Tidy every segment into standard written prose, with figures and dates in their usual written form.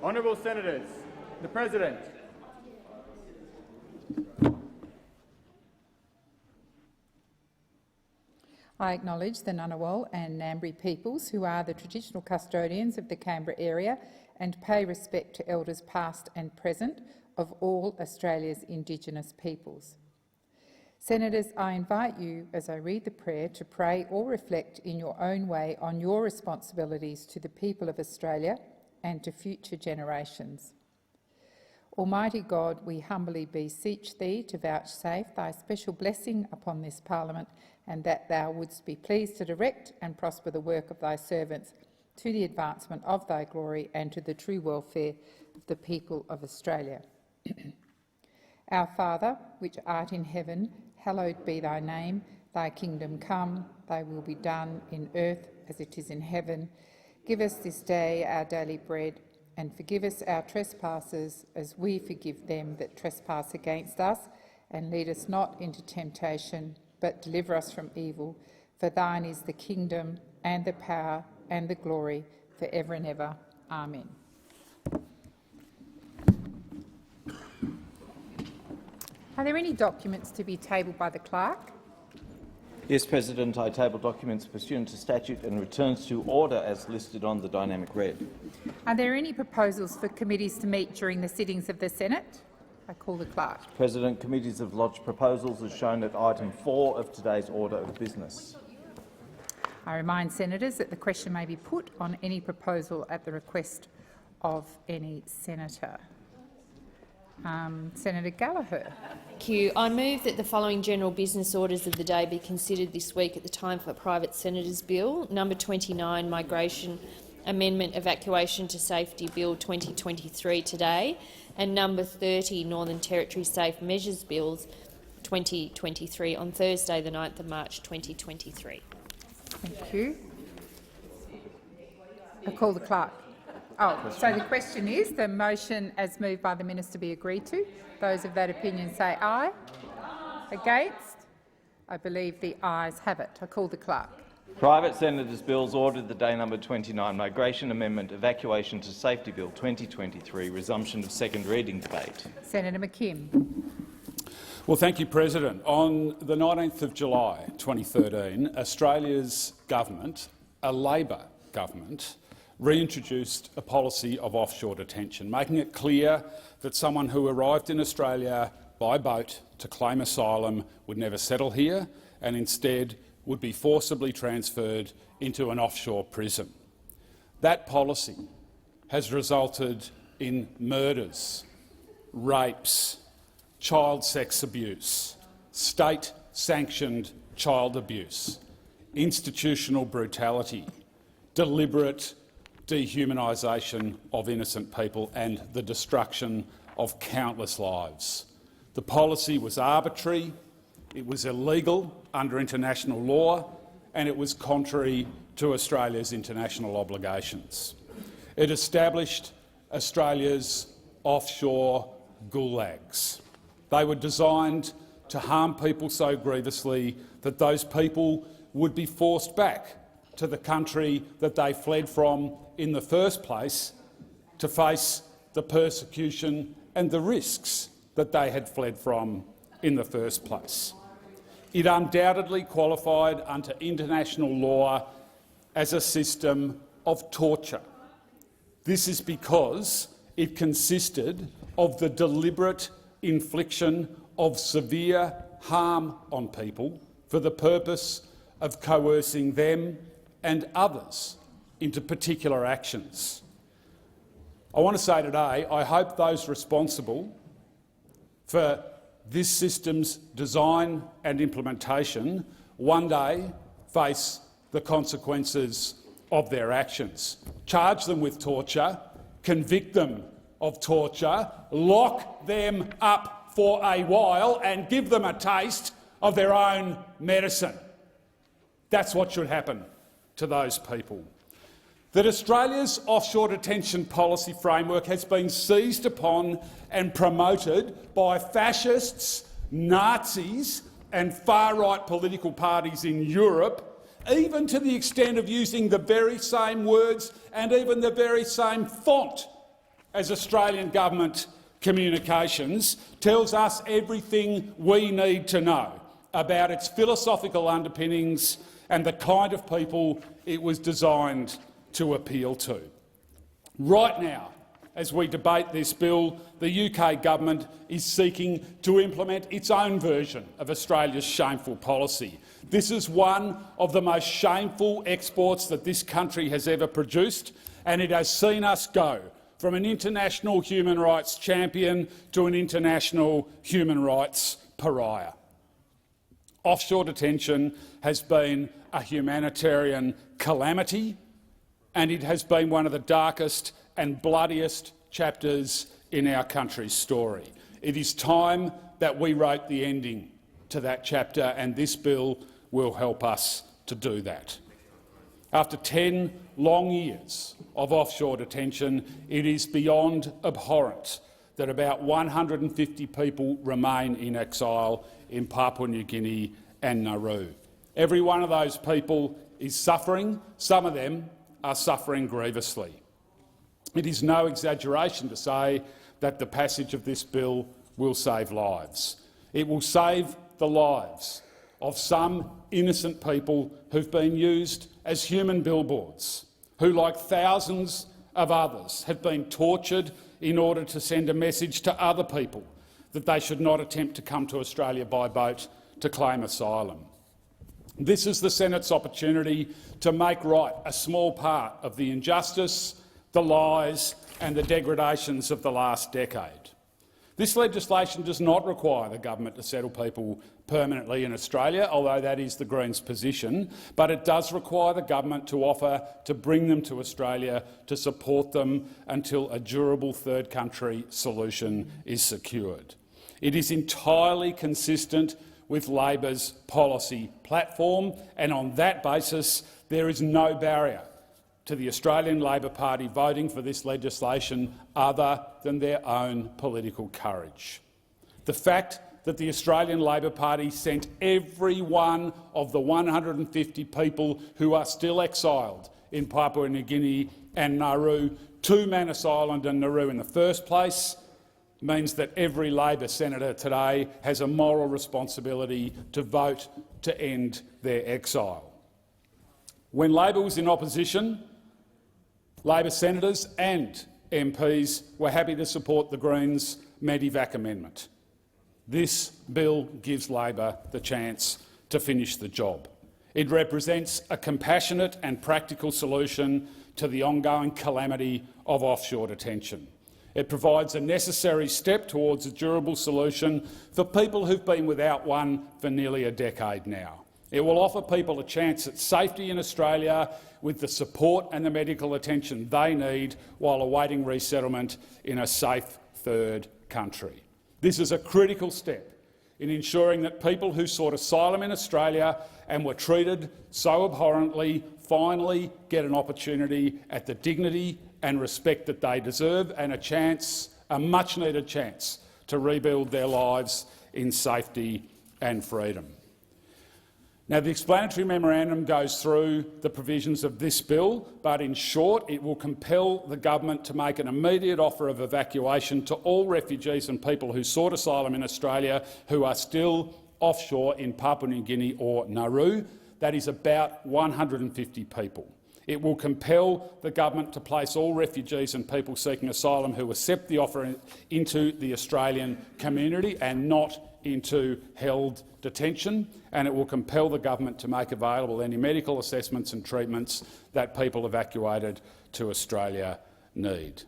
Honourable Senators, the President. I acknowledge the Ngunnawal and Ngambri peoples, who are the traditional custodians of the Canberra area, and pay respect to elders past and present of all Australia's Indigenous peoples. Senators, I invite you, as I read the prayer, to pray or reflect in your own way on your responsibilities to the people of Australia and to future generations. Almighty God, we humbly beseech thee to vouchsafe thy special blessing upon this Parliament, and that thou wouldst be pleased to direct and prosper the work of thy servants to the advancement of thy glory and to the true welfare of the people of Australia. Our Father, which art in heaven, hallowed be thy name. Thy kingdom come, thy will be done in earth as it is in heaven. Give us this day our daily bread, and forgive us our trespasses as we forgive them that trespass against us. And lead us not into temptation, but deliver us from evil. For thine is the kingdom and the power and the glory for ever and ever. Amen. Are there any documents to be tabled by the clerk? Yes, President. I table documents pursuant to statute and returns to order as listed on the dynamic red. Are there any proposals for committees to meet during the sittings of the Senate? I call the clerk. President, committees have lodged proposals as shown at item 4 of today's order of business. I remind senators that the question may be put on any proposal at the request of any senator. Senator Gallagher. Thank you. I move that the following general business orders of the day be considered this week at the time for Private Senators Bill. Number 29, Migration Amendment Evacuation to Safety Bill 2023 today, and number 30, Northern Territory Safe Measures Bills 2023 on Thursday the 9th of March 2023. Thank you. I call the clerk. So the question is, the motion as moved by the minister be agreed to. Those of that opinion say aye. Against? I believe the ayes have it. I call the clerk. Private Senators' Bills ordered the day number 29, Migration Amendment Evacuation to Safety Bill 2023, resumption of second reading debate. Senator McKim. Well, thank you, President. On the 19th of July 2013, Australia's government, a Labor government, reintroduced a policy of offshore detention, making it clear that someone who arrived in Australia by boat to claim asylum would never settle here and instead would be forcibly transferred into an offshore prison. That policy has resulted in murders, rapes, child sex abuse, state-sanctioned child abuse, institutional brutality, deliberate dehumanisation of innocent people and the destruction of countless lives. The policy was arbitrary, it was illegal under international law, and it was contrary to Australia's international obligations. It established Australia's offshore gulags. They were designed to harm people so grievously that those people would be forced back to the country that they fled from in the first place to face the persecution and the risks that they had fled from in the first place. It undoubtedly qualified under international law as a system of torture. This is because it consisted of the deliberate infliction of severe harm on people for the purpose of coercing them and others into particular actions. I want to say today, I hope those responsible for this system's design and implementation one day face the consequences of their actions. Charge them with torture, convict them of torture, lock them up for a while and give them a taste of their own medicine. That's what should happen to those people. That Australia's offshore detention policy framework has been seized upon and promoted by fascists, Nazis and far-right political parties in Europe, even to the extent of using the very same words and even the very same font as Australian government communications tells us everything we need to know about its philosophical underpinnings and the kind of people it was designed to appeal to. Right now, as we debate this bill, the UK government is seeking to implement its own version of Australia's shameful policy. This is one of the most shameful exports that this country has ever produced, and it has seen us go from an international human rights champion to an international human rights pariah. Offshore detention has been a humanitarian calamity, and it has been one of the darkest and bloodiest chapters in our country's story. It is time that we wrote the ending to that chapter, and this bill will help us to do that. After 10 long years of offshore detention, it is beyond abhorrent that about 150 people remain in exile in Papua New Guinea and Nauru. Every one of those people is suffering. Some of them are suffering grievously. It is no exaggeration to say that the passage of this bill will save lives. It will save the lives of some innocent people who've been used as human billboards, who, like thousands of others, have been tortured in order to send a message to other people that they should not attempt to come to Australia by boat to claim asylum. This is the Senate's opportunity to make right a small part of the injustice, the lies and the degradations of the last decade. This legislation does not require the government to settle people permanently in Australia, although that is the Greens' position, but it does require the government to offer to bring them to Australia to support them until a durable third country solution is secured. It is entirely consistent with Labor's policy platform, and on that basis there is no barrier to the Australian Labor Party voting for this legislation other than their own political courage. The fact that the Australian Labor Party sent every one of the 150 people who are still exiled in Papua New Guinea and Nauru to Manus Island and Nauru in the first place means that every Labor senator today has a moral responsibility to vote to end their exile. When Labor was in opposition, Labor senators and MPs were happy to support the Greens' Medevac amendment. This bill gives Labor the chance to finish the job. It represents a compassionate and practical solution to the ongoing calamity of offshore detention. It provides a necessary step towards a durable solution for people who've been without one for nearly a decade now. It will offer people a chance at safety in Australia with the support and the medical attention they need while awaiting resettlement in a safe third country. This is a critical step in ensuring that people who sought asylum in Australia and were treated so abhorrently finally get an opportunity at the dignity and respect that they deserve, and a much-needed chance to rebuild their lives in safety and freedom. Now, the explanatory memorandum goes through the provisions of this bill, but in short, it will compel the government to make an immediate offer of evacuation to all refugees and people who sought asylum in Australia who are still offshore in Papua New Guinea or Nauru. That is about 150 people. It will compel the government to place all refugees and people seeking asylum who accept the offer into the Australian community and not into held detention, and it will compel the government to make available any medical assessments and treatments that people evacuated to Australia need.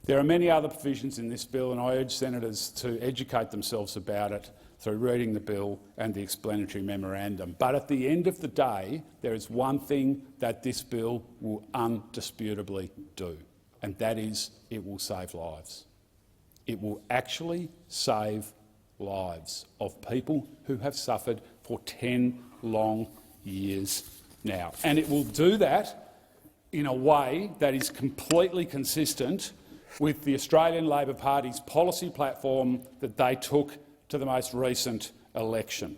There are many other provisions in this bill, and I urge senators to educate themselves about it through reading the bill and the explanatory memorandum. But at the end of the day, there is one thing that this bill will undisputably do, and that is it will save lives. It will actually save lives of people who have suffered for 10 long years now. And it will do that in a way that is completely consistent with the Australian Labor Party's policy platform that they took to the most recent election.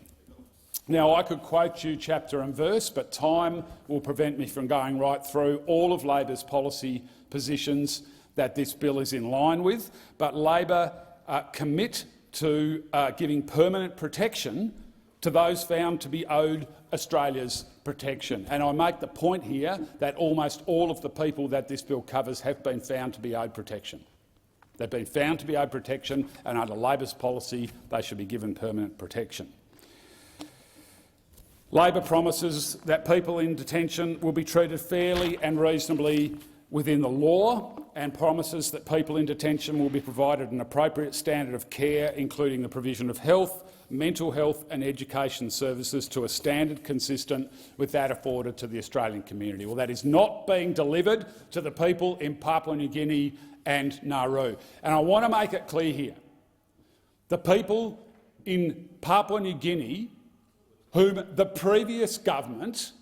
Now, I could quote you chapter and verse, but time will prevent me from going right through all of Labor's policy positions that this bill is in line with, but Labor commit to giving permanent protection to those found to be owed Australia's protection. And I make the point here that almost all of the people that this bill covers have been found to be owed protection. They've been found to be owed protection, and under Labor's policy they should be given permanent protection. Labor promises that people in detention will be treated fairly and reasonably within the law, and promises that people in detention will be provided an appropriate standard of care, including the provision of health, mental health and education services to a standard consistent with that afforded to the Australian community. Well, that is not being delivered to the people in Papua New Guinea and Nauru. And I want to make it clear here, the people in Papua New Guinea whom the previous government,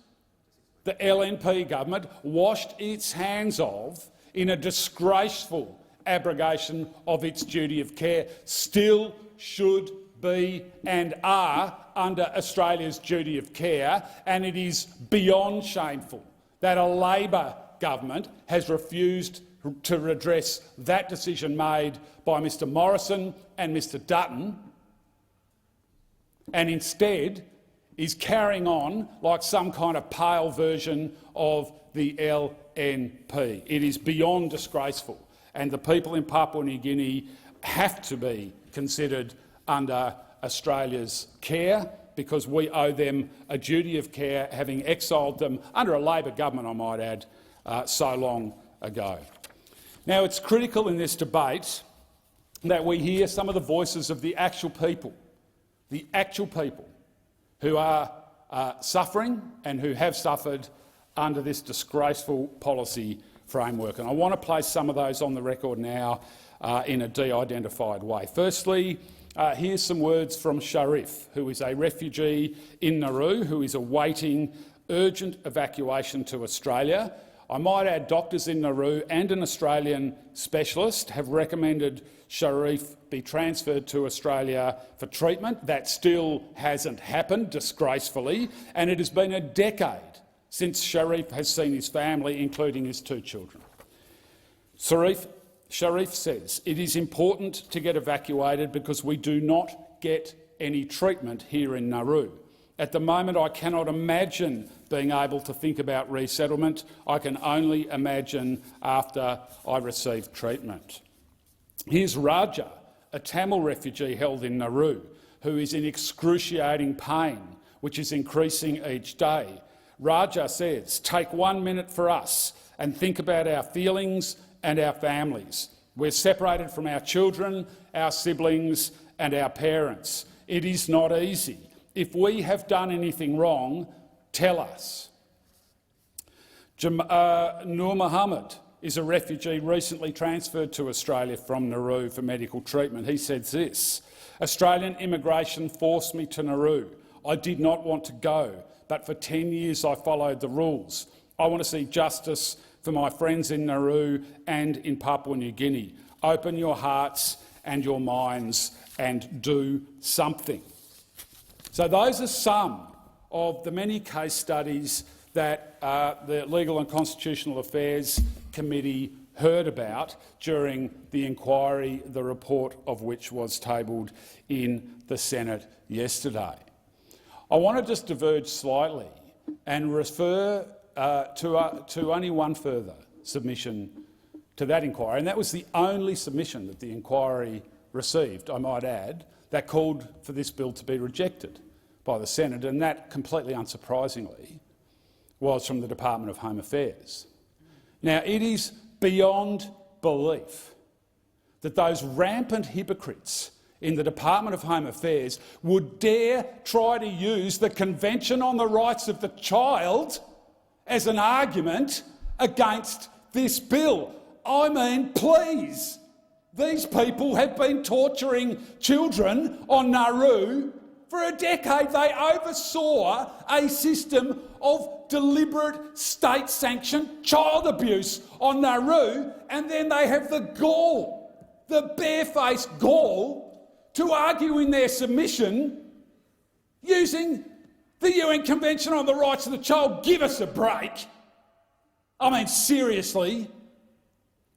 the LNP government, washed its hands of in a disgraceful abrogation of its duty of care, still should be and are under Australia's duty of care, and it is beyond shameful that a Labor government has refused to redress that decision made by Mr Morrison and Mr Dutton, and instead is carrying on like some kind of pale version of the LNP. It is beyond disgraceful, and the people in Papua New Guinea have to be considered under Australia's care, because we owe them a duty of care, having exiled them under a Labor government, I might add, so long ago. Now, it's critical in this debate that we hear some of the voices of the actual people who are suffering and who have suffered under this disgraceful policy framework. And I want to place some of those on the record now in a de-identified way. Firstly, here's some words from Sharif, who is a refugee in Nauru who is awaiting urgent evacuation to Australia. I might add doctors in Nauru and an Australian specialist have recommended Sharif be transferred to Australia for treatment. That still hasn't happened, disgracefully, and it has been a decade since Sharif has seen his family, including his 2 children. Sharif says, "It is important to get evacuated because we do not get any treatment here in Nauru. At the moment, I cannot imagine being able to think about resettlement. I can only imagine after I receive treatment." Here's Raja, a Tamil refugee held in Nauru, who is in excruciating pain, which is increasing each day. Raja says, "Take 1 minute for us and think about our feelings and our families. We're separated from our children, our siblings and our parents. It is not easy. If we have done anything wrong, tell us." Nur Muhammad is a refugee recently transferred to Australia from Nauru for medical treatment. He says this, "Australian immigration forced me to Nauru. I did not want to go, but for 10 years I followed the rules. I want to see justice for my friends in Nauru and in Papua New Guinea. Open your hearts and your minds and do something." So those are some of the many case studies that the Legal and Constitutional Affairs Committee heard about during the inquiry, the report of which was tabled in the Senate yesterday. I want to just diverge slightly and refer to only one further submission to that inquiry, and that was the only submission that the inquiry received, I might add, that called for this bill to be rejected by the Senate, and that, completely unsurprisingly, was from the Department of Home Affairs. Now, it is beyond belief that those rampant hypocrites in the Department of Home Affairs would dare try to use the Convention on the Rights of the Child as an argument against this bill. I mean, please, these people have been torturing children on Nauru for a decade. They oversaw a system of deliberate state-sanctioned child abuse on Nauru, and then they have the gall, the barefaced gall, to argue in their submission using the UN Convention on the Rights of the Child. Give us a break. I mean, seriously.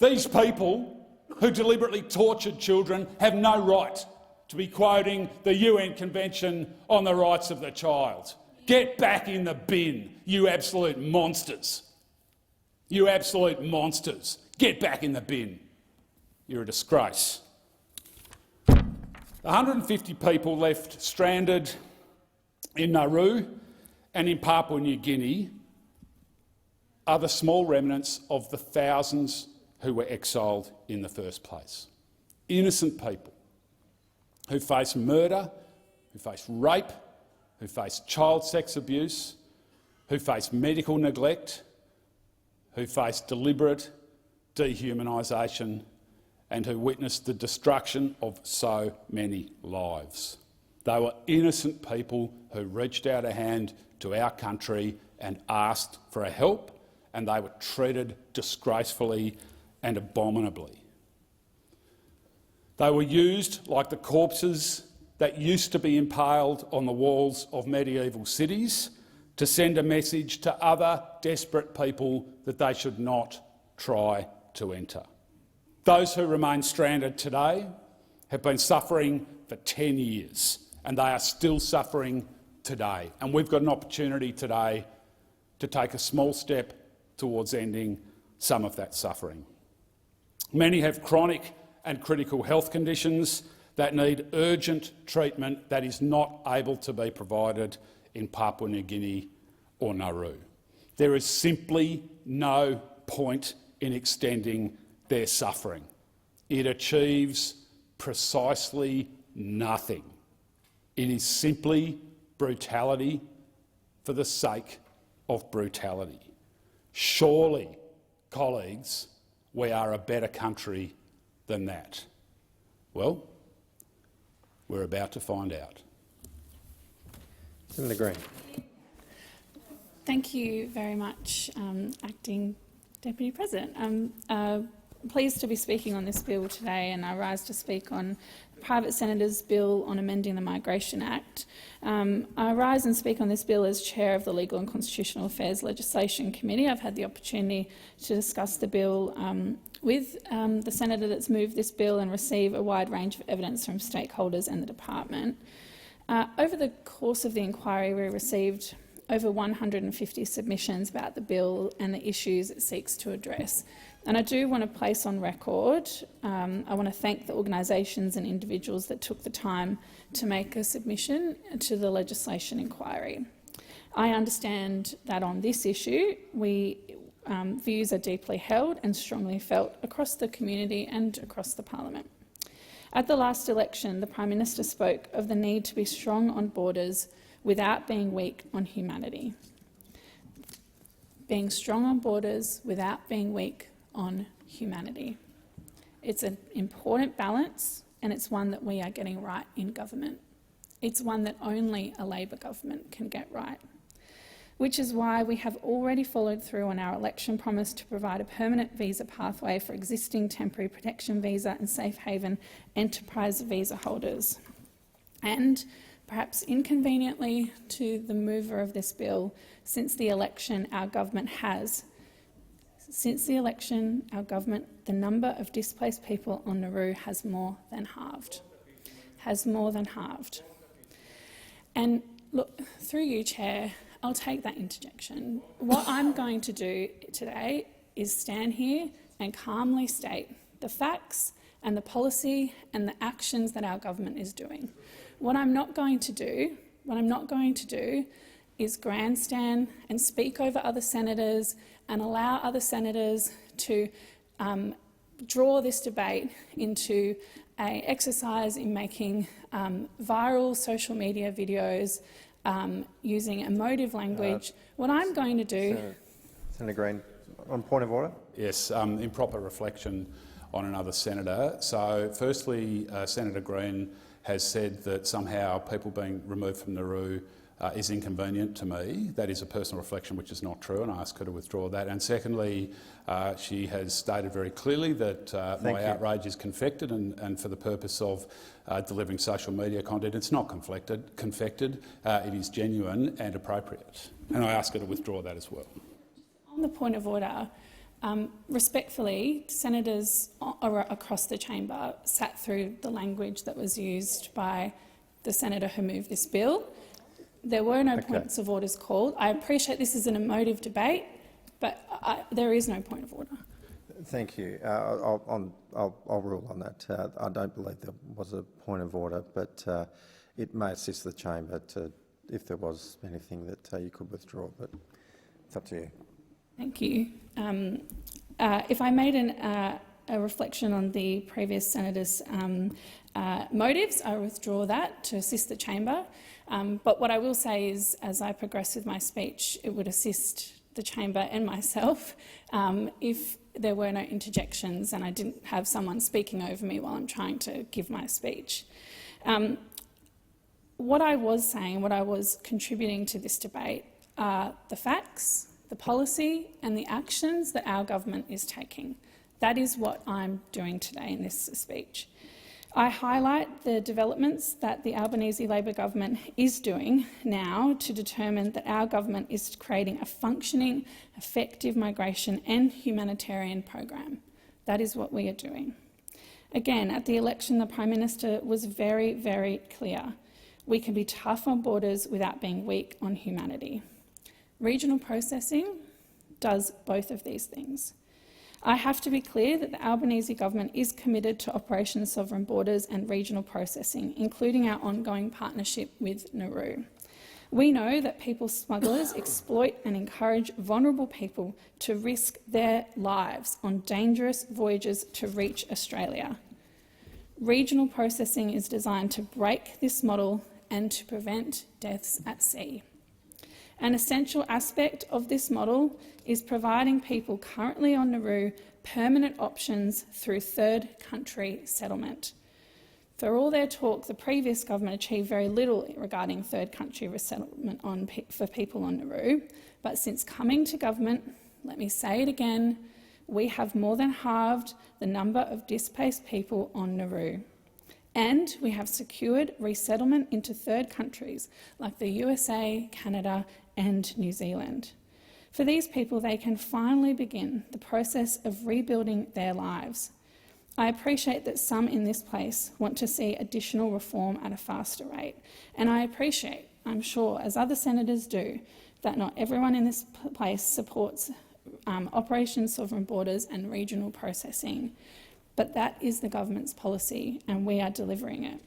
These people who deliberately tortured children have no right to be quoting the UN Convention on the Rights of the Child. Get back in the bin, you absolute monsters. You absolute monsters. Get back in the bin. You're a disgrace. 150 people left stranded in Nauru and in Papua New Guinea are the small remnants of the thousands who were exiled in the first place. Innocent people who face murder, who face rape, who face child sex abuse, who face medical neglect, who face deliberate dehumanisation, and who witnessed the destruction of so many lives. They were innocent people who reached out a hand to our country and asked for help, and they were treated disgracefully and abominably. They were used like the corpses that used to be impaled on the walls of medieval cities to send a message to other desperate people that they should not try to enter. Those who remain stranded today have been suffering for 10 years, and they are still suffering today. And we've got an opportunity today to take a small step towards ending some of that suffering. Many have chronic and critical health conditions that need urgent treatment that is not able to be provided in Papua New Guinea or Nauru. There is simply no point in extending their suffering. It achieves precisely nothing. It is simply brutality for the sake of brutality. Surely, colleagues, we are a better country than that. Well, we're about to find out. Senator Green. Thank you very much, Acting Deputy President. I'm pleased to be speaking on this bill today, and I rise to speak on the private senator's bill on amending the Migration Act. I rise and speak on this bill as chair of the Legal and Constitutional Affairs Legislation Committee. I've had the opportunity to discuss the bill with the senator that's moved this bill and receive a wide range of evidence from stakeholders and the department. Over the course of the inquiry, we received over 150 submissions about the bill and the issues it seeks to address. And I do want to place on record, I want to thank the organisations and individuals that took the time to make a submission to the legislation inquiry. I understand that on this issue, views are deeply held and strongly felt across the community and across the parliament. At the last election, the Prime Minister spoke of the need to be strong on borders without being weak on humanity. Being strong on borders without being weak on humanity. It's an important balance, and it's one that we are getting right in government. It's one that only a Labor government can get right, which is why we have already followed through on our election promise to provide a permanent visa pathway for existing temporary protection visa and safe haven enterprise visa holders. And perhaps inconveniently to the mover of this bill, since the election, the number of displaced people on Nauru has more than halved. And look, through you, Chair, I'll take that interjection. What I'm going to do today is stand here and calmly state the facts and the policy and the actions that our government is doing. What I'm not going to do is grandstand and speak over other senators and allow other senators to draw this debate into an exercise in making viral social media videos using emotive language. What I'm going to do— Senator Green, on point of order. Yes, improper reflection on another senator. So, firstly, Senator Green has said that somehow people being removed from Nauru is inconvenient to me. That is a personal reflection which is not true, and I ask her to withdraw that. And secondly, she has stated very clearly that my outrage is confected and for the purpose of delivering social media content. It's not confected. It is genuine and appropriate. And I ask her to withdraw that as well. On the point of order, Respectfully, senators across the chamber sat through the language that was used by the senator who moved this bill. There were no points of orders called. I appreciate this is an emotive debate, but there is no point of order. Thank you. I'll rule on that. I don't believe there was a point of order, but it may assist the chamber if there was anything that you could withdraw, but it's up to you. Thank you. If I made a reflection on the previous senator's motives, I withdraw that to assist the chamber. But what I will say is, as I progress with my speech, it would assist the chamber and myself if there were no interjections and I didn't have someone speaking over me while I'm trying to give my speech. What I was saying, what I was contributing to this debate are the facts, the policy and the actions that our government is taking. That is what I'm doing today in this speech. I highlight the developments that the Albanese Labor government is doing now to determine that our government is creating a functioning, effective migration and humanitarian program. That is what we are doing. Again, at the election, the Prime Minister was very, very clear. We can be tough on borders without being weak on humanity. Regional processing does both of these things. I have to be clear that the Albanese government is committed to Operation Sovereign Borders and regional processing, including our ongoing partnership with Nauru. We know that people smugglers exploit and encourage vulnerable people to risk their lives on dangerous voyages to reach Australia. Regional processing is designed to break this model and to prevent deaths at sea. An essential aspect of this model is providing people currently on Nauru permanent options through third country settlement. For all their talk, the previous government achieved very little regarding third country resettlement for people on Nauru, but since coming to government, let me say it again, we have more than halved the number of displaced people on Nauru. And we have secured resettlement into third countries like the USA, Canada and New Zealand. For these people, they can finally begin the process of rebuilding their lives. I appreciate that some in this place want to see additional reform at a faster rate, and I appreciate, I'm sure, as other senators do, that not everyone in this place supports Operation Sovereign Borders and regional processing. But that is the government's policy and we are delivering it.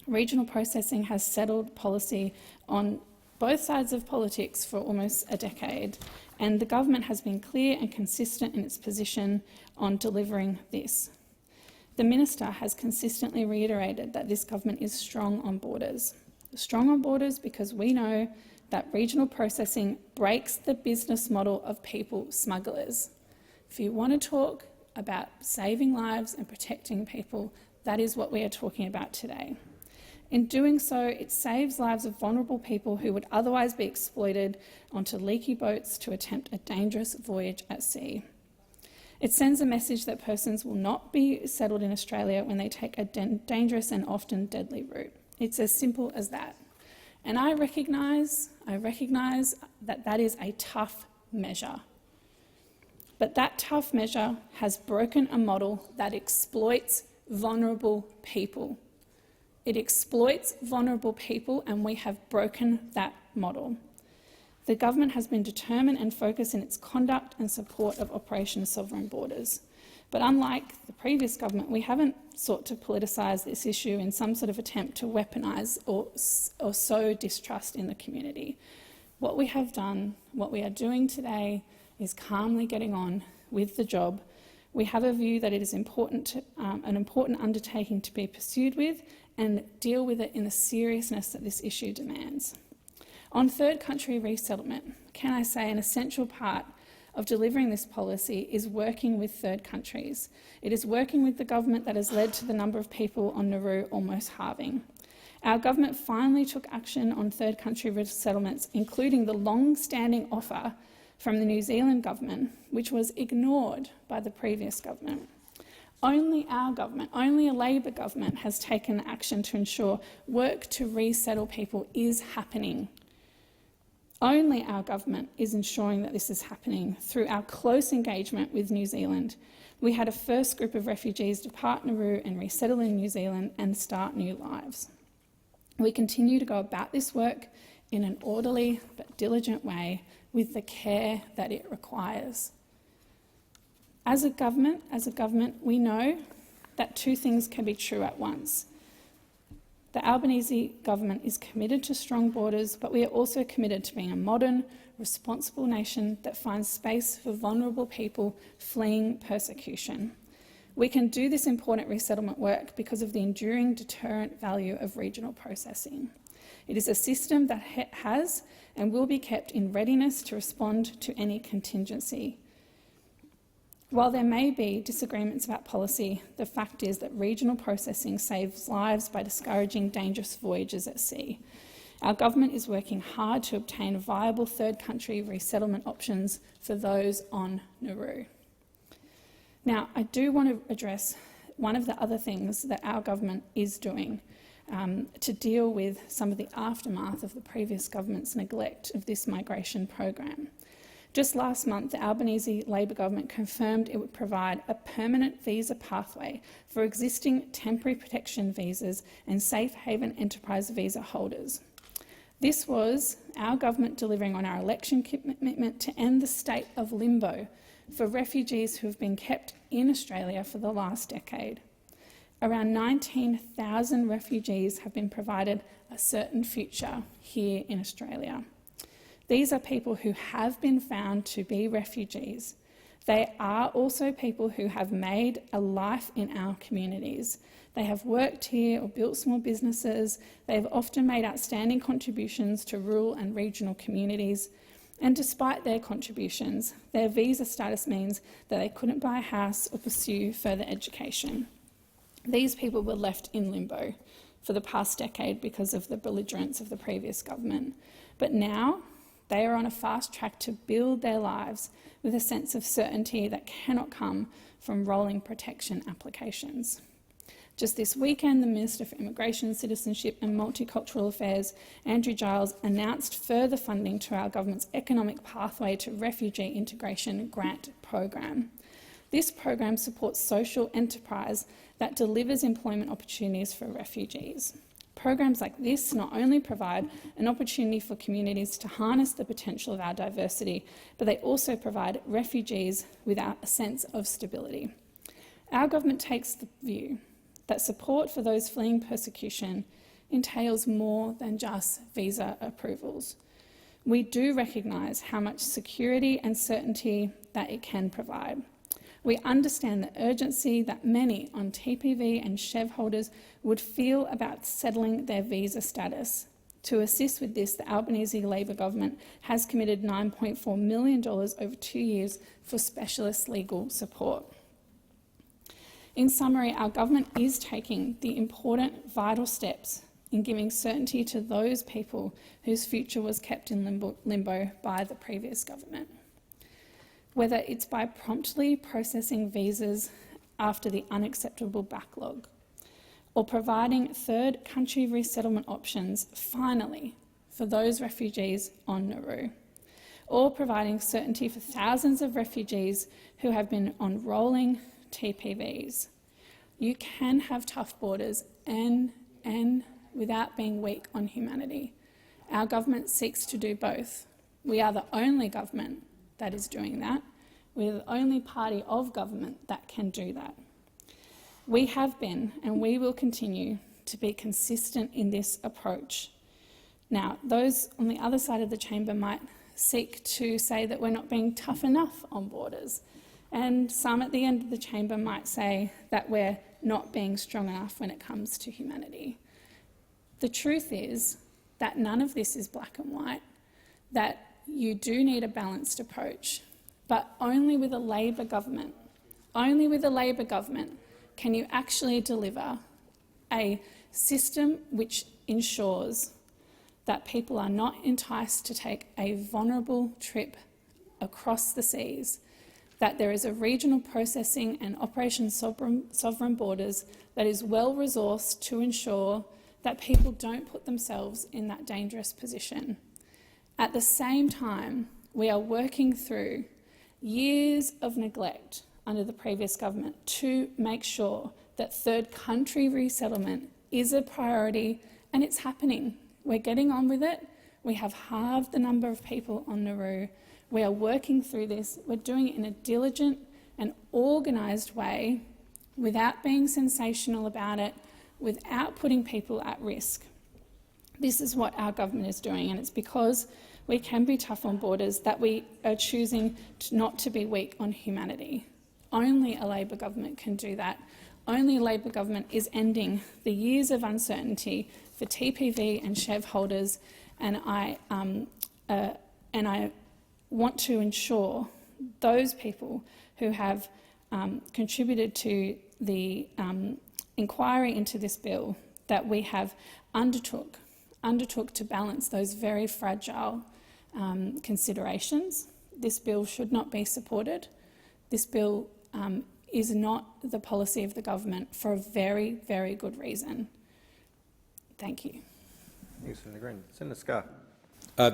Regional processing has settled policy on both sides of politics for almost a decade, and the government has been clear and consistent in its position on delivering this. The Minister has consistently reiterated that this government is strong on borders. Strong on borders because we know that regional processing breaks the business model of people smugglers. If you want to talk about saving lives and protecting people, that is what we are talking about today. In doing so, it saves lives of vulnerable people who would otherwise be exploited onto leaky boats to attempt a dangerous voyage at sea. It sends a message that persons will not be settled in Australia when they take a dangerous and often deadly route. It's as simple as that. And I recognise that that is a tough measure. But that tough measure has broken a model that exploits vulnerable people. It exploits vulnerable people, and we have broken that model. The government has been determined and focused in its conduct and support of Operation Sovereign Borders. But unlike the previous government, we haven't sought to politicise this issue in some sort of attempt to weaponise or sow distrust in the community. What we have done, what we are doing today, is calmly getting on with the job. We have a view that it is important an important undertaking to be pursued with and deal with it in the seriousness that this issue demands. On third country resettlement, can I say an essential part of delivering this policy is working with third countries. It is working with the government that has led to the number of people on Nauru almost halving. Our government finally took action on third country resettlements, including the long-standing offer from the New Zealand government, which was ignored by the previous government. Only our government, only a Labor government, has taken action to ensure work to resettle people is happening. Only our government is ensuring that this is happening through our close engagement with New Zealand. We had a first group of refugees depart Nauru and resettle in New Zealand and start new lives. We continue to go about this work in an orderly but diligent way with the care that it requires. As a government, we know that two things can be true at once. The Albanese government is committed to strong borders, but we are also committed to being a modern, responsible nation that finds space for vulnerable people fleeing persecution. We can do this important resettlement work because of the enduring deterrent value of regional processing. It is a system that has and will be kept in readiness to respond to any contingency. While there may be disagreements about policy, the fact is that regional processing saves lives by discouraging dangerous voyages at sea. Our government is working hard to obtain viable third country resettlement options for those on Nauru. Now, I do want to address one of the other things that our government is doing to deal with some of the aftermath of the previous government's neglect of this migration program. Just last month, the Albanese Labor government confirmed it would provide a permanent visa pathway for existing temporary protection visas and safe haven enterprise visa holders. This was our government delivering on our election commitment to end the state of limbo for refugees who have been kept in Australia for the last decade. Around 19,000 refugees have been provided a certain future here in Australia. These are people who have been found to be refugees. They are also people who have made a life in our communities. They have worked here or built small businesses. They have often made outstanding contributions to rural and regional communities. And despite their contributions, their visa status means that they couldn't buy a house or pursue further education. These people were left in limbo for the past decade because of the belligerence of the previous government. But now they are on a fast track to build their lives with a sense of certainty that cannot come from rolling protection applications. Just this weekend, the Minister for Immigration, Citizenship and Multicultural Affairs, Andrew Giles, announced further funding to our government's Economic Pathway to Refugee Integration grant program. This program supports social enterprise that delivers employment opportunities for refugees. Programs like this not only provide an opportunity for communities to harness the potential of our diversity, but they also provide refugees with a sense of stability. Our government takes the view that support for those fleeing persecution entails more than just visa approvals. We do recognise how much security and certainty that it can provide. We understand the urgency that many on TPV and SHEV holders would feel about settling their visa status. To assist with this, the Albanese Labor government has committed $9.4 million over 2 years for specialist legal support. In summary, our government is taking the important, vital steps in giving certainty to those people whose future was kept in limbo by the previous government. Whether it's by promptly processing visas after the unacceptable backlog, or providing third country resettlement options, finally, for those refugees on Nauru, or providing certainty for thousands of refugees who have been on rolling TPVs. You can have tough borders and without being weak on humanity. Our government seeks to do both. We are the only government that is doing that. We're the only party of government that can do that. We have been and we will continue to be consistent in this approach. Now, those on the other side of the chamber might seek to say that we're not being tough enough on borders, and some at the end of the chamber might say that we're not being strong enough when it comes to humanity. The truth is that none of this is black and white, that you do need a balanced approach, but only with a Labor government, can you actually deliver a system which ensures that people are not enticed to take a vulnerable trip across the seas, that there is a regional processing and Operation Sovereign Borders that is well-resourced to ensure that people don't put themselves in that dangerous position. At the same time, we are working through years of neglect under the previous government to make sure that third country resettlement is a priority, and it's happening. We're getting on with it. We have halved the number of people on Nauru. We are working through this. We're doing it in a diligent and organised way, without being sensational about it, without putting people at risk. This is what our government is doing, and it's because we can be tough on borders that we are choosing not to be weak on humanity. Only a Labor government can do that. Only a Labor government is ending the years of uncertainty for TPV and Chev holders, and I want to ensure those people who have contributed to the inquiry into this bill that we have undertook to balance those very fragile considerations. This bill should not be supported. This bill is not the policy of the government for a very, very good reason. Thank you. Thanks, Senator Green. Senator Scarr.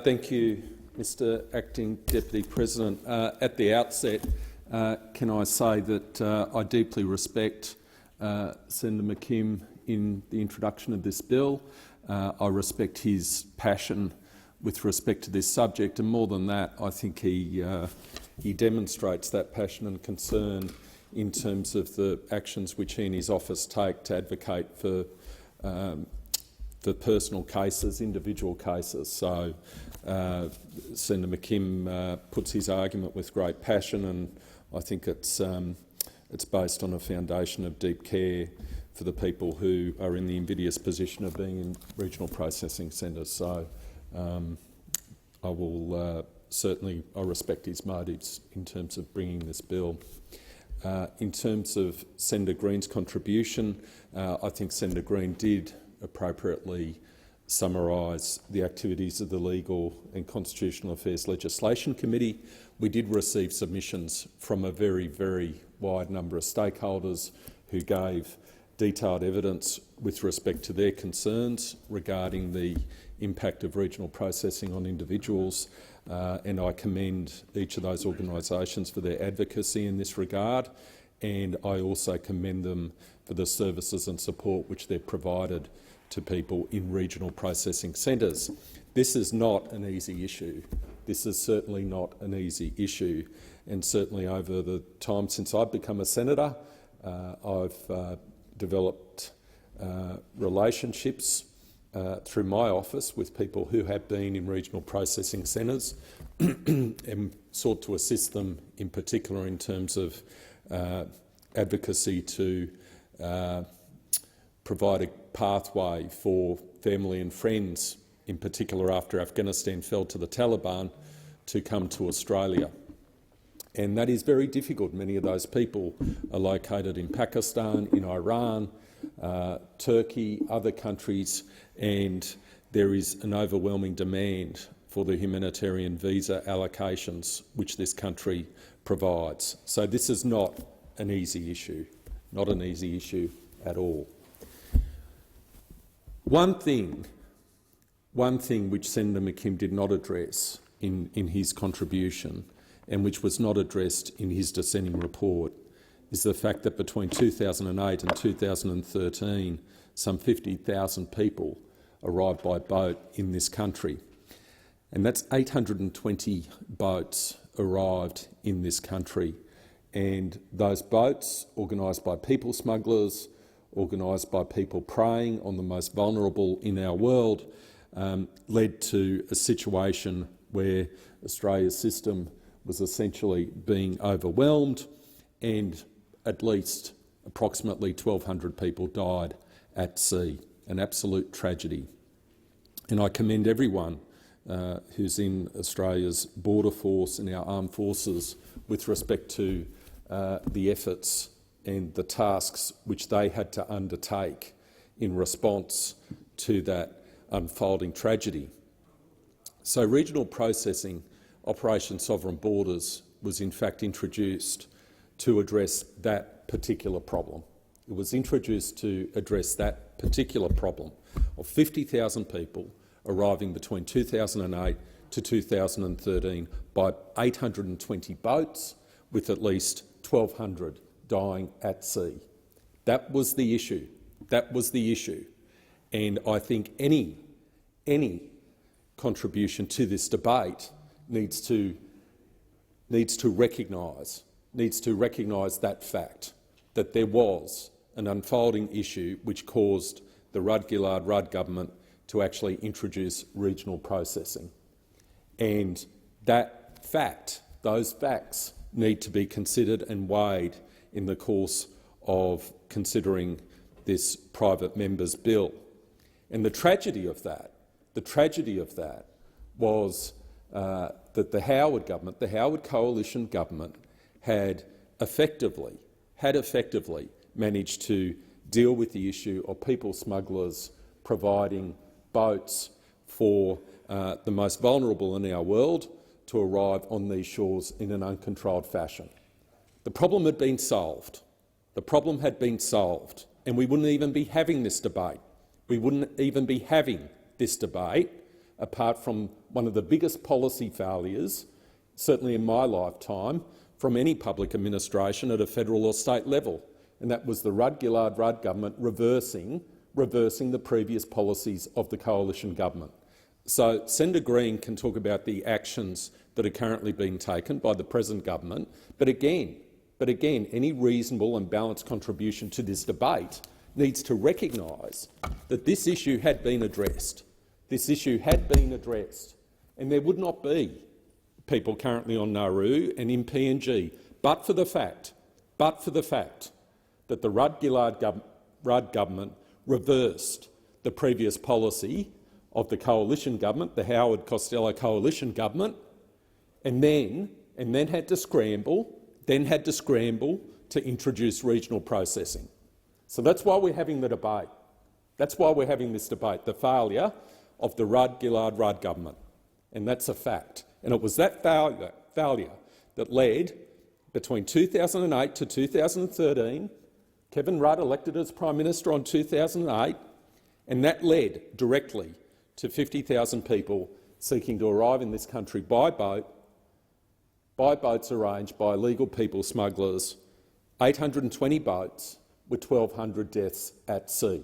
Thank you, Mr Acting Deputy President. At the outset, can I say that I deeply respect Senator McKim in the introduction of this bill. I respect his passion with respect to this subject, and more than that, I think he demonstrates that passion and concern in terms of the actions which he and his office take to advocate for personal cases, individual cases. So Senator McKim puts his argument with great passion, and I think it's based on a foundation of deep care for the people who are in the invidious position of being in regional processing centres. So I will certainly respect his motives in terms of bringing this bill. In terms of Senator Green's contribution, I think Senator Green did appropriately summarise the activities of the Legal and Constitutional Affairs Legislation Committee. We did receive submissions from a very, very wide number of stakeholders who gave detailed evidence with respect to their concerns regarding the impact of regional processing on individuals, and I commend each of those organisations for their advocacy in this regard, and I also commend them for the services and support which they've provided to people in regional processing centres. This is not an easy issue. This is certainly not an easy issue, and certainly over the time since I've become a senator, I've developed relationships through my office with people who have been in regional processing centres and sought to assist them in particular in terms of advocacy to provide a pathway for family and friends, in particular after Afghanistan fell to the Taliban, to come to Australia. And that is very difficult. Many of those people are located in Pakistan, in Iran, Turkey, other countries, and there is an overwhelming demand for the humanitarian visa allocations which this country provides. So this is not an easy issue, not an easy issue at all. One thing which Senator McKim did not address in his contribution, and which was not addressed in his dissenting report, is the fact that between 2008 and 2013, some 50,000 people arrived by boat in this country. And that's 820 boats arrived in this country. And those boats, organised by people smugglers, organised by people preying on the most vulnerable in our world, led to a situation where Australia's system was essentially being overwhelmed, and at least approximately 1,200 people died at sea, an absolute tragedy. And I commend everyone who's in Australia's border force and our armed forces with respect to the efforts and the tasks which they had to undertake in response to that unfolding tragedy. So regional processing, Operation Sovereign Borders, was in fact introduced to address that particular problem. It was introduced to address that particular problem of 50,000 people arriving between 2008 to 2013 by 820 boats, with at least 1,200 dying at sea. That was the issue. That was the issue. And I think any contribution to this debate needs to recognise that fact, that there was an unfolding issue which caused the Rudd-Gillard-Rudd government to actually introduce regional processing. And that fact, those facts, need to be considered and weighed in the course of considering this private member's bill. And the tragedy of that was that the Howard government, the Howard coalition government, had effectively managed to deal with the issue of people smugglers providing boats for the most vulnerable in our world to arrive on these shores in an uncontrolled fashion. The problem had been solved. The problem had been solved, and we wouldn't even be having this debate. We wouldn't even be having this debate apart from one of the biggest policy failures, certainly in my lifetime, from any public administration at a federal or state level, and that was the Rudd-Gillard-Rudd government reversing the previous policies of the coalition government. So Senator Green can talk about the actions that are currently being taken by the present government, but again, any reasonable and balanced contribution to this debate needs to recognise that this issue had been addressed. This issue had been addressed, and there would not be people currently on Nauru and in PNG, but for the fact that the Rudd government reversed the previous policy of the coalition government, the Howard-Costello coalition government, and then had to scramble to introduce regional processing. So that's why we're having the debate. That's why we're having this debate, the failure of the Rudd-Gillard-Rudd government. And that's a fact. And it was that failure that led, between 2008 to 2013, Kevin Rudd elected as Prime Minister on 2008, and that led directly to 50,000 people seeking to arrive in this country by boats arranged by illegal people smugglers, 820 boats with 1,200 deaths at sea.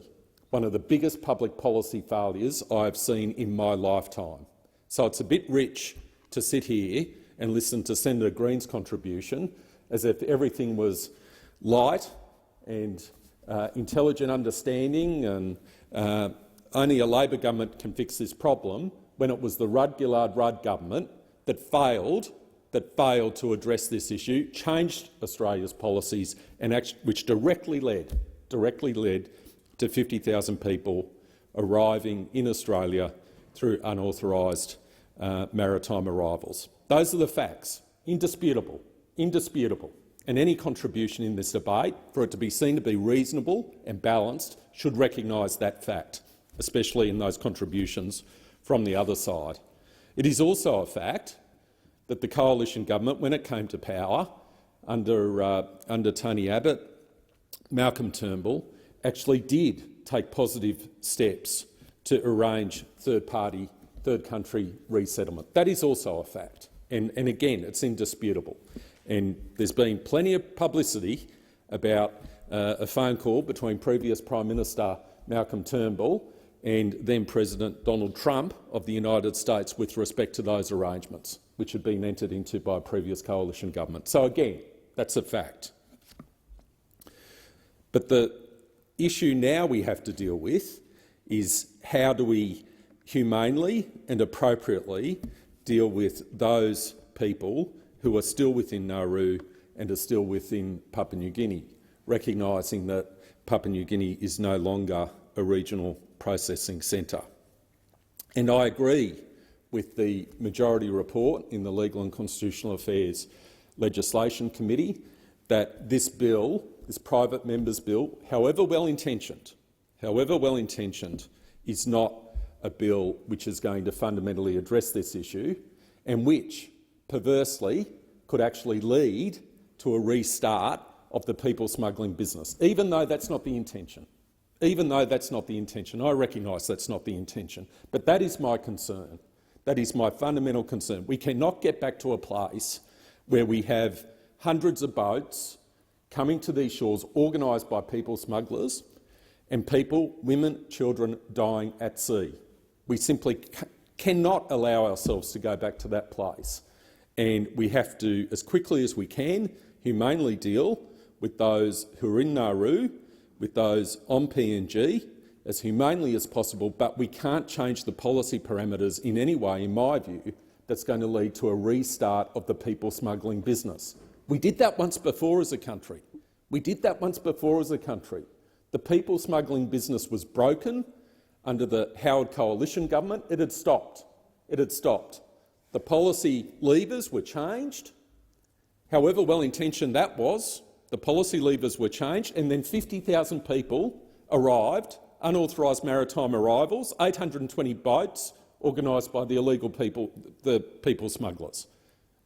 One of the biggest public policy failures I have seen in my lifetime. So it's a bit rich to sit here and listen to Senator Green's contribution as if everything was light and intelligent understanding and only a Labor government can fix this problem, when it was the Rudd-Gillard-Rudd government that failed to address this issue, changed Australia's policies, and which directly led to 50,000 people arriving in Australia through unauthorised maritime arrivals. Those are the facts, indisputable. And any contribution in this debate, for it to be seen to be reasonable and balanced, should recognise that fact, especially in those contributions from the other side. It is also a fact that the coalition government, when it came to power under Tony Abbott, Malcolm Turnbull, actually did take positive steps to arrange third country resettlement. That is also a fact, and again, it's indisputable. And there's been plenty of publicity about a phone call between previous Prime Minister Malcolm Turnbull and then President Donald Trump of the United States with respect to those arrangements, which had been entered into by a previous coalition government. So again, that's a fact. But the issue now we have to deal with is how do we humanely and appropriately deal with those people who are still within Nauru and are still within Papua New Guinea, recognising that Papua New Guinea is no longer a regional processing centre. And I agree with the majority report in the Legal and Constitutional Affairs Legislation Committee that this bill, this private member's bill, however well-intentioned, is not a bill which is going to fundamentally address this issue and which, perversely, could actually lead to a restart of the people smuggling business, even though that's not the intention. I recognise that's not the intention, but that is my concern. That is my fundamental concern. We cannot get back to a place where we have hundreds of boats coming to these shores organised by people smugglers and people, women, children, dying at sea. We simply cannot allow ourselves to go back to that place. And we have to, as quickly as we can, humanely deal with those who are in Nauru, with those on PNG, as humanely as possible, but we can't change the policy parameters in any way, in my view, that's going to lead to a restart of the people smuggling business. We did that once before as a country. The people smuggling business was broken under the Howard Coalition government. It had stopped. The policy levers were changed. However well-intentioned that was, the policy levers were changed, and then 50,000 people arrived, unauthorised maritime arrivals, 820 boats organised by the illegal people, the people smugglers.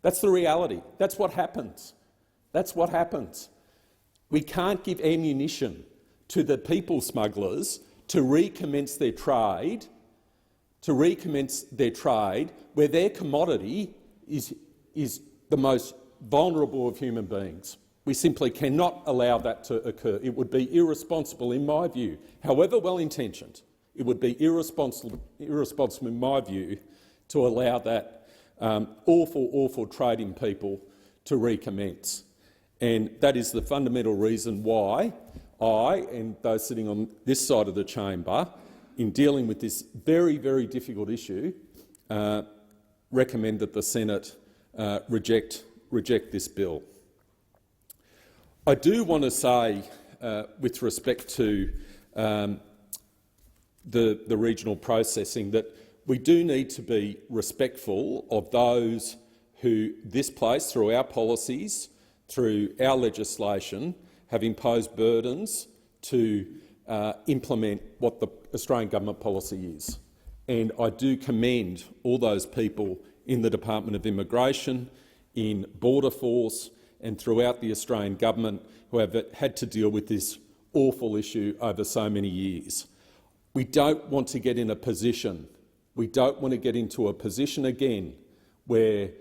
That's the reality. That's what happens. We can't give ammunition to the people smugglers to recommence their trade, where their commodity is the most vulnerable of human beings. We simply cannot allow that to occur. It would be irresponsible, in my view, however well-intentioned, it would be irresponsible in my view to allow that awful trade in people to recommence. And that is the fundamental reason why I and those sitting on this side of the chamber, in dealing with this very, very difficult issue, recommend that the Senate reject this bill. I do want to say, with respect to the regional processing, that we do need to be respectful of those who this place, through our policies, through our legislation, have imposed burdens to implement what the Australian government policy is. And I do commend all those people in the Department of Immigration, in Border Force and throughout the Australian government who have had to deal with this awful issue over so many years. We don't want to get in a position, again where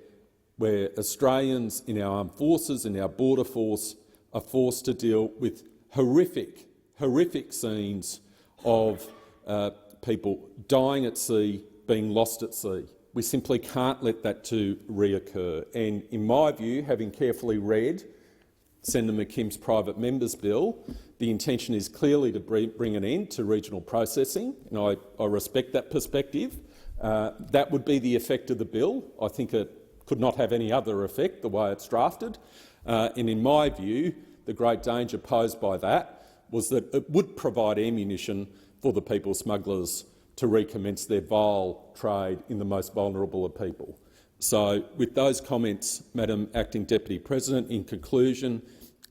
Australians in our armed forces, in our border force, are forced to deal with horrific scenes of people dying at sea, being lost at sea. We simply can't let that to reoccur. And in my view, having carefully read Senator McKim's private member's bill, the intention is clearly to bring an end to regional processing, and I respect that perspective. That would be the effect of the bill. I think it could not have any other effect the way it's drafted. And in my view, the great danger posed by that was that it would provide ammunition for the people smugglers to recommence their vile trade in the most vulnerable of people. So, with those comments, Madam Acting Deputy President, in conclusion,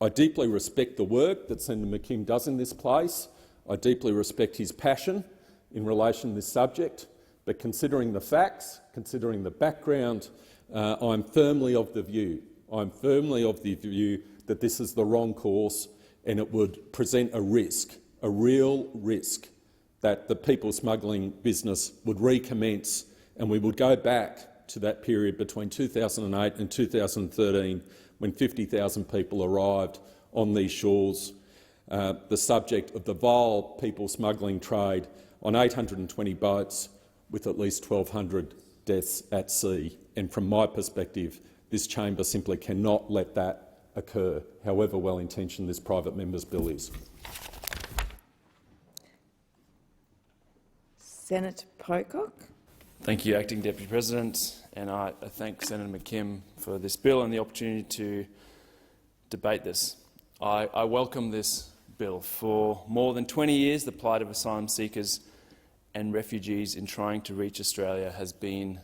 I deeply respect the work that Senator McKim does in this place. I deeply respect his passion in relation to this subject, but considering the facts, considering the background, I'm firmly of the view that this is the wrong course, and it would present a risk, a real risk, that the people smuggling business would recommence, and we would go back to that period between 2008 and 2013 when 50,000 people arrived on these shores, the subject of the vile people smuggling trade on 820 boats with at least 1,200 deaths at sea. And from my perspective, this chamber simply cannot let that occur, however well-intentioned this private member's bill is. Senator Pocock. Thank you, Acting Deputy President, and I thank Senator McKim for this bill and the opportunity to debate this. I welcome this bill. For more than 20 years, the plight of asylum seekers and refugees in trying to reach Australia has been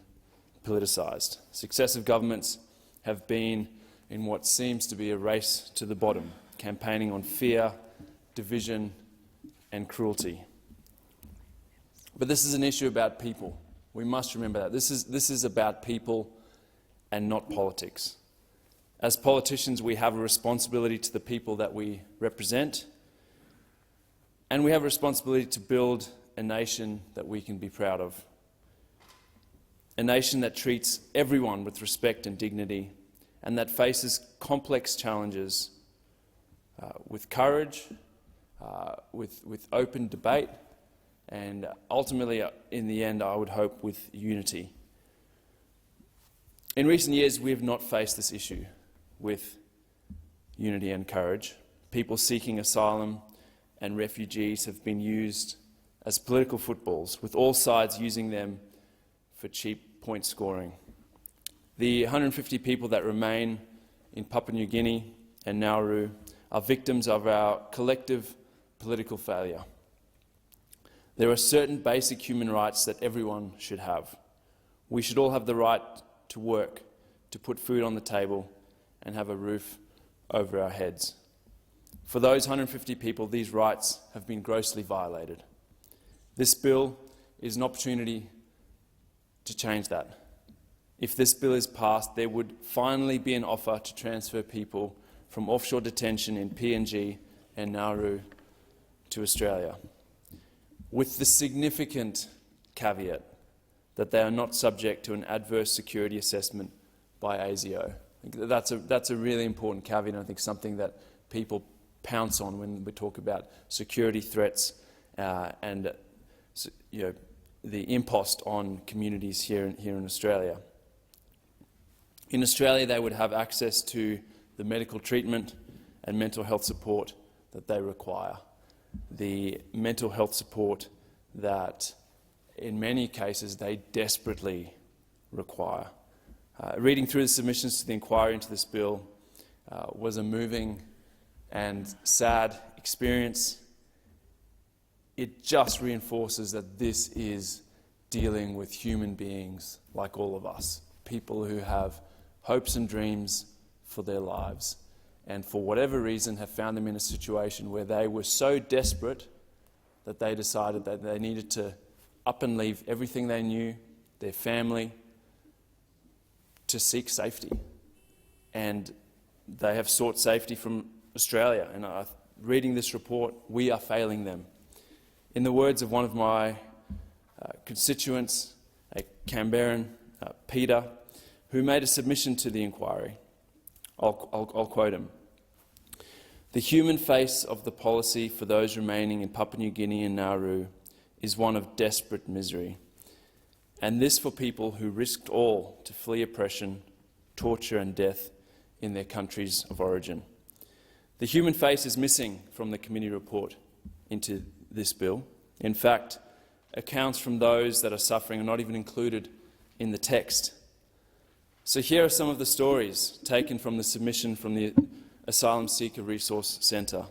politicised. Successive governments have been in what seems to be a race to the bottom, campaigning on fear, division and cruelty. But this is an issue about people. We must remember that. This is about people and not politics. As politicians, we have a responsibility to the people that we represent, and we have a responsibility to build a nation that we can be proud of. a nation that treats everyone with respect and dignity, and that faces complex challenges with courage, with open debate, and ultimately, in the end, I would hope with unity. In recent years, we have not faced this issue with unity and courage. People seeking asylum and refugees have been used as political footballs, with all sides using them for cheap point scoring. The 150 people that remain in Papua New Guinea and Nauru are victims of our collective political failure. There are certain basic human rights that everyone should have. We should all have the right to work, to put food on the table and have a roof over our heads. For those 150 people, these rights have been grossly violated. This bill is an opportunity to change that. If this bill is passed, there would finally be an offer to transfer people from offshore detention in PNG and Nauru to Australia, with the significant caveat that they are not subject to an adverse security assessment by ASIO. That's a really important caveat, and I think something that people pounce on when we talk about security threats and the impost on communities here in Australia. In Australia, they would have access to the medical treatment and mental health support that they require. The mental health support that, in many cases, they desperately require. Reading through the submissions to the inquiry into this bill was a moving and sad experience. It just reinforces that this is dealing with human beings like all of us, people who have hopes and dreams for their lives, and for whatever reason have found them in a situation where they were so desperate that they decided that they needed to up and leave everything they knew, their family, to seek safety. And they have sought safety from Australia. And reading this report, we are failing them. In the words of one of my constituents, a Canberran, Peter, who made a submission to the inquiry, I'll quote him. "The human face of the policy for those remaining in Papua New Guinea and Nauru is one of desperate misery, and this for people who risked all to flee oppression, torture and death in their countries of origin. The human face is missing from the committee report into this bill. In fact, accounts from those that are suffering are not even included in the text. So here are some of the stories taken from the submission from the Asylum Seeker Resource Centre.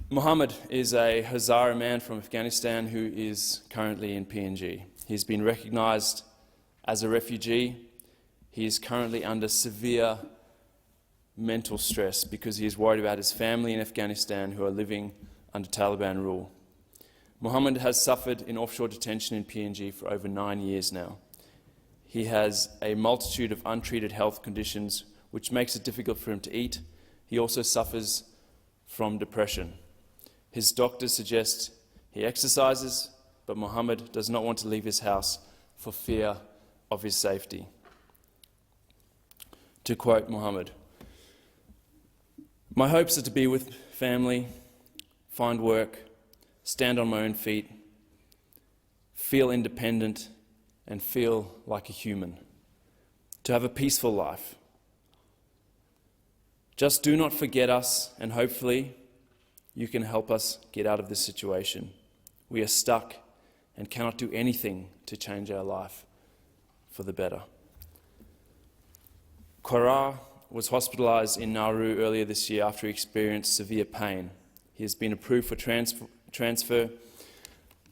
Mohammed is a Hazara man from Afghanistan who is currently in PNG. He's been recognised as a refugee. He is currently under severe mental stress because he is worried about his family in Afghanistan who are living under Taliban rule. Mohammed has suffered in offshore detention in PNG for over 9 years now. He has a multitude of untreated health conditions which makes it difficult for him to eat. He also suffers from depression. His doctors suggest he exercises, but Mohammed does not want to leave his house for fear of his safety. To quote Mohammed, "My hopes are to be with family, find work, stand on my own feet, feel independent and feel like a human, to have a peaceful life. Just do not forget us, and hopefully you can help us get out of this situation. We are stuck and cannot do anything to change our life for the better." Kora was hospitalised in Nauru earlier this year after he experienced severe pain. He has been approved for transfer,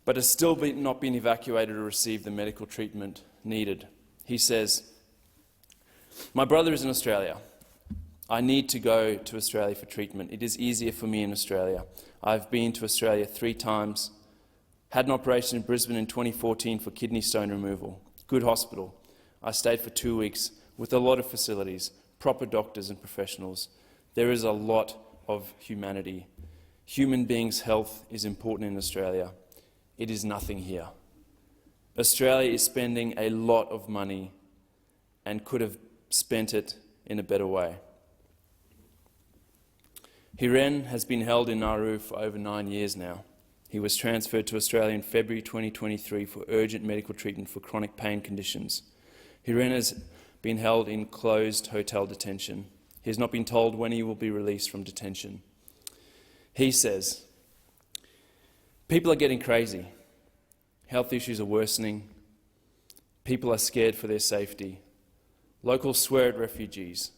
but has still not been evacuated or received the medical treatment needed. He says, "My brother is in Australia. I need to go to Australia for treatment. It is easier for me in Australia. I've been to Australia 3 times, had an operation in Brisbane in 2014 for kidney stone removal. Good hospital. I stayed for 2 weeks with a lot of facilities, proper doctors and professionals. There is a lot of humanity. Human beings' health is important in Australia. It is nothing here." Australia is spending a lot of money and could have spent it in a better way. Hiren has been held in Nauru for over 9 years now. He was transferred to Australia in February 2023 for urgent medical treatment for chronic pain conditions. Hiren has been held in closed hotel detention. He has not been told when he will be released from detention. He says, "People are getting crazy. Health issues are worsening. People are scared for their safety. Locals swear at refugees.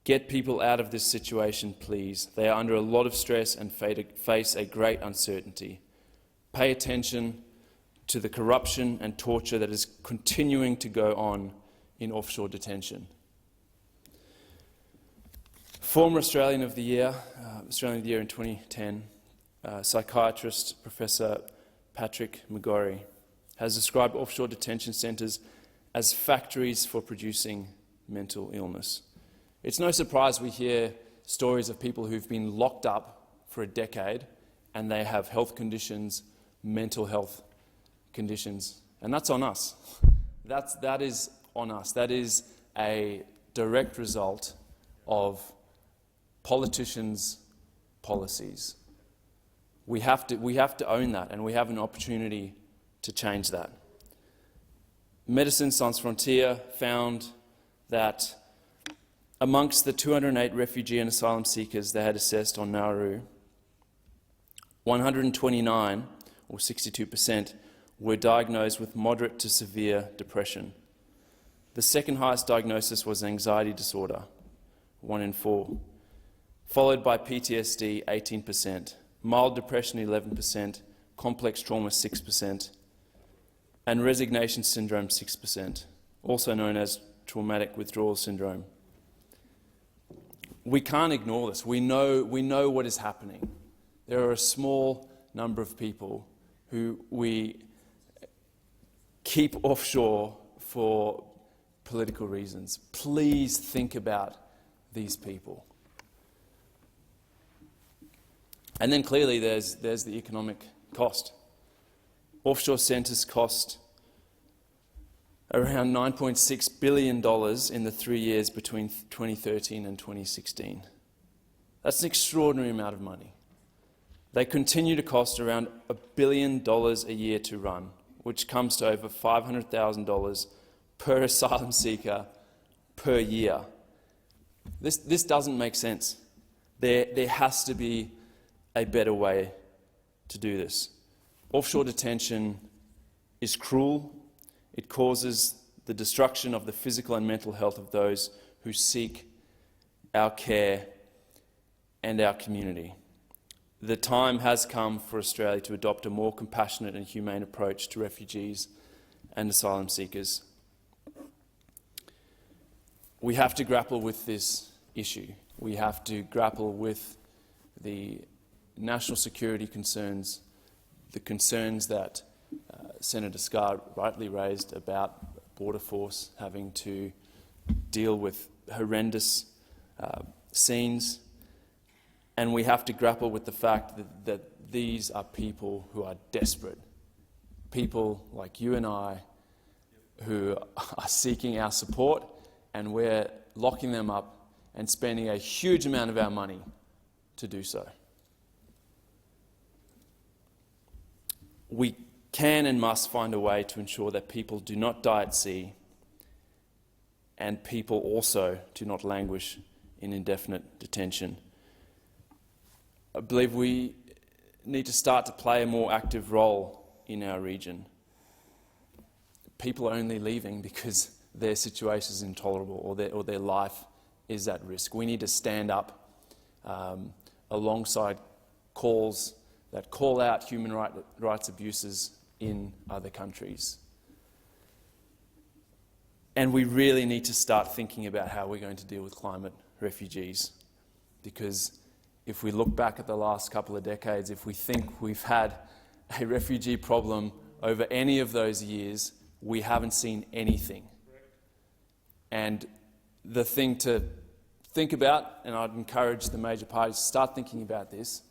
Get people out of this situation, please. They are under a lot of stress and face a great uncertainty. Pay attention to the corruption and torture that is continuing to go on in offshore detention." Former Australian of the Year in 2010, psychiatrist Professor Patrick McGorry has described offshore detention centres as factories for producing mental illness. It's no surprise we hear stories of people who've been locked up for a decade and they have health conditions, mental health conditions, and that's on us. That is on us. That is a direct result of politicians' policies. We have to own that, and we have an opportunity to change that. Médecins Sans Frontières found that amongst the 208 refugee and asylum seekers they had assessed on Nauru, 129, or 62%, were diagnosed with moderate to severe depression. The second highest diagnosis was anxiety disorder, 1 in 4, followed by PTSD, 18%, mild depression, 11%, complex trauma, 6%, and resignation syndrome, 6%, also known as traumatic withdrawal syndrome. We can't ignore this. We know what is happening. There are a small number of people who we keep offshore for political reasons. Please think about these people. And then clearly there's the economic cost. Offshore centres cost around $9.6 billion in the 3 years between 2013 and 2016. That's an extraordinary amount of money. They continue to cost around $1 billion a year to run, which comes to over $500,000 per asylum seeker per year. This doesn't make sense. There has to be a better way to do this. Offshore detention is cruel. It causes the destruction of the physical and mental health of those who seek our care and our community. The time has come for Australia to adopt a more compassionate and humane approach to refugees and asylum seekers. We have to grapple with this issue. We have to grapple with the national security concerns, the concerns that Senator Scarr rightly raised about Border Force having to deal with horrendous scenes, and we have to grapple with the fact that these are people who are desperate, people like you and I who are seeking our support, and we're locking them up and spending a huge amount of our money to do so. We can and must find a way to ensure that people do not die at sea and people also do not languish in indefinite detention. I believe we need to start to play a more active role in our region. People are only leaving because their situation is intolerable or their life is at risk. We need to stand up alongside calls that call out human rights abuses in other countries. And we really need to start thinking about how we're going to deal with climate refugees, because if we look back at the last couple of decades, if we think we've had a refugee problem over any of those years, we haven't seen anything. And the thing to think about, and I'd encourage the major parties to start thinking about this,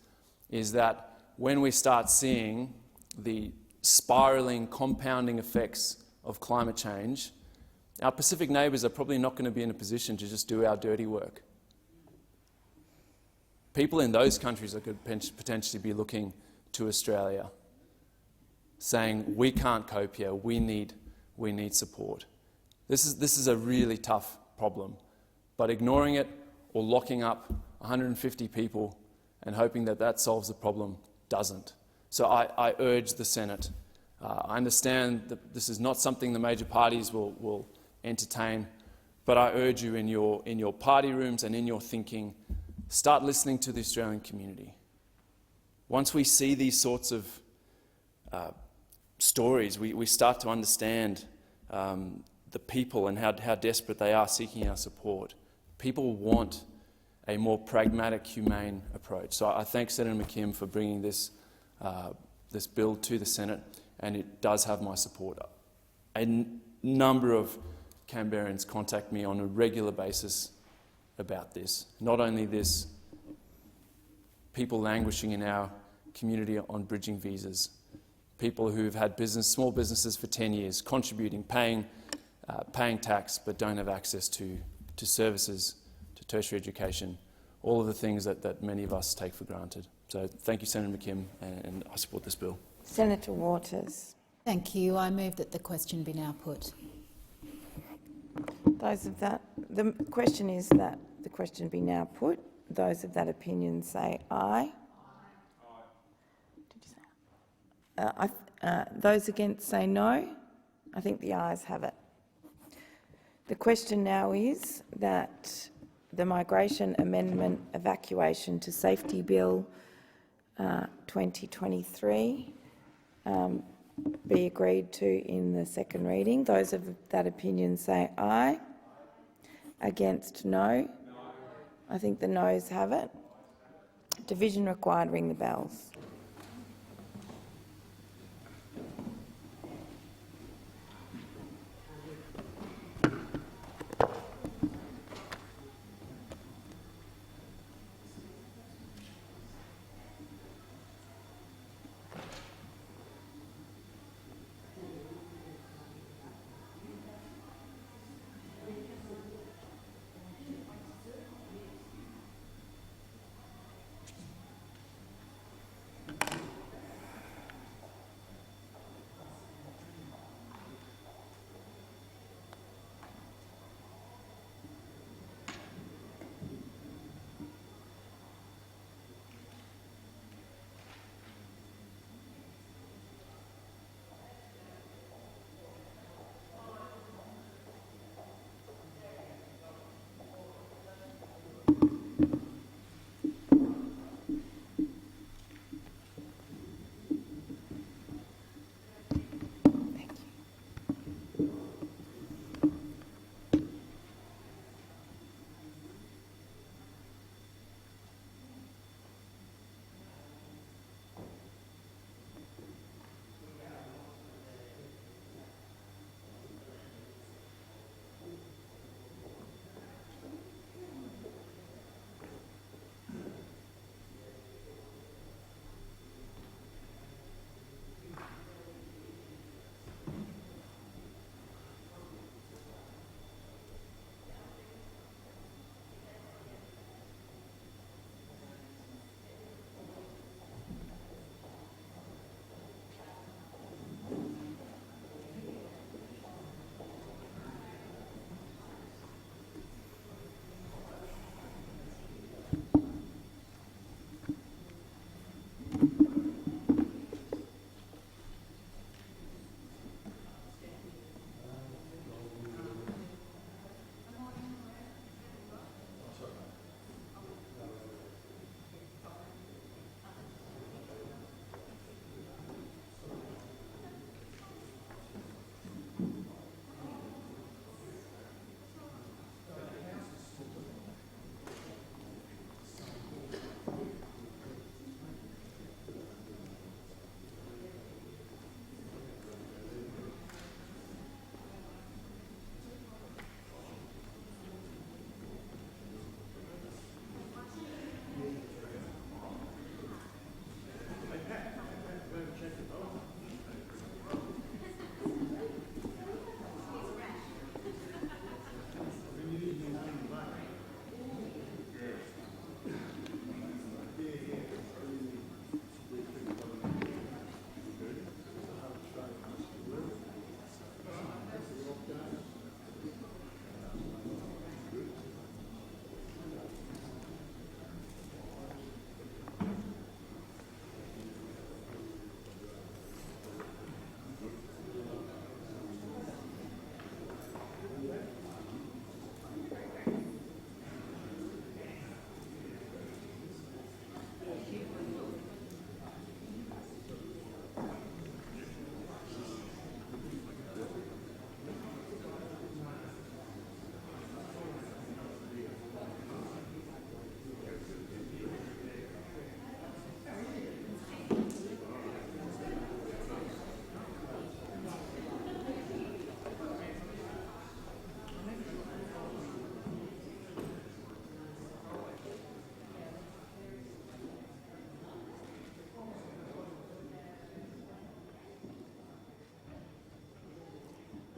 is that when we start seeing the spiralling, compounding effects of climate change, our Pacific neighbours are probably not going to be in a position to just do our dirty work. People in those countries are could potentially be looking to Australia, saying, we can't cope here, we need support. This is a really tough problem, but ignoring it or locking up 150 people and hoping that that solves the problem doesn't. So I urge the Senate. I understand that this is not something the major parties will entertain, but I urge you in your party rooms and in your thinking, start listening to the Australian community. Once we see these sorts of stories, we start to understand the people and how desperate they are seeking our support. People want a more pragmatic, humane approach. So I thank Senator McKim for bringing this bill to the Senate, and it does have my support. A number of Canberrans contact me on a regular basis about this. Not only this, people languishing in our community on bridging visas, people who've had small businesses for 10 years, contributing, paying tax, but don't have access to services, to tertiary education, all of the things that many of us take for granted. So thank you, Senator McKim, and I support this bill. Senator Waters. Thank you. I move that the question be now put. The question is that the question be now put. Those of that opinion say aye. Did you say those against say no. I think the ayes have it. The question now is that the Migration Amendment Evacuation to Safety Bill 2023 be agreed to in the second reading. Those of that opinion say aye. Against no. I think the noes have it. Division required. Ring the bells.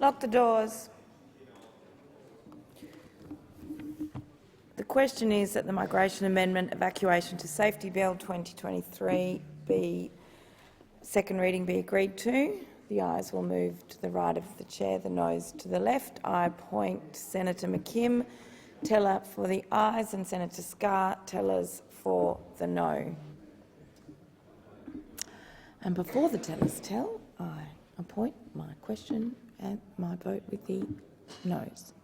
Lock the doors. The question is that the Migration Amendment Evacuation to Safety Bill 2023 be second reading be agreed to. The ayes will move to the right of the chair, the noes to the left. I appoint Senator McKim teller for the ayes and Senator Scarr tellers for the no. And before the tellers tell, I appoint my question and my vote with the noes.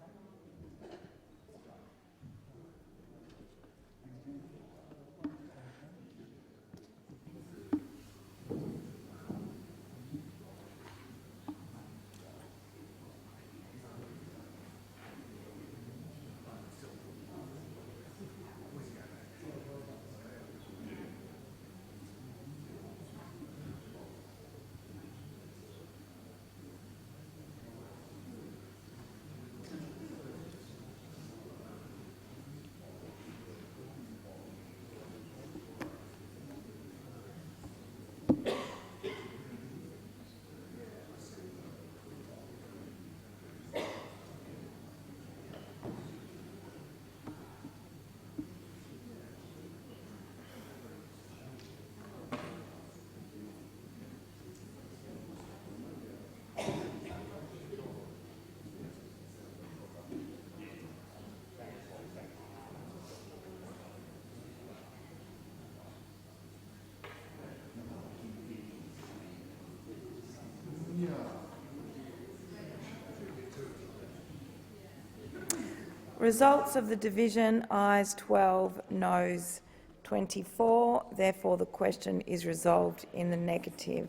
Results of the division: ayes 12, noes 24. Therefore, the question is resolved in the negative.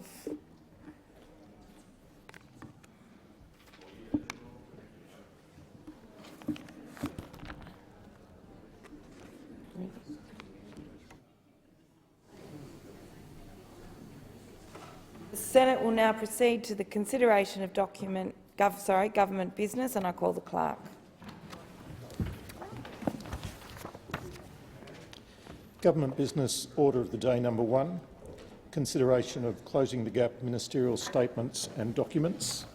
The Senate will now proceed to the consideration of government business, and I call the clerk. Government business order of the day number 1, consideration of closing the gap ministerial statements and documents.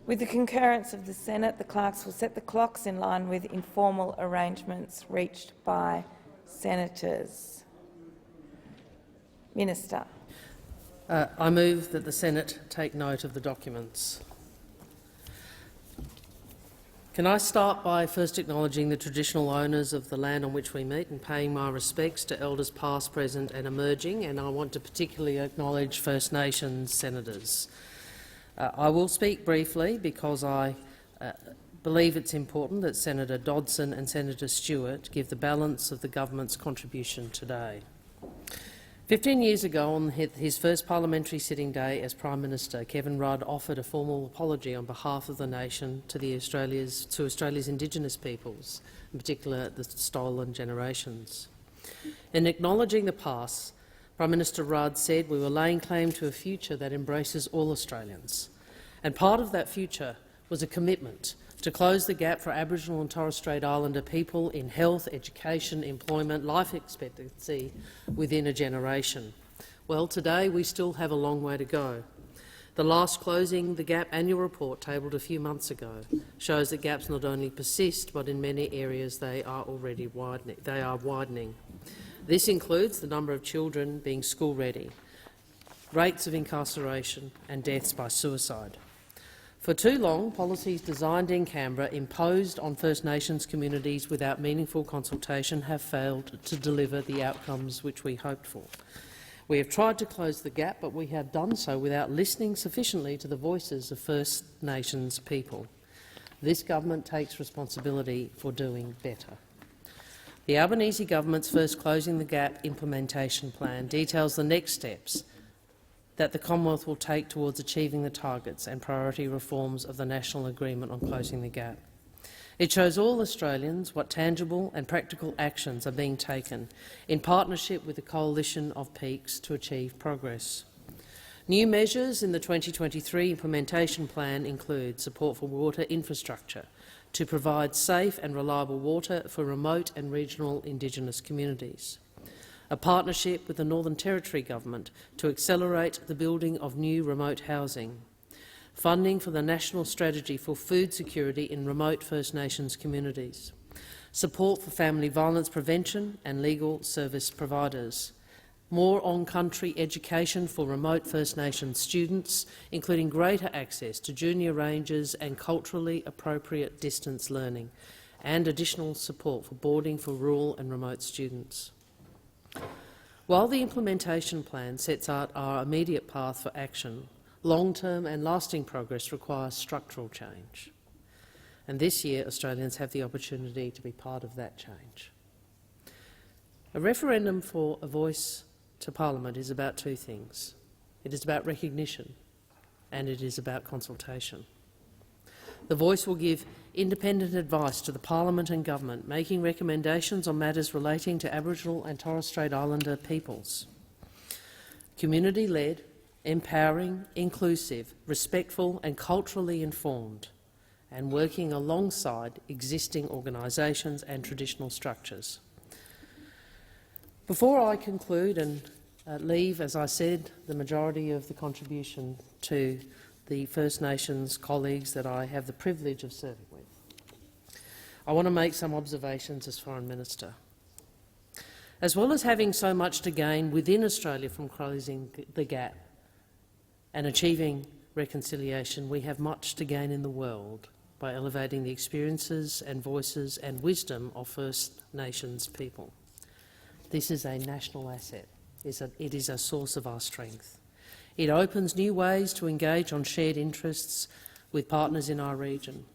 With the concurrence of the Senate, the clerks will set the clocks in line with informal arrangements reached by senators. Minister. I move that the Senate take note of the documents. Can I start by first acknowledging the traditional owners of the land on which we meet and paying my respects to elders past, present and emerging, and I want to particularly acknowledge First Nations senators. I will speak briefly because I believe it's important that Senator Dodson and Senator Stewart give the balance of the government's contribution today. 15 years ago, on his first parliamentary sitting day as Prime Minister, Kevin Rudd offered a formal apology on behalf of the nation to Australia's Indigenous peoples, in particular the stolen generations. In acknowledging the past, Prime Minister Rudd said we were laying claim to a future that embraces all Australians, and part of that future was a commitment to close the gap for Aboriginal and Torres Strait Islander people in health, education, employment, life expectancy within a generation. Well, today we still have a long way to go. The last Closing the Gap annual report, tabled a few months ago, shows that gaps not only persist, but in many areas they are already widening. This includes the number of children being school-ready, rates of incarceration and deaths by suicide. For too long, policies designed in Canberra, imposed on First Nations communities without meaningful consultation, have failed to deliver the outcomes which we hoped for. We have tried to close the gap, but we have done so without listening sufficiently to the voices of First Nations people. This government takes responsibility for doing better. The Albanese government's first Closing the Gap implementation plan details the next steps that the Commonwealth will take towards achieving the targets and priority reforms of the National Agreement on Closing the Gap. It shows all Australians what tangible and practical actions are being taken in partnership with a coalition of peaks to achieve progress. New measures in the 2023 implementation plan include support for water infrastructure to provide safe and reliable water for remote and regional Indigenous communities, a partnership with the Northern Territory Government to accelerate the building of new remote housing, funding for the National Strategy for Food Security in remote First Nations communities, support for family violence prevention and legal service providers, more on-country education for remote First Nations students, including greater access to junior rangers and culturally appropriate distance learning, and additional support for boarding for rural and remote students. While the implementation plan sets out our immediate path for action, long-term and lasting progress requires structural change. And this year, Australians have the opportunity to be part of that change. A referendum for a voice to Parliament is about two things. It is about recognition and it is about consultation. The voice will give independent advice to the Parliament and Government, making recommendations on matters relating to Aboriginal and Torres Strait Islander peoples. Community-led, empowering, inclusive, respectful and culturally informed, and working alongside existing organisations and traditional structures. Before I conclude and leave, as I said, the majority of the contribution to the First Nations colleagues that I have the privilege of serving with, I want to make some observations as Foreign Minister. As well as having so much to gain within Australia from closing the gap and achieving reconciliation, we have much to gain in the world by elevating the experiences and voices and wisdom of First Nations people. This is a national asset. It is a source of our strength. It opens new ways to engage on shared interests with partners in our region.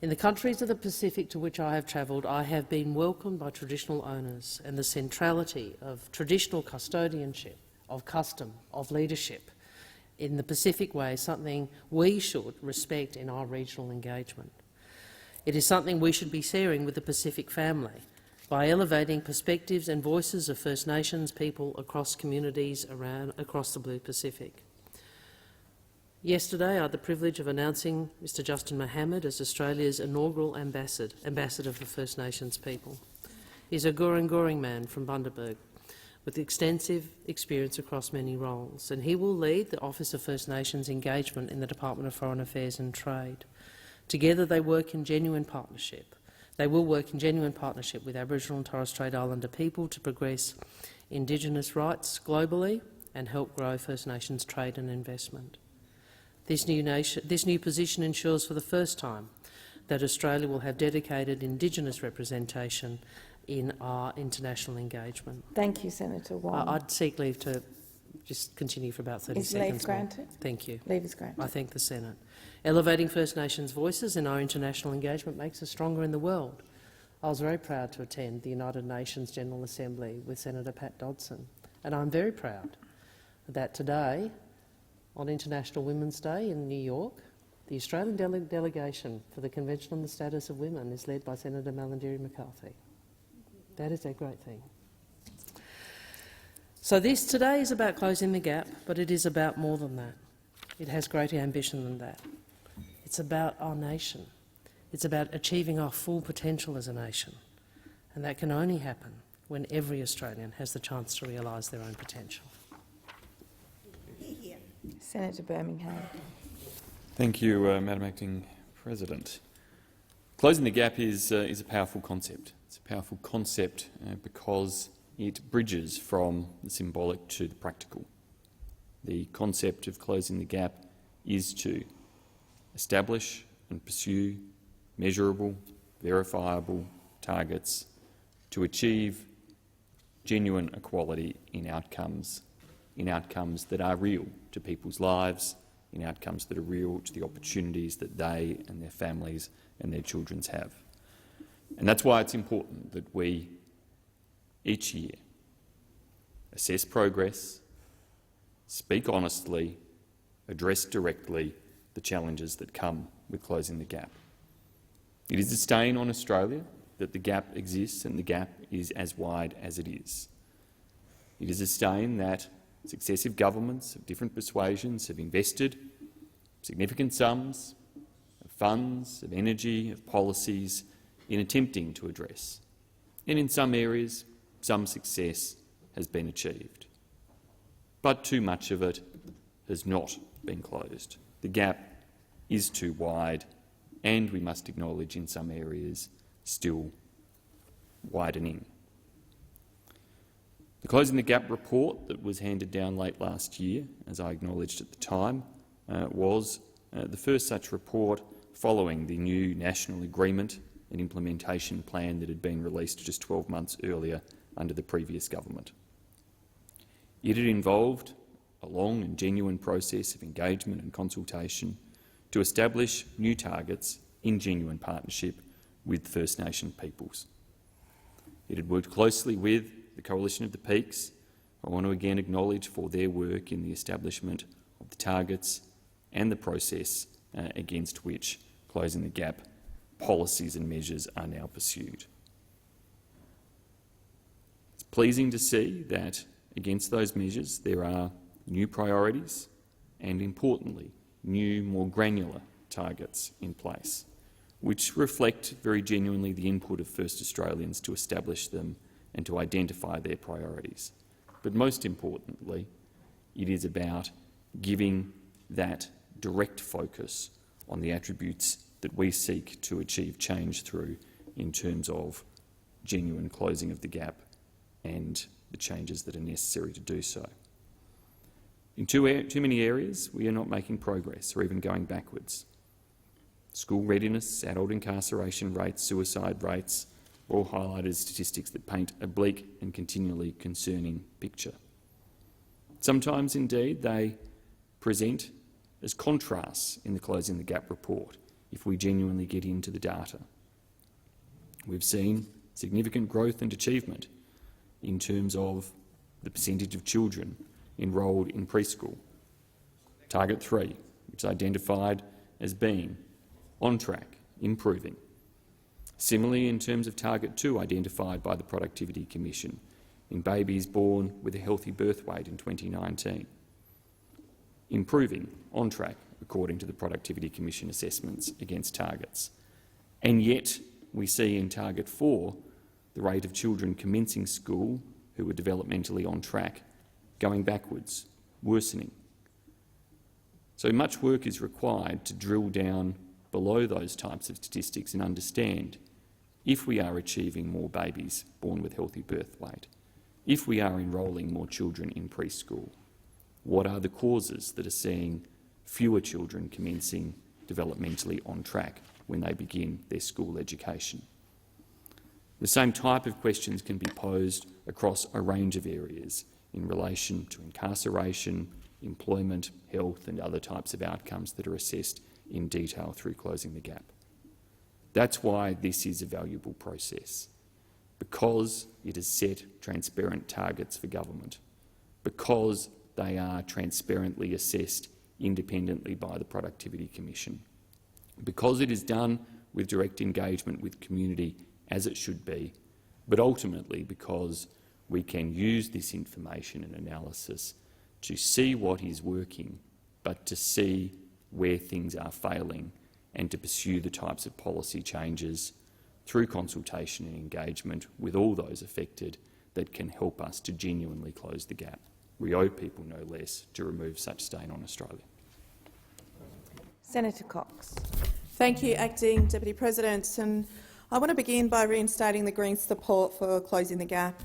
In the countries of the Pacific to which I have travelled, I have been welcomed by traditional owners, and the centrality of traditional custodianship, of custom, of leadership in the Pacific way is something we should respect in our regional engagement. It is something we should be sharing with the Pacific family by elevating perspectives and voices of First Nations people across communities across the Blue Pacific. Yesterday, I had the privilege of announcing Mr Justin Mohammed as Australia's inaugural ambassador for First Nations people. He is a Gurung man from Bundaberg with extensive experience across many roles, and he will lead the Office of First Nations Engagement in the Department of Foreign Affairs and Trade. Together they work in genuine partnership. They will work in genuine partnership with Aboriginal and Torres Strait Islander people to progress Indigenous rights globally and help grow First Nations trade and investment. This new position ensures for the first time that Australia will have dedicated Indigenous representation in our international engagement. Thank you, Senator Wong. I'd seek leave to just continue for about 30 seconds. Is leave granted? Thank you. Leave is granted. I thank the Senate. Elevating First Nations voices in our international engagement makes us stronger in the world. I was very proud to attend the United Nations General Assembly with Senator Pat Dodson, and I'm very proud that today, on International Women's Day in New York, the Australian delegation for the Convention on the Status of Women is led by Senator Malarndirri McCarthy. That is a great thing. So this today is about closing the gap, but it is about more than that. It has greater ambition than that. It's about our nation. It's about achieving our full potential as a nation. And that can only happen when every Australian has the chance to realise their own potential. Senator Birmingham. Thank you, Madam Acting President. Closing the gap is a powerful concept. It's a powerful concept because it bridges from the symbolic to the practical. The concept of closing the gap is to establish and pursue measurable, verifiable targets to achieve genuine equality in outcomes that are real to people's lives, in outcomes that are real to the opportunities that they and their families and their children have. And that's why it's important that we, each year, assess progress, speak honestly, address directly the challenges that come with closing the gap. It is a stain on Australia that the gap exists and the gap is as wide as it is. It is a stain that successive governments of different persuasions have invested significant sums of funds, of energy, of policies in attempting to address. And in some areas, some success has been achieved. But too much of it has not been closed. The gap is too wide, and we must acknowledge in some areas still widening. The Closing the Gap report that was handed down late last year, as I acknowledged at the time, was the first such report following the new national agreement and implementation plan that had been released just 12 months earlier under the previous government. It had involved a long and genuine process of engagement and consultation to establish new targets in genuine partnership with First Nation peoples. It had worked closely with the Coalition of the Peaks. I want to again acknowledge for their work in the establishment of the targets and the process against which Closing the Gap policies and measures are now pursued. It's pleasing to see that against those measures there are new priorities and, importantly, new, more granular targets in place, which reflect very genuinely the input of First Australians to establish them and to identify their priorities. But most importantly, it is about giving that direct focus on the attributes that we seek to achieve change through in terms of genuine closing of the gap and the changes that are necessary to do so. In too many areas, we are not making progress or even going backwards. School readiness, adult incarceration rates, suicide rates are all highlighted as statistics that paint a bleak and continually concerning picture. Sometimes, indeed, they present as contrasts in the Closing the Gap report if we genuinely get into the data. We've seen significant growth and achievement in terms of the percentage of children enrolled in preschool. Target 3, which is identified as being on track, improving. Similarly, in terms of Target 2 identified by the Productivity Commission in babies born with a healthy birth weight in 2019. Improving, on track, according to the Productivity Commission assessments against targets. And yet we see in Target 4 the rate of children commencing school who are developmentally on track going backwards, worsening. So much work is required to drill down below those types of statistics and understand if we are achieving more babies born with healthy birth weight, if we are enrolling more children in preschool, what are the causes that are seeing fewer children commencing developmentally on track when they begin their school education? The same type of questions can be posed across a range of areas in relation to incarceration, employment, health and other types of outcomes that are assessed in detail through Closing the Gap. That's why this is a valuable process, because it has set transparent targets for government, because they are transparently assessed independently by the Productivity Commission, because it is done with direct engagement with community as it should be, but ultimately because we can use this information and analysis to see what is working, but to see where things are failing and to pursue the types of policy changes through consultation and engagement with all those affected that can help us to genuinely close the gap. We owe people no less to remove such stain on Australia. Senator Cox. Thank you, Acting Deputy President. And I want to begin by reinstating the Greens' support for Closing the Gap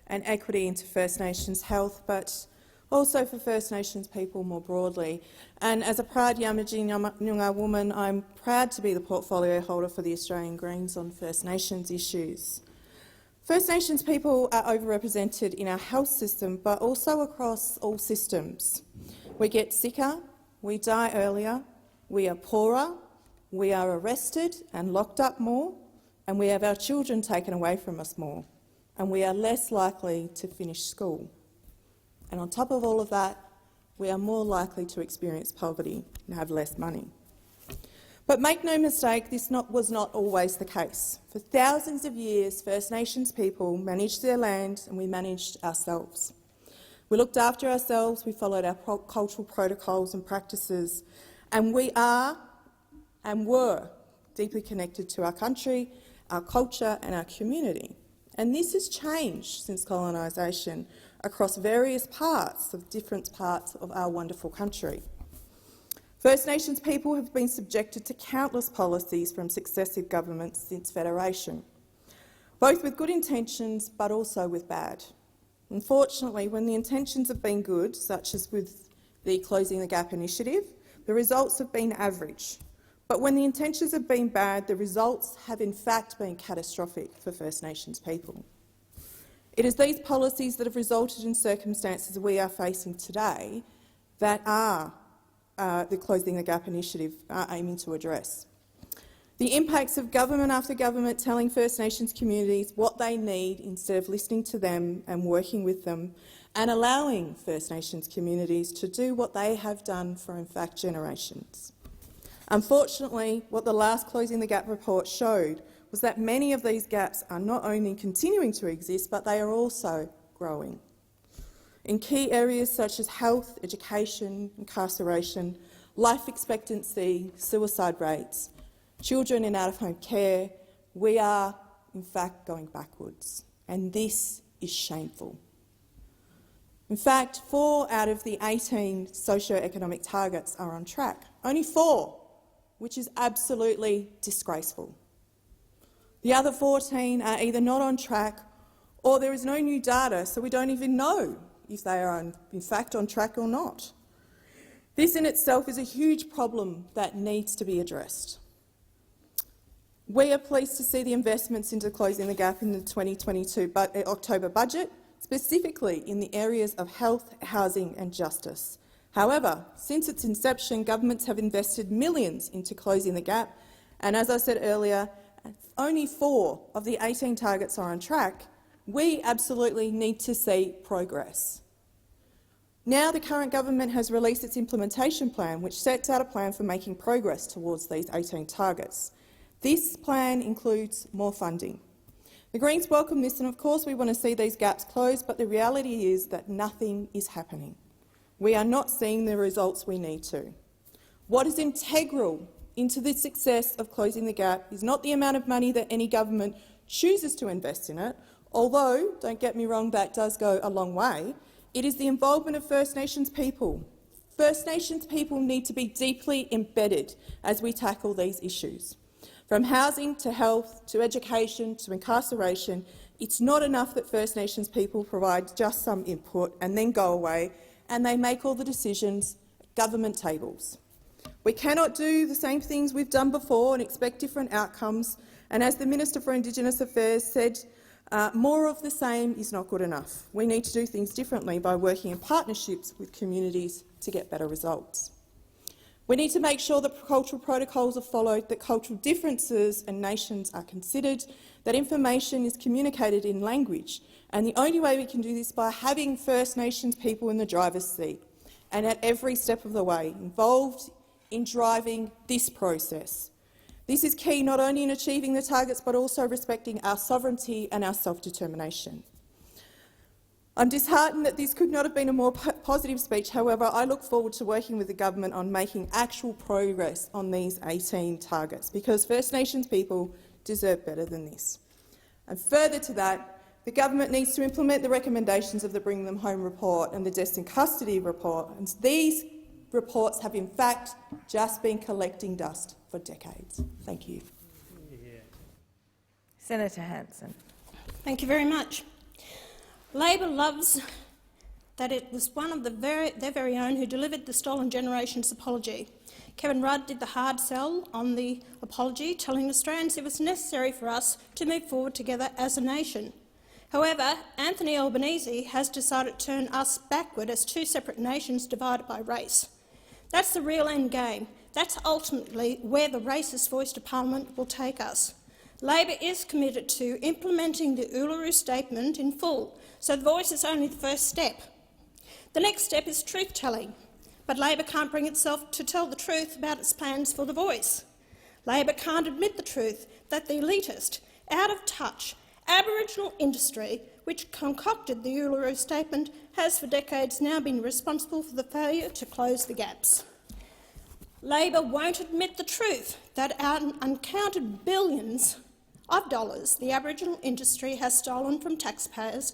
and equity into First Nations health, but also for First Nations people more broadly. And as a proud Yamatji Noongar woman, I'm proud to be the portfolio holder for the Australian Greens on First Nations issues. First Nations people are overrepresented in our health system, but also across all systems. We get sicker, we die earlier, we are poorer, we are arrested and locked up more, and we have our children taken away from us more, and we are less likely to finish school. And on top of all of that, we are more likely to experience poverty and have less money. But make no mistake, this was not always the case. For thousands of years, First Nations people managed their land and we managed ourselves. We looked after ourselves, we followed our cultural protocols and practices, and we are and were deeply connected to our country, our culture and our community. And this has changed since colonisation across various different parts of our wonderful country. First Nations people have been subjected to countless policies from successive governments since Federation, both with good intentions but also with bad. Unfortunately, when the intentions have been good, such as with the Closing the Gap initiative, the results have been average. But when the intentions have been bad, the results have in fact been catastrophic for First Nations people. It is these policies that have resulted in circumstances we are facing today that are the Closing the Gap initiative are aiming to address. The impacts of government after government telling First Nations communities what they need instead of listening to them and working with them, and allowing First Nations communities to do what they have done for, in fact, generations. Unfortunately, what the last Closing the Gap report showed was that many of these gaps are not only continuing to exist, but they are also growing. In key areas such as health, education, incarceration, life expectancy, suicide rates, children in out-of-home care, we are in fact going backwards, and this is shameful. In fact, 4 out of the 18 socio-economic targets are on track. Only 4, which is absolutely disgraceful. The other 14 are either not on track or there is no new data, so we don't even know if they are in fact on track or not. This in itself is a huge problem that needs to be addressed. We are pleased to see the investments into Closing the Gap in the 2022 October budget, specifically in the areas of health, housing and justice. However, since its inception, governments have invested millions into Closing the Gap, and as I said earlier, only 4 of the 18 targets are on track. We absolutely need to see progress. Now the current government has released its implementation plan, which sets out a plan for making progress towards these 18 targets. This plan includes more funding. The Greens welcome this, and of course we want to see these gaps closed, but the reality is that nothing is happening. We are not seeing the results we need to. What is integral into the success of Closing the Gap is not the amount of money that any government chooses to invest in it, although, don't get me wrong, that does go a long way. It is the involvement of First Nations people. First Nations people need to be deeply embedded as we tackle these issues. From housing to health to education to incarceration, it's not enough that First Nations people provide just some input and then go away and they make all the decisions at government tables. We cannot do the same things we've done before and expect different outcomes, and as the Minister for Indigenous Affairs said, more of the same is not good enough. We need to do things differently by working in partnerships with communities to get better results. We need to make sure that cultural protocols are followed, that cultural differences and nations are considered, that information is communicated in language, and the only way we can do this is by having First Nations people in the driver's seat and at every step of the way involved in driving this process. This is key not only in achieving the targets but also respecting our sovereignty and our self-determination. I'm disheartened that this could not have been a more positive speech. However, I look forward to working with the government on making actual progress on these 18 targets, because First Nations people deserve better than this. And further to that, the government needs to implement the recommendations of the Bring Them Home report and the Destined Custody report, and these reports have in fact just been collecting dust for decades. Thank you. Senator Hanson. Thank you very much. Labor loves that it was one of their very own who delivered the Stolen Generations apology. Kevin Rudd did the hard sell on the apology, telling Australians it was necessary for us to move forward together as a nation. However, Anthony Albanese has decided to turn us backward as 2 separate nations divided by race. That's the real end game. That's ultimately where the racist voice to Parliament will take us. Labor is committed to implementing the Uluru Statement in full, so the voice is only the first step. The next step is truth-telling, but Labor can't bring itself to tell the truth about its plans for the voice. Labor can't admit the truth that the elitist, out-of-touch Aboriginal industry which concocted the Uluru Statement has for decades now been responsible for the failure to close the gaps. Labor won't admit the truth that uncounted billions of dollars the Aboriginal industry has stolen from taxpayers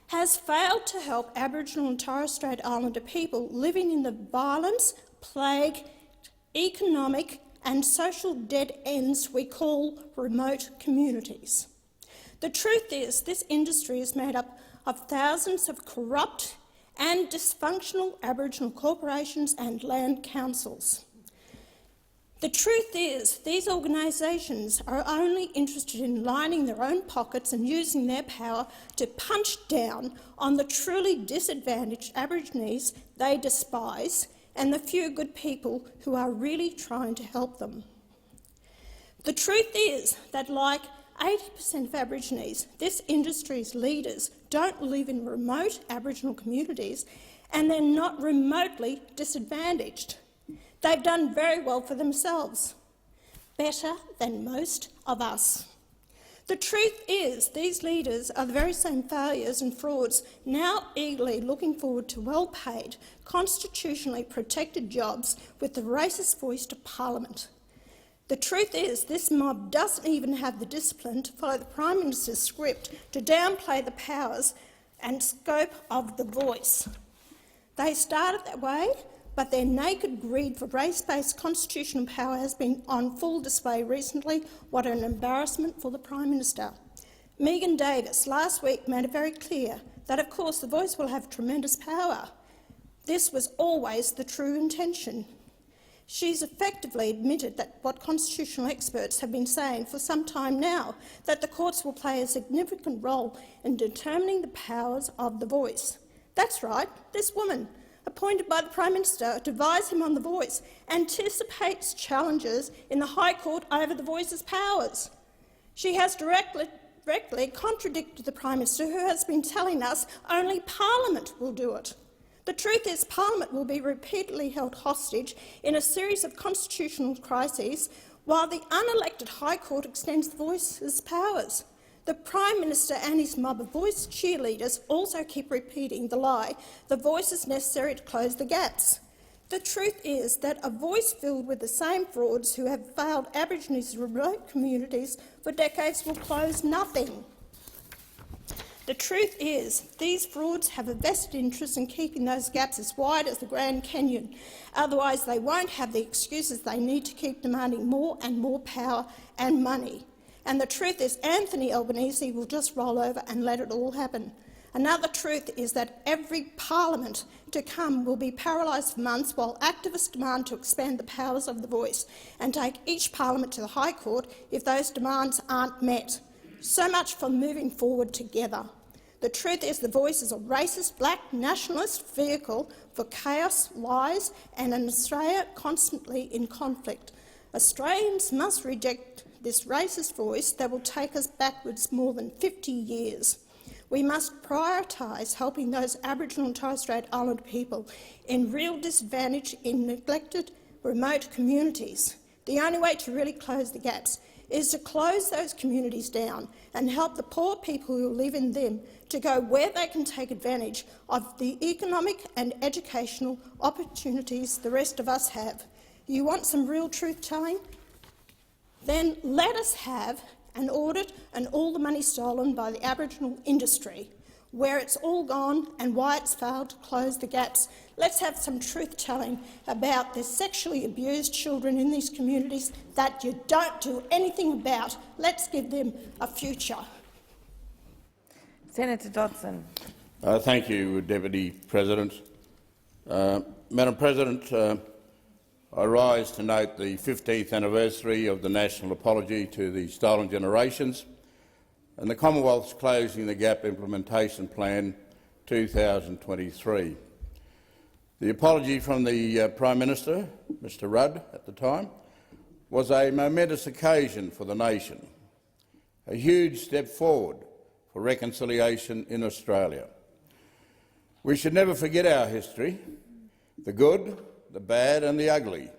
has failed to help Aboriginal and Torres Strait Islander people living in the violence, plague, economic and social dead ends we call remote communities. The truth is, this industry is made up of thousands of corrupt and dysfunctional Aboriginal corporations and land councils. The truth is, these organisations are only interested in lining their own pockets and using their power to punch down on the truly disadvantaged Aborigines they despise and the few good people who are really trying to help them. The truth is that, like 80% of Aborigines, this industry's leaders don't live in remote Aboriginal communities and they're not remotely disadvantaged. They've done very well for themselves, better than most of us. The truth is, these leaders are the very same failures and frauds now eagerly looking forward to well-paid, constitutionally protected jobs with the racist voice to Parliament. The truth is, this mob doesn't even have the discipline to follow the Prime Minister's script to downplay the powers and scope of the voice. They started that way, but their naked greed for race-based constitutional power has been on full display recently. What an embarrassment for the Prime Minister. Megan Davis last week made it very clear that, of course, the voice will have tremendous power. This was always the true intention. She's effectively admitted that what constitutional experts have been saying for some time now, that the courts will play a significant role in determining the powers of the voice. That's right, this woman, appointed by the Prime Minister to advise him on the voice, anticipates challenges in the High Court over the voice's powers. She has directly contradicted the Prime Minister, who has been telling us only Parliament will do it. The truth is, Parliament will be repeatedly held hostage in a series of constitutional crises while the unelected High Court extends the voice's powers. The Prime Minister and his mob of voice cheerleaders also keep repeating the lie, the voice is necessary to close the gaps. The truth is that a voice filled with the same frauds who have failed Aborigines' remote communities for decades will close nothing. The truth is, these frauds have a vested interest in keeping those gaps as wide as the Grand Canyon. Otherwise, they won't have the excuses they need to keep demanding more and more power and money. And the truth is, Anthony Albanese will just roll over and let it all happen. Another truth is that every parliament to come will be paralysed for months while activists demand to expand the powers of the voice and take each parliament to the High Court if those demands aren't met. So much for moving forward together. The truth is, the voice is a racist, black, nationalist vehicle for chaos, lies and an Australia constantly in conflict. Australians must reject this racist voice that will take us backwards more than 50 years. We must prioritise helping those Aboriginal and Torres Strait Islander people in real disadvantage in neglected, remote communities. The only way to really close the gaps is to close those communities down and help the poor people who live in them to go where they can take advantage of the economic and educational opportunities the rest of us have. You want some real truth-telling? Then let us have an audit and all the money stolen by the Aboriginal industry, where it's all gone and why it's failed to close the gaps. Let's have some truth-telling about the sexually abused children in these communities that you don't do anything about. Let's give them a future. Senator Dodson. Thank you, Deputy President. Madam President, I rise to note the 15th anniversary of the national apology to the stolen generations and the Commonwealth's Closing the Gap Implementation Plan 2023. The apology from the Prime Minister, Mr Rudd at the time, was a momentous occasion for the nation, a huge step forward for reconciliation in Australia. We should never forget our history, the good, the bad and the ugly,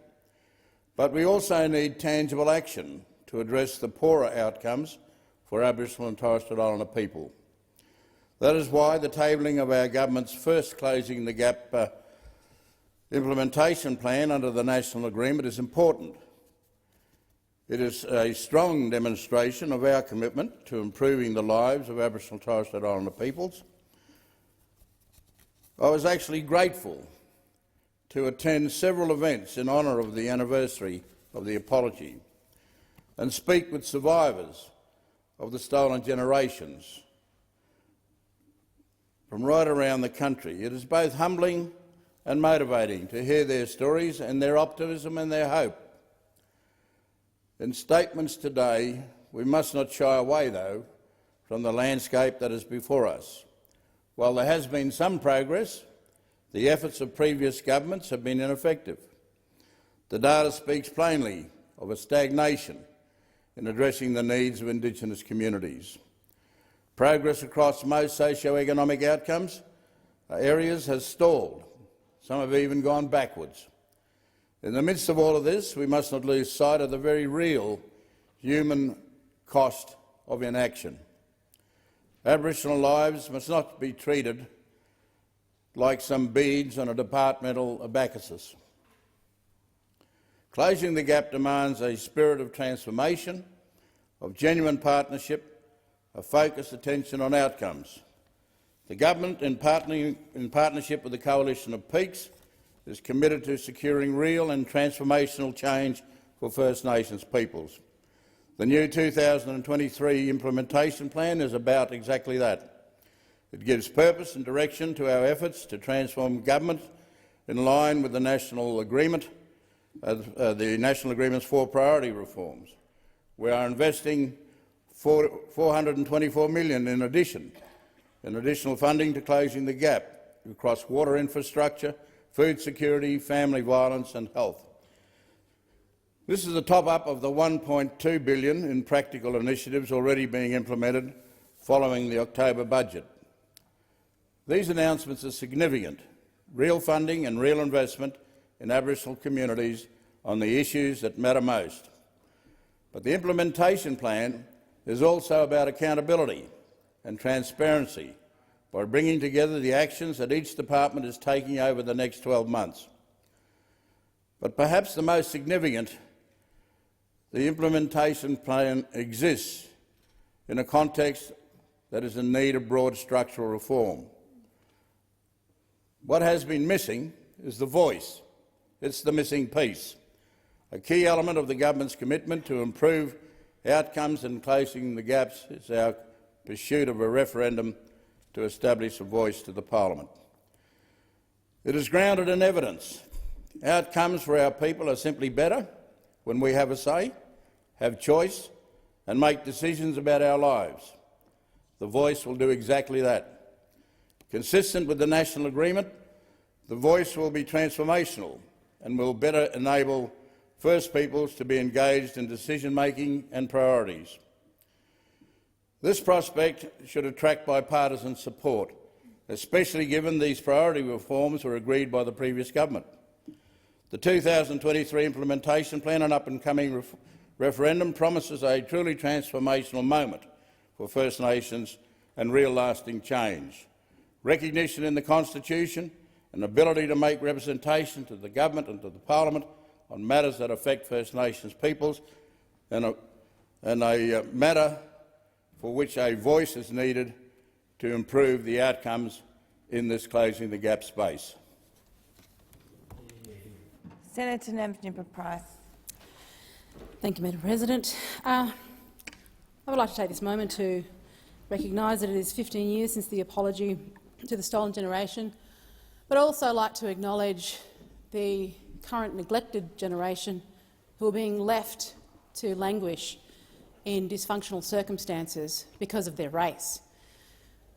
but we also need tangible action to address the poorer outcomes for Aboriginal and Torres Strait Islander people. That is why the tabling of our government's first Closing the Gap implementation plan under the National Agreement is important. It is a strong demonstration of our commitment to improving the lives of Aboriginal and Torres Strait Islander peoples I was actually grateful to attend several events in honour of the anniversary of the apology and speak with survivors of the stolen generations from right around the country. It is both humbling and motivating to hear their stories and their optimism and their hope. In statements today, we must not shy away, though, from the landscape that is before us. While there has been some progress, the efforts of previous governments have been ineffective. The data speaks plainly of a stagnation in addressing the needs of Indigenous communities. Progress across most socio-economic outcomes areas has stalled. Some have even gone backwards. In the midst of all of this, we must not lose sight of the very real human cost of inaction. Aboriginal lives must not be treated like some beads on a departmental abacus. Closing the gap demands a spirit of transformation, of genuine partnership, a focused attention on outcomes. The government, in partnership with the Coalition of Peaks, is committed to securing real and transformational change for First Nations peoples. The new 2023 implementation plan is about exactly that. It gives purpose and direction to our efforts to transform government in line with the National Agreement, the National Agreement's 4 priority reforms. We are investing $424 million in additional funding to closing the gap across water infrastructure, food security, family violence and health. This is a top-up of the $1.2 billion in practical initiatives already being implemented following the October budget. These announcements are significant, real funding and real investment in Aboriginal communities on the issues that matter most. But the implementation plan is also about accountability and transparency by bringing together the actions that each department is taking over the next 12 months. But perhaps the most significant, the implementation plan exists in a context that is in need of broad structural reform. What has been missing is the voice. It's the missing piece. A key element of the government's commitment to improve outcomes and closing the gaps is our pursuit of a referendum to establish a voice to the Parliament. It is grounded in evidence. Outcomes for our people are simply better when we have a say, have choice and make decisions about our lives. The voice will do exactly that. Consistent with the National Agreement, the voice will be transformational and will better enable First Peoples to be engaged in decision-making and priorities. This prospect should attract bipartisan support, especially given these priority reforms were agreed by the previous government. The 2023 implementation plan and up-and-coming referendum promises a truly transformational moment for First Nations and real lasting change. Recognition in the Constitution and ability to make representation to the government and to the Parliament on matters that affect First Nations peoples and a matter for which a voice is needed to improve the outcomes in this closing the gap space. Senator Nampijinpa Price. Thank you, Madam President. I would like to take this moment to recognise that it is 15 years since the apology to the stolen generation, but also like to acknowledge the current neglected generation who are being left to languish in dysfunctional circumstances because of their race,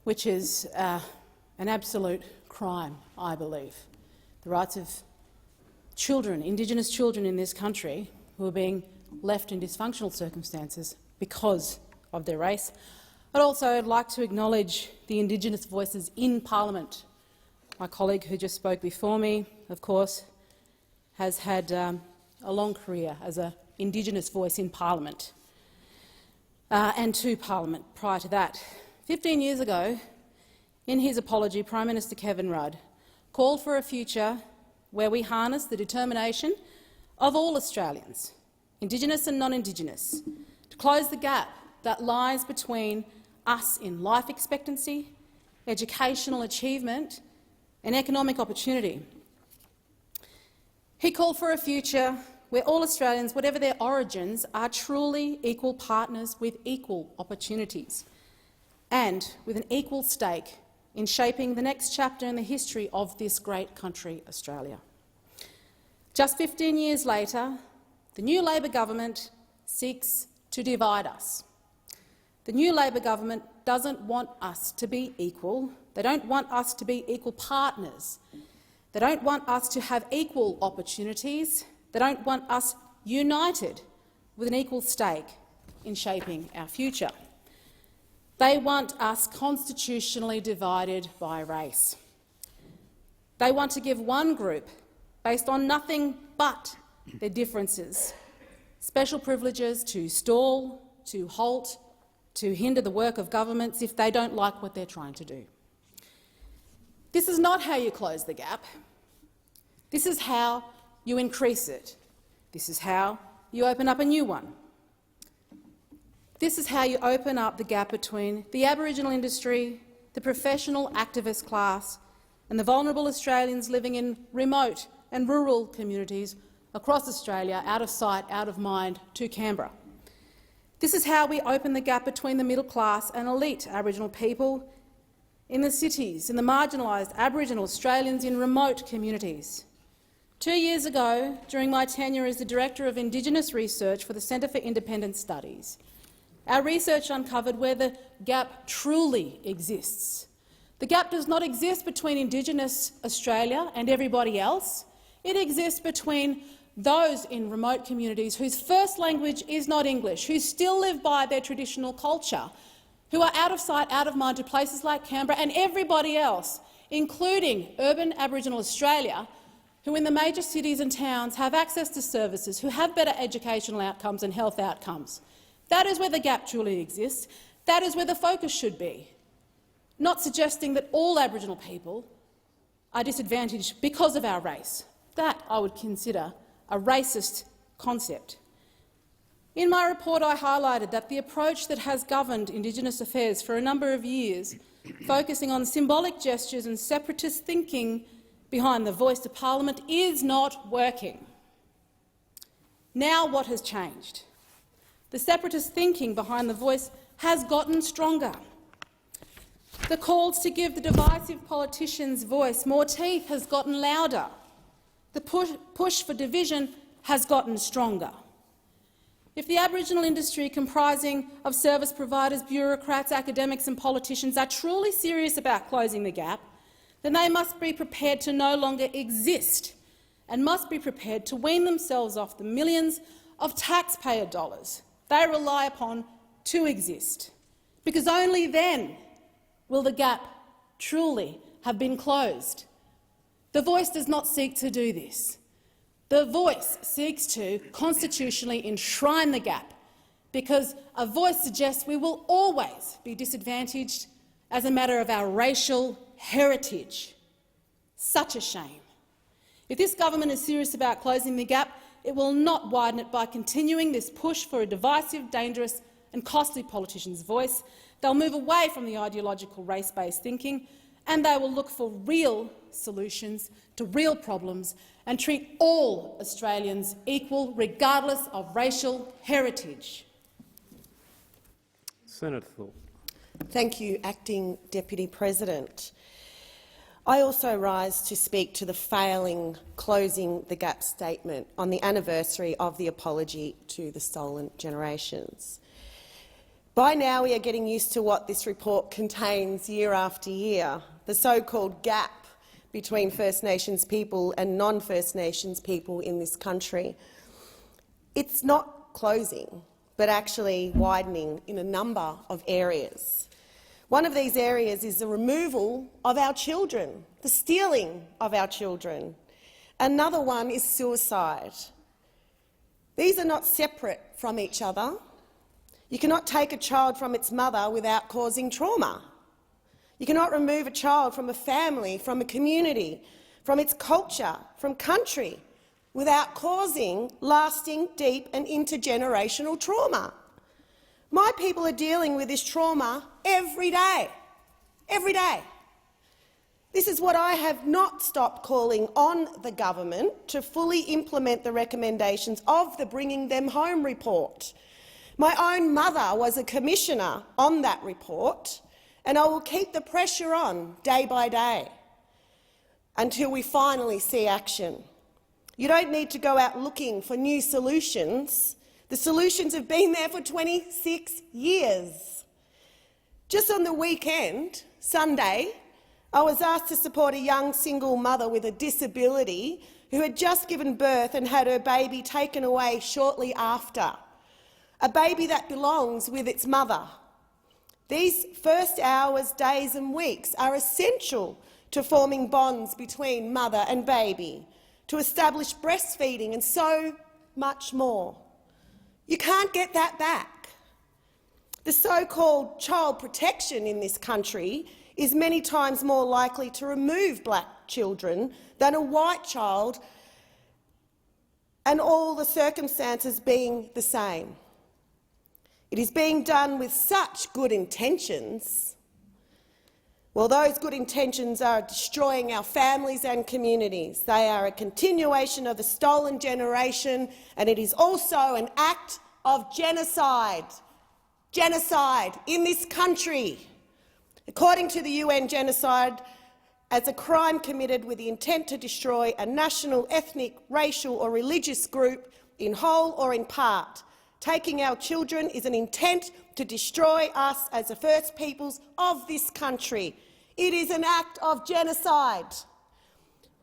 which is an absolute crime, I believe. The rights of children, Indigenous children in this country who are being left in dysfunctional circumstances because of their race. I'd also like to acknowledge the Indigenous voices in Parliament. My colleague who just spoke before me, of course, has had a long career as an Indigenous voice in Parliament and to Parliament prior to that. 15 years ago, in his apology, Prime Minister Kevin Rudd called for a future where we harness the determination of all Australians, Indigenous and non-Indigenous, to close the gap that lies between us in life expectancy, educational achievement and economic opportunity. He called for a future where all Australians, whatever their origins, are truly equal partners with equal opportunities and with an equal stake in shaping the next chapter in the history of this great country, Australia. Just 15 years later, the new Labor government seeks to divide us. The new Labor government doesn't want us to be equal. They don't want us to be equal partners. They don't want us to have equal opportunities. They don't want us united with an equal stake in shaping our future. They want us constitutionally divided by race. They want to give one group, based on nothing but their differences, special privileges to stall, to halt, to hinder the work of governments if they don't like what they're trying to do. This is not how you close the gap. This is how you increase it. This is how you open up a new one. This is how you open up the gap between the Aboriginal industry, the professional activist class and the vulnerable Australians living in remote and rural communities across Australia, out of sight, out of mind, to Canberra. This is how we open the gap between the middle class and elite Aboriginal people in the cities, in the marginalised Aboriginal Australians in remote communities. 2 years ago, during my tenure as the Director of Indigenous Research for the Centre for Independent Studies, our research uncovered where the gap truly exists. The gap does not exist between Indigenous Australia and everybody else. It exists between those in remote communities whose first language is not English, who still live by their traditional culture, who are out of sight, out of mind to places like Canberra, and everybody else, including urban Aboriginal Australia, who in the major cities and towns have access to services, who have better educational outcomes and health outcomes. That is where the gap truly exists. That is where the focus should be, not suggesting that all Aboriginal people are disadvantaged because of our race. That I would consider a racist concept. In my report, I highlighted that the approach that has governed Indigenous affairs for a number of years, focusing on symbolic gestures and separatist thinking behind the voice to Parliament, is not working. Now what has changed? The separatist thinking behind the voice has gotten stronger. The calls to give the divisive politicians' voice more teeth has gotten louder. The push for division has gotten stronger. If the Aboriginal industry, comprising of service providers, bureaucrats, academics and politicians, are truly serious about closing the gap, then they must be prepared to no longer exist and must be prepared to wean themselves off the millions of taxpayer dollars they rely upon to exist, because only then will the gap truly have been closed. The Voice does not seek to do this. The Voice seeks to constitutionally enshrine the gap, because a voice suggests we will always be disadvantaged as a matter of our racial heritage. Such a shame. If this government is serious about closing the gap, it will not widen it by continuing this push for a divisive, dangerous and costly politician's voice. They'll move away from the ideological race-based thinking, and they will look for real solutions to real problems and treat all Australians equal, regardless of racial heritage. Senator Thorpe. Thank you, Acting Deputy President. I also rise to speak to the failing Closing the Gap statement on the anniversary of the apology to the stolen generations. By now we are getting used to what this report contains year after year, the so-called gap between First Nations people and non-First Nations people in this country. It's not closing, but actually widening in a number of areas. One of these areas is the removal of our children, the stealing of our children. Another one is suicide. These are not separate from each other. You cannot take a child from its mother without causing trauma. You cannot remove a child from a family, from a community, from its culture, from country, without causing lasting, deep and intergenerational trauma. My people are dealing with this trauma every day. Every day. This is what I have not stopped calling on the government to fully implement the recommendations of the Bringing Them Home report. My own mother was a commissioner on that report, and I will keep the pressure on day by day until we finally see action. You don't need to go out looking for new solutions. The solutions have been there for 26 years. Just on the weekend, Sunday, I was asked to support a young single mother with a disability who had just given birth and had her baby taken away shortly after, a baby that belongs with its mother. These first hours, days and weeks are essential to forming bonds between mother and baby, to establish breastfeeding and so much more. You can't get that back. The so-called child protection in this country is many times more likely to remove black children than a white child, and all the circumstances being the same. It is being done with such good intentions. Well, those good intentions are destroying our families and communities. They are a continuation of the stolen generation, and it is also an act of genocide. Genocide in this country. According to the UN, genocide as a crime committed with the intent to destroy a national, ethnic, racial or religious group in whole or in part. Taking our children is an intent to destroy us as the first peoples of this country. It is an act of genocide.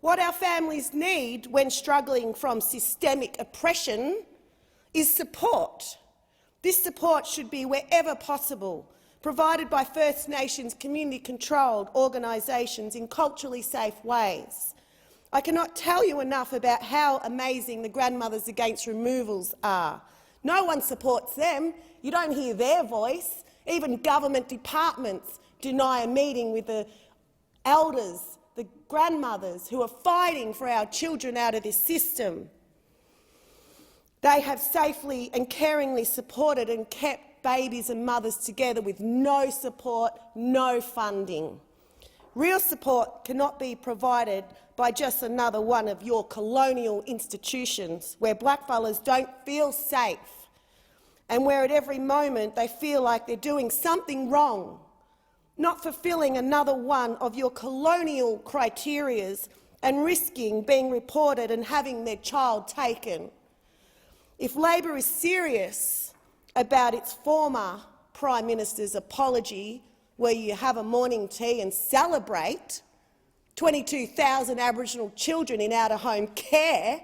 What our families need when struggling from systemic oppression is support. This support should be, wherever possible, provided by First Nations community-controlled organisations in culturally safe ways. I cannot tell you enough about how amazing the Grandmothers Against Removals are. No one supports them. You don't hear their voice. Even government departments deny a meeting with the elders, the grandmothers who are fighting for our children out of this system. They have safely and caringly supported and kept babies and mothers together with no support, no funding. Real support cannot be provided by just another one of your colonial institutions where blackfellas don't feel safe and where at every moment they feel like they're doing something wrong, not fulfilling another one of your colonial criterias and risking being reported and having their child taken. If Labor is serious about its former Prime Minister's apology, where you have a morning tea and celebrate 22,000 Aboriginal children in out-of-home care,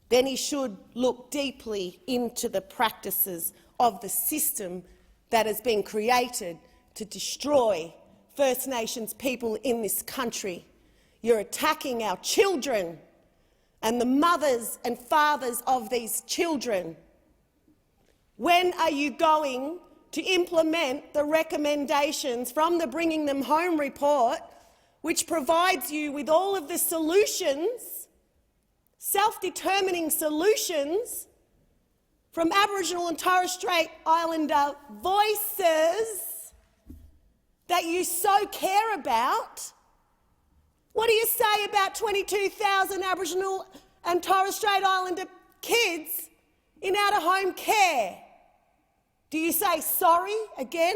then he should look deeply into the practices of the system that has been created to destroy First Nations people in this country. You're attacking our children and the mothers and fathers of these children. When are you going to implement the recommendations from the Bringing Them Home report, which provides you with all of the solutions, self-determining solutions, from Aboriginal and Torres Strait Islander voices that you so care about? What do you say about 22,000 Aboriginal and Torres Strait Islander kids in out-of-home care? Do you say sorry again?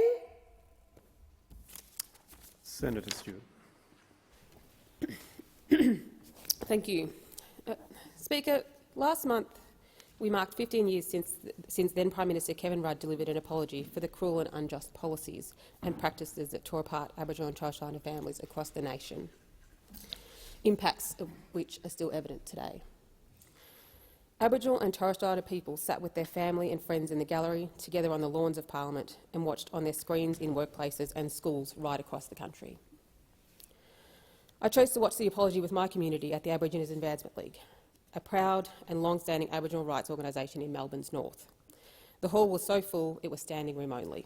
Senator Stewart. Thank you. Speaker, last month we marked 15 years since then Prime Minister Kevin Rudd delivered an apology for the cruel and unjust policies and practices that tore apart Aboriginal and Torres Strait Islander families across the nation, impacts of which are still evident today. Aboriginal and Torres Strait Islander people sat with their family and friends in the gallery, together on the lawns of Parliament, and watched on their screens in workplaces and schools right across the country. I chose to watch the apology with my community at the Aborigines Advancement League, a proud and long-standing Aboriginal rights organisation in Melbourne's north. The hall was so full it was standing room only.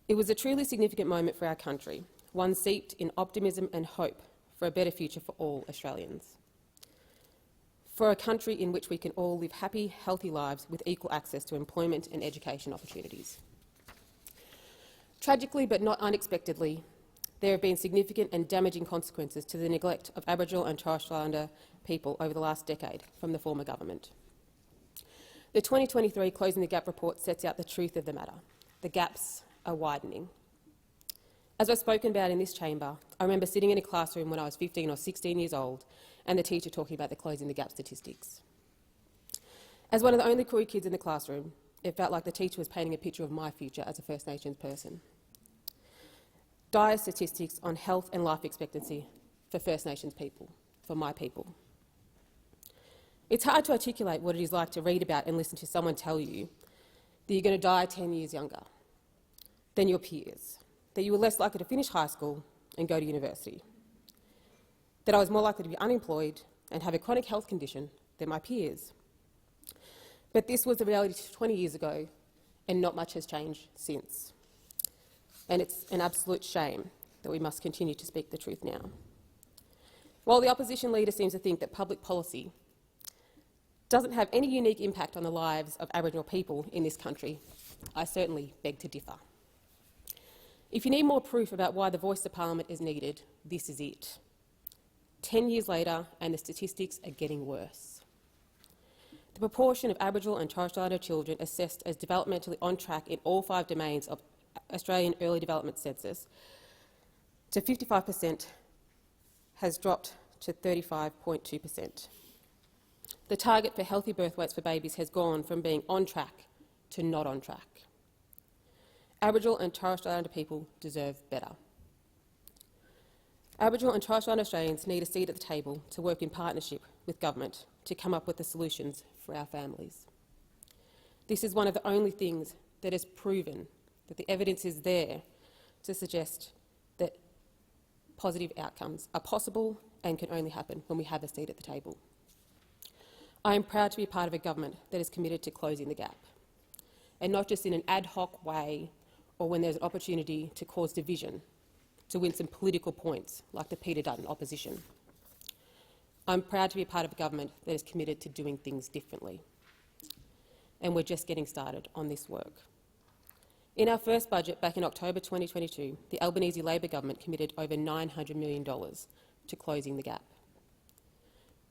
It was a truly significant moment for our country, one steeped in optimism and hope for a better future for all Australians. For a country in which we can all live happy, healthy lives with equal access to employment and education opportunities. Tragically, but not unexpectedly, there have been significant and damaging consequences to the neglect of Aboriginal and Torres Strait Islander people over the last decade from the former government. The 2023 Closing the Gap report sets out the truth of the matter. The gaps are widening. As I've spoken about in this chamber, I remember sitting in a classroom when I was 15 or 16 years old and the teacher talking about the Closing the Gap statistics. As one of the only Koori kids in the classroom, it felt like the teacher was painting a picture of my future as a First Nations person. Dire statistics on health and life expectancy for First Nations people, for my people. It's hard to articulate what it is like to read about and listen to someone tell you that you're going to die 10 years younger than your peers, that you were less likely to finish high school and go to university, that I was more likely to be unemployed and have a chronic health condition than my peers. But this was the reality 20 years ago, and not much has changed since. And it's an absolute shame that we must continue to speak the truth now. While the opposition leader seems to think that public policy doesn't have any unique impact on the lives of Aboriginal people in this country, I certainly beg to differ. If you need more proof about why the voice of Parliament is needed, this is it. 10 years later, and the statistics are getting worse. The proportion of Aboriginal and Torres Strait Islander children assessed as developmentally on track in all 5 domains of Australian Early Development Census to 55% has dropped to 35.2%. The target for healthy birth weights for babies has gone from being on track to not on track. Aboriginal and Torres Strait Islander people deserve better. Aboriginal and Torres Strait Islander Australians need a seat at the table to work in partnership with government to come up with the solutions for our families. This is one of the only things that has proven that the evidence is there to suggest that positive outcomes are possible and can only happen when we have a seat at the table. I am proud to be part of a government that is committed to closing the gap, and not just in an ad hoc way or when there's an opportunity to cause division, to win some political points like the Peter Dutton opposition. I'm proud to be part of a government that is committed to doing things differently, and we're just getting started on this work. In our first budget back in October 2022, the Albanese Labor government committed over $900 million to closing the gap.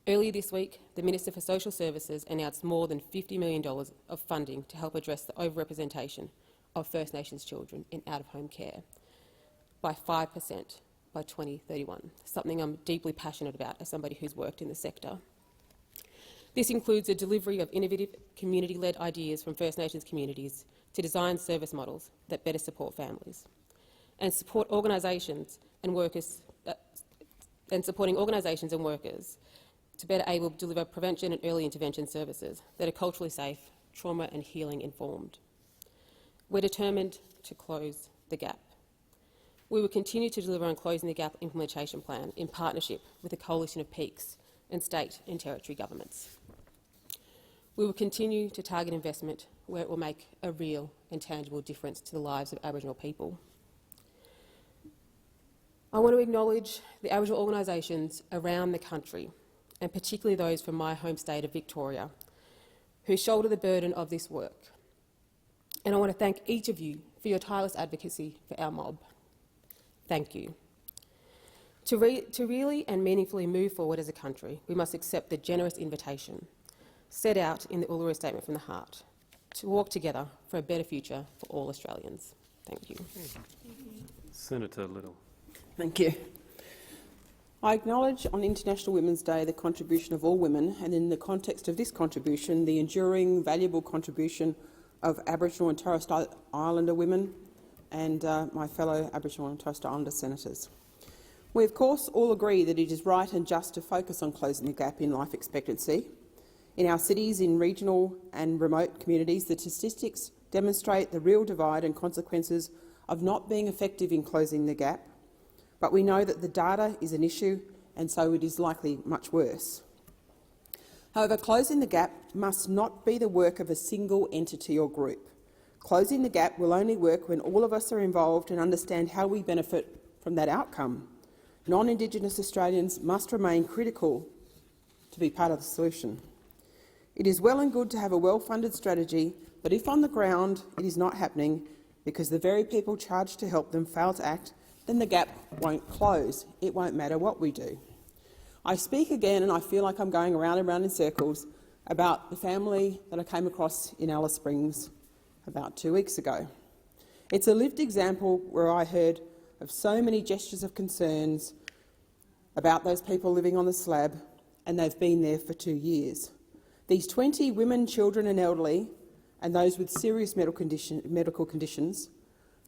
Earlier this week, the Minister for Social Services announced more than $50 million of funding to help address the overrepresentation of First Nations children in out-of-home care by 5% by 2031, something I'm deeply passionate about as somebody who's worked in the sector. This includes the delivery of innovative community-led ideas from First Nations communities to design service models that better support families, and support organisations and workers, supporting organisations and workers to better able to deliver prevention and early intervention services that are culturally safe, trauma and healing informed. We're determined to close the gap. We will continue to deliver on Closing the Gap implementation plan in partnership with a coalition of peaks and state and territory governments. We will continue to target investment where it will make a real and tangible difference to the lives of Aboriginal people. I want to acknowledge the Aboriginal organisations around the country, and particularly those from my home state of Victoria, who shoulder the burden of this work. And I want to thank each of you for your tireless advocacy for our mob. Thank you. To really and meaningfully move forward as a country, we must accept the generous invitation set out in the Uluru Statement from the Heart to walk together for a better future for all Australians. Thank you. Senator Little. Thank you. I acknowledge on International Women's Day the contribution of all women, and in the context of this contribution, the enduring, valuable contribution of Aboriginal and Torres Strait Islander women and my fellow Aboriginal and Torres Strait Islander senators. We, of course, all agree that it is right and just to focus on closing the gap in life expectancy. In our cities, in regional and remote communities, the statistics demonstrate the real divide and consequences of not being effective in closing the gap, but we know that the data is an issue, and so it is likely much worse. However, closing the gap must not be the work of a single entity or group. Closing the gap will only work when all of us are involved and understand how we benefit from that outcome. Non-Indigenous Australians must remain critical to be part of the solution. It is well and good to have a well-funded strategy, but if on the ground it is not happening, because the very people charged to help them fail to act, then the gap won't close. It won't matter what we do. I speak again, and I feel like I'm going around and round in circles, about the family that I came across in Alice Springs about 2 weeks ago. It's a lived example where I heard of so many gestures of concerns about those people living on the slab, and they've been there for 2 years. These 20 women, children and elderly, and those with serious medical conditions,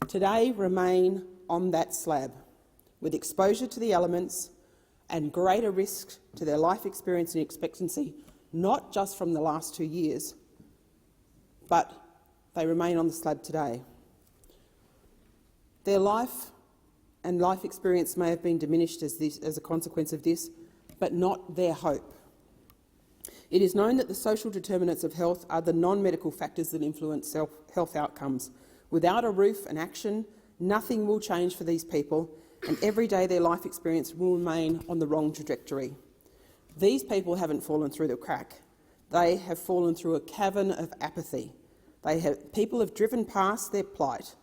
today remain on that slab, with exposure to the elements and greater risk to their life experience and expectancy, not just from the last 2 years, but they remain on the slab today. Their life and life experience may have been diminished as a consequence of this, but not their hope. It is known that the social determinants of health are the non-medical factors that influence health outcomes. Without a roof and action, nothing will change for these people, and every day their life experience will remain on the wrong trajectory. These people haven't fallen through the crack. They have fallen through a cavern of apathy. People have driven past their plight.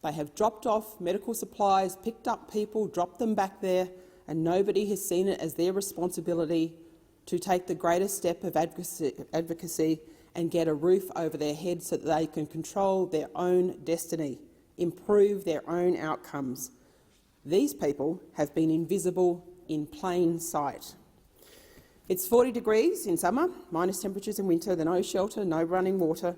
They have dropped off medical supplies, picked up people, dropped them back there, and nobody has seen it as their responsibility to take the greatest step of advocacy and get a roof over their head so that they can control their own destiny, improve their own outcomes. These people have been invisible in plain sight. It's 40 degrees in summer, minus temperatures in winter, no shelter, no running water,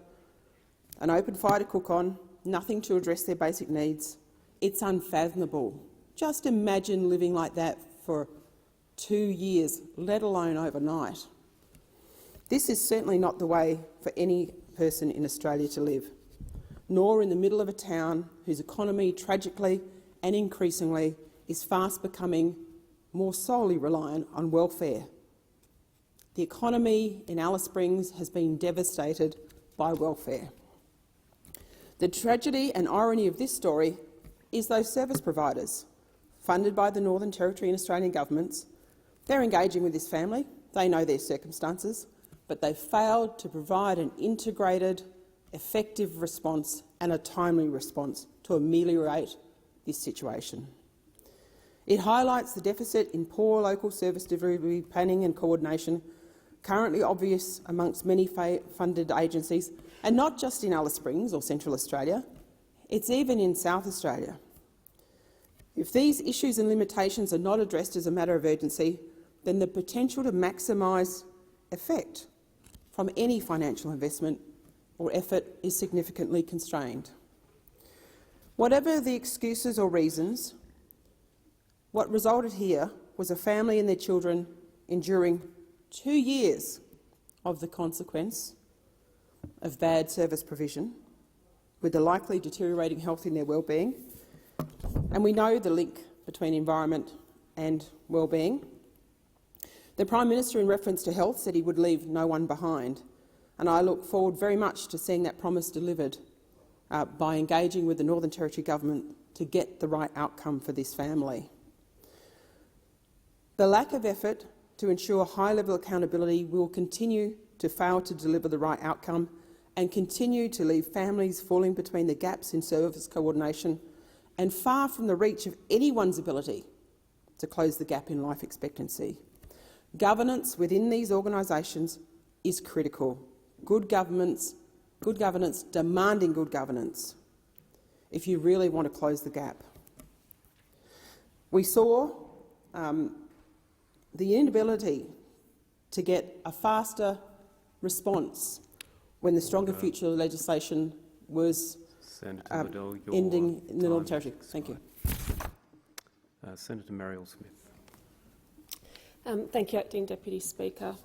an open fire to cook on, nothing to address their basic needs. It's unfathomable. Just imagine living like that for 2 years, let alone overnight. This is certainly not the way for any person in Australia to live, nor in the middle of a town whose economy tragically and increasingly is fast becoming more solely reliant on welfare. The economy in Alice Springs has been devastated by welfare. The tragedy and irony of this story is those service providers, funded by the Northern Territory and Australian governments, they're engaging with this family, they know their circumstances, but they've failed to provide an integrated, effective response and a timely response to ameliorate this situation. It highlights the deficit in poor local service delivery planning and coordination, currently obvious amongst many funded agencies, and not just in Alice Springs or Central Australia, it's even in South Australia. If these issues and limitations are not addressed as a matter of urgency, then the potential to maximise effect from any financial investment or effort is significantly constrained. Whatever the excuses or reasons, what resulted here was a family and their children enduring 2 years of the consequence of bad service provision, with the likely deteriorating health in their well-being. And we know the link between environment and well-being. The Prime Minister, in reference to health, said he would leave no one behind, and I look forward very much to seeing that promise delivered by engaging with the Northern Territory Government to get the right outcome for this family. The lack of effort to ensure high-level accountability will continue to fail to deliver the right outcome and continue to leave families falling between the gaps in service coordination and far from the reach of anyone's ability to close the gap in life expectancy. Governance within these organisations is critical. Good governance demanding good governance if you really want to close the gap. We saw the inability to get a faster response when the Stronger Future legislation was ending in the Northern Territory. Thank you. Senator Marielle Smith. Thank you, Acting Deputy Speaker.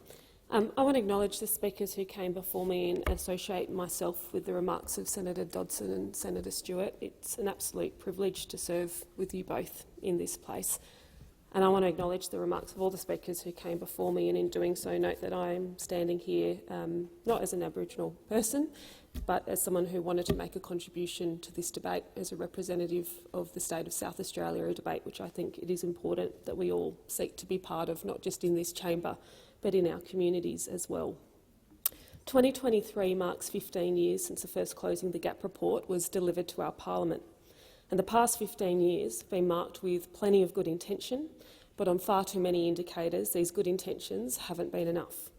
I want to acknowledge the speakers who came before me and associate myself with the remarks of Senator Dodson and Senator Stewart. It's an absolute privilege to serve with you both in this place. And I want to acknowledge the remarks of all the speakers who came before me, and in doing so note that I am standing here not as an Aboriginal person, but as someone who wanted to make a contribution to this debate as a representative of the state of South Australia, a debate which I think it is important that we all seek to be part of, not just in this chamber, but in our communities as well. 2023 marks 15 years since the first Closing the Gap report was delivered to our Parliament, and the past 15 years have been marked with plenty of good intention, but on far too many indicators these good intentions haven't been enough.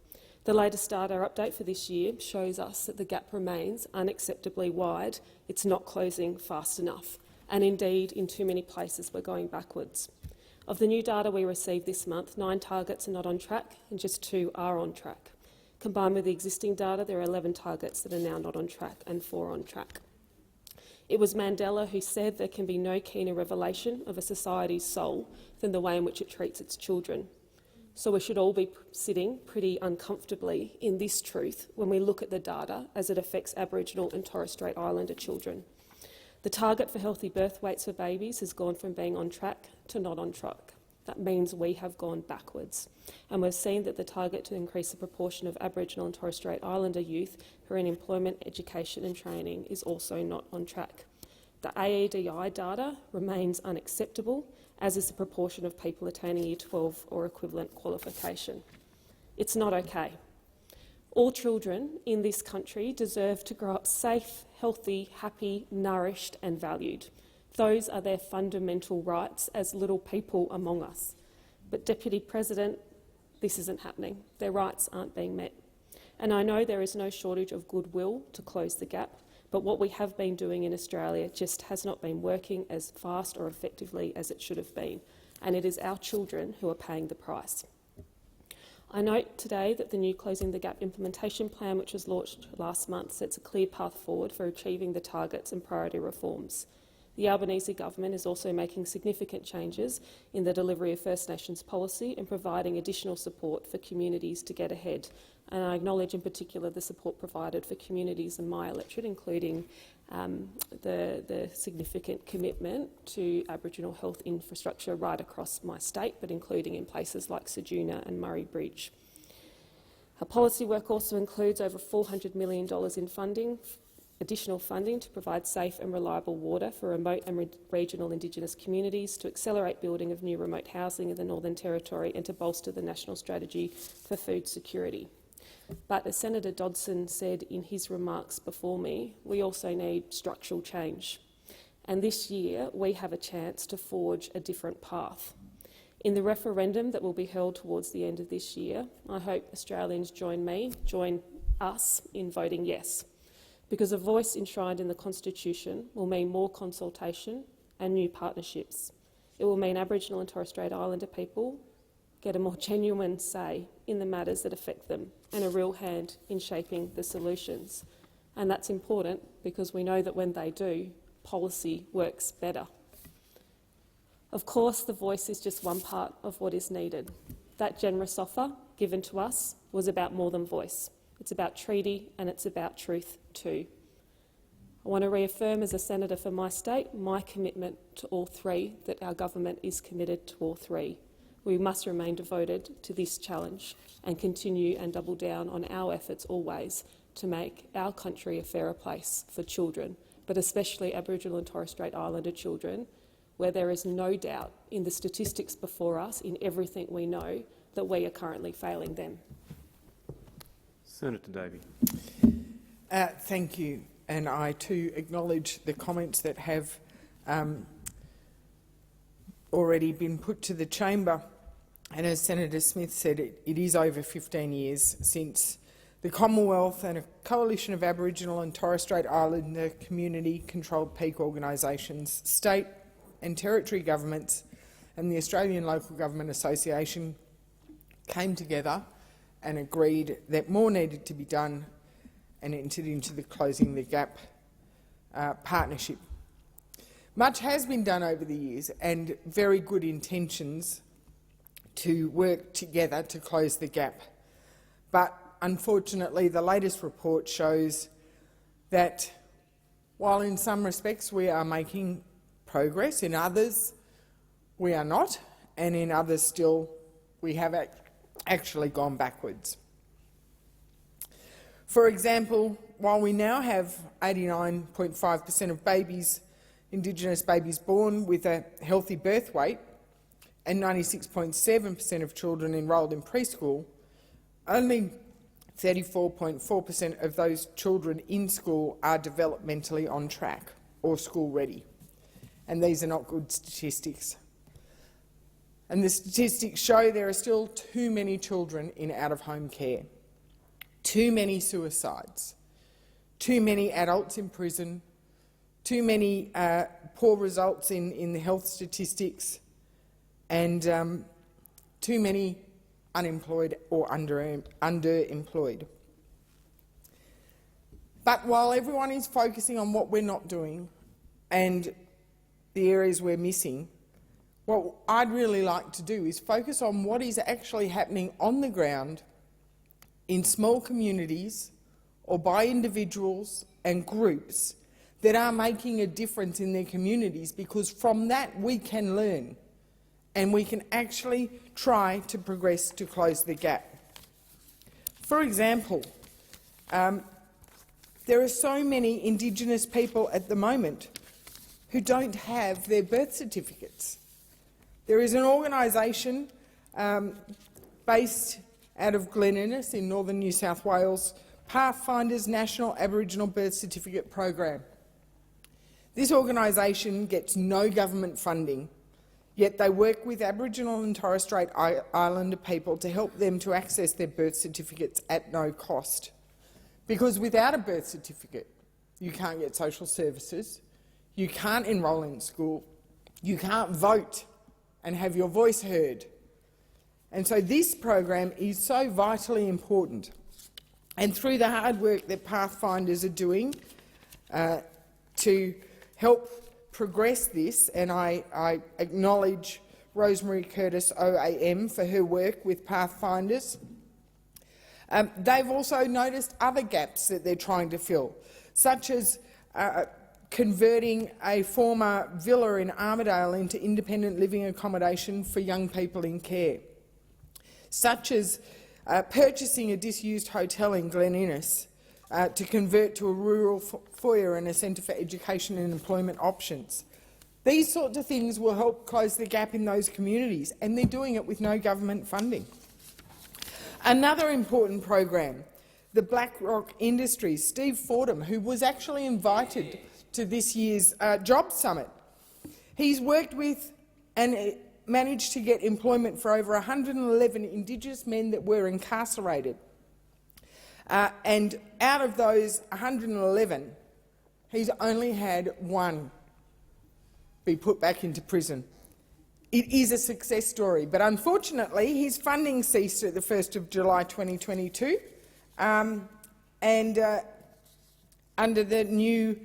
The latest data update for this year shows us that the gap remains unacceptably wide. It's not closing fast enough, and indeed in too many places we're going backwards. Of the new data we received this month, 9 targets are not on track and just 2 are on track. Combined with the existing data, there are 11 targets that are now not on track and 4 on track. It was Mandela who said there can be no keener revelation of a society's soul than the way in which it treats its children. So we should all be sitting pretty uncomfortably in this truth when we look at the data as it affects Aboriginal and Torres Strait Islander children. The target for healthy birth weights for babies has gone from being on track to not on track. That means we have gone backwards. And we've seen that the target to increase the proportion of Aboriginal and Torres Strait Islander youth who are in employment, education and training is also not on track. The AEDI data remains unacceptable, as is the proportion of people attaining Year 12 or equivalent qualification. It's not okay. All children in this country deserve to grow up safe, healthy, happy, nourished and valued. Those are their fundamental rights as little people among us. But, Deputy President, this isn't happening. Their rights aren't being met. And I know there is no shortage of goodwill to close the gap, but what we have been doing in Australia just has not been working as fast or effectively as it should have been, and it is our children who are paying the price. I note today that the new Closing the Gap implementation plan, which was launched last month, sets a clear path forward for achieving the targets and priority reforms. The Albanese government is also making significant changes in the delivery of First Nations policy and providing additional support for communities to get ahead. And I acknowledge in particular the support provided for communities in my electorate, including the significant commitment to Aboriginal health infrastructure right across my state, but including in places like Ceduna and Murray Bridge. Our policy work also includes over $400 million in additional funding to provide safe and reliable water for remote and regional Indigenous communities, to accelerate building of new remote housing in the Northern Territory and to bolster the national strategy for food security. But as Senator Dodson said in his remarks before me, we also need structural change. And this year we have a chance to forge a different path. In the referendum that will be held towards the end of this year, I hope Australians join us in voting yes, because a voice enshrined in the Constitution will mean more consultation and new partnerships. It will mean Aboriginal and Torres Strait Islander people get a more genuine say in the matters that affect them and a real hand in shaping the solutions. And that's important because we know that when they do, policy works better. Of course, the voice is just one part of what is needed. That generous offer given to us was about more than voice. It's about treaty and it's about truth too. I want to reaffirm as a senator for my state my commitment to all three, that our government is committed to all three. We must remain devoted to this challenge and continue and double down on our efforts always to make our country a fairer place for children, but especially Aboriginal and Torres Strait Islander children, where there is no doubt in the statistics before us, in everything we know, that we are currently failing them. Senator Davey. Thank you, and I too acknowledge the comments that have already been put to the chamber. And as Senator Smith said, it is over 15 years since the Commonwealth and a coalition of Aboriginal and Torres Strait Islander community-controlled peak organisations, state and territory governments and the Australian Local Government Association came together and agreed that more needed to be done and entered into the Closing the Gap partnership. Much has been done over the years and very good intentions to work together to close the gap. But unfortunately, the latest report shows that while in some respects we are making progress, in others we are not, and in others still we have actually gone backwards. For example, while we now have 89.5% of babies, Indigenous babies born with a healthy birth weight and 96.7% of children enrolled in preschool, only 34.4% of those children in school are developmentally on track or school ready. And these are not good statistics. And the statistics show there are still too many children in out-of-home care, too many suicides, too many adults in prison, too many poor results in the health statistics, and too many unemployed or underemployed. But while everyone is focusing on what we're not doing and the areas we're missing, what I'd really like to do is focus on what is actually happening on the ground in small communities or by individuals and groups that are making a difference in their communities, because from that we can learn and we can actually try to progress to close the gap. For example, there are so many Indigenous people at the moment who don't have their birth certificates. There is an organisation based out of Glen Innes in northern New South Wales, Pathfinders National Aboriginal Birth Certificate Program. This organisation gets no government funding, yet they work with Aboriginal and Torres Strait Islander people to help them to access their birth certificates at no cost. Because without a birth certificate, you can't get social services, you can't enrol in school, you can't vote and have your voice heard. And so this program is so vitally important. And through the hard work that Pathfinders are doing to help progress this, and I acknowledge Rosemary Curtis OAM for her work with Pathfinders, they've also noticed other gaps that they're trying to fill, such as converting a former villa in Armidale into independent living accommodation for young people in care, such as purchasing a disused hotel in Glen Innes to convert to a rural foyer and a centre for education and employment options. These sorts of things will help close the gap in those communities, and they're doing it with no government funding. Another important program, the BlackRock Industries, Steve Fordham, who was actually invited to this year's Jobs Summit. He's worked with and managed to get employment for over 111 Indigenous men that were incarcerated. And out of those 111, he's only had one be put back into prison. It is a success story, but unfortunately his funding ceased at the 1st of July 2022, and under the new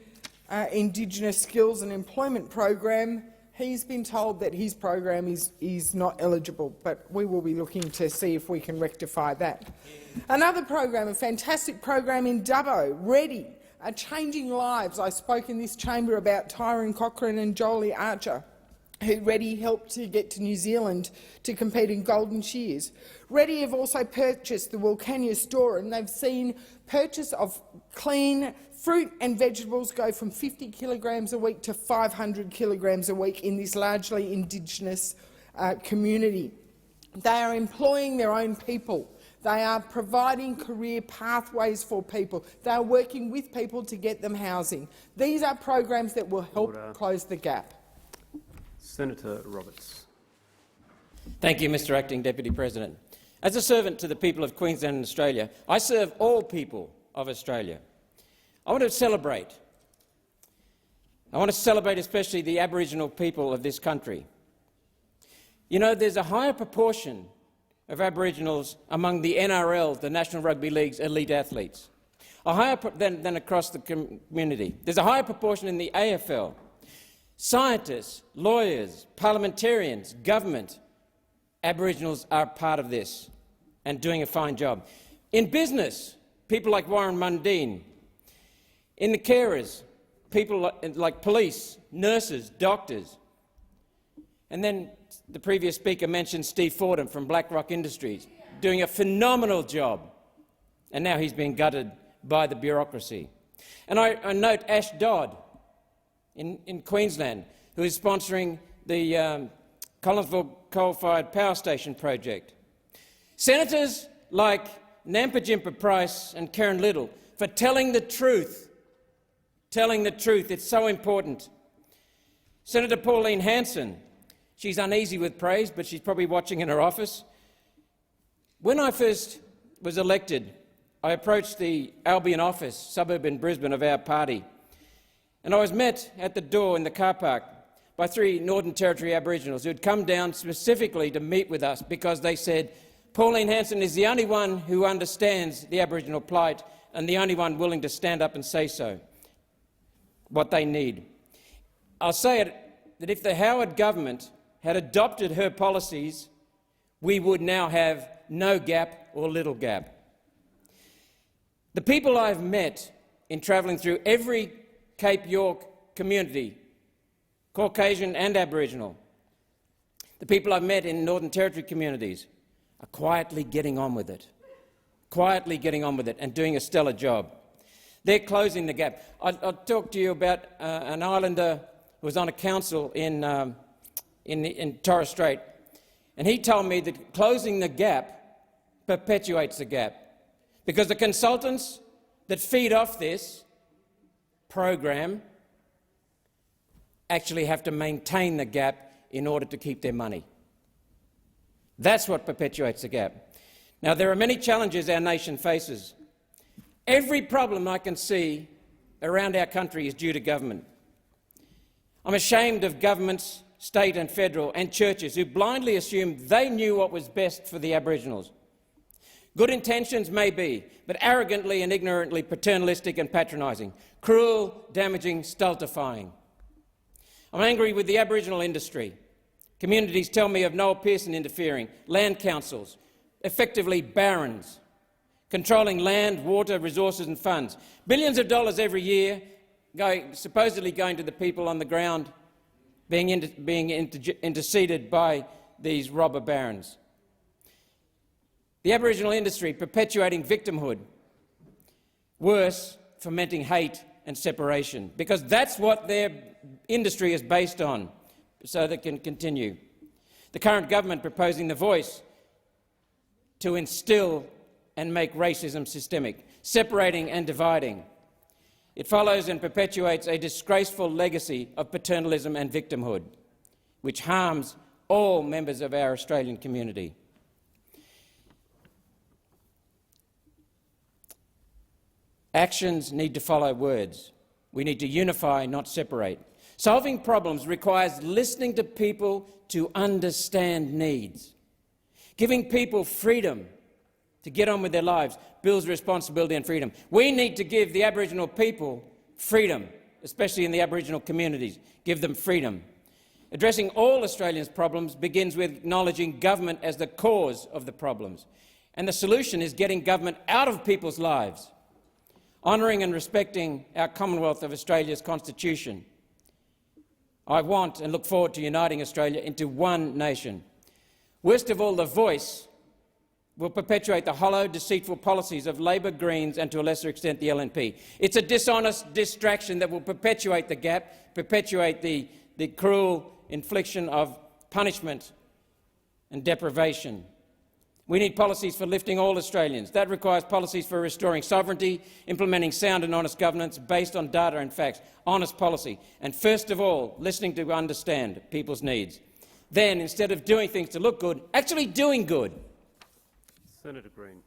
Indigenous Skills and Employment program, he's been told that his program is not eligible, but we will be looking to see if we can rectify that. Another program, a fantastic program in Dubbo, Ready, changing lives. I spoke in this chamber about Tyrone Cochrane and Jolie Archer, who Ready helped to get to New Zealand to compete in Golden Shears. Ready have also purchased the Wilcannia store, and they've seen purchase of clean fruit and vegetables go from 50 kilograms a week to 500 kilograms a week in this largely Indigenous community. They are employing their own people. They are providing career pathways for people. They are working with people to get them housing. These are programs that will help close the gap. Senator Roberts. Thank you, Mr Acting Deputy President. As a servant to the people of Queensland and Australia, I serve all people of Australia. I want to celebrate. I want to celebrate especially the Aboriginal people of this country. You know, there's a higher proportion of Aboriginals among the NRL, the National Rugby League's elite athletes, than across the community. There's a higher proportion in the AFL. Scientists, lawyers, parliamentarians, government, Aboriginals are part of this and doing a fine job. In business, people like Warren Mundine. In the carers, people like police, nurses, doctors. And then the previous speaker mentioned Steve Fordham from BlackRock Industries, doing a phenomenal job. And now he's been gutted by the bureaucracy. And I note Ash Dodd in Queensland, who is sponsoring the Collinsville coal-fired power station project. Senators like Nampa Jimpa Price and Karen Little for telling the truth. Telling the truth, it's so important. Senator Pauline Hanson, she's uneasy with praise, but she's probably watching in her office. When I first was elected, I approached the Albion office, suburb in Brisbane, of our party, and I was met at the door in the car park by 3 Northern Territory Aboriginals who had come down specifically to meet with us because they said Pauline Hanson is the only one who understands the Aboriginal plight and the only one willing to stand up and say so, what they need. I'll say it, that if the Howard government had adopted her policies, we would now have no gap or little gap. The people I've met in travelling through every Cape York community, Caucasian and Aboriginal, the people I've met in Northern Territory communities are quietly getting on with it, and doing a stellar job. They're closing the gap. I'll talk to you about an islander who was on a council in Torres Strait, and he told me that closing the gap perpetuates the gap because the consultants that feed off this program actually have to maintain the gap in order to keep their money. That's what perpetuates the gap. Now, there are many challenges our nation faces. Every problem I can see around our country is due to government. I'm ashamed of governments, state and federal, and churches who blindly assumed they knew what was best for the Aboriginals. Good intentions may be, but arrogantly and ignorantly paternalistic and patronising, cruel, damaging, stultifying. I'm angry with the Aboriginal industry. Communities tell me of Noel Pearson interfering, land councils, effectively barons, controlling land, water, resources and funds. Billions of dollars every year supposedly going to the people on the ground, being interceded by these robber barons. The Aboriginal industry perpetuating victimhood, worse, fomenting hate and separation, because that's what their industry is based on, so they can continue. The current government proposing The Voice to instill and make racism systemic, separating and dividing. It follows and perpetuates a disgraceful legacy of paternalism and victimhood, which harms all members of our Australian community. Actions need to follow words. We need to unify, not separate. Solving problems requires listening to people to understand needs. Giving people freedom to get on with their lives builds responsibility and freedom. We need to give the Aboriginal people freedom, especially in the Aboriginal communities. Give them freedom. Addressing all Australians' problems begins with acknowledging government as the cause of the problems. And the solution is getting government out of people's lives. Honouring and respecting our Commonwealth of Australia's Constitution. I want and look forward to uniting Australia into one nation. Worst of all, The Voice will perpetuate the hollow, deceitful policies of Labor, Greens and, to a lesser extent, the LNP. It's a dishonest distraction that will perpetuate the gap, perpetuate the cruel infliction of punishment and deprivation. We need policies for lifting all Australians. That requires policies for restoring sovereignty, implementing sound and honest governance based on data and facts, honest policy, and first of all, listening to understand people's needs. Then, instead of doing things to look good, actually doing good. Senator Green.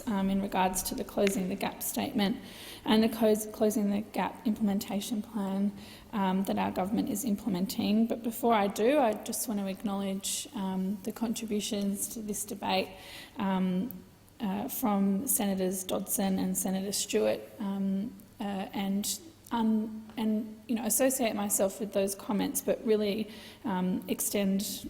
In regards to the Closing the Gap statement and the Closing the Gap implementation plan that our government is implementing. But before I do, I just want to acknowledge the contributions to this debate from Senators Dodson and Senator Stewart, and associate myself with those comments, but really extend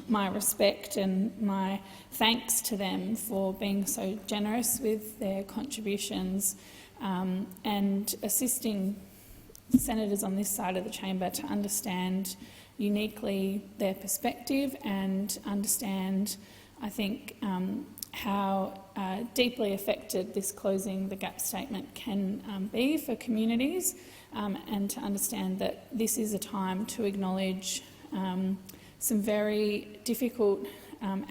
my respect and my thanks to them for being so generous with their contributions and assisting senators on this side of the chamber to understand uniquely their perspective and understand, I think, how deeply affected this Closing the Gap statement can be for communities. and to understand that this is a time to acknowledge some very difficult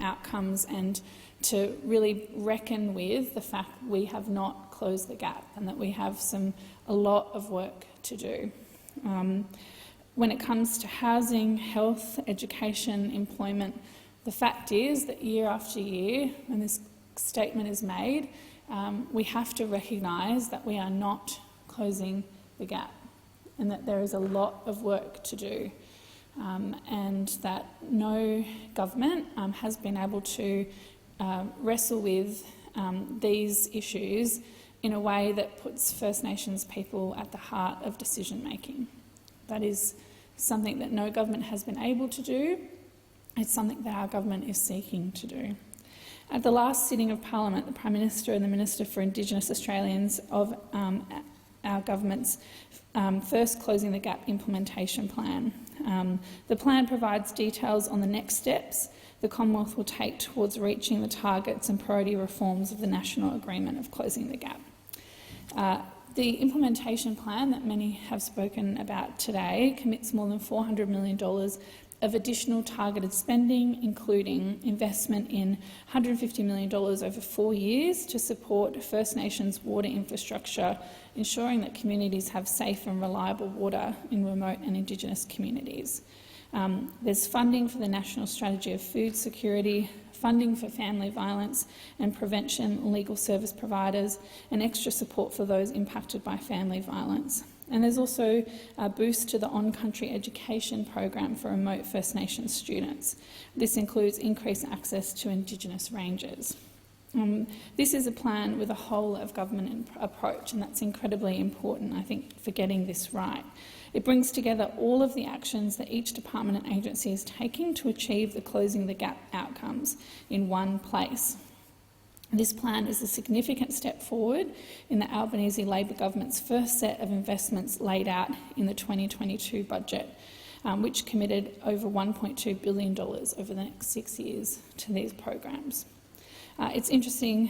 outcomes and to really reckon with the fact we have not closed the gap and that we have a lot of work to do. When it comes to housing, health, education, employment, the fact is that year after year, when this statement is made, we have to recognise that we are not closing the gap and that there is a lot of work to do, and that no government has been able to wrestle with these issues in a way that puts First Nations people at the heart of decision-making. That is something that no government has been able to do. It's something that our government is seeking to do. At the last sitting of Parliament, the Prime Minister and the Minister for Indigenous Australians of our government's first Closing the Gap implementation plan. The plan provides details on the next steps the Commonwealth will take towards reaching the targets and priority reforms of the National Agreement of Closing the Gap. The implementation plan that many have spoken about today commits more than $400 million of additional targeted spending, including investment in $150 million over 4 years to support First Nations water infrastructure, ensuring that communities have safe and reliable water in remote and Indigenous communities. There's funding for the National Strategy of Food Security, funding for family violence and prevention legal service providers, and extra support for those impacted by family violence. And there's also a boost to the on-country education program for remote First Nations students. This includes increased access to Indigenous ranges. This is a plan with a whole-of-government approach, and that's incredibly important, I think, for getting this right. It brings together all of the actions that each department and agency is taking to achieve the Closing the Gap outcomes in one place. This plan is a significant step forward in the Albanese Labor government's first set of investments laid out in the 2022 budget, which committed over $1.2 billion over the next 6 years to these programs. It's interesting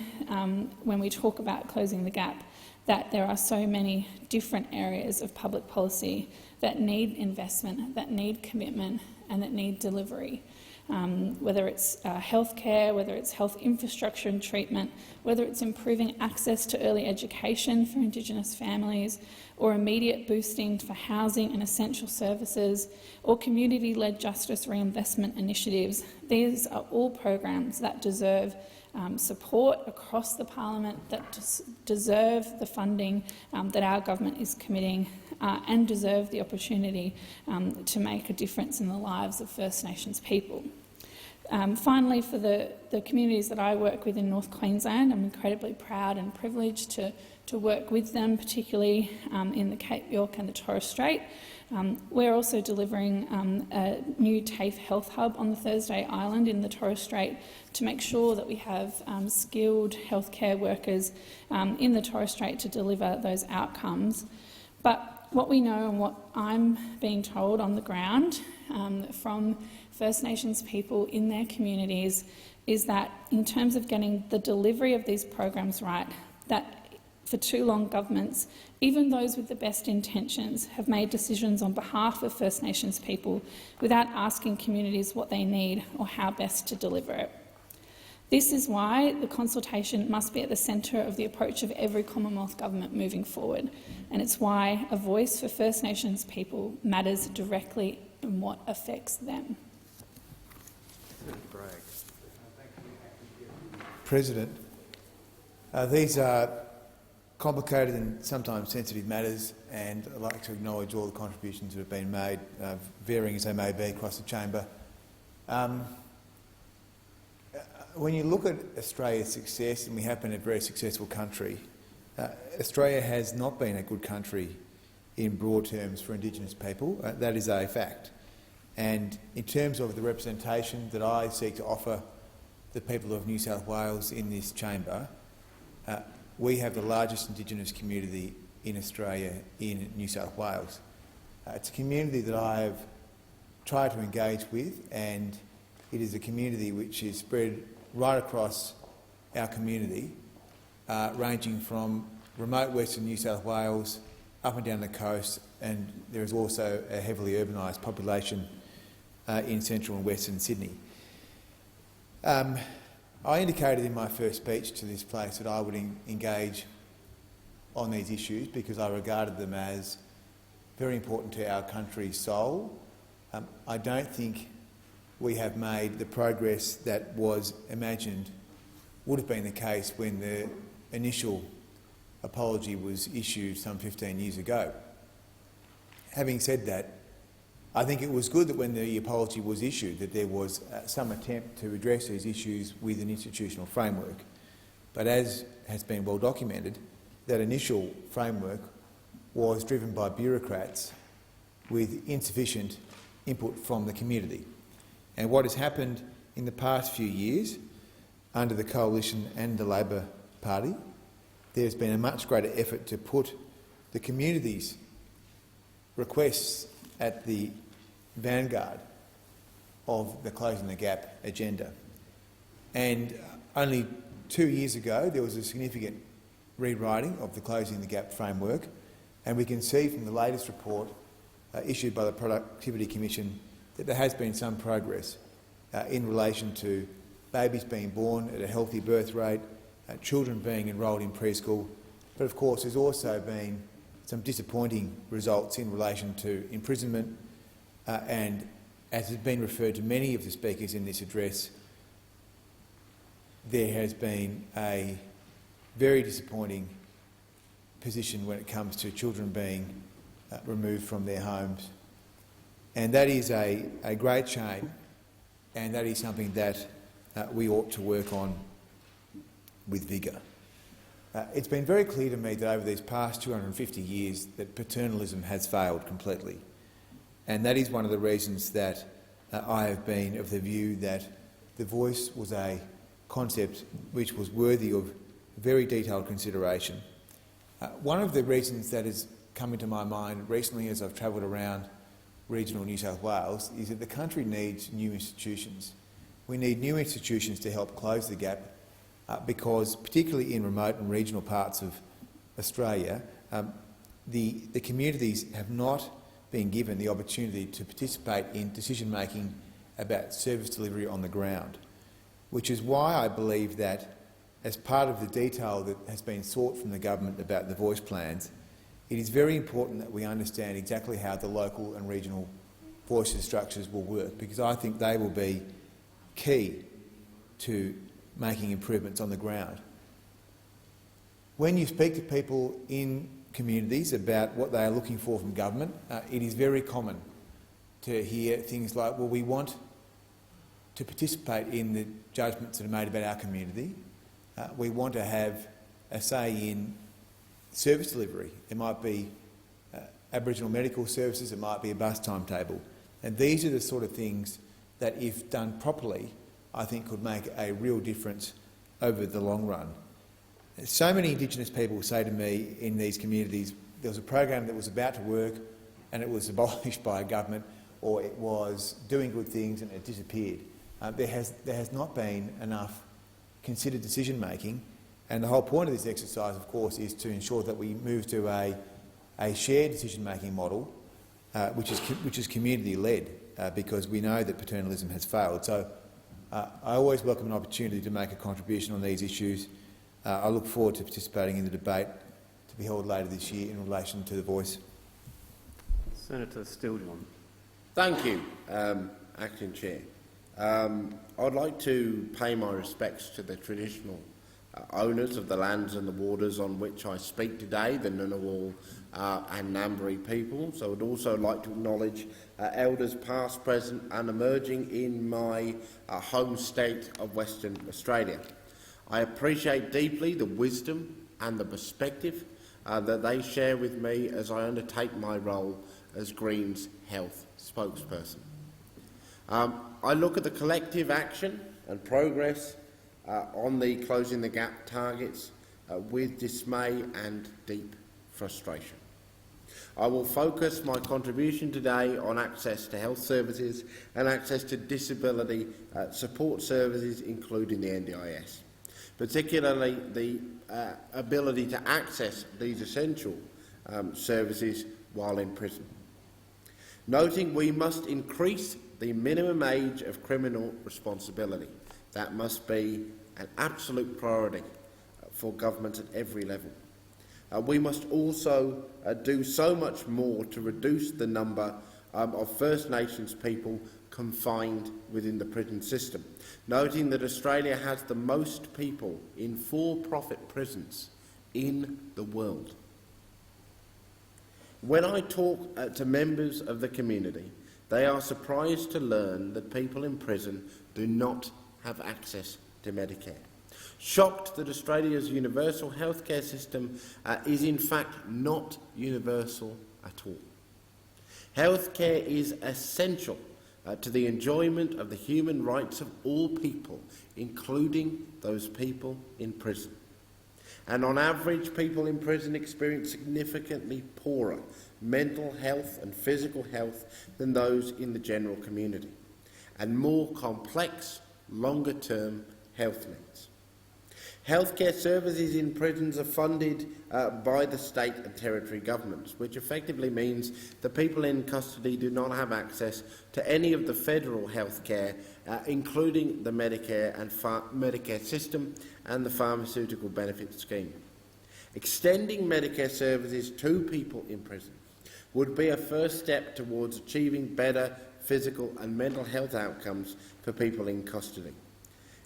when we talk about closing the gap that there are so many different areas of public policy that need investment, that need commitment and that need delivery. Whether it's healthcare, whether it's health infrastructure and treatment, whether it's improving access to early education for Indigenous families, or immediate boosting for housing and essential services, or community-led justice reinvestment initiatives. These are all programs that deserve support across the parliament, that deserve the funding that our government is committing and deserve the opportunity to make a difference in the lives of First Nations people. Finally, for the communities that I work with in North Queensland, I'm incredibly proud and privileged to work with them, particularly in the Cape York and the Torres Strait. We're also delivering a new TAFE health hub on the Thursday Island in the Torres Strait to make sure that we have skilled healthcare workers in the Torres Strait to deliver those outcomes. But what we know and what I'm being told on the ground from First Nations people in their communities is that in terms of getting the delivery of these programs right, that for too long governments, even those with the best intentions, have made decisions on behalf of First Nations people without asking communities what they need or how best to deliver it. This is why the consultation must be at the centre of the approach of every Commonwealth government moving forward, and it's why a voice for First Nations people matters directly in what affects them. President, these are complicated and sometimes sensitive matters, and I'd like to acknowledge all the contributions that have been made, varying as they may be across the chamber. When you look at Australia's success, and we have been a very successful country, Australia has not been a good country in broad terms for Indigenous people. That is a fact. And in terms of the representation that I seek to offer the people of New South Wales in this chamber, we have the largest Indigenous community in Australia in New South Wales. It's a community that I have tried to engage with, and it is a community which is spread right across our community, ranging from remote Western New South Wales up and down the coast, and there is also a heavily urbanised population in central and western Sydney. I indicated in my first speech to this place that I would engage on these issues because I regarded them as very important to our country's soul. I don't think we have made the progress that was imagined would have been the case when the initial apology was issued some 15 years ago. Having said that, I think it was good that when the apology was issued that there was some attempt to address these issues with an institutional framework. But as has been well documented, that initial framework was driven by bureaucrats with insufficient input from the community. And what has happened in the past few years under the Coalition and the Labor Party, there's been a much greater effort to put the community's requests at the vanguard of the Closing the Gap agenda. And only 2 years ago there was a significant rewriting of the Closing the Gap framework, and we can see from the latest report issued by the Productivity Commission that there has been some progress in relation to babies being born at a healthy birth rate, children being enrolled in preschool, but of course there's also been some disappointing results in relation to imprisonment and, as has been referred to many of the speakers in this address, there has been a very disappointing position when it comes to children being removed from their homes. And that is a great shame, and that is something that we ought to work on with vigour. It's been very clear to me that over these past 250 years that paternalism has failed completely. And that is one of the reasons that I have been of the view that the voice was a concept which was worthy of very detailed consideration. One of the reasons that has come into my mind recently as I've travelled around regional New South Wales is that the country needs new institutions. We need new institutions to help close the gap because, particularly in remote and regional parts of Australia, the communities have not been given the opportunity to participate in decision-making about service delivery on the ground, which is why I believe that, as part of the detail that has been sought from the government about the voice plans, it is very important that we understand exactly how the local and regional voices structures will work, because I think they will be key to making improvements on the ground. When you speak to people in communities about what they are looking for from government, it is very common to hear things like, well, we want to participate in the judgments that are made about our community. We want to have a say in service delivery. It might be Aboriginal medical services, it might be a bus timetable. And these are the sort of things that, if done properly, I think could make a real difference over the long run. So many Indigenous people say to me in these communities, there was a program that was about to work and it was abolished by a government, or it was doing good things and it disappeared. There has not been enough considered decision-making, and the whole point of this exercise, of course, is to ensure that we move to a shared decision-making model, which is community-led, because we know that paternalism has failed. So I always welcome an opportunity to make a contribution on these issues. I look forward to participating in the debate to be held later this year in relation to the voice. Senator Steele-John. Thank you, Acting Chair. I'd like to pay my respects to the traditional owners of the lands and the waters on which I speak today, the Ngunnawal and Ngambri peoples. I would also like to acknowledge elders past, present and emerging in my home state of Western Australia. I appreciate deeply the wisdom and the perspective that they share with me as I undertake my role as Greens Health spokesperson. I look at the collective action and progress on the Closing the Gap targets with dismay and deep frustration. I will focus my contribution today on access to health services and access to disability support services, including the NDIS, particularly the ability to access these essential services while in prison. Noting we must increase the minimum age of criminal responsibility. That must be an absolute priority for government at every level. We must also do so much more to reduce the number of First Nations people confined within the prison system, noting that Australia has the most people in for-profit prisons in the world. When I talk to members of the community, they are surprised to learn that people in prison do not have access to Medicare. Shocked that Australia's universal healthcare system is in fact not universal at all. Healthcare is essential to the enjoyment of the human rights of all people, including those people in prison. And on average, people in prison experience significantly poorer mental health and physical health than those in the general community, and more complex, longer-term health needs. Healthcare services in prisons are funded by the state and territory governments, which effectively means that people in custody do not have access to any of the federal healthcare, including the Medicare and Medicare system and the pharmaceutical benefit scheme. Extending Medicare services to people in prison would be a first step towards achieving better physical and mental health outcomes for people in custody.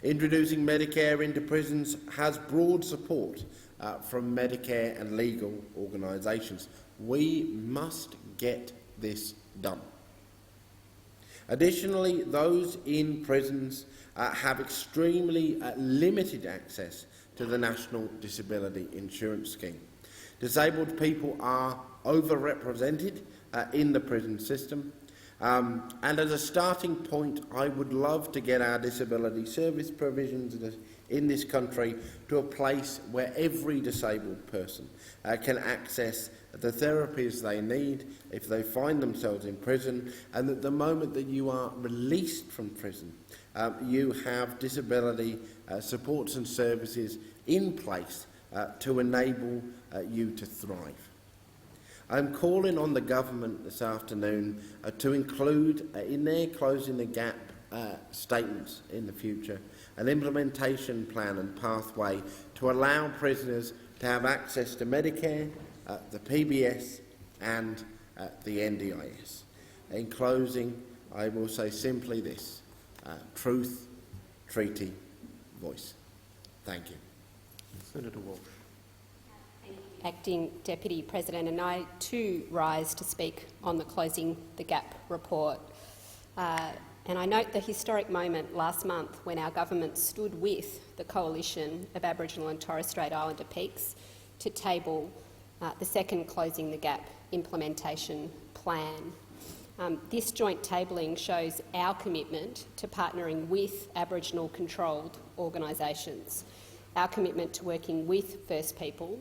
Introducing Medicare into prisons has broad support from Medicare and legal organisations. We must get this done. Additionally, those in prisons have extremely limited access to the National Disability Insurance Scheme. Disabled people are overrepresented in the prison system. And as a starting point, I would love to get our disability service provisions in this country to a place where every disabled person can access the therapies they need if they find themselves in prison, and that the moment that you are released from prison, you have disability supports and services in place to enable you to thrive. I'm calling on the government this afternoon to include in their Closing the Gap statements in the future an implementation plan and pathway to allow prisoners to have access to Medicare, the PBS and the NDIS. In closing, I will say simply this: truth, treaty, voice. Thank you. Senator Walsh. Acting Deputy President, and I too rise to speak on the Closing the Gap report. And I note the historic moment last month when our government stood with the Coalition of Aboriginal and Torres Strait Islander Peaks to table the second Closing the Gap implementation plan. This joint tabling shows our commitment to partnering with Aboriginal-controlled organisations, our commitment to working with First People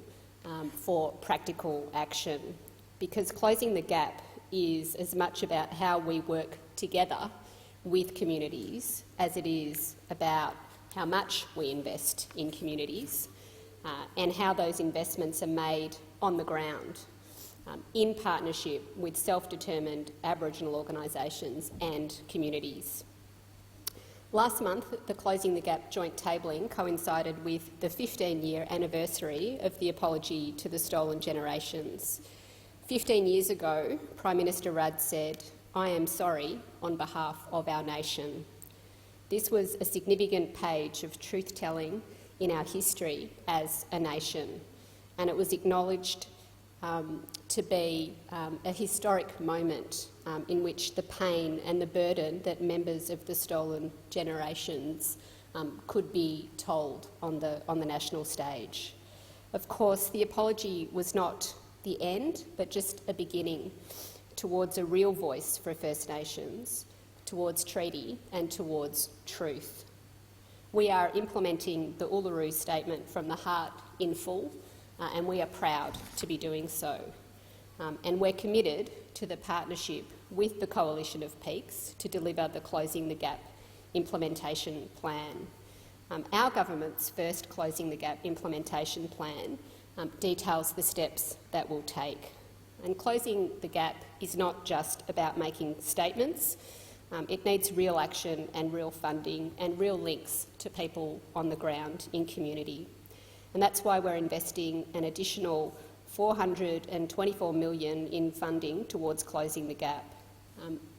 for practical action, because Closing the Gap is as much about how we work together with communities as it is about how much we invest in communities and how those investments are made on the ground in partnership with self-determined Aboriginal organisations and communities. Last month, the Closing the Gap joint tabling coincided with the 15-year anniversary of the apology to the stolen generations. 15 years ago, Prime Minister Rudd said, "I am sorry on behalf of our nation." This was a significant page of truth-telling in our history as a nation, and it was acknowledged to be a historic moment in which the pain and the burden that members of the stolen generations could be told on the national stage. Of course, the apology was not the end, but just a beginning towards a real voice for First Nations, towards treaty and towards truth. We are implementing the Uluru Statement from the heart in full, and we are proud to be doing so. And we're committed to the partnership with the Coalition of Peaks to deliver the Closing the Gap implementation plan. Our government's first Closing the Gap implementation plan details the steps that we'll take. And closing the gap is not just about making statements. It needs real action and real funding and real links to people on the ground in community. And that's why we're investing an additional $424 million in funding towards closing the gap.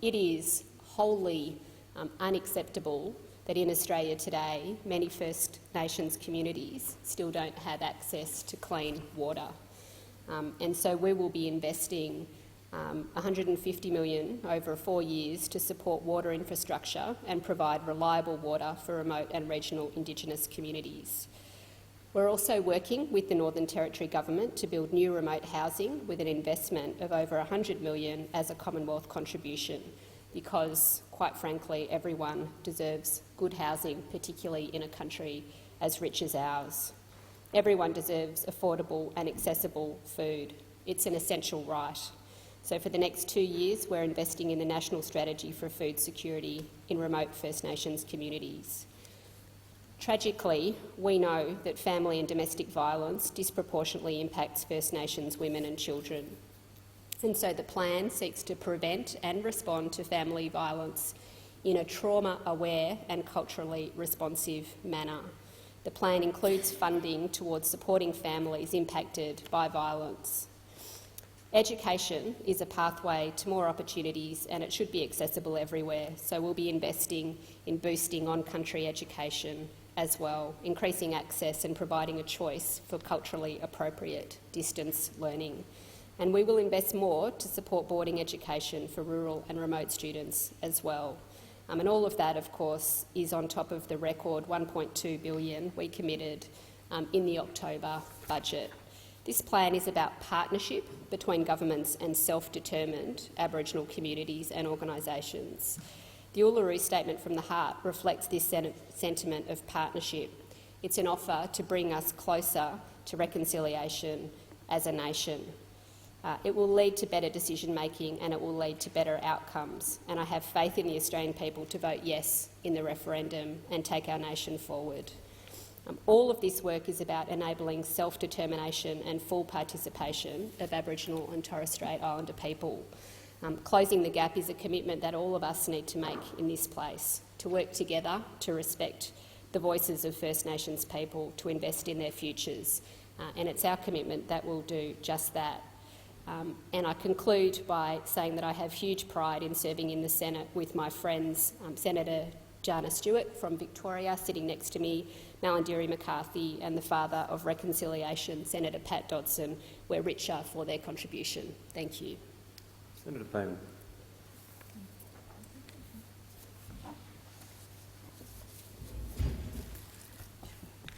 It is wholly unacceptable that in Australia today, many First Nations communities still don't have access to clean water. And so we will be investing $150 million over 4 years to support water infrastructure and provide reliable water for remote and regional Indigenous communities. We're also working with the Northern Territory Government to build new remote housing with an investment of over $100 million as a Commonwealth contribution, because, quite frankly, everyone deserves good housing, particularly in a country as rich as ours. Everyone deserves affordable and accessible food. It's an essential right. So for the next 2 years, we're investing in the National Strategy for Food Security in remote First Nations communities. Tragically, we know that family and domestic violence disproportionately impacts First Nations women and children. And so the plan seeks to prevent and respond to family violence in a trauma-aware and culturally responsive manner. The plan includes funding towards supporting families impacted by violence. Education is a pathway to more opportunities, and it should be accessible everywhere, so we'll be investing in boosting on-country education as well, increasing access and providing a choice for culturally appropriate distance learning. And we will invest more to support boarding education for rural and remote students as well. And all of that, of course, is on top of the record $1.2 billion we committed in the October budget. This plan is about partnership between governments and self-determined Aboriginal communities and organisations. The Uluru Statement from the Heart reflects this sentiment of partnership. It's an offer to bring us closer to reconciliation as a nation. It will lead to better decision-making and it will lead to better outcomes. And I have faith in the Australian people to vote yes in the referendum and take our nation forward. All of this work is about enabling self-determination and full participation of Aboriginal and Torres Strait Islander people. Closing the gap is a commitment that all of us need to make in this place, to work together, to respect the voices of First Nations people, to invest in their futures. And it's our commitment that will do just that. And I conclude by saying that I have huge pride in serving in the Senate with my friends, Senator Jana Stewart from Victoria, sitting next to me, Malarndirri McCarthy, and the father of reconciliation, Senator Pat Dodson. We're richer for their contribution. Thank you. Senator Payman.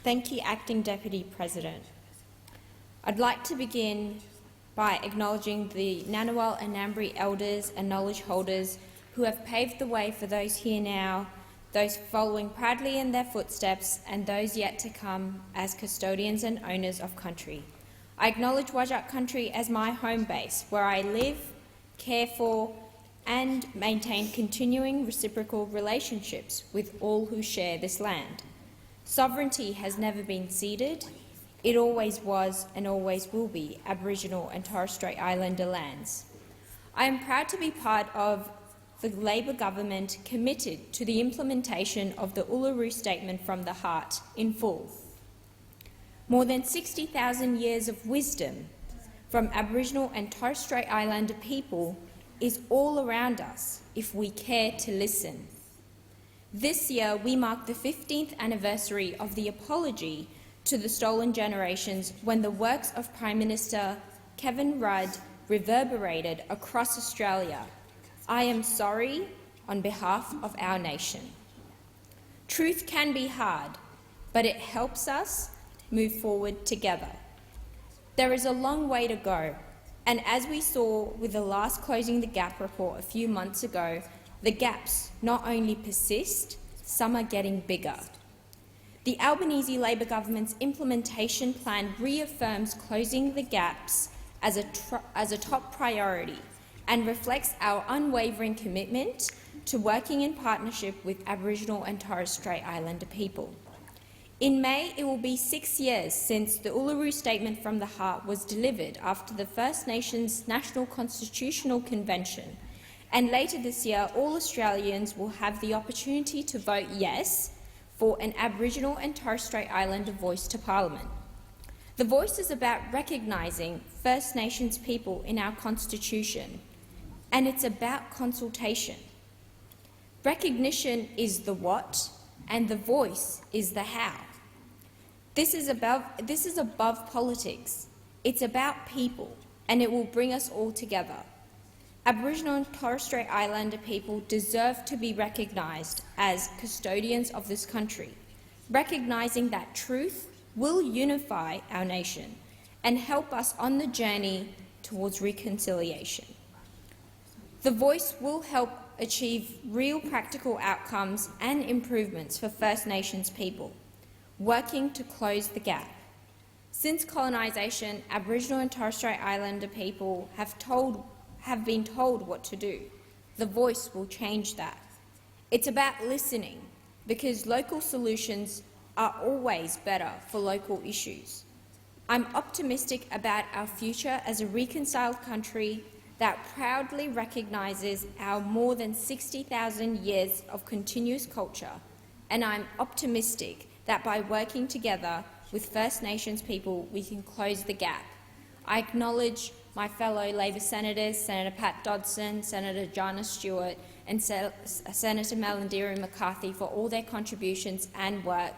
Thank you, Acting Deputy President. I'd like to begin by acknowledging the Ngunnawal and Ngambri elders and knowledge holders who have paved the way for those here now, those following proudly in their footsteps, and those yet to come as custodians and owners of country. I acknowledge Whadjuk country as my home base, where I live, care for and maintain continuing reciprocal relationships with all who share this land. Sovereignty has never been ceded. It always was and always will be Aboriginal and Torres Strait Islander lands. I am proud to be part of the Labor government committed to the implementation of the Uluru Statement from the Heart in full. More than 60,000 years of wisdom from Aboriginal and Torres Strait Islander people is all around us if we care to listen. This year we mark the 15th anniversary of the apology to the stolen generations when the works of Prime Minister Kevin Rudd reverberated across Australia. I am sorry on behalf of our nation. Truth can be hard, but it helps us move forward together. There is a long way to go, and as we saw with the last Closing the Gap report a few months ago, the gaps not only persist, some are getting bigger. The Albanese Labor government's implementation plan reaffirms closing the gaps as a top priority and reflects our unwavering commitment to working in partnership with Aboriginal and Torres Strait Islander people. In May, it will be 6 years since the Uluru Statement from the Heart was delivered after the First Nations National Constitutional Convention, and later this year all Australians will have the opportunity to vote yes for an Aboriginal and Torres Strait Islander voice to Parliament. The voice is about recognising First Nations people in our Constitution, and it's about consultation. Recognition is the what, and the voice is the how. This is above politics. It's about people, and it will bring us all together. Aboriginal and Torres Strait Islander people deserve to be recognised as custodians of this country, recognising that truth will unify our nation and help us on the journey towards reconciliation. The voice will help achieve real practical outcomes and improvements for First Nations people, working to close the gap. Since colonisation, Aboriginal and Torres Strait Islander people have been told what to do. The voice will change that. It's about listening, because local solutions are always better for local issues. I'm optimistic about our future as a reconciled country that proudly recognises our more than 60,000 years of continuous culture, and I'm optimistic that by working together with First Nations people we can close the gap. I acknowledge my fellow Labor senators, Senator Pat Dodson, Senator Jana Stewart and Senator Malarndirri McCarthy for all their contributions and work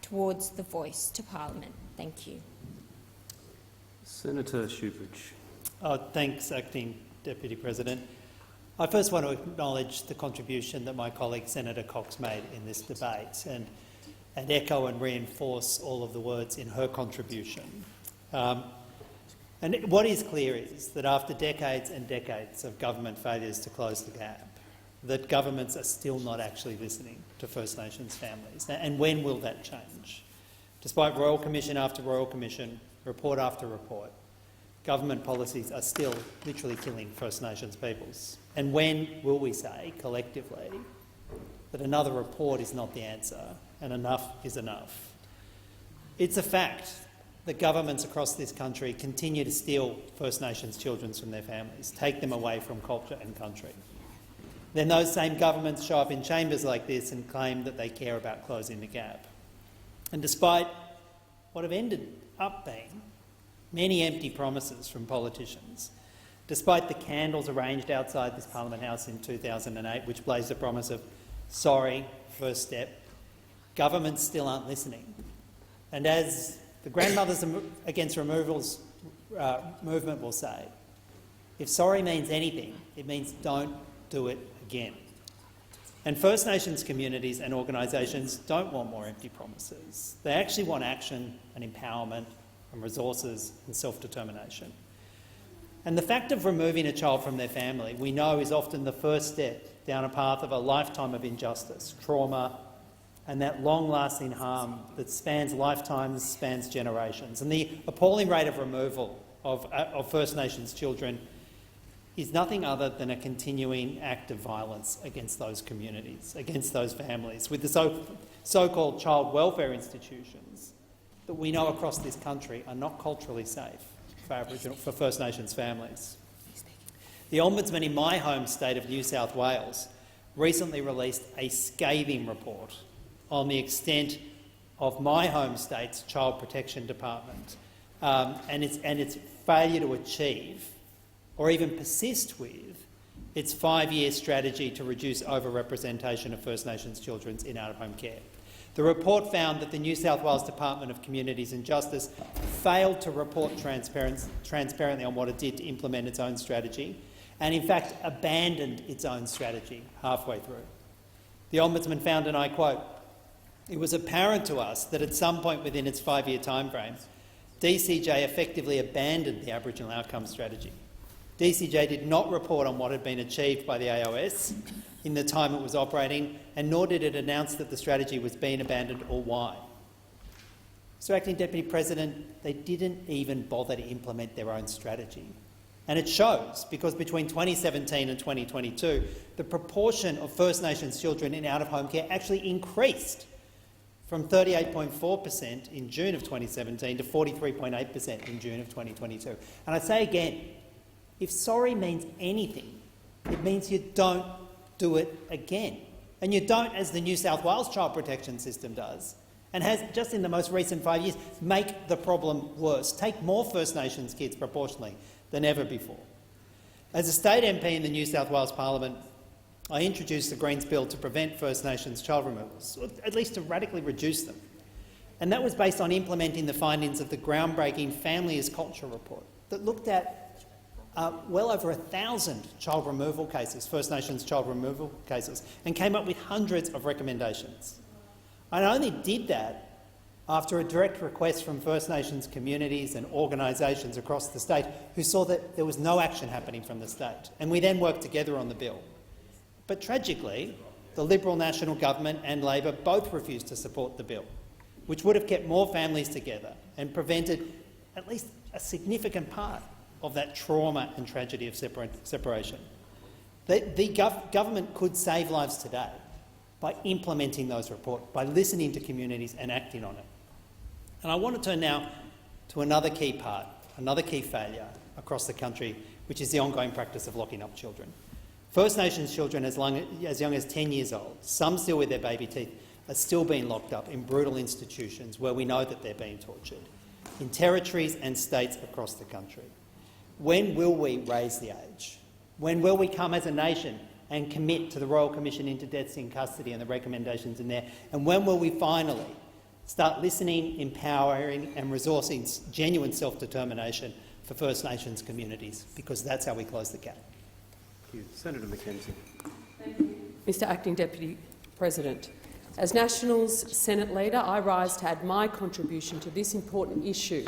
towards the voice to Parliament. Thank you. Senator Shoebridge. Thanks, Acting Deputy President. I first want to acknowledge the contribution that my colleague Senator Cox made in this debate and echo and reinforce all of the words in her contribution. And what is clear is that after decades and decades of government failures to close the gap, that governments are still not actually listening to First Nations families. And when will that change? Despite Royal Commission after Royal Commission, report after report, government policies are still literally killing First Nations peoples. And when will we say, collectively, that another report is not the answer and enough is enough? It's a fact that governments across this country continue to steal First Nations children from their families, take them away from culture and country. Then those same governments show up in chambers like this and claim that they care about closing the gap. And despite what have ended up being many empty promises from politicians, despite the candles arranged outside this Parliament House in 2008, which blazed the promise of sorry, first step, governments still aren't listening. And as the Grandmothers Against Removals movement will say, if sorry means anything, it means don't do it again. And First Nations communities and organisations don't want more empty promises. They actually want action and empowerment and resources and self-determination. And the fact of removing a child from their family, we know, is often the first step down a path of a lifetime of injustice, trauma, and that long-lasting harm that spans lifetimes, spans generations. And the appalling rate of removal of First Nations children is nothing other than a continuing act of violence against those communities, against those families, with the so-called child welfare institutions that we know across this country are not culturally safe for First Nations families. The Ombudsman in my home state of New South Wales recently released a scathing report on the extent of my home state's Child Protection Department and its failure to achieve or even persist with its 5-year strategy to reduce over-representation of First Nations children in out-of-home care. The report found that the New South Wales Department of Communities and Justice failed to report transparently on what it did to implement its own strategy and, in fact, abandoned its own strategy halfway through. The Ombudsman found, and I quote, "It was apparent to us that at some point within its 5-year timeframe, DCJ effectively abandoned the Aboriginal Outcomes Strategy. DCJ did not report on what had been achieved by the AOS in the time it was operating, and nor did it announce that the strategy was being abandoned or why." So, Acting Deputy President, they didn't even bother to implement their own strategy. And it shows, because between 2017 and 2022, the proportion of First Nations children in out-of-home care actually increased from 38.4% in June of 2017 to 43.8% in June of 2022. And I say again, if sorry means anything, it means you don't do it again. And you don't, as the New South Wales Child Protection System does, and has just in the most recent 5 years, make the problem worse, take more First Nations kids proportionally than ever before. As a state MP in the New South Wales Parliament, I introduced the Greens bill to prevent First Nations child removals, or at least to radically reduce them. And that was based on implementing the findings of the groundbreaking Family is Culture report that looked at well over 1,000 child removal cases, First Nations child removal cases, and came up with hundreds of recommendations. I only did that after a direct request from First Nations communities and organisations across the state who saw that there was no action happening from the state, and we then worked together on the bill. But tragically, the Liberal National Government and Labor both refused to support the bill, which would have kept more families together and prevented at least a significant part of that trauma and tragedy of separation. The government could save lives today by implementing those reports, by listening to communities and acting on it. And I want to turn now to another key part, another key failure across the country, which is the ongoing practice of locking up children. First Nations children as young as 10 years old, some still with their baby teeth, are still being locked up in brutal institutions where we know that they're being tortured, in territories and states across the country. When will we raise the age? When will we come as a nation and commit to the Royal Commission into Deaths in Custody and the recommendations in there? And when will we finally start listening, empowering and resourcing genuine self-determination for First Nations communities? Because that's how we close the gap. Thank you. Senator Mackenzie. Thank you, Mr Acting Deputy President. As Nationals Senate Leader, I rise to add my contribution to this important issue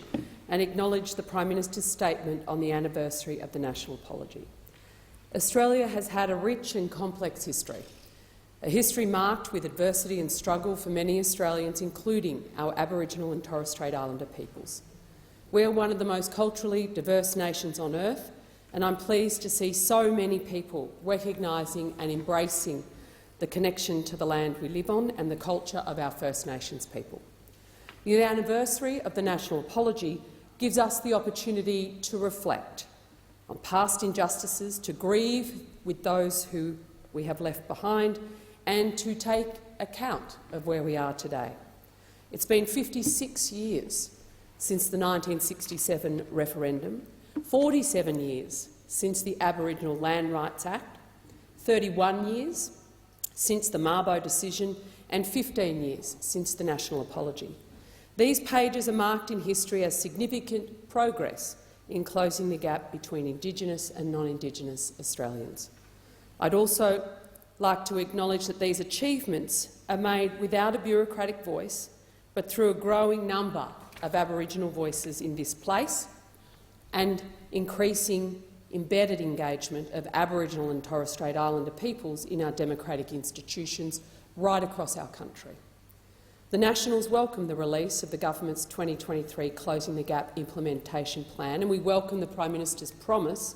and acknowledge the Prime Minister's statement on the anniversary of the National Apology. Australia has had a rich and complex history, a history marked with adversity and struggle for many Australians, including our Aboriginal and Torres Strait Islander peoples. We are one of the most culturally diverse nations on earth, and I'm pleased to see so many people recognising and embracing the connection to the land we live on and the culture of our First Nations people. The anniversary of the National Apology gives us the opportunity to reflect on past injustices, to grieve with those who we have left behind and to take account of where we are today. It's been 56 years since the 1967 referendum, 47 years since the Aboriginal Land Rights Act, 31 years since the Mabo decision and 15 years since the National Apology. These pages are marked in history as significant progress in closing the gap between Indigenous and non-Indigenous Australians. I'd also like to acknowledge that these achievements are made without a bureaucratic voice, but through a growing number of Aboriginal voices in this place and increasing embedded engagement of Aboriginal and Torres Strait Islander peoples in our democratic institutions right across our country. The Nationals welcome the release of the government's 2023 Closing the Gap implementation plan, and we welcome the Prime Minister's promise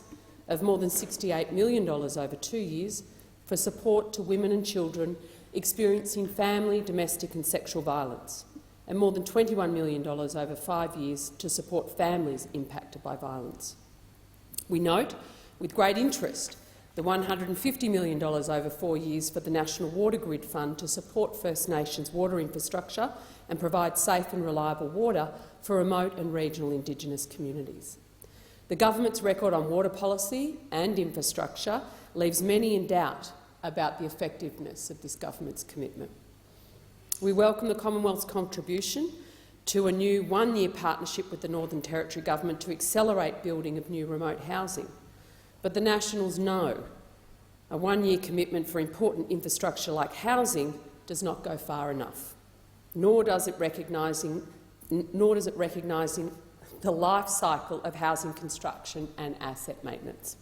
of more than $68 million over 2 years for support to women and children experiencing family, domestic and sexual violence, and more than $21 million over 5 years to support families impacted by violence. We note with great interest the $150 million over 4 years for the National Water Grid Fund to support First Nations water infrastructure and provide safe and reliable water for remote and regional Indigenous communities. The government's record on water policy and infrastructure leaves many in doubt about the effectiveness of this government's commitment. We welcome the Commonwealth's contribution to a new one-year partnership with the Northern Territory Government to accelerate building of new remote housing. But the Nationals know a one-year commitment for important infrastructure like housing does not go far enough, nor does it recognising the life cycle of housing construction and asset maintenance.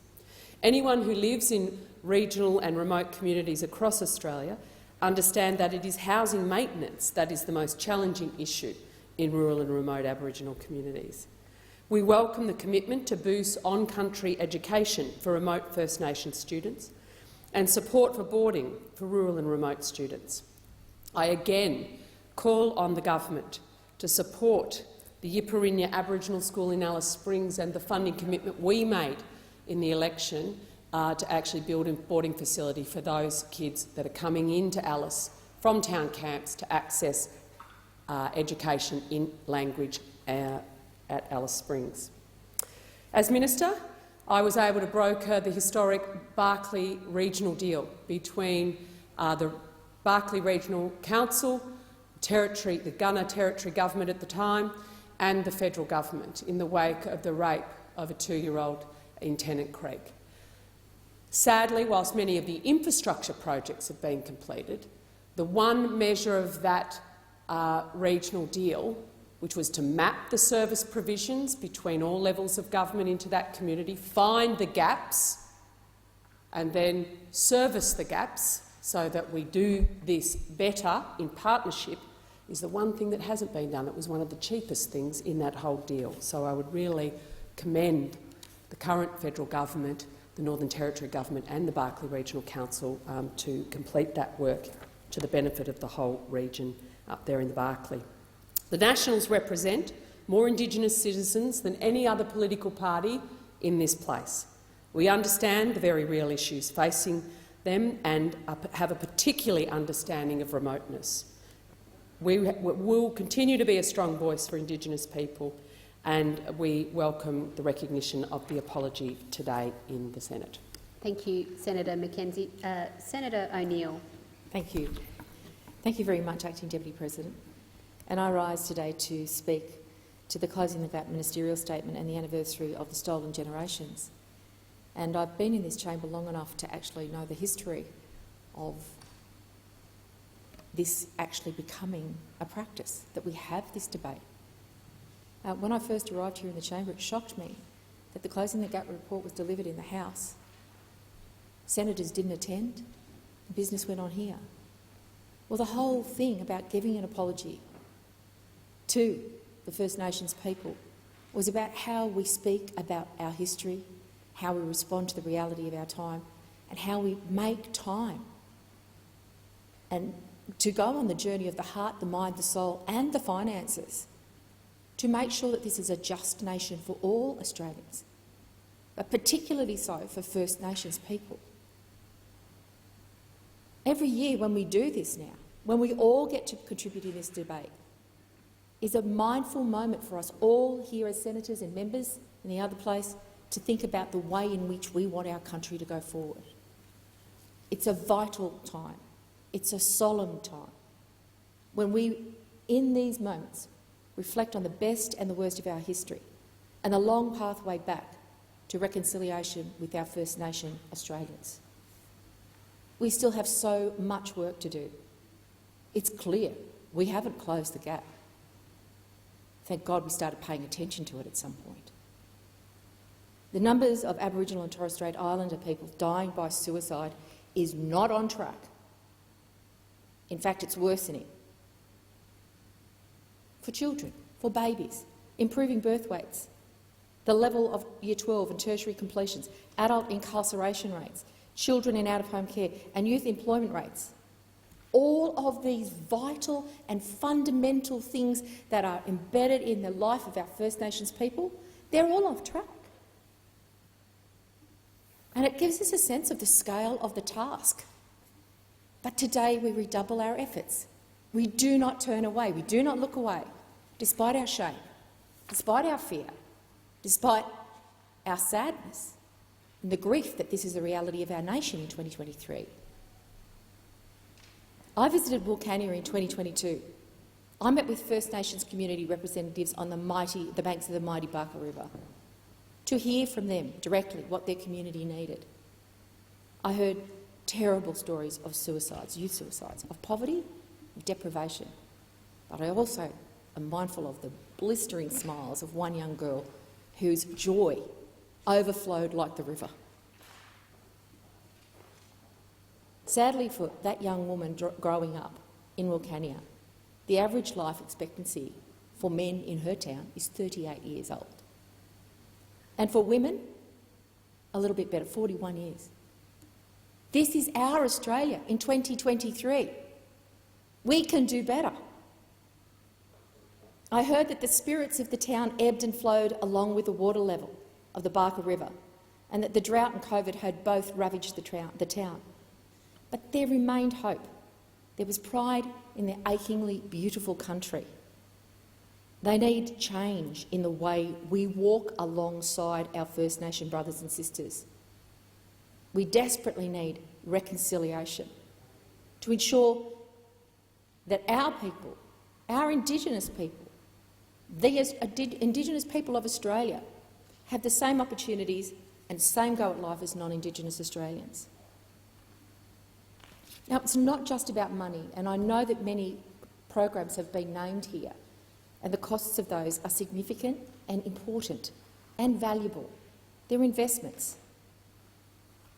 Anyone who lives in regional and remote communities across Australia understand that it is housing maintenance that is the most challenging issue in rural and remote Aboriginal communities. We welcome the commitment to boost on-country education for remote First Nations students and support for boarding for rural and remote students. I again call on the government to support the Yipirinya Aboriginal School in Alice Springs and the funding commitment we made in the election to actually build a boarding facility for those kids that are coming into Alice from town camps to access education in language at Alice Springs. As Minister, I was able to broker the historic Barkly Regional Deal between the Barkly Regional Council, the Gunner Territory Government at the time, and the federal government in the wake of the rape of a 2-year-old in Tennant Creek. Sadly, whilst many of the infrastructure projects have been completed, the one measure of that regional deal, which was to map the service provisions between all levels of government into that community, find the gaps and then service the gaps so that we do this better in partnership, is the one thing that hasn't been done. It was one of the cheapest things in that whole deal. So I would really commend the current federal government, the Northern Territory government and the Barkly Regional Council to complete that work to the benefit of the whole region up there in the Barkly. The Nationals represent more Indigenous citizens than any other political party in this place. We understand the very real issues facing them and have a particular understanding of remoteness. We will continue to be a strong voice for Indigenous people, and we welcome the recognition of the apology today in the Senate. Thank you, Senator Mackenzie. Senator O'Neill. Thank you. Thank you very much, Acting Deputy President. And I rise today to speak to the Closing the Gap ministerial statement and the anniversary of the Stolen Generations. And I've been in this chamber long enough to actually know the history of this actually becoming a practice, that we have this debate. When I first arrived here in the chamber, it shocked me that the Closing the Gap report was delivered in the House. Senators didn't attend, the business went on here. Well, the whole thing about giving an apology to the First Nations people was about how we speak about our history, how we respond to the reality of our time, and how we make time and to go on the journey of the heart, the mind, the soul and the finances to make sure that this is a just nation for all Australians, but particularly so for First Nations people. Every year when we do this now, when we all get to contribute in this debate, is a mindful moment for us all here as senators and members in the other place to think about the way in which we want our country to go forward. It's a vital time. It's a solemn time when we, in these moments, reflect on the best and the worst of our history and the long pathway back to reconciliation with our First Nation Australians. We still have so much work to do. It's clear we haven't closed the gap. Thank God we started paying attention to it at some point. The numbers of Aboriginal and Torres Strait Islander people dying by suicide is not on track. In fact, it's worsening. For children, for babies, improving birth weights, the level of Year 12 and tertiary completions, adult incarceration rates, children in out-of-home care and youth employment rates. All of these vital and fundamental things that are embedded in the life of our First Nations people, they're all off track. And it gives us a sense of the scale of the task. But today we redouble our efforts. We do not turn away. We do not look away, despite our shame, despite our fear, despite our sadness and the grief that this is the reality of our nation in 2023. I visited Wilcannia in 2022. I met with First Nations community representatives on the banks of the mighty Barker River to hear from them directly what their community needed. I heard terrible stories of suicides, youth suicides, of poverty, deprivation, but I also am mindful of the blistering smiles of one young girl whose joy overflowed like the river. Sadly for that young woman growing up in Wilcannia, the average life expectancy for men in her town is 38 years old. And for women, a little bit better, 41 years. This is our Australia in 2023. We can do better. I heard that the spirits of the town ebbed and flowed along with the water level of the Barker River, and that the drought and COVID had both ravaged the town. But there remained hope. There was pride in their achingly beautiful country. They need change in the way we walk alongside our First Nation brothers and sisters. We desperately need reconciliation to ensure that our people, our Indigenous people, the Indigenous people of Australia, have the same opportunities and same go at life as non-Indigenous Australians. Now, it's not just about money, and I know that many programs have been named here, and the costs of those are significant and important and valuable. They're investments.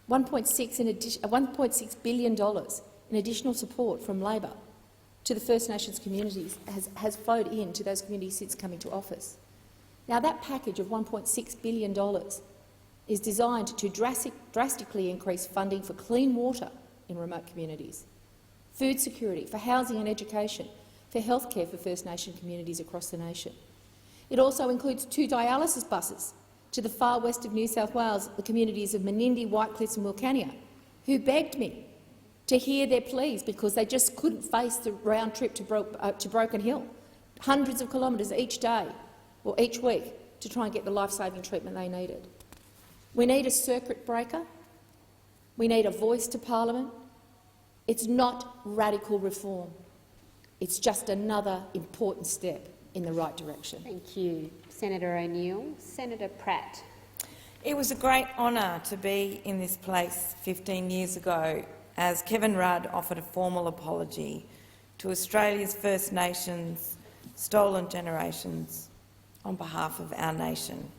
$1.6 billion in additional support from Labor to the First Nations communities has flowed into those communities since coming to office. Now, that package of $1.6 billion is designed to drastically increase funding for clean water in remote communities, food security, for housing and education, for healthcare for First Nation communities across the nation. It also includes 2 dialysis buses to the far west of New South Wales, the communities of Menindee, White Cliffs and Wilcannia, who begged me to hear their pleas because they just couldn't face the round trip to Broken Hill, hundreds of kilometres each day or each week to try and get the life-saving treatment they needed. We need a circuit breaker. We need a voice to Parliament. It's not radical reform. It's just another important step in the right direction. Thank you, Senator O'Neill. Senator Pratt. It was a great honour to be in this place 15 years ago as Kevin Rudd offered a formal apology to Australia's First Nations stolen generations on behalf of our nation.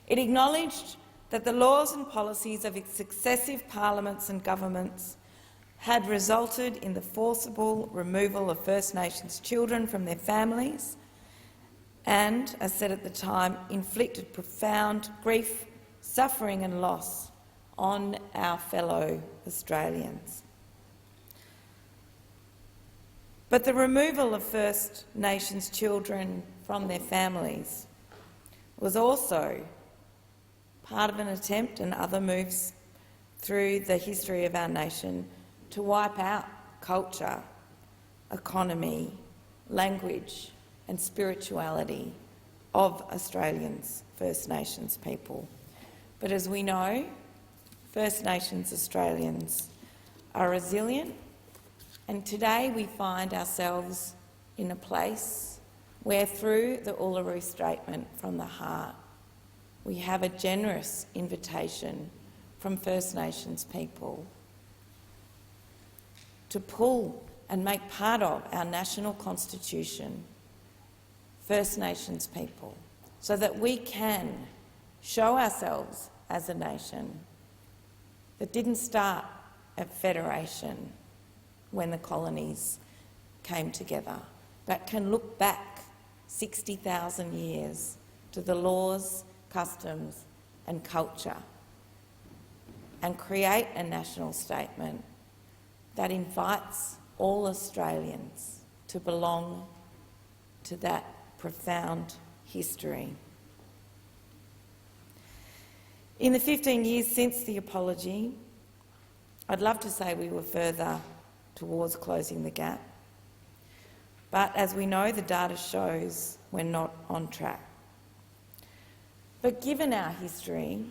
It acknowledged that the laws and policies of its successive parliaments and governments had resulted in the forcible removal of First Nations children from their families and, as said at the time, inflicted profound grief, suffering and loss on our fellow Australians. But the removal of First Nations children from their families was also part of an attempt and other moves through the history of our nation to wipe out culture, economy, language and spirituality of Australians, First Nations people. But as we know, First Nations Australians are resilient, and today we find ourselves in a place where, through the Uluru Statement from the Heart, we have a generous invitation from First Nations people to pull and make part of our national constitution First Nations people, so that we can show ourselves as a nation that didn't start at federation when the colonies came together, but can look back 60,000 years to the laws, customs and culture and create a national statement that invites all Australians to belong to that profound history. In the 15 years since the apology, I'd love to say we were further towards closing the gap, but as we know, the data shows we're not on track. But given our history,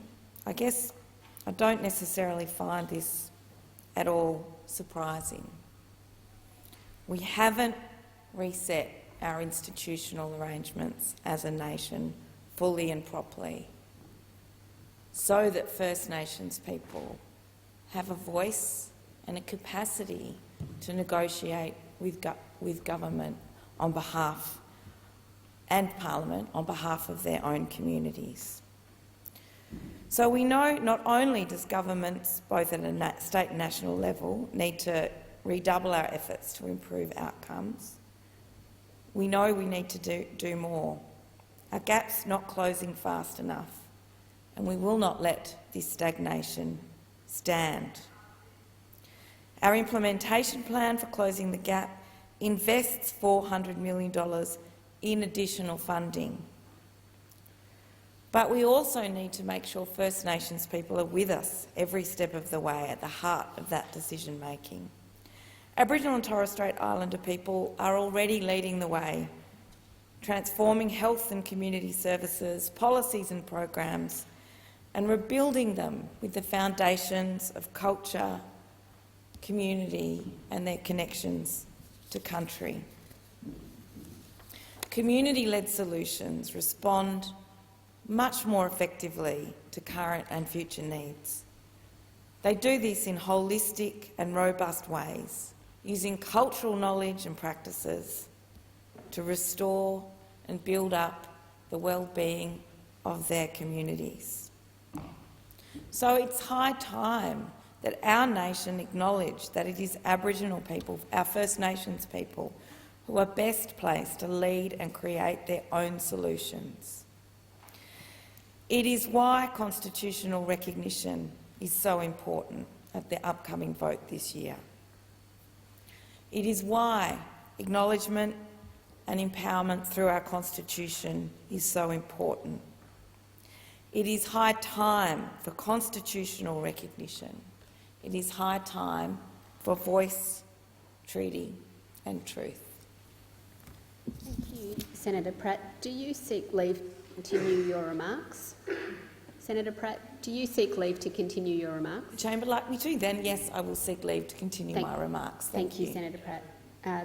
I guess I don't necessarily find this at all surprising. We haven't reset our institutional arrangements as a nation fully and properly so that First Nations people have a voice and a capacity to negotiate with government on behalf and Parliament on behalf of their own communities. So we know not only does governments, both at a state and national level, need to redouble our efforts to improve outcomes, we know we need to do more. Our gap's not closing fast enough, and we will not let this stagnation stand. Our implementation plan for closing the gap invests $400 million in additional funding. But we also need to make sure First Nations people are with us every step of the way, at the heart of that decision-making. Aboriginal and Torres Strait Islander people are already leading the way, transforming health and community services, policies and programs, and rebuilding them with the foundations of culture, community and their connections to country. Community-led solutions respond much more effectively to current and future needs. They do this in holistic and robust ways, using cultural knowledge and practices to restore and build up the well-being of their communities. So it's high time that our nation acknowledge that it is Aboriginal people, our First Nations people, who are best placed to lead and create their own solutions. It is why constitutional recognition is so important at the upcoming vote this year. It is why acknowledgement and empowerment through our Constitution is so important. It is high time for constitutional recognition. It is high time for voice, treaty and truth. Thank you, Senator Pratt. Do you seek leave to continue your remarks? Senator Pratt, do you seek leave to continue your remarks? The Chamber like me to? Then yes, I will seek leave to continue my remarks. Thank you, Senator Pratt.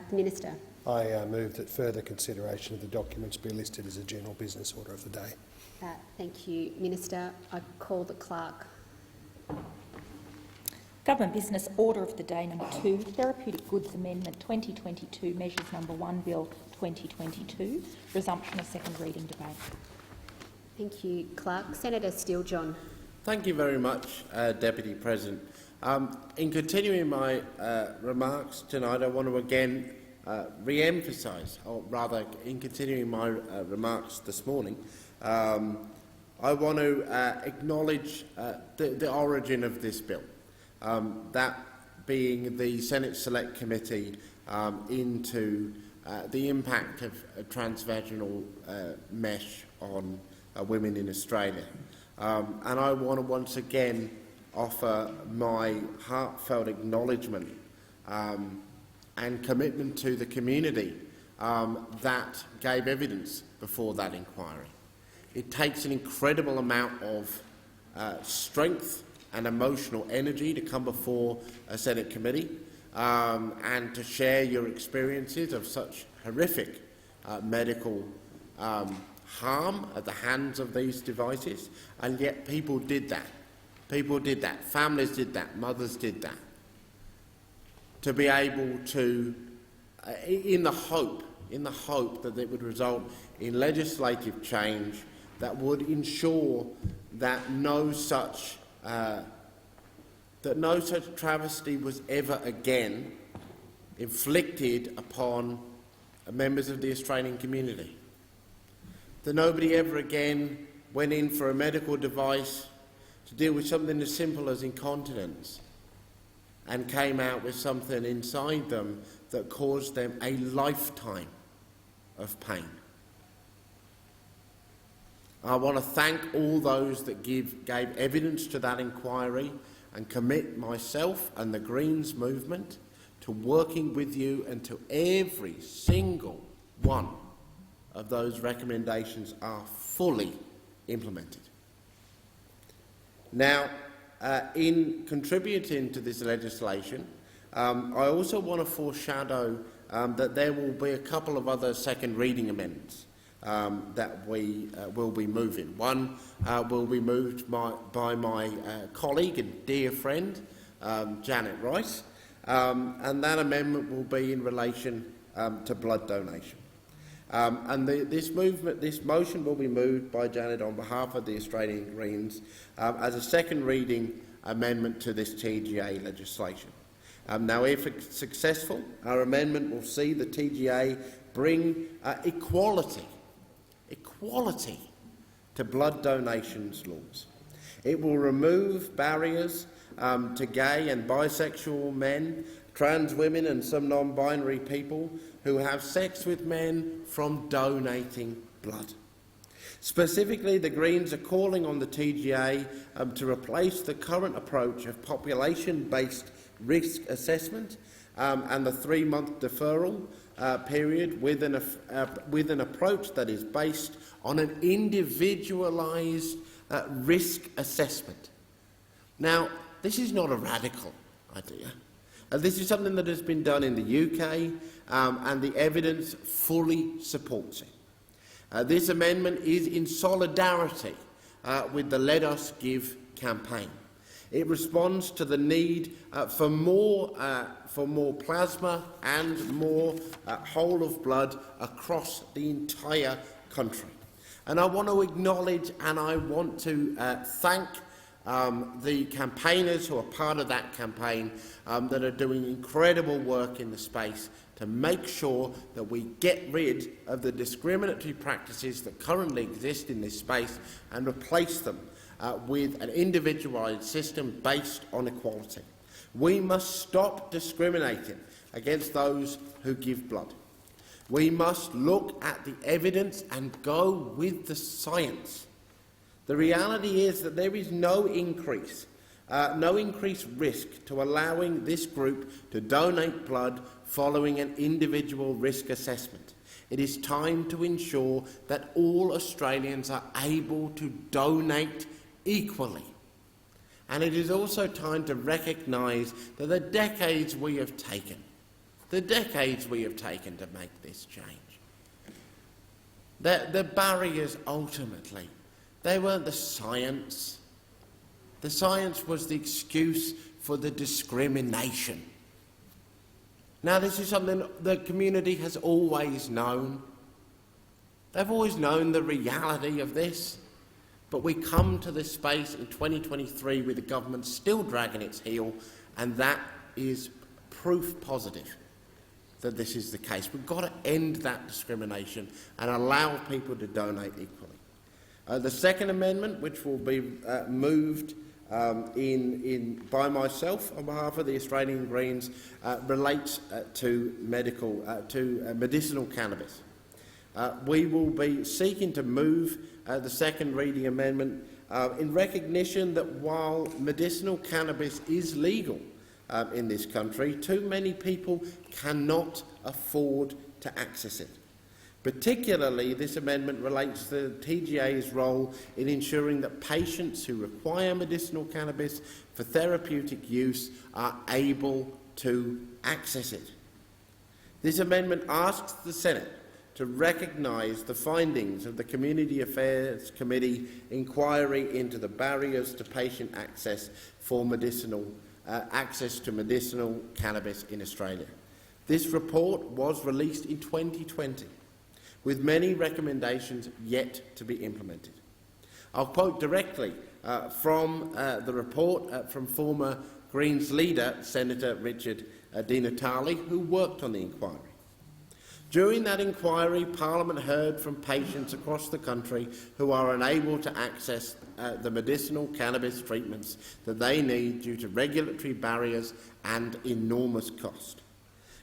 The Minister. I move that further consideration of the documents be listed as a general business order of the day. Thank you, Minister. I call the clerk. Government Business Order of the Day number 2, Therapeutic Goods Amendment 2022, Measures number 1 Bill 2022, resumption of second reading debate. Thank you, Clerk. Senator Steele-John. Thank you very much, Deputy President. In continuing my remarks tonight, I want to again re-emphasise, or rather, in continuing my remarks this morning, I want to acknowledge the origin of this bill, that being the Senate Select Committee into the impact of transvaginal mesh on women in Australia. And I want to once again offer my heartfelt acknowledgement and commitment to the community that gave evidence before that inquiry. It takes an incredible amount of strength and emotional energy to come before a Senate committee and to share your experiences of such horrific medical harm at the hands of these devices, and yet people did that. People did that. Families did that. Mothers did that. To be able to, in the hope that it would result in legislative change that would ensure that no such travesty was ever again inflicted upon members of the Australian community. That nobody ever again went in for a medical device to deal with something as simple as incontinence and came out with something inside them that caused them a lifetime of pain. I want to thank all those that gave evidence to that inquiry and commit myself and the Greens movement to working with you until every single one of those recommendations are fully implemented. Now, in contributing to this legislation, I also want to foreshadow that there will be a couple of other second reading amendments that we will be moving. One will be moved by my colleague and dear friend, Janet Rice, and that amendment will be in relation to blood donation. This motion will be moved by Janet on behalf of the Australian Greens as a second reading amendment to this TGA legislation. Now, if it's successful, our amendment will see the TGA bring equality to blood donations laws. It will remove barriers to gay and bisexual men trans women and some non-binary people who have sex with men from donating blood. Specifically, the Greens are calling on the TGA to replace the current approach of population-based risk assessment and the 3-month deferral period with an approach that is based on an individualised risk assessment. Now, this is not a radical idea. This is something that has been done in the UK, and the evidence fully supports it. This amendment is in solidarity with the Let Us Give campaign. It responds to the need for more plasma and more whole of blood across the entire country. And I want to acknowledge and I want to thank the campaigners who are part of that campaign that are doing incredible work in the space to make sure that we get rid of the discriminatory practices that currently exist in this space and replace them with an individualised system based on equality. We must stop discriminating against those who give blood. We must look at the evidence and go with the science. The reality is that there is no increased risk to allowing this group to donate blood following an individual risk assessment. It is time to ensure that all Australians are able to donate equally. And it is also time to recognise that the decades we have taken to make this change, the barriers ultimately, they weren't the science. The science was the excuse for the discrimination. Now, this is something the community has always known. They've always known the reality of this. But we come to this space in 2023 with the government still dragging its heel, and that is proof positive that this is the case. We've got to end that discrimination and allow people to donate equally. The second amendment, which will be moved by myself on behalf of the Australian Greens, relates to medicinal cannabis. We will be seeking to move the second reading amendment in recognition that while medicinal cannabis is legal in this country, too many people cannot afford to access it. Particularly, this amendment relates to the TGA's role in ensuring that patients who require medicinal cannabis for therapeutic use are able to access it. This amendment asks the Senate to recognise the findings of the Community Affairs Committee inquiry into the barriers to patient access to medicinal cannabis in Australia. This report was released in 2020. With many recommendations yet to be implemented. I'll quote directly from the report from former Greens leader, Senator Richard Di Natale, who worked on the inquiry. During that inquiry, Parliament heard from patients across the country who are unable to access the medicinal cannabis treatments that they need due to regulatory barriers and enormous cost.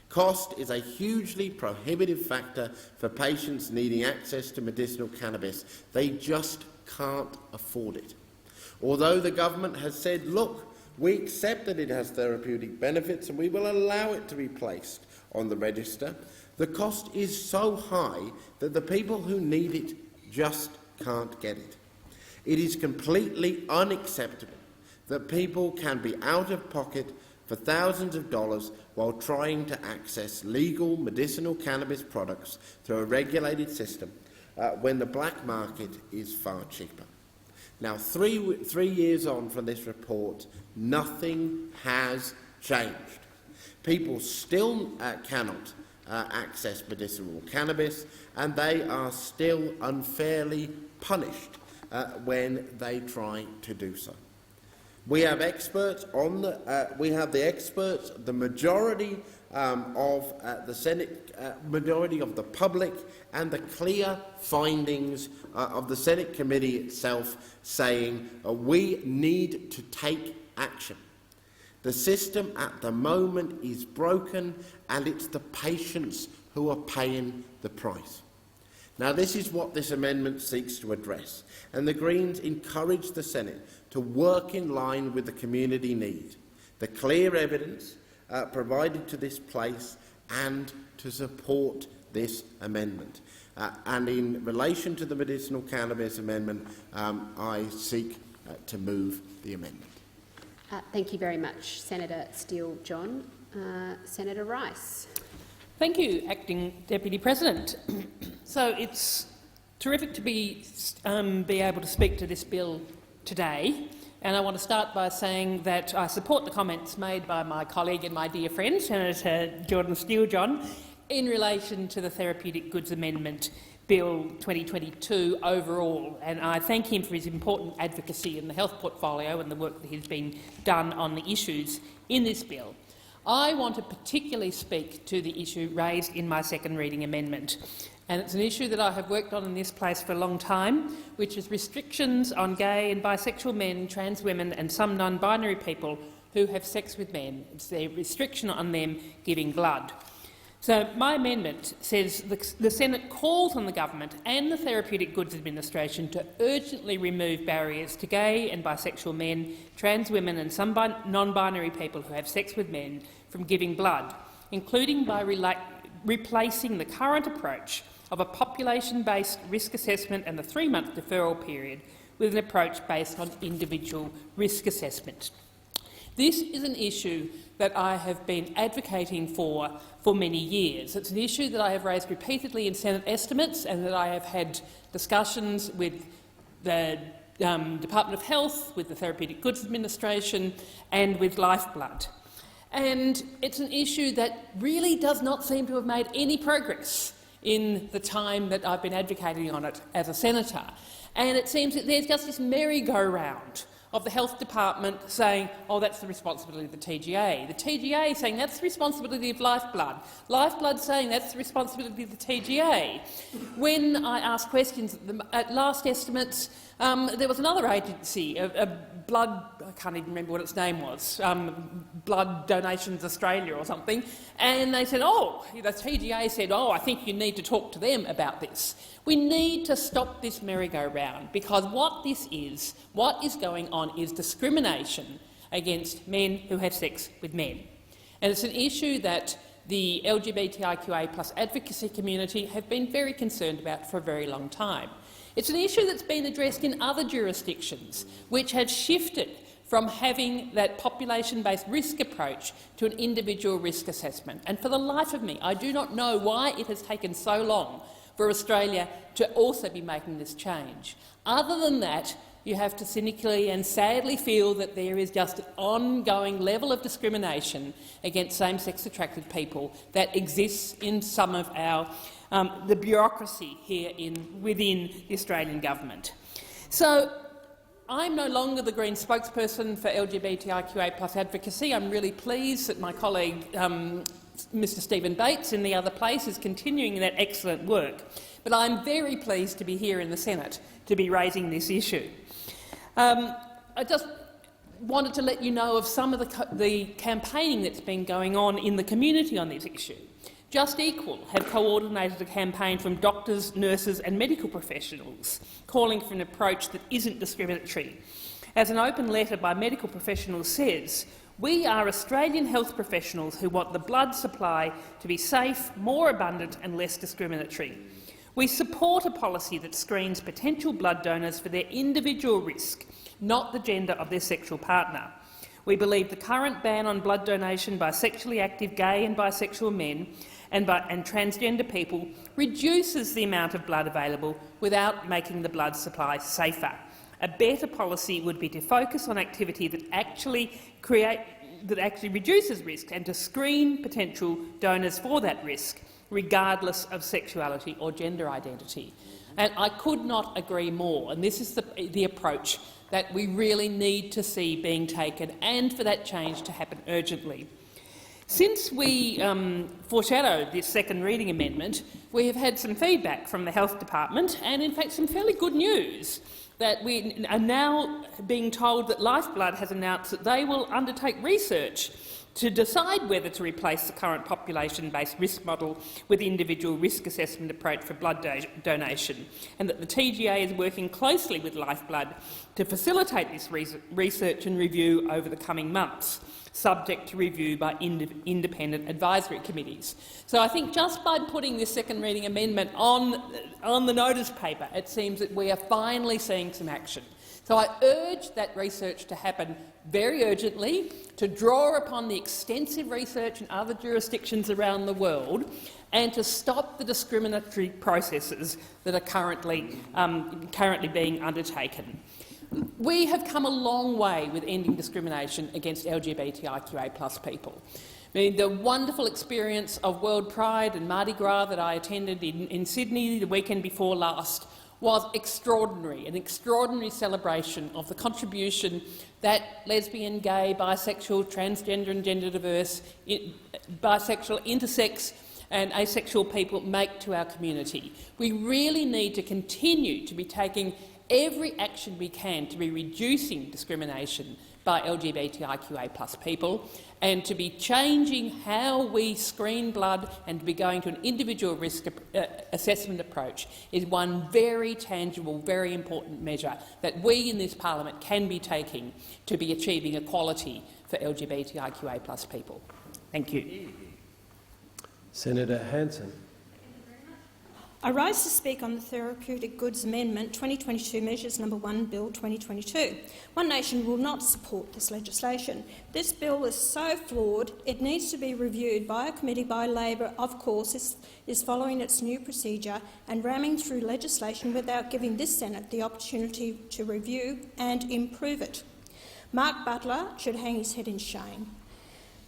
Cost is a hugely prohibitive factor for patients needing access to medicinal cannabis. They just can't afford it. Although the government has said, look, we accept that it has therapeutic benefits and we will allow it to be placed on the register, the cost is so high that the people who need it just can't get it. It is completely unacceptable that people can be out of pocket for thousands of dollars while trying to access legal medicinal cannabis products through a regulated system when the black market is far cheaper. Now, three years on from this report, nothing has changed. People still cannot access medicinal cannabis, and they are still unfairly punished when they try to do so. We have experts on the majority of the Senate, majority of the public, and the clear findings of the Senate committee itself saying we need to take action. The system at the moment is broken, and it's the patients who are paying the price. Now, this is what this amendment seeks to address, and the Greens encourage the Senate to work in line with the community need, the clear evidence provided to this place, and to support this amendment. And in relation to the medicinal cannabis amendment, I seek to move the amendment. Thank you very much, Senator Steele-John. Senator Rice. Thank you, Acting Deputy President. So it's terrific to be able to speak to this bill today, and I want to start by saying that I support the comments made by my colleague and my dear friend, Senator Jordan Steele-John, in relation to the Therapeutic Goods Amendment Bill 2022 overall, and I thank him for his important advocacy in the health portfolio and the work that has been done on the issues in this bill. I want to particularly speak to the issue raised in my second reading amendment, and it's an issue that I have worked on in this place for a long time, which is restrictions on gay and bisexual men, trans women and some non-binary people who have sex with men. It's the restriction on them giving blood. So my amendment says the Senate calls on the government and the Therapeutic Goods Administration to urgently remove barriers to gay and bisexual men, trans women and some non-binary people who have sex with men from giving blood, including by replacing the current approach of a population-based risk assessment and the 3-month deferral period with an approach based on individual risk assessment. This is an issue that I have been advocating for many years. It's an issue that I have raised repeatedly in Senate estimates and that I have had discussions with the Department of Health, with the Therapeutic Goods Administration and with Lifeblood. And it's an issue that really does not seem to have made any progress in the time that I've been advocating on it as a senator. And it seems that there's just this merry-go-round of the Health Department saying, oh, that's the responsibility of the TGA. The TGA saying that's the responsibility of Lifeblood. Lifeblood saying that's the responsibility of the TGA. When I asked questions at last estimates, there was another agency, a blood, I can't even remember what its name was, Blood Donations Australia or something, and they said, oh, the TGA said, oh, I think you need to talk to them about this. We need to stop this merry-go-round, because what is going on is discrimination against men who have sex with men. And it's an issue that the LGBTIQA+ advocacy community have been very concerned about for a very long time. It's an issue that's been addressed in other jurisdictions, which have shifted from having that population-based risk approach to an individual risk assessment. And for the life of me, I do not know why it has taken so long for Australia to also be making this change. Other than that, you have to cynically and sadly feel that there is just an ongoing level of discrimination against same-sex attracted people that exists in some of our the bureaucracy here within the Australian government. So I'm no longer the Green spokesperson for LGBTIQA+ advocacy. I'm really pleased that my colleague Mr Stephen Bates in the other place is continuing that excellent work. But I'm very pleased to be here in the Senate to be raising this issue. I just wanted to let you know of some of the campaigning that's been going on in the community on this issue. Just Equal have coordinated a campaign from doctors, nurses and medical professionals calling for an approach that isn't discriminatory. As an open letter by medical professionals says, we are Australian health professionals who want the blood supply to be safe, more abundant and less discriminatory. We support a policy that screens potential blood donors for their individual risk, not the gender of their sexual partner. We believe the current ban on blood donation by sexually active gay and bisexual men and transgender people reduces the amount of blood available without making the blood supply safer. A better policy would be to focus on activity that actually reduces risk and to screen potential donors for that risk, regardless of sexuality or gender identity. And I could not agree more, and this is the approach that we really need to see being taken, and for that change to happen urgently. Since we foreshadowed this second reading amendment, we have had some feedback from the Health Department and, in fact, some fairly good news that we are now being told that Lifeblood has announced that they will undertake research to decide whether to replace the current population-based risk model with the individual risk assessment approach for blood donation, and that the TGA is working closely with Lifeblood to facilitate this research and review over the coming months, subject to review by independent advisory committees. So I think just by putting this second reading amendment on the notice paper, it seems that we are finally seeing some action. So I urge that research to happen very urgently, to draw upon the extensive research in other jurisdictions around the world, and to stop the discriminatory processes that are currently being undertaken. We have come a long way with ending discrimination against LGBTIQA+ people. I mean, the wonderful experience of World Pride and Mardi Gras that I attended in Sydney the weekend before last was extraordinary, an extraordinary celebration of the contribution that lesbian, gay, bisexual, transgender and gender diverse, bisexual, intersex and asexual people make to our community. We really need to continue to be taking every action we can to be reducing discrimination by LGBTIQA+ people, and to be changing how we screen blood and to be going to an individual risk assessment approach is one very tangible, very important measure that we in this parliament can be taking to be achieving equality for LGBTIQA+ people. Thank you. Senator Hanson. I rise to speak on the Therapeutic Goods Amendment 2022 Measures No. 1 Bill 2022. One Nation will not support this legislation. This bill is so flawed it needs to be reviewed by a committee by Labor, of course, is following its new procedure and ramming through legislation without giving this Senate the opportunity to review and improve it. Mark Butler should hang his head in shame.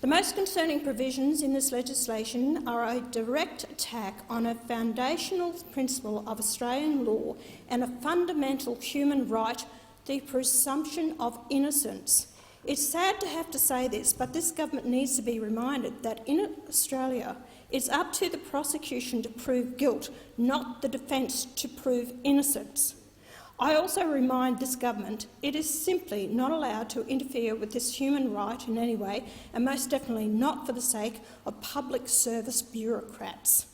The most concerning provisions in this legislation are a direct attack on a foundational principle of Australian law and a fundamental human right, the presumption of innocence. It's sad to have to say this, but this government needs to be reminded that in Australia it's up to the prosecution to prove guilt, not the defence to prove innocence. I also remind this government it is simply not allowed to interfere with this human right in any way, and most definitely not for the sake of public service bureaucrats.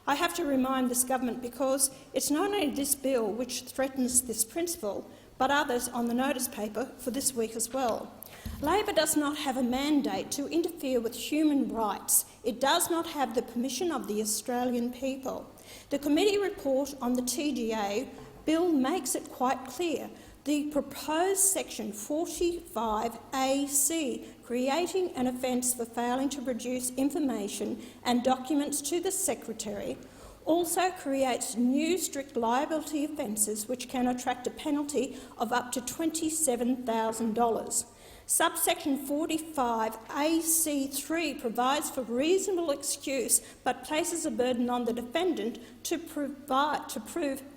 I have to remind this government because it's not only this bill which threatens this principle, but others on the notice paper for this week as well. Labor does not have a mandate to interfere with human rights. It does not have the permission of the Australian people. The committee report on the TGA bill makes it quite clear. The proposed section 45AC, creating an offence for failing to produce information and documents to the Secretary, also creates new strict liability offences which can attract a penalty of up to $27,000. Subsection 45AC3 provides for reasonable excuse but places a burden on the defendant to prove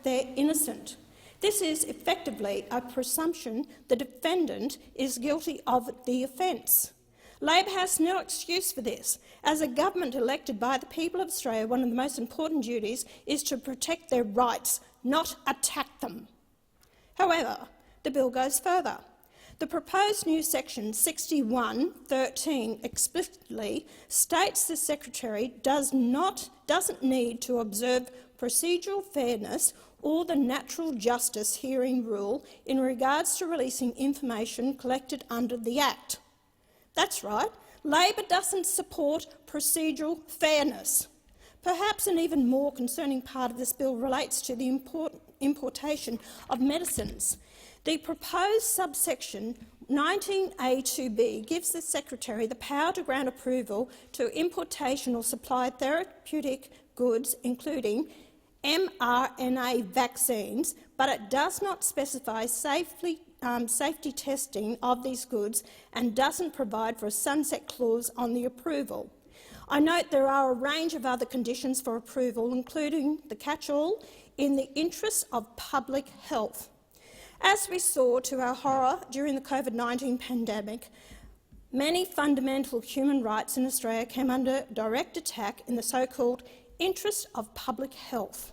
they're innocent. This is effectively a presumption the defendant is guilty of the offence. Labor has no excuse for this. As a government elected by the people of Australia, one of the most important duties is to protect their rights, not attack them. However, the bill goes further. The proposed new section 61(13) explicitly states the Secretary doesn't need to observe procedural fairness or the natural justice hearing rule in regards to releasing information collected under the Act. That's right, Labor doesn't support procedural fairness. Perhaps an even more concerning part of this bill relates to the importation of medicines. The proposed subsection 19A2B gives the Secretary the power to grant approval to importation or supply therapeutic goods, including mRNA vaccines, but it does not specify safety testing of these goods and doesn't provide for a sunset clause on the approval. I note there are a range of other conditions for approval, including the catch-all, in the interests of public health. As we saw to our horror during the COVID-19 pandemic, many fundamental human rights in Australia came under direct attack in the so-called interest of public health.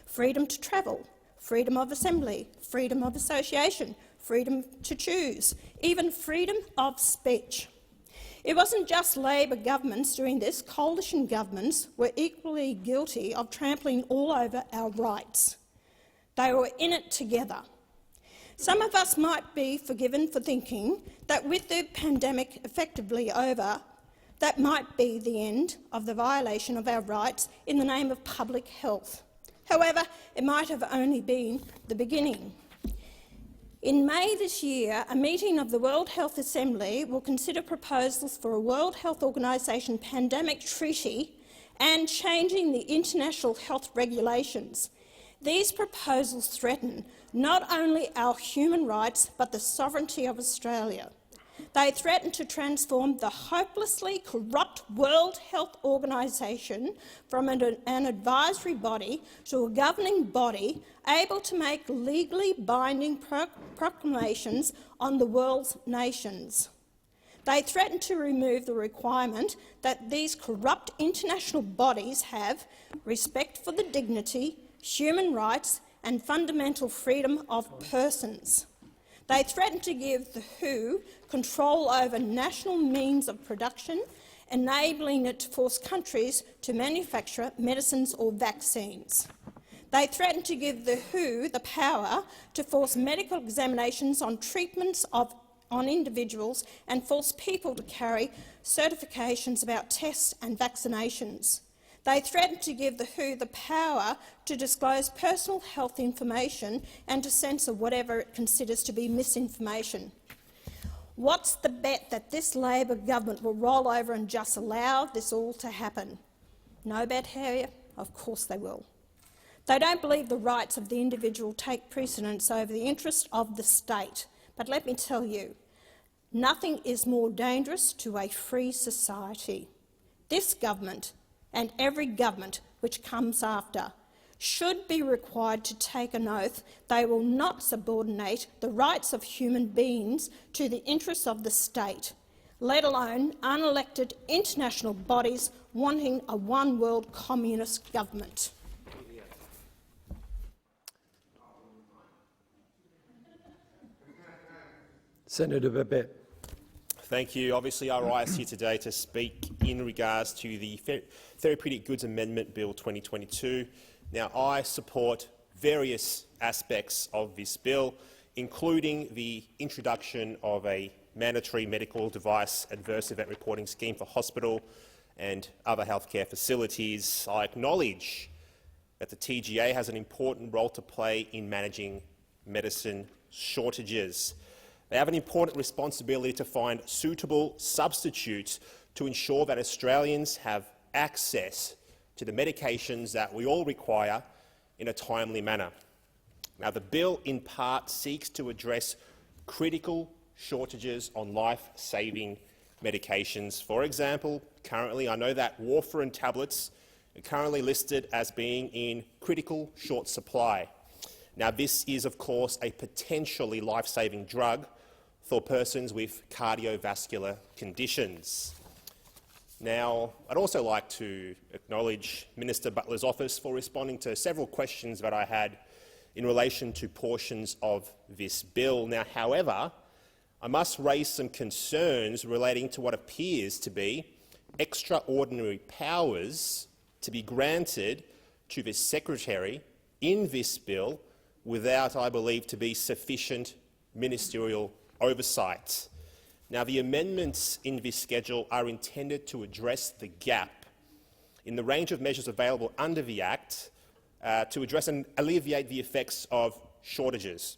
Freedom to travel, freedom of assembly, freedom of association, freedom to choose, even freedom of speech. It wasn't just Labor governments doing this. Coalition governments were equally guilty of trampling all over our rights. They were in it together. Some of us might be forgiven for thinking that with the pandemic effectively over, that might be the end of the violation of our rights in the name of public health. However, it might have only been the beginning. In May this year, a meeting of the World Health Assembly will consider proposals for a World Health Organization pandemic treaty and changing the international health regulations. These proposals threaten not only our human rights but the sovereignty of Australia. They threaten to transform the hopelessly corrupt World Health Organization from an advisory body to a governing body able to make legally binding proclamations on the world's nations. They threaten to remove the requirement that these corrupt international bodies have respect for the dignity, human rights and fundamental freedom of persons. They threaten to give the WHO control over national means of production, enabling it to force countries to manufacture medicines or vaccines. They threaten to give the WHO the power to force medical examinations on treatments on individuals and force people to carry certifications about tests and vaccinations. They threaten to give the WHO the power to disclose personal health information and to censor whatever it considers to be misinformation. What's the bet that this Labor government will roll over and just allow this all to happen? No bet here? Of course they will. They don't believe the rights of the individual take precedence over the interests of the state. But let me tell you, nothing is more dangerous to a free society. This government and every government which comes after should be required to take an oath they will not subordinate the rights of human beings to the interests of the state, let alone unelected international bodies wanting a one-world communist government. Senator Babet. Thank you. Obviously, I rise here today to speak in regards to the Therapeutic Goods Amendment Bill 2022. Now, I support various aspects of this bill, including the introduction of a mandatory medical device adverse event reporting scheme for hospital and other healthcare facilities. I acknowledge that the TGA has an important role to play in managing medicine shortages. They have an important responsibility to find suitable substitutes to ensure that Australians have access to the medications that we all require in a timely manner. Now, the bill in part seeks to address critical shortages on life-saving medications. For example, currently I know that warfarin tablets are currently listed as being in critical short supply. Now, this is, of course, a potentially life-saving drug for persons with cardiovascular conditions. Now, I'd also like to acknowledge Minister Butler's office for responding to several questions that I had in relation to portions of this bill. Now, however, I must raise some concerns relating to what appears to be extraordinary powers to be granted to the Secretary in this bill without, I believe, to be sufficient ministerial oversight. Now, the amendments in this schedule are intended to address the gap in the range of measures available under the Act to address and alleviate the effects of shortages,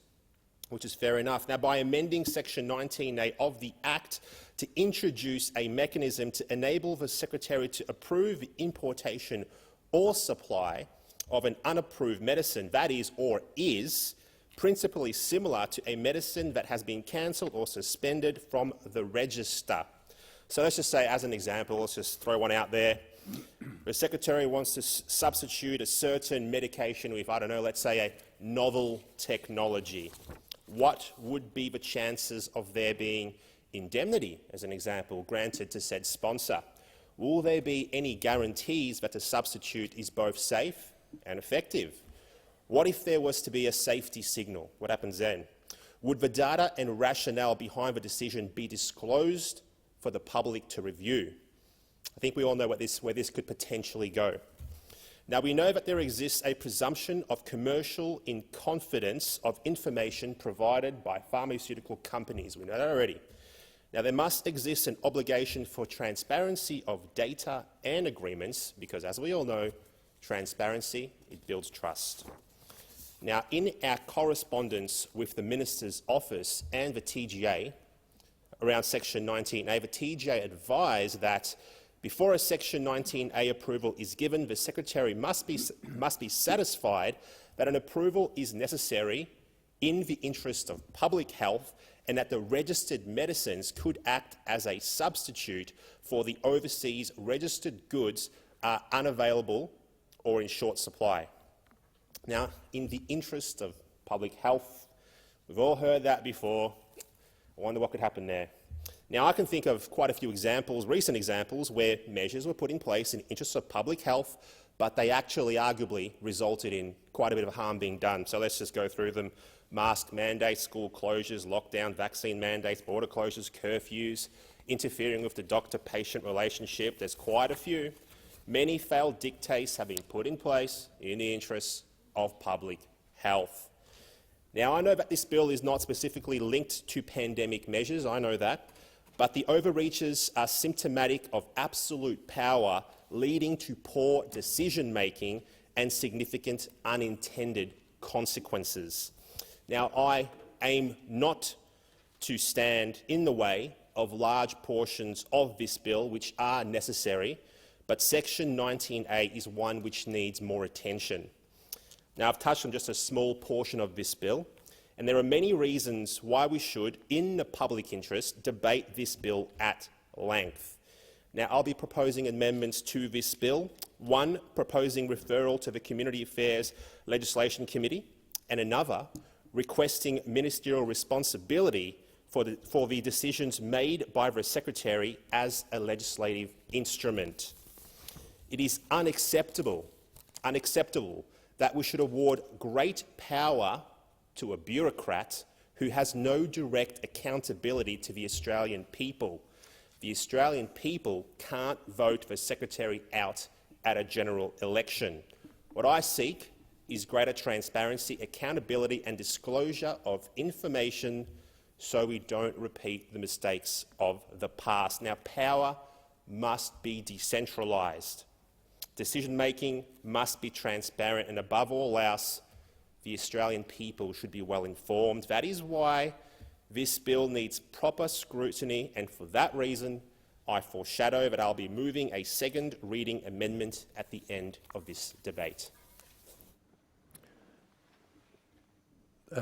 which is fair enough. Now, by amending Section 19A of the Act to introduce a mechanism to enable the Secretary to approve the importation or supply of an unapproved medicine that is or is principally similar to a medicine that has been cancelled or suspended from the register. So let's just say, as an example, let's just throw one out there. The Secretary wants to substitute a certain medication with, I don't know, let's say a novel technology. What would be the chances of there being indemnity, as an example, granted to said sponsor? Will there be any guarantees that the substitute is both safe and effective? What if there was to be a safety signal? What happens then? Would the data and rationale behind the decision be disclosed for the public to review? I think we all know where this could potentially go. Now, we know that there exists a presumption of commercial in confidence of information provided by pharmaceutical companies. We know that already. Now, there must exist an obligation for transparency of data and agreements because, as we all know, transparency, it builds trust. Now, in our correspondence with the Minister's Office and the TGA around Section 19A, the TGA advised that before a Section 19A approval is given, the Secretary must be satisfied that an approval is necessary in the interest of public health and that the registered medicines could act as a substitute for the overseas registered goods are unavailable or in short supply. Now, in the interest of public health, we've all heard that before. I wonder what could happen there. Now, I can think of quite a few examples, recent examples, where measures were put in place in the interest of public health, but they actually arguably resulted in quite a bit of harm being done. So let's just go through them. Mask mandates, school closures, lockdown, vaccine mandates, border closures, curfews, interfering with the doctor-patient relationship. There's quite a few. Many failed dictates have been put in place in the interests of public health. Now, I know that this bill is not specifically linked to pandemic measures, I know that, but the overreaches are symptomatic of absolute power leading to poor decision-making and significant unintended consequences. Now, I aim not to stand in the way of large portions of this bill which are necessary, but Section 19A is one which needs more attention. Now, I've touched on just a small portion of this bill, and there are many reasons why we should, in the public interest, debate this bill at length. Now, I'll be proposing amendments to this bill, one proposing referral to the Community Affairs Legislation Committee, and another requesting ministerial responsibility for the decisions made by the Secretary as a legislative instrument. It is unacceptable that we should award great power to a bureaucrat who has no direct accountability to the Australian people. The Australian people can't vote the Secretary out at a general election. What I seek is greater transparency, accountability and disclosure of information so we don't repeat the mistakes of the past. Now, power must be decentralised. Decision-making must be transparent, and above all else, the Australian people should be well informed. That is why this bill needs proper scrutiny, and for that reason, I foreshadow that I'll be moving a second reading amendment at the end of this debate.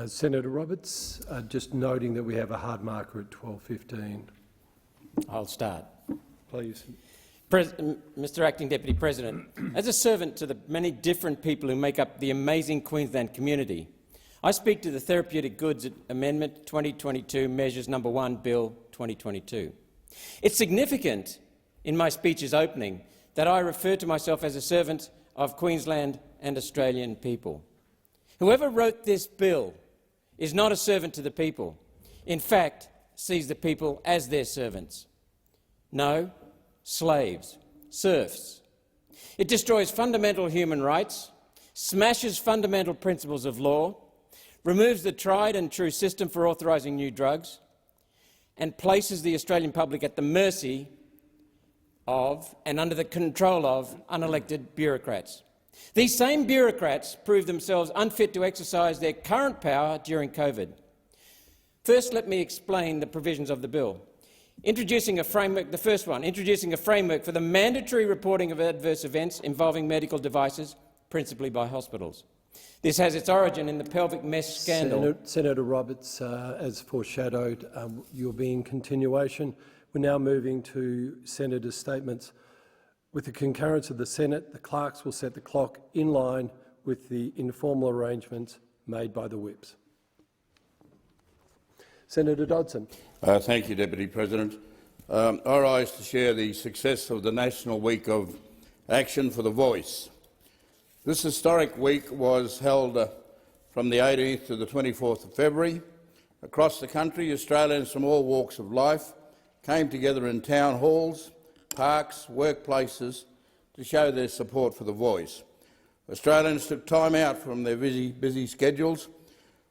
Senator Roberts, just noting that we have a hard marker at 12:15. I'll start. Please. Mr Acting Deputy President, as a servant to the many different people who make up the amazing Queensland community, I speak to the Therapeutic Goods Amendment 2022 Measures No. 1 Bill 2022. It's significant in my speech's opening that I refer to myself as a servant of Queensland and Australian people. Whoever wrote this bill is not a servant to the people. In fact, sees the people as their servants. No, slaves, serfs. It destroys fundamental human rights, smashes fundamental principles of law, removes the tried and true system for authorising new drugs, and places the Australian public at the mercy of and under the control of unelected bureaucrats. These same bureaucrats prove themselves unfit to exercise their current power during COVID. First, let me explain the provisions of the bill. Introducing a framework, the first one, introducing a framework for the mandatory reporting of adverse events involving medical devices, principally by hospitals. This has its origin in the pelvic mesh scandal. Senator Roberts, as foreshadowed, you'll be in continuation. We're now moving to Senators' statements. With the concurrence of the Senate, the clerks will set the clock in line with the informal arrangements made by the whips. Senator Dodson. Thank you, Deputy President. I rise to share the success of the National Week of Action for the Voice. This historic week was held from the 18th to the 24th of February. Across the country, Australians from all walks of life came together in town halls, parks, workplaces to show their support for The Voice. Australians took time out from their busy schedules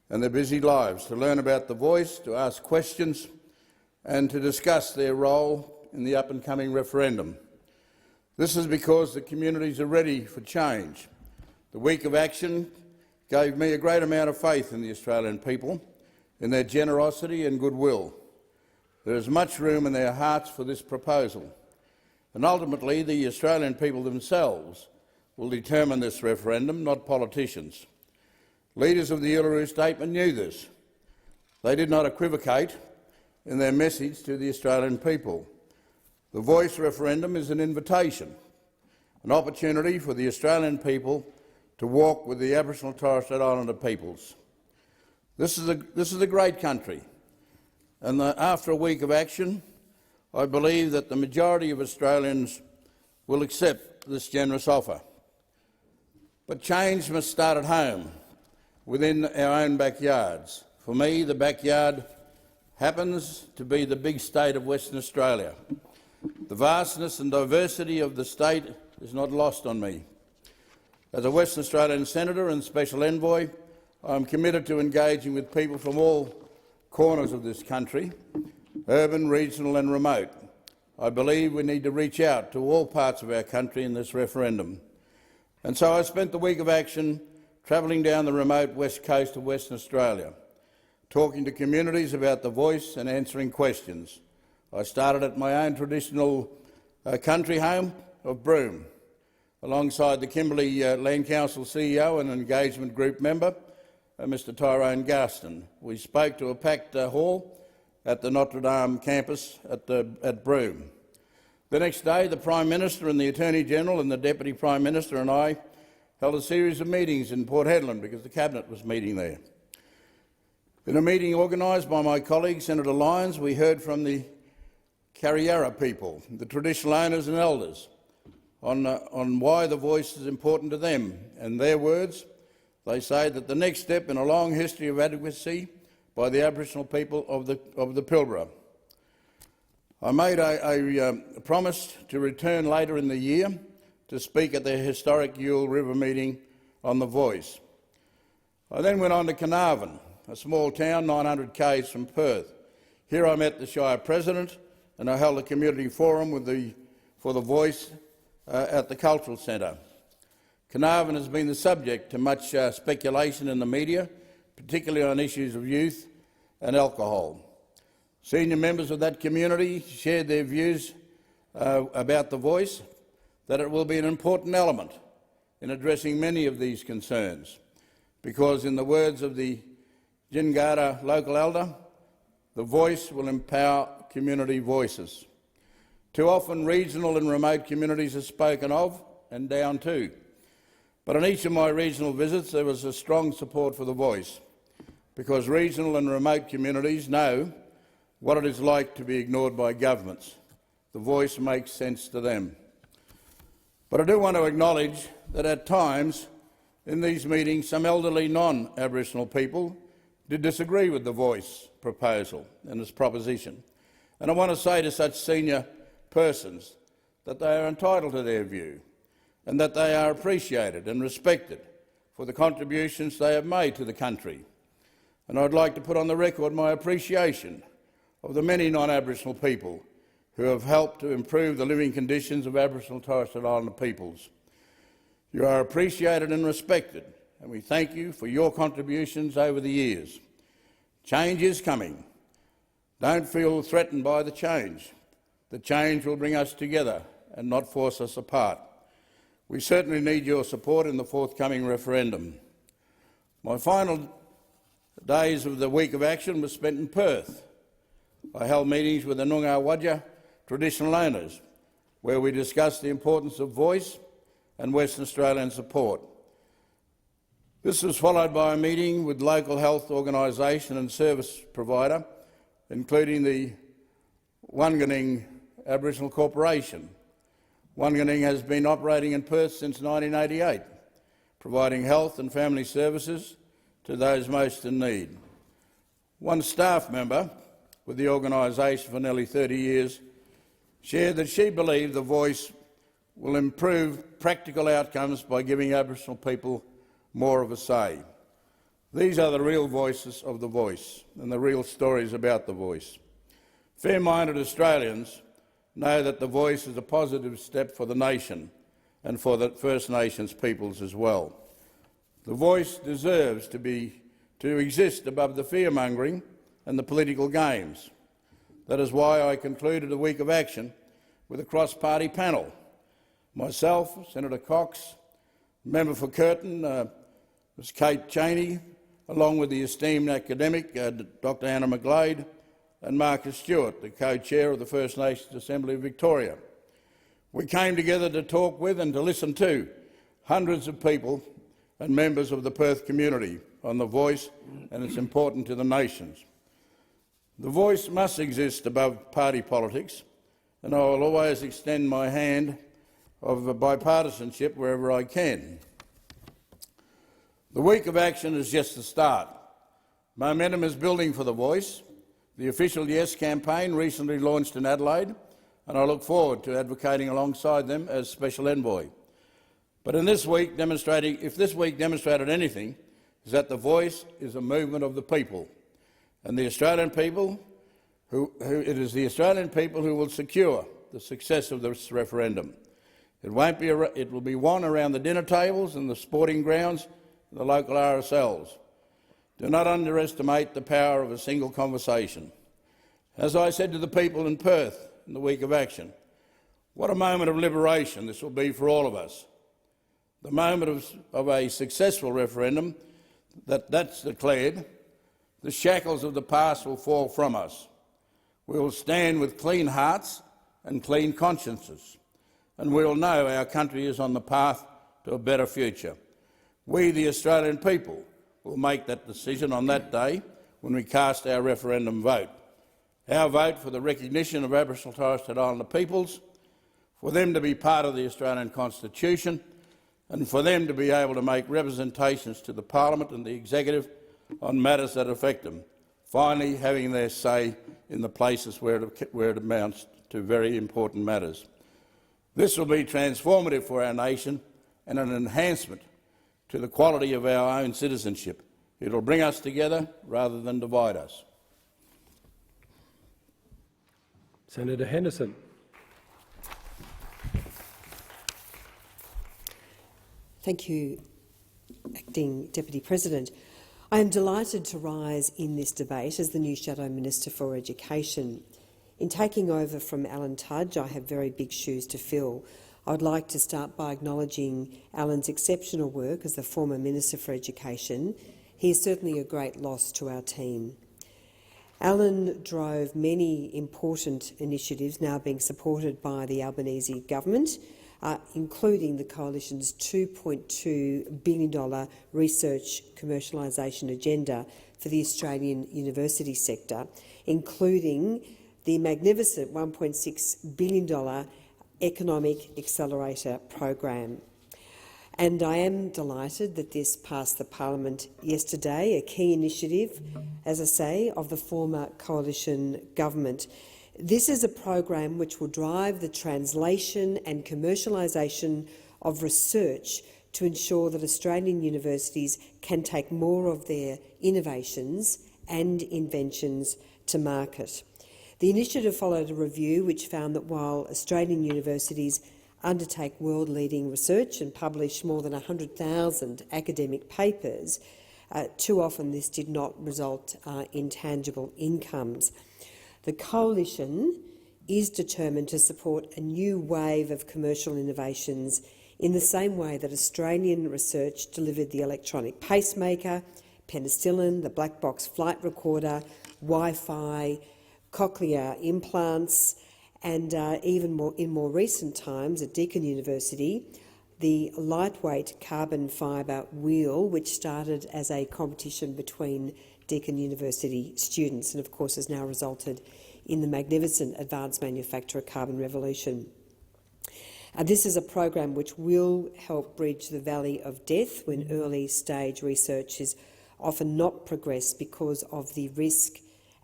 and their busy lives to learn about The Voice, to ask questions and to discuss their role in the up-and-coming referendum. This is because the communities are ready for change. The Week of Action gave me a great amount of faith in the Australian people, in their generosity and goodwill. There is much room in their hearts for this proposal, and ultimately the Australian people themselves will determine this referendum, not politicians. Leaders of the Uluru Statement knew this. They did not equivocate in their message to the Australian people. The Voice referendum is an invitation, an opportunity for the Australian people to walk with the Aboriginal and Torres Strait Islander peoples. This is a great country, and after a week of action, I believe that the majority of Australians will accept this generous offer. But change must start at home, within our own backyards. For me, the backyard happens to be the big state of Western Australia. The vastness and diversity of the state is not lost on me. As a Western Australian Senator and Special Envoy, I am committed to engaging with people from all corners of this country, urban, regional and remote. I believe we need to reach out to all parts of our country in this referendum. And so I spent the Week of Action travelling down the remote west coast of Western Australia, talking to communities about The Voice and answering questions. I started at my own traditional country home of Broome, alongside the Kimberley Land Council CEO and engagement group member, Mr Tyrone Garston. We spoke to a packed hall at the Notre Dame campus at Broome. The next day, the Prime Minister and the Attorney-General and the Deputy Prime Minister and I held a series of meetings in Port Hedland because the Cabinet was meeting there. In a meeting organised by my colleague, Senator Lyons, we heard from the Kariyarra people, the traditional owners and elders, on why The Voice is important to them. In their words, they say that the next step in a long history of advocacy by the Aboriginal people of the Pilbara. I made a promise to return later in the year to speak at the historic Yule River meeting on The Voice. I then went on to Carnarvon, a small town 900 k's from Perth. Here I met the Shire President and I held a community forum for The Voice at the Cultural Centre. Carnarvon has been the subject to much speculation in the media, particularly on issues of youth and alcohol. Senior members of that community shared their views about The Voice, that it will be an important element in addressing many of these concerns, because in the words of the Jingara local elder, The Voice will empower community voices. Too often regional and remote communities are spoken of and down to. But on each of my regional visits there was a strong support for The Voice, because regional and remote communities know what it is like to be ignored by governments. The Voice makes sense to them. But I do want to acknowledge that at times in these meetings some elderly non-Aboriginal people did disagree with The Voice proposal and its proposition. And I want to say to such senior persons that they are entitled to their view and that they are appreciated and respected for the contributions they have made to the country. And I'd like to put on the record my appreciation of the many non-Aboriginal people who have helped to improve the living conditions of Aboriginal and Torres Strait Islander peoples. You are appreciated and respected, and we thank you for your contributions over the years. Change is coming. Don't feel threatened by the change. The change will bring us together and not force us apart. We certainly need your support in the forthcoming referendum. My final days of the Week of Action were spent in Perth. I held meetings with the Noongar Wadja traditional owners, where we discussed the importance of voice and Western Australian support. This was followed by a meeting with local health organisation and service provider, including the Wanganing Aboriginal Corporation. Wanganing has been operating in Perth since 1988 providing health and family services to those most in need. One staff member with the organisation for nearly 30 years shared that she believed The Voice will improve practical outcomes by giving Aboriginal people more of a say. These are the real voices of The Voice and the real stories about The Voice. Fair-minded Australians know that The Voice is a positive step for the nation and for the First Nations peoples as well. The Voice deserves to exist above the fear-mongering and the political games. That is why I concluded a week of action with a cross-party panel. Myself, Senator Cox, member for Curtin, Ms Kate Cheney, along with the esteemed academic Dr Anna McGlade and Marcus Stewart, the co-chair of the First Nations Assembly of Victoria. We came together to talk with and to listen to hundreds of people and members of the Perth community on The Voice and its importance to the nations. The Voice must exist above party politics, and I will always extend my hand of bipartisanship wherever I can. The week of action is just the start. Momentum is building for The Voice. The official Yes campaign recently launched in Adelaide, and I look forward to advocating alongside them as Special Envoy. But if this week demonstrated anything, is that The Voice is a movement of the people, and the Australian people it is the Australian people who will secure the success of this referendum. It will be won around the dinner tables and the sporting grounds and the local RSLs. Do not underestimate the power of a single conversation. As I said to the people in Perth in the week of action, what a moment of liberation this will be for all of us. The moment of a successful referendum that's declared, the shackles of the past will fall from us. We will stand with clean hearts and clean consciences, and we will know our country is on the path to a better future. We, the Australian people, will make that decision on that day when we cast our referendum vote. Our vote for the recognition of Aboriginal and Torres Strait Islander peoples, for them to be part of the Australian Constitution, and for them to be able to make representations to the Parliament and the Executive on matters that affect them, finally having their say in the places where it amounts to very important matters. This will be transformative for our nation and an enhancement to the quality of our own citizenship. It will bring us together rather than divide us. Senator Henderson. Thank you, Acting Deputy President. I am delighted to rise in this debate as the new Shadow Minister for Education. In taking over from Alan Tudge, I have very big shoes to fill. I would like to start by acknowledging Alan's exceptional work as the former Minister for Education. He is certainly a great loss to our team. Alan drove many important initiatives now being supported by the Albanese government, including the Coalition's $2.2 billion research commercialisation agenda for the Australian university sector, including the magnificent $1.6 billion Economic Accelerator program. And I am delighted that this passed the Parliament yesterday, a key initiative, as I say, of the former Coalition government. This is a program which will drive the translation and commercialisation of research to ensure that Australian universities can take more of their innovations and inventions to market. The initiative followed a review which found that while Australian universities undertake world-leading research and publish more than 100,000 academic papers, too often this did not result in tangible incomes. The Coalition is determined to support a new wave of commercial innovations in the same way that Australian research delivered the electronic pacemaker, penicillin, the black box flight recorder, Wi-Fi, cochlear implants, and even in more recent times at Deakin University, the lightweight carbon fibre wheel, which started as a competition between Deakin University students and of course has now resulted in the magnificent advanced manufacturer Carbon Revolution. This is a program which will help bridge the valley of death when early-stage research is often not progressed because of the risk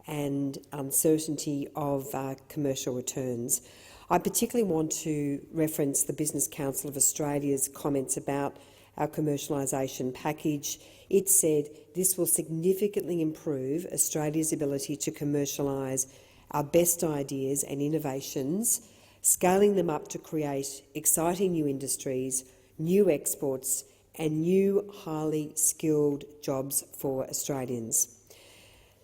and uncertainty of commercial returns. I particularly want to reference the Business Council of Australia's comments about our commercialisation package. It said this will significantly improve Australia's ability to commercialise our best ideas and innovations, scaling them up to create exciting new industries, new exports and new highly skilled jobs for Australians.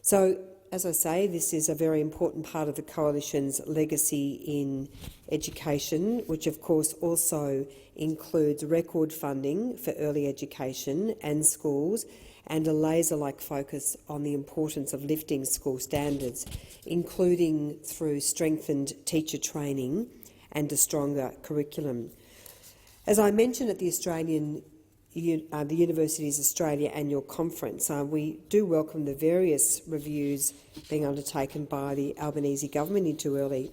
So, as I say, this is a very important part of the Coalition's legacy in education, which of course also includes record funding for early education and schools and a laser-like focus on the importance of lifting school standards, including through strengthened teacher training and a stronger curriculum. As I mentioned at the Universities Australia Annual Conference, we do welcome the various reviews being undertaken by the Albanese government into early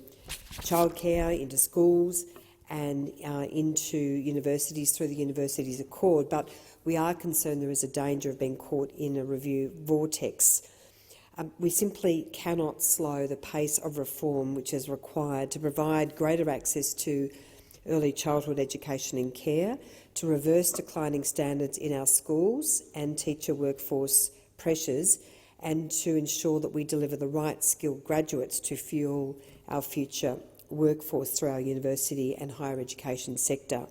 childcare, into schools and into universities through the Universities Accord, but we are concerned there is a danger of being caught in a review vortex. We simply cannot slow the pace of reform which is required to provide greater access to early childhood education and care, to reverse declining standards in our schools and teacher workforce pressures, and to ensure that we deliver the right skilled graduates to fuel our future workforce through our university and higher education sector.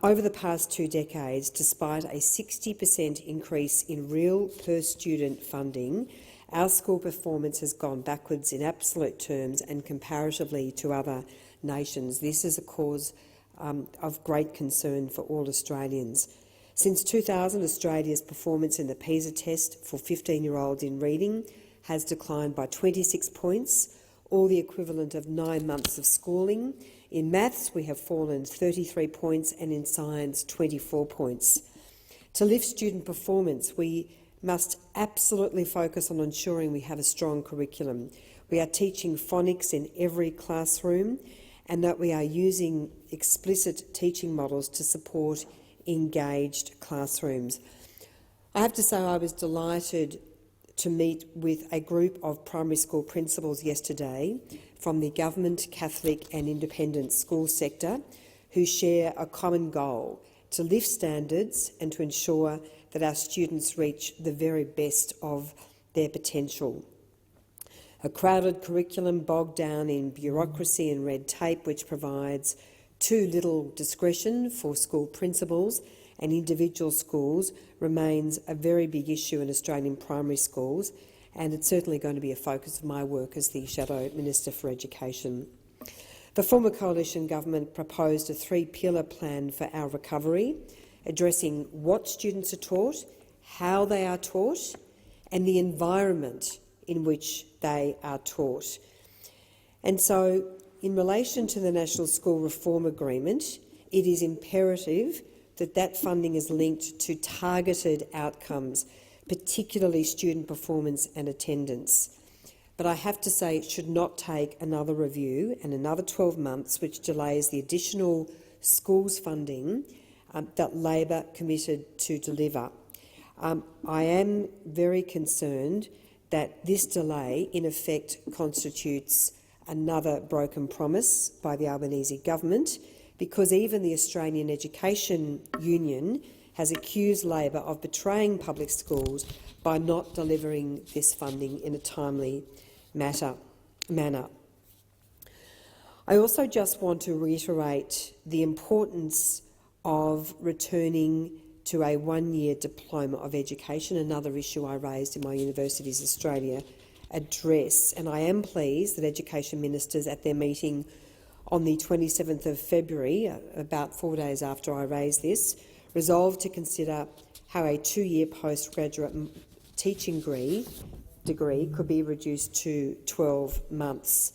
Over the past 2 decades, despite a 60% increase in real per-student funding, our school performance has gone backwards in absolute terms and comparatively to other nations. This is a cause of great concern for all Australians. Since 2000, Australia's performance in the PISA test for 15-year-olds in reading has declined by 26 points, or the equivalent of 9 months of schooling. In maths, we have fallen 33 points, and in science, 24 points. To lift student performance, we must absolutely focus on ensuring we have a strong curriculum. We are teaching phonics in every classroom, and that we are using explicit teaching models to support engaged classrooms. I have to say I was delighted to meet with a group of primary school principals yesterday from the government, Catholic and independent school sector who share a common goal to lift standards and to ensure that our students reach the very best of their potential. A crowded curriculum bogged down in bureaucracy and red tape, which provides too little discretion for school principals and individual schools, remains a very big issue in Australian primary schools, and it's certainly going to be a focus of my work as the Shadow Minister for Education. The former Coalition government proposed a 3-pillar plan for our recovery, addressing what students are taught, how they are taught, and the environment in which they are taught. And so, in relation to the National School Reform Agreement, it is imperative that that funding is linked to targeted outcomes, particularly student performance and attendance. But I have to say it should not take another review and another 12 months, which delays the additional schools funding that Labor committed to deliver. I am very concerned that this delay in effect constitutes another broken promise by the Albanese government, because even the Australian Education Union has accused Labor of betraying public schools by not delivering this funding in a timely manner. I also just want to reiterate the importance of returning to a 1-year diploma of education, another issue I raised in my Universities Australia address. And I am pleased that Education Ministers at their meeting on the 27th of February, about 4 days after I raised this, resolved to consider how a 2-year postgraduate teaching degree could be reduced to 12 months.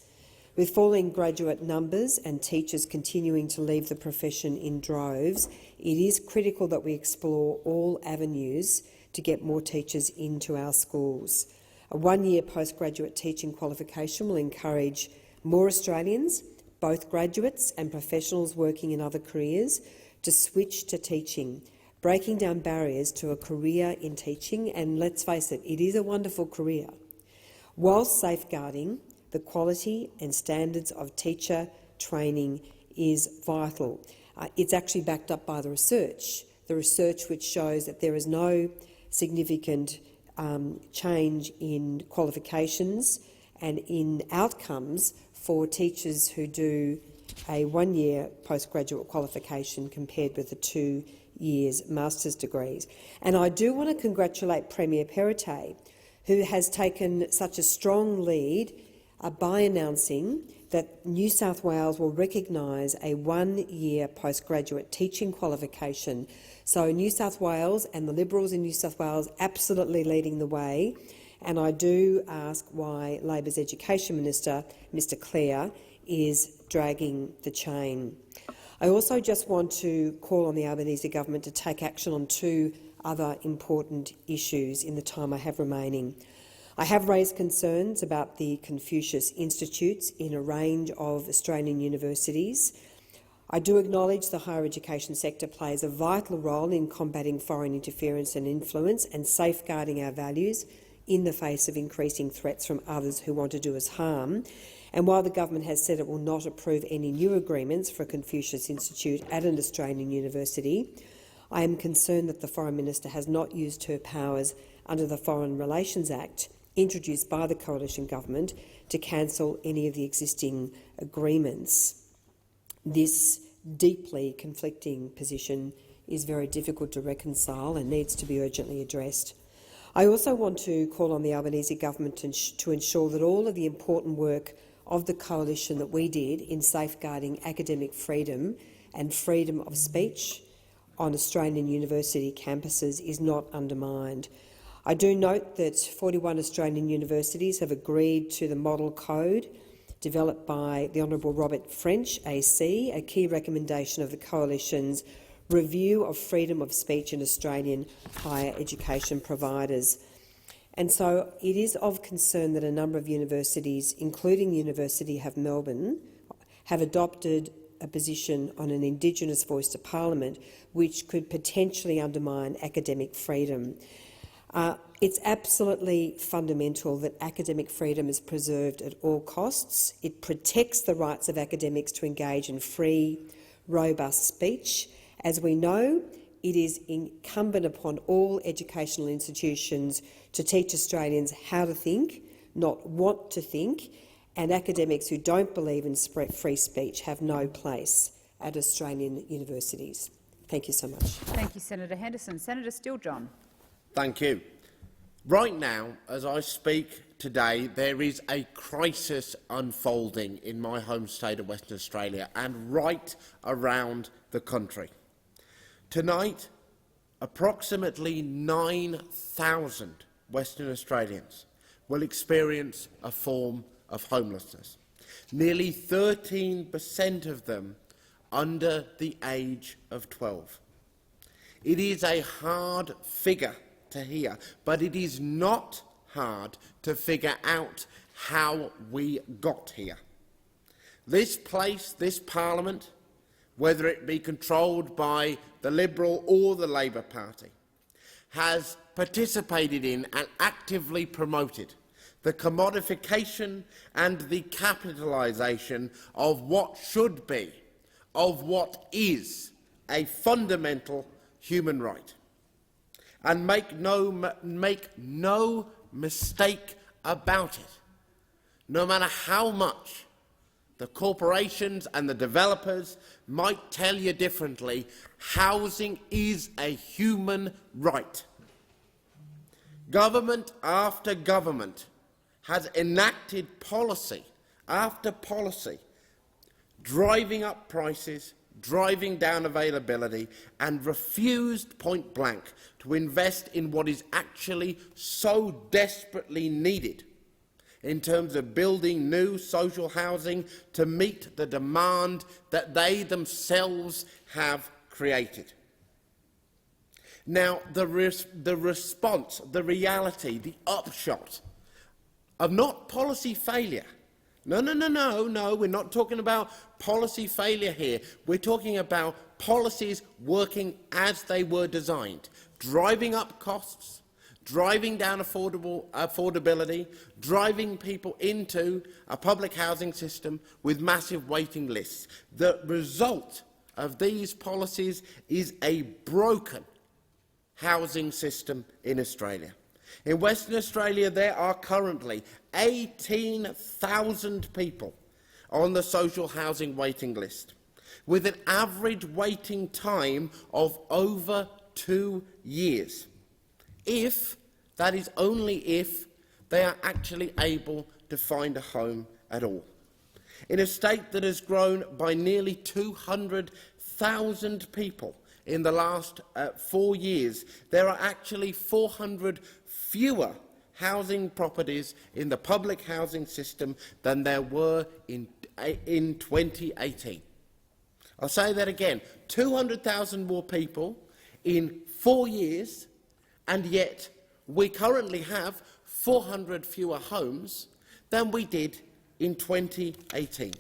With falling graduate numbers and teachers continuing to leave the profession in droves, it is critical that we explore all avenues to get more teachers into our schools. A 1-year postgraduate teaching qualification will encourage more Australians, both graduates and professionals working in other careers to switch to teaching, breaking down barriers to a career in teaching, and let's face it, it is a wonderful career, whilst safeguarding the quality and standards of teacher training is vital. It's actually backed up by the research which shows that there is no significant change in qualifications and in outcomes for teachers who do a one-year postgraduate qualification compared with the 2 years master's degrees. And I do want to congratulate Premier Perrottet, who has taken such a strong lead by announcing that New South Wales will recognise a one-year postgraduate teaching qualification. So New South Wales and the Liberals in New South Wales absolutely leading the way. And I do ask why Labor's Education Minister, Mr Clare, is dragging the chain. I also just want to call on the Albanese government to take action on 2 other important issues in the time I have remaining. I have raised concerns about the Confucius Institutes in a range of Australian universities. I do acknowledge the higher education sector plays a vital role in combating foreign interference and influence and safeguarding our values in the face of increasing threats from others who want to do us harm. And while the government has said it will not approve any new agreements for a Confucius Institute at an Australian university, I am concerned that the Foreign Minister has not used her powers under the Foreign Relations Act introduced by the Coalition Government to cancel any of the existing agreements. This deeply conflicting position is very difficult to reconcile and needs to be urgently addressed. I also want to call on the Albanese Government to ensure that all of the important work of the coalition that we did in safeguarding academic freedom and freedom of speech on Australian university campuses is not undermined. I do note that 41 Australian universities have agreed to the model code developed by the Honourable Robert French, AC, a key recommendation of the Coalition's review of freedom of speech in Australian higher education providers. And so it is of concern that a number of universities, including the University of Melbourne, have adopted a position on an Indigenous voice to Parliament which could potentially undermine academic freedom. It's absolutely fundamental that academic freedom is preserved at all costs. It protects the rights of academics to engage in free, robust speech. As we know, it is incumbent upon all educational institutions to teach Australians how to think, not what to think, and academics who don't believe in free speech have no place at Australian universities. Thank you so much. Thank you, Senator Henderson. Senator Steele-John. Thank you. Right now, as I speak today, there is a crisis unfolding in my home state of Western Australia and right around the country. Tonight, approximately 9,000 Western Australians will experience a form of homelessness, nearly 13% of them under the age of 12. It is a hard figure to hear, but it is not hard to figure out how we got here. This place, this Parliament, whether it be controlled by the Liberal or the Labor Party, has participated in and actively promoted the commodification and the capitalisation of what should be, of what is, a fundamental human right. And make no mistake about it, no matter how much the corporations and the developers might tell you differently, housing is a human right. Government after government has enacted policy after policy, driving up prices, driving down availability, and refused point blank to invest in what is actually so desperately needed in terms of building new social housing to meet the demand that they themselves have created. Now, the response, the reality, the upshot of not policy failure, No, we're not talking about policy failure here. We're talking about policies working as they were designed, driving up costs, driving down affordability, driving people into a public housing system with massive waiting lists. The result of these policies is a broken housing system in Australia. In Western Australia, there are currently 18,000 people on the social housing waiting list, with an average waiting time of over 2 years, if, that is only if, they are actually able to find a home at all. In a state that has grown by nearly 200,000 people in the last 4 years, there are actually 400 fewer housing properties in the public housing system than there were in 2018. I'll say that again, 200,000 more people in 4 years, and yet we currently have 400 fewer homes than we did in 2018.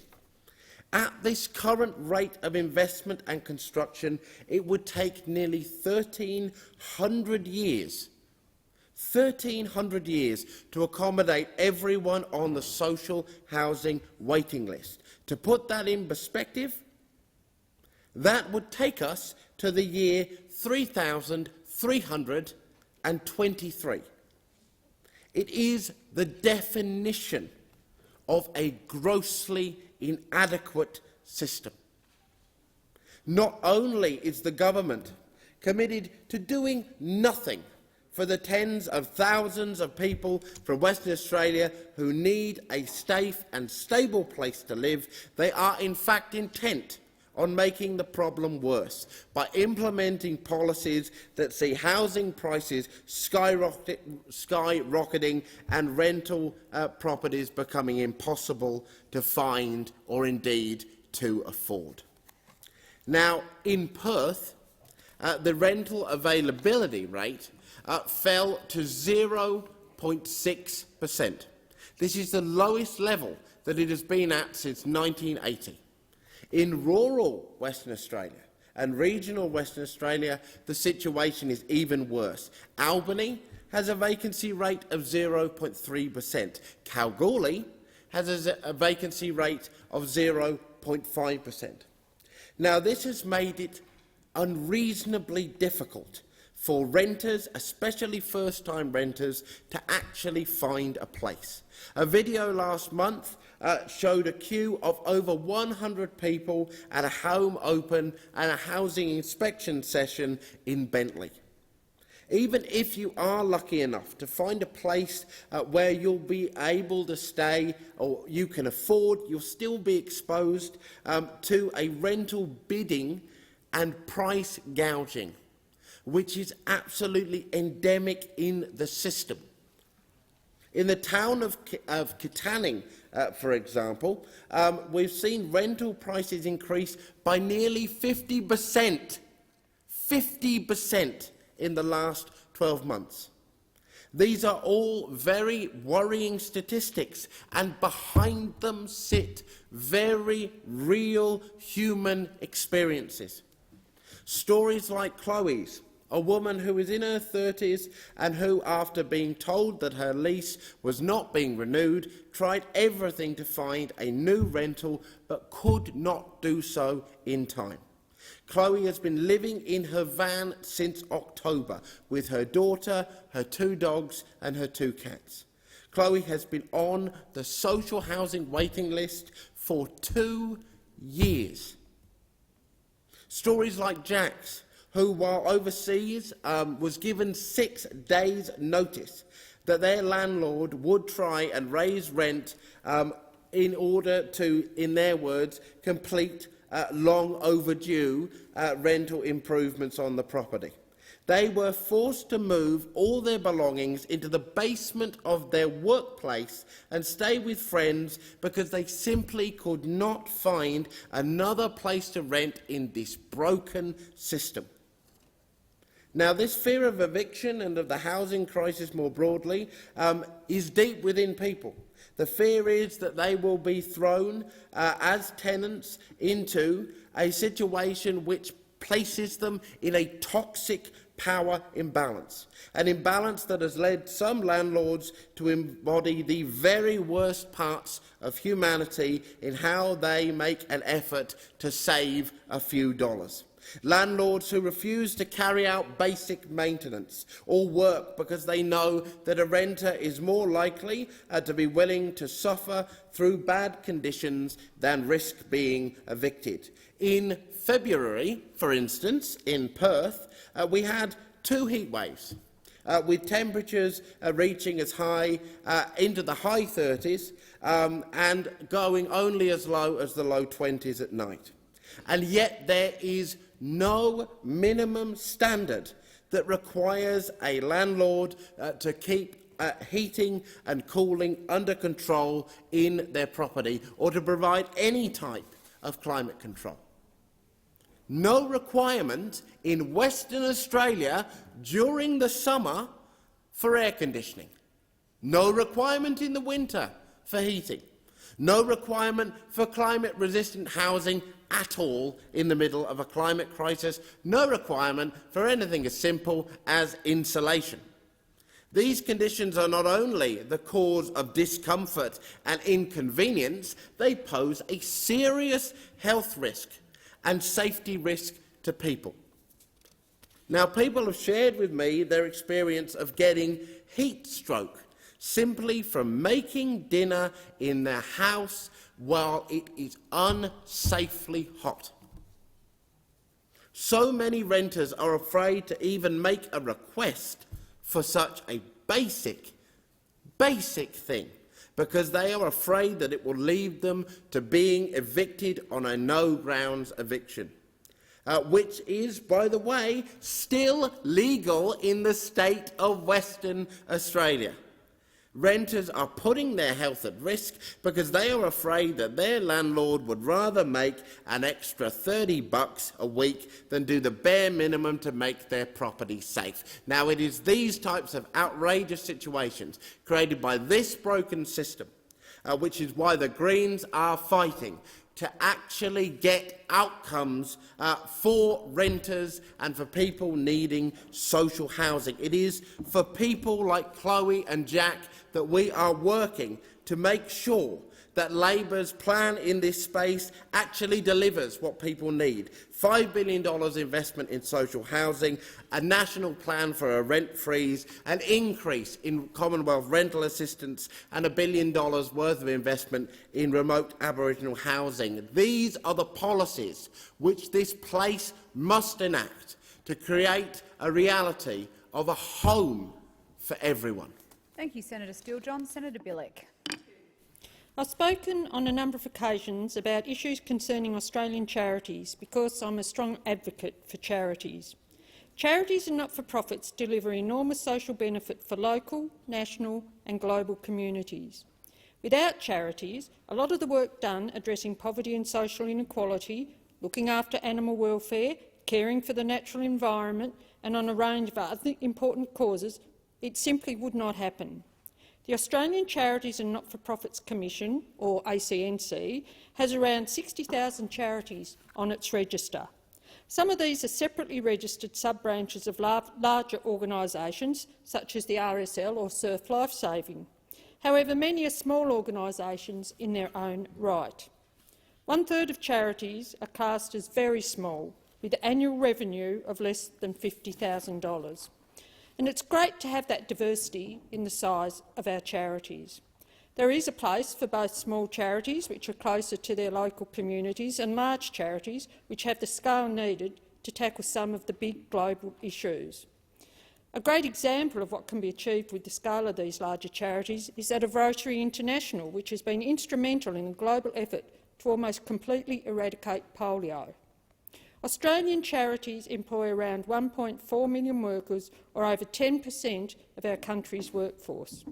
At this current rate of investment and construction, it would take nearly 1,300 years to accommodate everyone on the social housing waiting list. To put that in perspective, that would take us to the year 3323. It is the definition of a grossly inadequate system. Not only is the government committed to doing nothing for the tens of thousands of people from Western Australia who need a safe and stable place to live, they are in fact intent on making the problem worse by implementing policies that see housing prices skyrocketing and rental properties becoming impossible to find or indeed to afford. Now, in Perth, the rental availability rate fell to 0.6%. This is the lowest level that it has been at since 1980. In rural Western Australia and regional Western Australia, the situation is even worse. Albany has a vacancy rate of 0.3%. Kalgoorlie has a vacancy rate of 0.5%. Now, this has made it unreasonably difficult for renters, especially first-time renters, to actually find a place. A video last month showed a queue of over 100 people at a home open and a housing inspection session in Bentley. Even if you are lucky enough to find a place where you'll be able to stay or you can afford, you'll still be exposed to a rental bidding and price gouging, which is absolutely endemic in the system. In the town of Katanning, for example, we've seen rental prices increase by nearly 50%. 50% in the last 12 months. These are all very worrying statistics, and behind them sit very real human experiences. Stories like Chloe's, a woman who is in her 30s and who, after being told that her lease was not being renewed, tried everything to find a new rental but could not do so in time. Chloe has been living in her van since October with her daughter, her 2 dogs and her 2 cats. Chloe has been on the social housing waiting list for 2 years. Stories like Jack's, who, while overseas, was given 6 days' notice that their landlord would try and raise rent in order to, in their words, complete long overdue rental improvements on the property. They were forced to move all their belongings into the basement of their workplace and stay with friends because they simply could not find another place to rent in this broken system. Now, this fear of eviction and of the housing crisis more broadly is deep within people. The fear is that they will be thrown as tenants into a situation which places them in a toxic power imbalance, an imbalance that has led some landlords to embody the very worst parts of humanity in how they make an effort to save a few dollars. Landlords who refuse to carry out basic maintenance or work because they know that a renter is more likely to be willing to suffer through bad conditions than risk being evicted. In February, for instance, in Perth, we had 2 heat waves, with temperatures reaching as high into the high 30s and going only as low as the low 20s at night. And yet there is no minimum standard that requires a landlord to keep heating and cooling under control in their property or to provide any type of climate control. No requirement in Western Australia during the summer for air conditioning. No requirement in the winter for heating. No requirement for climate-resistant housing at all in the middle of a climate crisis. No requirement for anything as simple as insulation. These conditions are not only the cause of discomfort and inconvenience, they pose a serious health risk and safety risk to people. Now, people have shared with me their experience of getting heat stroke simply from making dinner in their house while it is unsafely hot. So many renters are afraid to even make a request for such a basic thing because they are afraid that it will lead them to being evicted on a no-grounds eviction, which is, by the way, still legal in the state of Western Australia. Renters are putting their health at risk because they are afraid that their landlord would rather make an extra $30 a week than do the bare minimum to make their property safe. Now, it is these types of outrageous situations created by this broken system, which is why the Greens are fighting to actually get outcomes for renters and for people needing social housing. It is for people like Chloe and Jack that we are working to make sure that Labor's plan in this space actually delivers what people need. $5 billion investment in social housing, a national plan for a rent freeze, an increase in Commonwealth rental assistance and $1 billion worth of investment in remote Aboriginal housing. These are the policies which this place must enact to create a reality of a home for everyone. Thank you, Senator Steele-John. Senator Bilyk. I've spoken on a number of occasions about issues concerning Australian charities because I'm a strong advocate for charities. Charities and not-for-profits deliver enormous social benefit for local, national and global communities. Without charities, a lot of the work done addressing poverty and social inequality, looking after animal welfare, caring for the natural environment and on a range of other important causes, it simply would not happen. The Australian Charities and Not-for-Profits Commission, or ACNC, has around 60,000 charities on its register. Some of these are separately registered sub-branches of larger organisations, such as the RSL or Surf Lifesaving. However, many are small organisations in their own right. 1/3 of charities are classed as very small, with annual revenue of less than $50,000. And it's great to have that diversity in the size of our charities. There is a place for both small charities, which are closer to their local communities, and large charities, which have the scale needed to tackle some of the big global issues. A great example of what can be achieved with the scale of these larger charities is that of Rotary International, which has been instrumental in a global effort to almost completely eradicate polio. Australian charities employ around 1.4 million workers, or over 10% of our country's workforce.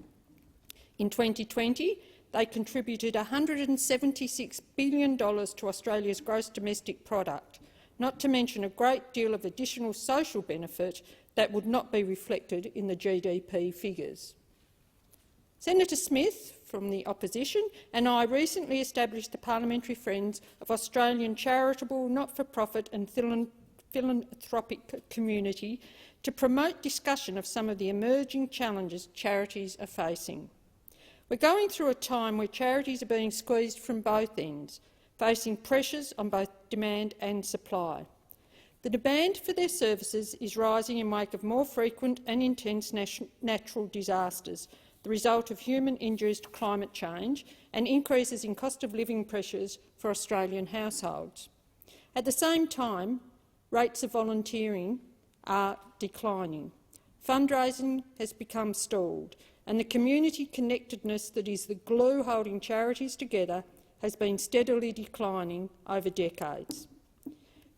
In 2020, they contributed $176 billion to Australia's gross domestic product, not to mention a great deal of additional social benefit that would not be reflected in the GDP figures. Senator Smith from the opposition and I recently established the Parliamentary Friends of Australian charitable, not-for-profit and philanthropic community to promote discussion of some of the emerging challenges charities are facing. We're going through a time where charities are being squeezed from both ends, facing pressures on both demand and supply. The demand for their services is rising in wake of more frequent and intense natural disasters, the result of human injuries to climate change and increases in cost of living pressures for Australian households. At the same time, rates of volunteering are declining. Fundraising has become stalled, and the community connectedness that is the glue holding charities together has been steadily declining over decades.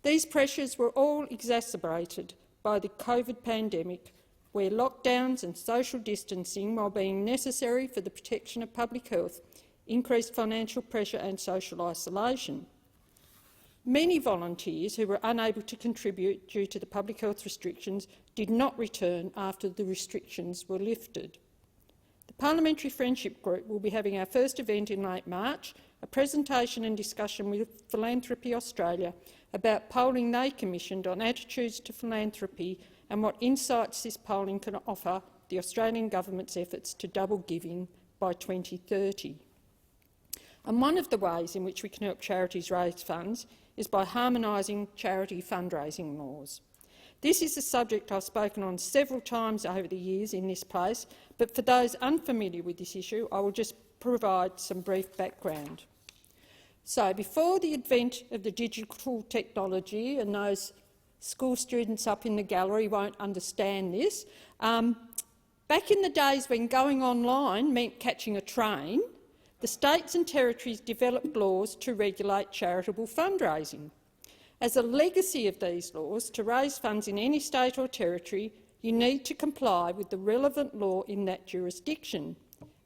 These pressures were all exacerbated by the COVID pandemic, where lockdowns and social distancing, while being necessary for the protection of public health, increased financial pressure and social isolation. Many volunteers who were unable to contribute due to the public health restrictions did not return after the restrictions were lifted. The Parliamentary Friendship Group will be having our first event in late March, a presentation and discussion with Philanthropy Australia about polling they commissioned on attitudes to philanthropy and what insights this polling can offer the Australian government's efforts to double giving by 2030. And one of the ways in which we can help charities raise funds is by harmonising charity fundraising laws. This is a subject I've spoken on several times over the years in this place, but for those unfamiliar with this issue, I will just provide some brief background. So, before the advent of the digital technology, and those school students up in the gallery won't understand this, back in the days when going online meant catching a train, the states and territories developed laws to regulate charitable fundraising. As a legacy of these laws, to raise funds in any state or territory, you need to comply with the relevant law in that jurisdiction,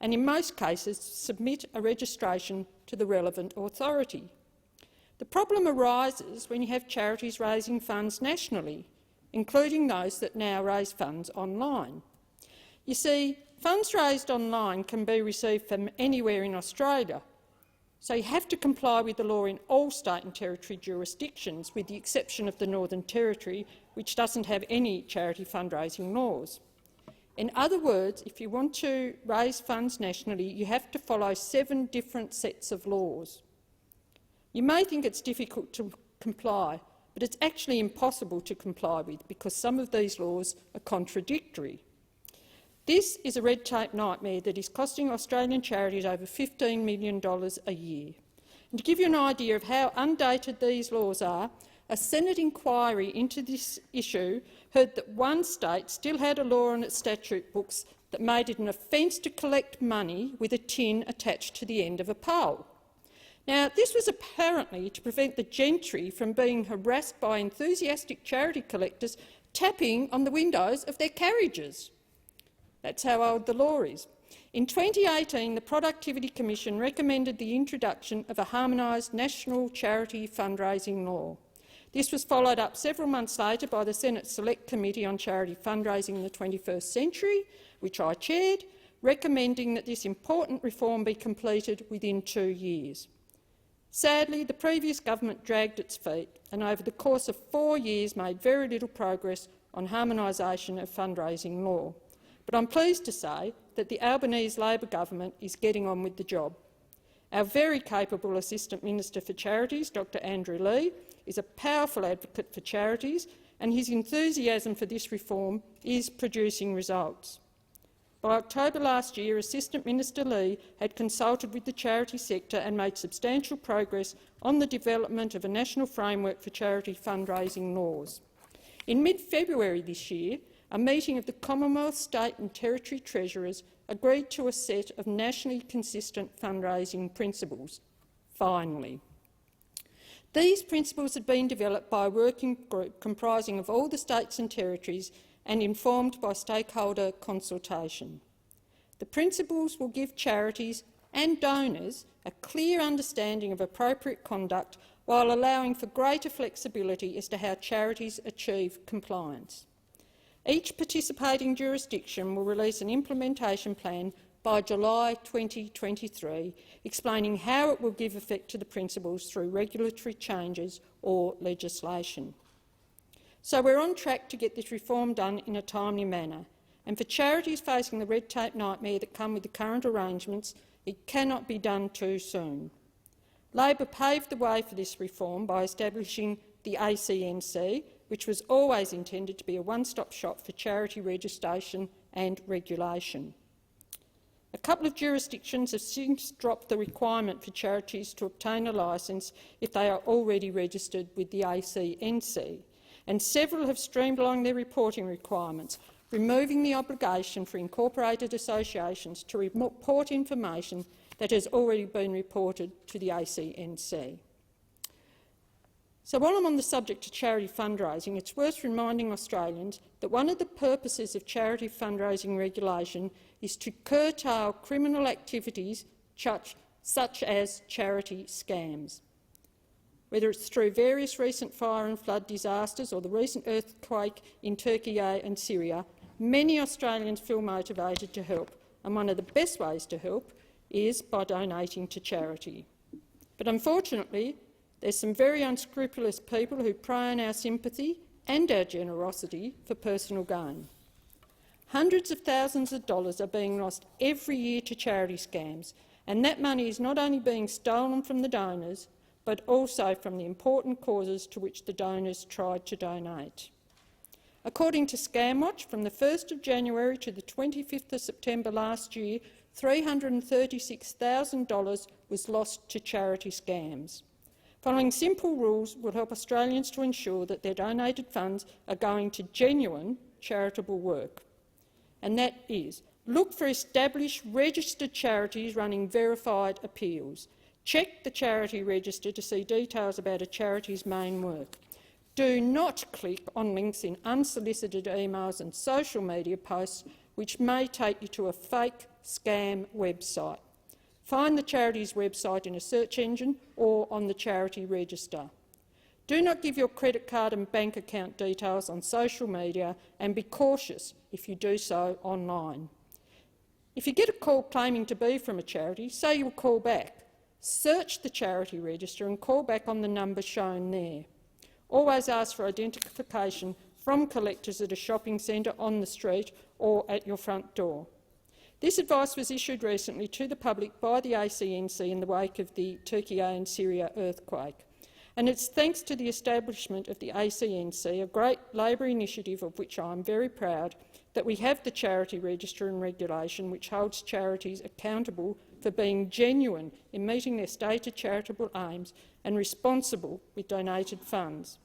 and in most cases submit a registration to the relevant authority. The problem arises when you have charities raising funds nationally, including those that now raise funds online. You see, funds raised online can be received from anywhere in Australia, so you have to comply with the law in all state and territory jurisdictions, with the exception of the Northern Territory, which doesn't have any charity fundraising laws. In other words, if you want to raise funds nationally, you have to follow 7 different sets of laws. You may think it's difficult to comply, but it's actually impossible to comply with because some of these laws are contradictory. This is a red tape nightmare that is costing Australian charities over $15 million a year. And to give you an idea of how undated these laws are, a Senate inquiry into this issue heard that one state still had a law on its statute books that made it an offence to collect money with a tin attached to the end of a pole. Now, this was apparently to prevent the gentry from being harassed by enthusiastic charity collectors tapping on the windows of their carriages. That's how old the law is. In 2018, the Productivity Commission recommended the introduction of a harmonised national charity fundraising law. This was followed up several months later by the Senate Select Committee on Charity Fundraising in the 21st Century, which I chaired, recommending that this important reform be completed within 2 years. Sadly, the previous government dragged its feet and over the course of 4 years made very little progress on harmonisation of fundraising law. But I'm pleased to say that the Albanese Labor government is getting on with the job. Our very capable Assistant Minister for Charities, Dr Andrew Leigh, is a powerful advocate for charities, and his enthusiasm for this reform is producing results. By October last year, Assistant Minister Leigh had consulted with the charity sector and made substantial progress on the development of a national framework for charity fundraising laws. In mid-February this year, a meeting of the Commonwealth, State and Territory Treasurers agreed to a set of nationally consistent fundraising principles. Finally. These principles had been developed by a working group comprising of all the states and territories and informed by stakeholder consultation. The principles will give charities and donors a clear understanding of appropriate conduct while allowing for greater flexibility as to how charities achieve compliance. Each participating jurisdiction will release an implementation plan by July 2023, explaining how it will give effect to the principles through regulatory changes or legislation. So we're on track to get this reform done in a timely manner, and for charities facing the red tape nightmare that come with the current arrangements, it cannot be done too soon. Labor paved the way for this reform by establishing the ACNC, which was always intended to be a one-stop shop for charity registration and regulation. A couple of jurisdictions have since dropped the requirement for charities to obtain a licence if they are already registered with the ACNC, and several have streamlined their reporting requirements, removing the obligation for incorporated associations to report information that has already been reported to the ACNC. So while I'm on the subject of charity fundraising, it's worth reminding Australians that one of the purposes of charity fundraising regulation is to curtail criminal activities such as charity scams. Whether it's through various recent fire and flood disasters or the recent earthquake in Turkey and Syria, many Australians feel motivated to help, and one of the best ways to help is by donating to charity. But unfortunately, there's some very unscrupulous people who prey on our sympathy and our generosity for personal gain. Hundreds of thousands of dollars are being lost every year to charity scams, and that money is not only being stolen from the donors, but also from the important causes to which the donors tried to donate. According to ScamWatch, from the 1st of January to the 25th of September last year, $336,000 was lost to charity scams. Following simple rules will help Australians to ensure that their donated funds are going to genuine charitable work. And that is, look for established registered charities running verified appeals. Check the charity register to see details about a charity's main work. Do not click on links in unsolicited emails and social media posts which may take you to a fake scam website. Find the charity's website in a search engine or on the charity register. Do not give your credit card and bank account details on social media, and be cautious if you do so online. If you get a call claiming to be from a charity, say you'll call back. Search the charity register and call back on the number shown there. Always ask for identification from collectors at a shopping centre, on the street or at your front door. This advice was issued recently to the public by the ACNC in the wake of the Turkey and Syria earthquake. And it's thanks to the establishment of the ACNC, a great Labor initiative of which I am very proud, that we have the charity register and regulation which holds charities accountable for being genuine in meeting their stated charitable aims and responsible with donated funds.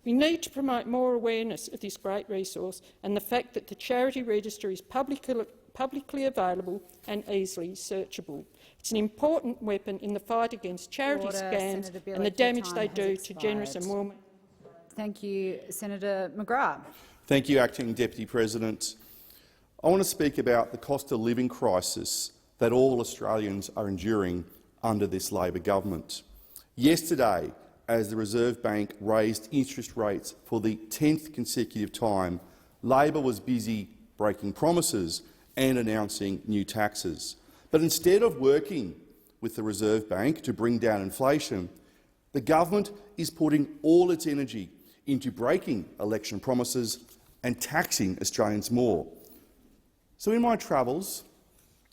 We need to promote more awareness of this great resource and the fact that the charity register is publicly available and easily searchable. It's an important weapon in the fight against charity scams and the damage they do to generous and well. Thank you, Senator McGrath. Thank you, Acting Deputy President. I want to speak about the cost of living crisis that all Australians are enduring under this Labor government. Yesterday, as the Reserve Bank raised interest rates for the 10th consecutive time, Labor was busy breaking promises and announcing new taxes. But instead of working with the Reserve Bank to bring down inflation, the government is putting all its energy into breaking election promises and taxing Australians more. So in my travels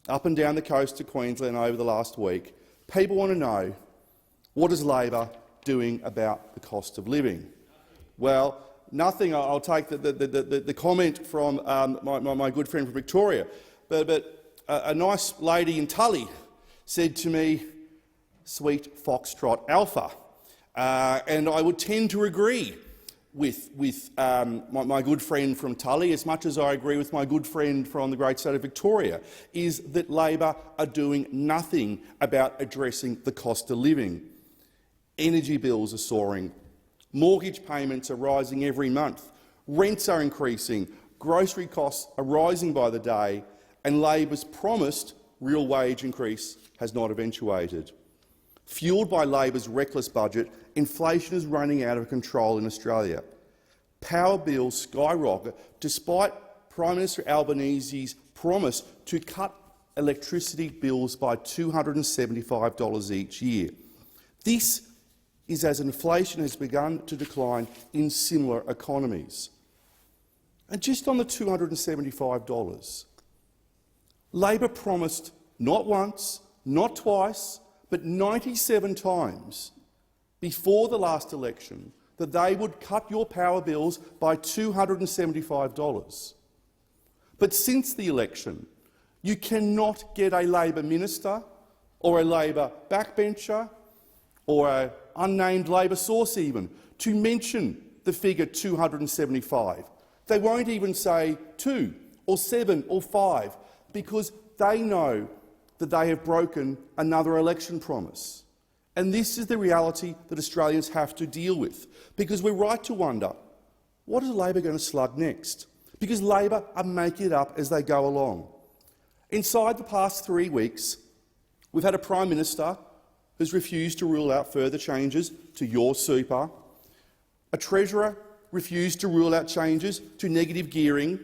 up and down the coast of Queensland over the last week, people want to know, what is Labor doing about the cost of living? Well, nothing. I'll take the comment from my good friend from Victoria, but a nice lady in Tully said to me, "Sweet Foxtrot Alpha," and I would tend to agree with my good friend from Tully, as much as I agree with my good friend from the great state of Victoria, is that Labor are doing nothing about addressing the cost of living. Energy bills are soaring, mortgage payments are rising every month, rents are increasing, grocery costs are rising by the day, and Labor's promised real wage increase has not eventuated. Fuelled by Labor's reckless budget, inflation is running out of control in Australia. Power bills skyrocket despite Prime Minister Albanese's promise to cut electricity bills by $275 each year. This is as inflation has begun to decline in similar economies. And just on the $275, Labor promised not once, not twice, but 97 times before the last election that they would cut your power bills by $275. But since the election, you cannot get a Labor minister or a Labor backbencher or an unnamed Labor source even to mention the figure 275. They won't even say 2 or 7 or 5 because they know that they have broken another election promise. And this is the reality that Australians have to deal with, because we're right to wonder, what is Labor going to slug next? Because Labor are making it up as they go along. Inside the past 3 weeks, we've had a Prime Minister who's refused to rule out further changes to your super, a Treasurer refused to rule out changes to negative gearing,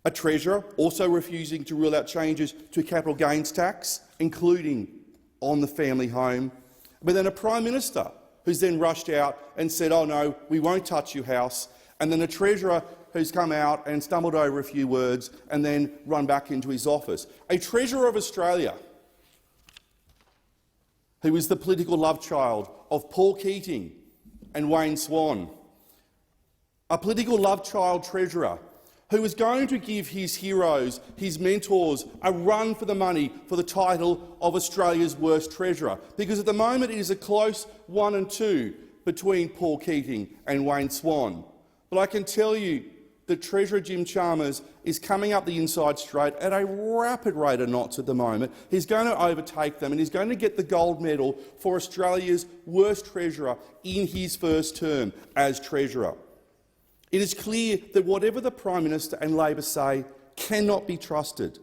a Treasurer also refusing to rule out changes to capital gains tax, including on the family home, but then a Prime Minister who's then rushed out and said, oh no, we won't touch your house, and then a Treasurer who's come out and stumbled over a few words and then run back into his office. A Treasurer of Australia who is the political love child of Paul Keating and Wayne Swan. A political love child Treasurer who is going to give his heroes, his mentors, a run for the money for the title of Australia's worst Treasurer. Because at the moment it is a close 1 and 2 between Paul Keating and Wayne Swan. But I can tell you that Treasurer Jim Chalmers is coming up the inside straight at a rapid rate of knots at the moment. He's going to overtake them and he's going to get the gold medal for Australia's worst Treasurer in his first term as Treasurer. It is clear that whatever the Prime Minister and Labor say cannot be trusted,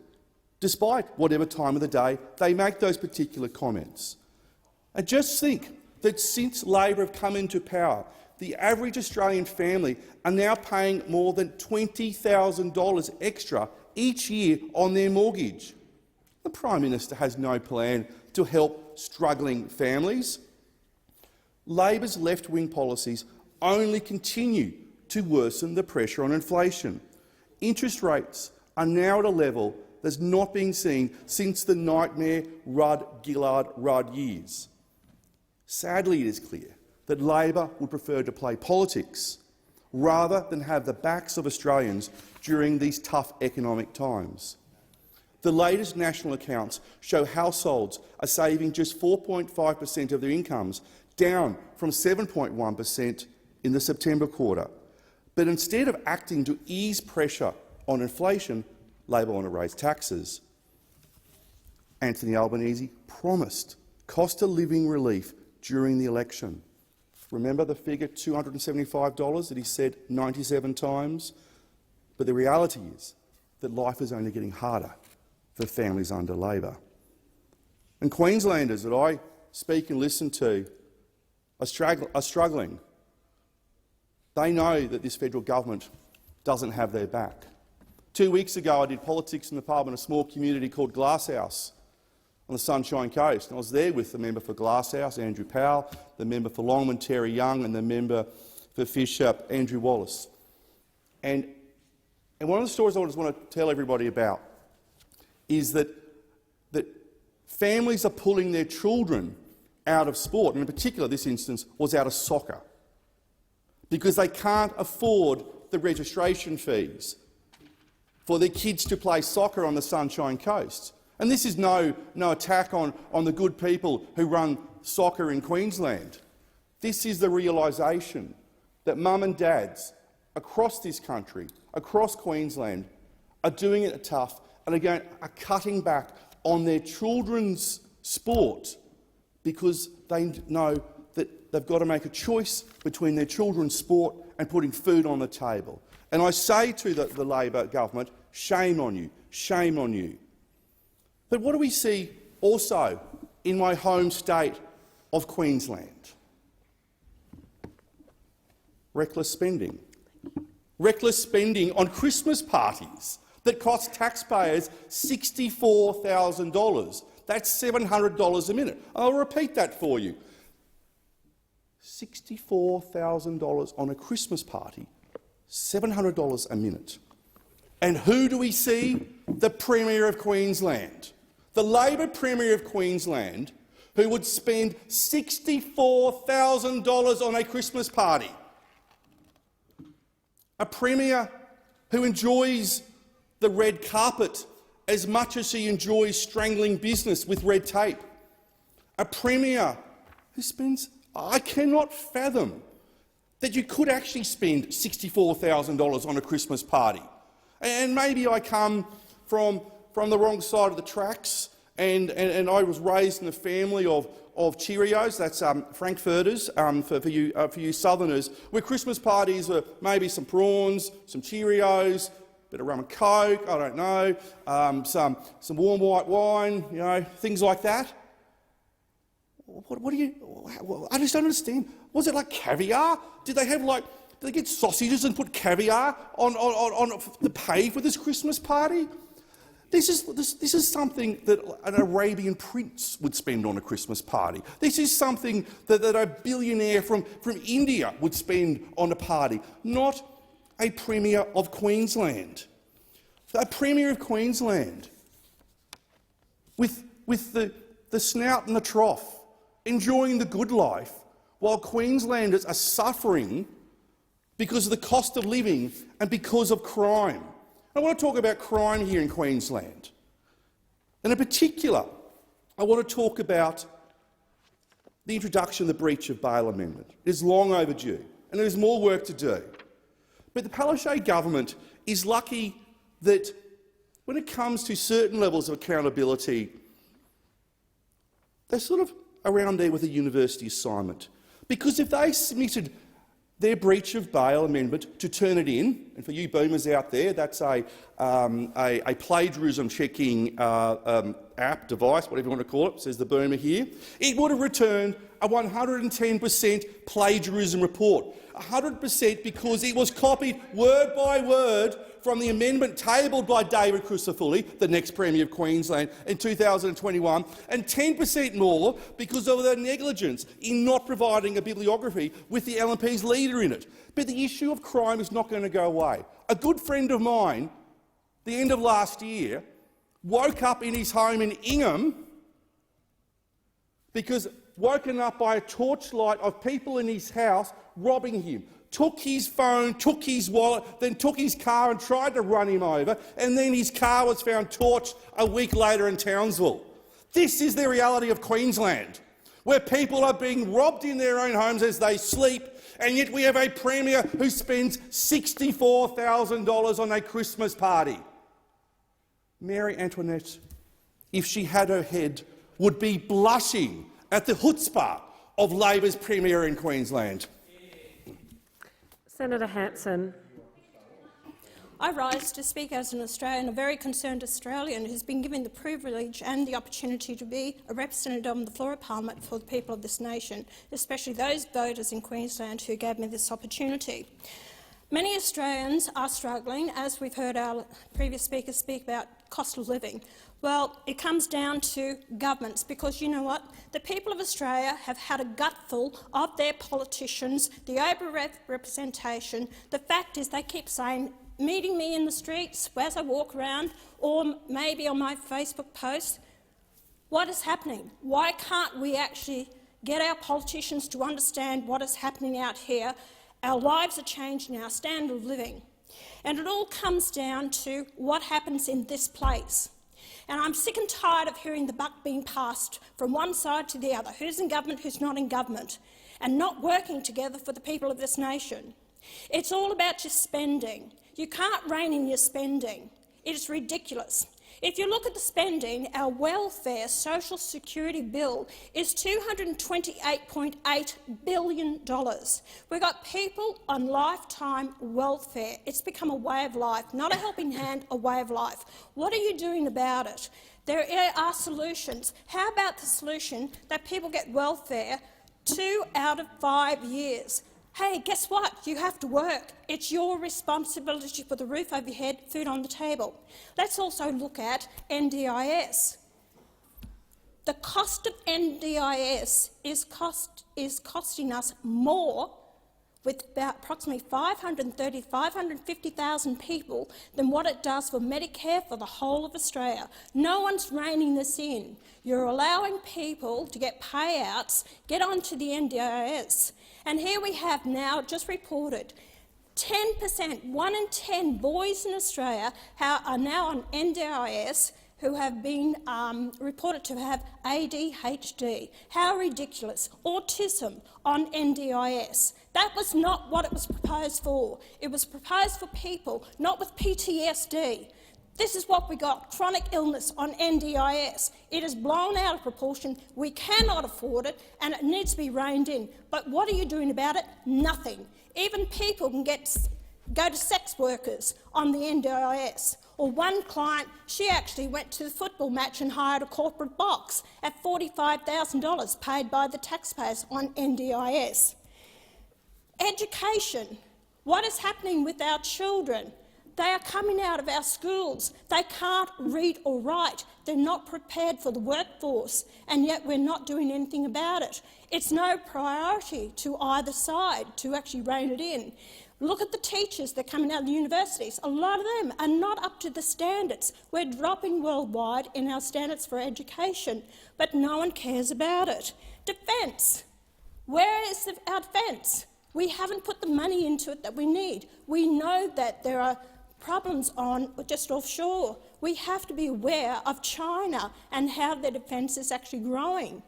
despite whatever time of the day they make those particular comments. And just think that since Labor have come into power, the average Australian family are now paying more than $20,000 extra each year on their mortgage. The Prime Minister has no plan to help struggling families. Labor's left-wing policies only continue to worsen the pressure on inflation. Interest rates are now at a level that's not been seen since the nightmare Rudd-Gillard-Rudd years. Sadly, it is clear that Labor would prefer to play politics rather than have the backs of Australians during these tough economic times. The latest national accounts show households are saving just 4.5% of their incomes, down from 7.1% in the September quarter. But instead of acting to ease pressure on inflation, Labor want to raise taxes. Anthony Albanese promised cost-of-living relief during the election. Remember the figure $275 that he said 97 times? But the reality is that life is only getting harder for families under Labor. And Queenslanders that I speak and listen to are struggling. They know that this federal government doesn't have their back. 2 weeks ago I did politics in the pub in a small community called Glasshouse on the Sunshine Coast. And I was there with the member for Glasshouse, Andrew Powell, the member for Longman, Terry Young, and the member for Fisher, Andrew Wallace. And one of the stories I just want to tell everybody about is that families are pulling their children out of sport, and in particular this instance was out of soccer, because they can't afford the registration fees for their kids to play soccer on the Sunshine Coast. And this is no attack on the good people who run soccer in Queensland. This is the realisation that mum and dads across this country, across Queensland, are doing it tough and are cutting back on their children's sport because they know that they've got to make a choice between their children's sport and putting food on the table. And I say to the Labor government, shame on you, shame on you. But what do we see also in my home state of Queensland. Reckless spending. Reckless spending on Christmas parties that cost taxpayers $64,000. That's $700 a minute. I'll repeat that for you. $64,000 on a Christmas party, $700 a minute. And who do we see? The Premier of Queensland. The Labor Premier of Queensland, who would spend $64,000 on a Christmas party. A Premier who enjoys the red carpet as much as he enjoys strangling business with red tape. A Premier who spends— I cannot fathom that you could actually spend $64,000 on a Christmas party. And maybe I come from the wrong side of the tracks, and I was raised in a family of Cheerios, that's Frankfurters for you Southerners, where Christmas parties were maybe some prawns, some Cheerios, a bit of rum and coke, I don't know, some warm white wine, you know, things like that. What do you— I just don't understand. Was it like caviar? Did they get sausages and put caviar on the pay for this Christmas party? This is something that an Arabian prince would spend on a Christmas party. This is something that a billionaire from India would spend on a party, not a Premier of Queensland. A Premier of Queensland with the snout in the trough, enjoying the good life, while Queenslanders are suffering because of the cost of living and because of crime. I want to talk about crime here in Queensland. And in particular, I want to talk about the introduction of the breach of bail amendment. It is long overdue, and there is more work to do. But the Palaszczuk government is lucky that when it comes to certain levels of accountability, they're sort of around there with a university assignment. Because if they submitted their breach of bail amendment to Turnitin, and for you boomers out there, that's a plagiarism-checking app, device, whatever you want to call it, says the boomer here, it would have returned a 110% plagiarism report. 100% because it was copied word by word from the amendment tabled by David Crisafulli, the next Premier of Queensland, in 2021, and 10% more because of their negligence in not providing a bibliography with the LNP's leader in it. But the issue of crime is not going to go away. A good friend of mine, the end of last year, woke up in his home in Ingham because woken up by a torchlight of people in his house robbing him, took his phone, took his wallet, then took his car and tried to run him over, and then his car was found torched a week later in Townsville. This is the reality of Queensland, where people are being robbed in their own homes as they sleep, and yet we have a Premier who spends $64,000 on a Christmas party. Mary Antoinette, if she had her head, would be blushing at the chutzpah of Labor's Premier in Queensland. Senator Hanson. I rise to speak as an Australian, a very concerned Australian who's been given the privilege and the opportunity to be a representative on the floor of Parliament for the people of this nation, especially those voters in Queensland who gave me this opportunity. Many Australians are struggling, as we've heard our previous speakers speak about cost of living. Well, it comes down to governments, because you know what? The people of Australia have had a gutful of their politicians, the over-representation. The fact is they keep saying, meeting me in the streets as I walk around, or maybe on my Facebook post, what is happening? Why can't we actually get our politicians to understand what is happening out here? Our lives are changing, our standard of living. And it all comes down to what happens in this place. And I'm sick and tired of hearing the buck being passed from one side to the other, who's in government, who's not in government, and not working together for the people of this nation. It's all about your spending. You can't rein in your spending. It is ridiculous. If you look at the spending, our welfare social security bill is $228.8 billion. We've got people on lifetime welfare. It's become a way of life, not a helping hand, a way of life. What are you doing about it? There are solutions. How about the solution that people get welfare 2 out of 5 years? Hey, guess what? You have to work. It's your responsibility to put the roof over your head, food on the table. Let's also look at NDIS. The cost of NDIS is costing us more, with about approximately 550,000 people, than what it does for Medicare for the whole of Australia. No one's reining this in. You're allowing people to get payouts, get onto the NDIS. And here we have now just reported 10%, 1 in 10 boys in Australia are now on NDIS who have been reported to have ADHD. How ridiculous. Autism on NDIS. That was not what it was proposed for. It was proposed for people not with PTSD. This is what we got, chronic illness on NDIS. It is blown out of proportion. We cannot afford it, and it needs to be reined in. But what are you doing about it? Nothing. Even people can go to sex workers on the NDIS. Or one client, she actually went to the football match and hired a corporate box at $45,000 paid by the taxpayers on NDIS. Education. What is happening with our children? They are coming out of our schools. They can't read or write. They're not prepared for the workforce, and yet we're not doing anything about it. It's no priority to either side to actually rein it in. Look at the teachers that are coming out of the universities. A lot of them are not up to the standards. We're dropping worldwide in our standards for education, but no one cares about it. Defence. Where is our defence? We haven't put the money into it that we need. We know that there are problems just offshore. We have to be aware of China and how their defence is actually growing.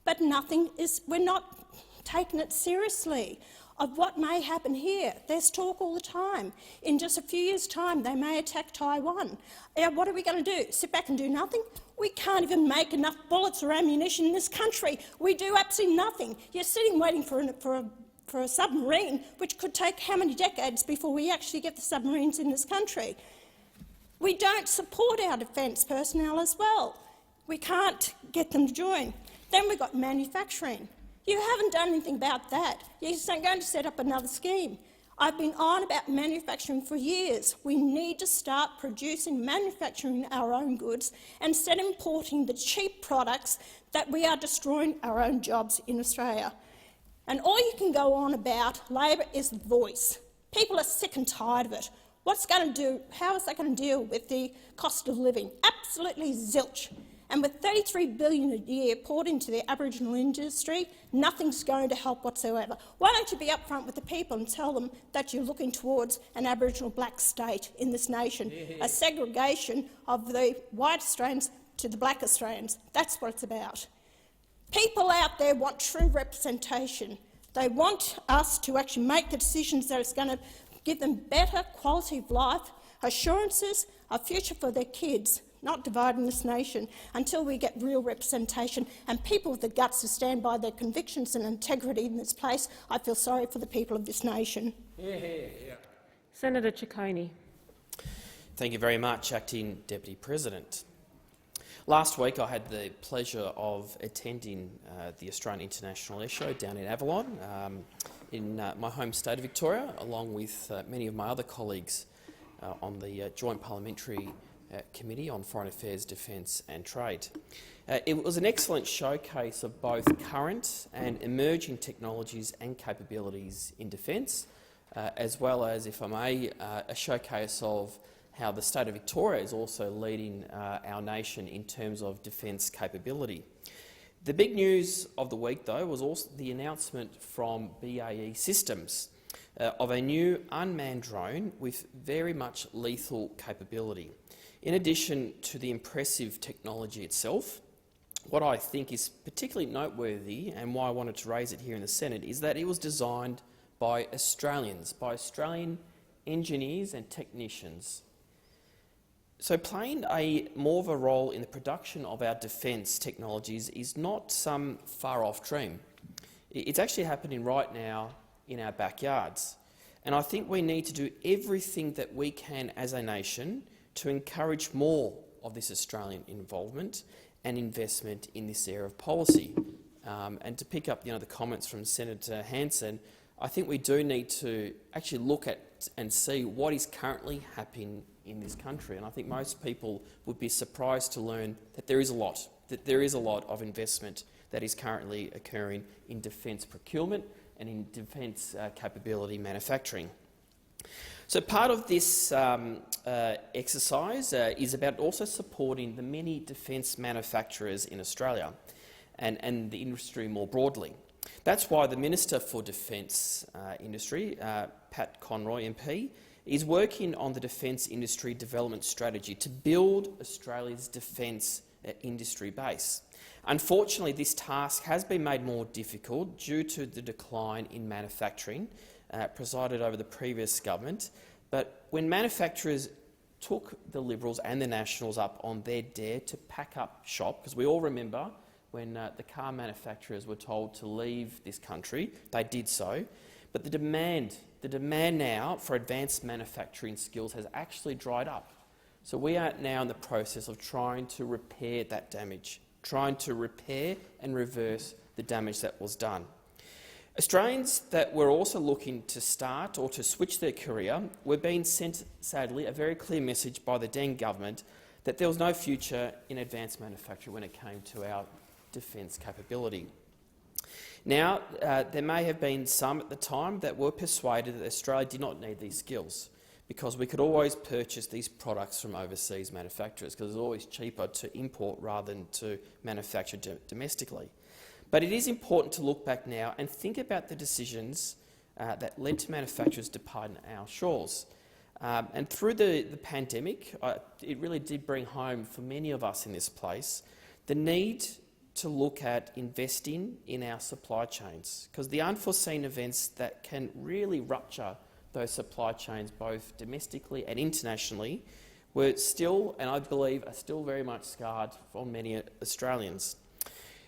But we're not taking it seriously of what may happen here. There's talk all the time. In just a few years' time, they may attack Taiwan. What are we going to do? Sit back and do nothing? We can't even make enough bullets or ammunition in this country. We do absolutely nothing. You're sitting waiting for a submarine, which could take how many decades before we actually get the submarines in this country. We don't support our defence personnel as well. We can't get them to join. Then we've got manufacturing. You haven't done anything about that. You're going to set up another scheme. I've been on about manufacturing for years. We need to start manufacturing our own goods and instead importing the cheap products that we are destroying our own jobs in Australia. And all you can go on about Labor is the voice. People are sick and tired of it. How is that going to deal with the cost of living? Absolutely zilch. And with $33 billion a year poured into the Aboriginal industry, nothing's going to help whatsoever. Why don't you be upfront with the people and tell them that you're looking towards an Aboriginal black state in this nation, a segregation of the white Australians to the black Australians. That's what it's about. People out there want true representation. They want us to actually make the decisions that is going to give them better quality of life, assurances, a future for their kids, not dividing this nation until we get real representation and people with the guts to stand by their convictions and integrity in this place. I feel sorry for the people of this nation. Senator Ciccone. Thank you very much, Acting Deputy President. Last week I had the pleasure of attending the Australian International Air Show down in Avalon in my home state of Victoria, along with many of my other colleagues on the Joint Parliamentary Committee on Foreign Affairs, Defence and Trade. It was an excellent showcase of both current and emerging technologies and capabilities in defence, as well as, if I may, a showcase of how the state of Victoria is also leading our nation in terms of defence capability. The big news of the week, though, was also the announcement from BAE Systems of a new unmanned drone with very much lethal capability. In addition to the impressive technology itself, what I think is particularly noteworthy and why I wanted to raise it here in the Senate is that it was designed by Australians, by Australian engineers and technicians. So playing more of a role in the production of our defence technologies is not some far-off dream. It's actually happening right now in our backyards. And I think we need to do everything that we can as a nation to encourage more of this Australian involvement and investment in this area of policy. And to pick up the comments from Senator Hanson, I think we do need to actually look at and see what is currently happening in this country. And I think most people would be surprised to learn that there is a lot of investment that is currently occurring in defence procurement and in defence capability manufacturing. So part of this exercise is about also supporting the many defence manufacturers in Australia and the industry more broadly. That's why the Minister for Defence Industry, Pat Conroy MP, is working on the Defence Industry Development Strategy to build Australia's defence industry base. Unfortunately, this task has been made more difficult due to the decline in manufacturing presided over the previous government. But when manufacturers took the Liberals and the Nationals up on their dare to pack up shop, because we all remember when the car manufacturers were told to leave this country, they did so. But the demand now for advanced manufacturing skills has actually dried up. So we are now in the process of trying to repair that damage, trying to repair and reverse the damage that was done. Australians that were also looking to start or to switch their career were being sent, sadly, a very clear message by the then government that there was no future in advanced manufacturing when it came to our defence capability. Now, there may have been some at the time that were persuaded that Australia did not need these skills because we could always purchase these products from overseas manufacturers because it's always cheaper to import rather than to manufacture domestically. But it is important to look back now and think about the decisions that led to manufacturers departing our shores. And through the pandemic, it really did bring home for many of us in this place the need to look at investing in our supply chains, because the unforeseen events that can really rupture those supply chains, both domestically and internationally, were still, and I believe are still very much scarred for many Australians.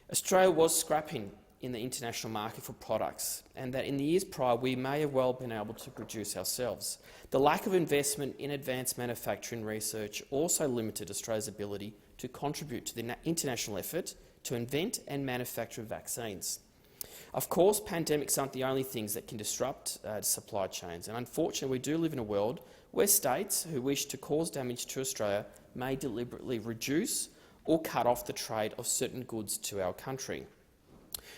Australia was scrapping in the international market for products, and that in the years prior we may have well been able to produce ourselves. The lack of investment in advanced manufacturing research also limited Australia's ability to contribute to the international effort to invent and manufacture vaccines. Of course, pandemics aren't the only things that can disrupt supply chains, and unfortunately we do live in a world where states who wish to cause damage to Australia may deliberately reduce or cut off the trade of certain goods to our country.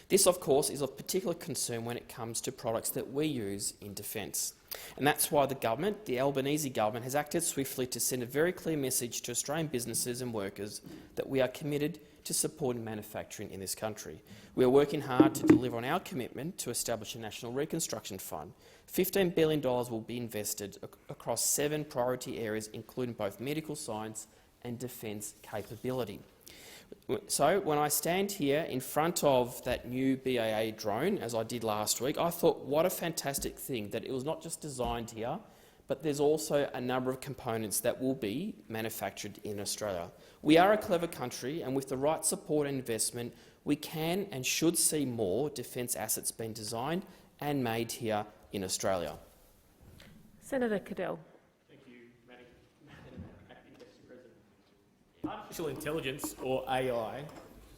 This, of course, is of particular concern when it comes to products that we use in defence. And that's why the government, the Albanese government, has acted swiftly to send a very clear message to Australian businesses and workers that we are committed to supporting manufacturing in this country. We are working hard to deliver on our commitment to establish a National Reconstruction Fund. $15 billion will be invested across 7 priority areas, including both medical science and defence capability. So when I stand here in front of that new BAA drone, as I did last week, I thought, what a fantastic thing that it was not just designed here, but there's also a number of components that will be manufactured in Australia. We are a clever country, and with the right support and investment, we can and should see more defence assets being designed and made here in Australia. Senator Cadell. Thank you, Madam Acting Deputy President. Artificial intelligence, or AI,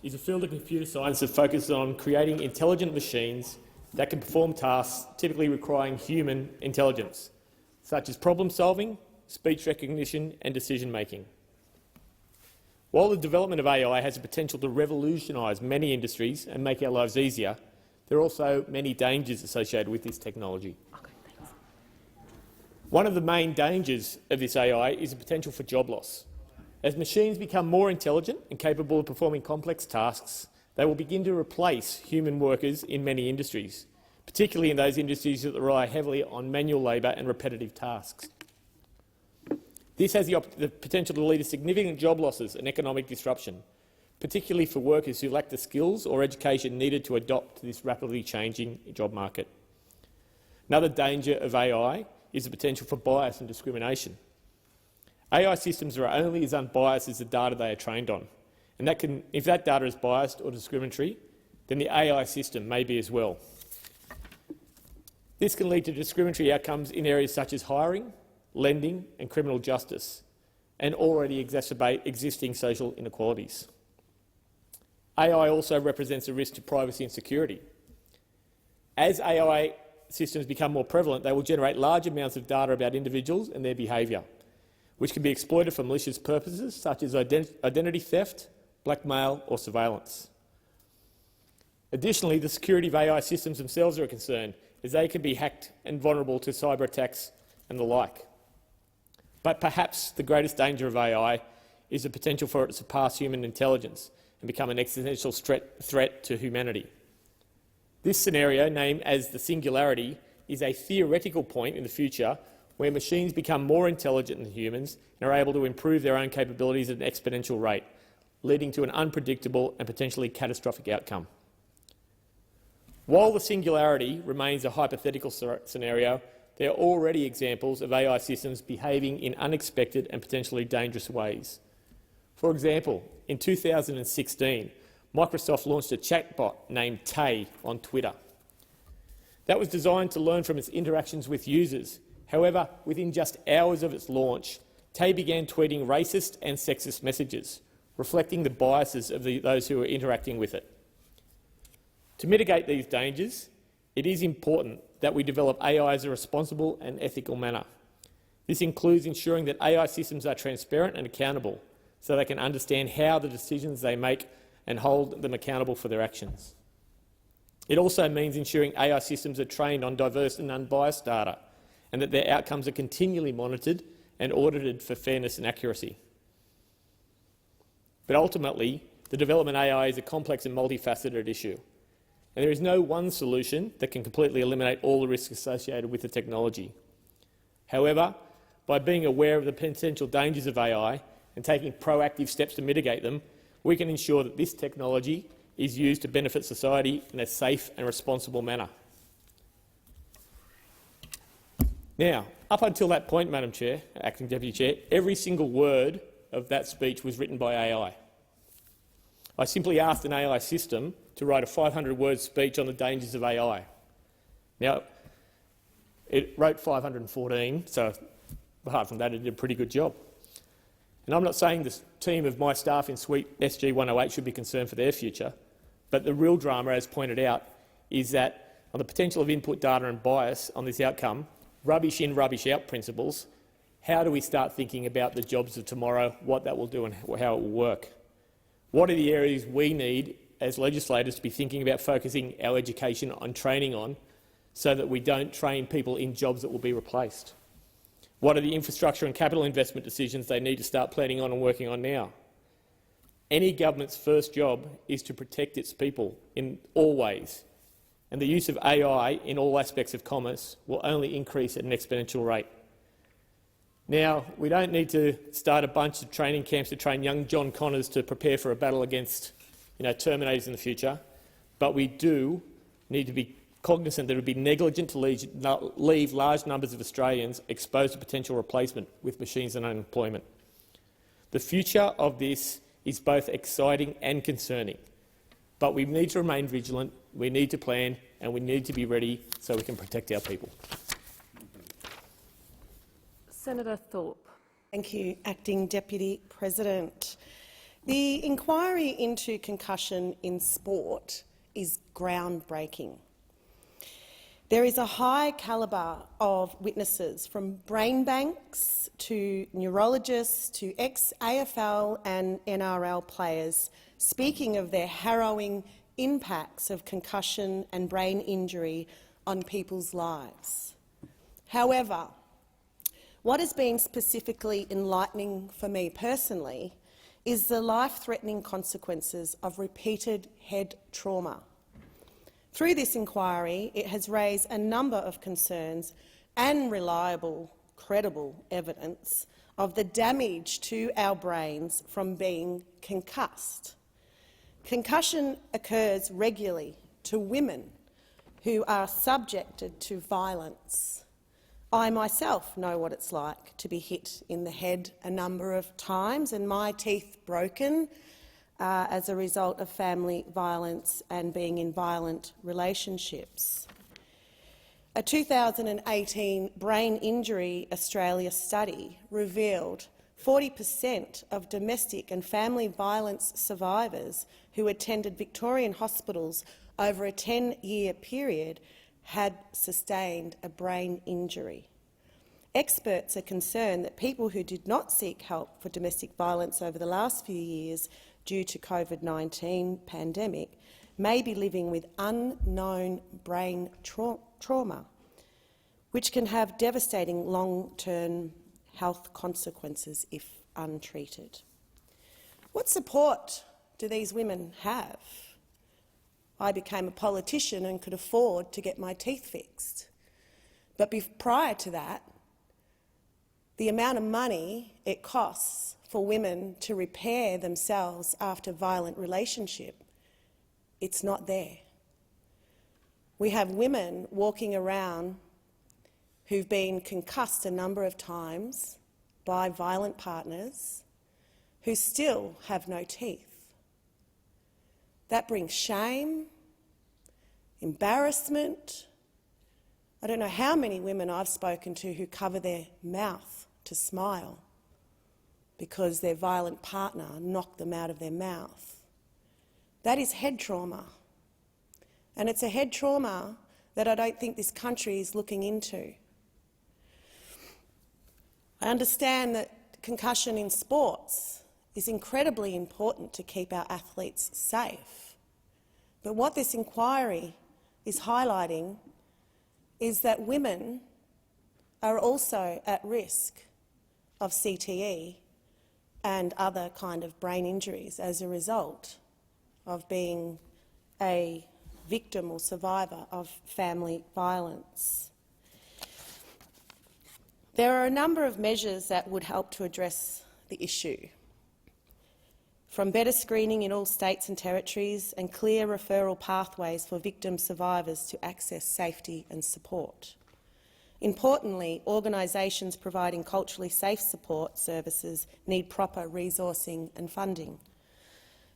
is a field of computer science that focuses on creating intelligent machines that can perform tasks typically requiring human intelligence, such as problem-solving, speech recognition and decision-making. While the development of AI has the potential to revolutionise many industries and make our lives easier, there are also many dangers associated with this technology. One of the main dangers of this AI is the potential for job loss. As machines become more intelligent and capable of performing complex tasks, they will begin to replace human workers in many industries, particularly in those industries that rely heavily on manual labour and repetitive tasks. This has the potential to lead to significant job losses and economic disruption, particularly for workers who lack the skills or education needed to adopt to this rapidly changing job market. Another danger of AI is the potential for bias and discrimination. AI systems are only as unbiased as the data they are trained on, and if that data is biased or discriminatory, then the AI system may be as well. This can lead to discriminatory outcomes in areas such as hiring, lending and criminal justice. and already exacerbate existing social inequalities. AI also represents a risk to privacy and security. As AI systems become more prevalent, they will generate large amounts of data about individuals and their behaviour, which can be exploited for malicious purposes such as identity theft, blackmail or surveillance. Additionally, the security of AI systems themselves are a concern, as they can be hacked and vulnerable to cyber attacks and the like. But perhaps the greatest danger of AI is the potential for it to surpass human intelligence and become an existential threat to humanity. This scenario, named as the singularity, is a theoretical point in the future where machines become more intelligent than humans and are able to improve their own capabilities at an exponential rate, leading to an unpredictable and potentially catastrophic outcome. While the singularity remains a hypothetical scenario, there are already examples of AI systems behaving in unexpected and potentially dangerous ways. For example, in 2016, Microsoft launched a chatbot named Tay on Twitter. That was designed to learn from its interactions with users. However, within just hours of its launch, Tay began tweeting racist and sexist messages, reflecting the biases of those who were interacting with it. To mitigate these dangers, it is important that we develop AI in a responsible and ethical manner. This includes ensuring that AI systems are transparent and accountable, so they can understand how the decisions they make and hold them accountable for their actions. It also means ensuring AI systems are trained on diverse and unbiased data, and that their outcomes are continually monitored and audited for fairness and accuracy. But ultimately, the development of AI is a complex and multifaceted issue, and there is no one solution that can completely eliminate all the risks associated with the technology. However, by being aware of the potential dangers of AI and taking proactive steps to mitigate them, we can ensure that this technology is used to benefit society in a safe and responsible manner. Now, up until that point, Madam Chair, Acting Deputy Chair, every single word of that speech was written by AI. I simply asked an AI system to write a 500-word speech on the dangers of AI. Now, it wrote 514, so apart from that, it did a pretty good job. And I'm not saying the team of my staff in Suite SG-108 should be concerned for their future, but the real drama, as pointed out, is that on the potential of input data and bias on this outcome, rubbish in, rubbish out principles, how do we start thinking about the jobs of tomorrow, what that will do and how it will work? What are the areas we need as legislators to be thinking about focusing our education on training on, so that we don't train people in jobs that will be replaced? What are the infrastructure and capital investment decisions they need to start planning on and working on now? Any government's first job is to protect its people in all ways, and the use of AI in all aspects of commerce will only increase at an exponential rate. Now, we don't need to start a bunch of training camps to train young John Connors to prepare for a battle against Terminators in the future, but we do need to be cognizant that it would be negligent to leave large numbers of Australians exposed to potential replacement with machines and unemployment. The future of this is both exciting and concerning, but we need to remain vigilant, we need to plan, and we need to be ready so we can protect our people. Senator Thorpe. Thank you, Acting Deputy President. The inquiry into concussion in sport is groundbreaking. There is a high calibre of witnesses, from brain banks to neurologists to ex-AFL and NRL players, speaking of their harrowing impacts of concussion and brain injury on people's lives. However, what has been specifically enlightening for me personally is the life-threatening consequences of repeated head trauma. Through this inquiry, it has raised a number of concerns and reliable, credible evidence of the damage to our brains from being concussed. Concussion occurs regularly to women who are subjected to violence. I myself know what it's like to be hit in the head a number of times and my teeth broken as a result of family violence and being in violent relationships. A 2018 Brain Injury Australia study revealed 40% of domestic and family violence survivors who attended Victorian hospitals over a 10-year period had sustained a brain injury. Experts are concerned that people who did not seek help for domestic violence over the last few years due to COVID-19 pandemic may be living with unknown brain trauma, which can have devastating long-term health consequences if untreated. What support do these women have? I became a politician and could afford to get my teeth fixed. But prior to that, the amount of money it costs for women to repair themselves after violent relationship, it's not there. We have women walking around who've been concussed a number of times by violent partners who still have no teeth. That brings shame, embarrassment. I don't know how many women I've spoken to who cover their mouth to smile because their violent partner knocked them out of their mouth. That is head trauma. And it's a head trauma that I don't think this country is looking into. I understand that concussion in sports is incredibly important to keep our athletes safe. But what this inquiry is highlighting is that women are also at risk of CTE and other kind of brain injuries as a result of being a victim or survivor of family violence. There are a number of measures that would help to address the issue, from better screening in all states and territories and clear referral pathways for victim survivors to access safety and support. Importantly, organisations providing culturally safe support services need proper resourcing and funding.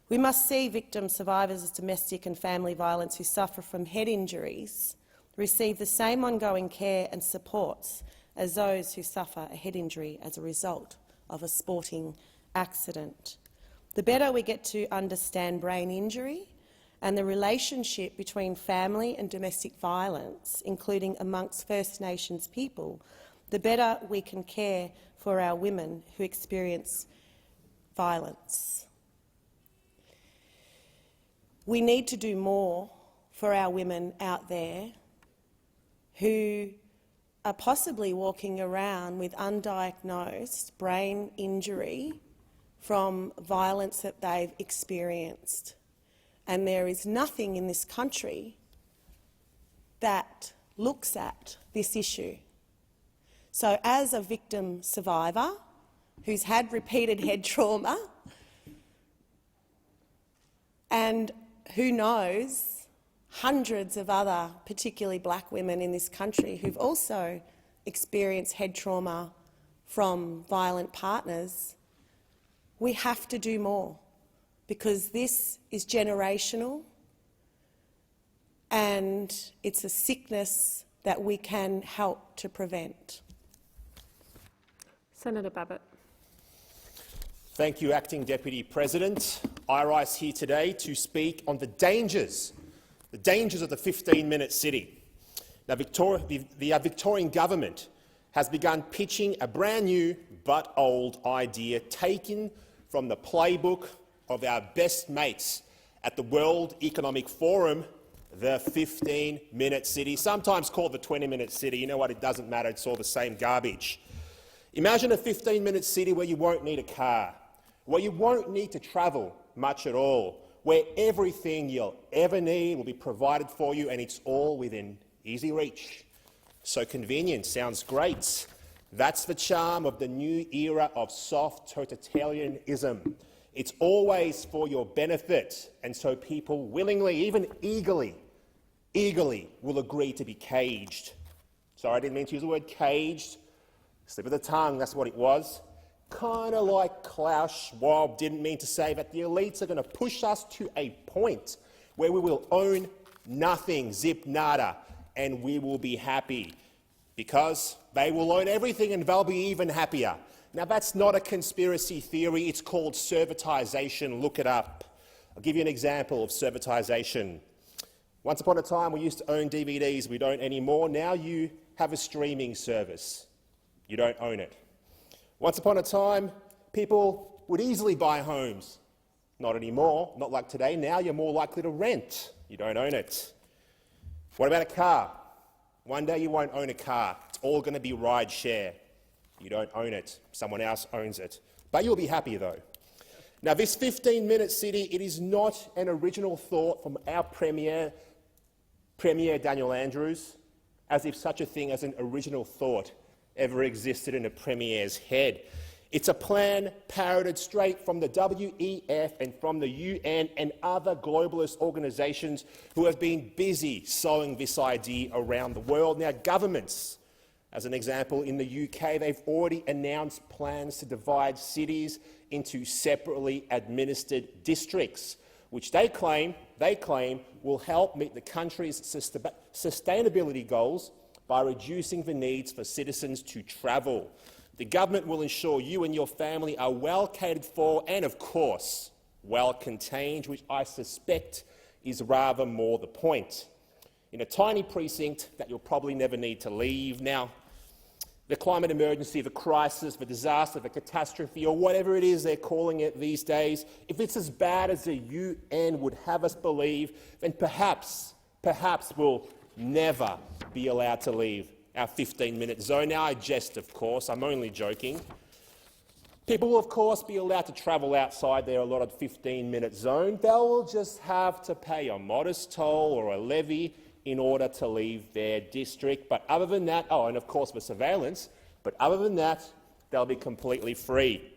We must see victim survivors of domestic and family violence who suffer from head injuries receive the same ongoing care and supports as those who suffer a head injury as a result of a sporting accident. The better we get to understand brain injury and the relationship between family and domestic violence, including amongst First Nations people, the better we can care for our women who experience violence. We need to do more for our women out there who are possibly walking around with undiagnosed brain injury from violence that they've experienced. And there is nothing in this country that looks at this issue. So as a victim survivor who's had repeated head trauma, and who knows hundreds of other, particularly black women in this country who've also experienced head trauma from violent partners, we have to do more, because this is generational and it's a sickness that we can help to prevent. Senator Babet. Thank you, Acting Deputy President. I rise here today to speak on the dangers of the 15-minute city. Now, the Victorian government has begun pitching a brand new but old idea taken from the playbook of our best mates at the World Economic Forum, the 15-minute city, sometimes called the 20-minute city. You know what? It doesn't matter. It's all the same garbage. Imagine a 15-minute city where you won't need a car, where you won't need to travel much at all, where everything you'll ever need will be provided for you and it's all within easy reach. So convenient sounds great. That's the charm of the new era of soft totalitarianism. It's always for your benefit, and so people willingly, even eagerly will agree to be caged. Sorry, I didn't mean to use the word caged. Slip of the tongue, that's what it was. Kind of like Klaus Schwab didn't mean to say that the elites are going to push us to a point where we will own nothing, zip nada, and we will be happy, because they will own everything and they'll be even happier. Now, that's not a conspiracy theory. It's called servitisation. Look it up. I'll give you an example of servitisation. Once upon a time, we used to own DVDs. We don't anymore. Now you have a streaming service. You don't own it. Once upon a time, people would easily buy homes. Not anymore. Not like today. Now you're more likely to rent. You don't own it. What about a car? One day you won't own a car. It's all going to be ride share. You don't own it. Someone else owns it. But you'll be happy, though. Now, this 15-minute city, it is not an original thought from our Premier Daniel Andrews, as if such a thing as an original thought ever existed in a Premier's head. It's a plan parroted straight from the WEF and from the UN and other globalist organisations who have been busy sowing this idea around the world. Now, governments, as an example, in the UK, they've already announced plans to divide cities into separately administered districts, which they claim will help meet the country's sustainability goals by reducing the needs for citizens to travel. The government will ensure you and your family are well catered for and, of course, well contained, which I suspect is rather more the point. In a tiny precinct that you'll probably never need to leave. Now, the climate emergency, the crisis, the disaster, the catastrophe, or whatever it is they're calling it these days, if it's as bad as the UN would have us believe, then perhaps we'll never be allowed to leave our 15-minute zone. Now, I jest, of course. I'm only joking. People will, of course, be allowed to travel outside their allotted 15-minute zone. They'll just have to pay a modest toll or a levy in order to leave their district. But other than that, and of course the surveillance, but other than that, they'll be completely free.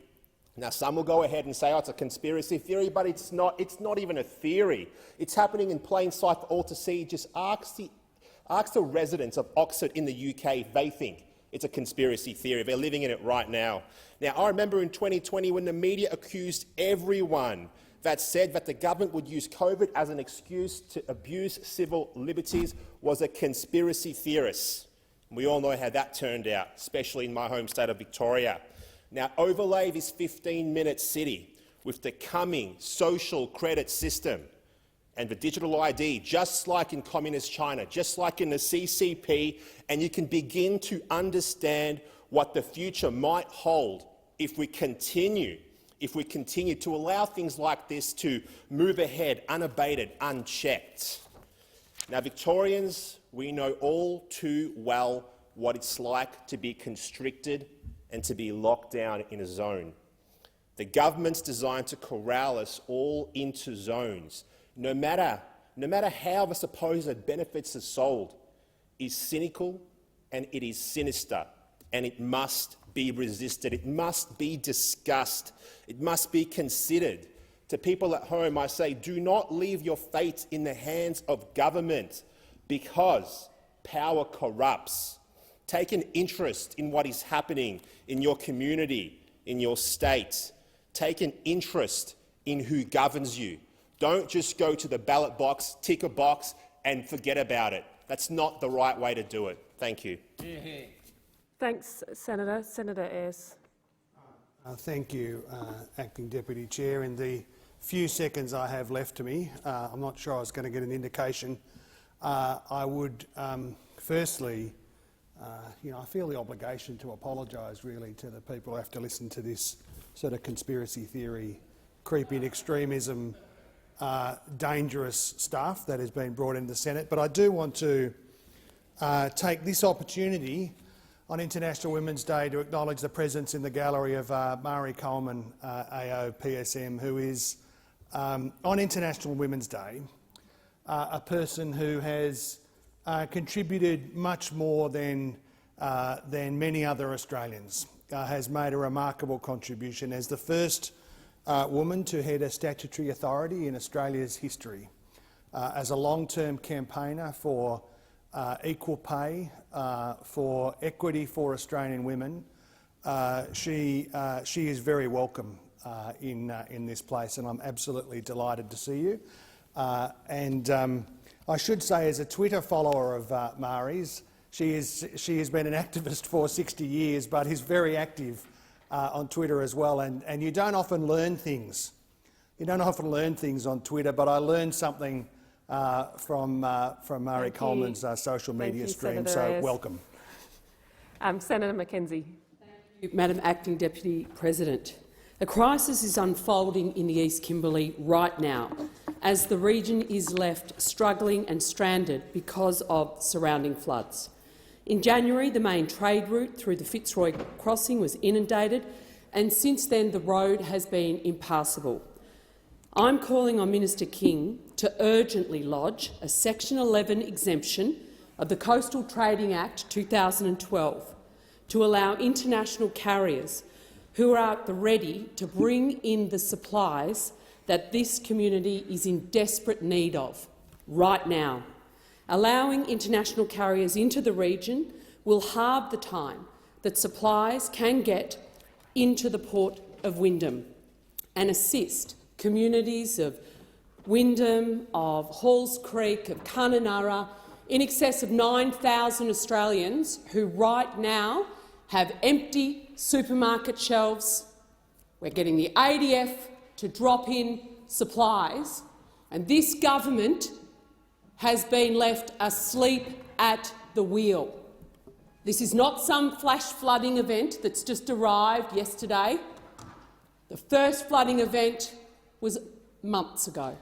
Now, some will go ahead and say, it's a conspiracy theory, but it's not even a theory. It's happening in plain sight for all to see. Just ask the residents of Oxford in the UK if they think it's a conspiracy theory. They're living in it right now. Now, I remember in 2020 when the media accused everyone that said that the government would use COVID as an excuse to abuse civil liberties was a conspiracy theorist. We all know how that turned out, especially in my home state of Victoria. Now, overlay this 15-minute city with the coming social credit system and the digital ID, just like in Communist China, just like in the CCP, and you can begin to understand what the future might hold if we continue to allow things like this to move ahead unabated, unchecked. Now, Victorians, we know all too well what it's like to be constricted and to be locked down in a zone. The government's designed to corral us all into zones, no matter how the supposed benefits are sold, is cynical and it is sinister, and it must be resisted. It must be discussed. It must be considered. To people at home, I say, do not leave your fate in the hands of government, because power corrupts. Take an interest in what is happening in your community, in your state. Take an interest in who governs you. Don't just go to the ballot box, tick a box and forget about it. That's not the right way to do it. Thank you. Thanks, Senator. Senator Ayres. Thank you, Acting Deputy Chair. In the few seconds I have left to me, I'm not sure I was going to get an indication. I would firstly, I feel the obligation to apologise really to the people who have to listen to this sort of conspiracy theory, creeping extremism, dangerous stuff that has been brought into the Senate. But I do want to take this opportunity on International Women's Day to acknowledge the presence in the gallery of Mari Coleman, AO PSM, who is, on International Women's Day, a person who has contributed much more than many other Australians, has made a remarkable contribution as the first woman to head a statutory authority in Australia's history. As a long-term campaigner for equal pay, for equity for Australian women, she is very welcome in this place, and I'm absolutely delighted to see you. I should say, as a Twitter follower of Mari's, she has been an activist for 60 years, but is very active on Twitter as well, and you don't often learn things. You don't often learn things on Twitter, but I learned something from Murray Coleman's social media stream, so welcome. Senator Mackenzie. Thank you, Madam Acting Deputy President. A crisis is unfolding in the East Kimberley right now, as the region is left struggling and stranded because of surrounding floods. In January, the main trade route through the Fitzroy Crossing was inundated, and since then the road has been impassable. I'm calling on Minister King to urgently lodge a Section 11 exemption of the Coastal Trading Act 2012 to allow international carriers who are at the ready to bring in the supplies that this community is in desperate need of right now. Allowing international carriers into the region will halve the time that supplies can get into the Port of Wyndham and assist communities of Wyndham, of Halls Creek, of Kununurra, in excess of 9,000 Australians who right now have empty supermarket shelves. We're getting the ADF to drop in supplies, and this government has been left asleep at the wheel. This is not some flash flooding event that's just arrived yesterday. The first flooding event was months ago.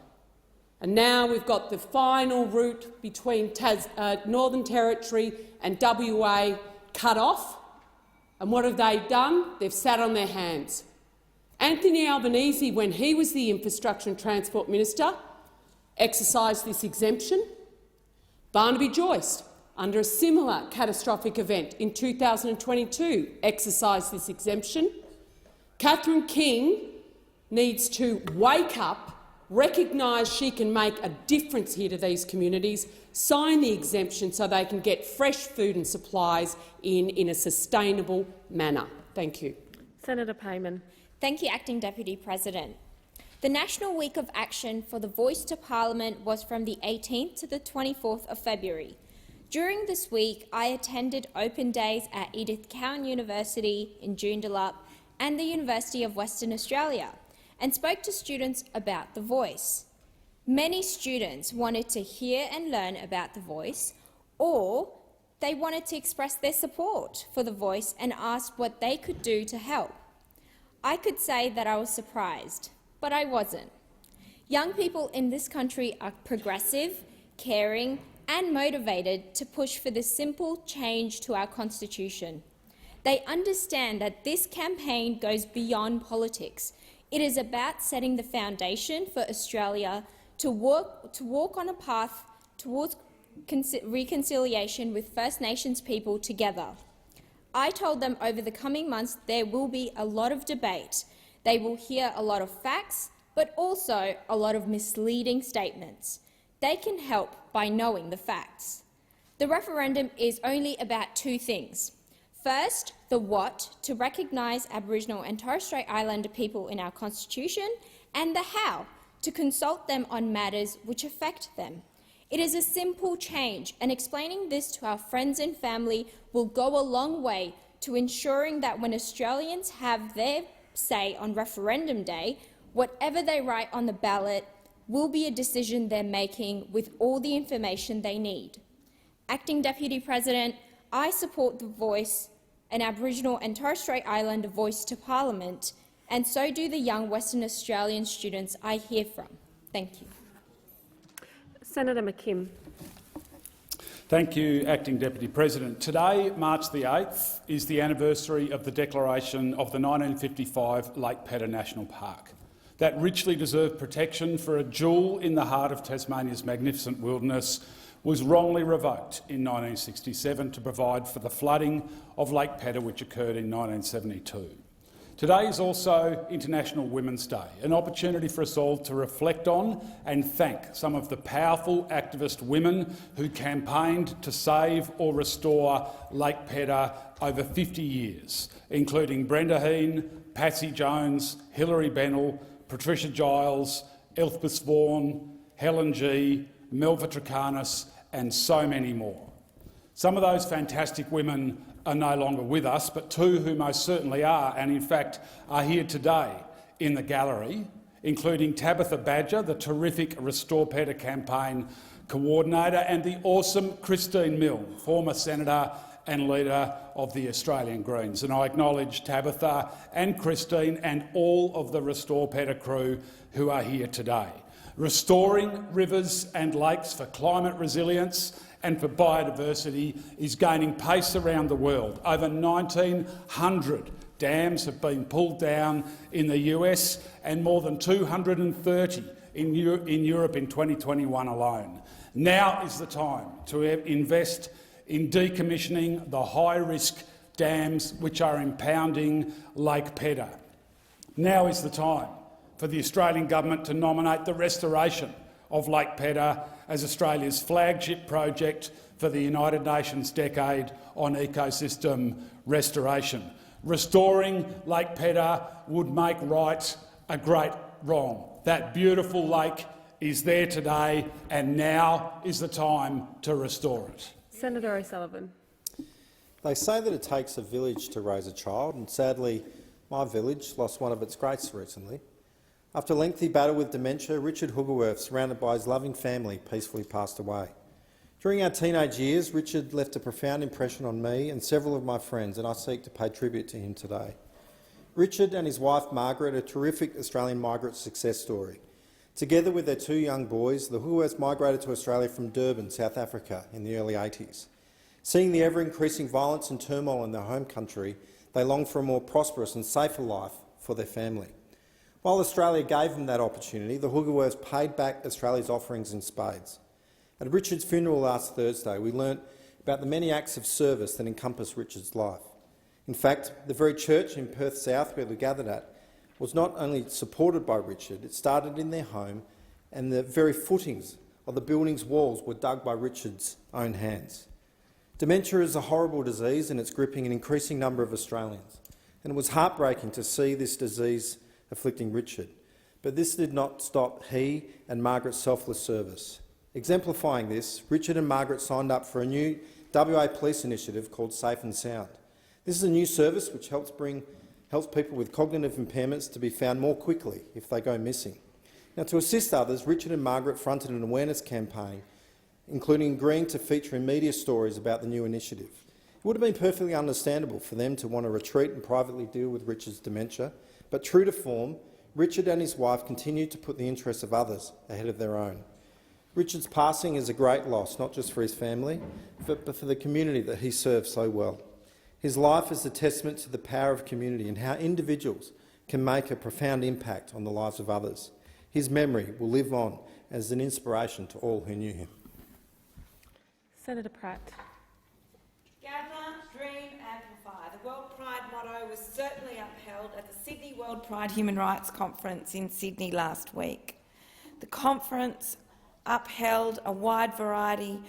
And now we've got the final route between Northern Territory and WA cut off. And what have they done? They've sat on their hands. Anthony Albanese, when he was the Infrastructure and Transport Minister, exercised this exemption. Barnaby Joyce, under a similar catastrophic event in 2022, exercised this exemption. Catherine King needs to wake up, recognise she can make a difference here to these communities, sign the exemption so they can get fresh food and supplies in a sustainable manner. Thank you. Senator Payman. Thank you, Acting Deputy President. The National Week of Action for the Voice to Parliament was from the 18th to the 24th of February. During this week, I attended open days at Edith Cowan University in Joondalup and the University of Western Australia, and spoke to students about The Voice. Many students wanted to hear and learn about The Voice, or they wanted to express their support for The Voice and asked what they could do to help. I could say that I was surprised, but I wasn't. Young people in this country are progressive, caring and motivated to push for this simple change to our Constitution. They understand that this campaign goes beyond politics. It is about setting the foundation for Australia to walk on a path towards reconciliation with First Nations people together. I told them over the coming months there will be a lot of debate. They will hear a lot of facts, but also a lot of misleading statements. They can help by knowing the facts. The referendum is only about two things. First, the what, to recognise Aboriginal and Torres Strait Islander people in our Constitution, and the how, to consult them on matters which affect them. It is a simple change, and explaining this to our friends and family will go a long way to ensuring that when Australians have their say on referendum day, whatever they write on the ballot will be a decision they're making with all the information they need. Acting Deputy President, I support The Voice, an Aboriginal and Torres Strait Islander voice to Parliament, and so do the young Western Australian students I hear from. Thank you. Senator McKim. Thank you, Acting Deputy President. Today, March the 8th, is the anniversary of the declaration of the 1955 Lake Pedder National Park. That richly deserved protection for a jewel in the heart of Tasmania's magnificent wilderness was wrongly revoked in 1967 to provide for the flooding of Lake Pedder, which occurred in 1972. Today is also International Women's Day, an opportunity for us all to reflect on and thank some of the powerful activist women who campaigned to save or restore Lake Pedder over 50 years, including Brenda Heen, Patsy Jones, Hilary Bennell, Patricia Giles, Elspeth Vaughan, Helen G, Melva Trecarnis and so many more. Some of those fantastic women are no longer with us, but two who most certainly are, and in fact are here today in the gallery, including Tabitha Badger, the terrific Restore Peta campaign coordinator, and the awesome Christine Milne, former senator and leader of the Australian Greens. And I acknowledge Tabitha and Christine and all of the Restore Peta crew who are here today. Restoring rivers and lakes for climate resilience and for biodiversity is gaining pace around the world. Over 1,900 dams have been pulled down in the US and more than 230 in Europe in 2021 alone. Now is the time to invest in decommissioning the high-risk dams which are impounding Lake Peta. Now is the time for the Australian government to nominate the restoration of Lake Peta as Australia's flagship project for the United Nations Decade on Ecosystem Restoration. Restoring Lake Peta would make right a great wrong. That beautiful lake is there today, and now is the time to restore it. Senator O'Sullivan. They say that it takes a village to raise a child, and sadly my village lost one of its greats recently. After a lengthy battle with dementia, Richard Hoogerwerf, surrounded by his loving family, peacefully passed away. During our teenage years, Richard left a profound impression on me and several of my friends, and I seek to pay tribute to him today. Richard and his wife Margaret are a terrific Australian migrant success story. Together with their two young boys, the Hoogerwerfs migrated to Australia from Durban, South Africa, in the early 80s. Seeing the ever-increasing violence and turmoil in their home country, they longed for a more prosperous and safer life for their family. While Australia gave them that opportunity, the Hoogerwerfs paid back Australia's offerings in spades. At Richard's funeral last Thursday, we learnt about the many acts of service that encompass Richard's life. In fact, the very church in Perth South where we gathered at was not only supported by Richard, it started in their home, and the very footings of the building's walls were dug by Richard's own hands. Dementia is a horrible disease, and it's gripping an increasing number of Australians. And it was heartbreaking to see this disease afflicting Richard. But this did not stop he and Margaret's selfless service. Exemplifying this, Richard and Margaret signed up for a new WA police initiative called Safe and Sound. This is a new service which helps people with cognitive impairments to be found more quickly if they go missing. Now, to assist others, Richard and Margaret fronted an awareness campaign, including agreeing to feature in media stories about the new initiative. It would have been perfectly understandable for them to want to retreat and privately deal with Richard's dementia, but true to form, Richard and his wife continued to put the interests of others ahead of their own. Richard's passing is a great loss, not just for his family, but for the community that he served so well. His life is a testament to the power of community and how individuals can make a profound impact on the lives of others. His memory will live on as an inspiration to all who knew him. Senator Pratt. Gather, dream, amplify. The World Pride motto was certainly upheld at the Sydney World Pride Human Rights Conference in Sydney last week. The conference upheld a wide variety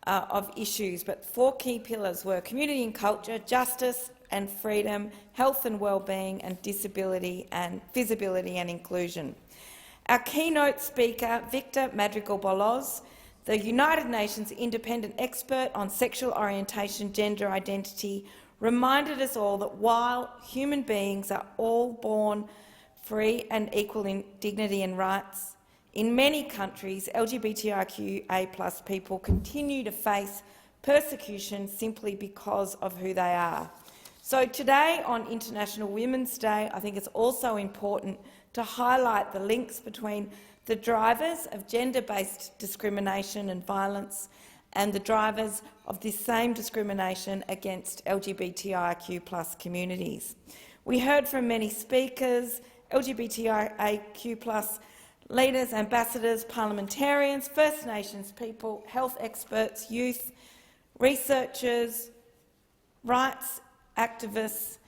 of issues, but four key pillars were community and culture, justice and freedom, health and well-being, and disability and visibility and inclusion. Our keynote speaker, Victor Madrigal-Boloz, the United Nations independent expert on sexual orientation, gender identity, reminded us all that while human beings are all born free and equal in dignity and rights, in many countries, LGBTIQA+ people continue to face persecution simply because of who they are. So today, on International Women's Day, I think it's also important to highlight the links between the drivers of gender-based discrimination and violence and the drivers of this same discrimination against LGBTIQ+ communities. We heard from many speakers, LGBTIQ+ leaders, ambassadors, parliamentarians, First Nations people, health experts, youth, researchers, rights activists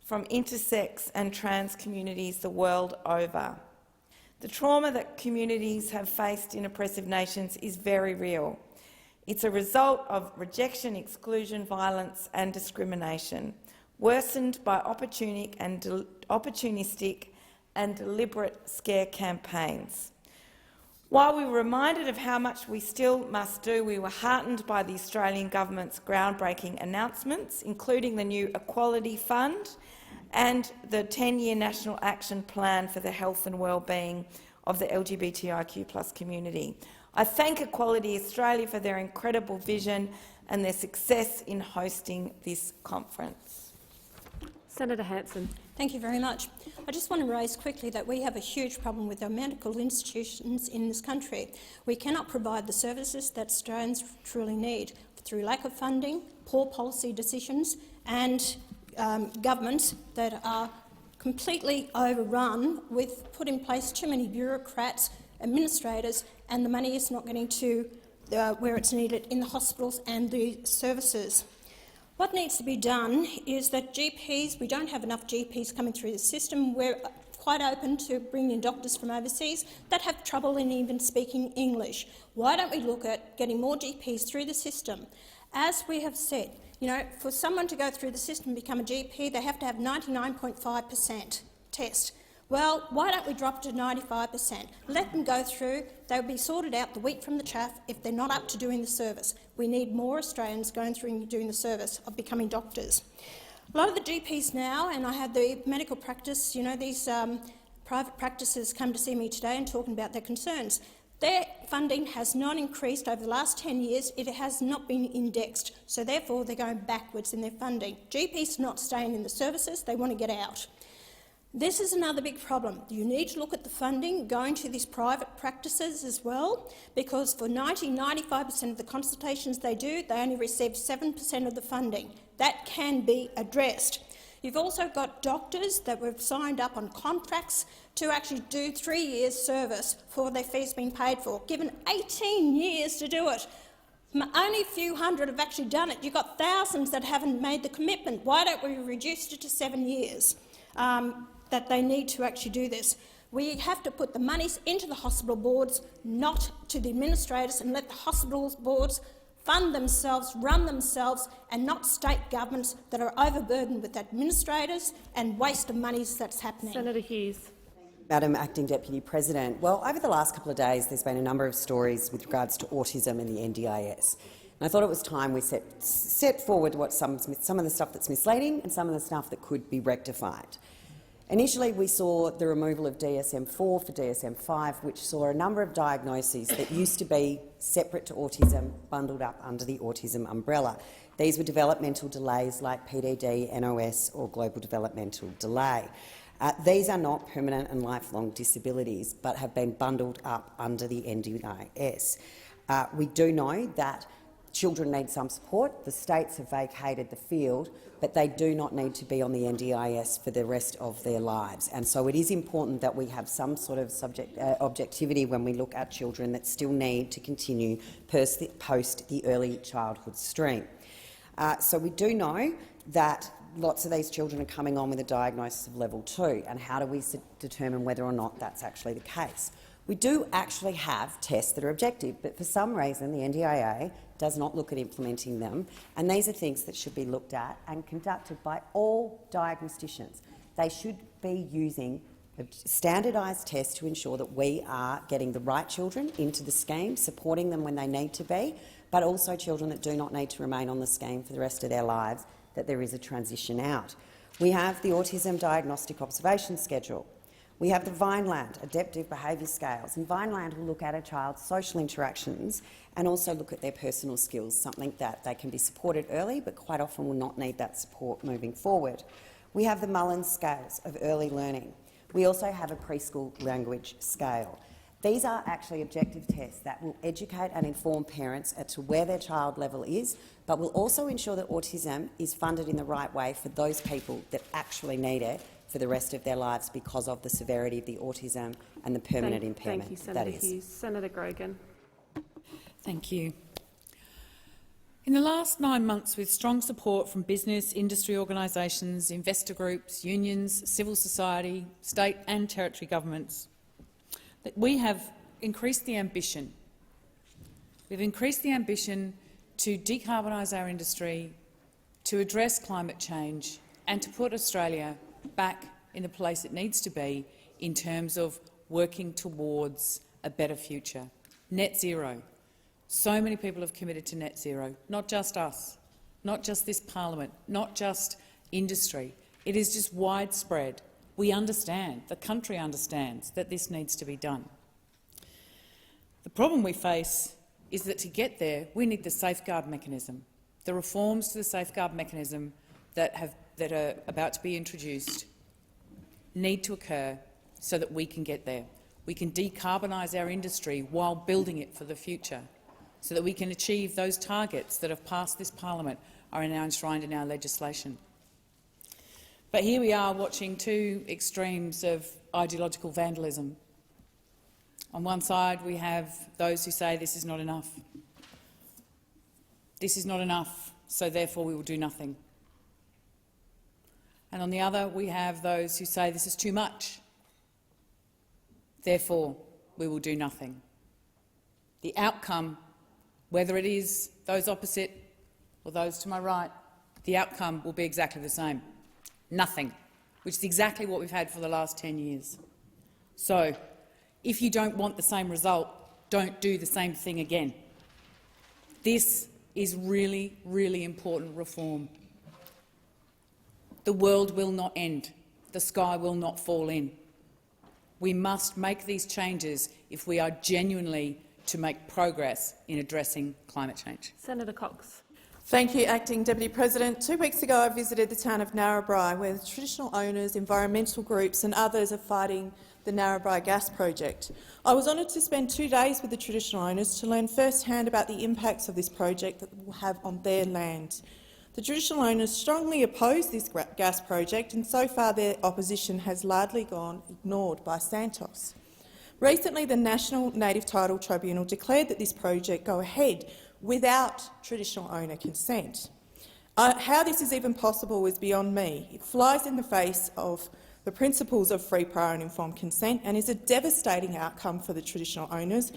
from intersex and trans communities the world over. The trauma that communities have faced in oppressive nations is very real. It's a result of rejection, exclusion, violence and discrimination, worsened by opportunistic and deliberate scare campaigns. While we were reminded of how much we still must do, we were heartened by the Australian Government's groundbreaking announcements, including the new Equality Fund and the 10-year National Action Plan for the health and wellbeing of the LGBTIQ+ community. I thank Equality Australia for their incredible vision and their success in hosting this conference. Senator Hanson. Thank you very much. I just want to raise quickly that we have a huge problem with our medical institutions in this country. We cannot provide the services that Australians truly need through lack of funding, poor policy decisions and governments that are completely overrun with put in place too many bureaucrats, administrators, and the money is not getting to where it's needed in the hospitals and the services. What needs to be done is that GPs, we don't have enough GPs coming through the system. We're quite open to bringing in doctors from overseas that have trouble in even speaking English. Why don't we look at getting more GPs through the system? As we have said, you know, for someone to go through the system and become a GP, they have to have 99.5% test. Well, why don't we drop it to 95%? Let them go through. They'll be sorted out, the wheat from the chaff, if they're not up to doing the service. We need more Australians going through and doing the service of becoming doctors. A lot of the GPs now, and I had the medical practice, you know, these private practices come to see me today and talking about their concerns. Their funding has not increased over the last 10 years. It has not been indexed, so therefore they're going backwards in their funding. GPs are not staying in the services, they want to get out. This is another big problem. You need to look at the funding going to these private practices as well, because for 95% of the consultations they do, they only receive 7% of the funding. That can be addressed. You've also got doctors that were signed up on contracts to actually do 3 years' service for their fees being paid for, given 18 years to do it. Only a few hundred have actually done it. You've got thousands that haven't made the commitment. Why don't we reduce it to 7 years? That they need to actually do this. We have to put the monies into the hospital boards, not to the administrators, and let the hospital boards fund themselves, run themselves, and not state governments that are overburdened with administrators and waste of monies that's happening. Senator Hughes. Madam Acting Deputy President, well, over the last couple of days there's been a number of stories with regards to autism and the NDIS. And I thought it was time we set forward what some of the stuff that's misleading and some of the stuff that could be rectified. Initially, we saw the removal of DSM-4 for DSM-5, which saw a number of diagnoses that used to be separate to autism bundled up under the autism umbrella. These were developmental delays like PDD, NOS or global developmental delay. These are not permanent and lifelong disabilities but have been bundled up under the NDIS. We do know that children need some support. The states have vacated the field, but they do not need to be on the NDIS for the rest of their lives. And so it is important that we have some sort of objectivity when we look at children that still need to continue post the early childhood stream. So we do know that lots of these children are coming on with a diagnosis of level 2, and how do we determine whether or not that's actually the case? We do actually have tests that are objective, but for some reason the NDIA does not look at implementing them, and these are things that should be looked at and conducted by all diagnosticians. They should be using a standardised tests to ensure that we are getting the right children into the scheme, supporting them when they need to be, but also children that do not need to remain on the scheme for the rest of their lives, that there is a transition out. We have the Autism Diagnostic Observation Schedule. We have the Vineland Adaptive Behaviour Scales, and Vineland will look at a child's social interactions and also look at their personal skills, something that they can be supported early but quite often will not need that support moving forward. We have the Mullins Scales of Early Learning. We also have a preschool language scale. These are actually objective tests that will educate and inform parents as to where their child level is, but will also ensure that autism is funded in the right way for those people that actually need it for the rest of their lives because of the severity of the autism and the permanent impairment. Thank you, Senator that is. Hughes. Senator Grogan. Thank you. In the last 9 months, with strong support from business, industry organisations, investor groups, unions, civil society, state and territory governments, we have increased the ambition. We've increased the ambition to decarbonise our industry, to address climate change and to put Australia back in the place it needs to be in terms of working towards a better future. Net zero. So many people have committed to net zero, not just us, not just this parliament, not just industry. It is just widespread. We understand, the country understands that this needs to be done. The problem we face is that to get there, we need the safeguard mechanism. The reforms to the safeguard mechanism that are about to be introduced need to occur so that we can get there. We can decarbonise our industry while building it for the future, so that we can achieve those targets that have passed this parliament are now enshrined in our legislation. But here we are watching two extremes of ideological vandalism. On one side, we have those who say this is not enough. This is not enough, so therefore we will do nothing. And on the other, we have those who say this is too much, therefore we will do nothing. The outcome, whether it is those opposite or those to my right, the outcome will be exactly the same. Nothing, which is exactly what we've had for the last 10 years. So, if you don't want the same result, don't do the same thing again. This is really, really important reform. The world will not end. The sky will not fall in. We must make these changes if we are genuinely to make progress in addressing climate change. Senator Cox. Thank you, Acting Deputy President. 2 weeks ago I visited the town of Narrabri, where the traditional owners, environmental groups and others are fighting the Narrabri gas project. I was honoured to spend 2 days with the traditional owners to learn firsthand about the impacts of this project that it will have on their land. The traditional owners strongly oppose this gas project, and so far their opposition has largely gone ignored by Santos. Recently, the National Native Title Tribunal declared that this project go ahead without traditional owner consent. How this is even possible is beyond me. It flies in the face of the principles of free, prior and informed consent and is a devastating outcome for the traditional owners,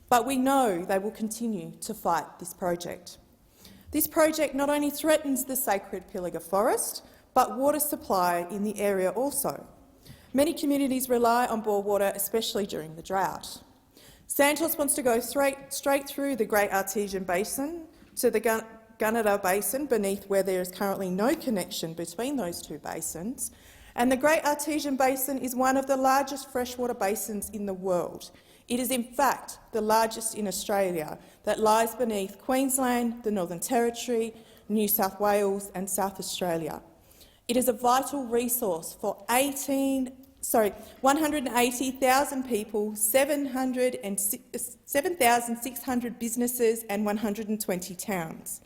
but we know they will continue to fight this project. This project not only threatens the sacred Pilliga forest, but water supply in the area also. Many communities rely on bore water, especially during the drought. Santos wants to go straight through the Great Artesian Basin to the Gunnedah Basin, beneath where there is currently no connection between those two basins. And the Great Artesian Basin is one of the largest freshwater basins in the world. It is in fact the largest in Australia, that lies beneath Queensland, the Northern Territory, New South Wales and South Australia. It is a vital resource for 180,000 people, 7,600 businesses and 120 towns.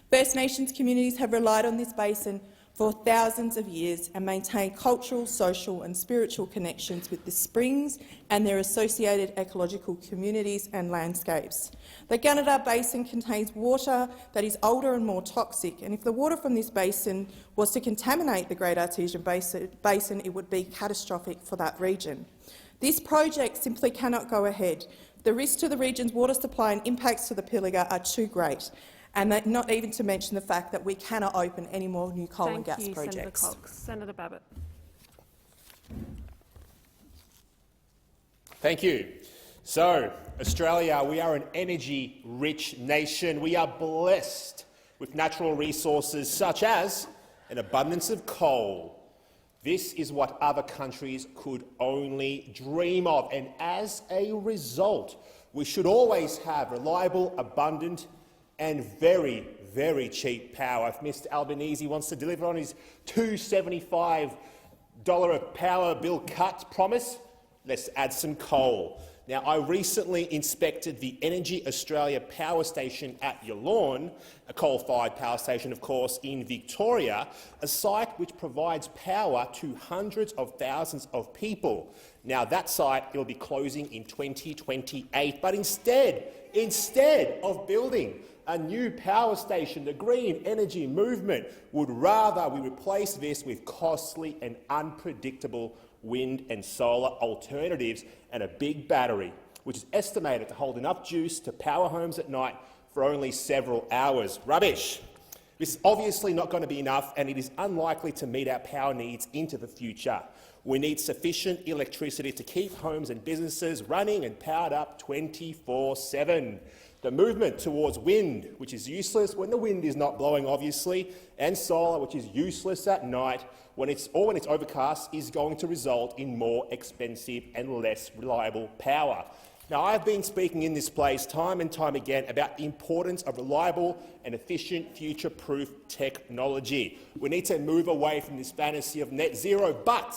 First Nations communities have relied on this basin for thousands of years and maintain cultural, social and spiritual connections with the springs and their associated ecological communities and landscapes. The Gunnedah Basin contains water that is older and more toxic, and if the water from this basin was to contaminate the Great Artesian Basin, it would be catastrophic for that region. This project simply cannot go ahead. The risks to the region's water supply and impacts to the Pilliga are too great, and that not even to mention the fact that we cannot open any more new coal and gas projects. Senator Cox. Senator Babbitt. Thank you. So, Australia, we are an energy-rich nation. We are blessed with natural resources such as an abundance of coal. This is what other countries could only dream of, and as a result, we should always have reliable, abundant and very, very cheap power. If Mr Albanese wants to deliver on his $275 a power bill cut promise, let's add some coal. Now, I recently inspected the Energy Australia power station at Yallourn, a coal-fired power station, of course, in Victoria, a site which provides power to hundreds of thousands of people. Now, that site will be closing in 2028, but instead of building a new power station, the green energy movement would rather we replace this with costly and unpredictable wind and solar alternatives and a big battery, which is estimated to hold enough juice to power homes at night for only several hours. Rubbish. This is obviously not going to be enough, and it is unlikely to meet our power needs into the future. We need sufficient electricity to keep homes and businesses running and powered up 24/7. The movement towards wind, which is useless when the wind is not blowing, obviously, and solar, which is useless at night when it's overcast, is going to result in more expensive and less reliable power. Now, I've been speaking in this place time and time again about the importance of reliable and efficient future-proof technology. We need to move away from this fantasy of net zero, but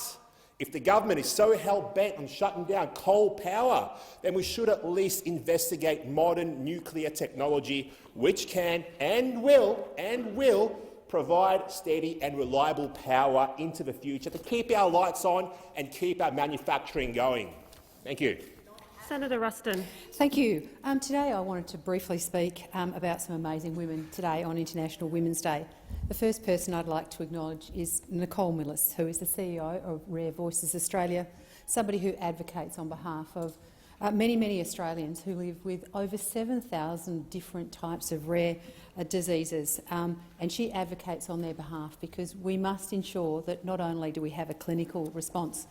if the government is so hell-bent on shutting down coal power, then we should at least investigate modern nuclear technology which can and will provide steady and reliable power into the future to keep our lights on and keep our manufacturing going. Thank you. Senator Ruston. Thank you. Today I wanted to briefly speak about some amazing women today on International Women's Day. The first person I'd like to acknowledge is Nicole Millis, who is the CEO of Rare Voices Australia, somebody who advocates on behalf of many Australians who live with over 7,000 different types of rare diseases, and she advocates on their behalf because we must ensure that not only do we have a clinical response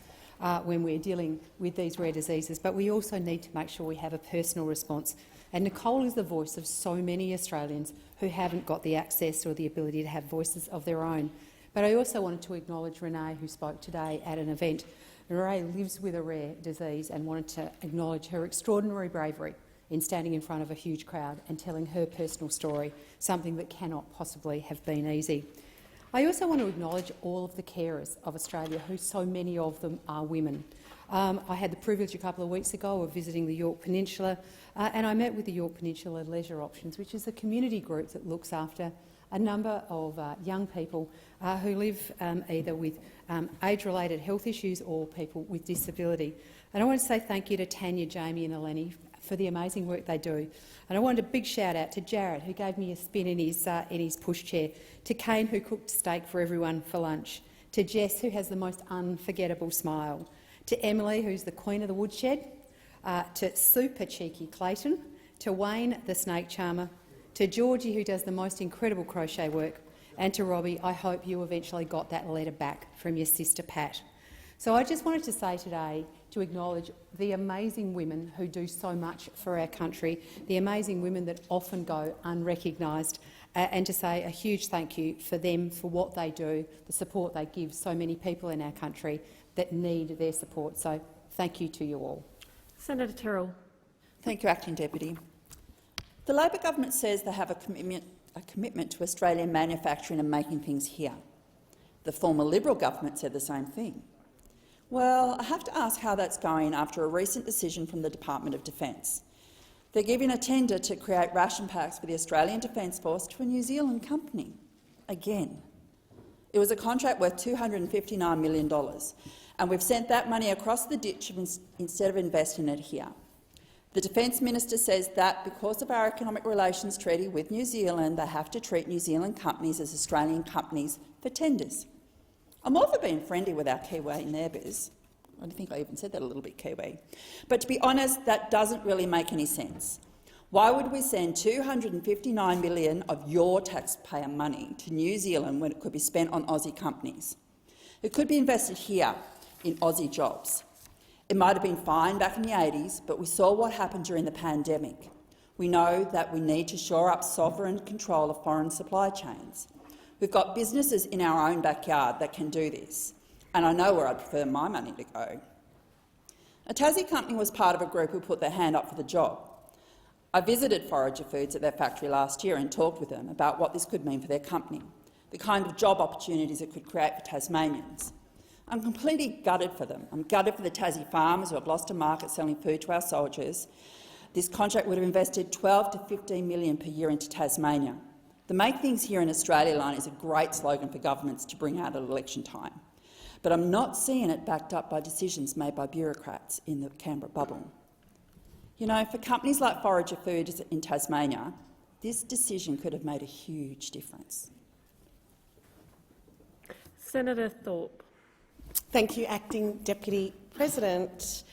when we're dealing with these rare diseases, but we also need to make sure we have a personal response. And Nicole is the voice of so many Australians who haven't got the access or the ability to have voices of their own. But I also wanted to acknowledge Renee, who spoke today at an event. Renee lives with a rare disease and wanted to acknowledge her extraordinary bravery in standing in front of a huge crowd and telling her personal story, something that cannot possibly have been easy. I also want to acknowledge all of the carers of Australia, who so many of them are women. I had the privilege a couple of weeks ago of visiting the Yorke Peninsula, and I met with the Yorke Peninsula Leisure Options, which is a community group that looks after a number of young people who live either with age-related health issues or people with disability. And I want to say thank you to Tanya, Jamie and Eleni for the amazing work they do. And I wanted a big shout-out to Jared, who gave me a spin in his pushchair, to Kane, who cooked steak for everyone for lunch, to Jess, who has the most unforgettable smile, to Emily, who's the queen of the woodshed, to super cheeky Clayton, to Wayne, the snake charmer, to Georgie, who does the most incredible crochet work, and to Robbie. I hope you eventually got that letter back from your sister Pat. So I just wanted to say today to acknowledge the amazing women who do so much for our country, the amazing women that often go unrecognised, and to say a huge thank you for them, for what they do, the support they give so many people in our country that need their support. So thank you to you all. Senator Tyrrell. Thank you, Acting Deputy. The Labor government says they have a commitment to Australian manufacturing and making things here. The former Liberal government said the same thing. Well, I have to ask how that's going after a recent decision from the Department of Defence. They're giving a tender to create ration packs for the Australian Defence Force to a New Zealand company. Again. It was a contract worth $259 million, and we've sent that money across the ditch instead of investing it here. The Defence Minister says that because of our economic relations treaty with New Zealand, they have to treat New Zealand companies as Australian companies for tenders. I'm all for being friendly with our Kiwi neighbours. I think I even said that a little bit Kiwi. But to be honest, that doesn't really make any sense. Why would we send $259 million of your taxpayer money to New Zealand when it could be spent on Aussie companies? It could be invested here in Aussie jobs. It might have been fine back in the 80s, but we saw what happened during the pandemic. We know that we need to shore up sovereign control of foreign supply chains. We've got businesses in our own backyard that can do this, and I know where I'd prefer my money to go. A Tassie company was part of a group who put their hand up for the job. I visited Forager Foods at their factory last year and talked with them about what this could mean for their company, the kind of job opportunities it could create for Tasmanians. I'm completely gutted for them. I'm gutted for the Tassie farmers who have lost a market selling food to our soldiers. This contract would have invested $12 to $15 million per year into Tasmania. The Make Things Here in Australia line is a great slogan for governments to bring out at election time, but I'm not seeing it backed up by decisions made by bureaucrats in the Canberra bubble. You know, for companies like Forager Foods in Tasmania, this decision could have made a huge difference. Senator Thorpe. Thank you, Acting Deputy President.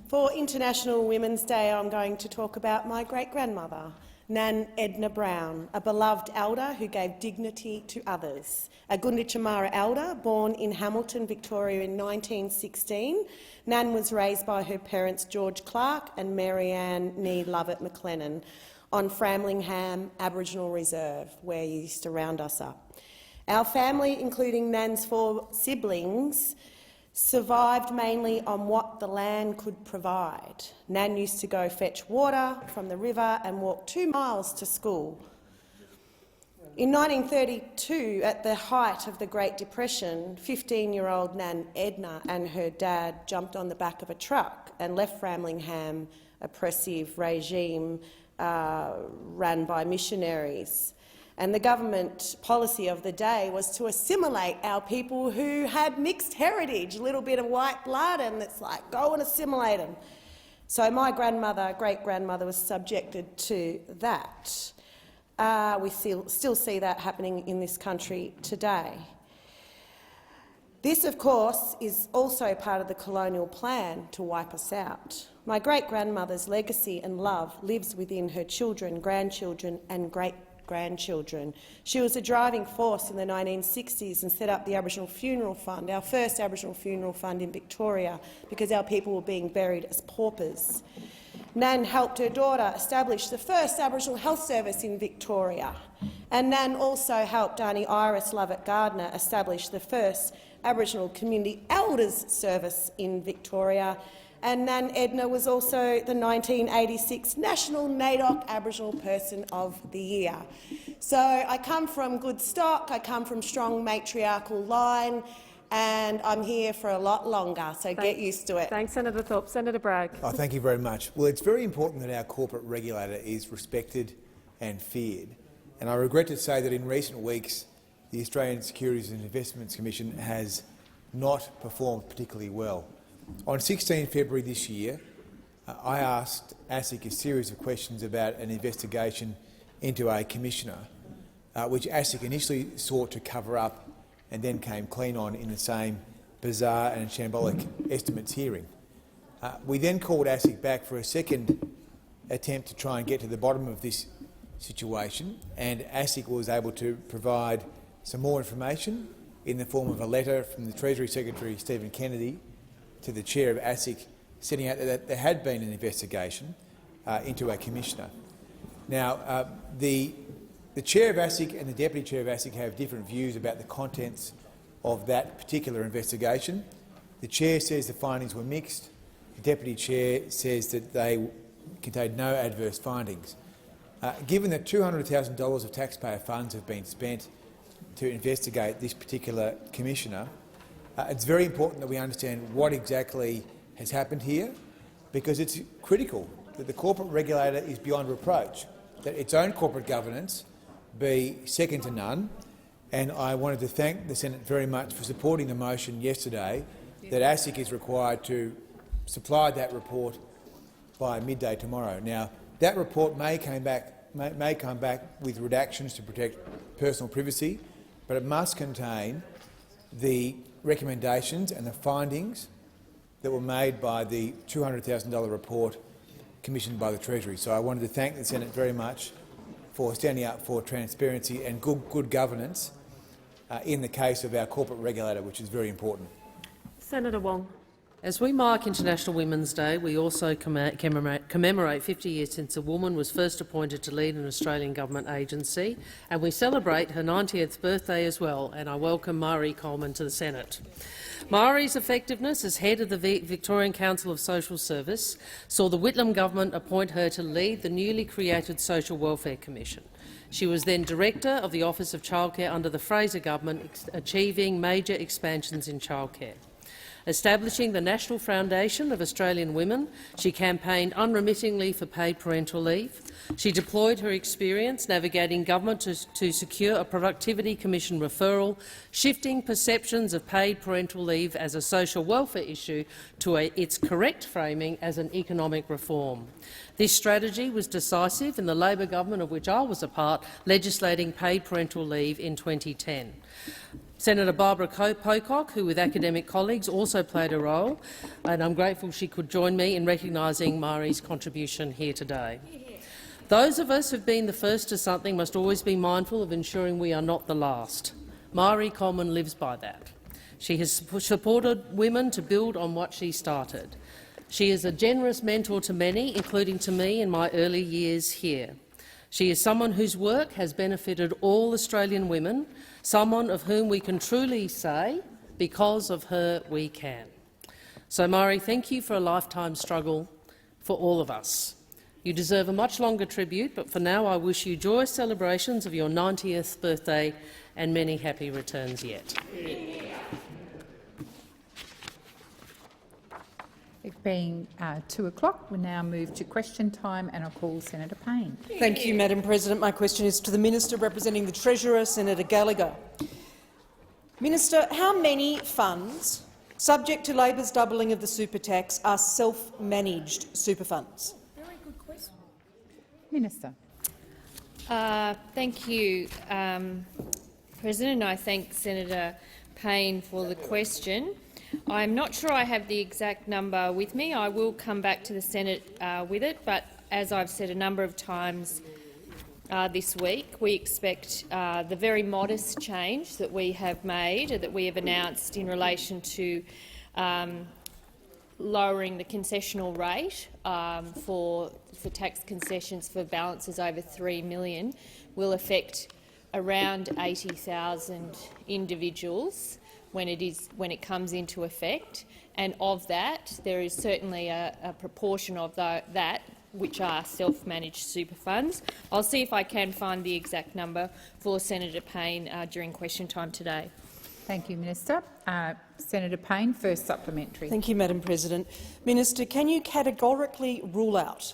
For International Women's Day, I'm going to talk about my great-grandmother, Nan Edna Brown, a beloved elder who gave dignity to others. A Gunditjmara elder born in Hamilton, Victoria in 1916, Nan was raised by her parents George Clark and Marianne Nee Lovett McLennan on Framlingham Aboriginal Reserve, where you used to round us up. Our family, including Nan's 4 siblings, survived mainly on what the land could provide. Nan used to go fetch water from the river and walk 2 miles to school. In 1932, at the height of the Great Depression, 15-year-old Nan Edna and her dad jumped on the back of a truck and left Framlingham, oppressive regime run by missionaries. And the government policy of the day was to assimilate our people who had mixed heritage, a little bit of white blood, and it's like, go and assimilate them. So my grandmother, great-grandmother, was subjected to that. We still see that happening in this country today. This, of course, is also part of the colonial plan to wipe us out. My great-grandmother's legacy and love lives within her children, grandchildren and great-grandchildren. She was a driving force in the 1960s and set up the Aboriginal Funeral Fund, our first Aboriginal funeral fund in Victoria, because our people were being buried as paupers. Nan helped her daughter establish the first Aboriginal health service in Victoria, and Nan also helped Auntie Iris Lovett Gardner establish the first Aboriginal Community Elders Service in Victoria, and Nan Edna was also the 1986 National NAIDOC Aboriginal Person of the Year. So I come from good stock, I come from strong matriarchal line, and I'm here for a lot longer, so get used to it. Thanks, Senator Thorpe. Senator Bragg. Thank you very much. Well, it's very important that our corporate regulator is respected and feared. And I regret to say that in recent weeks the Australian Securities and Investments Commission has not performed particularly well. On 16 February this year, I asked ASIC a series of questions about an investigation into a commissioner, which ASIC initially sought to cover up and then came clean on in the same bizarre and shambolic estimates hearing. We then called ASIC back for a second attempt to try and get to the bottom of this situation, and ASIC was able to provide some more information in the form of a letter from the Treasury Secretary Stephen Kennedy to the chair of ASIC, setting out that there had been an investigation into a commissioner. Now, the chair of ASIC and the deputy chair of ASIC have different views about the contents of that particular investigation. The chair says the findings were mixed. The deputy chair says that they contained no adverse findings. Given that $200,000 of taxpayer funds have been spent to investigate this particular commissioner, it's very important that we understand what exactly has happened here, because it's critical that the corporate regulator is beyond reproach, that its own corporate governance be second to none. And I wanted to thank the Senate very much for supporting the motion yesterday that ASIC is required to supply that report by midday tomorrow. Now, that report may come back with redactions to protect personal privacy, but it must contain the recommendations and the findings that were made by the $200,000 report commissioned by the Treasury. So I wanted to thank the Senate very much for standing up for transparency and good governance in the case of our corporate regulator, which is very important. Senator Wong. As we mark International Women's Day, we also commemorate 50 years since a woman was first appointed to lead an Australian government agency, and we celebrate her 90th birthday as well, and I welcome Marie Coleman to the Senate. Marie's effectiveness as head of the Victorian Council of Social Service saw the Whitlam government appoint her to lead the newly created Social Welfare Commission. She was then Director of the Office of Childcare under the Fraser government, achieving major expansions in childcare. Establishing the National Foundation of Australian Women, she campaigned unremittingly for paid parental leave. She deployed her experience navigating government to secure a Productivity Commission referral, shifting perceptions of paid parental leave as a social welfare issue to its correct framing as an economic reform. This strategy was decisive in the Labor government, of which I was a part, legislating paid parental leave in 2010. Senator Barbara Pocock, who with academic colleagues also played a role, and I'm grateful she could join me in recognising Marie's contribution here today. Those of us who have been the first to something must always be mindful of ensuring we are not the last. Marie Coleman lives by that. She has supported women to build on what she started. She is a generous mentor to many, including to me in my early years here. She is someone whose work has benefited all Australian women, someone of whom we can truly say, because of her we can. So, Marie, thank you for a lifetime struggle for all of us. You deserve a much longer tribute, but for now I wish you joyous celebrations of your 90th birthday and many happy returns yet. It being 2 o'clock, we now move to question time, and I'll call Senator Payne. Thank you, Madam President. My question is to the Minister representing the Treasurer, Senator Gallagher. Minister, how many funds, subject to Labor's doubling of the super tax, are self-managed super funds? Very good question. Minister. Thank you, President. I thank Senator Payne for the question. I'm not sure I have the exact number with me. I will come back to the Senate with it, but as I've said a number of times this week, we expect the very modest change that we have made, that we have announced in relation to lowering the concessional rate for tax concessions for balances over $3 million, will affect around 80,000 individuals when it comes into effect, and of that, there is certainly a proportion of that which are self-managed super funds. I'll see if I can find the exact number for Senator Payne during question time today. Thank you, Minister. Senator Payne, first supplementary. Thank you, Madam President. Minister, can you categorically rule out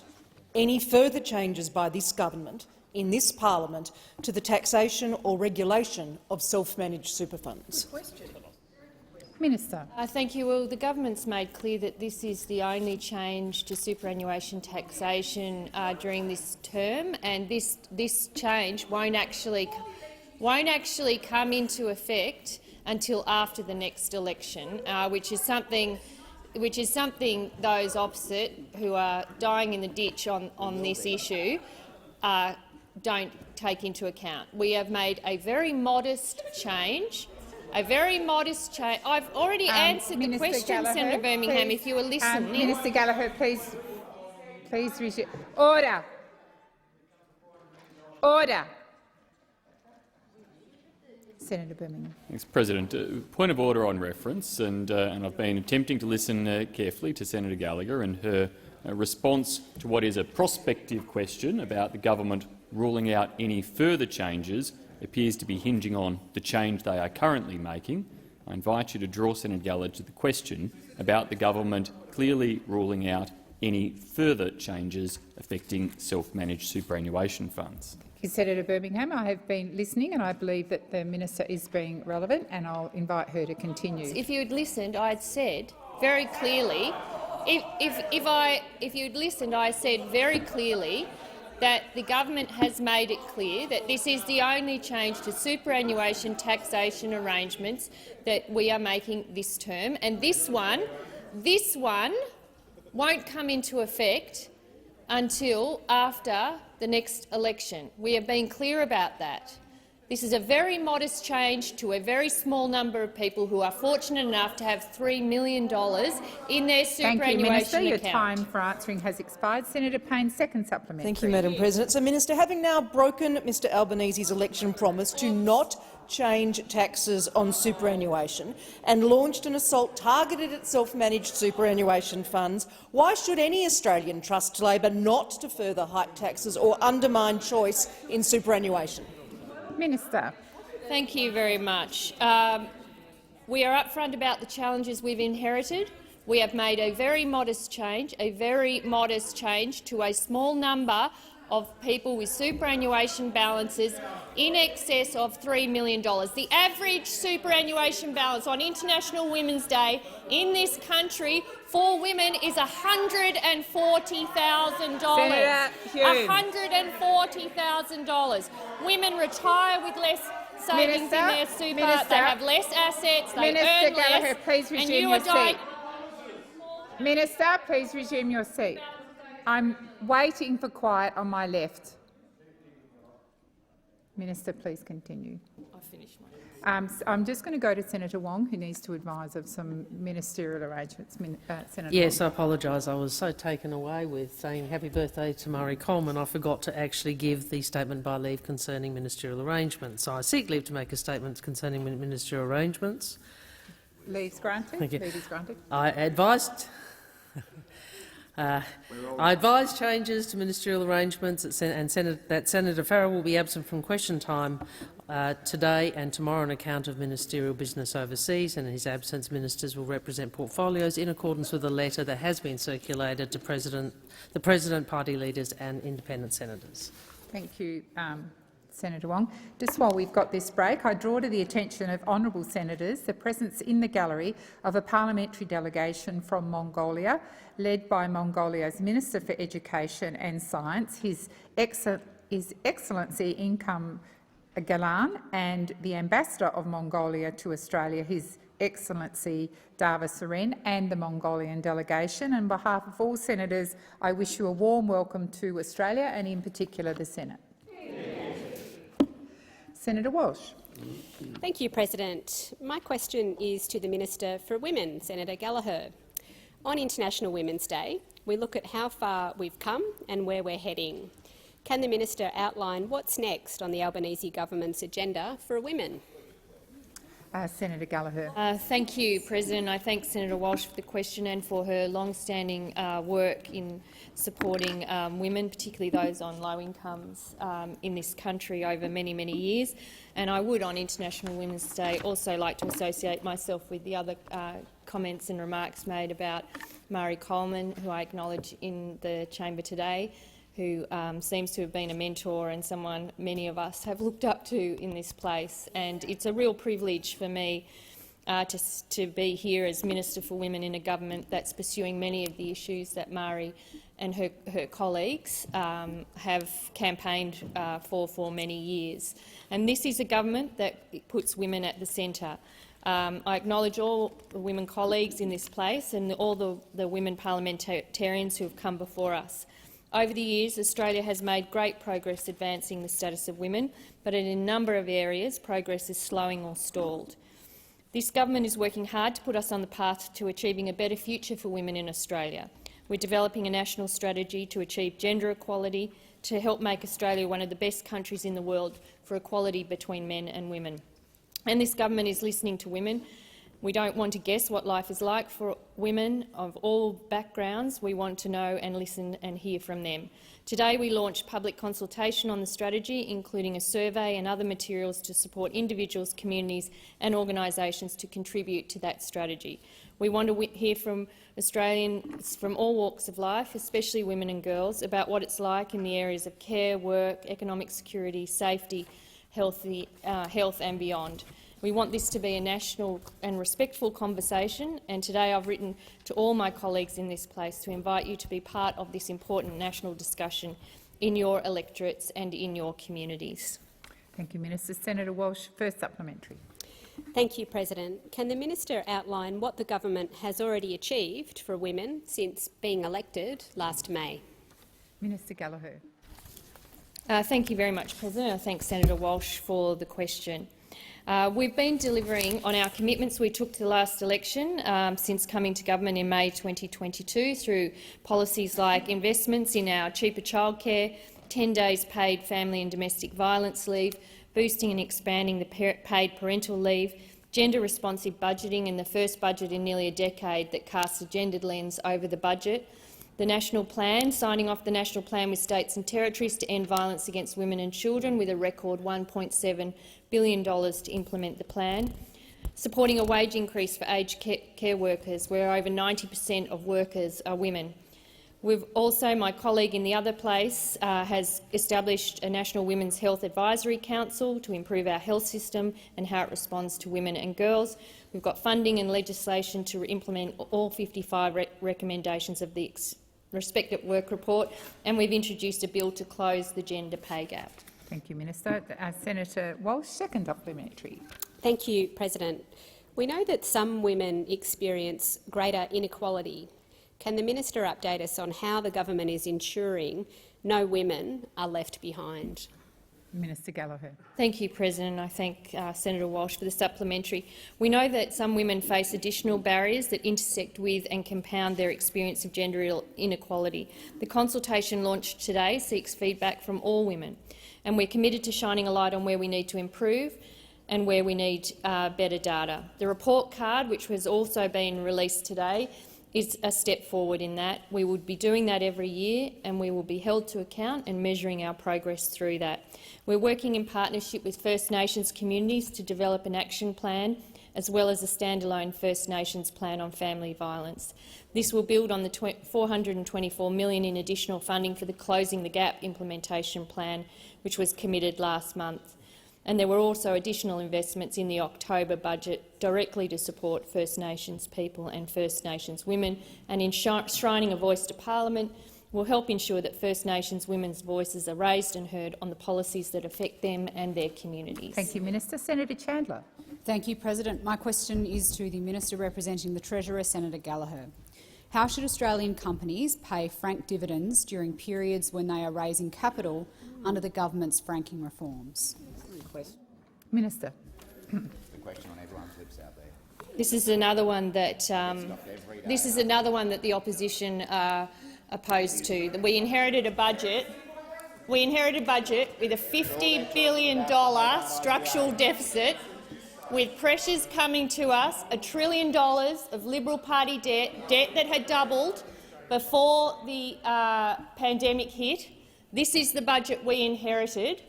any further changes by this government in this parliament to the taxation or regulation of self-managed super funds? Minister. Thank you. Well, the government's made clear that this is the only change to superannuation taxation during this term, and this change won't actually come into effect until after the next election, which is something those opposite who are dying in the ditch on this issue don't take into account. We have made a very modest change. I've already answered the question, Gallagher, Senator Birmingham, please. if you were listening. Minister Gallagher, please resume. Order. Order. Senator Birmingham. Thanks, President. Point of order on reference, and I've been attempting to listen carefully to Senator Gallagher and her response to what is a prospective question about the government ruling out any further changes appears to be hinging on the change they are currently making. I invite you to draw Senator Gallagher to the question about the government clearly ruling out any further changes affecting self-managed superannuation funds. Thank you, Senator Birmingham. I have been listening, and I believe that the minister is being relevant, and I'll invite her to continue. If you had listened, I had said very clearly. If you'd listened, I said very clearly that the government has made it clear that this is the only change to superannuation taxation arrangements that we are making this term, and this one won't come into effect until after the next election. We have been clear about that. This is a very modest change to a very small number of people who are fortunate enough to have $3 million in their superannuation Thank you, Minister. account. Your time for answering has expired. Senator Payne, second supplementary. Thank you, Madam President. So, Minister, having now broken Mr Albanese's election promise to not change taxes on superannuation and launched an assault targeted at self-managed superannuation funds, why should any Australian trust Labor not to further hike taxes or undermine choice in superannuation? Minister. Thank you very much. We are upfront about the challenges we've inherited. We have made a very modest change to a small number of people with superannuation balances in excess of $3 million. The average superannuation balance on International Women's Day in this country for women is $140,000. $140,000. Women retire with less savings in their super. They have less assets. They earn Gallagher, less. please resume your seat. Minister, please resume your seat. I'm waiting for quiet on my left. Minister, please continue. I finished my I'm just going to go to Senator Wong, who needs to advise of some ministerial arrangements. Senator Yes, Wong. I apologise. I was so taken away with saying happy birthday to Murray Coleman, I forgot to actually give the statement by leave concerning ministerial arrangements. So I seek leave to make a statement concerning ministerial arrangements. Leave's granted. Thank you. Leave is granted. I advised changes to ministerial arrangements and that Senator Farrell will be absent from question time today and tomorrow on account of ministerial business overseas, and in his absence ministers will represent portfolios in accordance with a letter that has been circulated to the President, party leaders and independent senators. Thank you, Senator Wong. Just while we've got this break, I draw to the attention of honourable senators the presence in the gallery of a parliamentary delegation from Mongolia, led by Mongolia's Minister for Education and Science, His Excellency Inkam Galan, and the Ambassador of Mongolia to Australia, His Excellency Dava Seren, and the Mongolian delegation. On behalf of all senators, I wish you a warm welcome to Australia and in particular the Senate. Senator Walsh. Thank you, President. My question is to the Minister for Women, Senator Gallagher. On International Women's Day, we look at how far we've come and where we're heading. Can the Minister outline what's next on the Albanese government's agenda for women? Senator Gallagher. Thank you, President. I thank Senator Walsh for the question and for her long-standing work in supporting women, particularly those on low incomes in this country over many, many years. And I would, on International Women's Day, also like to associate myself with the other comments and remarks made about Murray Coleman, who I acknowledge in the chamber today, who seems to have been a mentor and someone many of us have looked up to in this place. And it's a real privilege for me to be here as Minister for Women in a government that's pursuing many of the issues that Murray and her colleagues have campaigned for many years. And this is a government that puts women at the centre. I acknowledge all the women colleagues in this place and all the women parliamentarians who have come before us. Over the years, Australia has made great progress advancing the status of women, but in a number of areas progress is slowing or stalled. This government is working hard to put us on the path to achieving a better future for women in Australia. We're developing a national strategy to achieve gender equality, to help make Australia one of the best countries in the world for equality between men and women. And this government is listening to women. We don't want to guess what life is like for women of all backgrounds. We want to know and listen and hear from them. Today we launched public consultation on the strategy, including a survey and other materials to support individuals, communities and organisations to contribute to that strategy. We want to hear from Australians from all walks of life, especially women and girls, about what it's like in the areas of care, work, economic security, safety, health and beyond. We want this to be a national and respectful conversation, and today I've written to all my colleagues in this place to invite you to be part of this important national discussion in your electorates and in your communities. Thank you, Minister. Senator Walsh, first supplementary. Thank you, President. Can the Minister outline what the government has already achieved for women since being elected last May? Minister Gallagher. Thank you very much, President. I thank Senator Walsh for the question. We've been delivering on our commitments we took to the last election since coming to government in May 2022 through policies like investments in our cheaper childcare, 10 days paid family and domestic violence leave, boosting and expanding the paid parental leave, gender-responsive budgeting and the first budget in nearly a decade that casts a gendered lens over the budget, the National Plan, signing off the National Plan with states and territories to end violence against women and children with a record $1.7 billion to implement the plan, supporting a wage increase for aged care workers, where over 90% of workers are women. We've also, my colleague in the other place, has established a National Women's Health Advisory Council to improve our health system and how it responds to women and girls. We've got funding and legislation to implement all 55 recommendations of the Respect at Work report, and we've introduced a bill to close the gender pay gap. Thank you, Minister. Senator Walsh, second supplementary. Thank you, President. We know that some women experience greater inequality. Can the minister update us on how the government is ensuring no women are left behind? Minister Gallagher. Thank you, President. I thank Senator Walsh for the supplementary. We know that some women face additional barriers that intersect with and compound their experience of gender inequality. The consultation launched today seeks feedback from all women, and we're committed to shining a light on where we need to improve and where we need better data. The report card, which has also been released today, is a step forward in that. We will be doing that every year, and we will be held to account and measuring our progress through that. We're working in partnership with First Nations communities to develop an action plan, as well as a standalone First Nations plan on family violence. This will build on the $424 million in additional funding for the Closing the Gap implementation plan, which was committed last month. And there were also additional investments in the October budget directly to support First Nations people and First Nations women, and enshrining a voice to Parliament will help ensure that First Nations women's voices are raised and heard on the policies that affect them and their communities. Thank you, Minister. Senator Chandler. Thank you, President. My question is to the Minister representing the Treasurer, Senator Gallagher. How should Australian companies pay franked dividends during periods when they are raising capital under the government's franking reforms? Minister. The question on everyone's lips out there. This is another one that the opposition are opposed to. We inherited a budget. We inherited a budget with a $50 billion structural deficit, with pressures coming to us, $1 trillion of Liberal Party debt that had doubled before the pandemic hit. This is the budget we inherited.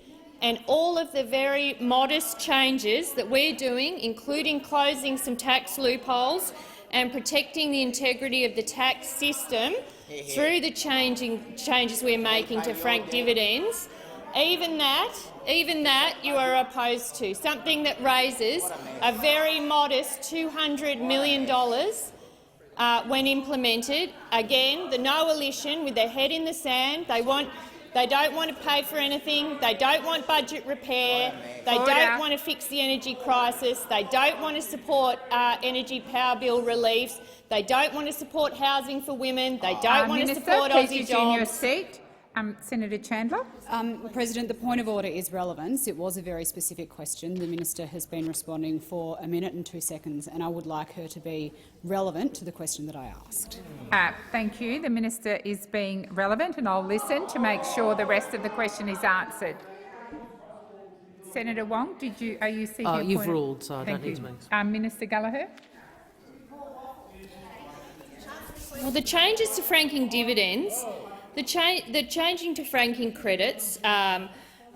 And all of the very modest changes that we're doing, including closing some tax loopholes and protecting the integrity of the tax system through the changes we're making to frank dividends, even that you are opposed to, something that raises a very modest $200 million when implemented. Again, the no-alition with their head in the sand. They don't want to pay for anything. They don't want budget repair. They don't want to fix the energy crisis. They don't want to support energy power bill reliefs. They don't want to support housing for women. They don't want to support Aussie jobs. Your seat. Senator Chandler. President, the point of order is relevance. It was a very specific question. The minister has been responding for 1 minute and 2 seconds, and I would like her to be relevant to the question that I asked. Thank you. The minister is being relevant, and I'll listen to make sure the rest of the question is answered. Senator Wong, are you seeking a point? You've ruled, so I don't need to make. Minister Gallagher. Well, the changes to franking dividends. The changing to franking credits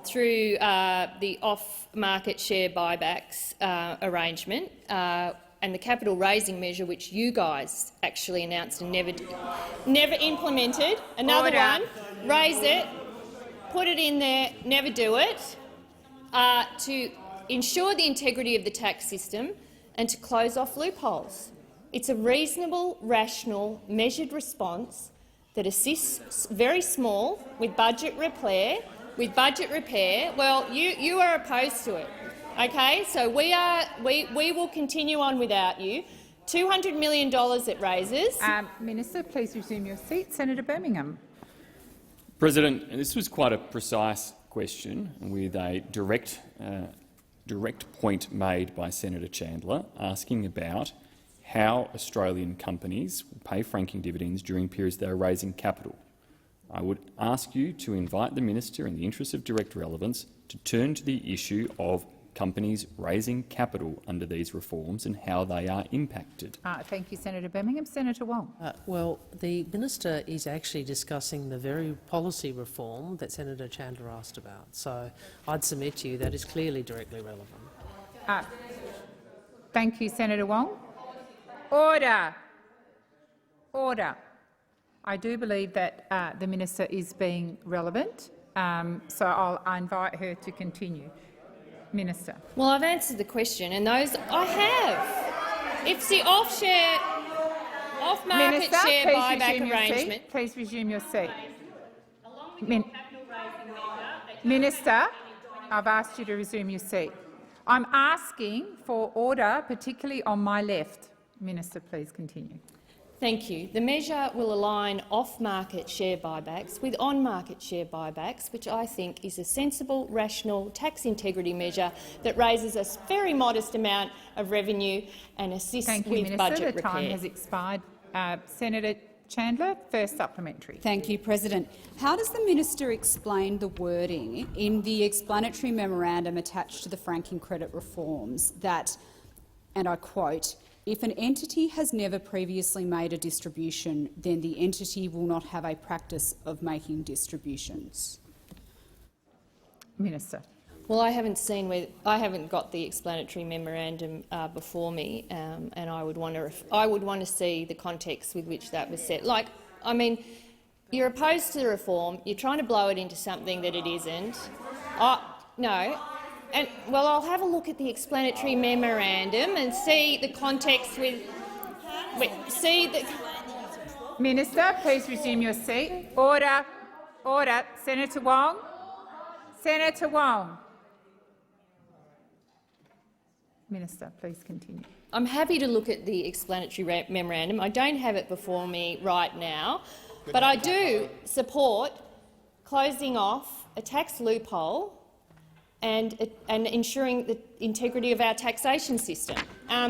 through the off-market share buybacks arrangement and the capital raising measure, which you guys actually announced and never implemented. Another one, raise it, put it in there, never do it, to ensure the integrity of the tax system and to close off loopholes. It's a reasonable, rational, measured response that assists very small with budget repair. Well, you are opposed to it. Okay, so we will continue on without you. $200 million it raises. Minister, please resume your seat. Senator Birmingham. President, this was quite a precise question with a direct point made by Senator Chandler asking about how Australian companies pay franking dividends during periods they are raising capital. I would ask you to invite the minister, in the interest of direct relevance, to turn to the issue of companies raising capital under these reforms and how they are impacted. Thank you, Senator Birmingham. Senator Wong. Well, the minister is actually discussing the very policy reform that Senator Chandler asked about. So I'd submit to you that is clearly directly relevant. Thank you, Senator Wong. Order. Order. I do believe that the minister is being relevant, so I'll invite her to continue. Minister. Well, I've answered the question, and those I have. It's the off-market share buyback arrangement. Please resume your seat. Minister, I've asked you to resume your seat. I'm asking for order, particularly on my left. Minister, please continue. Thank you. The measure will align off-market share buybacks with on-market share buybacks, which I think is a sensible, rational tax integrity measure that raises a very modest amount of revenue and assists Thank you, with Minister. budget The repair. time has expired. Senator Chandler, first supplementary. Thank you, President. How does the minister explain the wording in the explanatory memorandum attached to the franking credit reforms that, and I quote, "If an entity has never previously made a distribution, then the entity will not have a practice of making distributions"? Minister. Well, I haven't got the explanatory memorandum before me, and I would want to see the context with which that was set. Like, I mean, you're opposed to the reform. You're trying to blow it into something that it isn't. No. And, well, I'll have a look at the explanatory memorandum and see the context with. Minister, please resume your seat. Order. Order. Senator Wong. Senator Wong. Minister, please continue. I'm happy to look at the explanatory memorandum. I don't have it before me right now, but I do support closing off a tax loophole and ensuring the integrity of our taxation system,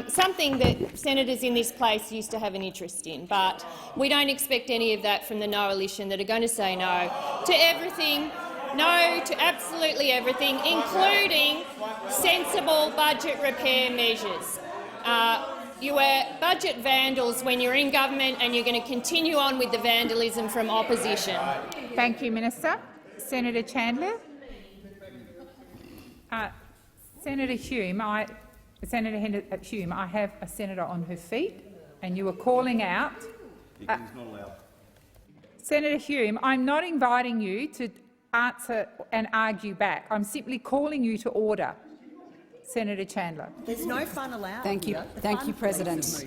something that senators in this place used to have an interest in. But we don't expect any of that from the Coalition that are going to say no to everything. No to absolutely everything, including sensible budget repair measures. You were budget vandals when you're in government, and you're going to continue on with the vandalism from opposition. Thank you, Minister. Senator Chandler. Senator Hume, I have a senator on her feet, and you were calling out. He's not allowed. Senator Hume, I'm not inviting you to answer and argue back. I'm simply calling you to order. Senator Chandler. There's no fun allowed. Thank you, President.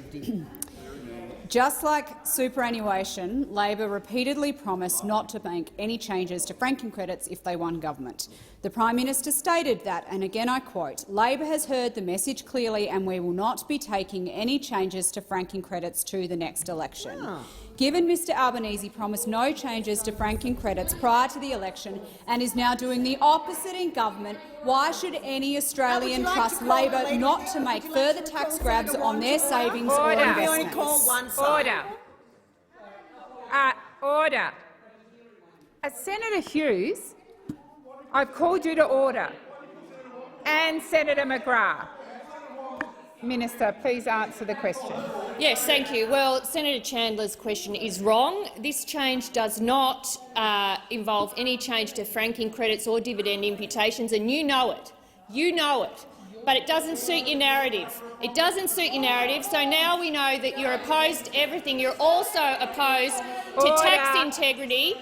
Just like superannuation, Labor repeatedly promised not to make any changes to franking credits if they won government. The Prime Minister stated that, and again I quote, "Labor has heard the message clearly and we will not be taking any changes to franking credits to the next election." Given Mr Albanese promised no changes to franking credits prior to the election and is now doing the opposite in government, why should any Australian trust Labor not to make further tax grabs on their savings or investments? Order. Order. Senator Hughes, I've called you to order. And Senator McGrath. Minister, please answer the question. Yes, thank you. Well, Senator Chandler's question is wrong. This change does not involve any change to franking credits or dividend imputations, and you know it. You know it. But it doesn't suit your narrative. It doesn't suit your narrative, so now we know that you're opposed to everything. You're also opposed to tax integrity.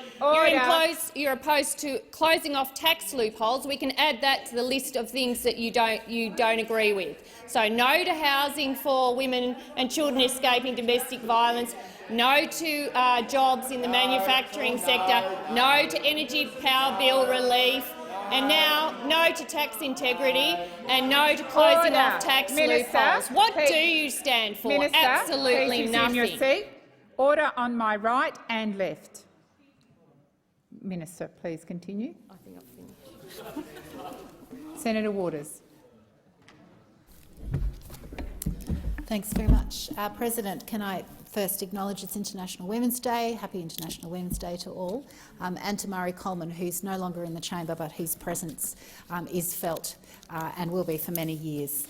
You're opposed to closing off tax loopholes. We can add that to the list of things that you don't agree with. So no to housing for women and children escaping domestic violence, no to jobs in the manufacturing sector, no to energy power bill relief, and now no to tax integrity and no to closing off tax loopholes. What do you stand for? Minister, absolutely please nothing. resume your seat. Order on my right and left. Minister, please continue. I think I've finished. Senator Waters. Thanks very much. President, can I first acknowledge it's International Women's Day. Happy International Women's Day to all. And to Murray Coleman, who's no longer in the chamber but whose presence is felt and will be for many years.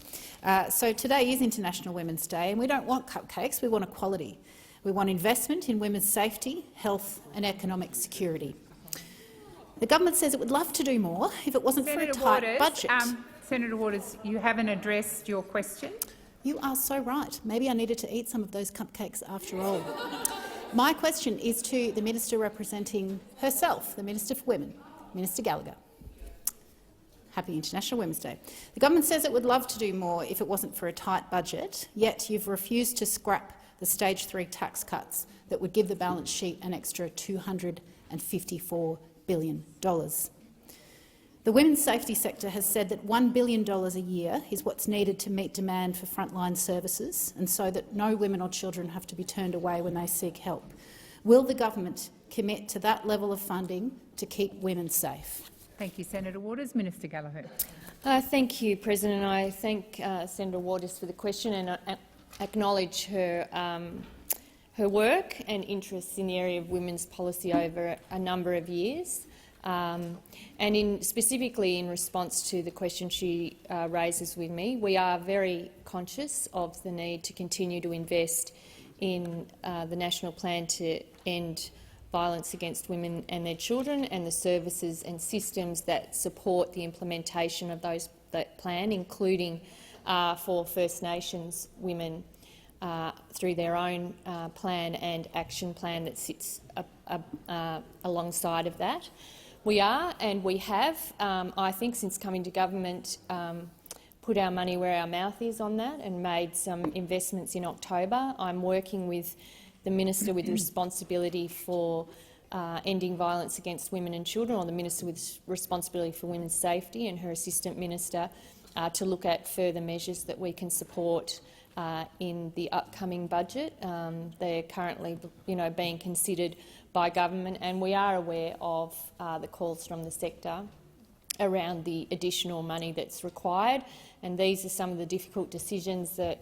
So today is International Women's Day, and we don't want cupcakes, we want equality. We want investment in women's safety, health and economic security. The government says it would love to do more if it wasn't for a tight budget. Senator Waters, you haven't addressed your question. You are so right. Maybe I needed to eat some of those cupcakes after all. My question is to the minister representing herself, the Minister for Women, Minister Gallagher. Happy International Women's Day. The government says it would love to do more if it wasn't for a tight budget, yet you've refused to scrap the Stage 3 tax cuts that would give the balance sheet an extra $254 billion. The women's safety sector has said that $1 billion a year is what's needed to meet demand for frontline services and so that no women or children have to be turned away when they seek help. Will the government commit to that level of funding to keep women safe? Thank you, Senator Waters. Minister Gallagher. Thank you, President. I thank Senator Waters for the question and acknowledge her work and interests in the area of women's policy over a number of years. And specifically in response to the question she raises with me, we are very conscious of the need to continue to invest in the National Plan to End Violence Against Women and Their Children and the services and systems that support the implementation of that plan, including for First Nations women through their own plan and action plan that sits alongside of that. We are, and we have, I think, since coming to government, put our money where our mouth is on that and made some investments in October. I'm working with the Minister with responsibility for ending violence against women and children, or the Minister with responsibility for women's safety, and her Assistant Minister to look at further measures that we can support in the upcoming budget. They're currently being considered by government, and we are aware of the calls from the sector around the additional money that's required. And these are some of the difficult decisions that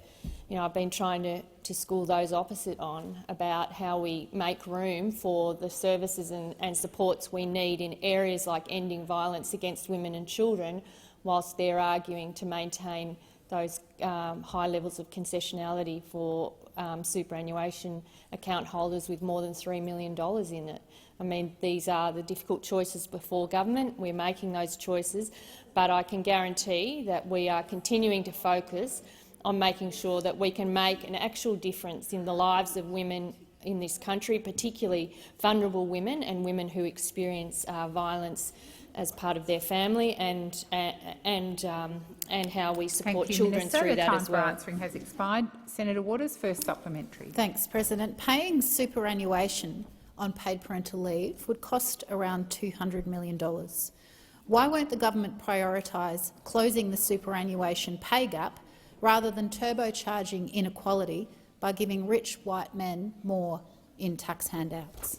I've been trying to school those opposite on, about how we make room for the services and supports we need in areas like ending violence against women and children, whilst they're arguing to maintain those high levels of concessionality for superannuation account holders with more than $3 million in it. I mean, these are the difficult choices before government. We're making those choices, but I can guarantee that we are continuing to focus on making sure that we can make an actual difference in the lives of women in this country, particularly vulnerable women and women who experience violence as part of their family, and how we support children through that as well. The time for answering has expired. Senator Waters, first supplementary. Thanks, President. Paying superannuation on paid parental leave would cost around $200 million. Why won't the government prioritise closing the superannuation pay gap rather than turbocharging inequality by giving rich white men more in tax handouts?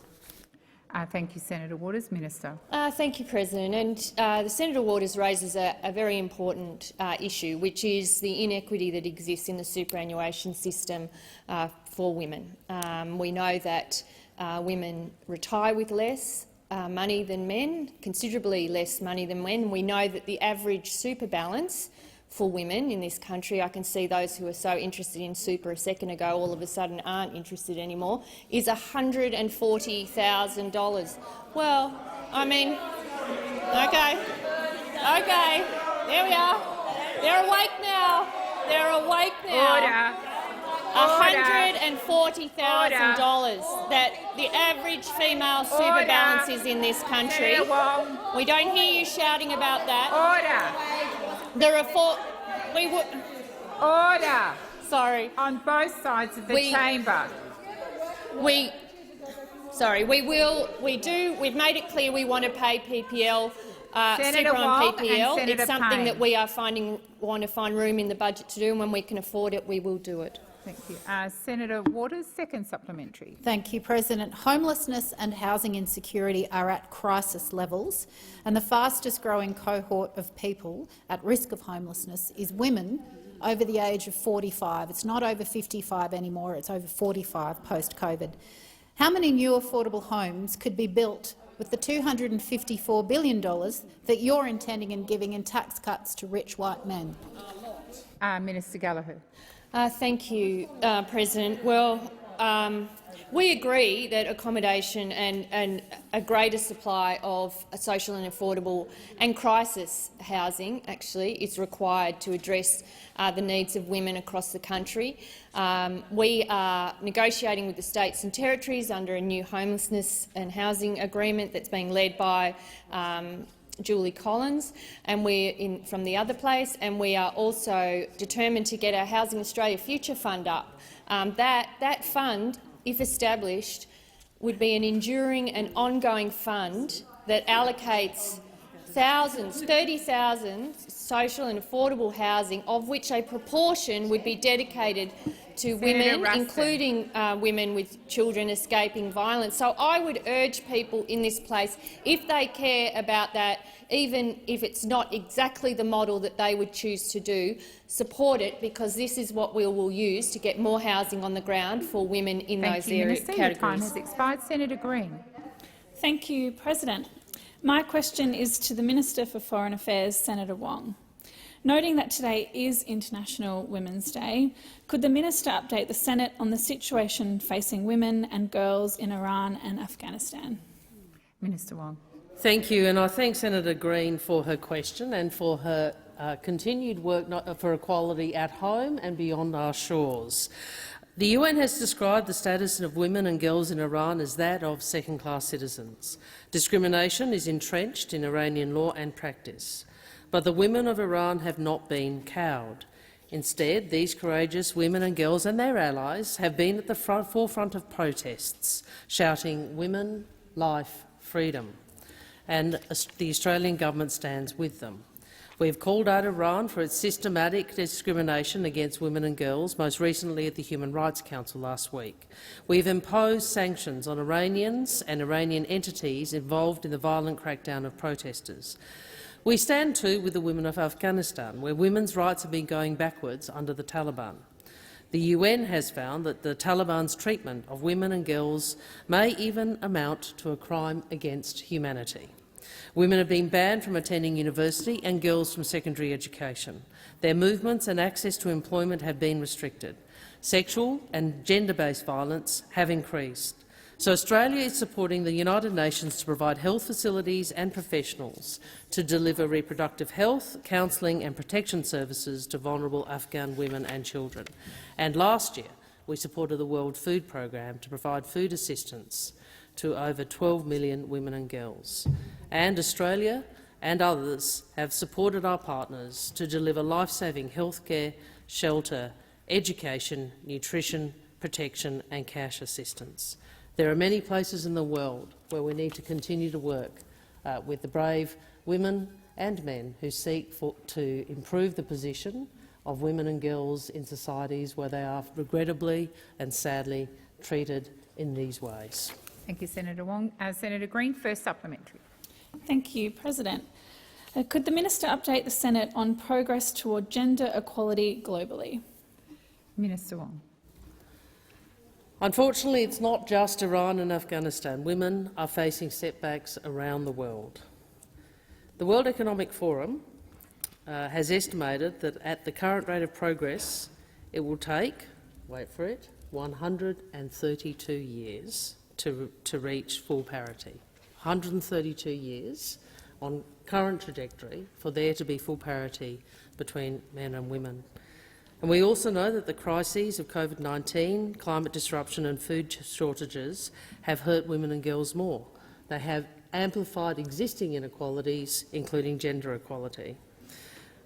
Thank you, Senator Waters. Minister. Thank you, President. And the Senator Waters raises a very important issue, which is the inequity that exists in the superannuation system for women. We know that women retire with less money than men, considerably less money than men. We know that the average super balance for women in this country, I can see those who were so interested in super a second ago all of a sudden aren't interested anymore, is $140,000. Well, I mean, OK, there we are. They're awake now. They're awake now. Order. $140,000 that the average female super balance is in this country. We don't hear you shouting about that. Order. There are Order. Sorry. On both sides of the chamber. We've made it clear we want to pay PPL, super on PPL. It's something that we are want to find room in the budget to do, and when we can afford it, we will do it. Thank you. Senator Waters, second supplementary. Thank you, President. Homelessness and housing insecurity are at crisis levels, and the fastest growing cohort of people at risk of homelessness is women over the age of 45. It's not over 55 anymore, it's over 45 post-COVID. How many new affordable homes could be built with the $254 billion that you're intending and giving in tax cuts to rich white men? Minister Gallagher. Thank you, President. Well, we agree that accommodation and a greater supply of social and affordable and crisis housing actually is required to address the needs of women across the country. We are negotiating with the states and territories under a new homelessness and housing agreement that's being led by Julie Collins, and we're from the other place, and we are also determined to get our Housing Australia Future Fund up. That fund, if established, would be an enduring and ongoing fund that allocates 30,000 social and affordable housing, of which a proportion would be dedicated to women, including women with children escaping violence. So I would urge people in this place, if they care about that, even if it's not exactly the model that they would choose to do, support it, because this is what we will use to get more housing on the ground for women in those areas. Your time has expired. Senator Green. Thank you, President. My question is to the Minister for Foreign Affairs, Senator Wong. Noting that today is International Women's Day, could the Minister update the Senate on the situation facing women and girls in Iran and Afghanistan? Minister Wong. Thank you, and I thank Senator Green for her question and for her continued work for equality at home and beyond our shores. The UN has described the status of women and girls in Iran as that of second-class citizens. Discrimination is entrenched in Iranian law and practice. But the women of Iran have not been cowed. Instead, these courageous women and girls and their allies have been at the forefront of protests, shouting "Women, life, freedom," and the Australian government stands with them. We have called out Iran for its systematic discrimination against women and girls, most recently at the Human Rights Council last week. We have imposed sanctions on Iranians and Iranian entities involved in the violent crackdown of protesters. We stand too with the women of Afghanistan, where women's rights have been going backwards under the Taliban. The UN has found that the Taliban's treatment of women and girls may even amount to a crime against humanity. Women have been banned from attending university and girls from secondary education. Their movements and access to employment have been restricted. Sexual and gender-based violence have increased. So Australia is supporting the United Nations to provide health facilities and professionals to deliver reproductive health, counselling and protection services to vulnerable Afghan women and children. And last year, we supported the World Food Programme to provide food assistance to over 12 million women and girls. And Australia and others have supported our partners to deliver life-saving healthcare, shelter, education, nutrition, protection and cash assistance. There are many places in the world where we need to continue to work with the brave women and men who seek to improve the position of women and girls in societies where they are regrettably and sadly treated in these ways. Thank you, Senator Wong. Senator Green, first supplementary. Thank you, President. Could the Minister update the Senate on progress toward gender equality globally? Minister Wong. Unfortunately, it's not just Iran and Afghanistan. Women are facing setbacks around the world. The World Economic Forum has estimated that at the current rate of progress, it will take, wait for it, 132 years to reach full parity. 132 years on current trajectory for there to be full parity between men and women. And we also know that the crises of COVID-19, climate disruption and food shortages have hurt women and girls more. They have amplified existing inequalities, including gender equality.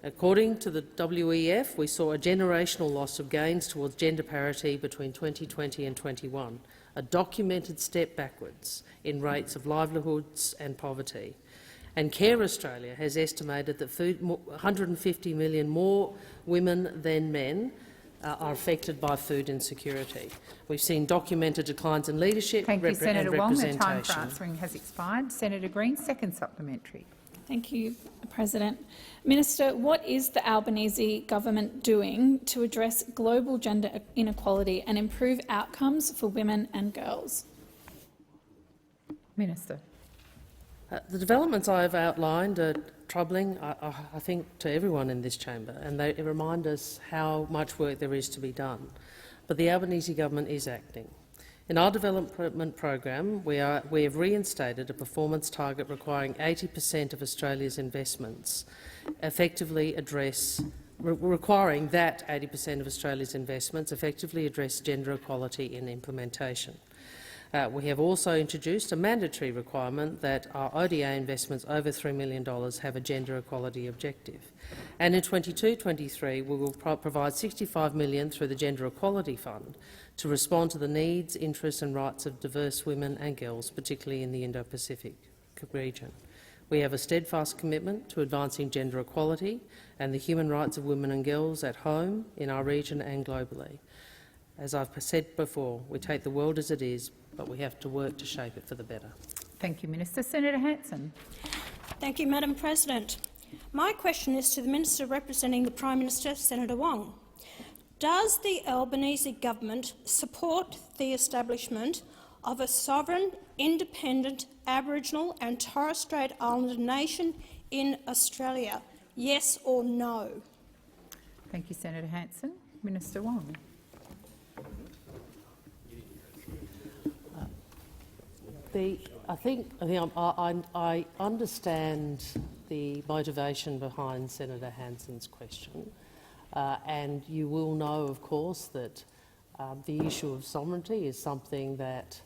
According to the WEF, we saw a generational loss of gains towards gender parity between 2020 and 2021, a documented step backwards in rates of livelihoods and poverty. And Care Australia has estimated that 150 million more women than men are affected by food insecurity. We've seen documented declines in leadership and representation. Thank you, Senator Wong. The time for answering has expired. Senator Green, second supplementary. Thank you, President. Minister, what is the Albanese government doing to address global gender inequality and improve outcomes for women and girls? Minister. The developments I have outlined are troubling, I think, to everyone in this chamber, and they remind us how much work there is to be done. But the Albanese government is acting. In our development program, we have reinstated a performance target requiring 80% of Australia's investments effectively address requiring that 80% of Australia's investments effectively address gender equality in implementation. We have also introduced a mandatory requirement that our ODA investments over $3 million have a gender equality objective. And in 22-23, we will provide $65 million through the Gender Equality Fund to respond to the needs, interests and rights of diverse women and girls, particularly in the Indo-Pacific region. We have a steadfast commitment to advancing gender equality and the human rights of women and girls at home, in our region and globally. As I've said before, we take the world as it is, but we have to work to shape it for the better. Thank you, Minister. Senator Hanson. Thank you, Madam President. My question is to the Minister representing the Prime Minister, Senator Wong. Does the Albanese government support the establishment of a sovereign, independent Aboriginal and Torres Strait Islander nation in Australia? Yes or no? Thank you, Senator Hanson. Minister Wong. I understand the motivation behind Senator Hanson's question, and you will know, of course, that the issue of sovereignty is something that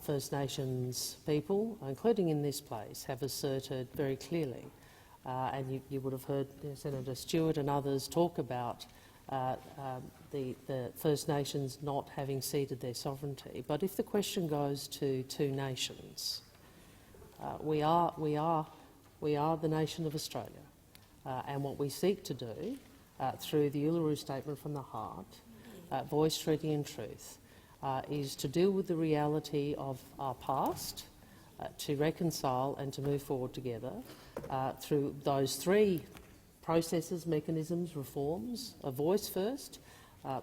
First Nations people, including in this place, have asserted very clearly. And you would have heard Senator Stewart and others talk about the First Nations not having ceded their sovereignty. But if the question goes to two nations, we are the nation of Australia, and what we seek to do through the Uluru Statement from the Heart, Voice, Treaty and Truth, is to deal with the reality of our past, to reconcile and to move forward together through those three processes, mechanisms, reforms: a voice first,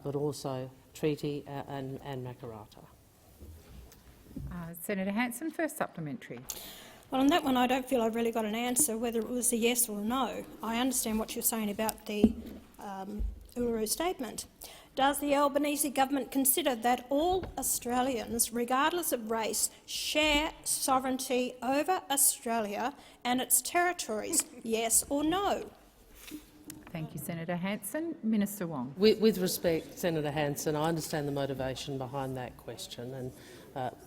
but also treaty and Makarrata. Senator Hanson, first supplementary. Well, on that one, I don't feel I've really got an answer whether it was a yes or a no. I understand what you're saying about the Uluru Statement. Does the Albanese government consider that all Australians, regardless of race, share sovereignty over Australia and its territories? Yes or no? Thank you, Senator Hanson. Minister Wong. With respect, Senator Hanson, I understand the motivation behind that question, and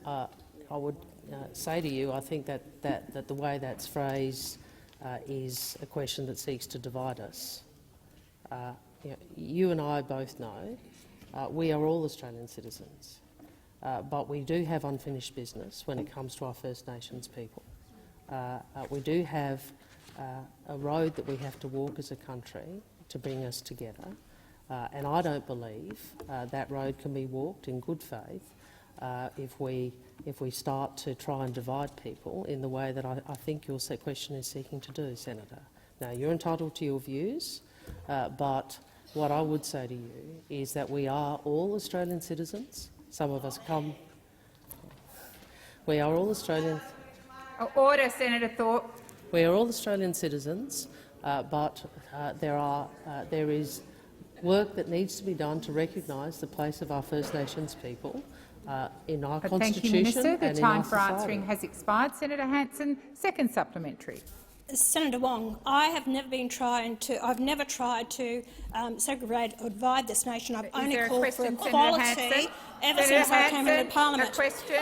I would say to you, I think that the way that's phrased is a question that seeks to divide us. You and I both know we are all Australian citizens, but we do have unfinished business when it comes to our First Nations people. We do have a road that we have to walk as a country to bring us together, and I don't believe that road can be walked in good faith if we start to try and divide people in the way that I think your question is seeking to do, Senator. Now, you're entitled to your views, but what I would say to you is that we are all Australian citizens. Some of us come... We are all Australian... Order, Senator Thorpe. We are all Australian citizens, but there is work that needs to be done to recognise the place of our First Nations people in our constitution. Thank you, Minister. And the time in our for society. answering has expired. Senator Hanson, second supplementary. Senator Wong, I have never been I've never tried to segregate or divide this nation. I've only called for equality ever since I came into Parliament.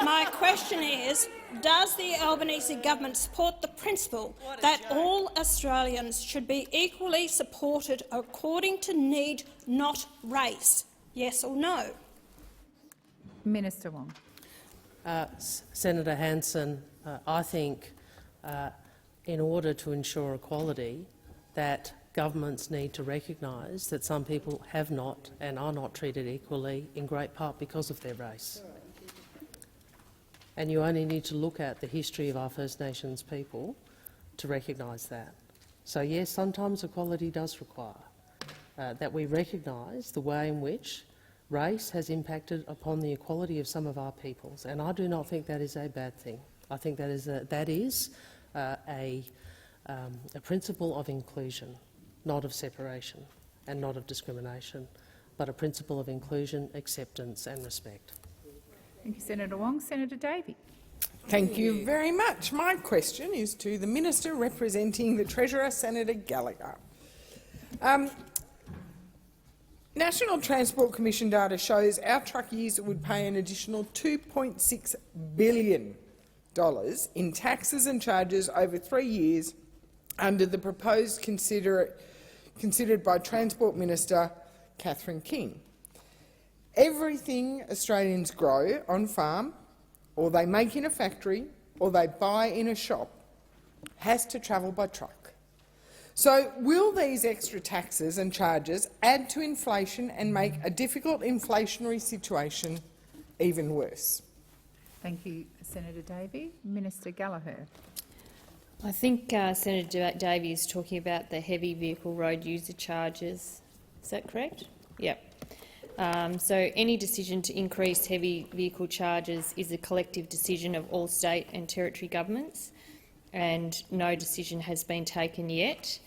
My question is, does the Albanese government support the principle that all Australians should be equally supported according to need, not race? Yes or no? Minister Wong. Senator Hanson, I think in order to ensure equality, that governments need to recognise that some people have not and are not treated equally, in great part because of their race. And you only need to look at the history of our First Nations people to recognise that. So yes, sometimes equality does require that we recognise the way in which race has impacted upon the equality of some of our peoples, and I do not think that is a bad thing. I think that is a principle of inclusion, not of separation and not of discrimination, but a principle of inclusion, acceptance and respect. Thank you, Senator Wong. Senator Davey. Thank you very much. My question is to the Minister representing the Treasurer, Senator Gallagher. National Transport Commission data shows our truckies would pay an additional $2.6 billion in taxes and charges over 3 years under the proposed considered by Transport Minister Catherine King. Everything Australians grow on farm, or they make in a factory, or they buy in a shop, has to travel by truck. So will these extra taxes and charges add to inflation and make a difficult inflationary situation even worse? Thank you, Senator Davey. Minister Gallagher. I think Senator Davey is talking about the heavy vehicle road user charges. Is that correct? Yep. So any decision to increase heavy vehicle charges is a collective decision of all state and territory governments, and no decision has been taken yet.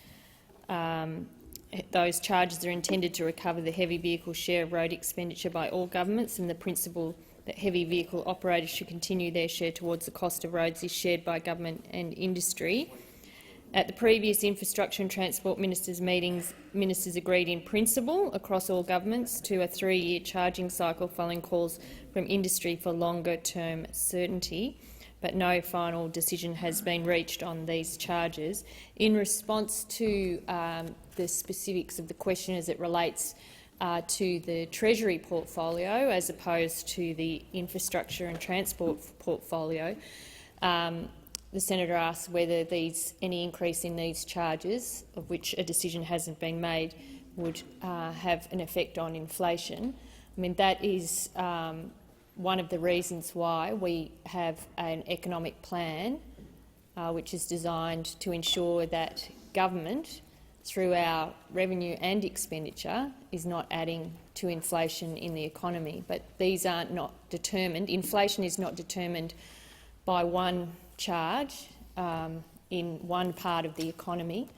Those charges are intended to recover the heavy vehicle share of road expenditure by all governments, and the principle that heavy vehicle operators should continue their share towards the cost of roads is shared by government and industry. At the previous infrastructure and transport ministers' meetings, ministers agreed in principle across all governments to a 3-year charging cycle following calls from industry for longer-term certainty, but no final decision has been reached on these charges. In response to the specifics of the question as it relates to the Treasury portfolio as opposed to the infrastructure and transport portfolio, the senator asked whether any increase in these charges, of which a decision hasn't been made, would have an effect on inflation. I mean, that is one of the reasons why we have an economic plan which is designed to ensure that government, through our revenue and expenditure, is not adding to inflation in the economy. But these are not determined. Inflation is not determined by one charge in one part of the economy.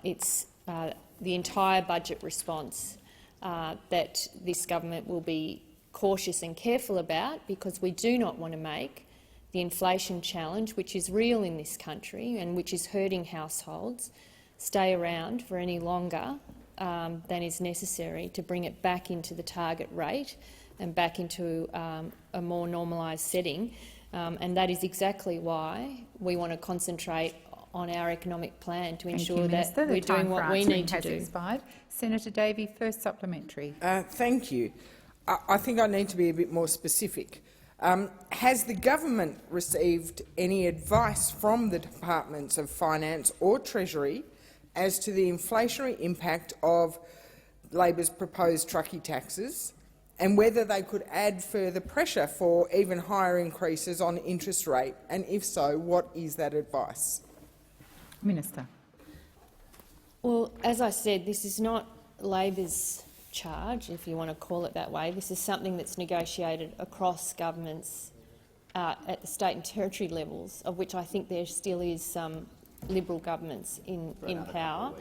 It's the entire budget response that this government will be cautious and careful about, because we do not want to make the inflation challenge, which is real in this country and which is hurting households, stay around for any longer than is necessary to bring it back into the target rate and back into a more normalised setting. And that is exactly why we want to concentrate on our economic plan to ensure that we're doing what we need to do. Expired. Senator Davey, first supplementary. Thank you. I think I need to be a bit more specific. Has the government received any advice from the Departments of Finance or Treasury as to the inflationary impact of Labor's proposed truckie taxes, and whether they could add further pressure for even higher increases on interest rate, and if so, what is that advice? Minister. Well, as I said, this is not Labor's charge, if you want to call it that way. This is something that's negotiated across governments at the state and territory levels, of which I think there still is some Liberal governments in power.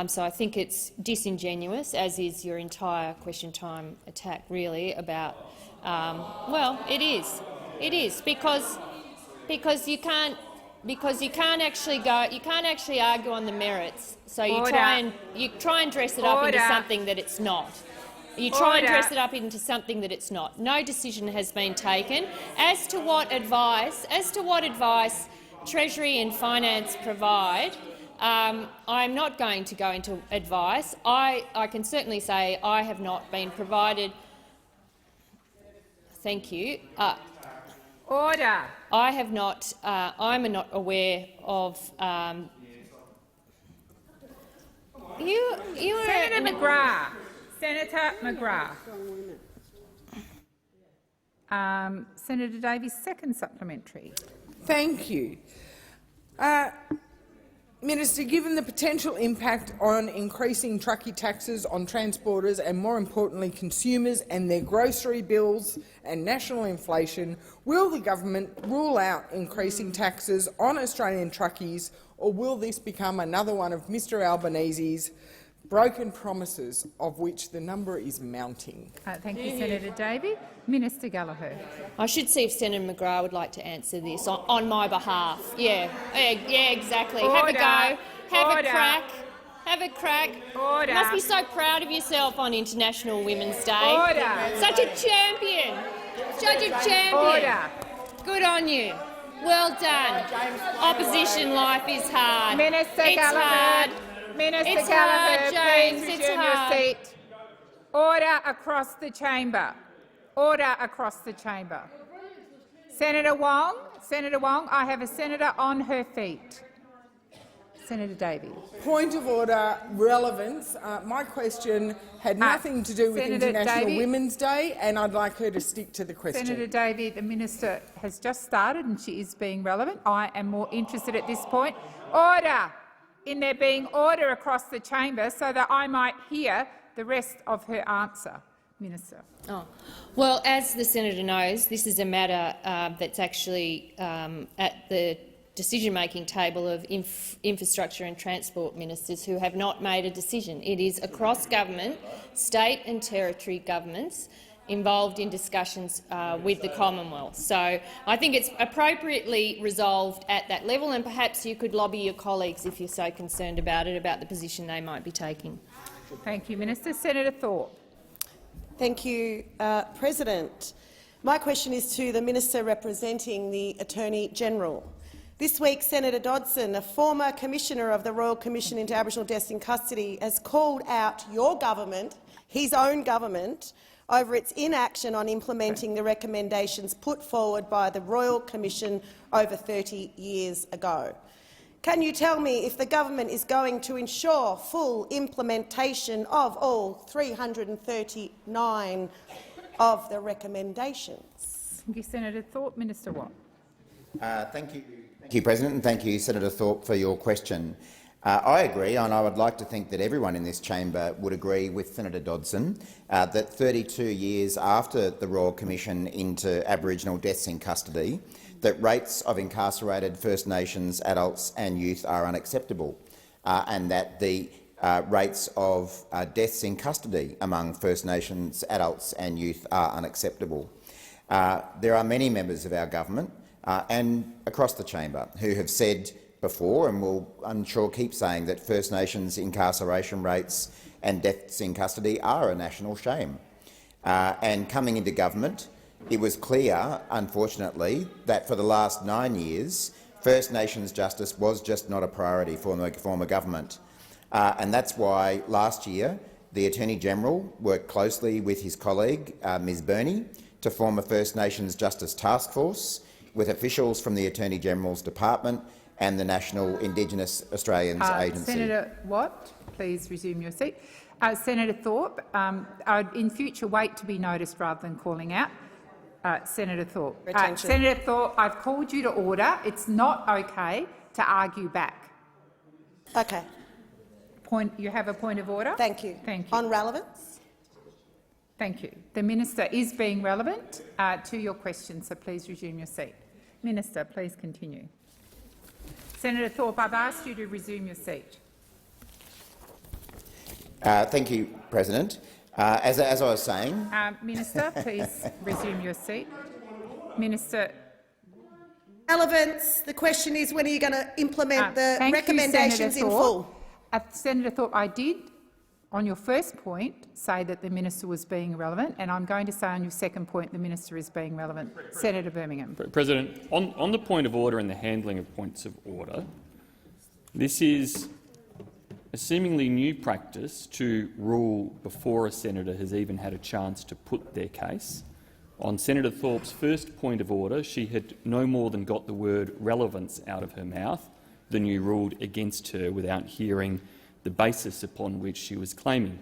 So I think it's disingenuous, as is your entire question time attack, really, about well, it is because you can't actually argue on the merits. So you try and dress it up into something that it's not. You try and dress it up into something that it's not. No decision has been taken as to what advice Treasury and Finance provide. I'm not going to go into advice. I can certainly say I have not been provided. Thank you. Order. I have not. I'm not aware of. Senator McGrath. Senator McGrath. Senator Davies, second supplementary. Thank you. Minister, given the potential impact on increasing truckie taxes on transporters and, more importantly, consumers and their grocery bills and national inflation, will the government rule out increasing taxes on Australian truckies, or will this become another one of Mr Albanese's broken promises, of which the number is mounting? Thank you, Senator Davey. Minister Gallagher. I should see if Senator McGrath would like to answer this on my behalf. Yeah, exactly. Order. Have a go. Order. Have a crack. Order. You must be so proud of yourself on International Women's Day. Order. Such a champion. Such a champion. Order. Good on you. Well done. Opposition life is hard. Minister it's Gallagher. hard. Minister it's Gallagher, hard, James. please It's resume hard. your seat. Order across the chamber. Order across the chamber. Senator Wong, I have a senator on her feet. Senator Davies. Point of order, relevance. My question had nothing to do with Senator International Women's Day, and I'd like her to stick to the question. Senator Davey, the minister has just started and she is being relevant. I am more interested at this point. Order! In there being order across the chamber so that I might hear the rest of her answer. Minister. Oh. Well, as the senator knows, this is a matter that's actually at the decision-making table of infrastructure and transport ministers who have not made a decision. It is across government, state and territory governments involved in discussions with the Commonwealth. So I think it's appropriately resolved at that level, and perhaps you could lobby your colleagues if you're so concerned about it, about the position they might be taking. Thank you, Minister. Senator Thorpe. Thank you, President. My question is to the Minister representing the Attorney-General. This week, Senator Dodson, a former Commissioner of the Royal Commission into Aboriginal Deaths in Custody, has called out your government, his own government, over its inaction on implementing the recommendations put forward by the Royal Commission over 30 years ago. Can you tell me if the government is going to ensure full implementation of all 339 of the recommendations? Thank you, Senator Thorpe. Minister Watt. Thank you, President, and thank you, Senator Thorpe, for your question. I agree, and I would like to think that everyone in this chamber would agree with Senator Dodson that 32 years after the Royal Commission into Aboriginal deaths in custody, that rates of incarcerated First Nations adults and youth are unacceptable, and that the rates of deaths in custody among First Nations adults and youth are unacceptable. There are many members of our government and across the chamber who have said before, and will, I'm sure, keep saying, that First Nations incarceration rates and deaths in custody are a national shame. And coming into government, it was clear, unfortunately, that for the last 9 years, First Nations justice was just not a priority for the former government. And that's why last year the Attorney-General worked closely with his colleague, Ms Burney, to form a First Nations Justice Task Force with officials from the Attorney-General's Department and the National Indigenous Australians Agency. Senator Watt, please resume your seat. Senator Thorpe, I'd in future wait to be noticed rather than calling out. Senator Thorpe. Senator Thorpe, I've called you to order. It's not okay to argue back. Okay. You have a point of order? Thank you. Thank you. On relevance? Thank you. The minister is being relevant to your question, so please resume your seat. Minister, please continue. Senator Thorpe, I've asked you to resume your seat. Thank you, President. As I was saying— Minister, please resume your seat. Minister— Relevance. The question is, when are you going to implement the recommendations in full? Senator Thorpe, I did, on your first point, say that the minister was being relevant, and I'm going to say on your second point the minister is being relevant. Senator Birmingham. President, on the point of order and the handling of points of order, this is a seemingly new practice to rule before a senator has even had a chance to put their case. On Senator Thorpe's first point of order, she had no more than got the word relevance out of her mouth than you ruled against her without hearing the basis upon which she was claiming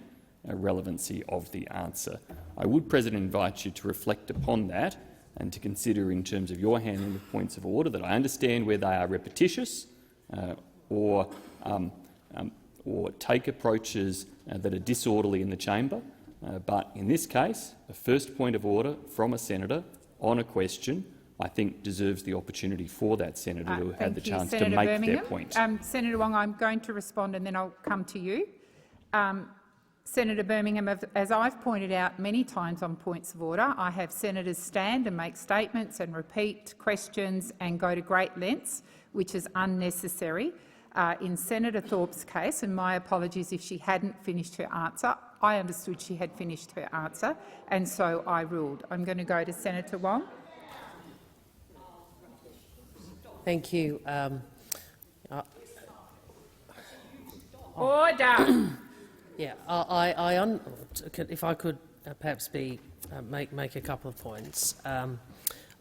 a relevancy of the answer. I would, President, invite you to reflect upon that and to consider, in terms of your handling of points of order, that I understand where they are repetitious or take approaches that are disorderly in the chamber. But in this case, a first point of order from a senator on a question, I think, deserves the opportunity for that senator to have had the chance to make their point. Senator Wong, I'm going to respond and then I'll come to you. Senator Birmingham, as I've pointed out many times on points of order, I have senators stand and make statements and repeat questions and go to great lengths, which is unnecessary. In Senator Thorpe's case, and my apologies if she hadn't finished her answer, I understood she had finished her answer, and so I ruled. I'm going to go to Senator Wong. Thank you. Order. Yeah, if I could perhaps make a couple of points.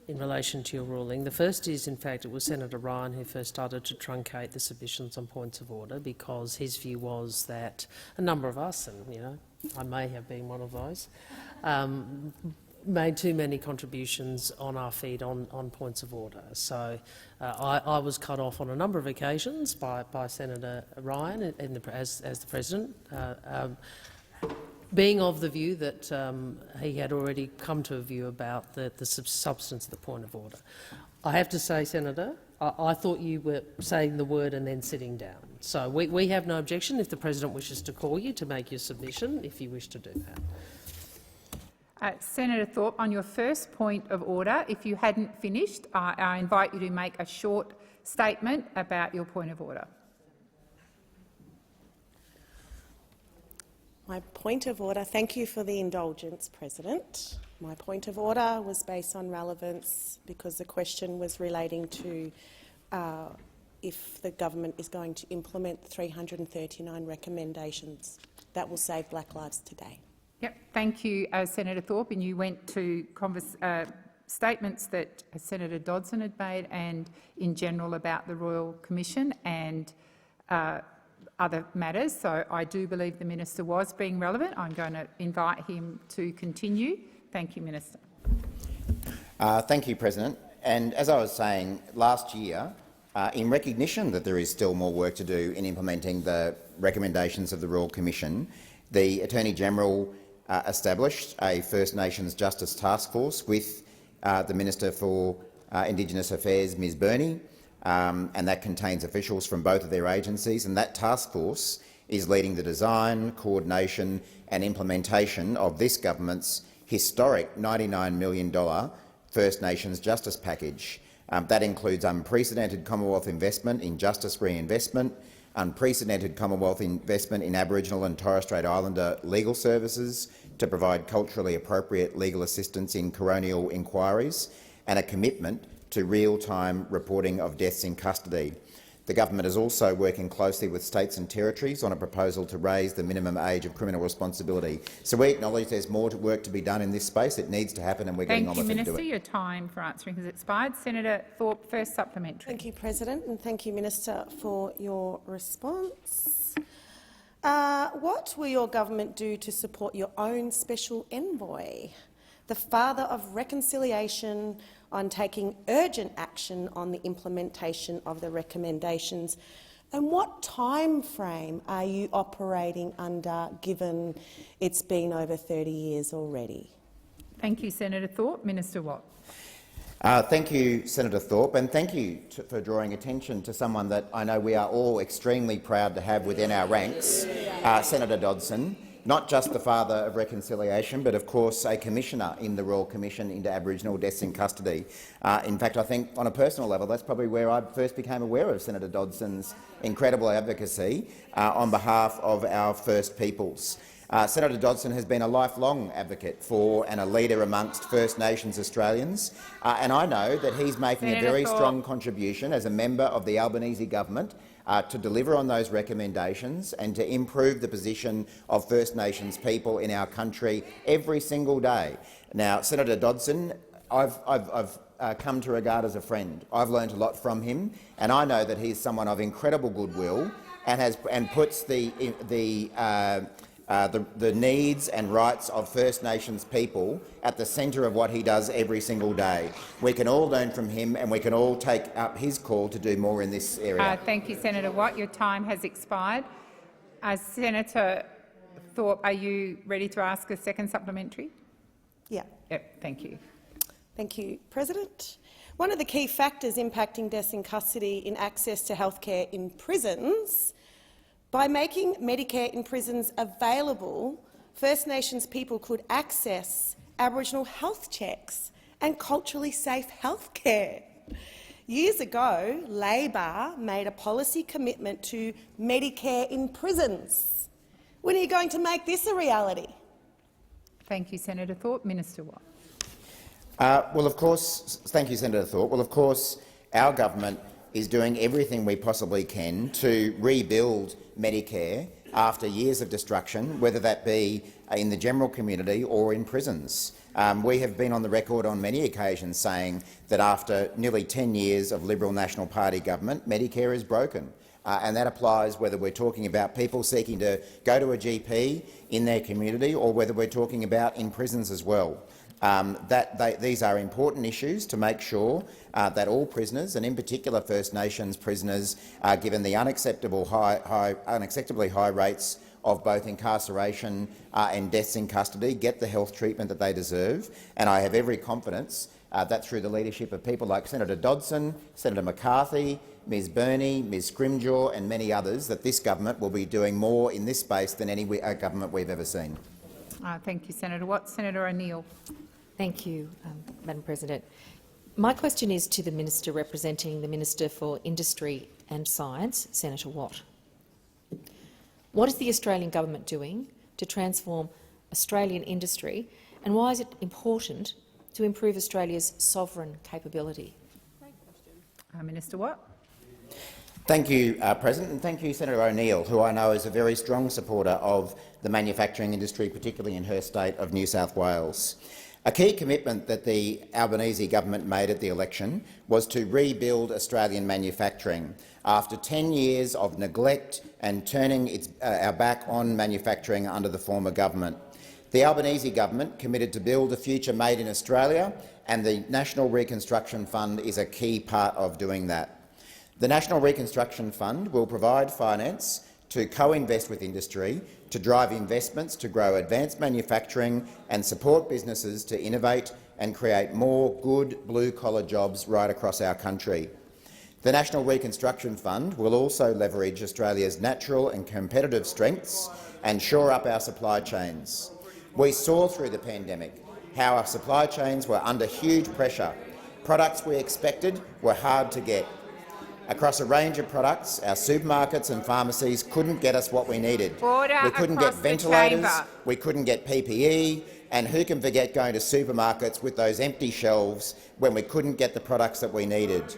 in relation to your ruling. The first is, in fact, it was Senator Ryan who first started to truncate the submissions on points of order, because his view was that a number of us, and I may have been one of those, made too many contributions on our feed on points of order. So I was cut off on a number of occasions by Senator Ryan as the President, being of the view that he had already come to a view about the substance of the point of order. I have to say, Senator, I thought you were saying the word and then sitting down. So we have no objection if the President wishes to call you to make your submission, if you wish to do that. Senator Thorpe, on your first point of order, if you hadn't finished, I invite you to make a short statement about your point of order. My point of order, thank you for the indulgence, President. My point of order was based on relevance because the question was relating to if the government is going to implement 339 recommendations that will save Black lives today. Yep, thank you, Senator Thorpe. And you went to statements that Senator Dodson had made and in general about the Royal Commission and other matters. So I do believe the minister was being relevant. I'm going to invite him to continue. Thank you, Minister. Thank you, President. And as I was saying, last year, in recognition that there is still more work to do in implementing the recommendations of the Royal Commission, the Attorney-General established a First Nations Justice Task Force with the Minister for Indigenous Affairs, Ms Burney, and that contains officials from both of their agencies. And that task force is leading the design, coordination and implementation of this government's historic $99 million First Nations Justice Package. That includes unprecedented Commonwealth investment in justice reinvestment, unprecedented Commonwealth investment in Aboriginal and Torres Strait Islander legal services to provide culturally appropriate legal assistance in coronial inquiries, and a commitment to real-time reporting of deaths in custody. The government is also working closely with states and territories on a proposal to raise the minimum age of criminal responsibility. So we acknowledge there's more work to be done in this space. It needs to happen, and we're getting on with it. Thank you, Minister. Your time for answering has expired. Senator Thorpe, first supplementary. Thank you, President, and thank you, Minister, for your response. What will your government do to support your own special envoy, the father of reconciliation, on taking urgent action on the implementation of the recommendations? And what time frame are you operating under, given it's been over 30 years already? Thank you, Senator Thorpe. Minister Watt. Thank you, Senator Thorpe, and thank you for drawing attention to someone that I know we are all extremely proud to have within our ranks, Senator Dodson. Not just the father of reconciliation, but of course a commissioner in the Royal Commission into Aboriginal deaths in custody. In fact, I think on a personal level that's probably where I first became aware of Senator Dodson's incredible advocacy on behalf of our First Peoples. Senator Dodson has been a lifelong advocate for and a leader amongst First Nations Australians, and I know that he's making a very strong contribution as a member of the Albanese government to deliver on those recommendations and to improve the position of First Nations people in our country every single day. Now, Senator Dodson, I've come to regard as a friend. I've learned a lot from him, and I know that he's someone of incredible goodwill and puts the needs and rights of First Nations people at the centre of what he does every single day. We can all learn from him, and we can all take up his call to do more in this area. Thank you, Senator Watt. Your time has expired. Senator Thorpe, are you ready to ask a second supplementary? Yeah. Yep, thank you. Thank you, President. One of the key factors impacting deaths in custody in access to healthcare in prisons, by making Medicare in prisons available, First Nations people could access Aboriginal health checks and culturally safe healthcare. Years ago, Labor made a policy commitment to Medicare in prisons. When are you going to make this a reality? Thank you, Senator Thorpe. Minister Watt. Well, of course, thank you, Senator Thorpe. Well, of course, our government is doing everything we possibly can to rebuild Medicare after years of destruction, whether that be in the general community or in prisons. We have been on the record on many occasions saying that after nearly 10 years of Liberal National Party government, Medicare is broken. And that applies whether we're talking about people seeking to go to a GP in their community or whether we're talking about in prisons as well. These are important issues to make sure that all prisoners, and in particular First Nations prisoners, given the unacceptably high rates of both incarceration and deaths in custody, get the health treatment that they deserve. And I have every confidence that through the leadership of people like Senator Dodson, Senator McCarthy, Ms Burney, Ms Scrimgeour and many others, that this government will be doing more in this space than any government we've ever seen. Thank you, Senator Watt. Senator O'Neill. Thank you, Madam President. My question is to the Minister representing the Minister for Industry and Science, Senator Watt. What is the Australian government doing to transform Australian industry, and why is it important to improve Australia's sovereign capability? Minister Watt. Thank you, President, and thank you, Senator O'Neill, who I know is a very strong supporter of the manufacturing industry, particularly in her state of New South Wales. A key commitment that the Albanese government made at the election was to rebuild Australian manufacturing after 10 years of neglect and turning our back on manufacturing under the former government. The Albanese government committed to build a future made in Australia, and the National Reconstruction Fund is a key part of doing that. The National Reconstruction Fund will provide finance to co-invest with industry to drive investments to grow advanced manufacturing and support businesses to innovate and create more good blue-collar jobs right across our country. The National Reconstruction Fund will also leverage Australia's natural and competitive strengths and shore up our supply chains. We saw through the pandemic how our supply chains were under huge pressure. Products we expected were hard to get. Across a range of products, our supermarkets and pharmacies couldn't get us what we needed. We couldn't get ventilators, we couldn't get PPE, and who can forget going to supermarkets with those empty shelves when we couldn't get the products that we needed.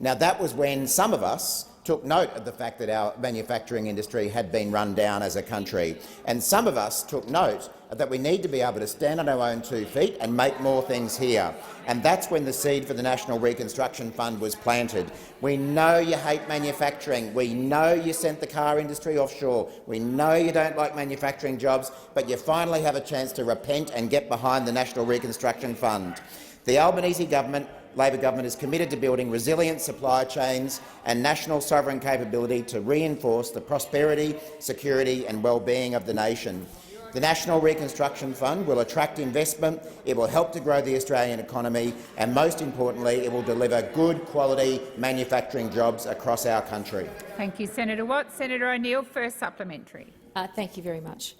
Now, that was when some of us took note of the fact that our manufacturing industry had been run down as a country, and some of us took note that we need to be able to stand on our own 2 feet and make more things here. And that's when the seed for the National Reconstruction Fund was planted. We know you hate manufacturing. We know you sent the car industry offshore. We know you don't like manufacturing jobs, but you finally have a chance to repent and get behind the National Reconstruction Fund. The Albanese government, Labor government, is committed to building resilient supply chains and national sovereign capability to reinforce the prosperity, security and well-being of the nation. The National Reconstruction Fund will attract investment, it will help to grow the Australian economy and, most importantly, it will deliver good quality manufacturing jobs across our country. Thank you, Senator Watt. Senator O'Neill, first supplementary. Thank you very much.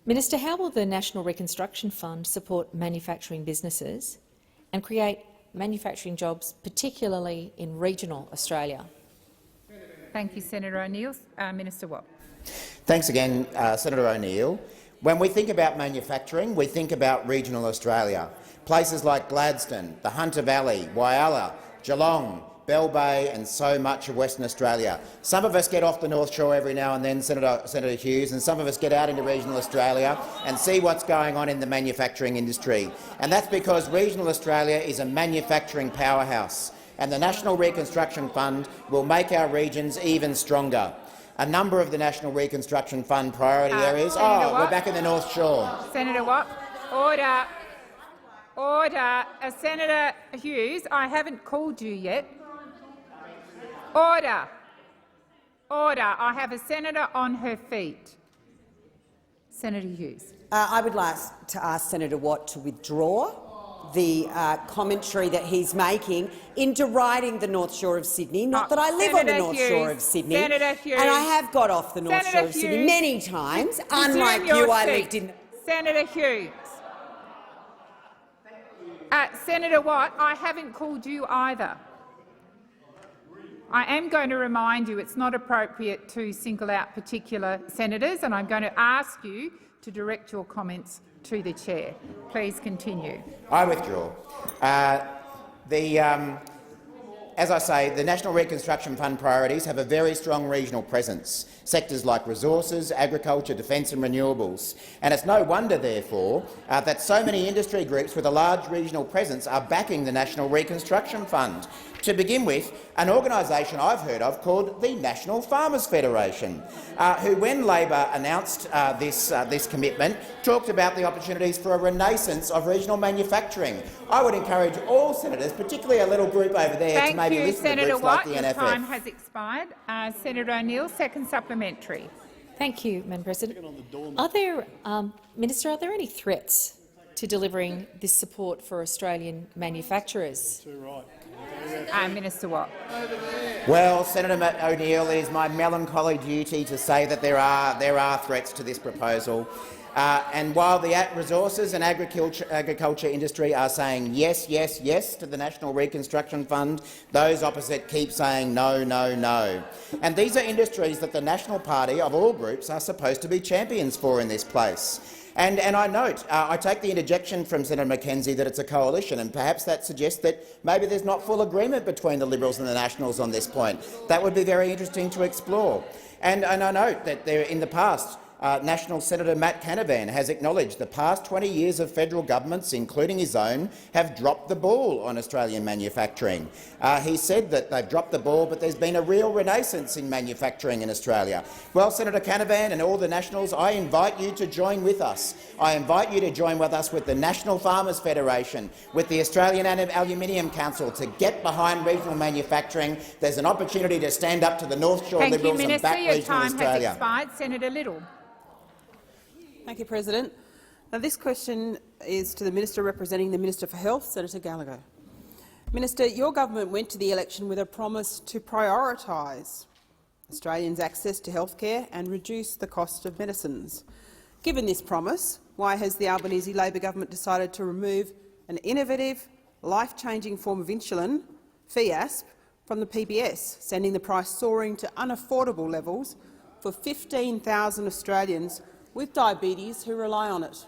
Minister, how will the National Reconstruction Fund support manufacturing businesses and create manufacturing jobs, particularly in regional Australia? Thank you, Senator O'Neill. Minister Watt. Thanks again, Senator O'Neill. When we think about manufacturing, we think about regional Australia. Places like Gladstone, the Hunter Valley, Whyalla, Geelong, Bell Bay and so much of Western Australia. Some of us get off the North Shore every now and then, Senator Hughes, and some of us get out into regional Australia and see what's going on in the manufacturing industry. And that's because regional Australia is a manufacturing powerhouse, and the National Reconstruction Fund will make our regions even stronger. A number of the National Reconstruction Fund priority areas— we're back in the North Shore. Senator Watt. Order. Order. Senator Hughes, I haven't called you yet. Order. Order. I have a senator on her feet. Senator Hughes. I would like to ask Senator Watt to withdraw the commentary that he's making in deriding the North Shore of Sydney. Not that I live on the North Shore of Sydney, Senator Hughes, and I have got off the North Shore of Sydney many times. Unlike you, I lived in— Senator Hughes. Senator Watt, I haven't called you either. I am going to remind you it's not appropriate to single out particular senators, and I'm going to ask you to direct your comments to the chair. Please continue. I withdraw. as I say, the National Reconstruction Fund priorities have a very strong regional presence, sectors like resources, agriculture, defence and renewables. And it's no wonder, therefore, that so many industry groups with a large regional presence are backing the National Reconstruction Fund. To begin with, an organisation I've heard of called the National Farmers Federation, who, when Labor announced this commitment, talked about the opportunities for a renaissance of regional manufacturing. I would encourage all senators, particularly a little group over there, to maybe listen to groups like the NFF. Your time has expired. Senator O'Neill, second supplementary. Thank you, Madam President. Minister, are there any threats to delivering this support for Australian manufacturers? Minister Watt. Well, Senator O'Neill, it is my melancholy duty to say that there are threats to this proposal. And while the resources and agriculture industry are saying yes, yes, yes to the National Reconstruction Fund, those opposite keep saying no, no, no. And these are industries that the National Party of all groups are supposed to be champions for in this place. And I note, I take the interjection from Senator Mackenzie that it's a coalition, and perhaps that suggests that maybe there's not full agreement between the Liberals and the Nationals on this point. That would be very interesting to explore. And I note that in the past, National Senator Matt Canavan has acknowledged the past 20 years of federal governments, including his own, have dropped the ball on Australian manufacturing. He said that they've dropped the ball, but there's been a real renaissance in manufacturing in Australia. Well, Senator Canavan and all the Nationals, I invite you to join with us. I invite you to join with us with the National Farmers Federation, with the Australian Aluminium Council to get behind regional manufacturing. There's an opportunity to stand up to the North Shore Liberals and back regional Australia. Thank you, Minister. Your time has expired. Senator Little. Thank you, President. Now, this question is to the Minister representing the Minister for Health, Senator Gallagher. Minister, your government went to the election with a promise to prioritise Australians' access to health care and reduce the cost of medicines. Given this promise, why has the Albanese Labor government decided to remove an innovative, life-changing form of insulin, Fiasp, from the PBS, sending the price soaring to unaffordable levels for 15,000 Australians with diabetes who rely on it?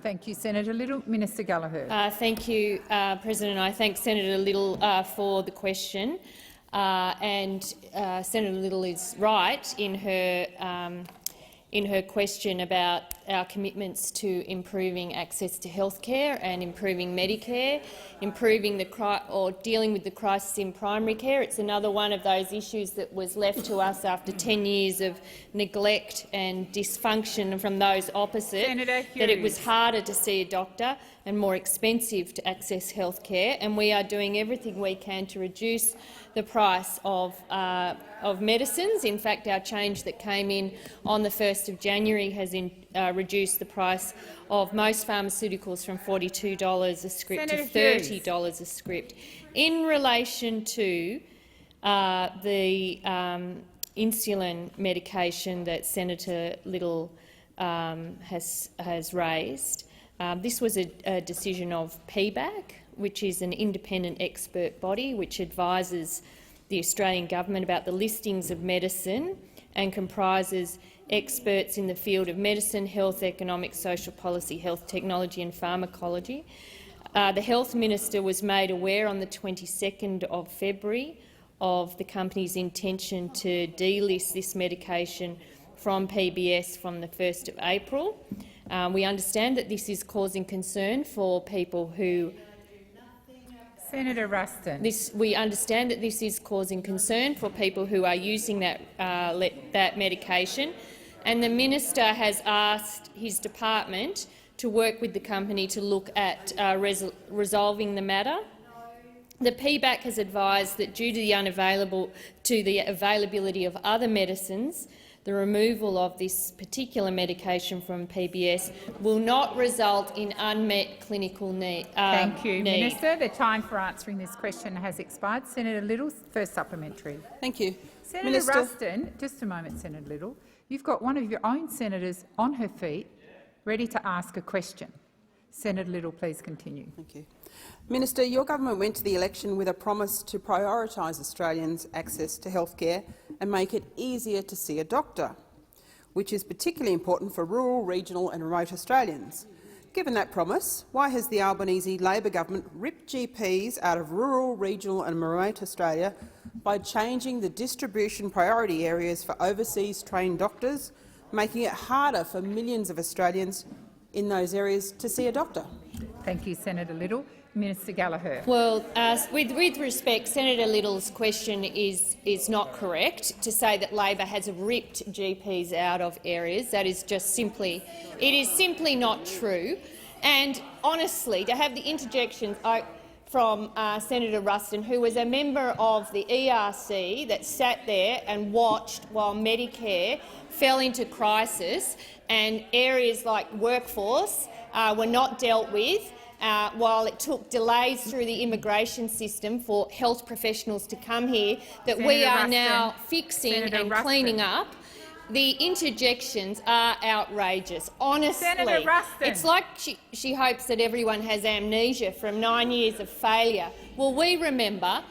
Thank you, Senator Little. Minister Gallagher. Thank you, President. I thank Senator Little for the question. Senator Little is right in her question about our commitments to improving access to health care and improving Medicare, dealing with the crisis in primary care. It's another one of those issues that was left to us after 10 years of neglect and dysfunction from those opposite, that it was harder to see a doctor and more expensive to access health care, and we are doing everything we can to reduce the price of medicines. In fact, our change that came in on the 1st of January has reduced the price of most pharmaceuticals from $42 a script to $30 a script. In relation to the insulin medication that Senator Little has raised, this was a decision of PBAC, which is an independent expert body which advises the Australian government about the listings of medicine and comprises experts in the field of medicine, health, economics, social policy, health technology and pharmacology. The Health Minister was made aware on the 22nd of February of the company's intention to delist this medication from PBS from the 1st of April. We understand that this is causing concern for people who— Senator Ruston. We understand that this is causing concern for people who are using that medication, and the minister has asked his department to work with the company to look at resolving the matter. The PBAC has advised that due to the availability of other medicines, the removal of this particular medication from PBS will not result in unmet clinical need. Thank you, Minister. The time for answering this question has expired. Senator Little, first supplementary. Thank you. Senator Minister Ruston, just a moment, Senator Little. You've got one of your own senators on her feet, ready to ask a question. Senator Little, please continue. Thank you. Minister, your government went to the election with a promise to prioritise Australians' access to health care and make it easier to see a doctor, which is particularly important for rural, regional and remote Australians. Given that promise, why has the Albanese Labor government ripped GPs out of rural, regional and remote Australia by changing the distribution priority areas for overseas trained doctors, making it harder for millions of Australians in those areas to see a doctor? Thank you, Senator Little. Minister Gallagher. Well, with respect, Senator Little's question is not correct to say that Labor has ripped GPs out of areas. That is just simply not true. And honestly, to have the interjections from Senator Ruston, who was a member of the ERC that sat there and watched while Medicare fell into crisis and areas like workforce were not dealt with, while it took delays through the immigration system for health professionals to come here, that we are now fixing and cleaning up. The interjections are outrageous. Honestly, it's like she hopes that everyone has amnesia from 9 years of failure. Well, we remember,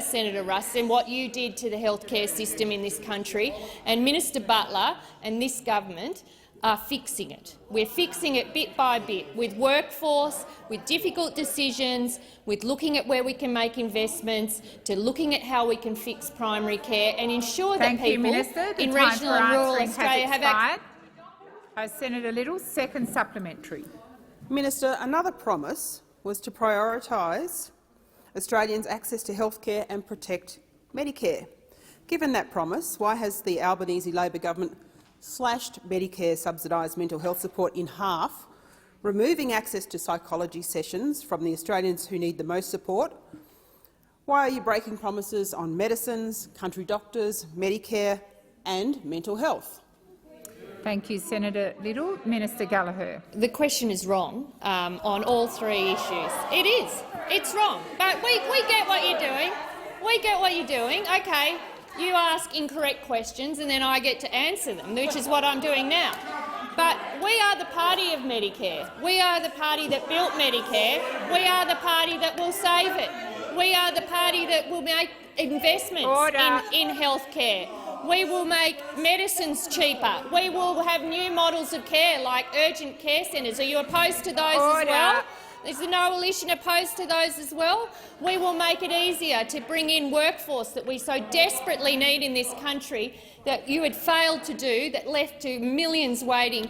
Senator Ruston, what you did to the healthcare system in this country, and Minister Butler and this government are fixing it. We're fixing it bit by bit, with workforce, with difficult decisions, with looking at where we can make investments, to looking at how we can fix primary care and ensure that people in regional and rural Australia have access. Senator Little, second supplementary. Minister, another promise was to prioritise Australians' access to healthcare and protect Medicare. Given that promise, why has the Albanese Labor government slashed Medicare subsidised mental health support in half, removing access to psychology sessions from the Australians who need the most support? Why are you breaking promises on medicines, country doctors, Medicare and mental health? Thank you, Senator Little. Minister Gallagher. The question is wrong on all three issues. It is. It's wrong. But we get what you're doing. We get what you're doing. OK. You ask incorrect questions and then I get to answer them, which is what I'm doing now. But we are the party of Medicare. We are the party that built Medicare. We are the party that will save it. We are the party that will make investments in healthcare. We will make medicines cheaper. We will have new models of care like urgent care centres. Are you opposed to those as well? Is the coalition opposed to those as well? We will make it easier to bring in workforce that we so desperately need in this country that you had failed to do, that left to millions waiting,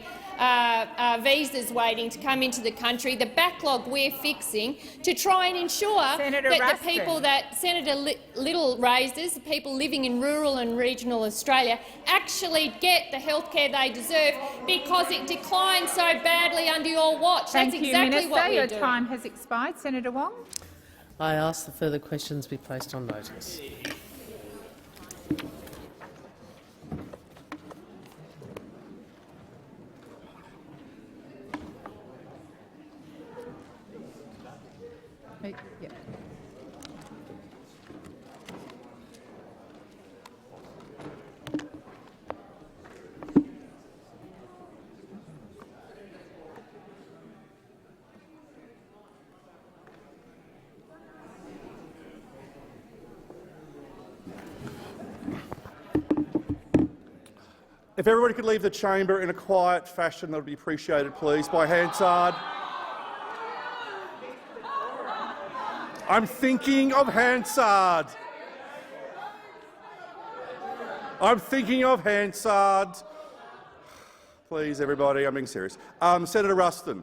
visas waiting to come into the country, the backlog we're fixing to try and ensure that the people that Senator Little raises, the people living in rural and regional Australia, actually get the healthcare they deserve, because it declined so badly under your watch. Thank That's you, exactly Minister. what we're Your doing. time has expired. Senator Wong. I ask that further questions be placed on notice. Yeah. If everybody could leave the chamber in a quiet fashion, that would be appreciated, please, by Hansard. I'm thinking of Hansard. I'm thinking of Hansard. Please, everybody, I'm being serious. Senator Ruston.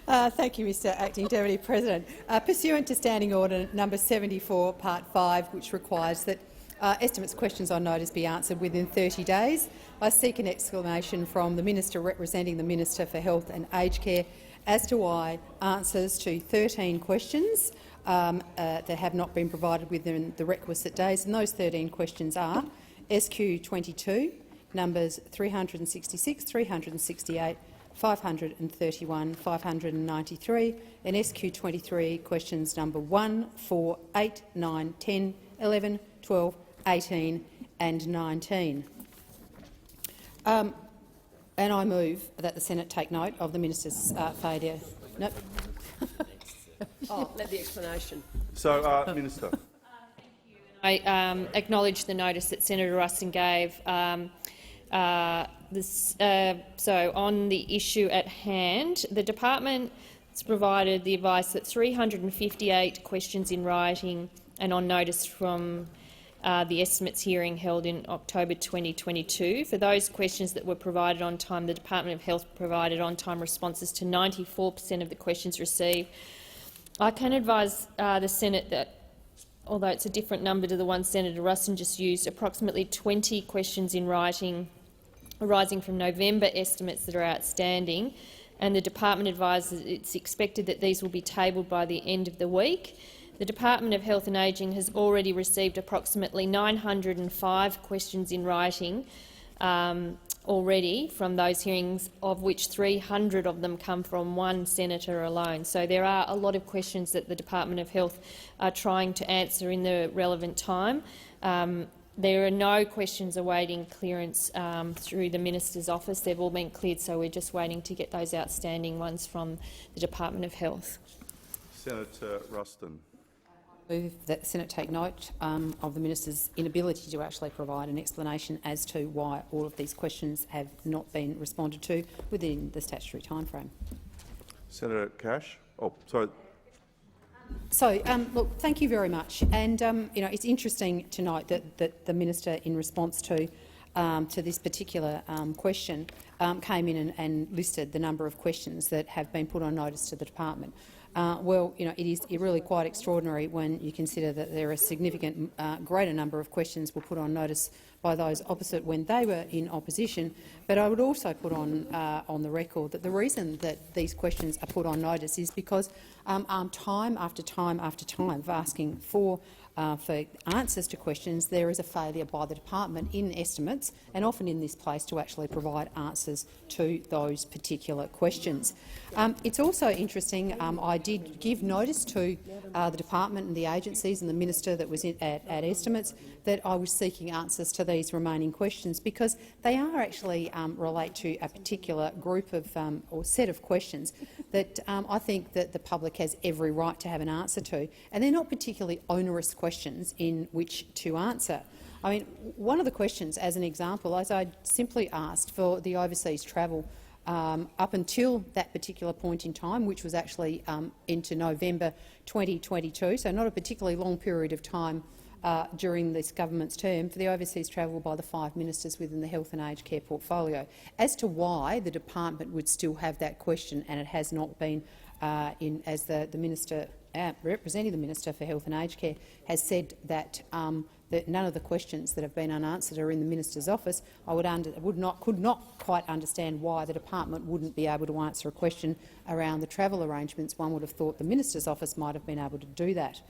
Thank you, Mr Acting Deputy President. Pursuant to Standing Order No. 74, Part 5, which requires that estimates questions on notice be answered within 30 days, I seek an explanation from the Minister representing the Minister for Health and Aged Care as to why answers to 13 questions that have not been provided within the requisite days, and those 13 questions are SQ22, numbers 366, 368, 531, 593, and SQ23 questions number 1, 4, 8, 9, 10, 11, 12, 18 and 19. And I move that the Senate take note of the Minister's failure. Nope. Let the explanation. So, Minister. I acknowledge the notice that Senator Ruston gave. on the issue at hand, the department has provided the advice that 358 questions in writing and on notice from the estimates hearing held in October 2022. For those questions that were provided on time, the Department of Health provided on-time responses to 94% of the questions received. I can advise the Senate that, although it's a different number to the one Senator Ruston just used, approximately 20 questions in writing arising from November estimates that are outstanding, and the department advises it's expected that these will be tabled by the end of the week. The Department of Health and Ageing has already received approximately 905 questions in writing already from those hearings, of which 300 of them come from one senator alone. So there are a lot of questions that the Department of Health are trying to answer in the relevant time. There are no questions awaiting clearance through the minister's office. They've all been cleared, so we're just waiting to get those outstanding ones from the Department of Health. Senator Ruston. I move that the Senate take note of the minister's inability to actually provide an explanation as to why all of these questions have not been responded to within the statutory timeframe. Senator Cash. Oh, sorry. So, look, thank you very much. And it's interesting to note that the minister, in response to this particular question, came in and listed the number of questions that have been put on notice to the department. Well, it is really quite extraordinary when you consider that there are a significant greater number of questions were put on notice by those opposite when they were in opposition. But I would also put on the record that the reason that these questions are put on notice is because time after time after time of asking for answers to questions, there is a failure by the department in estimates and often in this place to actually provide answers to those particular questions. It's also interesting, I did give notice to the department and the agencies and the minister that was at estimates that I was seeking answers to these remaining questions, because they are actually relate to a particular group of or set of questions that I think that the public has every right to have an answer to, and they're not particularly onerous questions in which to answer. I mean, one of the questions, as an example, as I simply asked for the overseas travel up until that particular point in time, which was actually into November 2022, so not a particularly long period of time during this government's term, for the overseas travel by the 5 ministers within the health and aged care portfolio. As to why the department would still have that question and it has not been as the minister representing the Minister for Health and Aged Care has said that that none of the questions that have been unanswered are in the minister's office, I could not quite understand why the department wouldn't be able to answer a question around the travel arrangements. One would have thought the minister's office might have been able to do that.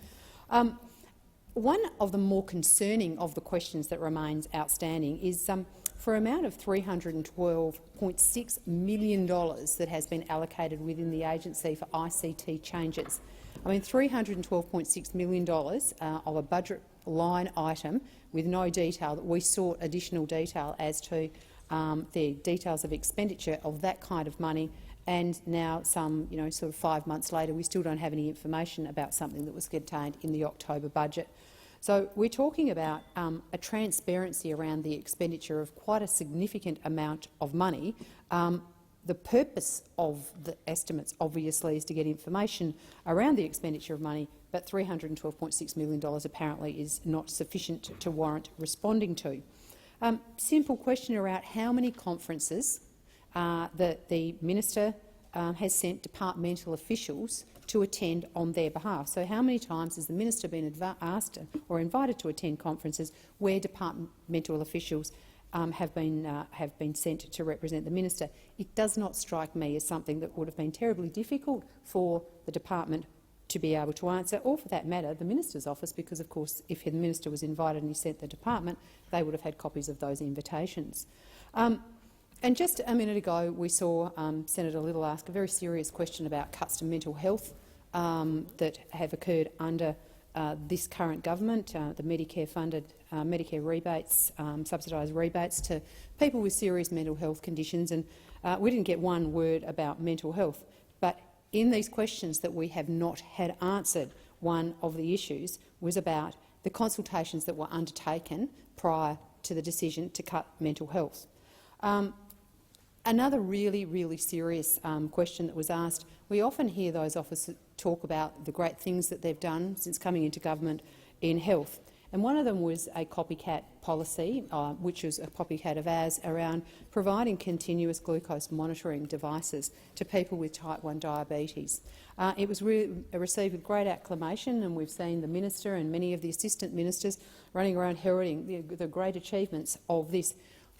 One of the more concerning of the questions that remains outstanding is for an amount of $312.6 million that has been allocated within the agency for ICT changes. I mean, $312.6 million of a budget line item with no detail, that we sought additional detail as to the details of expenditure of that kind of money, and now sort of 5 months later we still don't have any information about something that was contained in the October budget. So we're talking about a transparency around the expenditure of quite a significant amount of money. The purpose of the estimates, obviously, is to get information around the expenditure of money, but $312.6 million apparently is not sufficient to warrant responding to. Simple question around how many conferences that the minister has sent departmental officials to attend on their behalf. So how many times has the minister been asked or invited to attend conferences where departmental officials have been sent to represent the minister? It does not strike me as something that would have been terribly difficult for the department to be able to answer, or for that matter the minister's office, because of course if the minister was invited and he sent the department, they would have had copies of those invitations. And just a minute ago we saw Senator Little ask a very serious question about cuts to mental health that have occurred under this current government, the Medicare-funded Medicare rebates, subsidised rebates to people with serious mental health conditions, and we didn't get one word about mental health. But in these questions that we have not had answered, one of the issues was about the consultations that were undertaken prior to the decision to cut mental health. Another really, really serious question that was asked. We often hear those officers talk about the great things that they've done since coming into government in health. And one of them was a copycat policy, which was a copycat of ours, around providing continuous glucose monitoring devices to people with type 1 diabetes. It was received with great acclamation, and we've seen the minister and many of the assistant ministers running around heralding the great achievements of this.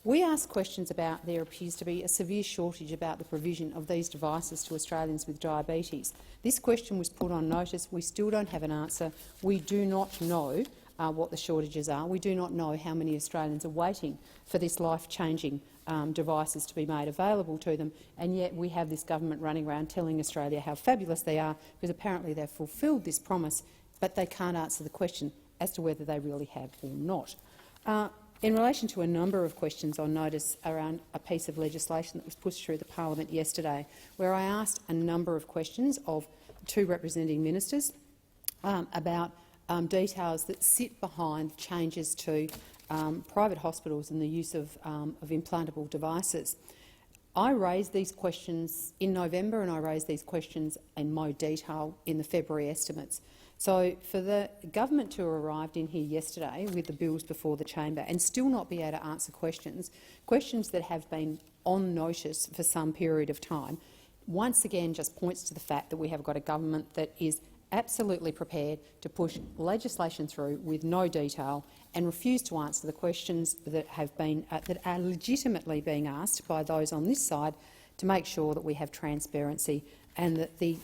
We asked questions about there appears to be a severe shortage about the provision of these devices to Australians with diabetes. This question was put on notice. We still don't have an answer. We do not know what the shortages are. We do not know how many Australians are waiting for this life-changing devices to be made available to them, and yet we have this government running around telling Australia how fabulous they are, because apparently they've fulfilled this promise, but they can't answer the question as to whether they really have or not. In relation to a number of questions on notice around a piece of legislation that was pushed through the parliament yesterday, where I asked a number of questions of two representing ministers about details that sit behind changes to private hospitals and the use of implantable devices. I raised these questions in November, and I raised these questions in more detail in the February estimates. So for the government to have arrived in here yesterday with the bills before the chamber and still not be able to answer questions that have been on notice for some period of time, once again just points to the fact that we have got a government that is absolutely prepared to push legislation through with no detail and refuse to answer the questions that have been that are legitimately being asked by those on this side to make sure that we have transparency and that the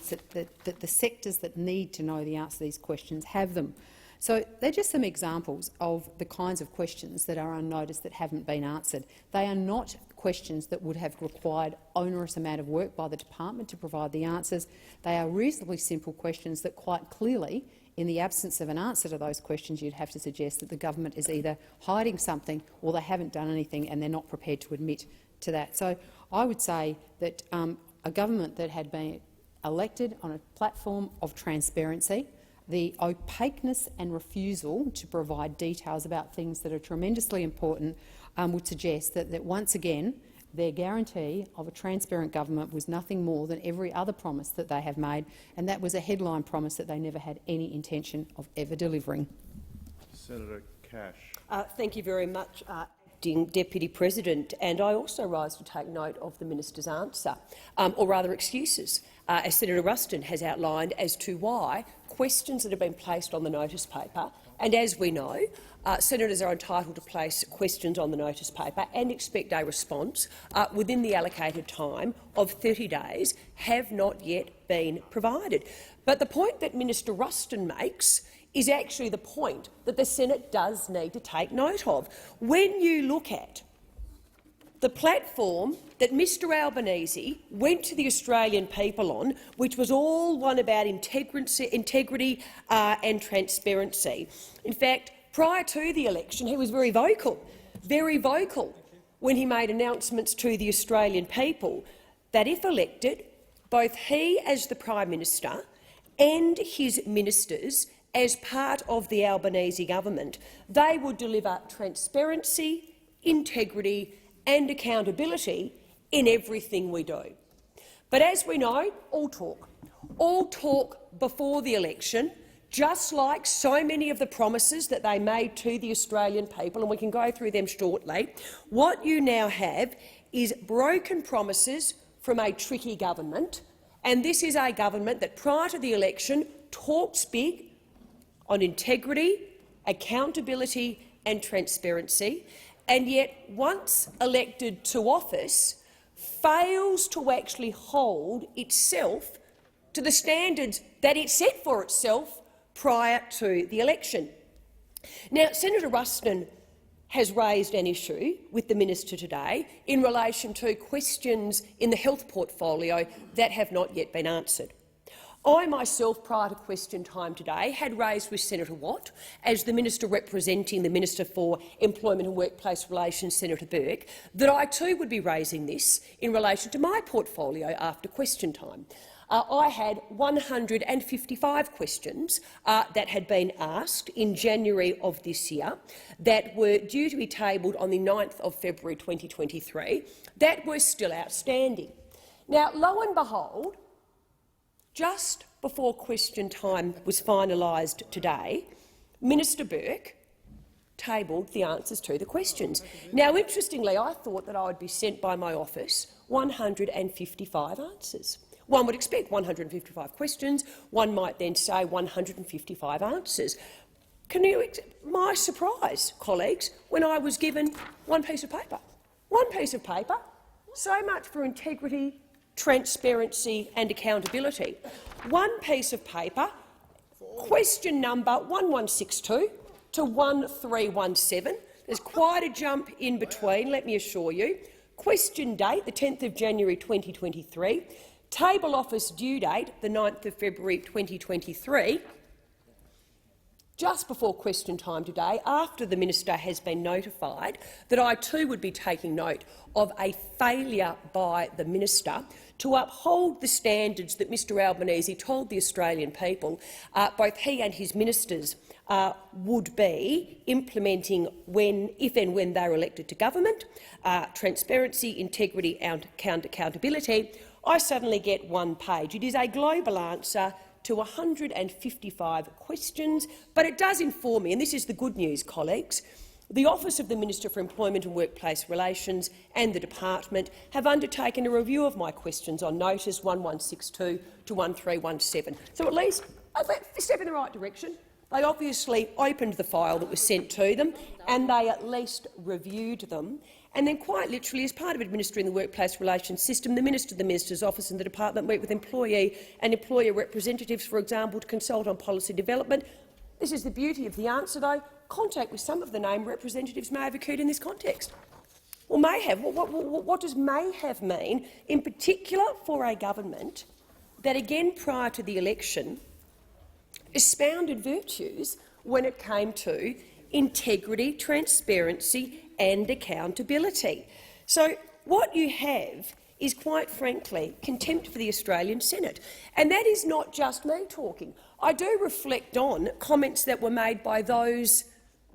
sectors that need to know the answer to these questions have them. So they're just some examples of the kinds of questions that are on notice that haven't been answered. They are not questions that would have required onerous amount of work by the department to provide the answers. They are reasonably simple questions that quite clearly, in the absence of an answer to those questions, you'd have to suggest that the government is either hiding something or they haven't done anything and they're not prepared to admit to that. So I would say that a government that had been elected on a platform of transparency, the opaqueness and refusal to provide details about things that are tremendously important would suggest that once again their guarantee of a transparent government was nothing more than every other promise that they have made, and that was a headline promise that they never had any intention of ever delivering. Senator Cash. Thank you very much, Acting Deputy President. And I also rise to take note of the minister's answer, or rather excuses, as Senator Ruston has outlined as to why questions that have been placed on the notice paper, and as we know, senators are entitled to place questions on the notice paper and expect a response within the allocated time of 30 days, have not yet been provided. But the point that Minister Ruston makes is actually the point that the Senate does need to take note of. When you look at the platform that Mr Albanese went to the Australian people on, which was all one about integrity and transparency. In fact, prior to the election, he was very vocal when he made announcements to the Australian people that, if elected, both he as the Prime Minister and his ministers, as part of the Albanese government, they would deliver transparency, integrity and accountability in everything we do. But as we know, all talk before the election, just like so many of the promises that they made to the Australian people, and we can go through them shortly. What you now have is broken promises from a tricky government, and this is a government that prior to the election talks big on integrity, accountability and transparency, and yet, once elected to office, fails to actually hold itself to the standards that it set for itself prior to the election. Now, Senator Ruston has raised an issue with the minister today in relation to questions in the health portfolio that have not yet been answered. I myself, prior to question time today, had raised with Senator Watt, as the minister representing the Minister for Employment and Workplace Relations, Senator Burke, that I too would be raising this in relation to my portfolio after question time. I had 155 questions that had been asked in January of this year that were due to be tabled on the 9th of February 2023 that were still outstanding. Now, lo and behold, just before question time was finalised today, Minister Burke tabled the answers to the questions. Now, interestingly, I thought that I would be sent by my office 155 answers. One would expect 155 questions. One might then say 155 answers. My surprise, colleagues, when I was given one piece of paper. One piece of paper. So much for integrity, transparency and accountability. One piece of paper, question number 1162 to 1317. There's quite a jump in between, let me assure you. Question date, the 10th of January 2023. Table office due date, the 9th of February 2023. Just before question time today, after the minister has been notified that I too would be taking note of a failure by the minister to uphold the standards that Mr Albanese told the Australian people both he and his ministers would be implementing if and when they are elected to government, transparency, integrity and accountability, I suddenly get one page. It is a global answer to 155 questions, but it does inform me, and this is the good news, colleagues. The Office of the Minister for Employment and Workplace Relations and the Department have undertaken a review of my questions on notice 1162 to 1317. So at least a step in the right direction. They obviously opened the file that was sent to them and they at least reviewed them. And then, quite literally, as part of administering the workplace relations system, the Minister, the Minister's Office and the Department meet with employee and employer representatives, for example, to consult on policy development. This is the beauty of the answer, though. Contact with some of the named representatives may have occurred in this context. Or may have. What does may have mean, in particular for a government that, again prior to the election, expounded virtues when it came to integrity, transparency and accountability? So what you have is, quite frankly, contempt for the Australian Senate. And that is not just me talking. I do reflect on comments that were made by those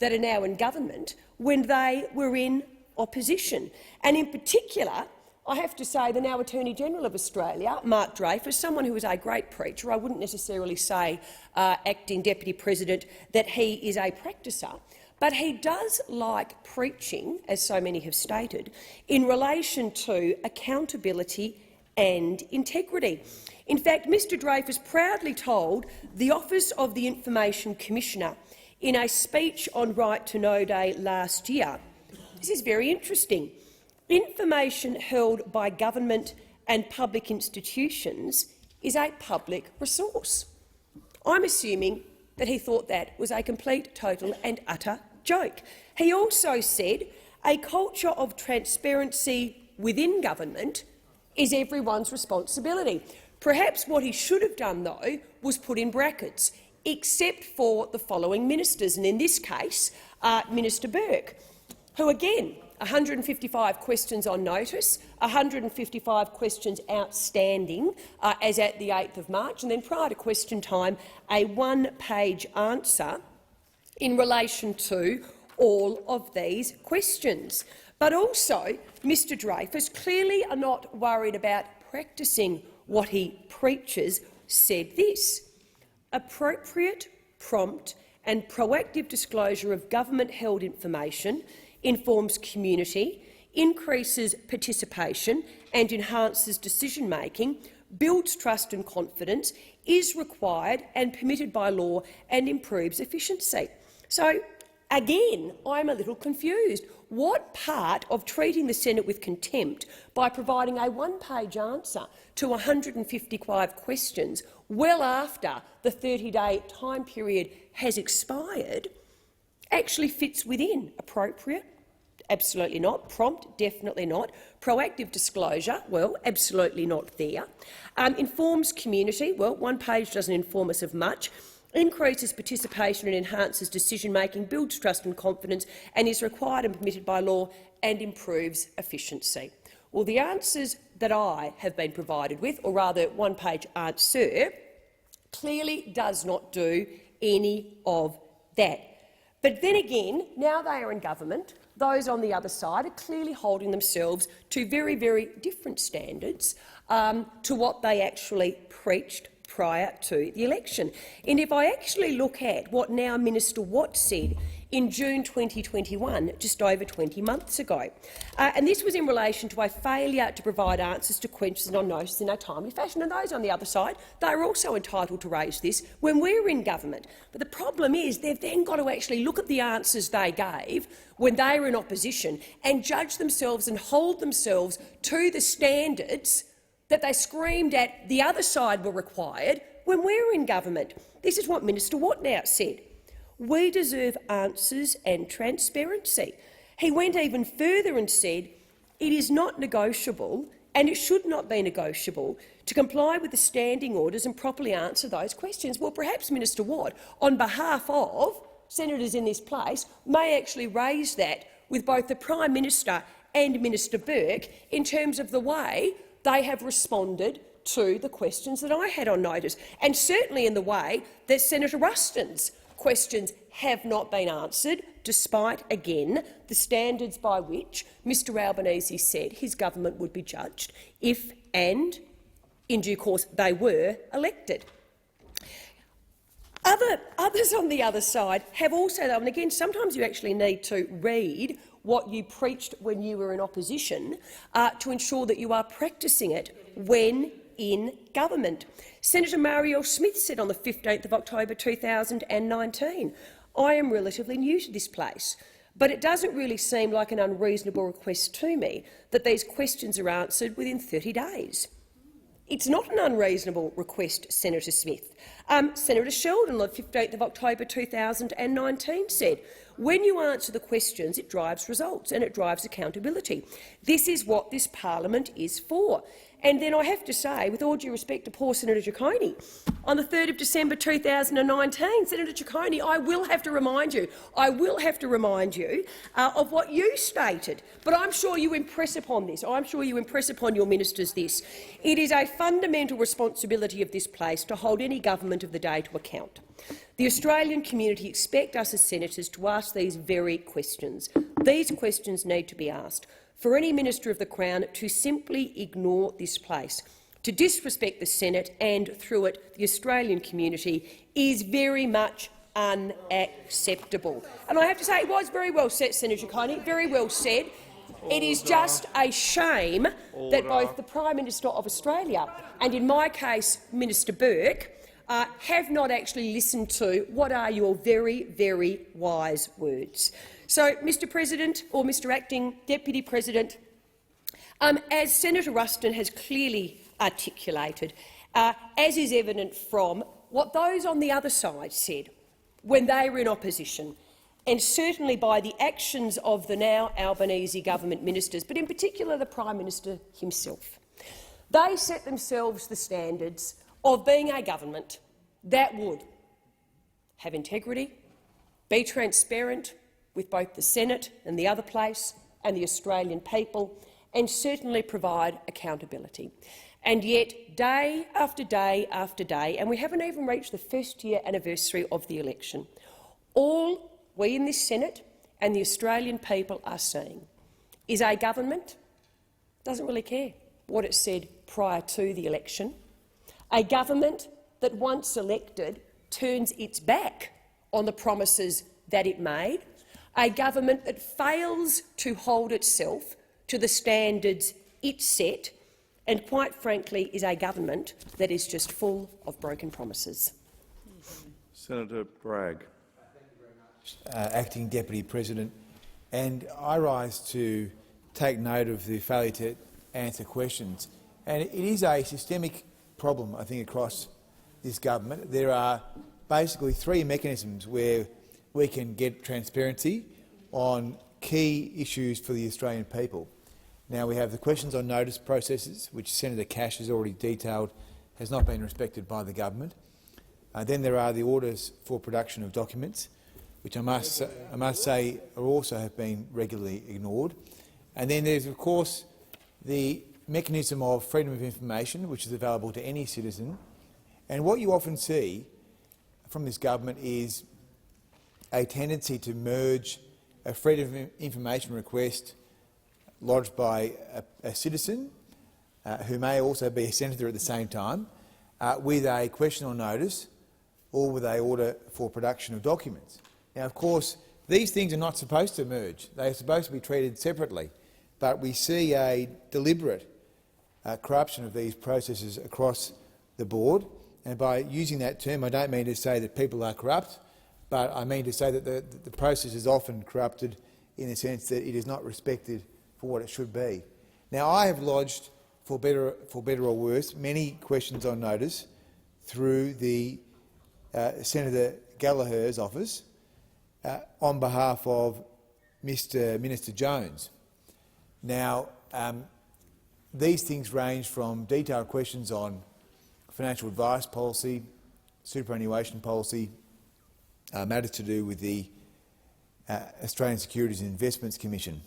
that are now in government when they were in opposition. And in particular, I have to say the now Attorney-General of Australia, Mark Dreyfus, someone who is a great preacher. I wouldn't necessarily say, acting Deputy President, that he is a practicer, but he does like preaching, as so many have stated, in relation to accountability and integrity. In fact, Mr Dreyfus proudly told the Office of the Information Commissioner in a speech on Right to Know Day last year, this is very interesting, information held by government and public institutions is a public resource. I'm assuming that he thought that was a complete, total and utter joke. He also said a culture of transparency within government is everyone's responsibility. Perhaps what he should have done, though, was put in brackets, except for the following ministers, and in this case, Minister Burke, who again 155 questions on notice, 155 questions outstanding as at the 8th of March, and then prior to question time, a one-page answer in relation to all of these questions. But also, Mr Dreyfus, clearly are not worried about practising what he preaches, said this: appropriate, prompt and proactive disclosure of government-held information informs community, increases participation and enhances decision-making, builds trust and confidence, is required and permitted by law and improves efficiency. So, again, I'm a little confused. What part of treating the Senate with contempt by providing a one-page answer to 155 questions well after the 30-day time period has expired actually fits within appropriate? Absolutely not. Prompt? Definitely not. Proactive disclosure? Well, absolutely not there. Informs community? Well, one page doesn't inform us of much. Increases participation and enhances decision-making, builds trust and confidence, and is required and permitted by law and improves efficiency. Well, the answers that I have been provided with, or rather one-page answer, clearly does not do any of that. But then again, now they are in government, those on the other side are clearly holding themselves to very, very different standards to what they actually preached prior to the election. And if I actually look at what now Minister Watt said in June 2021, just over 20 months ago, and this was in relation to a failure to provide answers to questions on notice in a timely fashion. And those on the other side, they are also entitled to raise this when we're in government. But the problem is they've then got to actually look at the answers they gave when they were in opposition and judge themselves and hold themselves to the standards that they screamed at the other side were required when we were in government. This is what Minister Watt now said. We deserve answers and transparency. He went even further and said it is not negotiable, and it should not be negotiable, to comply with the standing orders and properly answer those questions. Well, perhaps Minister Watt, on behalf of senators in this place, may actually raise that with both the Prime Minister and Minister Burke in terms of the way they have responded to the questions that I had on notice, and certainly in the way that Senator Ruston's questions have not been answered, despite, again, the standards by which Mr Albanese said his government would be judged if and, in due course, they were elected. Others on the other side have also, though, and again, sometimes you actually need to read what you preached when you were in opposition to ensure that you are practising it when in government. Senator Mario Smith said on the 15th of October 2019, I am relatively new to this place, but it doesn't really seem like an unreasonable request to me that these questions are answered within 30 days. It's not an unreasonable request, Senator Smith. Senator Sheldon on the 15th of October 2019 said, when you answer the questions, it drives results and it drives accountability. This is what this parliament is for. And then I have to say, with all due respect to poor Senator Ciccone, on the 3rd of December 2019, Senator Ciccone, I will have to remind you of what you stated. But I'm sure you impress upon this. I'm sure you impress upon your ministers this. It is a fundamental responsibility of this place to hold any government of the day to account. The Australian community expect us as senators to ask these very questions. These questions need to be asked. For any Minister of the Crown to simply ignore this place, to disrespect the Senate and, through it, the Australian community, is very much unacceptable. And I have to say it was very well said, Senator Ciccone, very well said. It is just a shame that both the Prime Minister of Australia and, in my case, Minister Burke, have not actually listened to what are your very, very wise words. So, Mr President, or Mr Acting Deputy President, as Senator Ruston has clearly articulated, as is evident from what those on the other side said when they were in opposition, and certainly by the actions of the now Albanese government ministers, but in particular the Prime Minister himself, they set themselves the standards of being a government that would have integrity, be transparent with both the Senate and the other place and the Australian people, and certainly provide accountability. And yet, day after day after day, and we haven't even reached the first-year anniversary of the election, all we in this Senate and the Australian people are seeing is a government that doesn't really care what it said prior to the election, a government that, once elected, turns its back on the promises that it made, a government that fails to hold itself to the standards it set, and, quite frankly, is a government that is just full of broken promises. Senator Bragg. Acting Deputy President, and I rise to take note of the failure to answer questions. And it is a systemic problem, I think, across this government. There are basically three mechanisms where we can get transparency on key issues for the Australian people. Now, we have the questions on notice processes, which Senator Cash has already detailed has not been respected by the government. Then there are the orders for production of documents, which I must say also have been regularly ignored. And then there's, of course, the mechanism of freedom of information, which is available to any citizen. And what you often see from this government is a tendency to merge a freedom of information request lodged by a citizen, who may also be a senator at the same time, with a question or notice or with an order for production of documents. Now, of course, these things are not supposed to merge. They are supposed to be treated separately. But we see a deliberate corruption of these processes across the board. And by using that term, I don't mean to say that people are corrupt, but I mean to say that the process is often corrupted in the sense that it is not respected for what it should be. Now, I have lodged, for better or worse, many questions on notice through the Senator Gallagher's office on behalf of Mr Minister Jones. Now, these things range from detailed questions on financial advice policy, superannuation policy, matters to do with the Australian Securities and Investments Commission.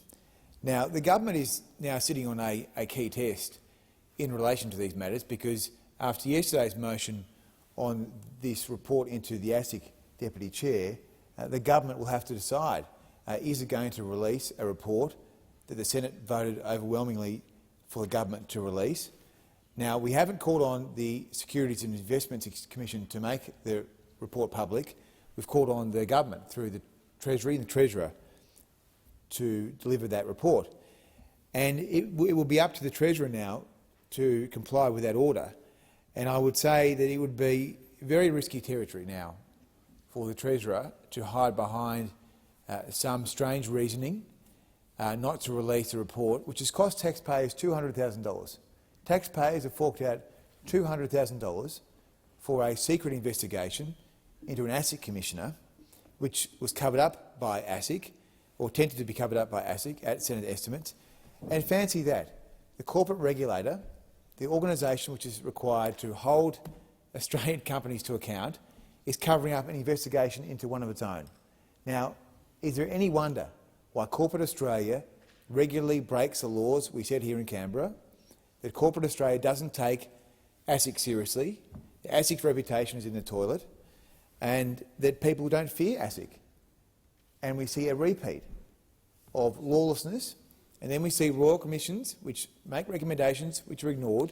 Now, the government is now sitting on a key test in relation to these matters, because after yesterday's motion on this report into the ASIC Deputy Chair, the government will have to decide, is it going to release a report that the Senate voted overwhelmingly for the government to release. Now, we haven't called on the Securities and Investments Commission to make the report public. We've called on the government through the Treasury and the Treasurer to deliver that report. And it will be up to the Treasurer now to comply with that order. And I would say that it would be very risky territory now for the Treasurer to hide behind some strange reasoning not to release the report, which has cost taxpayers $200,000. Taxpayers have forked out $200,000 for a secret investigation into an ASIC commissioner, which was covered up by ASIC, or attempted to be covered up by ASIC at Senate estimates. And fancy that, the corporate regulator, the organisation which is required to hold Australian companies to account, is covering up an investigation into one of its own. Now, is there any wonder why corporate Australia regularly breaks the laws we set here in Canberra, that corporate Australia doesn't take ASIC seriously, ASIC's reputation is in the toilet, and that people don't fear ASIC? And we see a repeat of lawlessness, and then we see royal commissions which make recommendations which are ignored.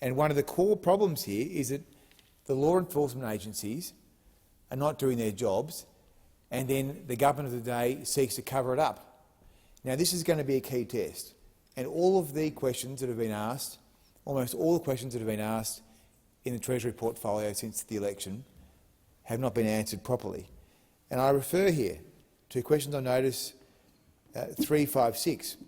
And one of the core problems here is that the law enforcement agencies are not doing their jobs, and then the government of the day seeks to cover it up. Now, this is going to be a key test, and all of the questions that have been asked, almost all the questions that have been asked in the Treasury portfolio since the election, have not been answered properly. And I refer here to questions on notice 356,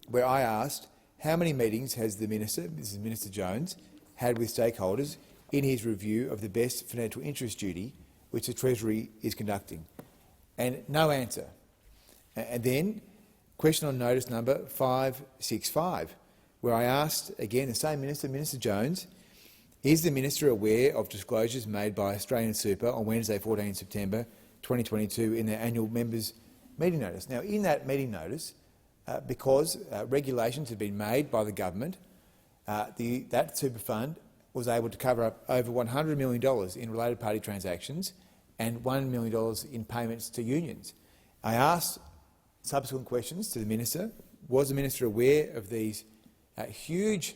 where I asked how many meetings has the Minister, this is Minister Jones, had with stakeholders in his review of the best financial interest duty which the Treasury is conducting, and no answer. And then question on notice number 565, where I asked, again the same Minister, Minister Jones, is the Minister aware of disclosures made by Australian Super on Wednesday 14 September 2022 in their annual members' meeting notice? Now, in that meeting notice, because regulations had been made by the government, that super fund was able to cover up over $100 million in related party transactions and $1 million in payments to unions. I asked subsequent questions to the Minister. Was the Minister aware of these huge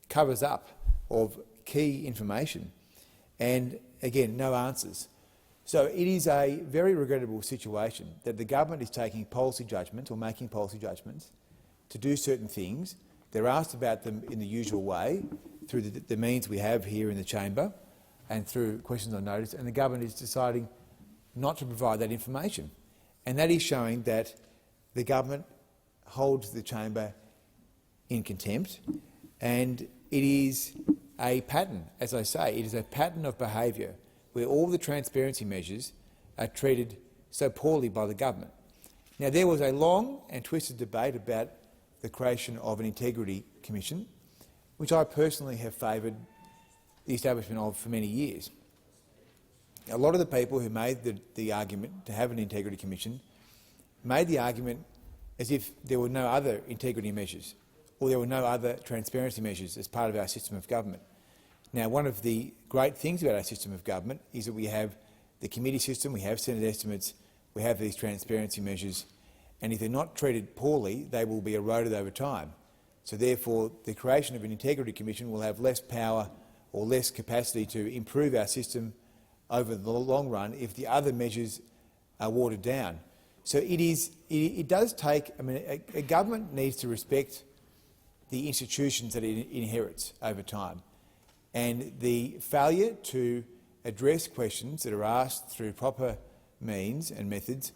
covers up of key information? And again, no answers. So it is a very regrettable situation that the government is taking policy judgments or making policy judgments to do certain things. They're asked about them in the usual way, through the means we have here in the chamber and through questions on notice, and the government is deciding not to provide that information. And that is showing that the government holds the chamber in contempt, and it is a pattern, as I say, it is a pattern of behaviour where all the transparency measures are treated so poorly by the government. Now, there was a long and twisted debate about the creation of an integrity commission, which I personally have favoured the establishment of for many years. A lot of the people who made the argument to have an integrity commission made the argument as if there were no other integrity measures or there were no other transparency measures as part of our system of government. Now, one of the great things about our system of government is that we have the committee system, we have Senate estimates, we have these transparency measures, and if they're not treated poorly, they will be eroded over time. So therefore, the creation of an integrity commission will have less power or less capacity to improve our system over the long run if the other measures are watered down. So it does take, I mean, a government needs to respect the institutions that it inherits over time. And the failure to address questions that are asked through proper means and methods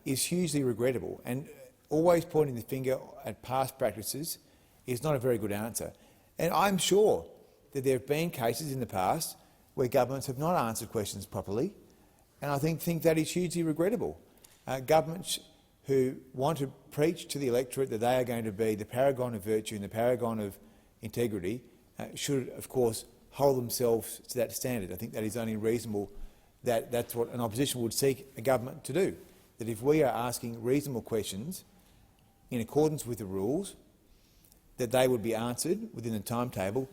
is hugely regrettable. And always pointing the finger at past practices is not a very good answer. And I'm sure that there have been cases in the past where governments have not answered questions properly, and I think that is hugely regrettable. Governments who want to preach to the electorate that they are going to be the paragon of virtue and the paragon of integrity should, of course, hold themselves to that standard. I think that is only reasonable that that's what an opposition would seek a government to do, that if we are asking reasonable questions in accordance with the rules, that they would be answered within the timetable,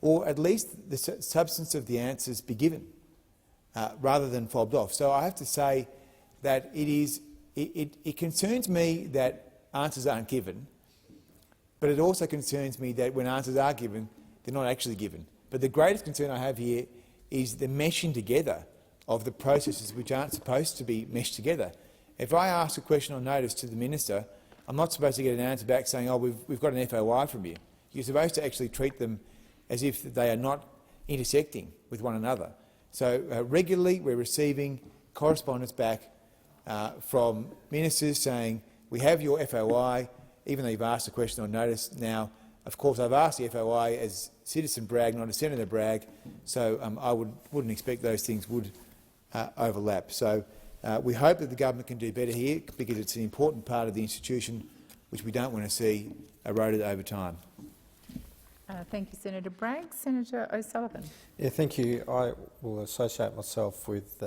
or at least the substance of the answers be given, rather than fobbed off. So I have to say that it concerns me that answers aren't given, but it also concerns me that when answers are given, they're not actually given. But the greatest concern I have here is the meshing together of the processes which aren't supposed to be meshed together. If I ask a question on notice to the minister, I'm not supposed to get an answer back saying, oh, we've got an FOI from you. You're supposed to actually treat them as if they are not intersecting with one another. So regularly we're receiving correspondence back from ministers saying, we have your FOI, even though you've asked a question on notice. Now, of course, I've asked the FOI as citizen Bragg, not as Senator Bragg, so I wouldn't expect those things would overlap. So we hope that the government can do better here, because it's an important part of the institution which we don't want to see eroded over time. Thank you, Senator Bragg. Senator O'Sullivan. Yeah, thank you. I will associate myself with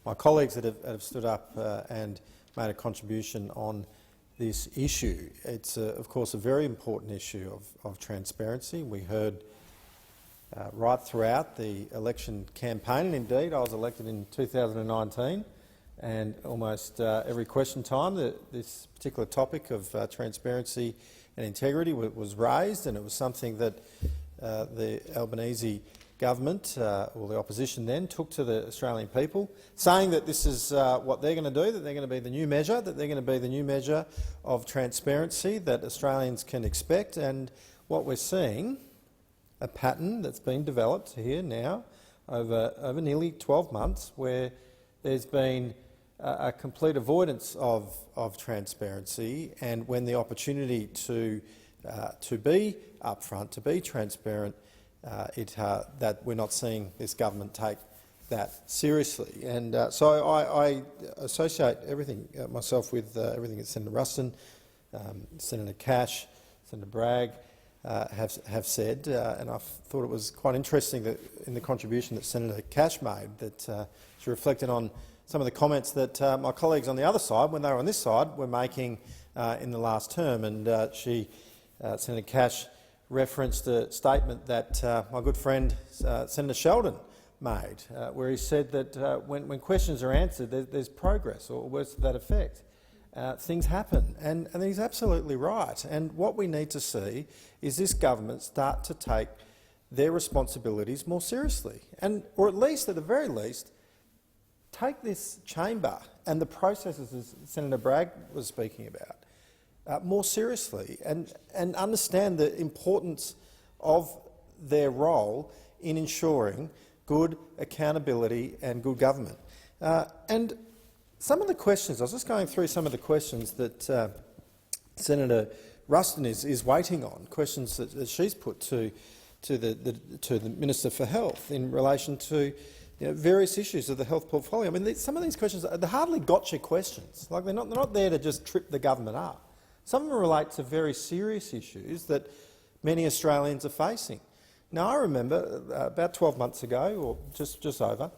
my colleagues that have stood up and made a contribution on this issue. It's, of course, a very important issue of transparency. We heard right throughout the election campaign, and indeed I was elected in 2019, and almost every question time this particular topic of transparency and integrity was raised, and it was something that the Albanese government, or the opposition then, took to the Australian people, saying that this is what they're going to do, that they're going to be the new measure, that they're going to be the new measure of transparency that Australians can expect. And what we're seeing, a pattern that's been developed here now over nearly 12 months, where there's been a complete avoidance of transparency, and when the opportunity to be upfront, to be transparent, that we're not seeing this government take that seriously. And so I associate everything myself with everything that Senator Ruston, Senator Cash, Senator Bragg have said, and I thought it was quite interesting that in the contribution that Senator Cash made, that she reflected on some of the comments that my colleagues on the other side, when they were on this side, were making in the last term. And Senator Cash referenced a statement that my good friend Senator Sheldon made, where he said that when questions are answered, there's progress, or words to that effect. Things happen, and he's absolutely right. And what we need to see is this government start to take their responsibilities more seriously, or at least, at the very least, take this chamber and the processes, as Senator Bragg was speaking about, more seriously, and understand the importance of their role in ensuring good accountability and good government. And some of the questions, I was just going through some of the questions that Senator Ruston is waiting on, questions that she's put to the Minister for Health in relation to various issues of the health portfolio. I mean, some of these questions, they're hardly gotcha questions. Like, they're not there to just trip the government up. Some of them relate to very serious issues that many Australians are facing. Now, I remember about 12 months ago, or just over,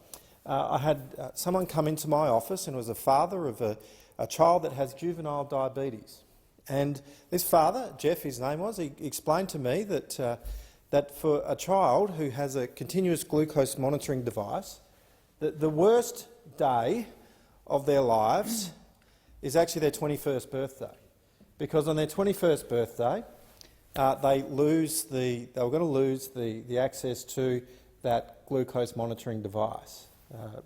I had someone come into my office, and it was a father of a child that has juvenile diabetes. And this father, Jeff, his name was, he explained to me that, that for a child who has a continuous glucose monitoring device, that the worst day of their lives is actually their 21st birthday, because on their 21st birthday they were going to lose the access to that glucose monitoring device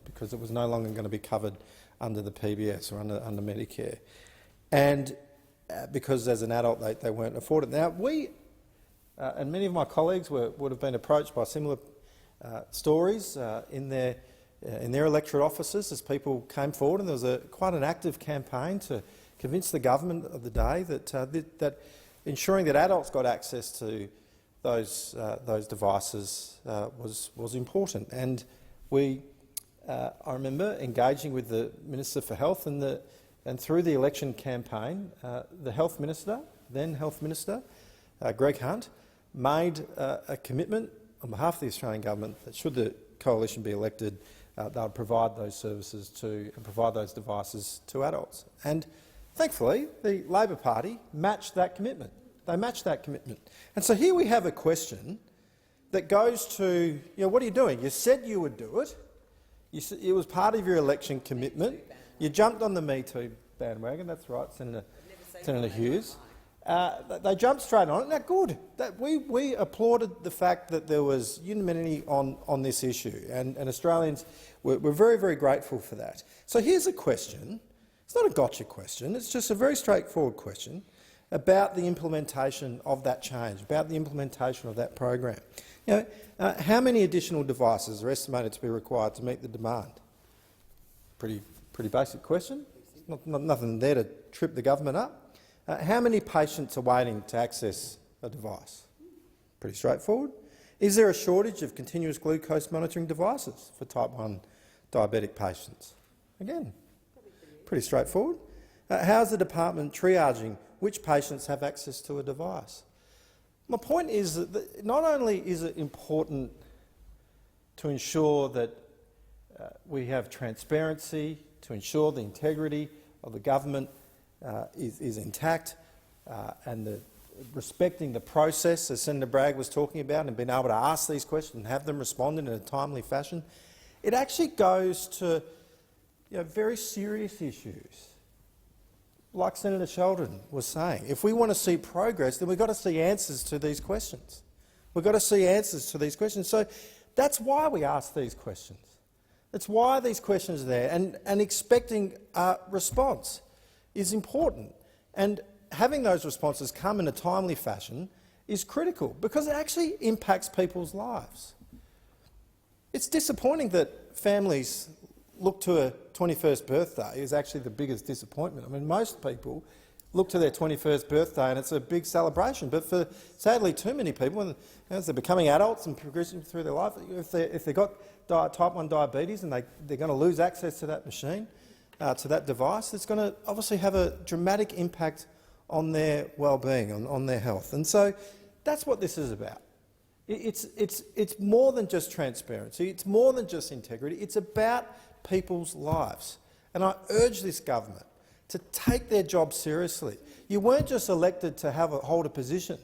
because it was no longer going to be covered under the PBS or under Medicare, and because as an adult they weren't afforded. Now we and many of my colleagues would have been approached by similar stories in their electorate offices as people came forward, and there was quite an active campaign to convince the government of the day that ensuring that adults got access to those devices was important. And I remember engaging with the Minister for Health, and through the election campaign, the Health Minister, then Health Minister, Greg Hunt, made a commitment on behalf of the Australian government that should the coalition be elected, they'll provide those services and provide those devices to adults. And thankfully, the Labor Party matched that commitment. They matched that commitment. And so here we have a question that goes to, what are you doing? You said you would do it. It was part of your election commitment. You jumped on the Me Too bandwagon. That's right, Senator Hughes. They jumped straight on it. Now, good. We applauded the fact that there was unanimity on this issue, and Australians were very, very grateful for that. So here's a question. It's not a gotcha question. It's just a very straightforward question about the implementation of that change, about the implementation of that program. How many additional devices are estimated to be required to meet the demand? Pretty basic question. Nothing there to trip the government up. How many patients are waiting to access a device? Pretty straightforward. Is there a shortage of continuous glucose monitoring devices for type 1 diabetic patients? Again, pretty straightforward. How's the department triaging which patients have access to a device? My point is that not only is it important to ensure that we have transparency, to ensure the integrity of the government is intact, and respecting the process, as Senator Bragg was talking about, and being able to ask these questions and have them responded in a timely fashion, it actually goes to very serious issues. Like Senator Sheldon was saying, if we want to see progress, then we've got to see answers to these questions. We've got to see answers to these questions. So that's why we ask these questions. That's why these questions are there, and expecting a response is important. And having those responses come in a timely fashion is critical, because it actually impacts people's lives. It's disappointing that families look to a 21st birthday is actually the biggest disappointment. I mean, most people look to their 21st birthday and it's a big celebration, but for sadly too many people, as they're becoming adults and progressing through their life, if they've got type 1 diabetes and they're going to lose access to that machine, to that device, it's going to obviously have a dramatic impact on their well-being, on their health. And so that's what this is about. It's more than just transparency, it's more than just integrity, it's about people's lives. And I urge this government to take their job seriously. You weren't just elected to hold a position.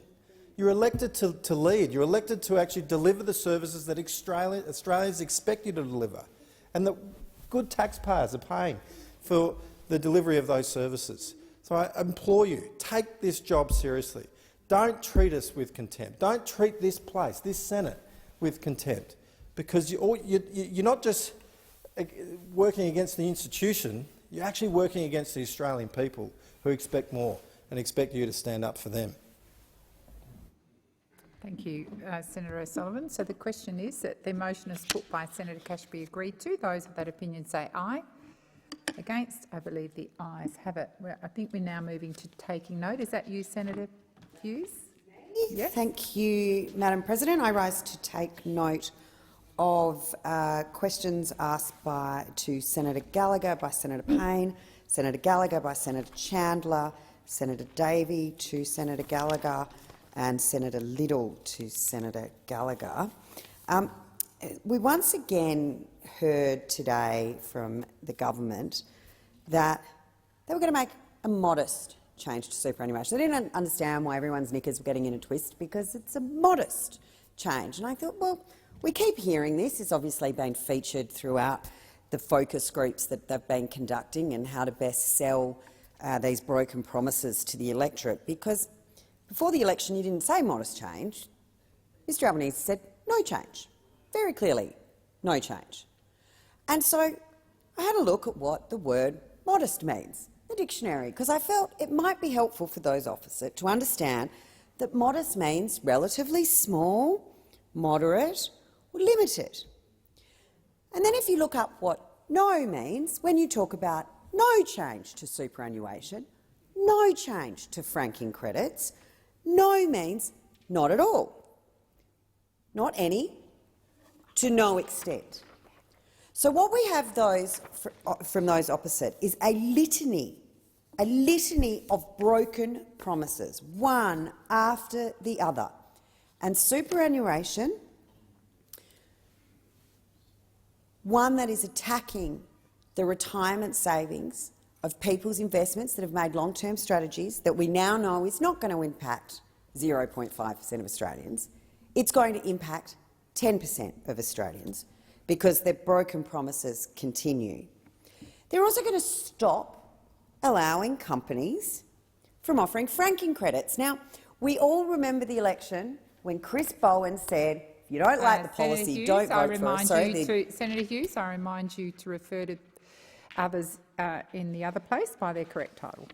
You're elected to lead. You're elected to actually deliver the services that Australians expect you to deliver, and that good taxpayers are paying for the delivery of those services. So I implore you, take this job seriously. Don't treat us with contempt. Don't treat this place, this Senate, with contempt, because you're not just working against the institution, you're actually working against the Australian people who expect more and expect you to stand up for them. Thank you, Senator O'Sullivan. So the question is that the motion is put by Senator Cash be agreed to. Those of that opinion say aye. Against? I believe the ayes have it. I think we're now moving to taking note. Is that you, Senator Hughes? Yes. Thank you, Madam President. I rise to take note of questions asked to Senator Gallagher by Senator Payne, Senator Gallagher by Senator Chandler, Senator Davey to Senator Gallagher, and Senator Liddle to Senator Gallagher. we once again heard today from the government that they were going to make a modest change to superannuation. They didn't understand why everyone's knickers were getting in a twist because it's a modest change. And I thought, well, we keep hearing this. It's obviously been featured throughout the focus groups that they've been conducting and how to best sell these broken promises to the electorate, because before the election you didn't say modest change. Mr Albanese said no change. Very clearly, no change. And so I had a look at what the word modest means, the dictionary, because I felt it might be helpful for those opposite to understand that modest means relatively small, moderate or limited. And then if you look up what no means, when you talk about no change to superannuation, no change to franking credits, no means not at all, not any, to no extent. So what we have from those opposite is a litany of broken promises, one after the other. And superannuation, one that is attacking the retirement savings of people's investments that have made long-term strategies that we now know is not going to impact 0.5% of Australians. It's going to impact 10% of Australians because their broken promises continue. They're also going to stop allowing companies from offering franking credits. Now, we all remember the election when Chris Bowen said, if you don't like the policy, Hughes, don't vote for us. Senator Hughes, I remind you to refer to others in the other place by their correct title.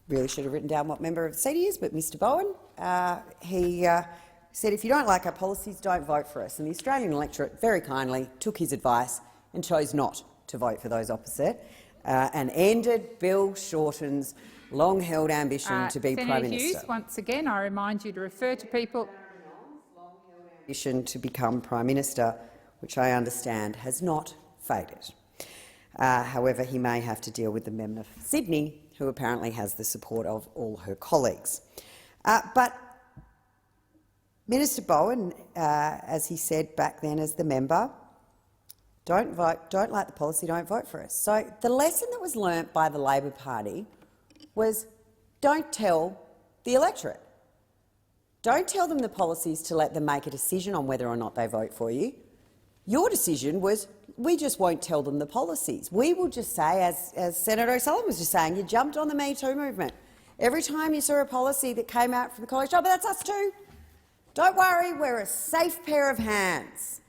Really should have written down what member of the seat he is, but Mr Bowen, he said, if you don't like our policies, don't vote for us. And the Australian electorate very kindly took his advice and chose not to vote for those opposite and ended Bill Shorten's long-held ambition to be Senator Prime Minister. Hughes, once again, I remind you to refer to people. Ambition to become Prime Minister, which I understand has not faded. However, he may have to deal with the member for Sydney, who apparently has the support of all her colleagues. But Minister Bowen, as he said back then as the member, don't like the policy, don't vote for us. So the lesson that was learnt by the Labor Party was don't tell the electorate. Don't tell them the policies to let them make a decision on whether or not they vote for you. Your decision was we just won't tell them the policies. We will just say, as Senator O'Sullivan was just saying, you jumped on the Me Too movement. Every time you saw a policy that came out from the college, oh, but that's us too. Don't worry, we're a safe pair of hands.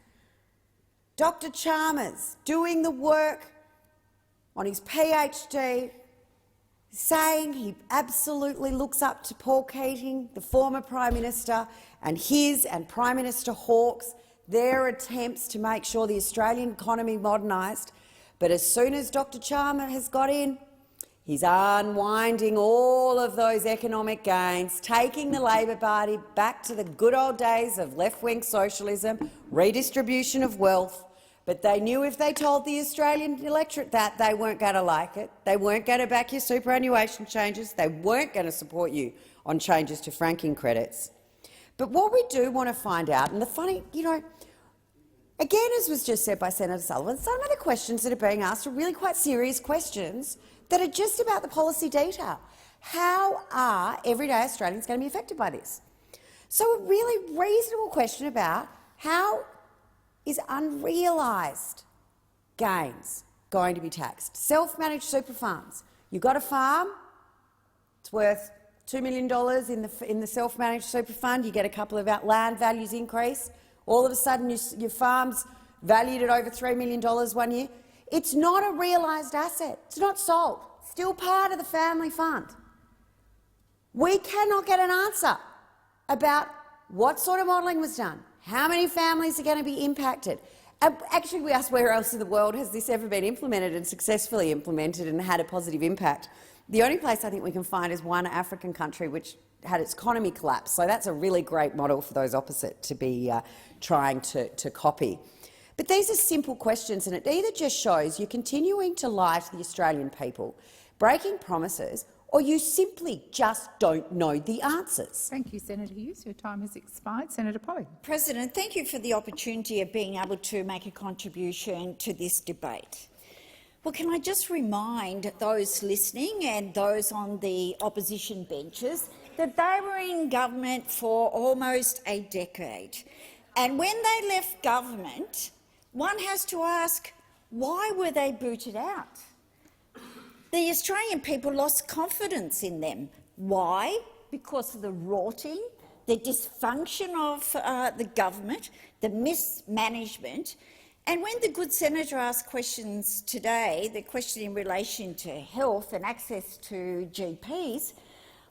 Dr Chalmers doing the work on his PhD, saying he absolutely looks up to Paul Keating, the former Prime Minister, and his and Prime Minister Hawke's, their attempts to make sure the Australian economy modernised. But as soon as Dr Chalmers has got in, he's unwinding all of those economic gains, taking the Labor Party back to the good old days of left-wing socialism, redistribution of wealth. But they knew if they told the Australian electorate that, they weren't going to like it. They weren't going to back your superannuation changes. They weren't going to support you on changes to franking credits. But what we do want to find out, and the funny, again, as was just said by Senator Sullivan, some of the questions that are being asked are really quite serious questions that are just about the policy detail. How are everyday Australians going to be affected by this? So a really reasonable question about how is unrealised gains going to be taxed? Self-managed super funds. You've got a farm, it's worth $2 million in the self-managed super fund, you get a couple of land values increase, all of a sudden your farm's valued at over $3 million 1 year. It's not a realised asset. It's not sold. Still part of the family fund. We cannot get an answer about what sort of modelling was done, how many families are going to be impacted. Actually, we asked where else in the world has this ever been implemented and successfully implemented and had a positive impact. The only place I think we can find is one African country which had its economy collapse. So that's a really great model for those opposite to be trying to copy. But these are simple questions, and it either just shows you're continuing to lie to the Australian people, breaking promises, or you simply just don't know the answers? Thank you, Senator Hughes. Your time has expired. Senator Polley. President, thank you for the opportunity of being able to make a contribution to this debate. Well, can I just remind those listening and those on the opposition benches that they were in government for almost a decade. And when they left government, one has to ask, why were they booted out? The Australian people lost confidence in them. Why? Because of the rorting, the dysfunction of the government, the mismanagement. And when the good senator asked questions today, the question in relation to health and access to GPs,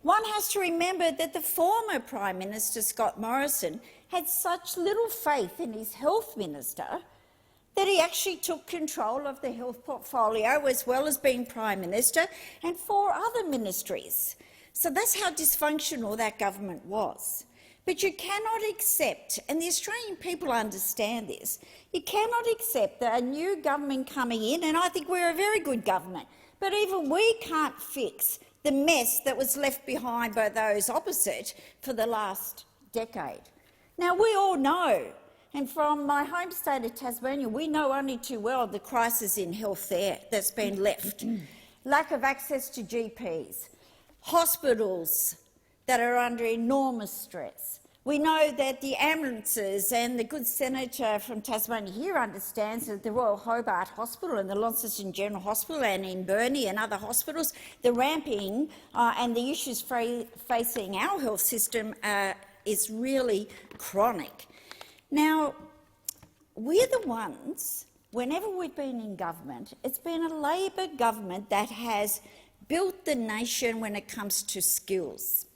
one has to remember that the former Prime Minister, Scott Morrison, had such little faith in his health minister that he actually took control of the health portfolio as well as being Prime Minister and 4 other ministries. So that's how dysfunctional that government was. But you cannot accept, and the Australian people understand this, you cannot accept that a new government coming in, and I think we're a very good government, but even we can't fix the mess that was left behind by those opposite for the last decade. Now, we all know, and from my home state of Tasmania, we know only too well the crisis in health there that's been left. Lack of access to GPs, hospitals that are under enormous stress. We know that the ambulances, and the good senator from Tasmania here understands that the Royal Hobart Hospital and the Launceston General Hospital and in Burnie and other hospitals, the ramping and the issues facing our health system is really chronic. Now, we're the ones, whenever we've been in government, it's been a Labor government that has built the nation when it comes to skills.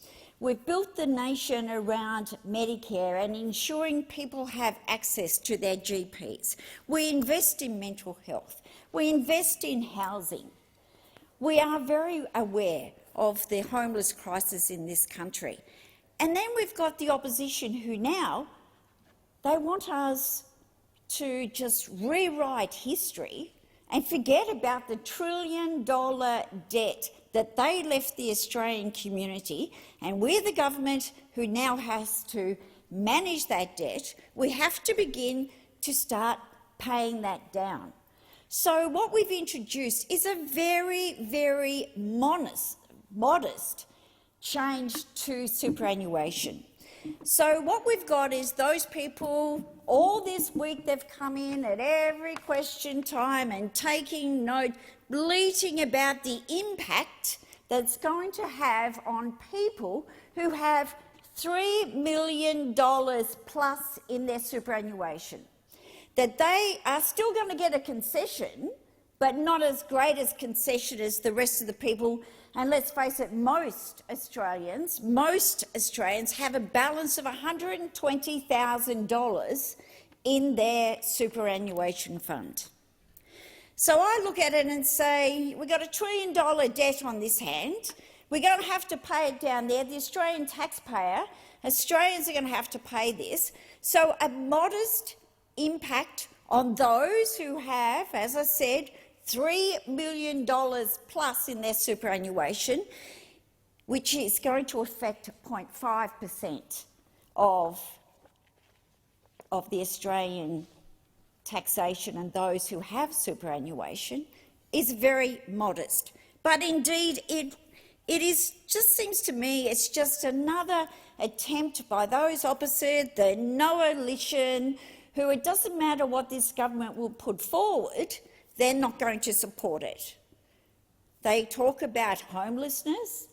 We've built the nation around Medicare and ensuring people have access to their GPs. We invest in mental health. We invest in housing. We are very aware of the homeless crisis in this country. And then we've got the opposition who now, they want us to just rewrite history and forget about the $1 trillion debt that they left the Australian community, and we're the government who now has to manage that debt. We have to begin to start paying that down. So what we've introduced is a very, very modest change to superannuation. So what we've got is those people, all this week they've come in at every question time and taking note, bleating about the impact that's going to have on people who have $3 million plus in their superannuation. That they are still going to get a concession, but not as great a concession as the rest of the people. And let's face it, most Australians have a balance of $120,000 in their superannuation fund. So I look at it and say, we've got $1 trillion debt on this hand. We're going to have to pay it down there. The Australian taxpayer, Australians are going to have to pay this. So a modest impact on those who have, as I said, $3 million plus in their superannuation, which is going to affect 0.5% of the Australian taxation and those who have superannuation, is very modest. But indeed, it just seems to me it's just another attempt by those opposite, the coalition, who it doesn't matter what this government will put forward, they're not going to support it. They talk about homelessness,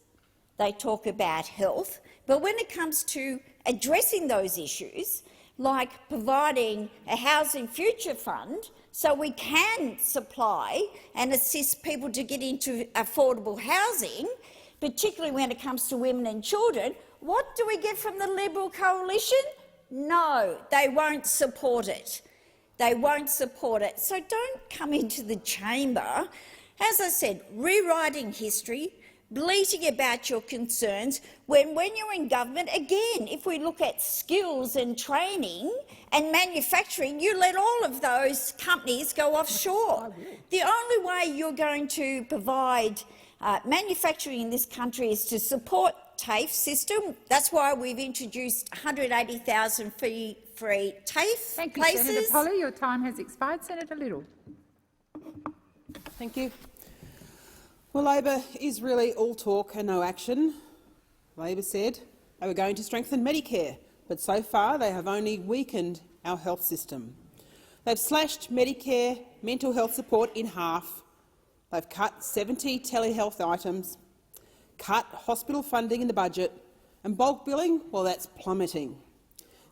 they talk about health, but when it comes to addressing those issues, like providing a housing future fund so we can supply and assist people to get into affordable housing, particularly when it comes to women and children, what do we get from the Liberal coalition? No, they won't support it. They won't support it. So don't come into the chamber, as I said, rewriting history, bleating about your concerns when you're in government, again, if we look at skills and training and manufacturing, you let all of those companies go offshore. The only way you're going to provide manufacturing in this country is to support TAFE system. That's why we've introduced 180,000 free TAFE Thank you, places. Senator Polley. Your time has expired. Senator Little. Thank you. Well, Labor is really all talk and no action. Labor said they were going to strengthen Medicare, but so far they have only weakened our health system. They've slashed Medicare mental health support in half. They've cut 70 telehealth items, cut hospital funding in the budget, and bulk billing, well, that's plummeting.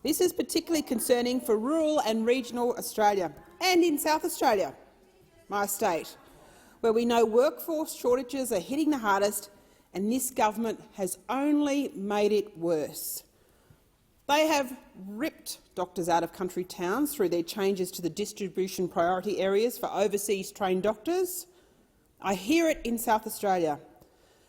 This is particularly concerning for rural and regional Australia and in South Australia, my state, where we know workforce shortages are hitting the hardest, and this government has only made it worse. They have ripped doctors out of country towns through their changes to the distribution priority areas for overseas trained doctors. I hear it in South Australia.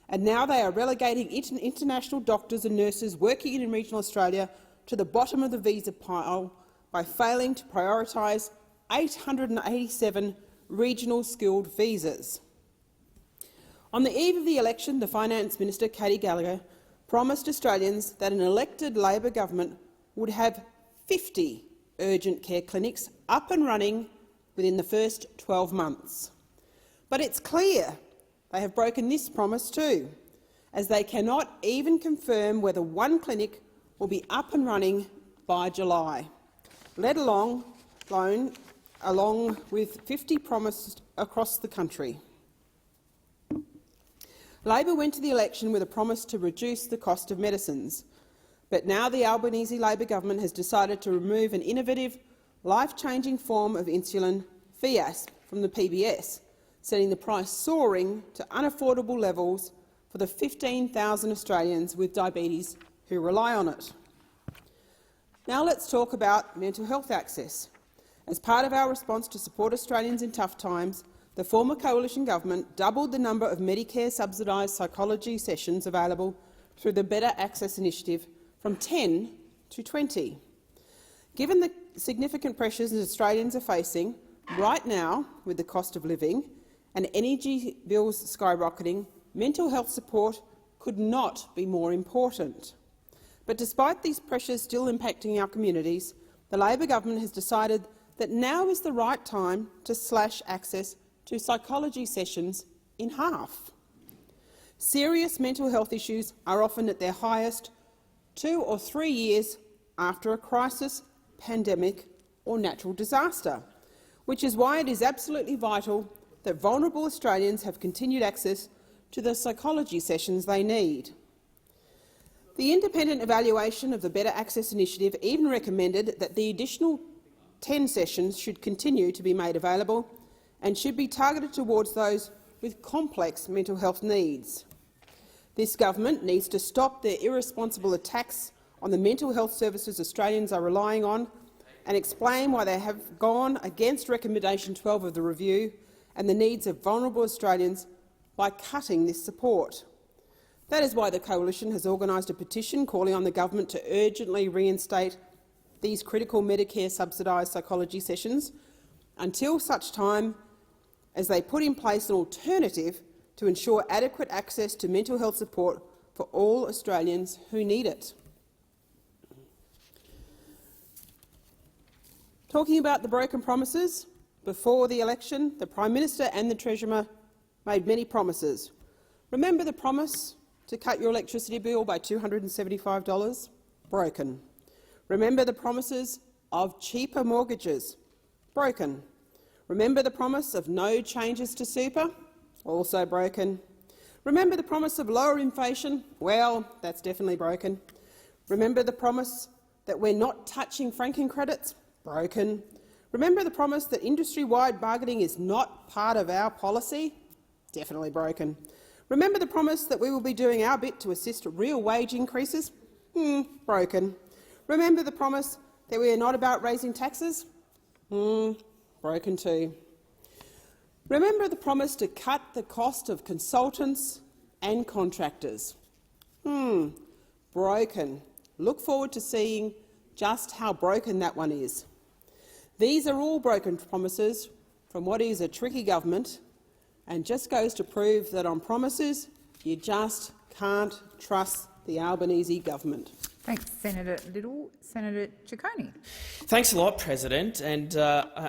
And now they are relegating international doctors and nurses working in regional Australia to the bottom of the visa pile by failing to prioritise 887 regional skilled visas. On the eve of the election, the Finance Minister, Katy Gallagher, promised Australians that an elected Labor government would have 50 urgent care clinics up and running within the first 12 months. But it's clear they have broken this promise too, as they cannot even confirm whether one clinic will be up and running by July, let alone along with 50 promised across the country. Labor went to the election with a promise to reduce the cost of medicines, but now the Albanese Labor government has decided to remove an innovative, life-changing form of insulin, Fiasp, from the PBS, setting the price soaring to unaffordable levels for the 15,000 Australians with diabetes who rely on it. Now let's talk about mental health access. As part of our response to support Australians in tough times, the former coalition government doubled the number of Medicare subsidised psychology sessions available through the Better Access Initiative from 10 to 20. Given the significant pressures that Australians are facing right now with the cost of living and energy bills skyrocketing, mental health support could not be more important. But despite these pressures still impacting our communities, the Labor government has decided that now is the right time to slash access to psychology sessions in half. Serious mental health issues are often at their highest 2 or 3 years after a crisis, pandemic or natural disaster, which is why it is absolutely vital that vulnerable Australians have continued access to the psychology sessions they need. The independent evaluation of the Better Access Initiative even recommended that the additional 10 sessions should continue to be made available and should be targeted towards those with complex mental health needs. This government needs to stop their irresponsible attacks on the mental health services Australians are relying on and explain why they have gone against Recommendation 12 of the review and the needs of vulnerable Australians by cutting this support. That is why the Coalition has organised a petition calling on the government to urgently reinstate these critical Medicare subsidised psychology sessions until such time as they put in place an alternative to ensure adequate access to mental health support for all Australians who need it. Talking about the broken promises, before the election, the Prime Minister and the Treasurer made many promises. Remember the promise to cut your electricity bill by $275? Broken. Remember the promises of cheaper mortgages? Broken. Remember the promise of no changes to super? Also broken. Remember the promise of lower inflation? Well, that's definitely broken. Remember the promise that we're not touching franking credits? Broken. Remember the promise that industry-wide bargaining is not part of our policy? Definitely broken. Remember the promise that we will be doing our bit to assist real wage increases? Broken. Remember the promise that we are not about raising taxes? Broken too. Remember the promise to cut the cost of consultants and contractors. Broken. Look forward to seeing just how broken that one is. These are all broken promises from what is a tricky government, and just goes to prove that on promises you just can't trust the Albanese government. Thanks, Senator Little. Senator Ciccone. Thanks a lot, President. And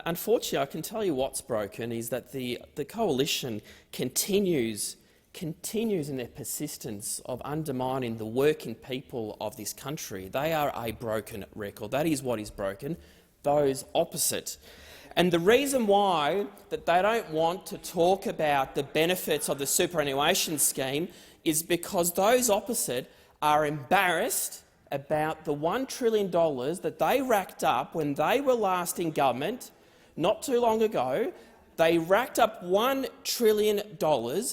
unfortunately, I can tell you what's broken is that the coalition continues in their persistence of undermining the working people of this country. They are a broken record. That is what is broken. Those opposite. And the reason why that they don't want to talk about the benefits of the superannuation scheme is because those opposite are embarrassed about the $1 trillion that they racked up when they were last in government not too long ago. They racked up $1 trillion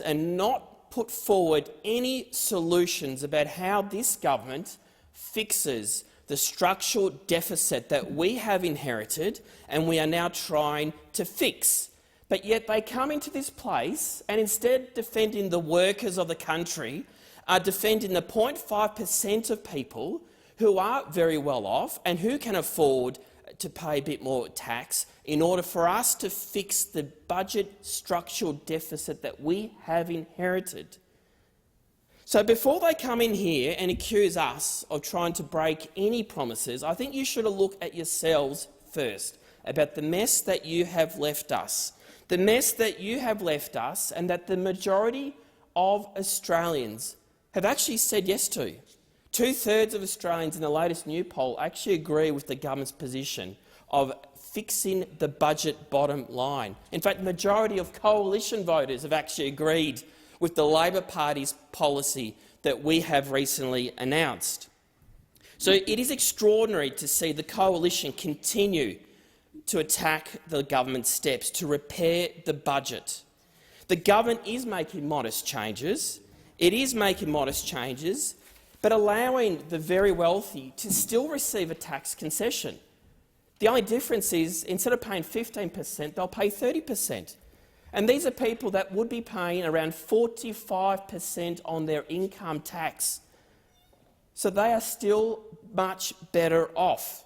and not put forward any solutions about how this government fixes the structural deficit that we have inherited and we are now trying to fix. But yet they come into this place and instead of defending the workers of the country, are defending the 0.5% of people who are very well off and who can afford to pay a bit more tax in order for us to fix the budget structural deficit that we have inherited. So before they come in here and accuse us of trying to break any promises, I think you should look at yourselves first about the mess that you have left us. The mess that you have left us and that the majority of Australians have actually said yes to. 2/3 of Australians in the latest new poll actually agree with the government's position of fixing the budget bottom line. In fact, the majority of coalition voters have actually agreed with the Labor Party's policy that we have recently announced. So it is extraordinary to see the coalition continue to attack the government's steps to repair the budget. The government is making modest changes. It is making modest changes, but allowing the very wealthy to still receive a tax concession. The only difference is instead of paying 15%, they'll pay 30%. And these are people that would be paying around 45% on their income tax. So they are still much better off.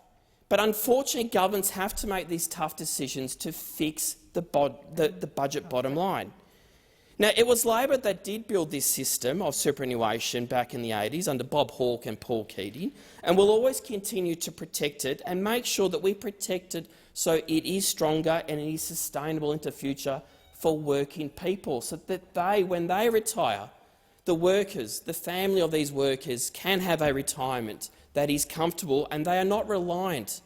But unfortunately, governments have to make these tough decisions to fix the budget bottom line. Now, it was Labor that did build this system of superannuation back in the 80s under Bob Hawke and Paul Keating, and we'll always continue to protect it and make sure that we protect it so it is stronger and it is sustainable into the future for working people, so that they, when they retire, the workers, the family of these workers can have a retirement that is comfortable and they are not reliant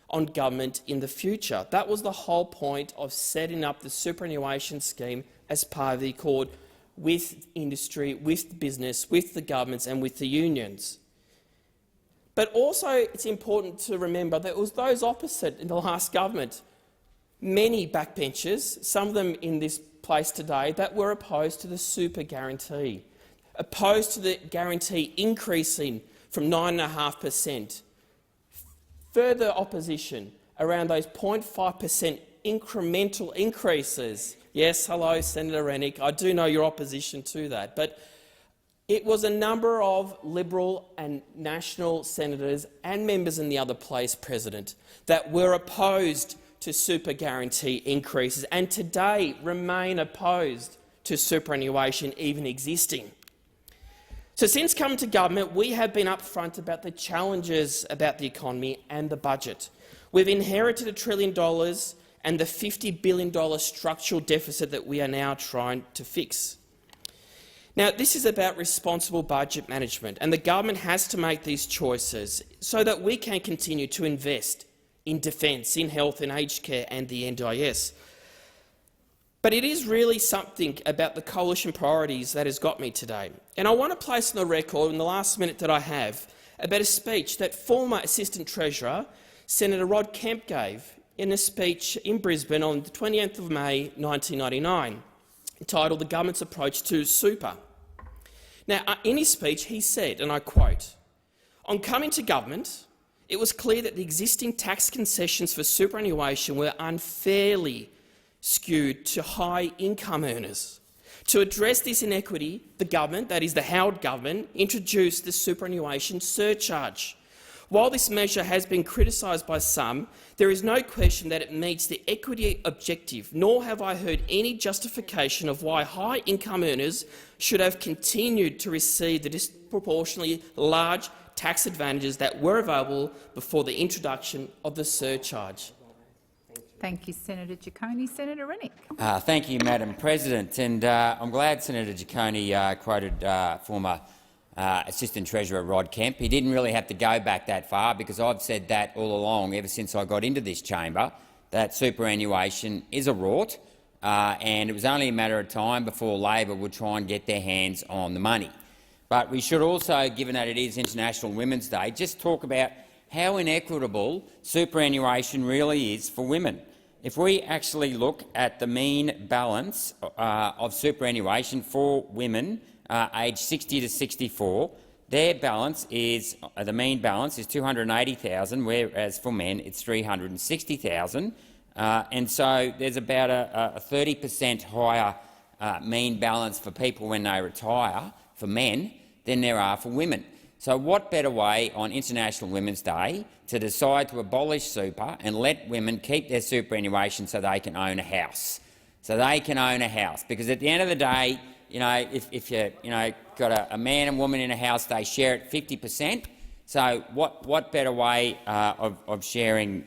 on government in the future. That was the whole point of setting up the superannuation scheme as part of the accord with industry, with business, with the governments and with the unions. But also it's important to remember that it was those opposite in the last government, many backbenchers, some of them in this place today, that were opposed to the super guarantee, opposed to the guarantee increasing from 9.5%. Further opposition around those 0.5% incremental increases. Yes, hello, Senator Rennick. I do know your opposition to that. But it was a number of Liberal and National senators and members in the other place, President, that were opposed to super guarantee increases and today remain opposed to superannuation even existing. So since coming to government, we have been upfront about the challenges about the economy and the budget. We've inherited $1 trillion and the $50 billion structural deficit that we are now trying to fix. Now, this is about responsible budget management, and the government has to make these choices so that we can continue to invest in defence, in health and aged care and the NDIS. But it is really something about the coalition priorities that has got me today. And I want to place on the record, in the last minute that I have, about a speech that former Assistant Treasurer Senator Rod Kemp gave in a speech in Brisbane on the 28th of May 1999, entitled The Government's Approach to Super. Now, in his speech he said, and I quote, "On coming to government, it was clear that the existing tax concessions for superannuation were unfairly skewed to high-income earners. To address this inequity, the government, that is the Howard government, introduced the superannuation surcharge. While this measure has been criticised by some, there is no question that it meets the equity objective, nor have I heard any justification of why high-income earners should have continued to receive the disproportionately large tax advantages that were available before the introduction of the surcharge. Thank you, Senator Ciccone. Senator Rennick. Thank you, Madam President. And I'm glad Senator Ciccone quoted former Assistant Treasurer Rod Kemp. He didn't really have to go back that far, because I've said that all along, ever since I got into this chamber, that superannuation is a rort, and it was only a matter of time before Labor would try and get their hands on the money. But we should also, given that it is International Women's Day, just talk about how inequitable superannuation really is for women. If we actually look at the mean balance of superannuation for women aged 60 to 64, their balance is the mean balance is $280,000, whereas for men it's $360,000, and so there's about a 30% higher mean balance for people when they retire for men than there are for women. So what better way on International Women's Day to decide to abolish super and let women keep their superannuation so they can own a house? So they can own a house, because at the end of the day, if you got a man and woman in a house, they share it 50%. So what better way of sharing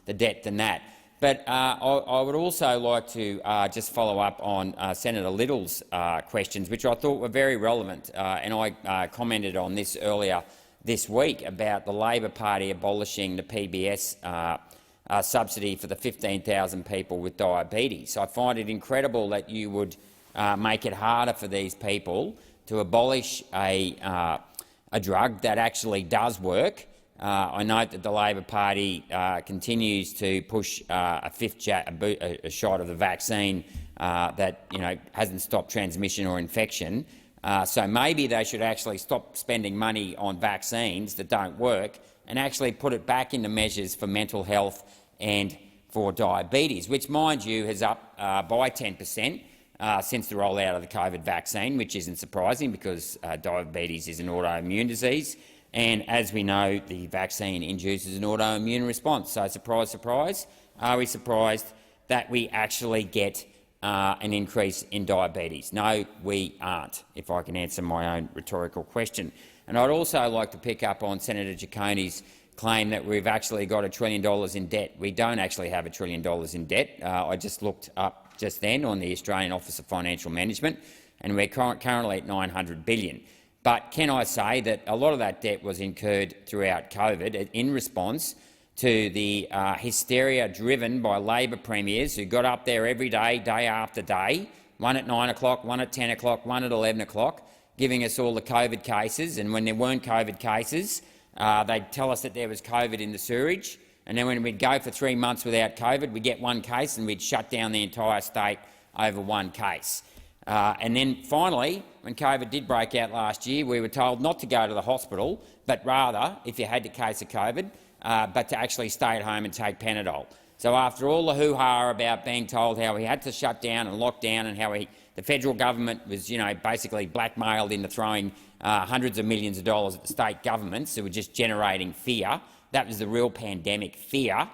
the debt than that? But I would also like to just follow up on Senator Little's questions, which I thought were very relevant, and I commented on this earlier this week about the Labor Party abolishing the PBS subsidy for the 15,000 people with diabetes. I find it incredible that you would make it harder for these people to abolish a drug that actually does work. I note that the Labor Party continues to push a shot of the vaccine that hasn't stopped transmission or infection. So maybe they should actually stop spending money on vaccines that don't work and actually put it back into measures for mental health and for diabetes, which, mind you, has up by 10% since the rollout of the COVID vaccine, which isn't surprising because diabetes is an autoimmune disease. And as we know, the vaccine induces an autoimmune response. So surprise, surprise, are we surprised that we actually get an increase in diabetes? No, we aren't, if I can answer my own rhetorical question. And I'd also like to pick up on Senator Ciccone's claim that we've actually got $1 trillion in debt. We don't actually have $1 trillion in debt. I just looked up just then on the Australian Office of Financial Management, and we're currently at $900 billion. But can I say that a lot of that debt was incurred throughout COVID in response to the hysteria driven by Labor premiers who got up there every day, day after day, one at 9 o'clock, one at 10 o'clock, one at 11 o'clock, giving us all the COVID cases. And when there weren't COVID cases, they'd tell us that there was COVID in the sewerage. And then when we'd go for 3 months without COVID, we'd get one case and we'd shut down the entire state over one case. And then finally, when COVID did break out last year, we were told not to go to the hospital, but rather, if you had a case of COVID, but to actually stay at home and take Panadol. So after all the hoo-ha about being told how we had to shut down and lock down and how the federal government was basically blackmailed into throwing hundreds of millions of dollars at the state governments who were just generating fear, that was the real pandemic fear.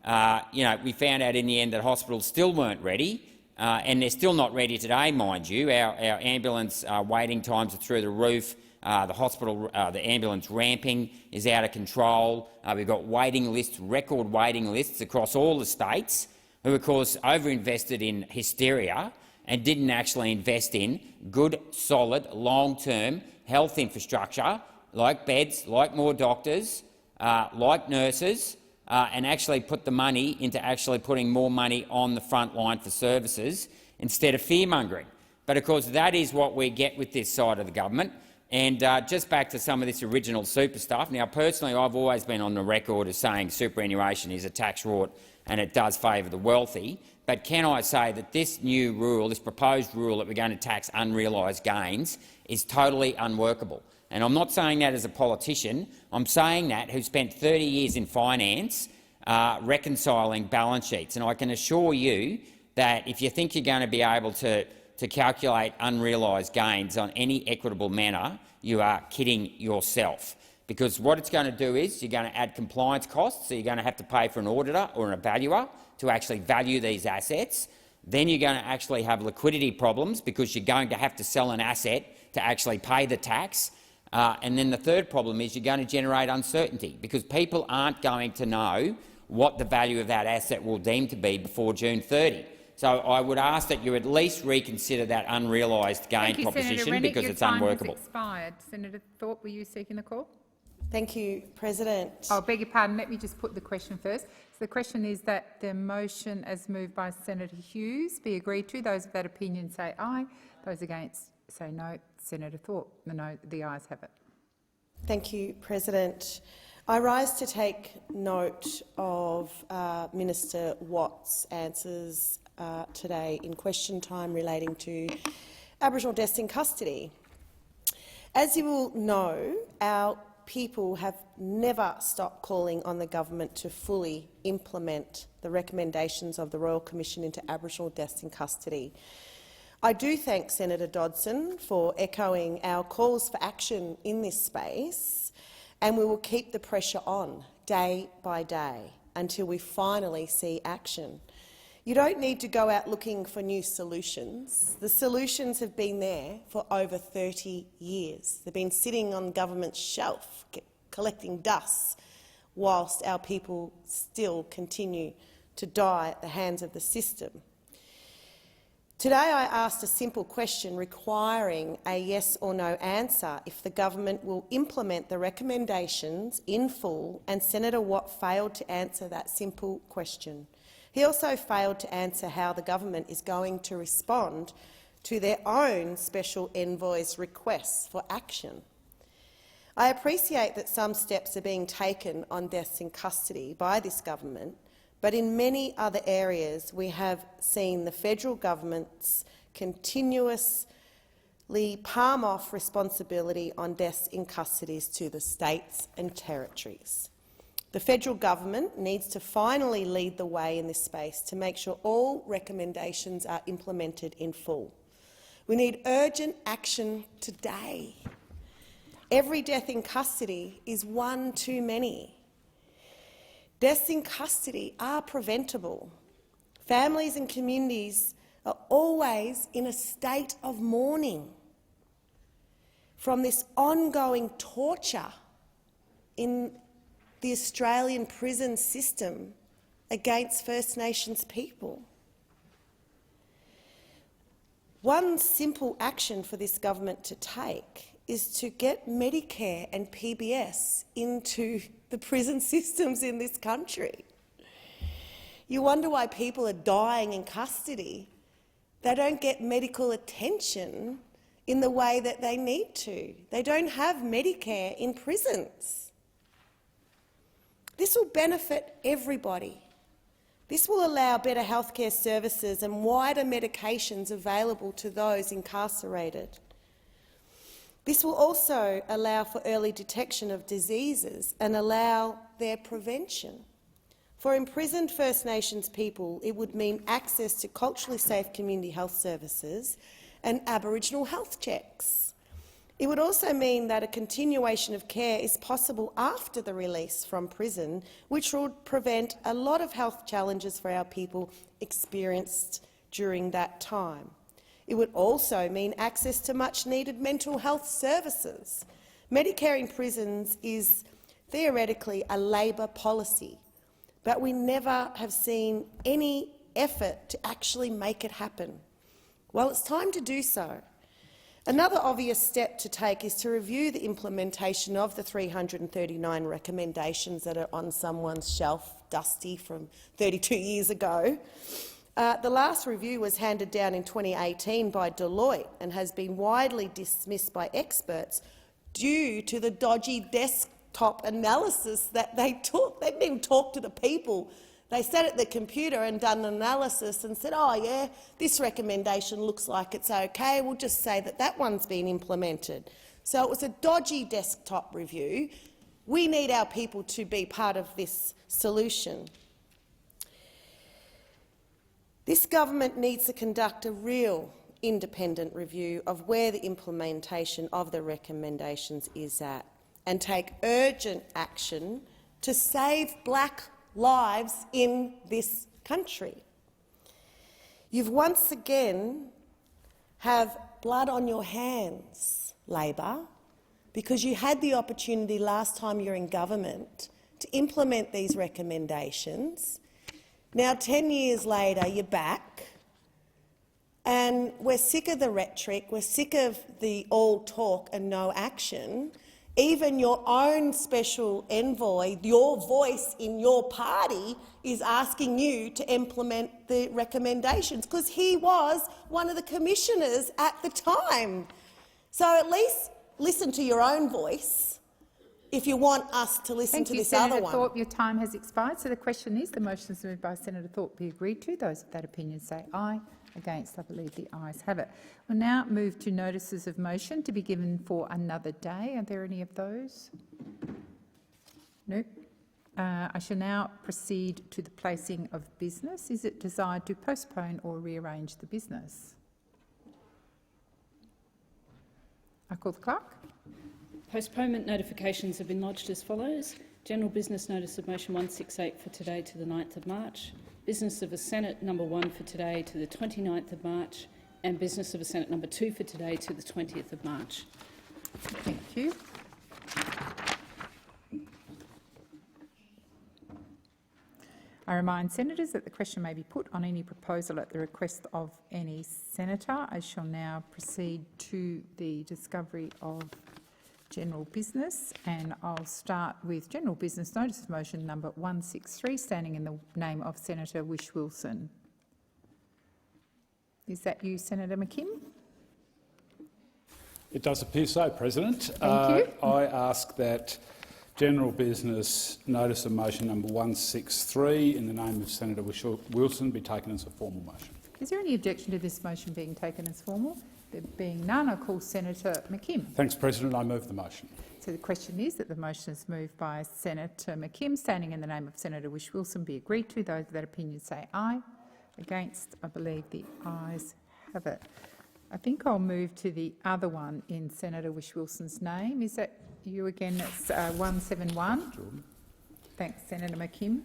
We found out in the end that hospitals still weren't ready. And they're still not ready today, mind you. Our ambulance waiting times are through the roof. The ambulance ramping is out of control. We've got waiting lists, record waiting lists across all the states, who of course overinvested in hysteria and didn't actually invest in good, solid, long-term health infrastructure like beds, like more doctors, like nurses, and actually put the money into actually putting more money on the front line for services instead of fear-mongering. But of course that is what we get with this side of the government. And just back to some of this original super stuff. Now, personally, I've always been on the record as saying superannuation is a tax rort and it does favour the wealthy. But can I say that this new rule, this proposed rule that we're going to tax unrealised gains, is totally unworkable? And I'm not saying that as a politician. I'm saying that who spent 30 years in finance reconciling balance sheets. And I can assure you that if you think you're going to be able to to calculate unrealised gains on any equitable manner, you are kidding yourself. Because what it's going to do is you're going to add compliance costs, so you're going to have to pay for an auditor or an evaluator to actually value these assets. Then you're going to actually have liquidity problems because you're going to have to sell an asset to actually pay the tax. And then the third problem is you're going to generate uncertainty because people aren't going to know what the value of that asset will deem to be before June 30. So I would ask that you at least reconsider that unrealised gain proposition because it's unworkable. Expired. Senator Thorpe, were you seeking the call? Thank you, President. I beg your pardon. Let me just put the question first. So the question is that the motion as moved by Senator Hughes be agreed to. Those of that opinion say aye. Those against say no. Senator Thorpe. The ayes have it. Thank you, President. I rise to take note of Minister Watt's answers today in question time relating to Aboriginal deaths in custody. As you will know, our people have never stopped calling on the government to fully implement the recommendations of the Royal Commission into Aboriginal deaths in custody. I do thank Senator Dodson for echoing our calls for action in this space, and we will keep the pressure on day by day until we finally see action. You don't need to go out looking for new solutions. The solutions have been there for over 30 years. They've been sitting on government's shelf, collecting dust, whilst our people still continue to die at the hands of the system. Today I asked a simple question requiring a yes or no answer if the government will implement the recommendations in full, and Senator Watt failed to answer that simple question. He also failed to answer how the government is going to respond to their own special envoy's requests for action. I appreciate that some steps are being taken on deaths in custody by this government, but in many other areas we have seen the federal government's continuously palm off responsibility on deaths in custody to the states and territories. The federal government needs to finally lead the way in this space to make sure all recommendations are implemented in full. We need urgent action today. Every death in custody is one too many. Deaths in custody are preventable. Families and communities are always in a state of mourning from this ongoing torture in the Australian prison system against First Nations people. One simple action for this government to take is to get Medicare and PBS into the prison systems in this country. You wonder why people are dying in custody. They don't get medical attention in the way that they need to. They don't have Medicare in prisons. This will benefit everybody. This will allow better healthcare services and wider medications available to those incarcerated. This will also allow for early detection of diseases and allow their prevention. For imprisoned First Nations people, it would mean access to culturally safe community health services and Aboriginal health checks. It would also mean that a continuation of care is possible after the release from prison, which would prevent a lot of health challenges for our people experienced during that time. It would also mean access to much-needed mental health services. Medicare in prisons is theoretically a Labor policy, but we never have seen any effort to actually make it happen. Well, it's time to do so. Another obvious step to take is to review the implementation of the 339 recommendations that are on someone's shelf, dusty from 32 years ago. The last review was handed down in 2018 by Deloitte and has been widely dismissed by experts due to the dodgy desktop analysis that they took. They didn't even talk to the people. They sat at the computer and done an analysis and said, oh yeah, this recommendation looks like it's okay, we'll just say that that one's been implemented. So it was a dodgy desktop review. We need our people to be part of this solution. This government needs to conduct a real independent review of where the implementation of the recommendations is at and take urgent action to save black lives in this country. You've once again have blood on your hands, Labor, because you had the opportunity last time you were in government to implement these recommendations. Now, 10 years later, you're back, and we're sick of the rhetoric, we're sick of the all talk and no action. Even your own special envoy, your voice in your party, is asking you to implement the recommendations because he was one of the commissioners at the time. So at least listen to your own voice if you want us to listen to this other one. Thank you, Senator Thorpe. Your time has expired. So the question is, the motion is moved by Senator Thorpe be agreed to. Those of that opinion say aye. Against, I believe the ayes have it. We'll now move to notices of motion to be given for another day. Are there any of those? No. I shall now proceed to the placing of business. Is it desired to postpone or rearrange the business? I call the clerk. Postponement notifications have been lodged as follows. General business notice of motion 168 for today to the 9th of March. Business of a Senate number 1 for today to the 29th of March, and business of a Senate number 2 for today to the 20th of March. Thank you. I remind senators that the question may be put on any proposal at the request of any senator. I shall now proceed to the discovery of general business, and I'll start with general business notice of motion number 163, standing in the name of Senator Whish-Wilson. Is that you, Senator McKim? It does appear so, President. Thank you. I ask that general business notice of motion number 163 in the name of Senator Whish-Wilson be taken as a formal motion. Is there any objection to this motion being taken as formal? There being none, I call Senator McKim. Thanks, President. I move the motion. So the question is that the motion is moved by Senator McKim, standing in the name of Senator Whish-Wilson, be agreed to. Those of that opinion say aye. Against, I believe the ayes have it. I think I'll move to the other one in Senator Whish-Wilson's name. Is that you again? That's 171. Jordan. Thanks, Senator McKim.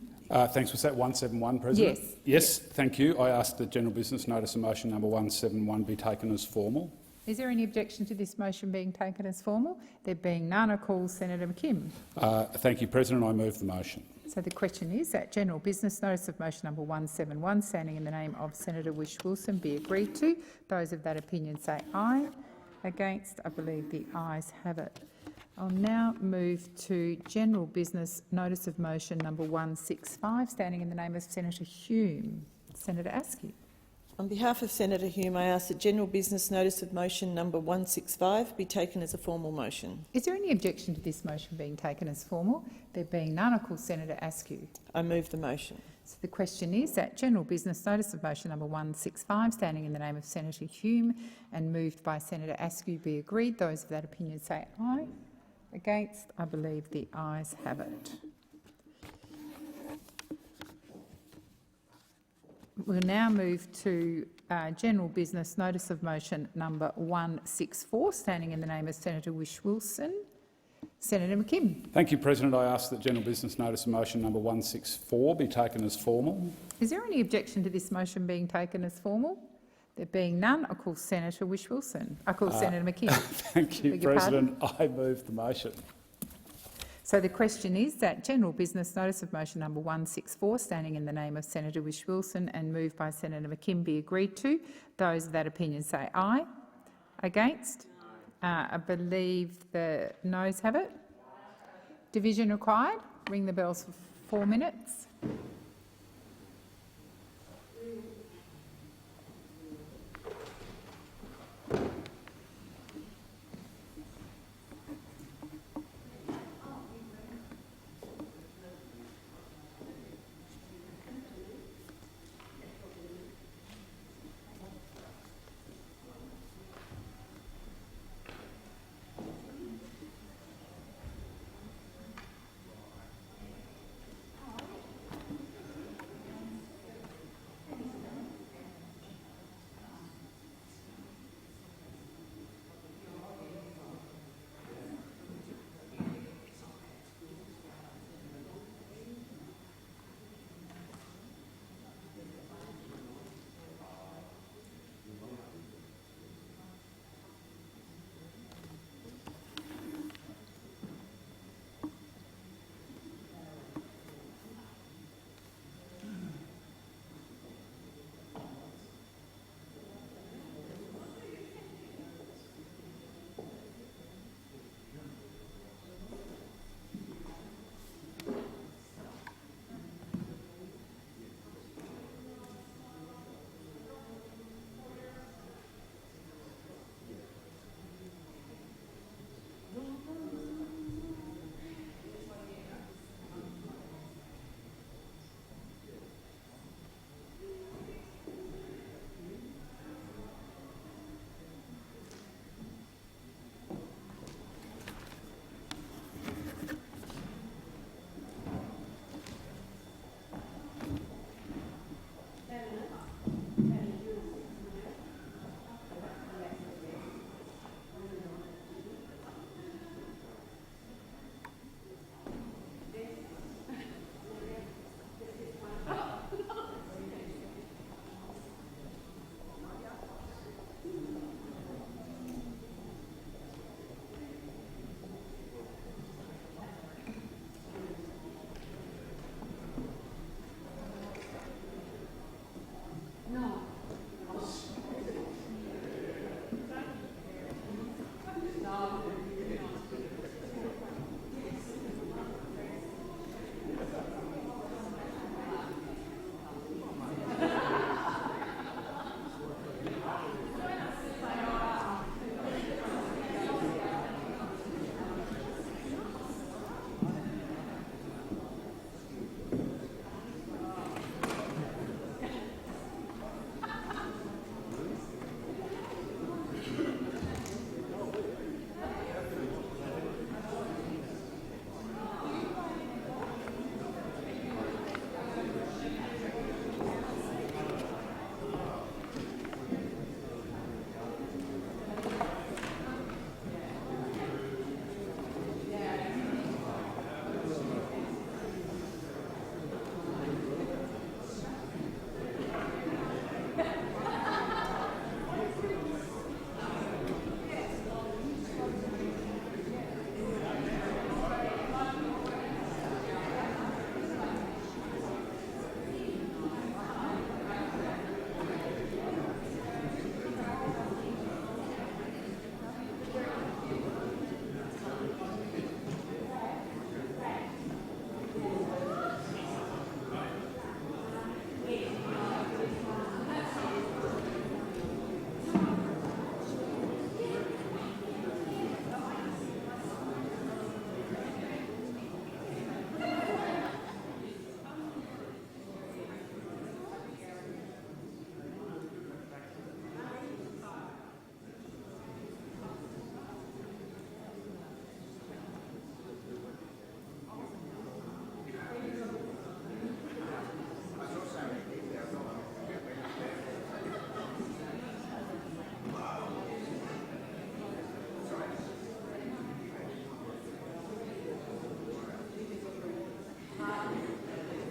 Thanks. Was that 171, President? Yes. Yes, thank you. I ask that general business notice of motion number 171 be taken as formal. Is there any objection to this motion being taken as formal? There being none, I call Senator McKim. Thank you, President. I move the motion. So the question is that general business notice of motion number 171, standing in the name of Senator Whish-Wilson, be agreed to. Those of that opinion say aye. Against, I believe the ayes have it. I'll now move to general business notice of motion number 165, standing in the name of Senator Hume. Senator Askew. On behalf of Senator Hume, I ask that general business notice of motion number 165 be taken as a formal motion. Is there any objection to this motion being taken as formal? There being none, I call Senator Askew. I move the motion. So the question is that general business notice of motion number 165, standing in the name of Senator Hume and moved by Senator Askew, be agreed. Those of that opinion say aye. Against, I believe the ayes have it. We'll now move to general business notice of motion number 164, standing in the name of Senator Whish-Wilson. Senator McKim. Thank you, President. I ask that general business notice of motion number 164 be taken as formal. Is there any objection to this motion being taken as formal? There being none, I call Senator Whish-Wilson. I call Senator McKim. Thank you, President. I move the motion. So the question is that general business notice of motion number 164, standing in the name of Senator Whish-Wilson and moved by Senator McKim, be agreed to. Those of that opinion say aye. Against? I believe the noes have it. Division required. Ring the bells for 4 minutes.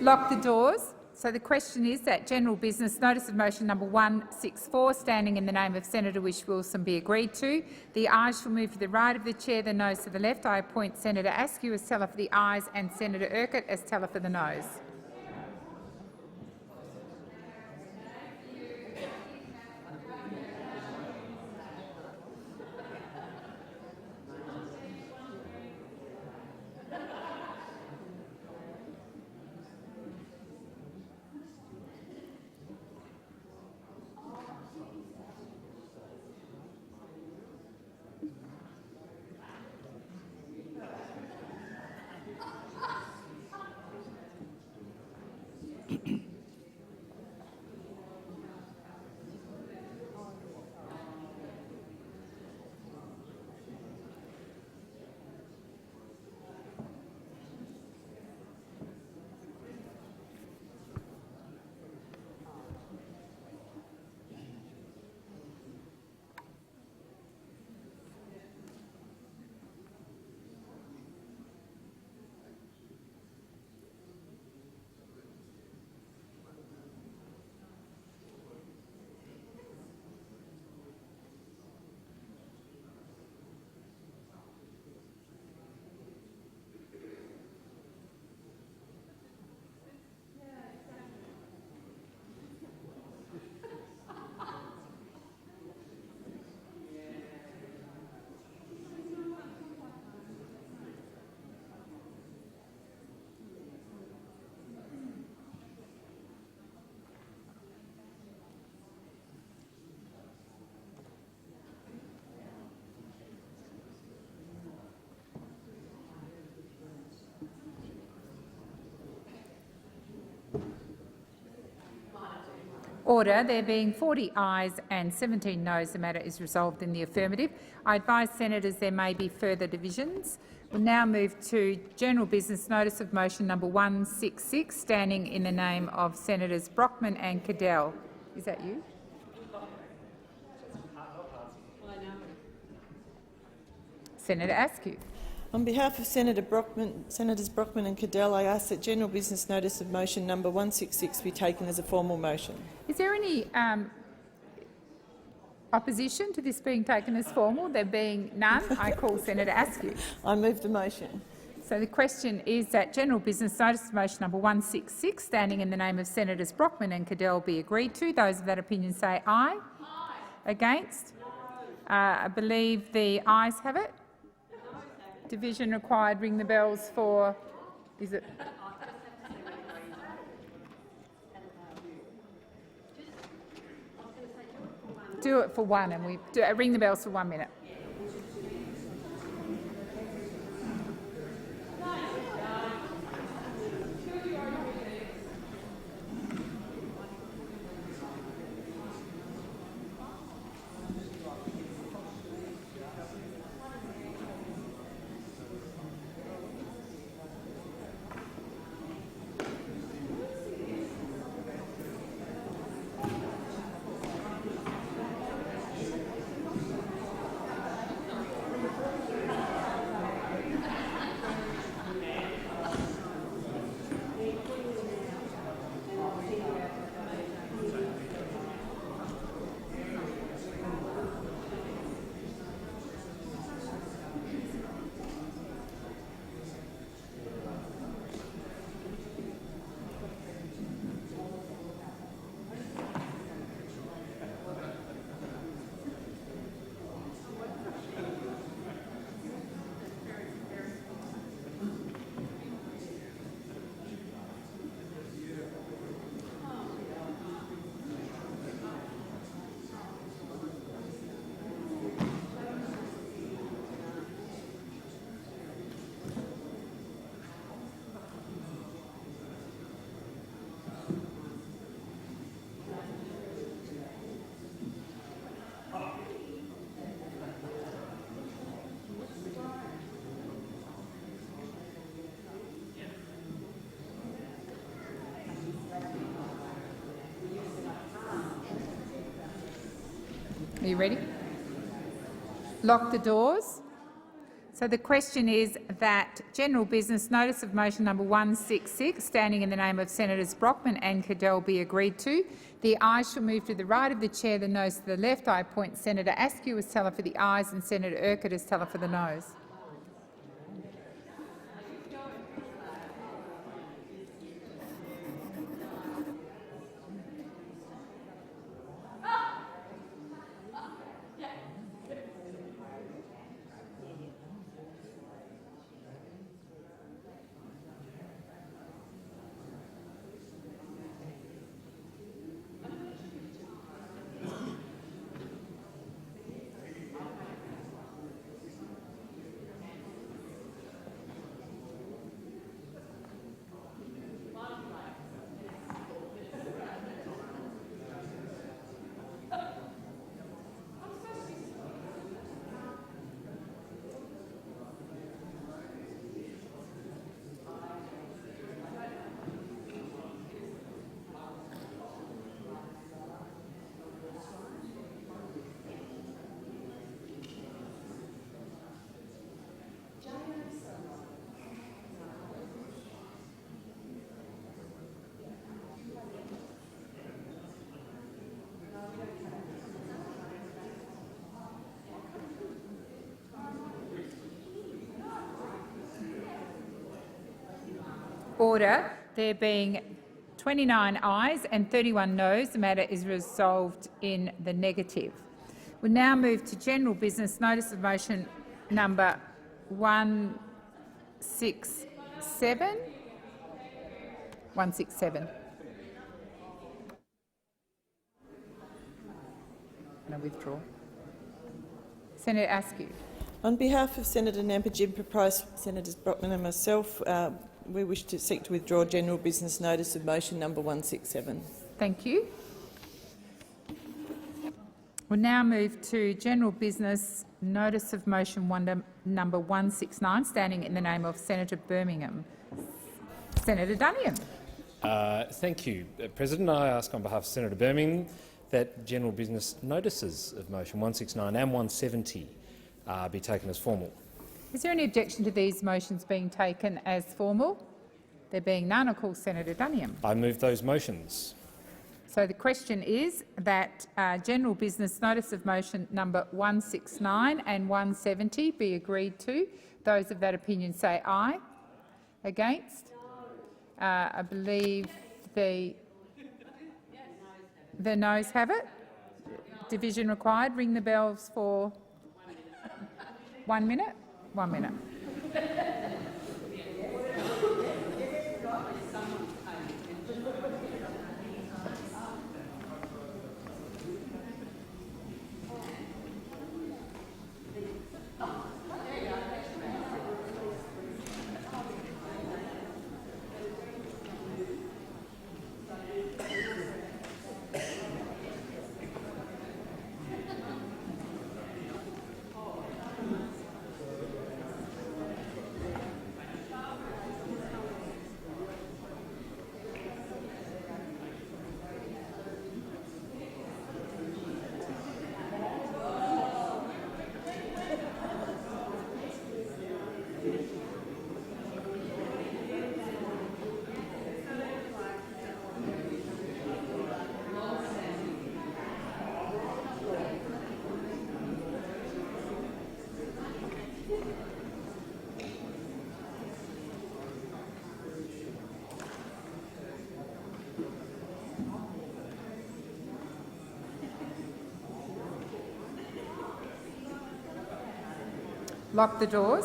Lock the doors. So the question is that general business notice of motion number 164, standing in the name of Senator Whish-Wilson, be agreed to. The ayes shall move to the right of the chair, the noes to the left. I appoint Senator Askew as teller for the ayes and Senator Urquhart as teller for the noes. Order. There being 40 ayes and 17 noes, the matter is resolved in the affirmative. I advise senators there may be further divisions. We'll now move to general business notice of motion number 166, standing in the name of Senators Brockman and Cadell. Is that you? Senator Askew. On behalf of Senators Brockman and Cadell, I ask that general business notice of motion number 166 be taken as a formal motion. Is there any opposition to this being taken as formal? There being none, I call Senator Askew. I move the motion. So the question is that general business notice of motion number 166, standing in the name of Senators Brockman and Cadell, be agreed to. Those of that opinion say aye. Aye. Against? I believe the ayes have it. Division required. Ring the bells for. Is it? Do it for one, and we ring the bells for 1 minute. Are you ready? Lock the doors. So the question is that general business notice of motion number 166, standing in the name of Senators Brockman and Cadell, be agreed to. The ayes shall move to the right of the chair, the noes to the left. I appoint Senator Askew as teller for the ayes and Senator Urquhart as teller for the noes. Order. There being 29 ayes and 31 noes, the matter is resolved in the negative. We now move to general business notice of motion number 167. 167. And I withdraw. Senator Askew. On behalf of Senator Nampijinpa Price, Senators Brockman and myself, we wish to seek to withdraw general business notice of motion number 167. Thank you. We'll now move to general business notice of motion number 169, standing in the name of Senator Birmingham. Senator Duniam. Thank you, President. I ask on behalf of Senator Birmingham that general business notices of motion 169 and 170 be taken as formal. Is there any objection to these motions being taken as formal? There being none, I call Senator Duniam. I move those motions. So the question is that general business notice of motion number 169 and 170 be agreed to. Those of that opinion say aye. Against? I believe the noes have it. Division required. Ring the bells for 1 minute. 1 minute. Lock the doors.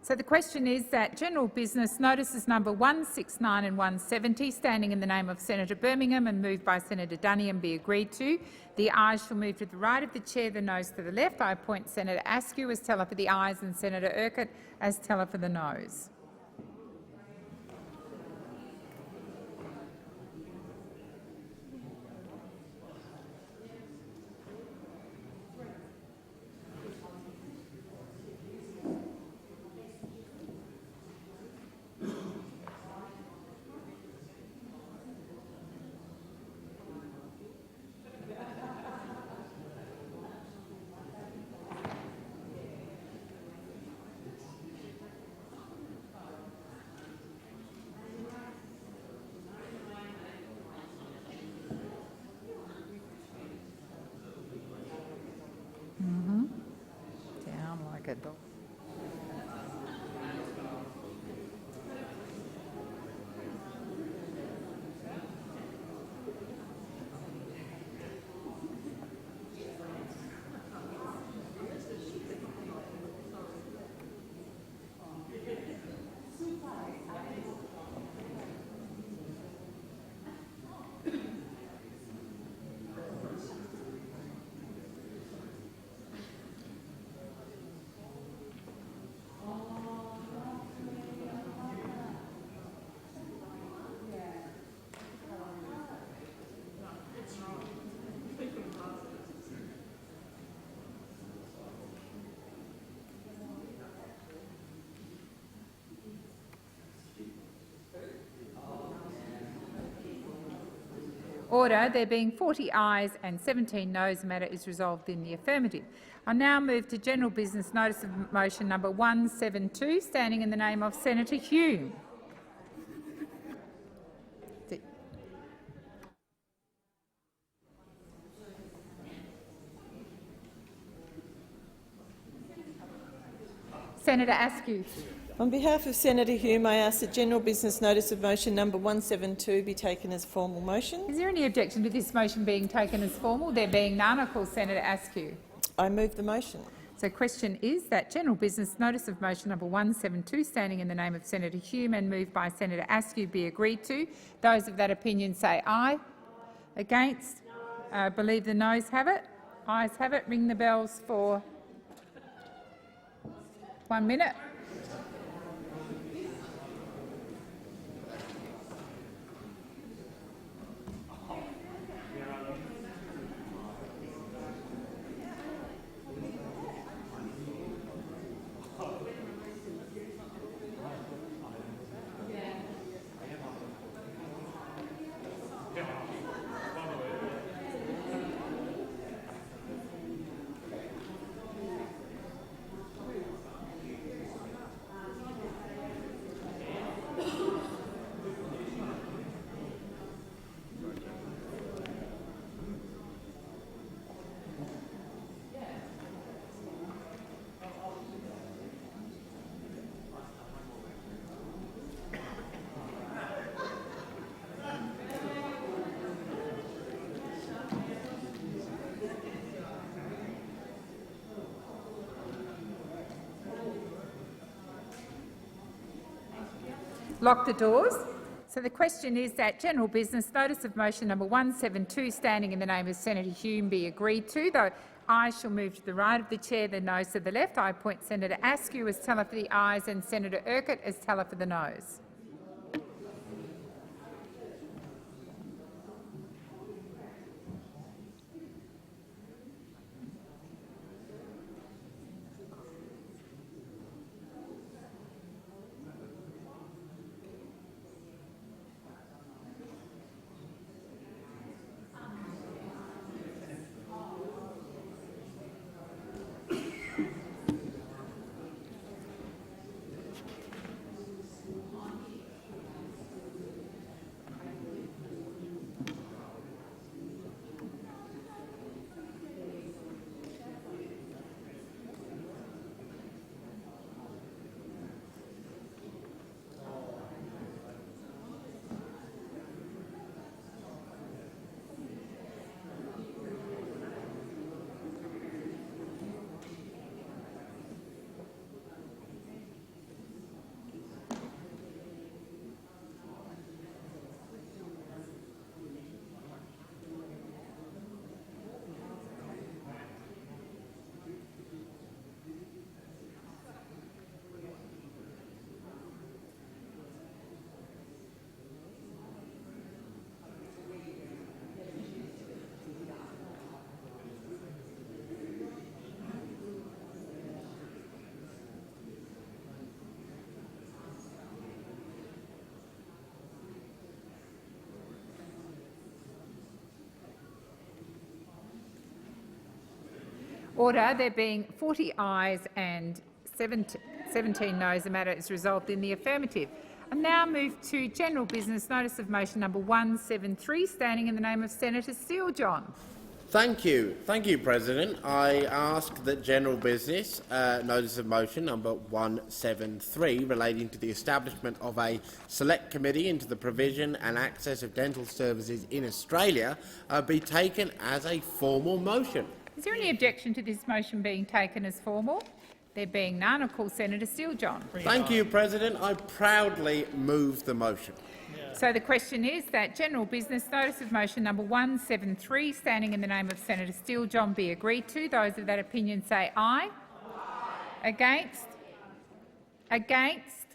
So the question is that general business notices number 169 and 170, standing in the name of Senator Birmingham and moved by Senator Duniam, be agreed to. The ayes shall move to the right of the chair, the noes to the left. I appoint Senator Askew as teller for the ayes and Senator Urquhart as teller for the noes. Order. There being 40 ayes and 17 noes, the matter is resolved in the affirmative. I now move to general business notice of motion number 172, standing in the name of Senator Hume. Senator Askew. On behalf of Senator Hume, I ask that general business notice of motion number 172 be taken as formal motion. Is there any objection to this motion being taken as formal? There being none, I call Senator Askew. I move the motion. So, question is that general business notice of motion number 172, standing in the name of Senator Hume and moved by Senator Askew, be agreed to. Those of that opinion say aye. Against? I believe the noes have it. Ayes have it. Ring the bells for 1 minute. Lock the doors. So the question is that general business notice of motion number 172, standing in the name of Senator Hume, be agreed to. Though ayes shall move to the right of the chair, the noes to the left. I appoint Senator Askew as teller for the ayes and Senator Urquhart as teller for the noes. Order. There being 40 ayes and 17 noes, the matter is resolved in the affirmative. I now move to general business notice of motion number 173, standing in the name of Senator Steele-John. Thank you, President. I ask that general business notice of motion number 173, relating to the establishment of a select committee into the provision and access of dental services in Australia, be taken as a formal motion. Is there any objection to this motion being taken as formal? There being none, I call Senator Steele-John. Thank you, President. I proudly move the motion. So the question is that general business notice of motion number 173, standing in the name of Senator Steele-John, be agreed to. Those of that opinion say aye. Against? Against?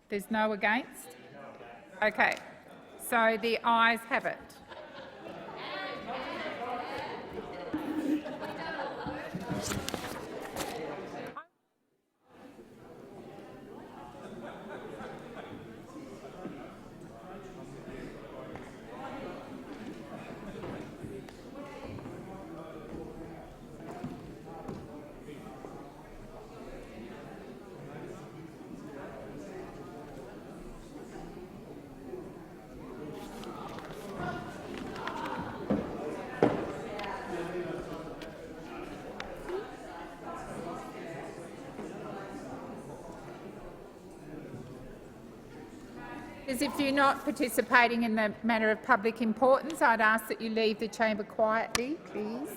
There's no against? Okay. So the ayes have it. As if you're not participating in the matter of public importance, I'd ask that you leave the chamber quietly, please.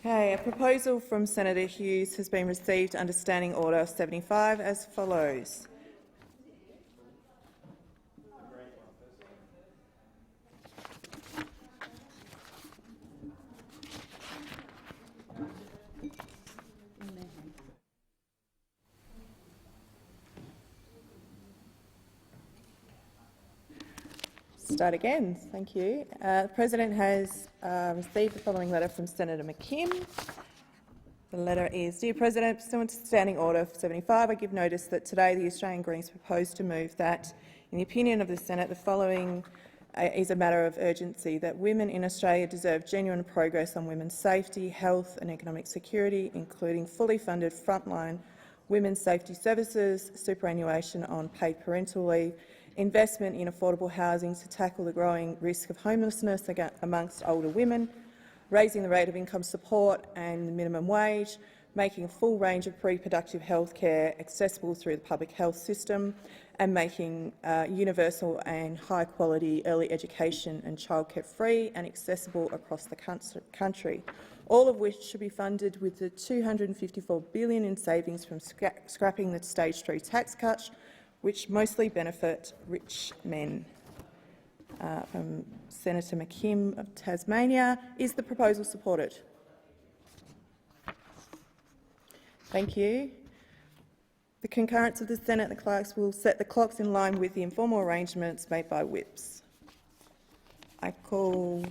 Okay, a proposal from Senator Hughes has been received under Standing Order 75 as follows. Start again. Thank you. The President has received the following letter from Senator McKim. The letter is, Dear President, pursuant to Standing Order 75, I give notice that today the Australian Greens propose to move that, in the opinion of the Senate, the following is a matter of urgency, that women in Australia deserve genuine progress on women's safety, health and economic security, including fully funded frontline women's safety services, superannuation on paid parental leave, investment in affordable housing to tackle the growing risk of homelessness amongst older women, raising the rate of income support and the minimum wage, making a full range of reproductive health care accessible through the public health system, and making universal and high-quality early education and childcare free and accessible across the country, all of which should be funded with the $254 billion in savings from scrapping the Stage 3 tax cuts, which mostly benefit rich men. From Senator McKim of Tasmania. Is the proposal supported? Thank you. The concurrence of the Senate and the clerks will set the clocks in line with the informal arrangements made by whips. I call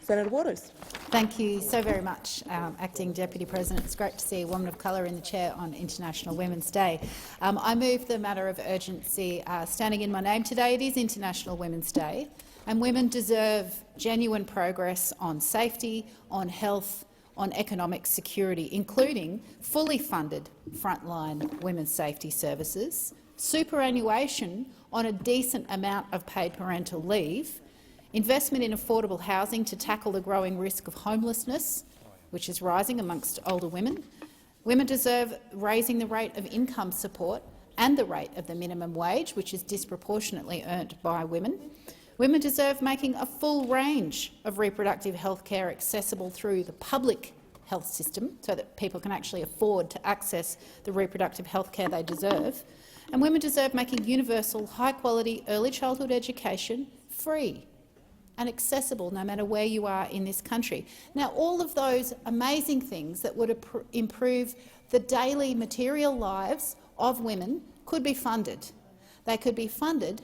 Senator Waters. Thank you so very much, Acting Deputy President. It's great to see a woman of colour in the chair on International Women's Day. I move the matter of urgency standing in my name today. It is International Women's Day, and women deserve genuine progress on safety, on health, on economic security, including fully funded frontline women's safety services, superannuation on a decent amount of paid parental leave, investment in affordable housing to tackle the growing risk of homelessness, which is rising amongst older women. Women deserve raising the rate of income support and the rate of the minimum wage, which is disproportionately earned by women. Women deserve making a full range of reproductive health care accessible through the public health system so that people can actually afford to access the reproductive health care they deserve. And women deserve making universal, high-quality early childhood education free and accessible no matter where you are in this country. Now, all of those amazing things that would improve the daily material lives of women could be funded. They could be funded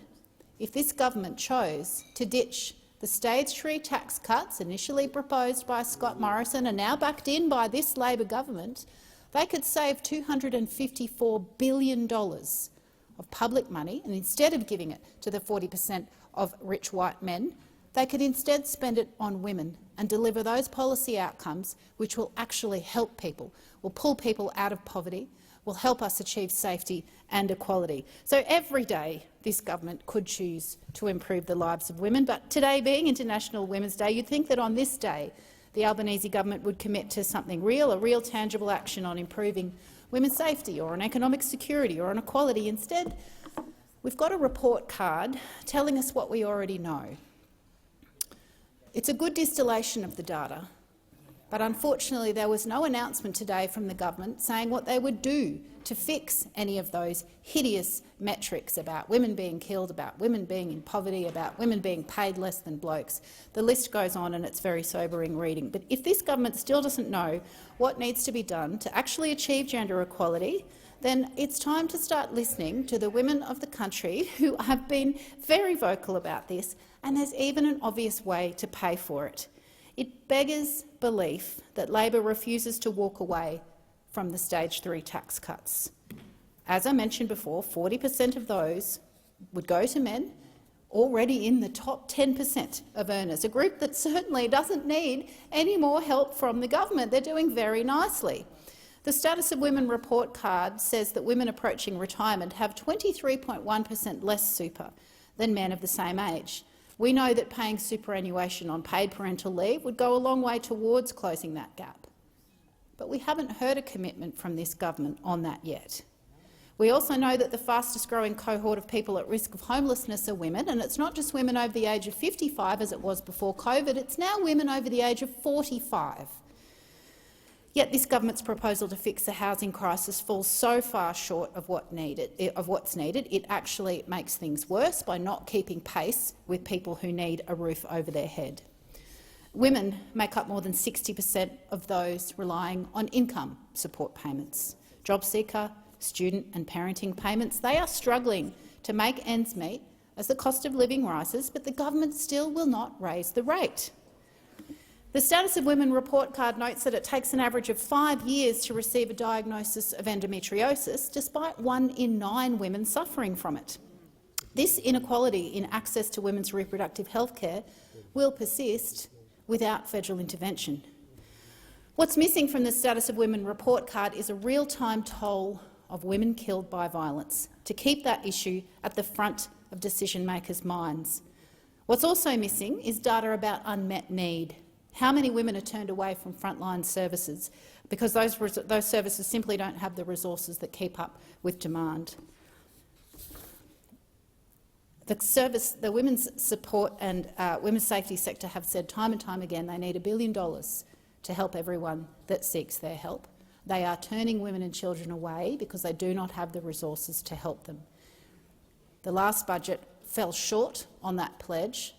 if this government chose to ditch the Stage 3 tax cuts initially proposed by Scott Morrison and now backed in by this Labor government. They could save $254 billion of public money, and instead of giving it to the 40% of rich white men, they could instead spend it on women and deliver those policy outcomes which will actually help people, will pull people out of poverty, will help us achieve safety and equality. So every day this government could choose to improve the lives of women, but today being International Women's Day, you'd think that on this day the Albanese government would commit to something real, a real tangible action on improving women's safety or on economic security or on equality. Instead, we've got a report card telling us what we already know. It's a good distillation of the data, But unfortunately, there was no announcement today from the government saying what they would do to fix any of those hideous metrics about women being killed, about women being in poverty, about women being paid less than blokes. The list goes on and it's very sobering reading. But if this government still doesn't know what needs to be done to actually achieve gender equality, then it's time to start listening to the women of the country who have been very vocal about this, and there's even an obvious way to pay for it. It beggars belief that Labor refuses to walk away from the Stage 3 tax cuts. As I mentioned before, 40% of those would go to men already in the top 10% of earners, a group that certainly doesn't need any more help from the government. They're doing very nicely. The Status of Women report card says that women approaching retirement have 23.1% less super than men of the same age. We know that paying superannuation on paid parental leave would go a long way towards closing that gap. But we haven't heard a commitment from this government on that yet. We also know that the fastest-growing cohort of people at risk of homelessness are women, and it's not just women over the age of 55 as it was before COVID, it's now women over the age of 45. Yet this government's proposal to fix the housing crisis falls so far short of what's needed. It actually makes things worse by not keeping pace with people who need a roof over their head. Women make up more than 60% of those relying on income support payments. Job seeker, student and parenting payments, they are struggling to make ends meet as the cost of living rises, but the government still will not raise the rate. The Status of Women report card notes that it takes an average of 5 years to receive a diagnosis of endometriosis, despite 1 in 9 women suffering from it. This inequality in access to women's reproductive health care will persist without federal intervention. What's missing from the Status of Women report card is a real-time toll of women killed by violence, to keep that issue at the front of decision-makers' minds. What's also missing is data about unmet need. How many women are turned away from frontline services because those services simply don't have the resources that keep up with demand? The women's support and women's safety sector have said time and time again they need $1 billion to help everyone that seeks their help. They are turning women and children away because they do not have the resources to help them. The last budget fell short on that pledge,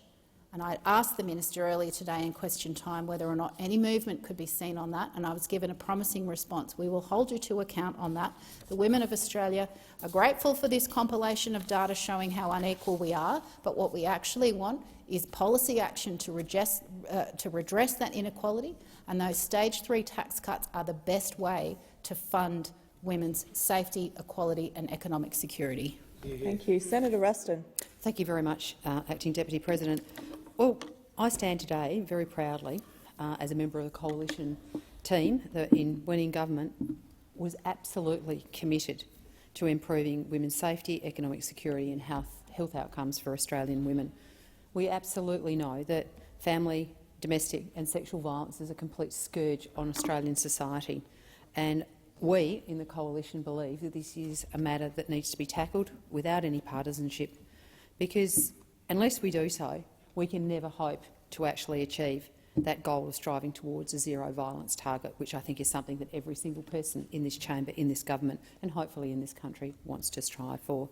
and I asked the minister earlier today in question time whether or not any movement could be seen on that, and I was given a promising response. We will hold you to account on that. The women of Australia are grateful for this compilation of data showing how unequal we are, but what we actually want is policy action to redress that inequality, and those Stage 3 tax cuts are the best way to fund women's safety, equality and economic security. Thank you. Senator Ruston. Thank you very much, Acting Deputy President. Well, I stand today very proudly as a member of the coalition team that, when in government, was absolutely committed to improving women's safety, economic security and health outcomes for Australian women. We absolutely know that family, domestic and sexual violence is a complete scourge on Australian society, and we in the coalition believe that this is a matter that needs to be tackled without any partisanship, because unless we do so, we can never hope to actually achieve that goal of striving towards a zero violence target, which I think is something that every single person in this chamber, in this government and hopefully in this country wants to strive for.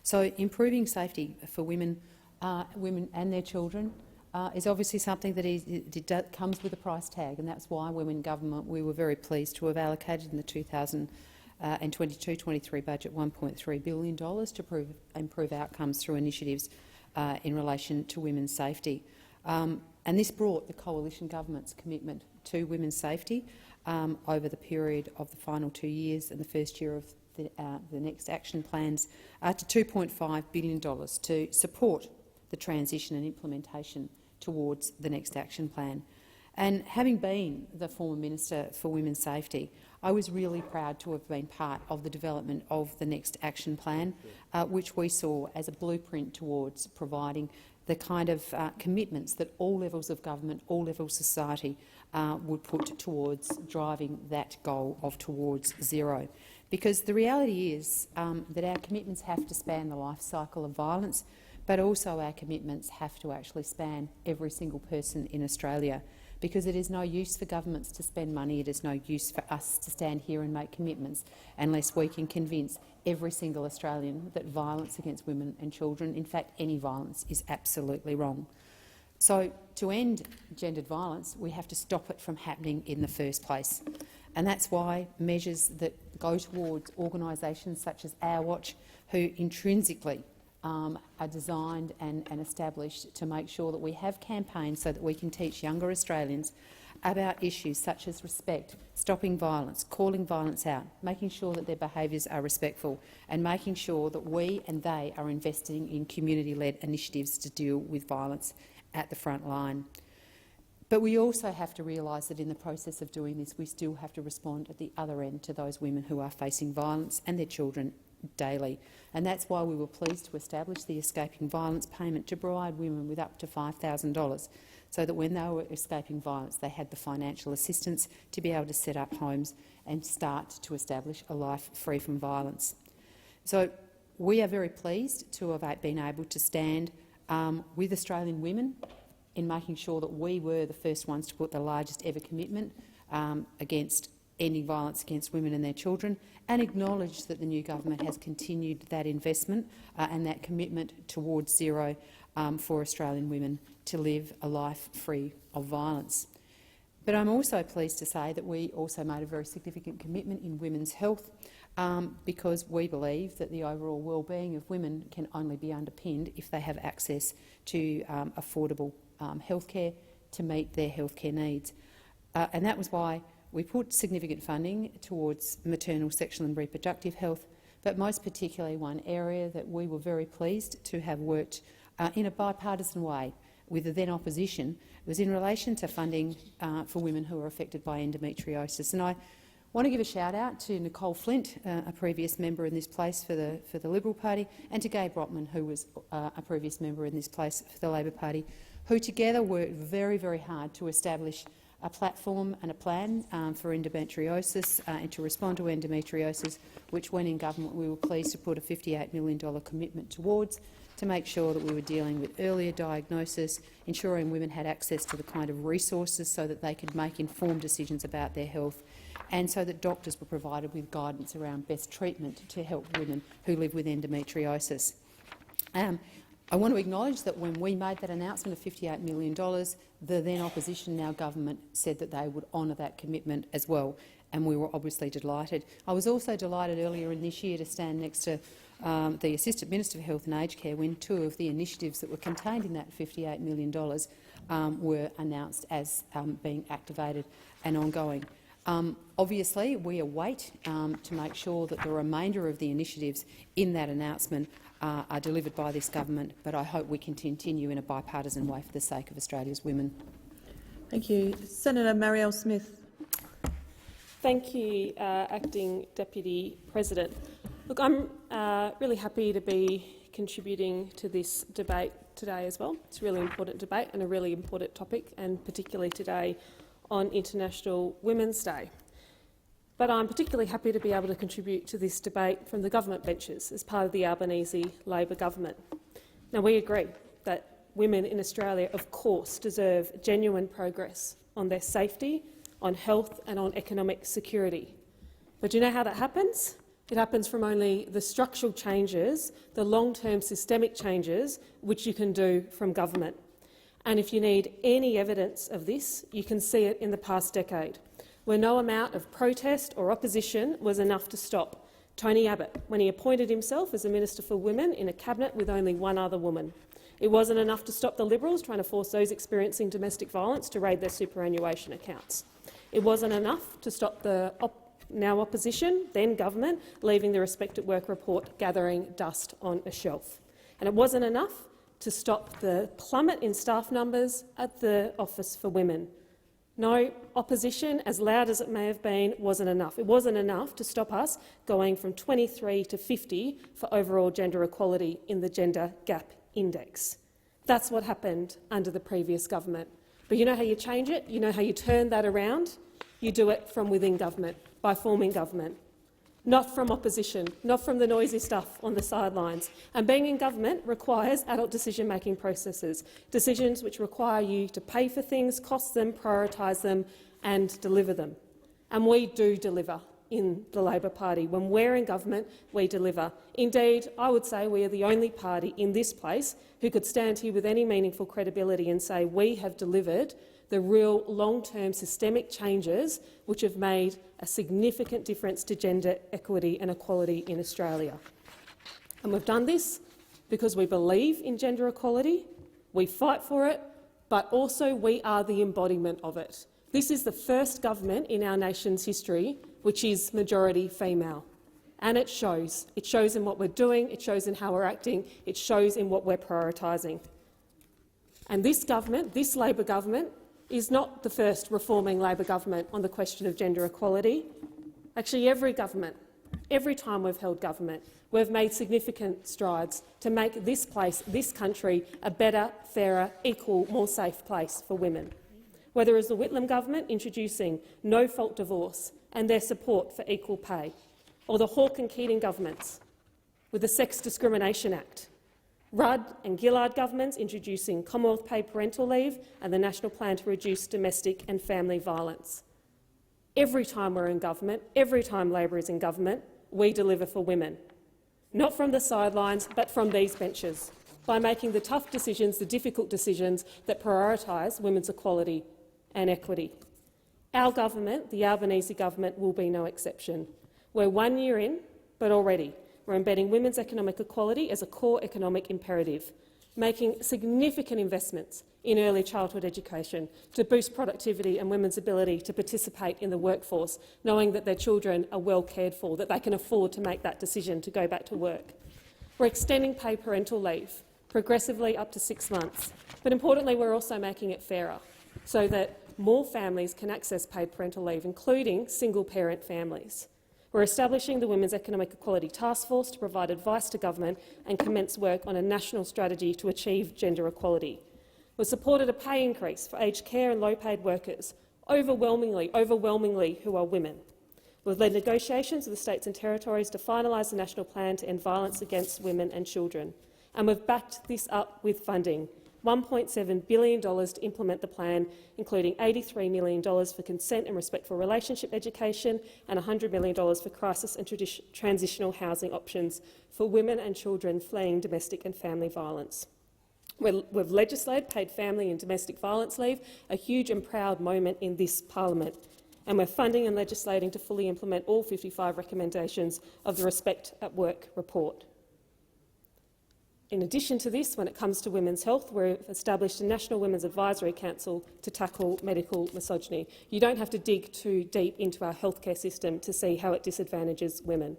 So improving safety for women and their children is obviously something that comes with a price tag, and that's why when in government we were very pleased to have allocated in the 2022-23 budget $1.3 billion to improve outcomes through initiatives in relation to women's safety. And this brought the coalition government's commitment to women's safety over the period of the final 2 years and the first year of the next action plans to $2.5 billion to support the transition and implementation towards the next action plan. And having been the former Minister for Women's Safety, I was really proud to have been part of the development of the next action plan, which we saw as a blueprint towards providing the kind of commitments that all levels of government, all levels of society would put towards driving that goal of towards zero. Because the reality is that our commitments have to span the life cycle of violence, but also our commitments have to actually span every single person in Australia. because it is no use for governments to spend money, it is no use for us to stand here and make commitments unless we can convince every single Australian that violence against women and children, in fact any violence, is absolutely wrong. So to end gendered violence, we have to stop it from happening in the first place. And that's why measures that go towards organisations such as Our Watch, who intrinsically are designed and established to make sure that we have campaigns so that we can teach younger Australians about issues such as respect, stopping violence, calling violence out, making sure that their behaviours are respectful, and making sure that we and they are investing in community-led initiatives to deal with violence at the front line. But we also have to realise that in the process of doing this, we still have to respond at the other end to those women who are facing violence and their children daily. And that's why we were pleased to establish the Escaping Violence payment to provide women with up to $5,000, so that when they were escaping violence they had the financial assistance to be able to set up homes and start to establish a life free from violence. So we are very pleased to have been able to stand with Australian women in making sure that we were the first ones to put the largest ever commitment against ending violence against women and their children, and acknowledge that the new government has continued that investment and that commitment towards zero for Australian women to live a life free of violence. But I'm also pleased to say that we also made a very significant commitment in women's health, because we believe that the overall well-being of women can only be underpinned if they have access to affordable healthcare to meet their healthcare needs. And that was why we put significant funding towards maternal, sexual and reproductive health, but most particularly one area that we were very pleased to have worked in a bipartisan way with the then opposition was in relation to funding for women who are affected by endometriosis. And I want to give a shout-out to Nicole Flint, a previous member in this place for the Liberal Party, and to Gai Brotman, who was a previous member in this place for the Labor Party, who together worked very, very hard to establish a platform and a plan for endometriosis and to respond to endometriosis, which, when in government, we were pleased to put a $58 million commitment towards, to make sure that we were dealing with earlier diagnosis, ensuring women had access to the kind of resources so that they could make informed decisions about their health, and so that doctors were provided with guidance around best treatment to help women who live with endometriosis. I want to acknowledge that when we made that announcement of $58 million, the then opposition, now government, said that they would honour that commitment as well, and we were obviously delighted. I was also delighted earlier in this year to stand next to the Assistant Minister for Health and Aged Care when two of the initiatives that were contained in that $58 million were announced as being activated and ongoing. Obviously, we await to make sure that the remainder of the initiatives in that announcement are delivered by this government, but I hope we can continue in a bipartisan way for the sake of Australia's women. Thank you. Senator Marielle Smith. Thank you, Acting Deputy President. Look, I'm really happy to be contributing to this debate today as well. It's a really important debate and a really important topic, and particularly today on International Women's Day. But I'm particularly happy to be able to contribute to this debate from the government benches as part of the Albanese Labor government. Now, we agree that women in Australia, of course, deserve genuine progress on their safety, on health and on economic security. But do you know how that happens? It happens from only the structural changes, the long-term systemic changes, which you can do from government. And if you need any evidence of this, you can see it in the past decade, where no amount of protest or opposition was enough to stop Tony Abbott when he appointed himself as a Minister for Women in a cabinet with only one other woman. It wasn't enough to stop the Liberals trying to force those experiencing domestic violence to raid their superannuation accounts. It wasn't enough to stop the now opposition, then government, leaving the Respect at Work report gathering dust on a shelf. And it wasn't enough to stop the plummet in staff numbers at the Office for Women. No, opposition, as loud as it may have been, wasn't enough. It wasn't enough to stop us going from 23 to 50 for overall gender equality in the Gender Gap Index. That's what happened under the previous government. But you know how you change it? You know how you turn that around? You do it from within government, by forming government. not from opposition, not from the noisy stuff on the sidelines. And being in government requires adult decision-making processes, decisions which require you to pay for things, cost them, prioritise them and deliver them. And we do deliver in the Labor Party. When we're in government, we deliver. Indeed, I would say we are the only party in this place who could stand here with any meaningful credibility and say we have delivered the real long-term systemic changes which have made a significant difference to gender equity and equality in Australia. And we've done this because we believe in gender equality, we fight for it, but also we are the embodiment of it. This is the first government in our nation's history which is majority female. And it shows. It shows in what we're doing, it shows in how we're acting, it shows in what we're prioritising. And this government, this Labor government, is not the first reforming Labor government on the question of gender equality. Actually, every government, every time we've held government, we've made significant strides to make this place, this country, a better, fairer, equal, more safe place for women. Whether it's the Whitlam government introducing no-fault divorce and their support for equal pay, or the Hawke and Keating governments with the Sex Discrimination Act, Rudd and Gillard governments introducing Commonwealth paid parental leave and the National Plan to reduce domestic and family violence. Every time we're in government, every time Labor is in government, we deliver for women. Not from the sidelines, but from these benches, by making the tough decisions, the difficult decisions that prioritise women's equality and equity. Our government, the Albanese government, will be no exception. We're 1 year in, but already we're embedding women's economic equality as a core economic imperative, making significant investments in early childhood education to boost productivity and women's ability to participate in the workforce, knowing that their children are well cared for, that they can afford to make that decision to go back to work. We're extending paid parental leave progressively up to 6 months, but importantly we're also making it fairer so that more families can access paid parental leave, including single-parent families. We're establishing the Women's Economic Equality Task Force to provide advice to government and commence work on a national strategy to achieve gender equality. We've supported a pay increase for aged care and low-paid workers, overwhelmingly who are women. We've led negotiations with the states and territories to finalise the National Plan to end violence against women and children. And we've backed this up with funding, $1.7 billion to implement the plan, including $83 million for consent and respectful relationship education and $100 million for crisis and transitional housing options for women and children fleeing domestic and family violence. We've legislated paid family and domestic violence leave, a huge and proud moment in this parliament, and we're funding and legislating to fully implement all 55 recommendations of the Respect at Work report. In addition to this, when it comes to women's health, we've established a National Women's Advisory Council to tackle medical misogyny. You don't have to dig too deep into our healthcare system to see how it disadvantages women.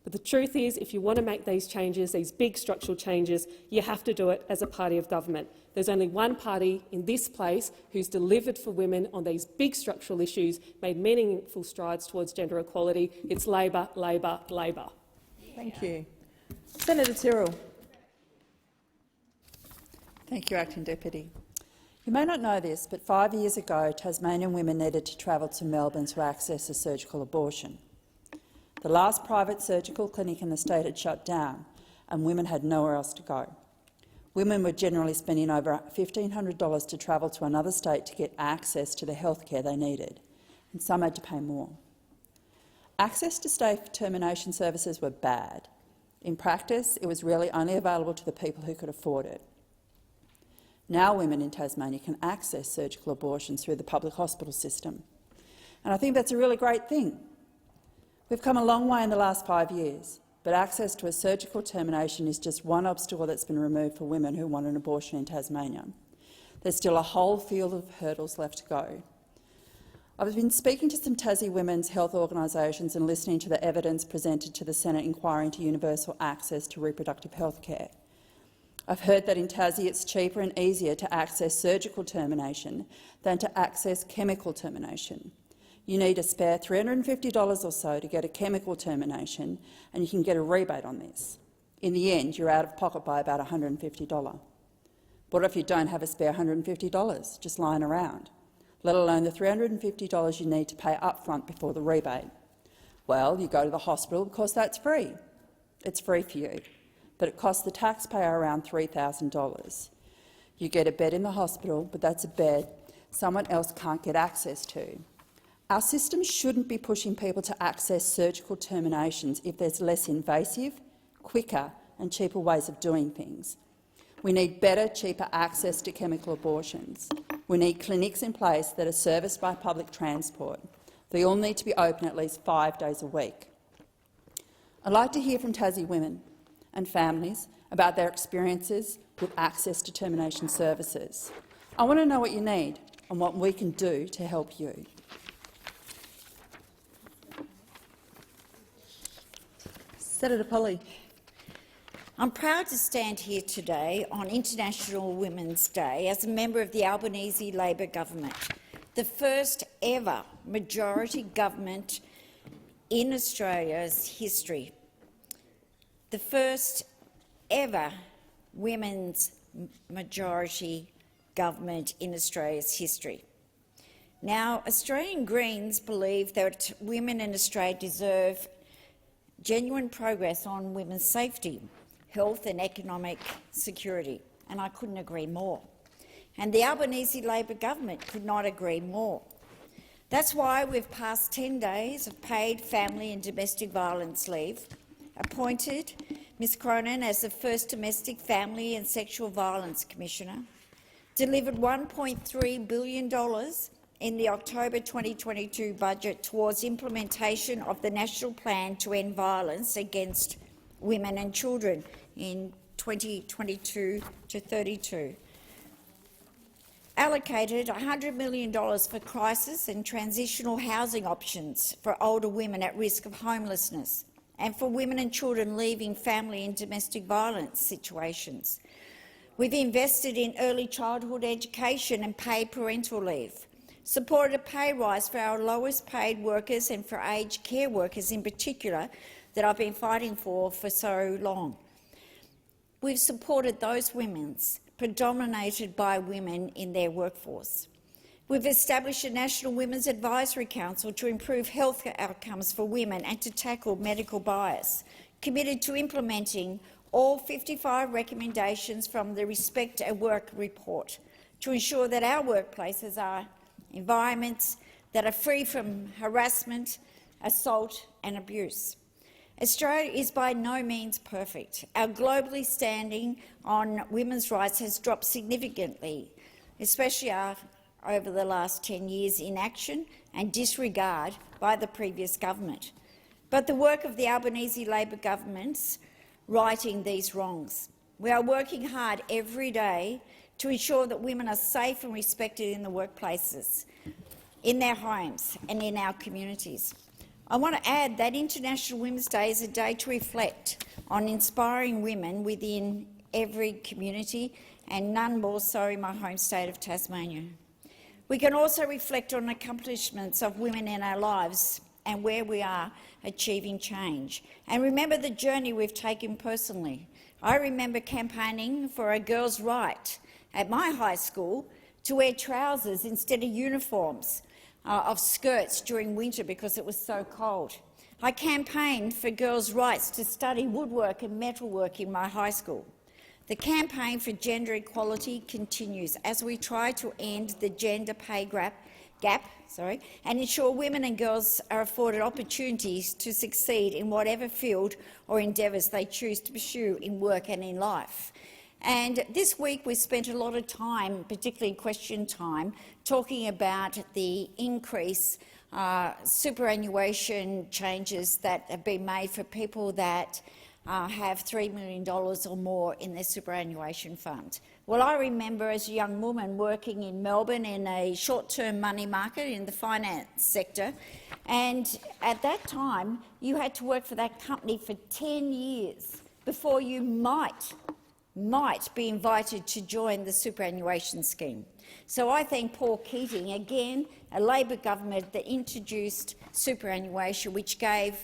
But the truth is, if you want to make these changes, these big structural changes, you have to do it as a party of government. There's only one party in this place who's delivered for women on these big structural issues, made meaningful strides towards gender equality. It's Labor, Labor, Labor. Thank you. Senator Tyrrell. Thank you, Acting Deputy. You may not know this, but 5 years ago Tasmanian women needed to travel to Melbourne to access a surgical abortion. The last private surgical clinic in the state had shut down and women had nowhere else to go. Women were generally spending over $1,500 to travel to another state to get access to the health care they needed, and some had to pay more. Access to state termination services were bad. In practice, it was really only available to the people who could afford it. Now women in Tasmania can access surgical abortions through the public hospital system, and I think that's a really great thing. We've come a long way in the last 5 years, but access to a surgical termination is just one obstacle that's been removed for women who want an abortion in Tasmania. There's still a whole field of hurdles left to go. I've been speaking to some Tassie women's health organisations and listening to the evidence presented to the Senate inquiry into universal access to reproductive health care. I've heard that in Tassie it's cheaper and easier to access surgical termination than to access chemical termination. You need a spare $350 or so to get a chemical termination, and you can get a rebate on this. In the end, you're out of pocket by about $150. What if you don't have a spare $150 just lying around, let alone the $350 you need to pay up front before the rebate? Well, you go to the hospital because that's free. It's free for you, but it costs the taxpayer around $3,000. You get a bed in the hospital, but that's a bed someone else can't get access to. Our system shouldn't be pushing people to access surgical terminations if there's less invasive, quicker and cheaper ways of doing things. We need better, cheaper access to chemical abortions. We need clinics in place that are serviced by public transport. They all need to be open at least 5 days a week. I'd like to hear from Tassie women and families about their experiences with access to termination services. I want to know what you need and what we can do to help you. Senator Polley. I'm proud to stand here today on International Women's Day as a member of the Albanese Labor government, the first ever majority government in Australia's history, the first ever women's majority government in Australia's history. Now, Australian Greens believe that women in Australia deserve genuine progress on women's safety, health and economic security, and I couldn't agree more. And the Albanese Labor government could not agree more. That's why we've passed 10 days of paid family and domestic violence leave, appointed Ms Cronin as the first Domestic Family and Sexual Violence Commissioner, delivered $1.3 billion in the October 2022 budget towards implementation of the National Plan to End Violence Against Women and Children in 2022 to 32. Allocated $100 million for crisis and transitional housing options for older women at risk of homelessness and for women and children leaving family and domestic violence situations. We've invested in early childhood education and paid parental leave, supported a pay rise for our lowest paid workers and for aged care workers in particular that I've been fighting for so long. We've supported those women's predominated by women in their workforce. We've established a National Women's Advisory Council to improve health outcomes for women and to tackle medical bias, committed to implementing all 55 recommendations from the Respect at Work report to ensure that our workplaces are environments that are free from harassment, assault and abuse. Australia is by no means perfect. Our globally standing on women's rights has dropped significantly, especially over the last 10 years' inaction and disregard by the previous government. But the work of the Albanese Labor government's righting these wrongs. We are working hard every day to ensure that women are safe and respected in the workplaces, in their homes and in our communities. I want to add that International Women's Day is a day to reflect on inspiring women within every community, and none more so in my home state of Tasmania. We can also reflect on accomplishments of women in our lives and where we are achieving change, and remember the journey we've taken personally. I remember campaigning for a girl's right at my high school to wear trousers instead of uniforms of skirts during winter because it was so cold. I campaigned for girls' rights to study woodwork and metalwork in my high school. The campaign for gender equality continues as we try to end the gender pay gap and ensure women and girls are afforded opportunities to succeed in whatever field or endeavours they choose to pursue in work and in life. And this week we spent a lot of time, particularly in question time, talking about the increase superannuation changes that have been made for people that have $3 million or more in their superannuation fund. Well, I remember as a young woman working in Melbourne in a short-term money market in the finance sector, and at that time you had to work for that company for 10 years before you might be invited to join the superannuation scheme. So I thank Paul Keating, again a Labor government that introduced superannuation, which gave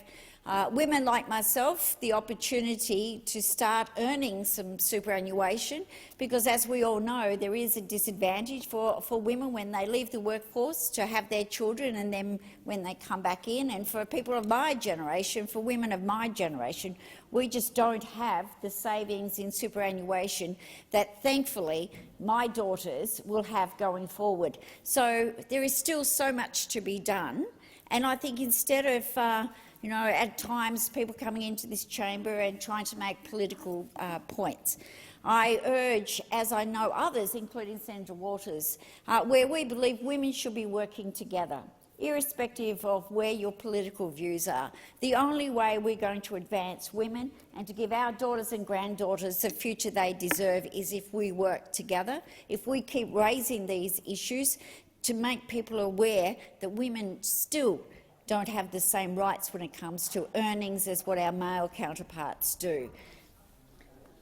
women like myself the opportunity to start earning some superannuation, because, as we all know, there is a disadvantage for women when they leave the workforce to have their children and then when they come back in. And for people of my generation, for women of my generation, we just don't have the savings in superannuation that, thankfully, my daughters will have going forward. So there is still so much to be done. And I think instead of at times people coming into this chamber and trying to make political points, I urge, as I know others, including Senator Waters, where we believe women should be working together, irrespective of where your political views are. The only way we're going to advance women and to give our daughters and granddaughters the future they deserve is if we work together, if we keep raising these issues to make people aware that women still don't have the same rights when it comes to earnings as what our male counterparts do.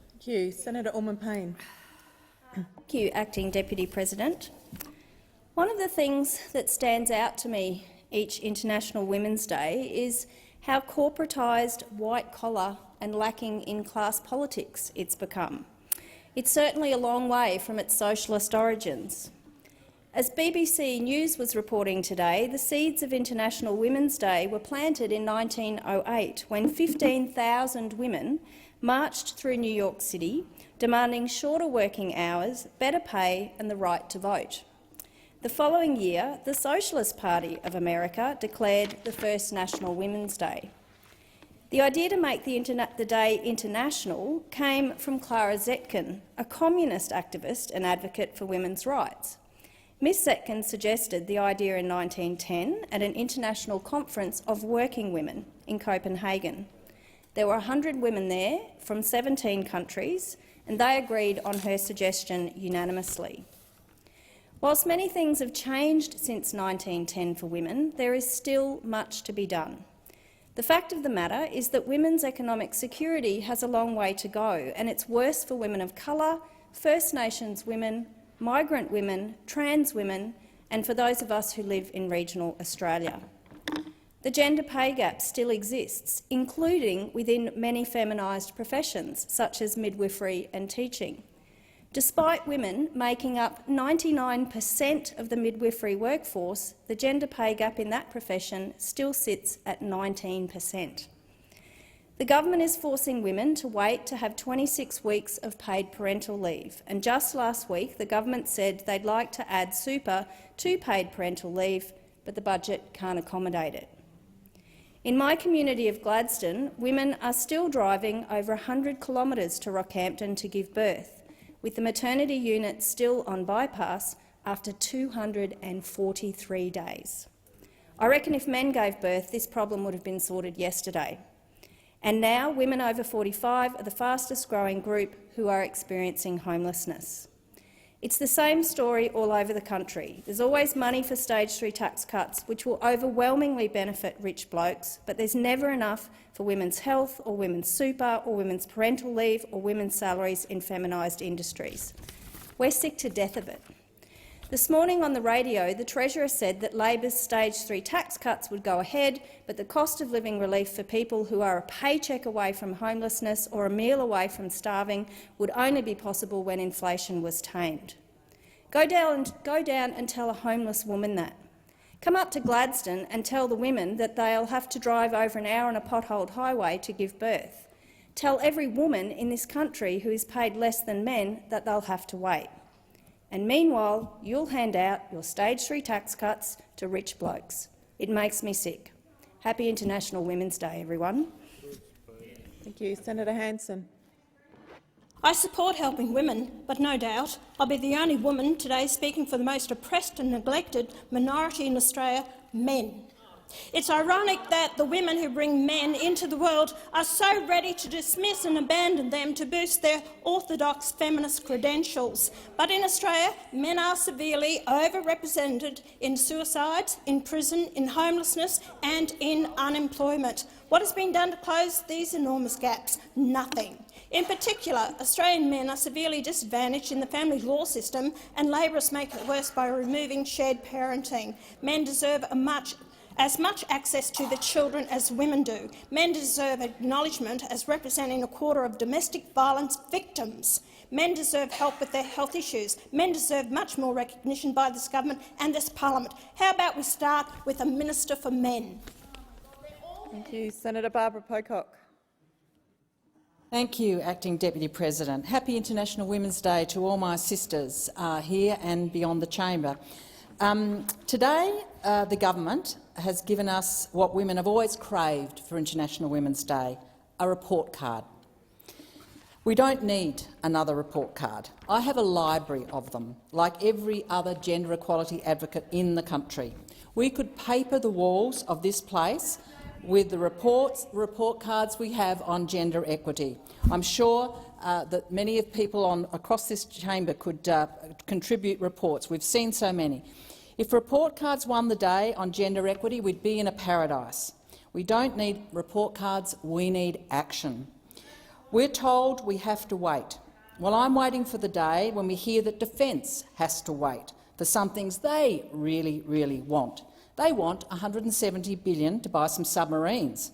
Thank you. Senator Orman-Payne. Thank you, Acting Deputy President. One of the things that stands out to me each International Women's Day is how corporatised, white-collar and lacking in class politics it's become. It's certainly a long way from its socialist origins. As BBC News was reporting today, the seeds of International Women's Day were planted in 1908 when 15,000 women marched through New York City demanding shorter working hours, better pay and the right to vote. The following year, the Socialist Party of America declared the first National Women's Day. The idea to make the day international came from Clara Zetkin, a communist activist and advocate for women's rights. Ms Zetkin suggested the idea in 1910 at an international conference of working women in Copenhagen. There were 100 women there from 17 countries, and they agreed on her suggestion unanimously. Whilst many things have changed since 1910 for women, there is still much to be done. The fact of the matter is that women's economic security has a long way to go, and it's worse for women of colour, First Nations women, migrant women, trans women and for those of us who live in regional Australia. The gender pay gap still exists, including within many feminised professions such as midwifery and teaching. Despite women making up 99% of the midwifery workforce, the gender pay gap in that profession still sits at 19%. The government is forcing women to wait to have 26 weeks of paid parental leave, and just last week the government said they'd like to add super to paid parental leave, but the budget can't accommodate it. In my community of Gladstone, women are still driving over 100 kilometres to Rockhampton to give birth, with the maternity unit still on bypass after 243 days. I reckon if men gave birth, this problem would have been sorted yesterday. And now women over 45 are the fastest-growing group who are experiencing homelessness. It's the same story all over the country. There's always money for stage 3 tax cuts, which will overwhelmingly benefit rich blokes, but there's never enough for women's health or women's super or women's parental leave or women's salaries in feminised industries. We're sick to death of it. This morning on the radio, the Treasurer said that Labor's stage 3 tax cuts would go ahead, but the cost of living relief for people who are a paycheck away from homelessness or a meal away from starving would only be possible when inflation was tamed. Go down and tell a homeless woman that. Come up to Gladstone and tell the women that they'll have to drive over an hour on a potholed highway to give birth. Tell every woman in this country who is paid less than men that they'll have to wait. And meanwhile, you'll hand out your stage 3 tax cuts to rich blokes. It makes me sick. Happy International Women's Day, everyone. Thank you. Senator Hanson. I support helping women, but no doubt I'll be the only woman today speaking for the most oppressed and neglected minority in Australia, men. It's ironic that the women who bring men into the world are so ready to dismiss and abandon them to boost their orthodox feminist credentials. But in Australia, men are severely overrepresented in suicides, in prison, in homelessness and in unemployment. What has been done to close these enormous gaps? Nothing. In particular, Australian men are severely disadvantaged in the family law system, and Labor is making it worse by removing shared parenting. Men deserve as much access to the children as women do. Men deserve acknowledgement as representing a quarter of domestic violence victims. Men deserve help with their health issues. Men deserve much more recognition by this government and this parliament. How about we start with a Minister for Men? Thank you. Senator Barbara Pocock. Thank you, Acting Deputy President. Happy International Women's Day to all my sisters here and beyond the chamber. Today, the government has given us what women have always craved for International Women's Day, a report card. We don't need another report card. I have a library of them, like every other gender equality advocate in the country. We could paper the walls of this place with the report cards we have on gender equity. I'm sure that many of people across this chamber could contribute reports. We've seen so many. If report cards won the day on gender equity, we'd be in a paradise. We don't need report cards, we need action. We're told we have to wait. Well, I'm waiting for the day when we hear that Defence has to wait for some things they really, really want. They want $170 billion to buy some submarines.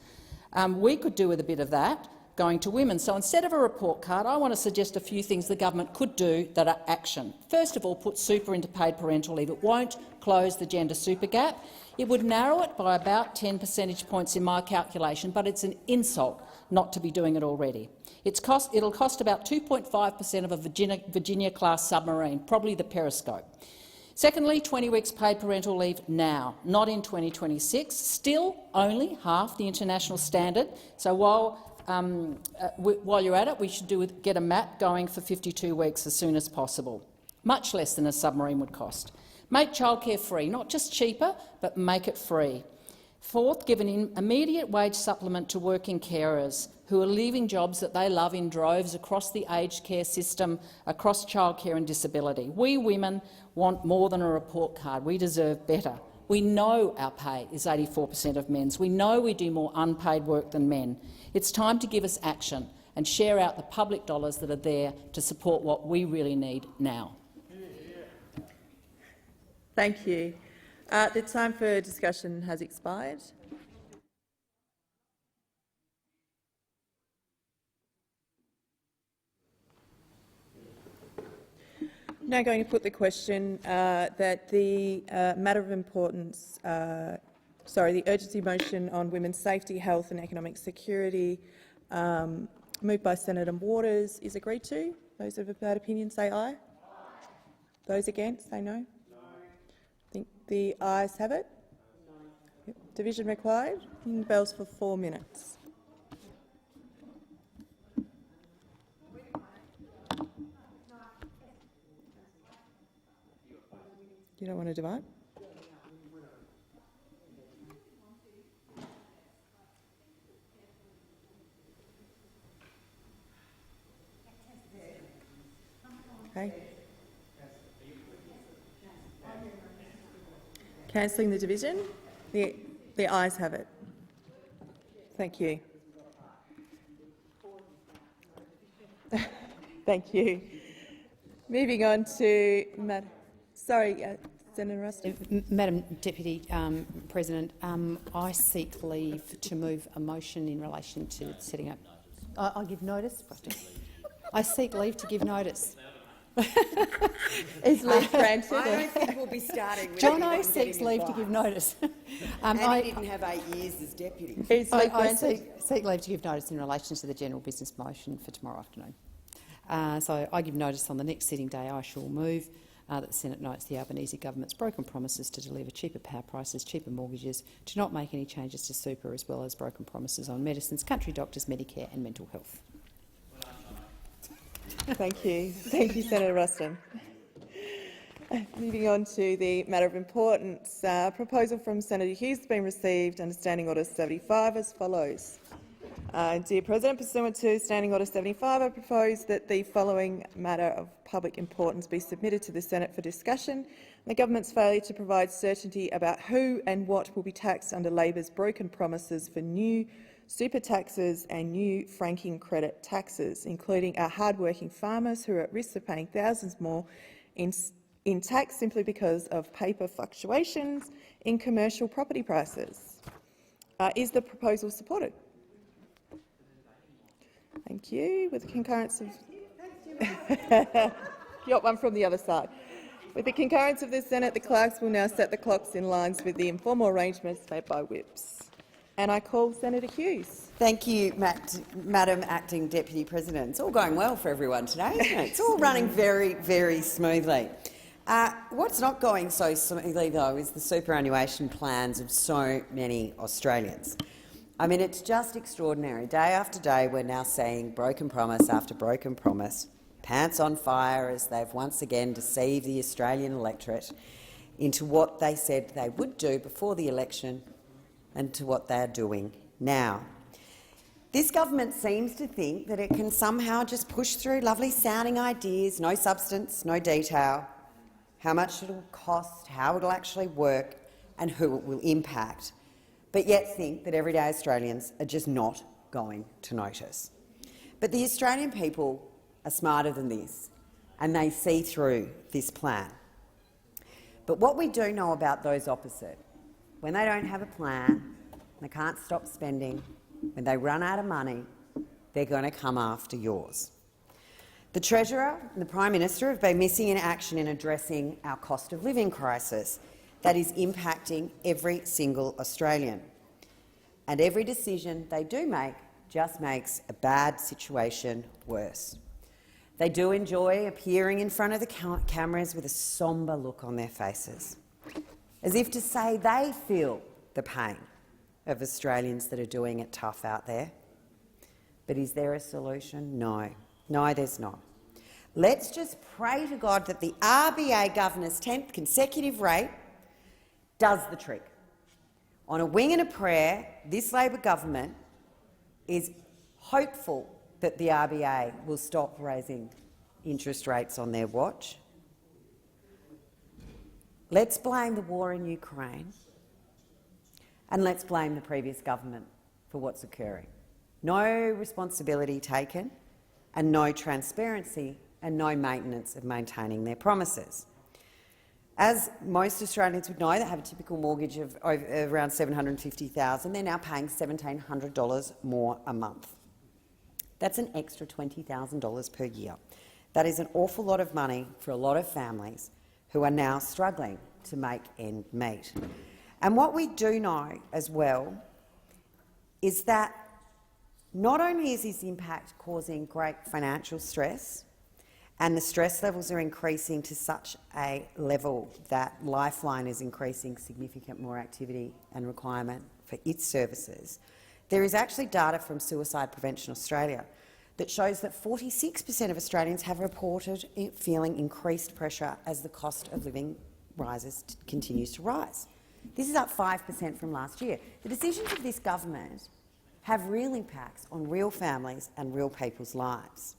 We could do with a bit of that going to women. So instead of a report card, I want to suggest a few things the government could do that are action. First of all, put super into paid parental leave. It won't close the gender super gap. It would narrow it by about 10 percentage points in my calculation, but it's an insult not to be doing it already. It'll cost about 2.5% of a Virginia-class submarine, probably the Periscope. Secondly, 20 weeks paid parental leave now, not in 2026. Still only half the international standard. So while you're at it, we should get a map going for 52 weeks as soon as possible. Much less than a submarine would cost. Make childcare free, not just cheaper, but make it free. Fourth, give an immediate wage supplement to working carers who are leaving jobs that they love in droves across the aged care system, across childcare and disability. We women want more than a report card. We deserve better. We know our pay is 84% of men's. We know we do more unpaid work than men. It's time to give us action and share out the public dollars that are there to support what we really need now. Thank you. The time for discussion has expired. I'm now going to put the question that the matter of importance, the urgency motion on women's safety, health and economic security, moved by Senator Waters, is agreed to. Those of that opinion say aye. Those against say no. I think the ayes have it. Yep. Division required. Ring the bells for 4 minutes. You don't want to divide? Okay. Cancelling the division? The ayes have it. Thank you. Thank you. Moving on to Senator Ruston. Madam Deputy President, I seek leave to move a motion in relation to setting up. I give notice. I seek leave to give notice. Is leave granted? I don't think we'll be starting with John O seeks leave to give notice. And he didn't have 8 years as deputy. I seek leave to give notice in relation to the general business motion for tomorrow afternoon. So I give notice on the next sitting day. I shall move that the Senate notes the Albanese government's broken promises to deliver cheaper power prices, cheaper mortgages, to not make any changes to super, as well as broken promises on medicines, country doctors, Medicare and mental health. Thank you. Thank you, Senator Ruston. Moving on to the matter of importance, proposal from Senator Hughes has been received under Standing Order 75 as follows. Dear President, pursuant to Standing Order 75, I propose that the following matter of public importance be submitted to the Senate for discussion: the government's failure to provide certainty about who and what will be taxed under Labor's broken promises for new super taxes and new franking credit taxes, including our hard-working farmers who are at risk of paying thousands more in in tax simply because of paper fluctuations in commercial property prices. Is the proposal supported? Thank you. With the concurrence of got one from the other side. With the concurrence of the Senate, the clerks will now set the clocks in lines with the informal arrangements made by whips. And I call Senator Hughes. Thank you, Madam Acting Deputy President. It's all going well for everyone today, isn't it? It's all running very, very smoothly. What's not going so smoothly, though, is the superannuation plans of so many Australians. I mean, it's just extraordinary. Day after day, we're now seeing broken promise after broken promise, pants on fire as they've once again deceived the Australian electorate into what they said they would do before the election and to what they're doing now. This government seems to think that it can somehow just push through lovely sounding ideas, no substance, no detail, how much it will cost, how it will actually work and who it will impact, but yet think that everyday Australians are just not going to notice. But the Australian people are smarter than this, and they see through this plan. But what we do know about those opposite, when they don't have a plan, they can't stop spending, when they run out of money, they're going to come after yours. The Treasurer and the Prime Minister have been missing in action in addressing our cost of living crisis that is impacting every single Australian. And every decision they do make just makes a bad situation worse. They do enjoy appearing in front of the cameras with a sombre look on their faces, as if to say they feel the pain of Australians that are doing it tough out there. But is there a solution? No. No, there's not. Let's just pray to God that the RBA Governor's 10th consecutive rate does the trick. On a wing and a prayer, this Labor government is hopeful that the RBA will stop raising interest rates on their watch. Let's blame the war in Ukraine and let's blame the previous government for what's occurring. No responsibility taken and no transparency and no maintenance of maintaining their promises. As most Australians would know that have a typical mortgage of around $750,000, they're now paying $1,700 more a month. That's an extra $20,000 per year. That is an awful lot of money for a lot of families who are now struggling to make ends meet. And what we do know as well is that not only is this impact causing great financial stress, and the stress levels are increasing to such a level that Lifeline is increasing significant more activity and requirement for its services, there is actually data from Suicide Prevention Australia that shows that 46% of Australians have reported feeling increased pressure as the cost of living continues to rise. This is up 5% from last year. The decisions of this government have real impacts on real families and real people's lives.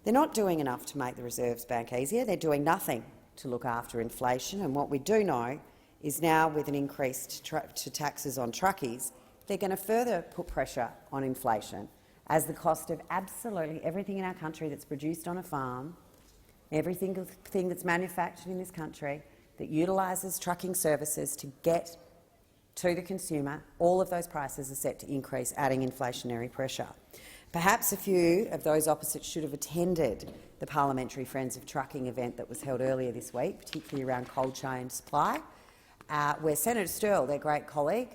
They're not doing enough to make the Reserves Bank easier. They're doing nothing to look after inflation. And what we do know is now, with an increase to taxes on truckies, they're going to further put pressure on inflation as the cost of absolutely everything in our country that's produced on a farm, everything that's manufactured in this country that utilises trucking services to get to the consumer, all of those prices are set to increase, adding inflationary pressure. Perhaps a few of those opposites should have attended the Parliamentary Friends of Trucking event that was held earlier this week, particularly around cold chain supply, where Senator Sterle, their great colleague,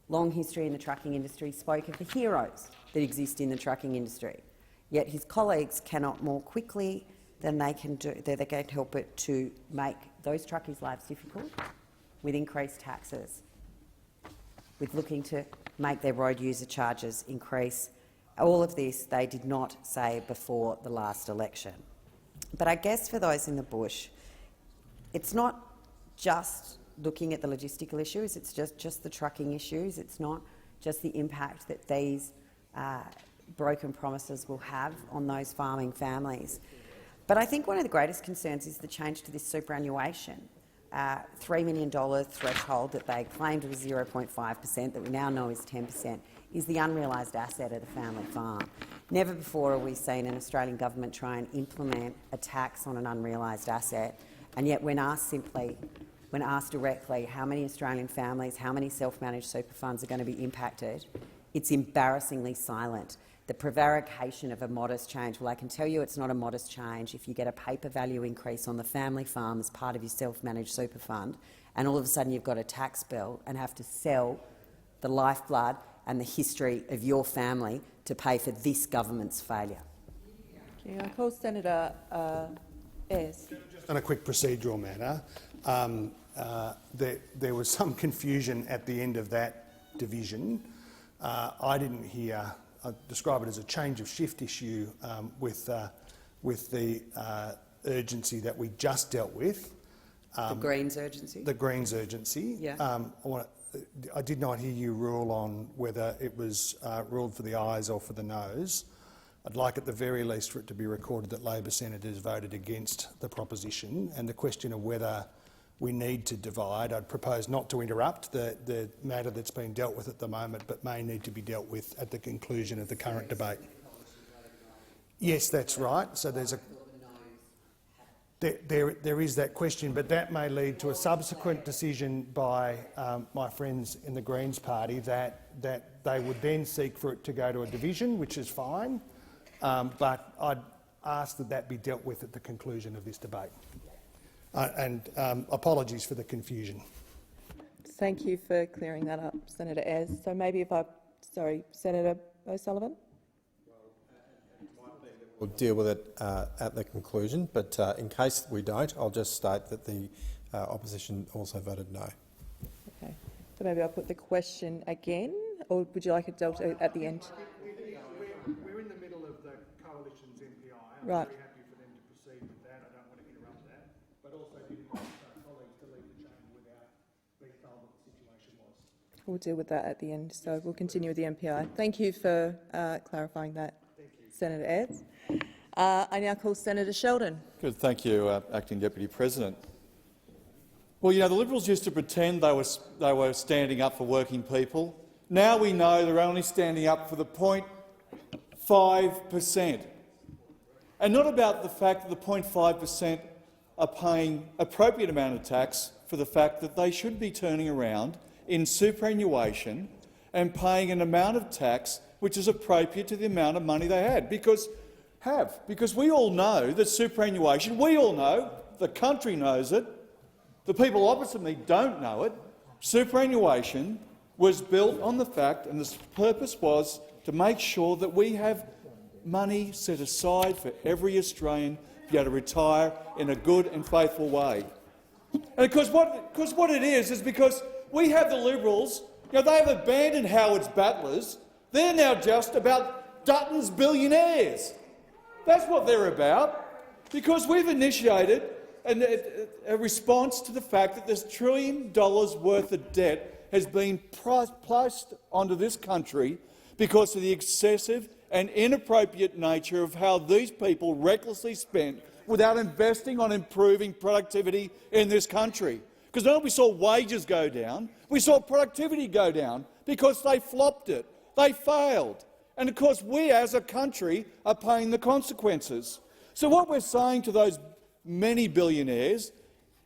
long history in the trucking industry, spoke of the heroes that exist in the trucking industry. Yet his colleagues cannot more quickly than they can help it to make those truckies' lives difficult with increased taxes, with looking to make their road user charges increase. All of this they did not say before the last election. But I guess for those in the bush, it's not just looking at the logistical issues, it's just the trucking issues. It's not just the impact that these broken promises will have on those farming families. But I think one of the greatest concerns is the change to this superannuation $3 million threshold that they claimed was 0.5%, that we now know is 10%, is the unrealised asset of the family farm. Never before have we seen an Australian government try and implement a tax on an unrealised asset, and yet when asked directly how many Australian families, how many self-managed super funds are going to be impacted, it's embarrassingly silent. The prevarication of a modest change, well, I can tell you it's not a modest change if you get a paper value increase on the family farm as part of your self-managed super fund, and all of a sudden you've got a tax bill and have to sell the lifeblood and the history of your family to pay for this government's failure. Thank you. I call Senator Ayres. Just on a quick procedural matter, there was some confusion at the end of that division. I didn't hear. I describe it as a change of shift issue with the urgency that we just dealt with. The Greens urgency? The Greens urgency. Yeah. I did not hear you rule on whether it was ruled for the ayes or for the noes. I'd like at the very least for it to be recorded that Labor senators voted against the proposition, and the question of whether we need to divide, I'd propose not to interrupt the matter that's being dealt with at the moment, but may need to be dealt with at the conclusion of the current debate. Yes, that's right. So there's a there is that question, but that may lead to a subsequent decision by my friends in the Greens party that they would then seek for it to go to a division, which is fine, but I'd ask that that be dealt with at the conclusion of this debate. Apologies for the confusion. Thank you for clearing that up, Senator Ayres. So maybe if Senator O'Sullivan. We'll deal with it at the conclusion, but in case we don't, I'll just state that the opposition also voted no. Okay. So maybe I'll put the question again, or would you like it dealt with at the end? We're in the middle of the coalition's MPI. I'm right. very happy for them to proceed with that. I don't want to interrupt that, but also didn't want colleagues to leave the chamber without being told what the situation was. We'll deal with that at the end. So we'll continue with the MPI. Thank you for clarifying that, Senator Ayres. I now call Senator Sheldon. Good, thank you, Acting Deputy President. Well, you know, the Liberals used to pretend they were standing up for working people. Now we know they're only standing up for the 0.5%. And not about the fact that the 0.5% are paying appropriate amount of tax for the fact that they should be turning around in superannuation and paying an amount of tax which is appropriate to the amount of money they had. Because we all know that superannuation, we all know, the country knows it, the people opposite me don't know it, superannuation was built on the fact, and the purpose was to make sure that we have money set aside for every Australian to be able to retire in a good and faithful way. And because what it is because we have the Liberals, you know, they have abandoned Howard's battlers. They're now just about Dutton's billionaires. That's what they're about, because we've initiated a response to the fact that this $1 trillion worth of debt has been placed onto this country because of the excessive and inappropriate nature of how these people recklessly spent without investing on improving productivity in this country. Because not only we saw wages go down, we saw productivity go down because they flopped it. They failed. And of course we as a country are paying the consequences. So what we're saying to those many billionaires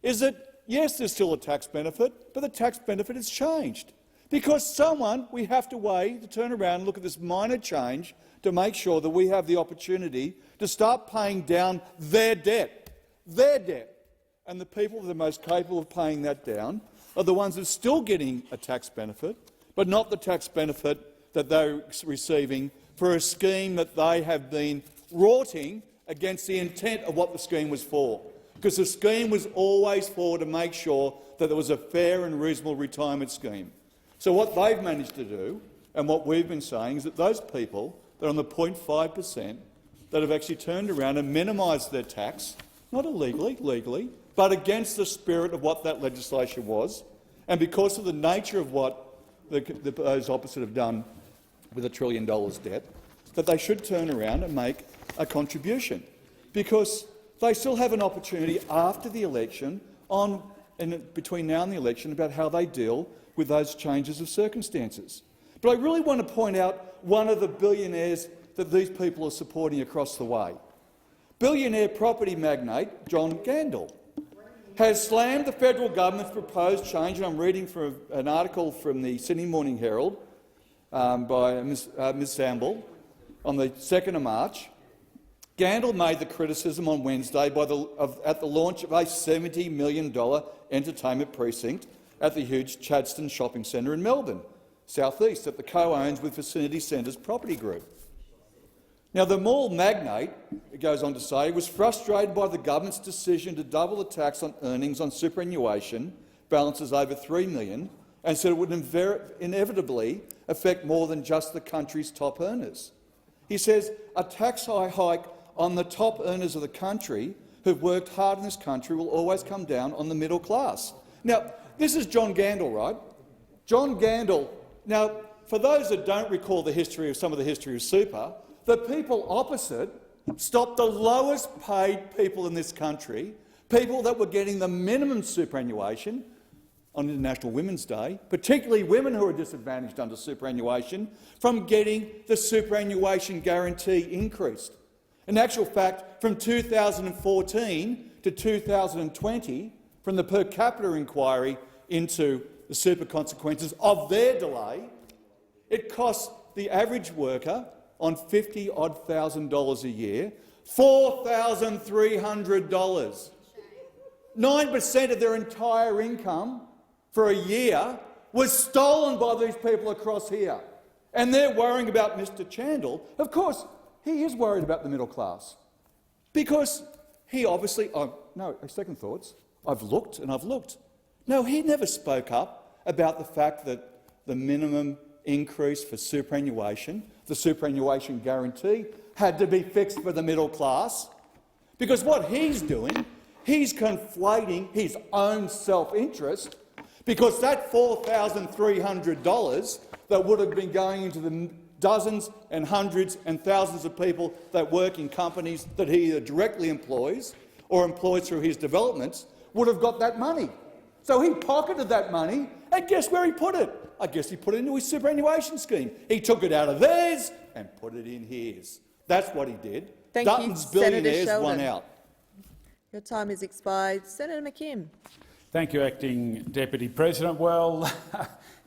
is that, yes, there's still a tax benefit, but the tax benefit has changed. Because we have to wait to turn around and look at this minor change to make sure that we have the opportunity to start paying down their debt. Their debt. And the people that are most capable of paying that down are the ones that are still getting a tax benefit, but not the tax benefit that they're receiving for a scheme that they have been rorting against the intent of what the scheme was for. Because the scheme was always to make sure that there was a fair and reasonable retirement scheme. So what they've managed to do, and what we've been saying, is that those people that are on the 0.5% that have actually turned around and minimised their tax, not illegally, legally, but against the spirit of what that legislation was, and because of the nature of what those opposite have done with $1 trillion debt, that they should turn around and make a contribution, because they still have an opportunity after the election, between now and the election, about how they deal with those changes of circumstances. But I really want to point out one of the billionaires that these people are supporting across the way. Billionaire property magnate John Gandel has slammed the federal government's proposed change, and I'm reading from an article from the Sydney Morning Herald by Ms Samble on the 2nd of March. Gandel made the criticism on Wednesday at the launch of a $70 million entertainment precinct at the huge Chadstone Shopping Centre in Melbourne, south-east, that the co-owns with Vicinity Centres Property Group. Now, the mall magnate, it goes on to say, was frustrated by the government's decision to double the tax on earnings on superannuation balances over $3 million, and said it would inevitably affect more than just the country's top earners. He says a tax hike on the top earners of the country who've worked hard in this country will always come down on the middle class. Now, this is John Gandel, right? John Gandel. Now, for those that don't recall some of the history of super, the people opposite stopped the lowest paid people in this country, people that were getting the minimum superannuation on International Women's Day, particularly women who are disadvantaged under superannuation, from getting the superannuation guarantee increased. In actual fact, from 2014 to 2020, from the per capita inquiry into the super consequences of their delay, it cost the average worker on $50,000 a year $4,300. 9% of their entire income for a year was stolen by these people across here. And they're worrying about Mr Chandel. Of course, he is worried about the middle class, because he obviously— no, second thoughts. I've looked and I've looked. No, he never spoke up about the fact that the minimum increase for superannuation, the superannuation guarantee, had to be fixed for the middle class. Because what he's doing, he's conflating his own self-interest, because that $4,300 that would have been going into the dozens and hundreds and thousands of people that work in companies that he either directly employs or employs through his developments would have got that money. So he pocketed that money, and guess where he put it? I guess he put it into his superannuation scheme. He took it out of theirs and put it in his. That's what he did. Thank Dutton's you, billionaires Senator won Sheldon. out. Your time has expired. Senator McKim. Thank you, Acting Deputy President. Well,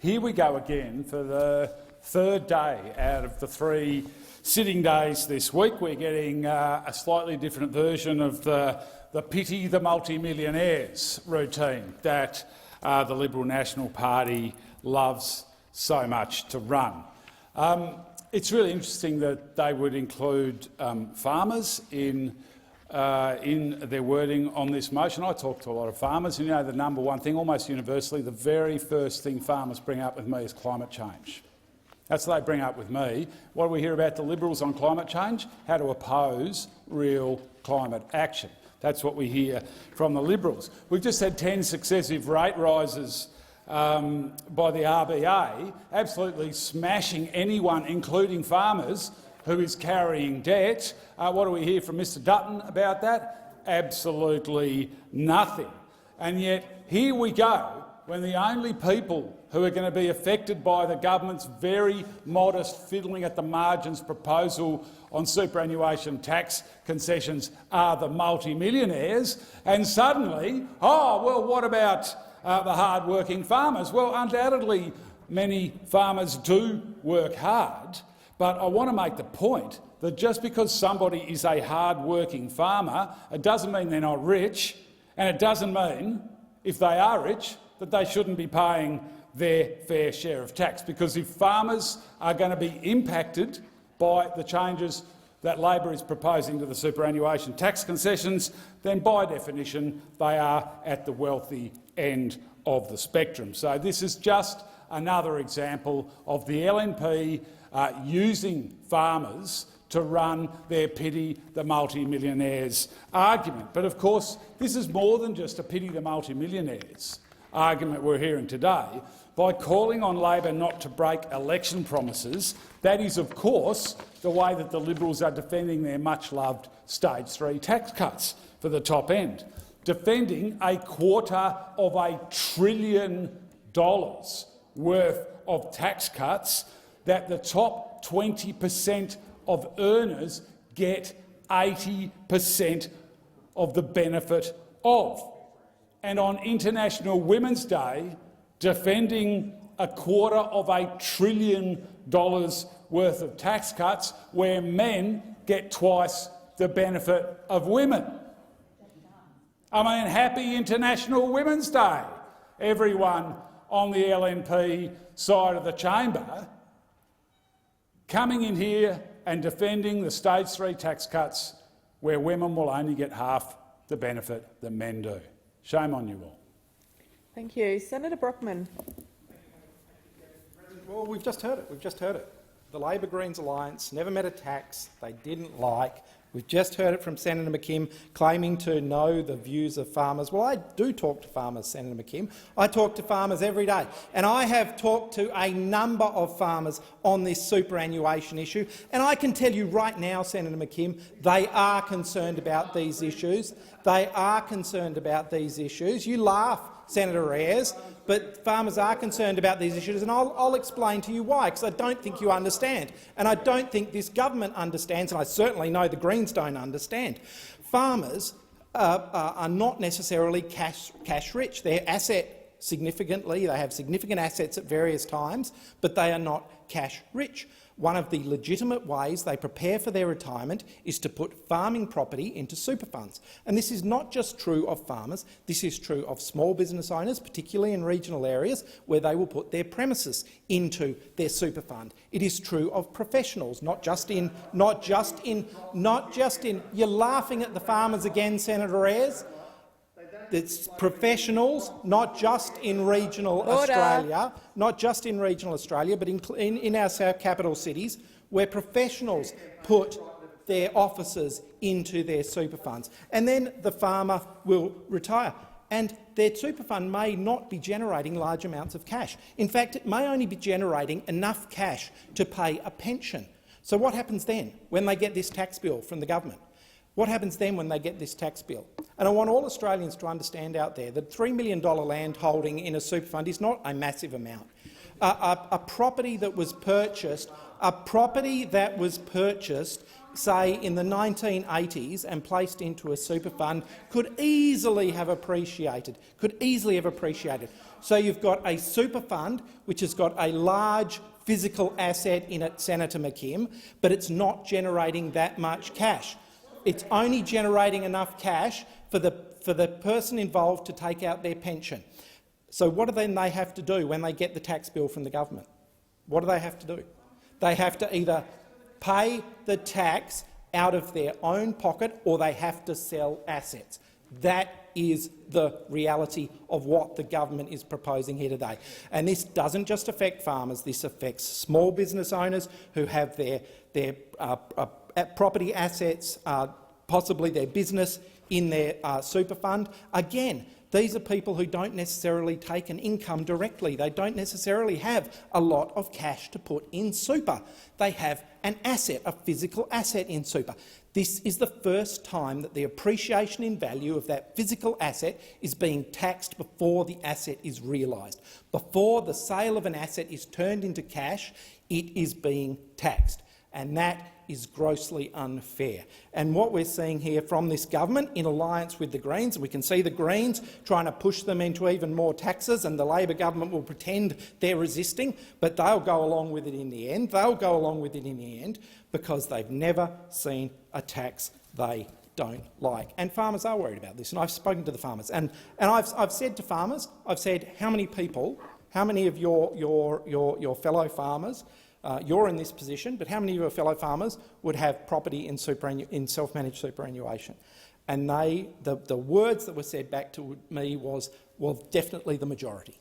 here we go again for the third day out of the 3 sitting days this week. We're getting a slightly different version of the pity the multimillionaires routine that the Liberal National Party loves so much to run. It's really interesting that they would include farmers in their wording on this motion. I talk to a lot of farmers, and you know the number one thing, almost universally, the very first thing farmers bring up with me is climate change. That's what they bring up with me. What do we hear about the Liberals on climate change? How to oppose real climate action. That's what we hear from the Liberals. We've just had 10 successive rate rises by the RBA, absolutely smashing anyone, including farmers, who is carrying debt. What do we hear from Mr Dutton about that? Absolutely nothing. And yet here we go, when the only people who are going to be affected by the government's very modest fiddling at the margins proposal on superannuation tax concessions are the multimillionaires, and suddenly, oh, well, what about the hard-working farmers? Well, undoubtedly many farmers do work hard, but I want to make the point that just because somebody is a hard-working farmer, it doesn't mean they're not rich, and it doesn't mean, if they are rich, that they shouldn't be paying their fair share of tax. Because if farmers are going to be impacted by the changes that Labor is proposing to the superannuation tax concessions, then by definition they are at the wealthy end of the spectrum. So this is just another example of the LNP using farmers to run their pity the multimillionaires argument. But of course this is more than just a pity the multimillionaires argument we're hearing today. By calling on Labor not to break election promises, that is of course the way that the Liberals are defending their much-loved Stage 3 tax cuts for the top end, defending $250 billion worth of tax cuts that the top 20% of earners get 80% of the benefit of. And on International Women's Day, defending $250 billion worth of tax cuts where men get twice the benefit of women. I mean, happy International Women's Day, everyone on the LNP side of the chamber, coming in here and defending the Stage 3 tax cuts where women will only get half the benefit that men do. Shame on you all. Thank you. Senator Brockman. Well, we've just heard it. We've just heard it. The Labor-Greens alliance never met a tax they didn't like. We've just heard it from Senator McKim claiming to know the views of farmers. Well, I do talk to farmers, Senator McKim. I talk to farmers every day, and I have talked to a number of farmers on this superannuation issue, and I can tell you right now, Senator McKim, they are concerned about these issues. They are concerned about these issues. You laugh, Senator Ayres, but farmers are concerned about these issues, and I'll explain to you why, because I don't think you understand, and I don't think this government understands, and I certainly know the Greens don't understand. Farmers are not necessarily cash-rich. They're asset significantly. They have significant assets at various times, but they are not cash-rich. One of the legitimate ways they prepare for their retirement is to put farming property into super funds. And this is not just true of farmers, this is true of small business owners, particularly in regional areas where they will put their premises into their super fund. It is true of professionals, not just in. You're laughing at the farmers again, Senator Ayres. It's professionals, not just in regional Australia, not just in regional Australia, but in our capital cities, where professionals put their offices into their super funds. And then the farmer will retire. And their super fund may not be generating large amounts of cash. In fact, it may only be generating enough cash to pay a pension. So what happens then when they get this tax bill from the government? What happens then when they get this tax bill? And I want all Australians to understand out there that $3 million land holding in a super fund is not a massive amount. A property that was purchased, say in the 1980s and placed into a super fund could easily have appreciated. So you've got a super fund which has got a large physical asset in it, Senator McKim, but it's not generating that much cash. It's only generating enough cash for the person involved to take out their pension. So what do then they have to do when they get the tax bill from the government? What do they have to do? They have to either pay the tax out of their own pocket or they have to sell assets. That is the reality of what the government is proposing here today. And this doesn't just affect farmers, this affects small business owners who have their property assets, possibly their business, in their super fund. Again, these are people who don't necessarily take an income directly. They don't necessarily have a lot of cash to put in super. They have an asset, a physical asset in super. This is the first time that the appreciation in value of that physical asset is being taxed before the asset is realised. Before the sale of an asset is turned into cash, it is being taxed. And that is grossly unfair. And what we're seeing here from this government, in alliance with the Greens, we can see the Greens trying to push them into even more taxes, and the Labor government will pretend they're resisting, but they'll go along with it in the end. They'll go along with it in the end because they've never seen a tax they don't like. And farmers are worried about this, and I've spoken to the farmers. And I've said to farmers, I've said, how many people, how many of your fellow farmers, you're in this position, but how many of your fellow farmers would have property in self-managed superannuation? And the words that were said back to me was, well, definitely the majority.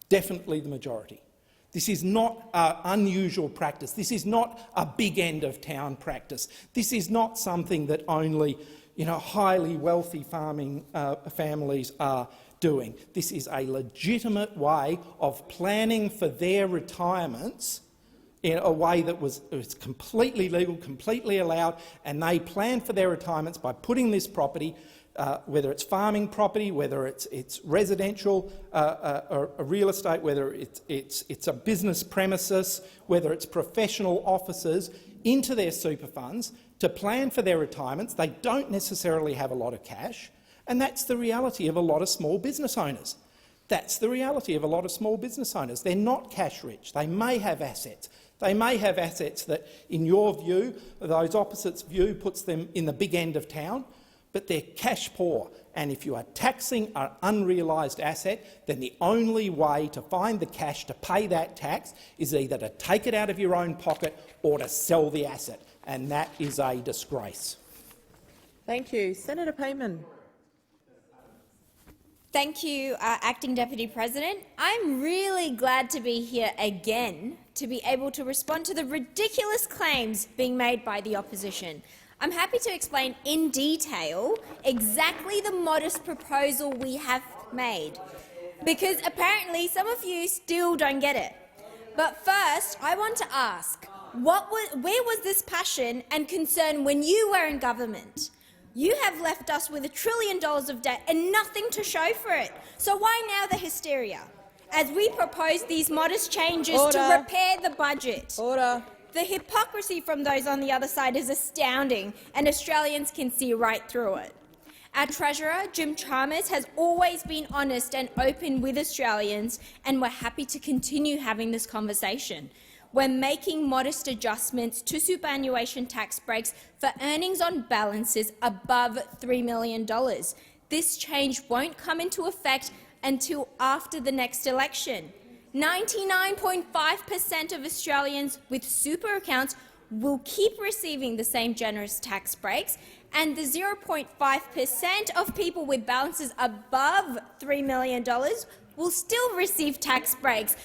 Definitely the majority. This is not unusual practice. This is not a big end of town practice. This is not something that only highly wealthy farming families are doing. This is a legitimate way of planning for their retirements in a way that was completely legal, completely allowed, and they plan for their retirements by putting this property, whether it's farming property, whether it's residential or real estate, whether it's a business premises, whether it's professional offices, into their super funds to plan for their retirements. They don't necessarily have a lot of cash, and that's the reality of a lot of small business owners. That's the reality of a lot of small business owners. They're not cash rich. They may have assets. They may have assets that, in your view, those opposites' view, puts them in the big end of town, but they're cash poor. And if you are taxing an unrealised asset, then the only way to find the cash to pay that tax is either to take it out of your own pocket or to sell the asset, and that is a disgrace. Thank you. Senator Payman. Thank you, Acting Deputy President. I'm really glad to be here again to be able to respond to the ridiculous claims being made by the opposition. I'm happy to explain in detail exactly the modest proposal we have made, because apparently some of you still don't get it. But first, I want to ask, where was this passion and concern when you were in government? You have left us with $1 trillion of debt and nothing to show for it. So why now the hysteria? As we propose these modest changes to repair the budget. The hypocrisy from those on the other side is astounding, and Australians can see right through it. Our Treasurer, Jim Chalmers, has always been honest and open with Australians, and we're happy to continue having this conversation. We're making modest adjustments to superannuation tax breaks for earnings on balances above $3 million. This change won't come into effect until after the next election. 99.5% of Australians with super accounts will keep receiving the same generous tax breaks, and the 0.5% of people with balances above $3 million will still receive tax breaks,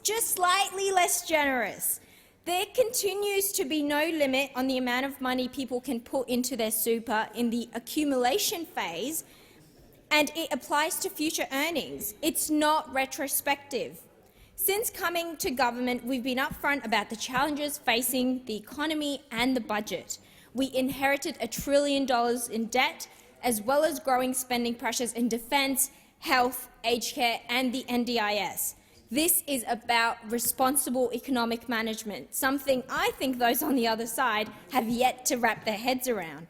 just slightly less generous. There continues to be no limit on the amount of money people can put into their super in the accumulation phase, and it applies to future earnings. It's not retrospective. Since coming to government, we've been upfront about the challenges facing the economy and the budget. We inherited $1 trillion in debt, as well as growing spending pressures in defence, health, aged care and the NDIS. This is about responsible economic management, something I think those on the other side have yet to wrap their heads around.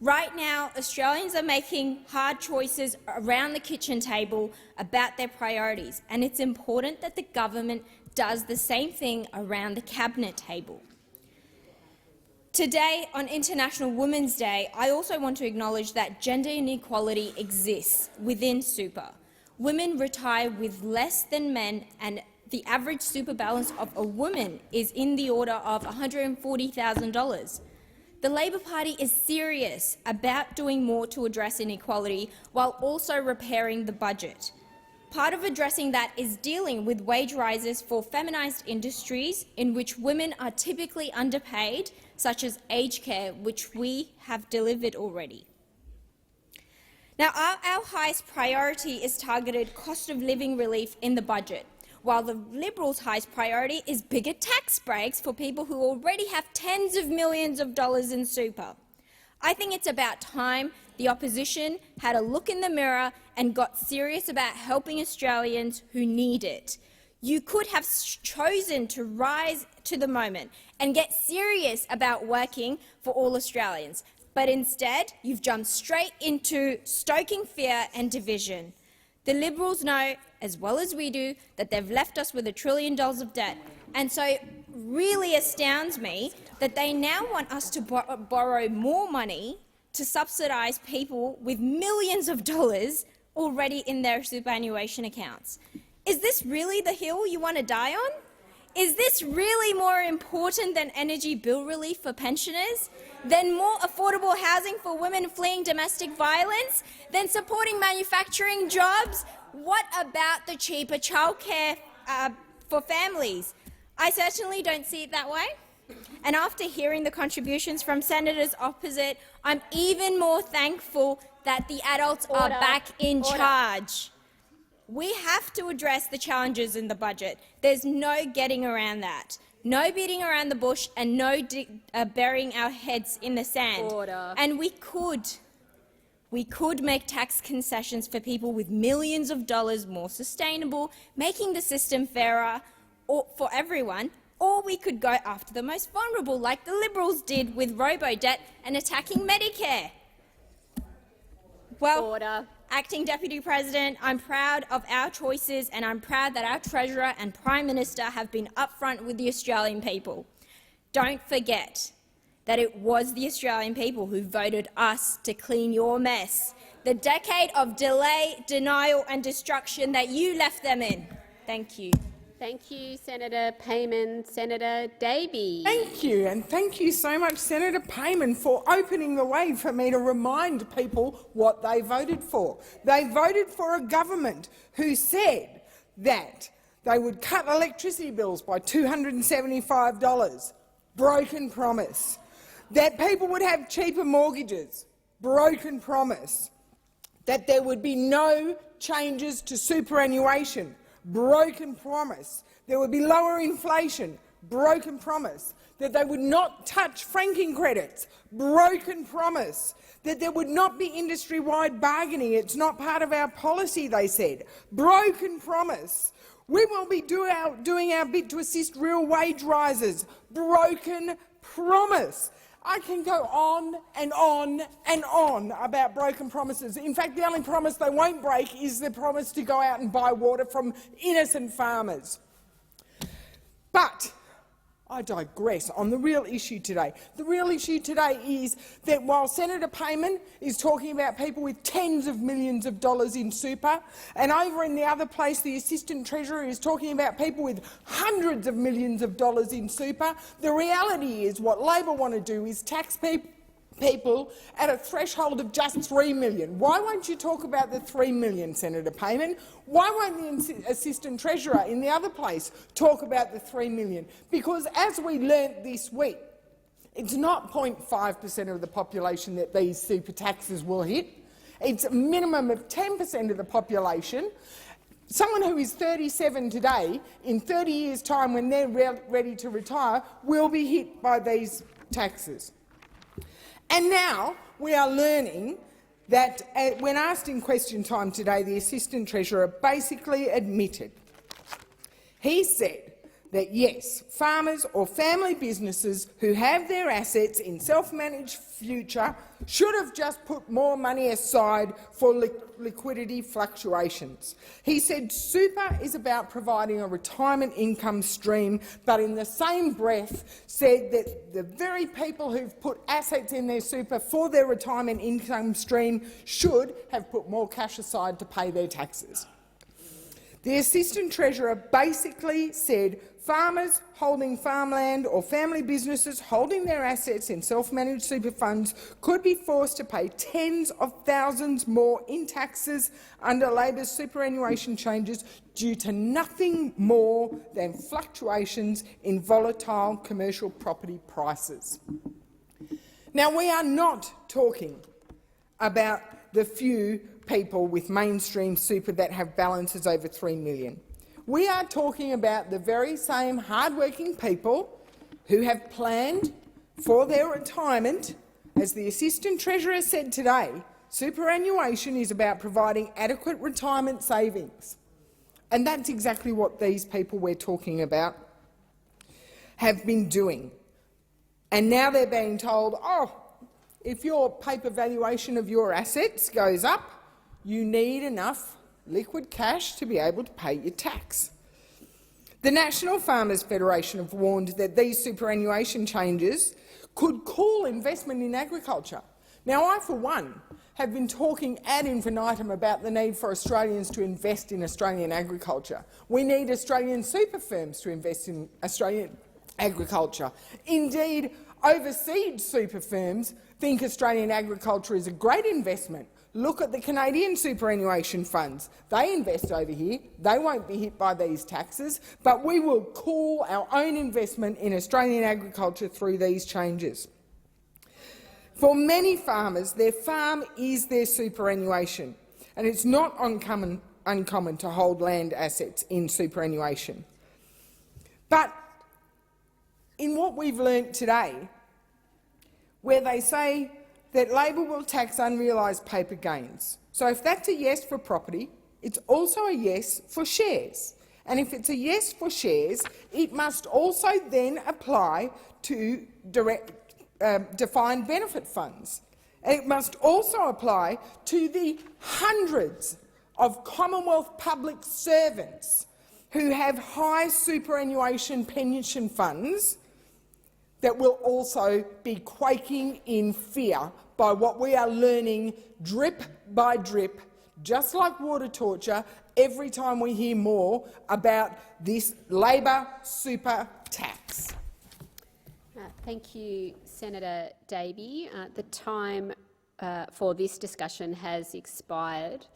Right now, Australians are making hard choices around the kitchen table about their priorities, and it's important that the government does the same thing around the cabinet table. Today, on International Women's Day, I also want to acknowledge that gender inequality exists within super. Women retire with less than men, and the average super balance of a woman is in the order of $140,000. The Labor Party is serious about doing more to address inequality while also repairing the budget. Part of addressing that is dealing with wage rises for feminised industries in which women are typically underpaid, such as aged care, which we have delivered already. Now, our highest priority is targeted cost of living relief in the budget, while the Liberals' highest priority is bigger tax breaks for people who already have tens of millions of dollars in super. I think it's about time the opposition had a look in the mirror and got serious about helping Australians who need it. You could have chosen to rise to the moment and get serious about working for all Australians, but instead you've jumped straight into stoking fear and division. The Liberals know, as well as we do, that they've left us with $1 trillion of debt, and so it really astounds me that they now want us to borrow more money to subsidise people with millions of dollars already in their superannuation accounts. Is this really the hill you want to die on? Is this really more important than energy bill relief for pensioners? Than more affordable housing for women fleeing domestic violence? Than supporting manufacturing jobs? What about the cheaper childcare for families? I certainly don't see it that way. And after hearing the contributions from senators opposite, I'm even more thankful that the adults are back in charge. We have to address the challenges in the budget. There's no getting around that. No beating around the bush and no burying our heads in the sand. And we could make tax concessions for people with millions of dollars more sustainable, making the system fairer for everyone, Or we could go after the most vulnerable, like the Liberals did with robo-debt and attacking Medicare. Well, Order. Acting Deputy President, I'm proud of our choices and I'm proud that our Treasurer and Prime Minister have been upfront with the Australian people. Don't forget that it was the Australian people who voted us to clean your mess, the decade of delay, denial and destruction that you left them in. Thank you. Thank you, Senator Payman. Senator Davey. Thank you, and thank you so much, Senator Payman, for opening the way for me to remind people what they voted for. They voted for a government who said that they would cut electricity bills by $275. Broken promise. That people would have cheaper mortgages. Broken promise. That there would be no changes to superannuation. Broken promise. There would be lower inflation. Broken promise. That they would not touch franking credits. Broken promise. That there would not be industry-wide bargaining. It's not part of our policy, they said. Broken promise. We will be doing our bit to assist real wage rises. Broken promise. I can go on and on and on about broken promises. In fact, the only promise they won't break is the promise to go out and buy water from innocent farmers. But I digress on the real issue today. The real issue today is that while Senator Payman is talking about people with tens of millions of dollars in super, and over in the other place the Assistant Treasurer is talking about people with hundreds of millions of dollars in super, the reality is what Labor want to do is tax people at a threshold of just $3 million. Why won't you talk about the $3 million, Senator Payman? Why won't the Assistant Treasurer in the other place talk about the $3 million? Because as we learnt this week, it's not 0.5% of the population that these super taxes will hit. It's a minimum of 10% of the population. Someone who is 37 today, in 30 years' time when they're ready to retire, will be hit by these taxes. And now we are learning that, when asked in question time today, the Assistant Treasurer basically admitted. He said that, yes, farmers or family businesses who have their assets in self-managed future should have just put more money aside for liquidity fluctuations. He said super is about providing a retirement income stream, but in the same breath said that the very people who've put assets in their super for their retirement income stream should have put more cash aside to pay their taxes. The Assistant Treasurer basically said farmers holding farmland or family businesses holding their assets in self-managed super funds could be forced to pay tens of thousands more in taxes under Labor's superannuation changes due to nothing more than fluctuations in volatile commercial property prices. Now, we are not talking about the few people with mainstream super that have balances over $3 million. We are talking about the very same hard-working people who have planned for their retirement. As the Assistant Treasurer said today, superannuation is about providing adequate retirement savings. And that's exactly what these people we're talking about have been doing. And now they're being told, oh, if your paper valuation of your assets goes up, you need enough liquid cash to be able to pay your tax. The National Farmers Federation have warned that these superannuation changes could cool investment in agriculture. Now, I, for one, have been talking ad infinitum about the need for Australians to invest in Australian agriculture. We need Australian super firms to invest in Australian agriculture. Indeed, overseas super firms think Australian agriculture is a great investment. Look at the Canadian superannuation funds. They invest over here. They won't be hit by these taxes, but we will cool our own investment in Australian agriculture through these changes. For many farmers, their farm is their superannuation, and it's not uncommon to hold land assets in superannuation. But in what we've learnt today, where they say that Labor will tax unrealised paper gains. So if that's a yes for property, it's also a yes for shares. And if it's a yes for shares, it must also then apply to defined benefit funds. It must also apply to the hundreds of Commonwealth public servants who have high superannuation pension funds that will also be quaking in fear by what we are learning drip by drip, just like water torture, every time we hear more about this Labor super tax. Thank you, Senator Davey. The time for this discussion has expired,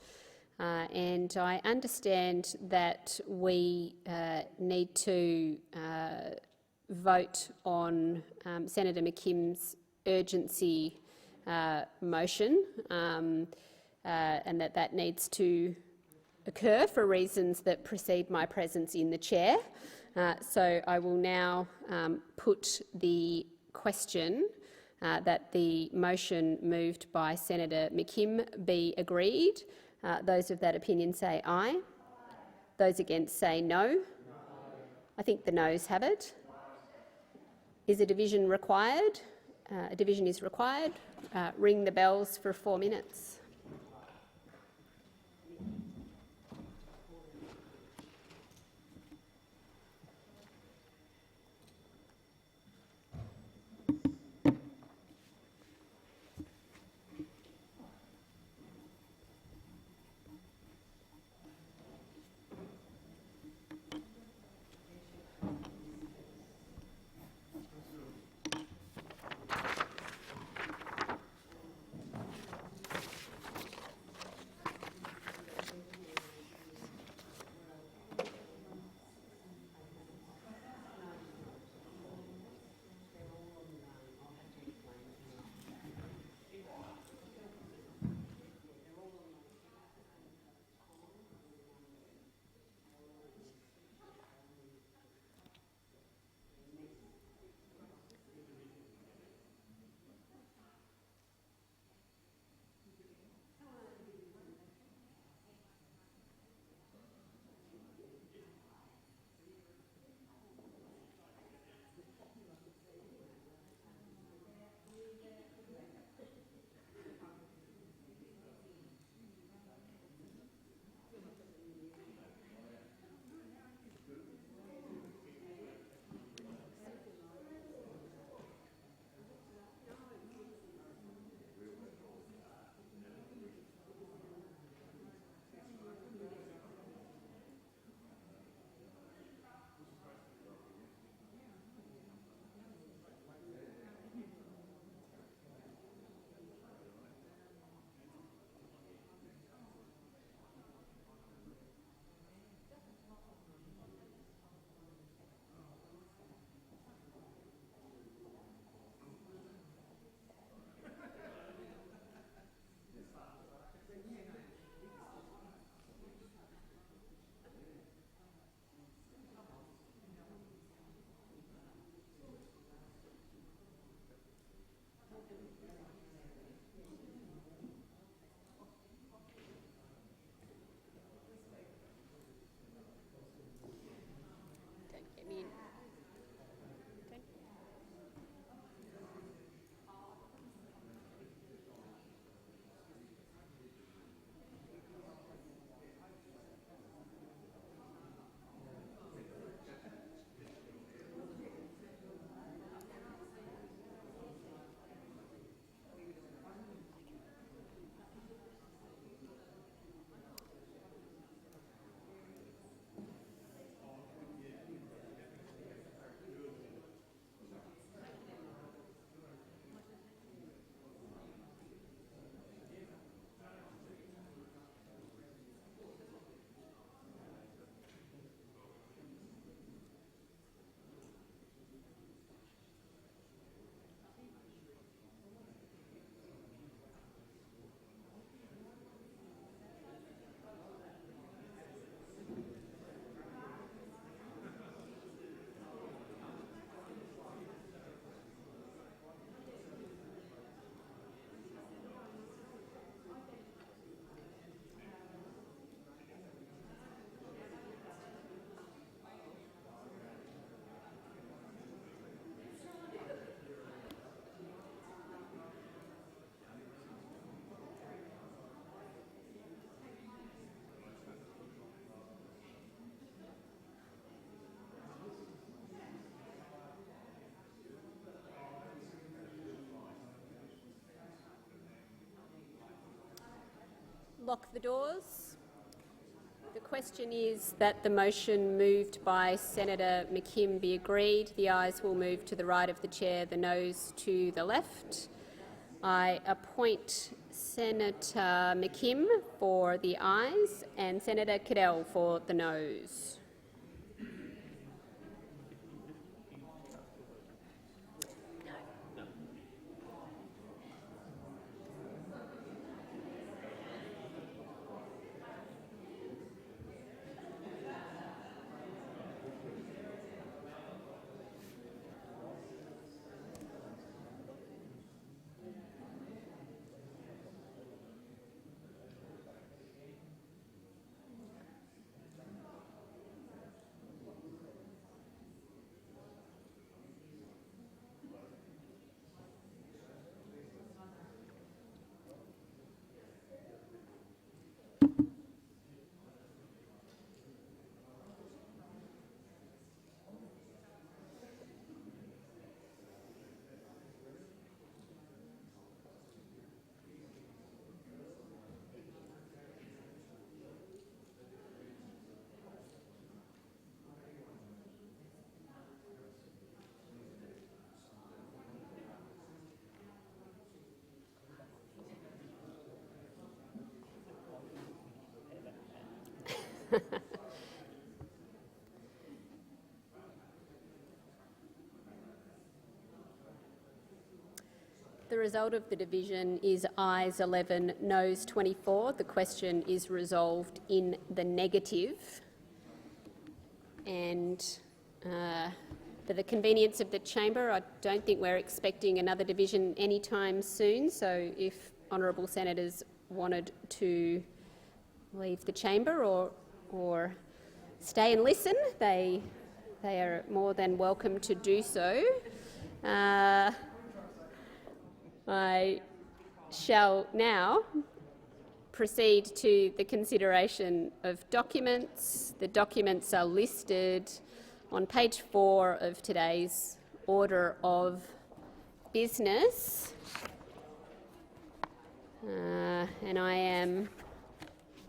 and I understand that we need to vote on Senator McKim's urgency motion, and that needs to occur for reasons that precede my presence in the chair. So I will now put the question that the motion moved by Senator McKim be agreed. Those of that opinion say aye. Those against say no. I think the noes have it. Is a division required? A division is required. Ring the bells for 4 minutes. lock the doors. The question is that the motion moved by Senator McKim be agreed. The ayes will move to the right of the chair, the noes to the left. I appoint Senator McKim for the ayes and Senator Cadell for the noes. The result of the division is ayes 11, noes 24. The question is resolved in the negative. And for the convenience of the chamber, I don't think we're expecting another division anytime soon, so if honourable senators wanted to leave the chamber or stay and listen, they are more than welcome to do so. I shall now proceed to the consideration of documents. The documents are listed on page 4 of today's order of business. And I am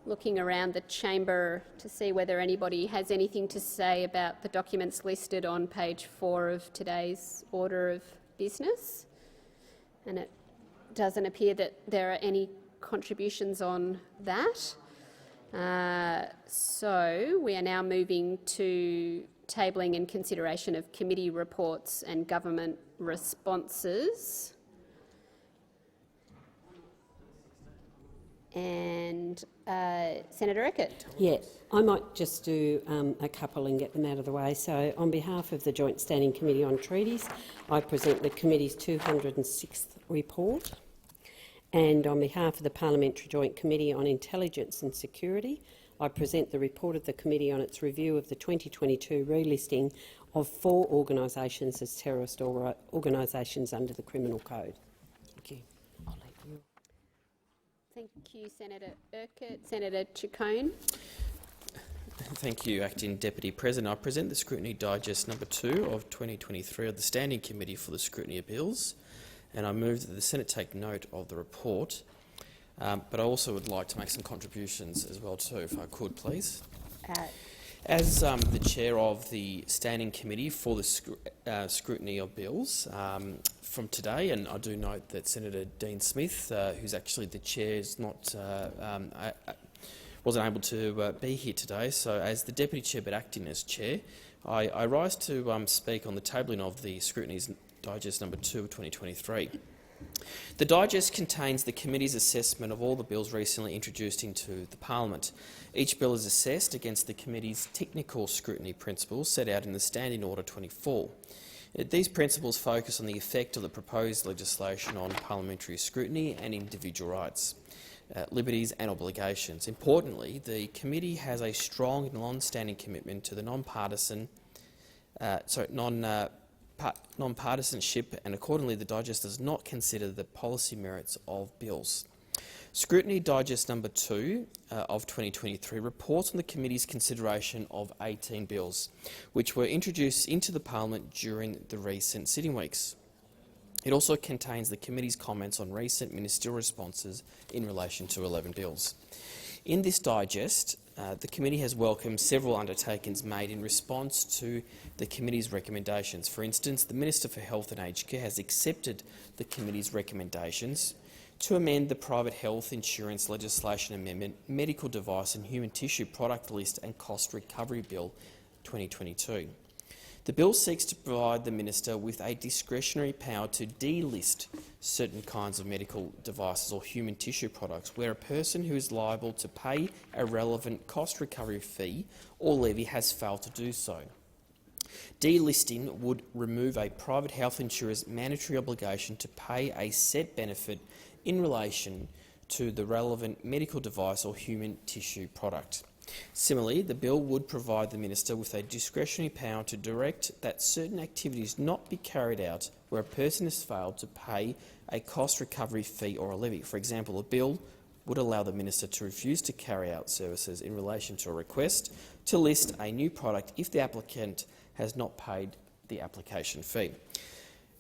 looking around the chamber to see whether anybody has anything to say about the documents listed on page 4 of today's order of business. And it doesn't appear that there are any contributions on that. So we are now moving to tabling and consideration of committee reports and government responses. And Senator Eckert. Yeah, I might just do a couple and get them out of the way. So on behalf of the Joint Standing Committee on Treaties, I present the committee's 206th report. And on behalf of the Parliamentary Joint Committee on Intelligence and Security, I present the report of the committee on its review of the 2022 relisting of 4 organisations as terrorist organisations under the Criminal Code. Thank you. I'll leave you. Thank you, Senator Urquhart. Senator Chacon. Thank you, Acting Deputy President. I present the Scrutiny Digest number 2 of 2023 of the Standing Committee for the Scrutiny of Bills, and I move that the Senate take note of the report. But I also would like to make some contributions as well too, if I could, please. As the chair of the Standing Committee for the Scrutiny of Bills from today, and I do note that Senator Dean Smith, who's actually the chair, is not wasn't able to be here today. So, as the deputy chair but acting as chair, I rise to speak on the tabling of the Scrutiny Digest number 2 of 2023. The digest contains the committee's assessment of all the bills recently introduced into the parliament. Each bill is assessed against the committee's technical scrutiny principles set out in the Standing Order 24. These principles focus on the effect of the proposed legislation on parliamentary scrutiny and individual rights, liberties and obligations. Importantly, the committee has a strong and long-standing commitment to the non-partisanship, and accordingly the Digest does not consider the policy merits of bills. Scrutiny Digest number 2 of 2023 reports on the committee's consideration of 18 bills, which were introduced into the parliament during the recent sitting weeks. It also contains the committee's comments on recent ministerial responses in relation to 11 bills. In this digest, the committee has welcomed several undertakings made in response to the committee's recommendations. For instance, the Minister for Health and Aged Care has accepted the committee's recommendations to amend the Private Health Insurance Legislation Amendment, Medical Device and Human Tissue Product List and Cost Recovery Bill 2022. The bill seeks to provide the Minister with a discretionary power to delist certain kinds of medical devices or human tissue products where a person who is liable to pay a relevant cost recovery fee or levy has failed to do so. Delisting would remove a private health insurer's mandatory obligation to pay a set benefit in relation to the relevant medical device or human tissue product. Similarly, the bill would provide the Minister with a discretionary power to direct that certain activities not be carried out where a person has failed to pay a cost recovery fee or a levy. For example, a bill would allow the Minister to refuse to carry out services in relation to a request to list a new product if the applicant has not paid the application fee.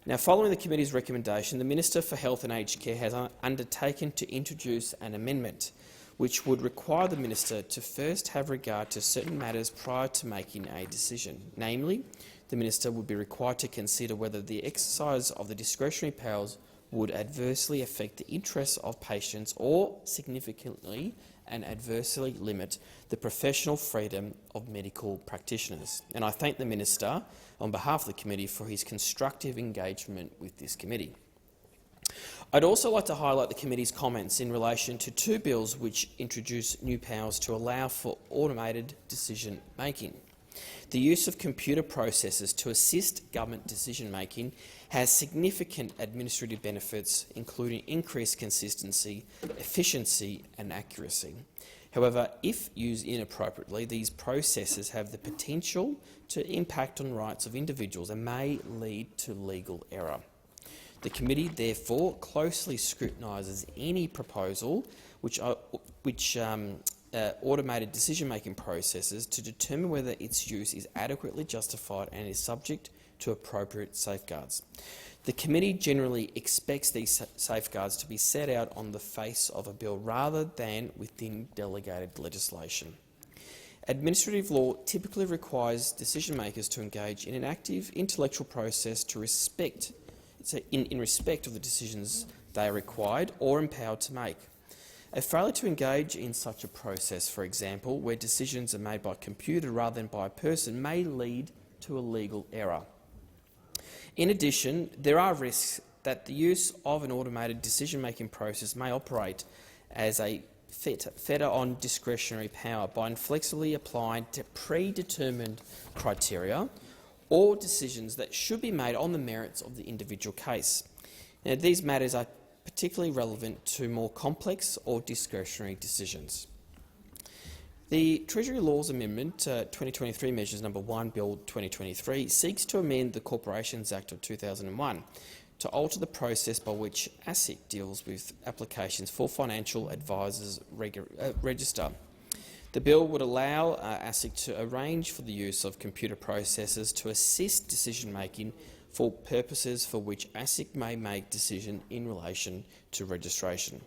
Now, following the committee's recommendation, the Minister for Health and Aged Care has undertaken to introduce an amendment which would require the Minister to first have regard to certain matters prior to making a decision. Namely, the Minister would be required to consider whether the exercise of the discretionary powers would adversely affect the interests of patients or, significantly and adversely limit the professional freedom of medical practitioners. And I thank the Minister on behalf of the committee for his constructive engagement with this committee. I'd also like to highlight the committee's comments in relation to two bills which introduce new powers to allow for automated decision-making. The use of computer processes to assist government decision-making has significant administrative benefits, including increased consistency, efficiency and accuracy. However, if used inappropriately, these processes have the potential to impact on rights of individuals and may lead to legal error. The committee therefore closely scrutinises any proposal which automated decision-making processes to determine whether its use is adequately justified and is subject to appropriate safeguards. The committee generally expects these safeguards to be set out on the face of a bill rather than within delegated legislation. Administrative law typically requires decision-makers to engage in an active intellectual process to in respect of the decisions they are required or empowered to make. A failure to engage in such a process, for example, where decisions are made by computer rather than by a person, may lead to a legal error. In addition, there are risks that the use of an automated decision-making process may operate as a fetter on discretionary power by inflexibly applying to predetermined criteria or decisions that should be made on the merits of the individual case. Now, these matters are particularly relevant to more complex or discretionary decisions. The Treasury Laws Amendment 2023 Measures No. 1 Bill 2023 seeks to amend the Corporations Act of 2001 to alter the process by which ASIC deals with applications for Financial Advisors Register. The bill would allow ASIC to arrange for the use of computer processes to assist decision-making for purposes for which ASIC may make decisions in relation to registration.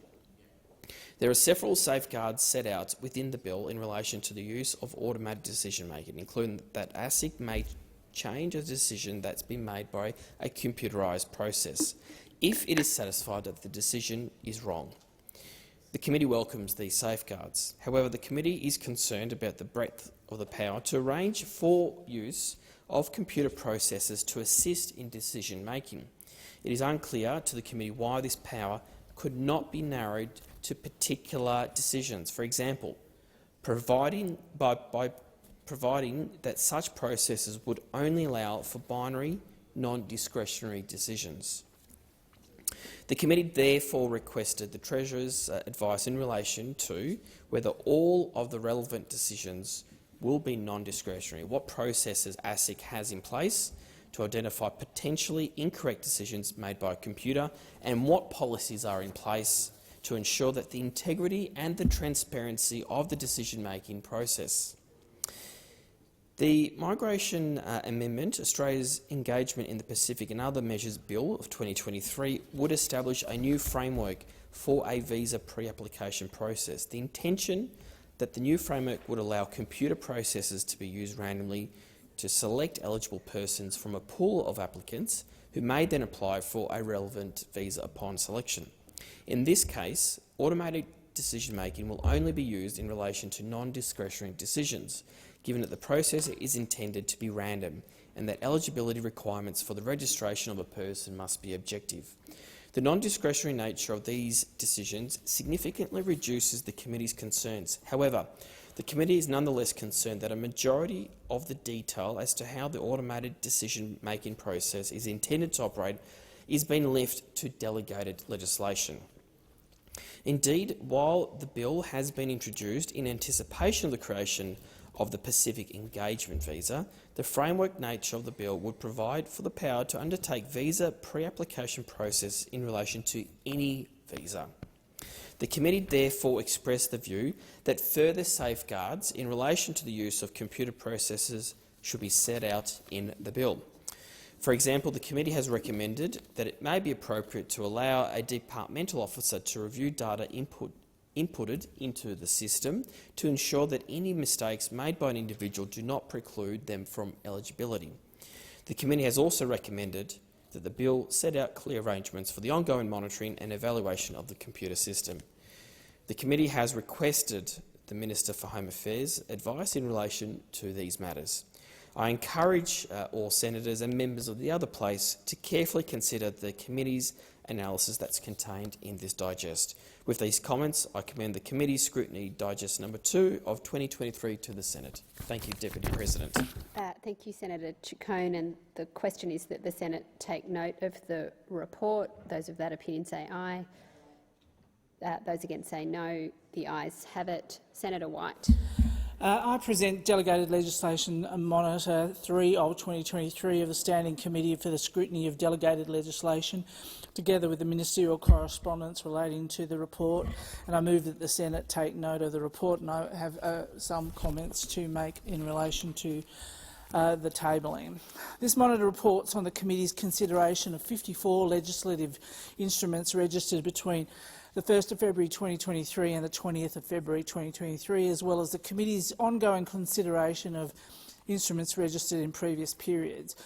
There are several safeguards set out within the bill in relation to the use of automated decision-making, including that ASIC may change a decision that's been made by a computerised process if it is satisfied that the decision is wrong. The committee welcomes these safeguards. However, the committee is concerned about the breadth of the power to arrange for use of computer processes to assist in decision-making. It is unclear to the committee why this power could not be narrowed to particular decisions. For example, providing that such processes would only allow for binary, non-discretionary decisions. The committee therefore requested the Treasurer's advice in relation to whether all of the relevant decisions will be non-discretionary, what processes ASIC has in place to identify potentially incorrect decisions made by a computer, and what policies are in place to ensure that the integrity and the transparency of the decision-making process. The Migration Amendment, Australia's Engagement in the Pacific and Other Measures Bill of 2023, would establish a new framework for a visa pre-application process. The intention that the new framework would allow computer processors to be used randomly to select eligible persons from a pool of applicants who may then apply for a relevant visa upon selection. In this case, automated decision-making will only be used in relation to non-discretionary decisions, given that the process is intended to be random and that eligibility requirements for the registration of a person must be objective. The non-discretionary nature of these decisions significantly reduces the committee's concerns. However, the committee is nonetheless concerned that a majority of the detail as to how the automated decision-making process is intended to operate is being left to delegated legislation. Indeed, while the bill has been introduced in anticipation of the creation of the Pacific Engagement Visa, the framework nature of the bill would provide for the power to undertake visa pre-application process in relation to any visa. The committee therefore expressed the view that further safeguards in relation to the use of computer processors should be set out in the bill. For example, the committee has recommended that it may be appropriate to allow a departmental officer to review data inputted into the system to ensure that any mistakes made by an individual do not preclude them from eligibility. The committee has also recommended that the bill set out clear arrangements for the ongoing monitoring and evaluation of the computer system. The committee has requested the Minister for Home Affairs advice in relation to these matters. I encourage all senators and members of the other place to carefully consider the committee's analysis that's contained in this digest. With these comments, I commend the committee's scrutiny digest number 2 of 2023 to the Senate. Thank you, Deputy President. Thank you, Senator Chacon. And the question is that the Senate take note of the report. Those of that opinion say aye. Those against say no. The ayes have it. Senator White. I present Delegated Legislation Monitor 3 of 2023 of the Standing Committee for the Scrutiny of Delegated Legislation, together with the ministerial correspondence relating to the report, and I move that the Senate take note of the report, and I have some comments to make in relation to the tabling. This monitor reports on the committee's consideration of 54 legislative instruments registered between the 1st of February 2023 and the 20th of February 2023, as well as the committee's ongoing consideration of instruments registered in previous periods.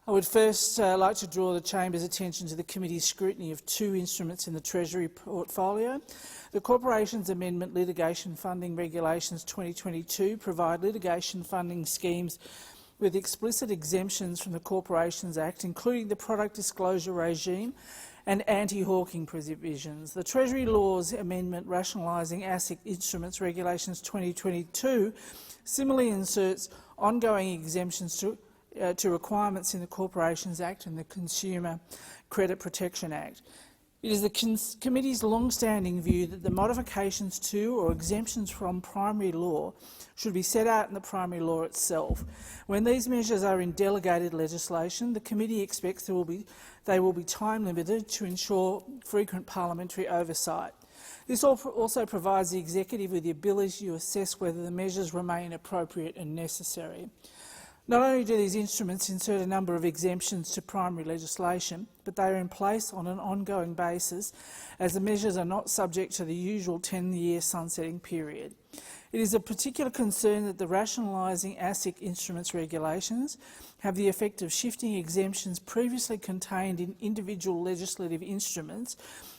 I would first like to draw the Chamber's attention to the committee's scrutiny of 2 instruments in the Treasury portfolio. The Corporations Amendment Litigation Funding Regulations 2022 provide litigation funding schemes with explicit exemptions from the Corporations Act, including the product disclosure regime and anti-hawking provisions. The Treasury Laws Amendment Rationalising ASIC Instruments Regulations 2022 similarly inserts ongoing exemptions to requirements in the Corporations Act and the Consumer Credit Protection Act. It is the committee's long-standing view that the modifications to or exemptions from primary law should be set out in the primary law itself. When these measures are in delegated legislation, the committee expects they will be time-limited to ensure frequent parliamentary oversight. This also provides the executive with the ability to assess whether the measures remain appropriate and necessary. Not only do these instruments insert a number of exemptions to primary legislation, but they are in place on an ongoing basis, as the measures are not subject to the usual 10-year sunsetting period. It is of particular concern that the Rationalising ASIC Instruments regulations have the effect of shifting exemptions previously contained in individual legislative instruments,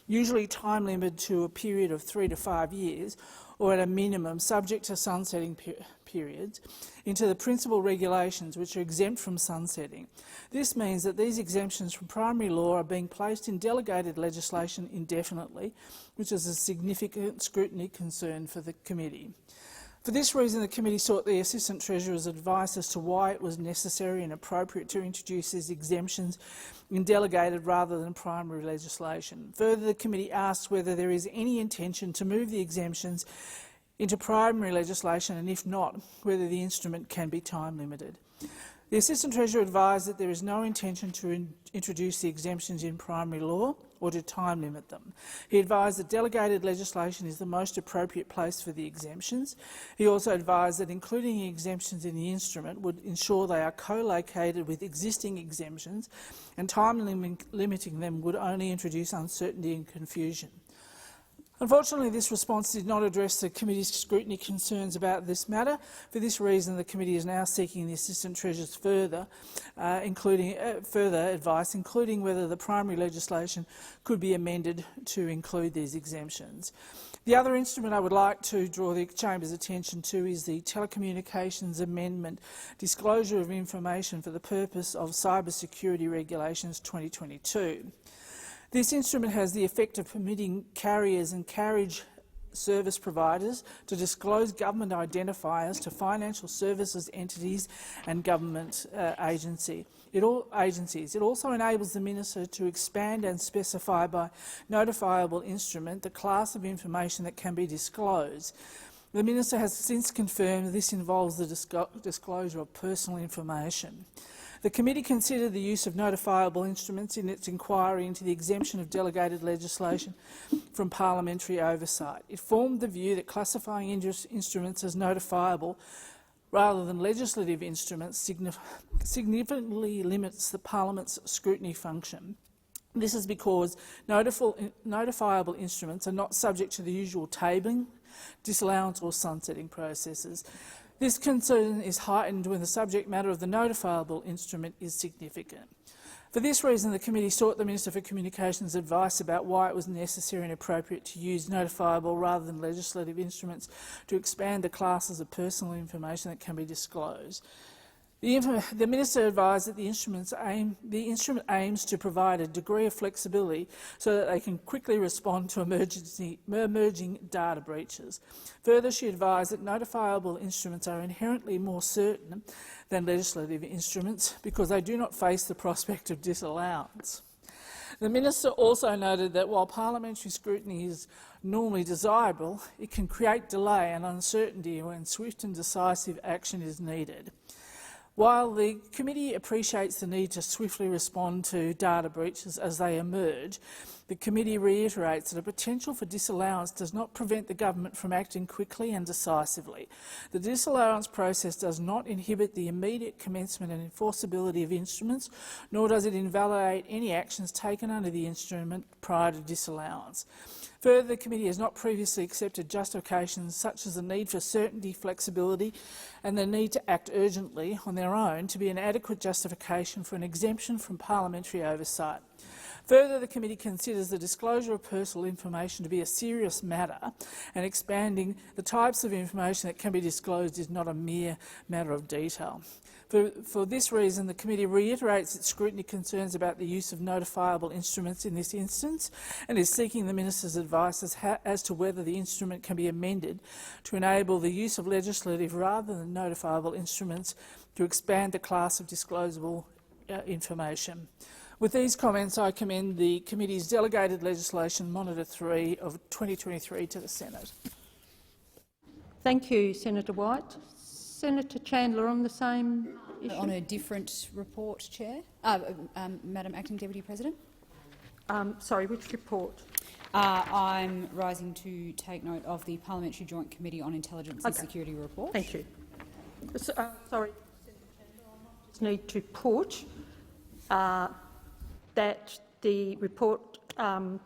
usually time-limited to a period of 3 to 5 years, or at a minimum subject to sunsetting periods, into the principal regulations which are exempt from sunsetting. This means that these exemptions from primary law are being placed in delegated legislation indefinitely, which is a significant scrutiny concern for the committee. For this reason, the committee sought the Assistant Treasurer's advice as to why it was necessary and appropriate to introduce these exemptions in delegated rather than primary legislation. Further, the committee asked whether there is any intention to move the exemptions into primary legislation, and if not, whether the instrument can be time-limited. The Assistant Treasurer advised that there is no intention to introduce the exemptions in primary law, or to time limit them. He advised that delegated legislation is the most appropriate place for the exemptions. He also advised that including exemptions in the instrument would ensure they are co-located with existing exemptions, and time limiting them would only introduce uncertainty and confusion. Unfortunately, this response did not address the committee's scrutiny concerns about this matter. For this reason, the committee is now seeking the Assistant Treasurer's further advice, including whether the primary legislation could be amended to include these exemptions. The other instrument I would like to draw the Chamber's attention to is the Telecommunications Amendment Disclosure of Information for the Purpose of Cybersecurity Regulations 2022. This instrument has the effect of permitting carriers and carriage service providers to disclose government identifiers to financial services entities and government agencies. It also enables the Minister to expand and specify by notifiable instrument the class of information that can be disclosed. The Minister has since confirmed this involves the disclosure of personal information. The committee considered the use of notifiable instruments in its inquiry into the exemption of delegated legislation from parliamentary oversight. It formed the view that classifying instruments as notifiable rather than legislative instruments significantly limits the Parliament's scrutiny function. This is because notifiable instruments are not subject to the usual tabling, disallowance or sunsetting processes. This concern is heightened when the subject matter of the notifiable instrument is significant. For this reason, the committee sought the Minister for Communications' advice about why it was necessary and appropriate to use notifiable rather than legislative instruments to expand the classes of personal information that can be disclosed. The Minister advised that the instrument aims to provide a degree of flexibility so that they can quickly respond to emerging data breaches. Further, she advised that notifiable instruments are inherently more certain than legislative instruments because they do not face the prospect of disallowance. The Minister also noted that while parliamentary scrutiny is normally desirable, it can create delay and uncertainty when swift and decisive action is needed. While the committee appreciates the need to swiftly respond to data breaches as they emerge, the committee reiterates that a potential for disallowance does not prevent the government from acting quickly and decisively. The disallowance process does not inhibit the immediate commencement and enforceability of instruments, nor does it invalidate any actions taken under the instrument prior to disallowance. Further, the committee has not previously accepted justifications such as the need for certainty, flexibility and the need to act urgently on their own to be an adequate justification for an exemption from parliamentary oversight. Further, the committee considers the disclosure of personal information to be a serious matter, and expanding the types of information that can be disclosed is not a mere matter of detail. For this reason, the committee reiterates its scrutiny concerns about the use of notifiable instruments in this instance and is seeking the Minister's advice as to whether the instrument can be amended to enable the use of legislative rather than notifiable instruments to expand the class of disclosable information. With these comments, I commend the committee's delegated legislation Monitor 3 of 2023 to the Senate. Thank you, Senator White. Senator Chandler on the same issue. On a different report, Chair. Madam Acting Deputy President. Sorry, which report? I'm rising to take note of the Parliamentary Joint Committee on Intelligence and Security report. Thank you. Sorry, Senator Chandler, I just need to put that the report on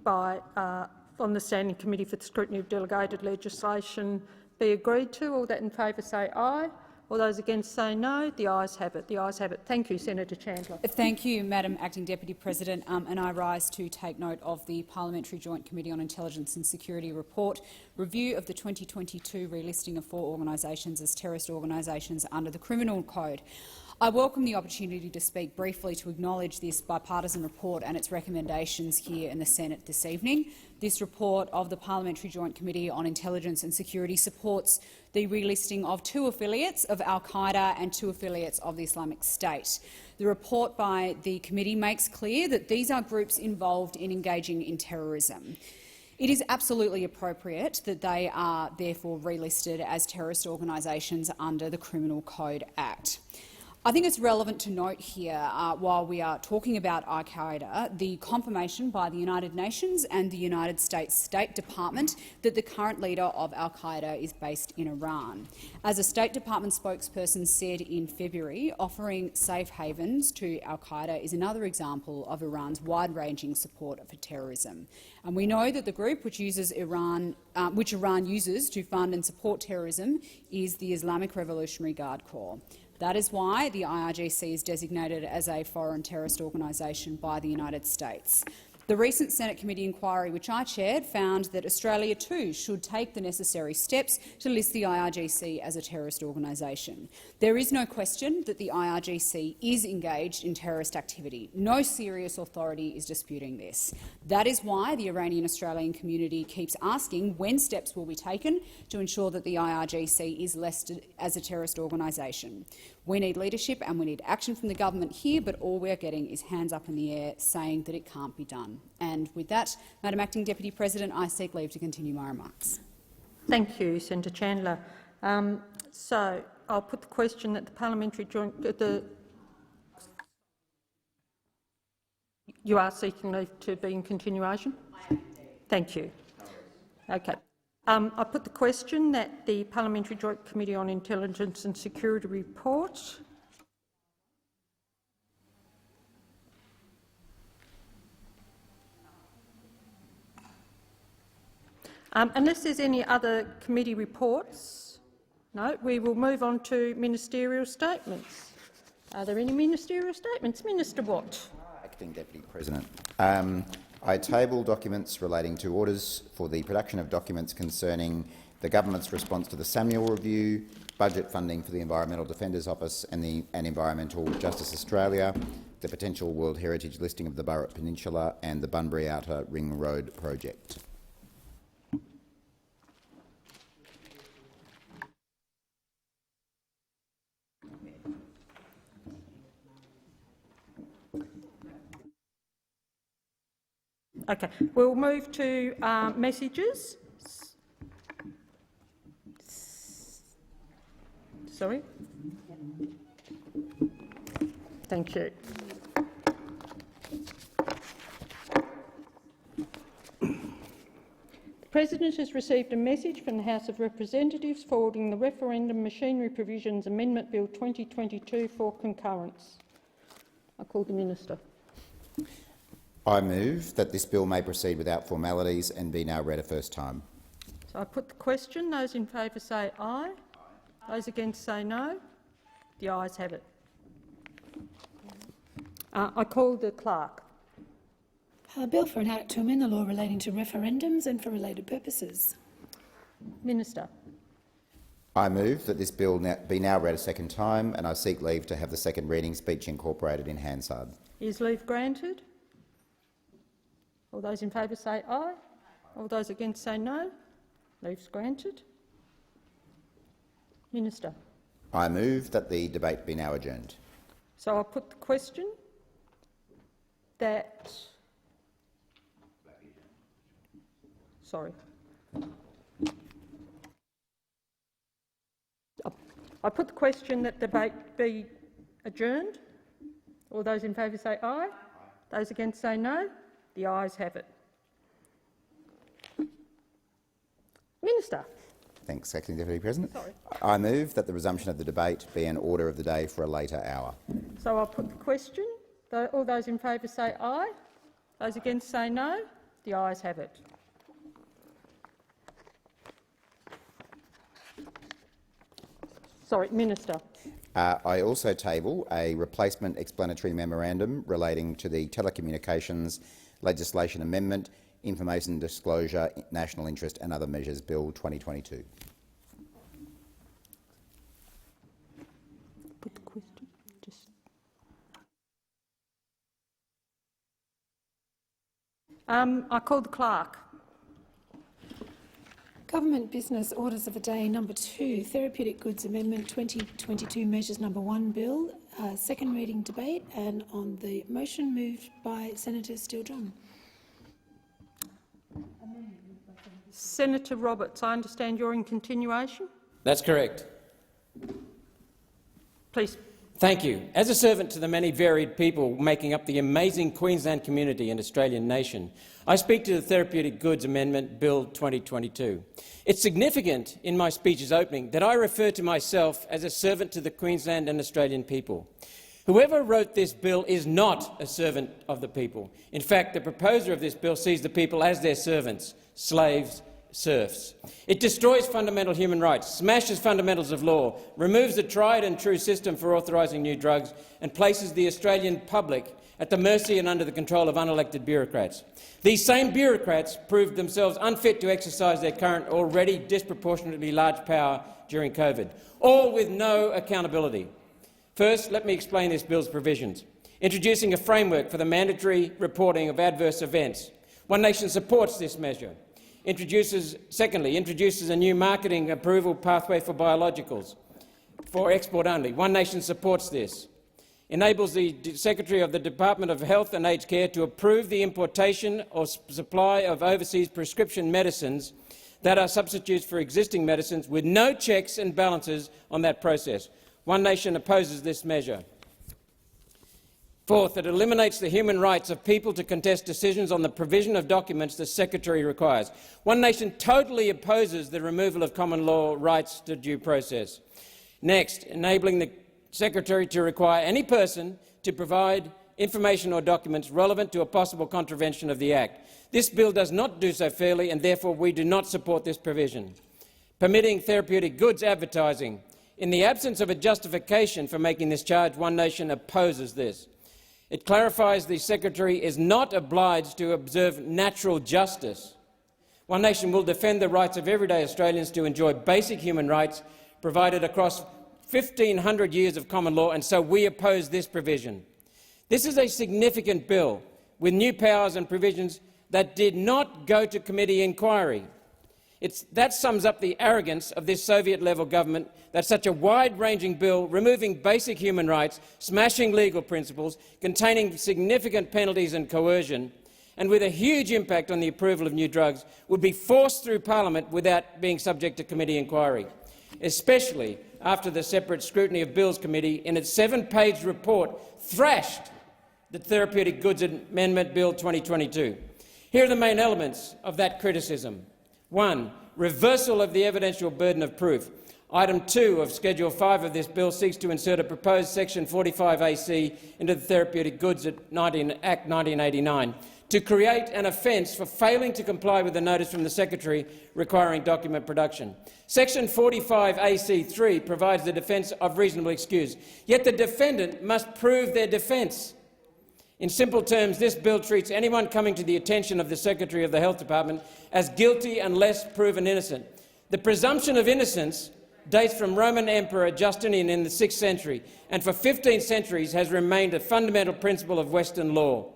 the Standing Committee for the Scrutiny of Delegated Legislation be agreed to. All that in favour say aye. All those against say no. The ayes have it. The ayes have it. Thank you, Senator Chandler. Thank you, Madam Acting Deputy President, and I rise to take note of the Parliamentary Joint Committee on Intelligence and Security report, review of the 2022 relisting of 4 organisations as terrorist organisations under the Criminal Code. I welcome the opportunity to speak briefly to acknowledge this bipartisan report and its recommendations here in the Senate this evening. This report of the Parliamentary Joint Committee on Intelligence and Security supports the relisting of 2 affiliates of al-Qaeda and 2 affiliates of the Islamic State. The report by the committee makes clear that these are groups involved in engaging in terrorism. It is absolutely appropriate that they are therefore relisted as terrorist organisations under the Criminal Code Act. I think it's relevant to note here, while we are talking about al-Qaeda, the confirmation by the United Nations and the United States State Department that the current leader of al-Qaeda is based in Iran. As a State Department spokesperson said in February, offering safe havens to al-Qaeda is another example of Iran's wide-ranging support for terrorism. And we know that the group which Iran uses to fund and support terrorism is the Islamic Revolutionary Guard Corps. That is why the IRGC is designated as a foreign terrorist organisation by the United States. The recent Senate committee inquiry, which I chaired, found that Australia too should take the necessary steps to list the IRGC as a terrorist organisation. There is no question that the IRGC is engaged in terrorist activity. No serious authority is disputing this. That is why the Iranian-Australian community keeps asking when steps will be taken to ensure that the IRGC is listed as a terrorist organisation. We need leadership and we need action from the government here, but all we're getting is hands up in the air saying that it can't be done. And with that, Madam Acting Deputy President, I seek leave to continue my remarks. Thank you, Senator Chandler. So I'll put the question that the parliamentary joint... You are seeking leave to be in continuation? Thank you. Okay. I put the question that the Parliamentary Joint Committee on Intelligence and Security report unless there's any other committee reports, no, we will move on to ministerial statements. Are there any ministerial statements? Minister Watt. Acting Deputy President. I table documents relating to orders for the production of documents concerning the government's response to the Samuel Review, budget funding for the Environmental Defenders Office and Environmental Justice Australia, the potential World Heritage listing of the Burrup Peninsula and the Bunbury Outer Ring Road project. Okay, we'll move to messages. Sorry. Thank you. The President has received a message from the House of Representatives forwarding the Referendum Machinery Provisions Amendment Bill 2022 for concurrence. I call the Minister. I move that this bill may proceed without formalities and be now read a first time. So I put the question. Those in favour say aye. Those against say no. The ayes have it. I call the clerk. A bill for an act to amend the law relating to referendums and for related purposes. Minister. I move that this bill be now read a second time, and I seek leave to have the second reading speech incorporated in Hansard. Is leave granted? All those in favour say aye. All those against say no. Leave's granted. Minister. I move that the debate be now adjourned. So I'll put the question that... Sorry. I put the question that debate be adjourned. All those in favour say aye. Those against say no. The ayes have it. Minister. Thanks, Acting Deputy President. Sorry. I move that the resumption of the debate be an order of the day for a later hour. So I'll put the question. All those in favour say aye. Those against say no. The ayes have it. Sorry, Minister. I also table a replacement explanatory memorandum relating to the Telecommunications Legislation Amendment, Information Disclosure, National Interest and Other Measures Bill 2022. Put the question. I call the clerk. Government Business Orders of the Day number 2, Therapeutic Goods Amendment 2022 Measures number 1 Bill, second reading debate, and on the motion moved by Senator Steele-John. Senator Roberts, I understand you're in continuation? That's correct. Please Thank you. As a servant to the many varied people making up the amazing Queensland community and Australian nation, I speak to the Therapeutic Goods Amendment Bill 2022. It's significant in my speech's opening that I refer to myself as a servant to the Queensland and Australian people. Whoever wrote this bill is not a servant of the people. In fact, the proposer of this bill sees the people as their servants, slaves, serfs. It destroys fundamental human rights, smashes fundamentals of law, removes the tried and true system for authorising new drugs, and places the Australian public at the mercy and under the control of unelected bureaucrats. These same bureaucrats proved themselves unfit to exercise their current already disproportionately large power during COVID, all with no accountability. First, let me explain this bill's provisions. Introducing a framework for the mandatory reporting of adverse events. One Nation supports this measure. Secondly, introduces a new marketing approval pathway for biologicals for export only. One Nation supports this. Enables the Secretary of the Department of Health and Aged Care to approve the importation or supply of overseas prescription medicines that are substitutes for existing medicines with no checks and balances on that process. One Nation opposes this measure. Fourth, it eliminates the human rights of people to contest decisions on the provision of documents the Secretary requires. One Nation totally opposes the removal of common law rights to due process. Next, enabling the Secretary to require any person to provide information or documents relevant to a possible contravention of the Act. This bill does not do so fairly, and therefore we do not support this provision. Permitting therapeutic goods advertising. In the absence of a justification for making this charge, One Nation opposes this. It clarifies the Secretary is not obliged to observe natural justice. One Nation will defend the rights of everyday Australians to enjoy basic human rights provided across 1,500 years of common law, and so we oppose this provision. This is a significant bill with new powers and provisions that did not go to committee inquiry. That sums up the arrogance of this Soviet-level government, that such a wide-ranging bill, removing basic human rights, smashing legal principles, containing significant penalties and coercion, and with a huge impact on the approval of new drugs, would be forced through Parliament without being subject to committee inquiry, especially after the Separate Scrutiny of Bills Committee, in its 7-page report, thrashed the Therapeutic Goods Amendment Bill 2022. Here are the main elements of that criticism. 1. Reversal of the evidential burden of proof. Item 2 of Schedule 5 of this bill seeks to insert a proposed Section 45AC into the Therapeutic Goods Act 1989 to create an offence for failing to comply with the notice from the Secretary requiring document production. Section 45AC3 provides the defence of reasonable excuse, yet the defendant must prove their defence. In simple terms, this bill treats anyone coming to the attention of the Secretary of the Health Department as guilty unless proven innocent. The presumption of innocence dates from Roman Emperor Justinian in the 6th century, and for 15 centuries has remained a fundamental principle of Western law.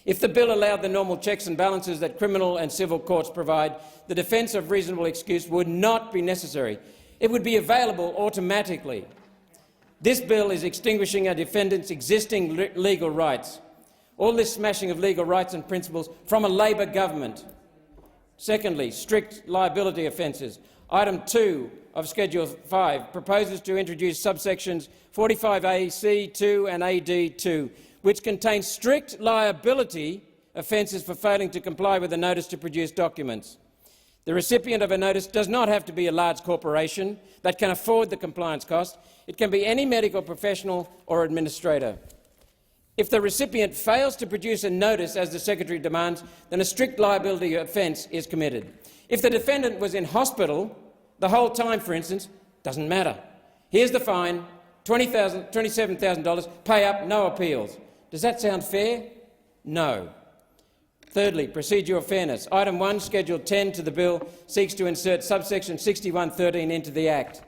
If the bill allowed the normal checks and balances that criminal and civil courts provide, the defence of reasonable excuse would not be necessary. It would be available automatically. This bill is extinguishing a defendant's existing legal rights. All this smashing of legal rights and principles from a Labor government. Secondly, strict liability offences. Item 2 of Schedule 5 proposes to introduce subsections 45AC2 and AD2, which contain strict liability offences for failing to comply with a notice to produce documents. The recipient of a notice does not have to be a large corporation that can afford the compliance cost. It can be any medical professional or administrator. If the recipient fails to produce a notice as the Secretary demands, then a strict liability offence is committed. If the defendant was in hospital the whole time, for instance, doesn't matter. Here's the fine, $27,000, pay up, no appeals. Does that sound fair? No. Thirdly, procedural fairness. Item 1, Schedule 10 to the bill, seeks to insert subsection 6113 into the Act,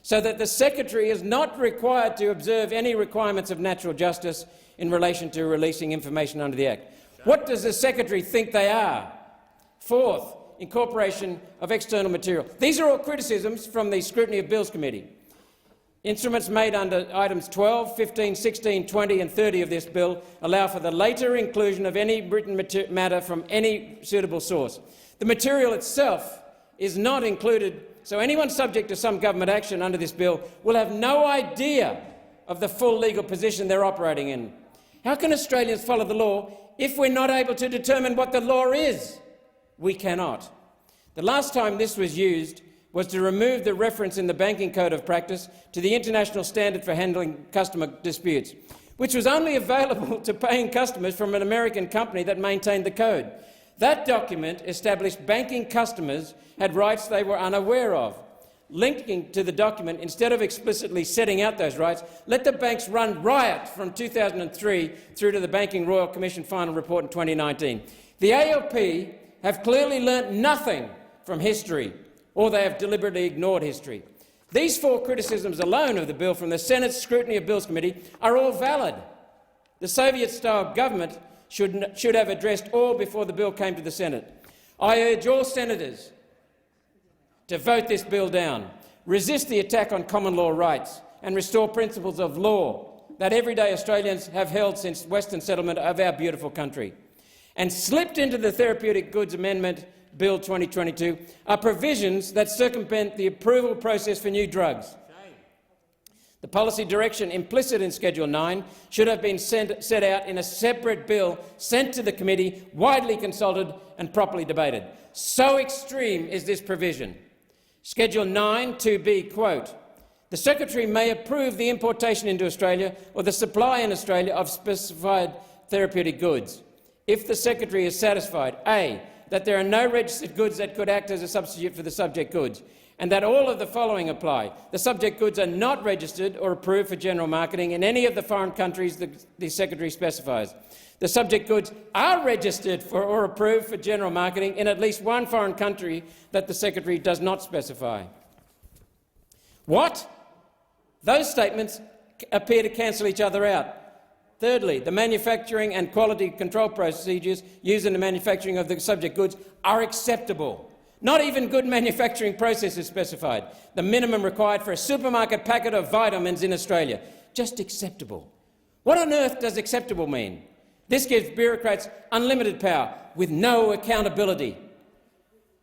so that the Secretary is not required to observe any requirements of natural justice in relation to releasing information under the Act. What does the Secretary think they are? Fourth, incorporation of external material. These are all criticisms from the Scrutiny of Bills Committee. Instruments made under items 12, 15, 16, 20 and 30 of this bill allow for the later inclusion of any written matter from any suitable source. The material itself is not included, so anyone subject to some government action under this bill will have no idea of the full legal position they're operating in. How can Australians follow the law if we're not able to determine what the law is? We cannot. The last time this was used was to remove the reference in the Banking Code of Practice to the International Standard for Handling Customer Disputes, which was only available to paying customers from an American company that maintained the code. That document established banking customers had rights they were unaware of. Linking to the document, instead of explicitly setting out those rights, let the banks run riot from 2003 through to the Banking Royal Commission final report in 2019. The ALP have clearly learnt nothing from history, or they have deliberately ignored history. These 4 criticisms alone of the bill from the Senate's Scrutiny of Bills Committee are all valid. The Soviet-style government should have addressed all before the bill came to the Senate. I urge all senators to vote this bill down, resist the attack on common law rights and restore principles of law that everyday Australians have held since Western settlement of our beautiful country. And slipped into the Therapeutic Goods Amendment Bill 2022 are provisions that circumvent the approval process for new drugs. The policy direction implicit in Schedule 9 should have been set out in a separate bill sent to the committee, widely consulted and properly debated. So extreme is this provision. Schedule 9 2B, quote, "The Secretary may approve the importation into Australia or the supply in Australia of specified therapeutic goods if the Secretary is satisfied, A, that there are no registered goods that could act as a substitute for the subject goods, and that all of the following apply. The subject goods are not registered or approved for general marketing in any of the foreign countries the Secretary specifies. The subject goods are registered for or approved for general marketing in at least one foreign country that the Secretary does not specify." What? Those statements appear to cancel each other out. Thirdly, the manufacturing and quality control procedures used in the manufacturing of the subject goods are acceptable. Not even good manufacturing process is specified. The minimum required for a supermarket packet of vitamins in Australia. Just acceptable. What on earth does acceptable mean? This gives bureaucrats unlimited power with no accountability.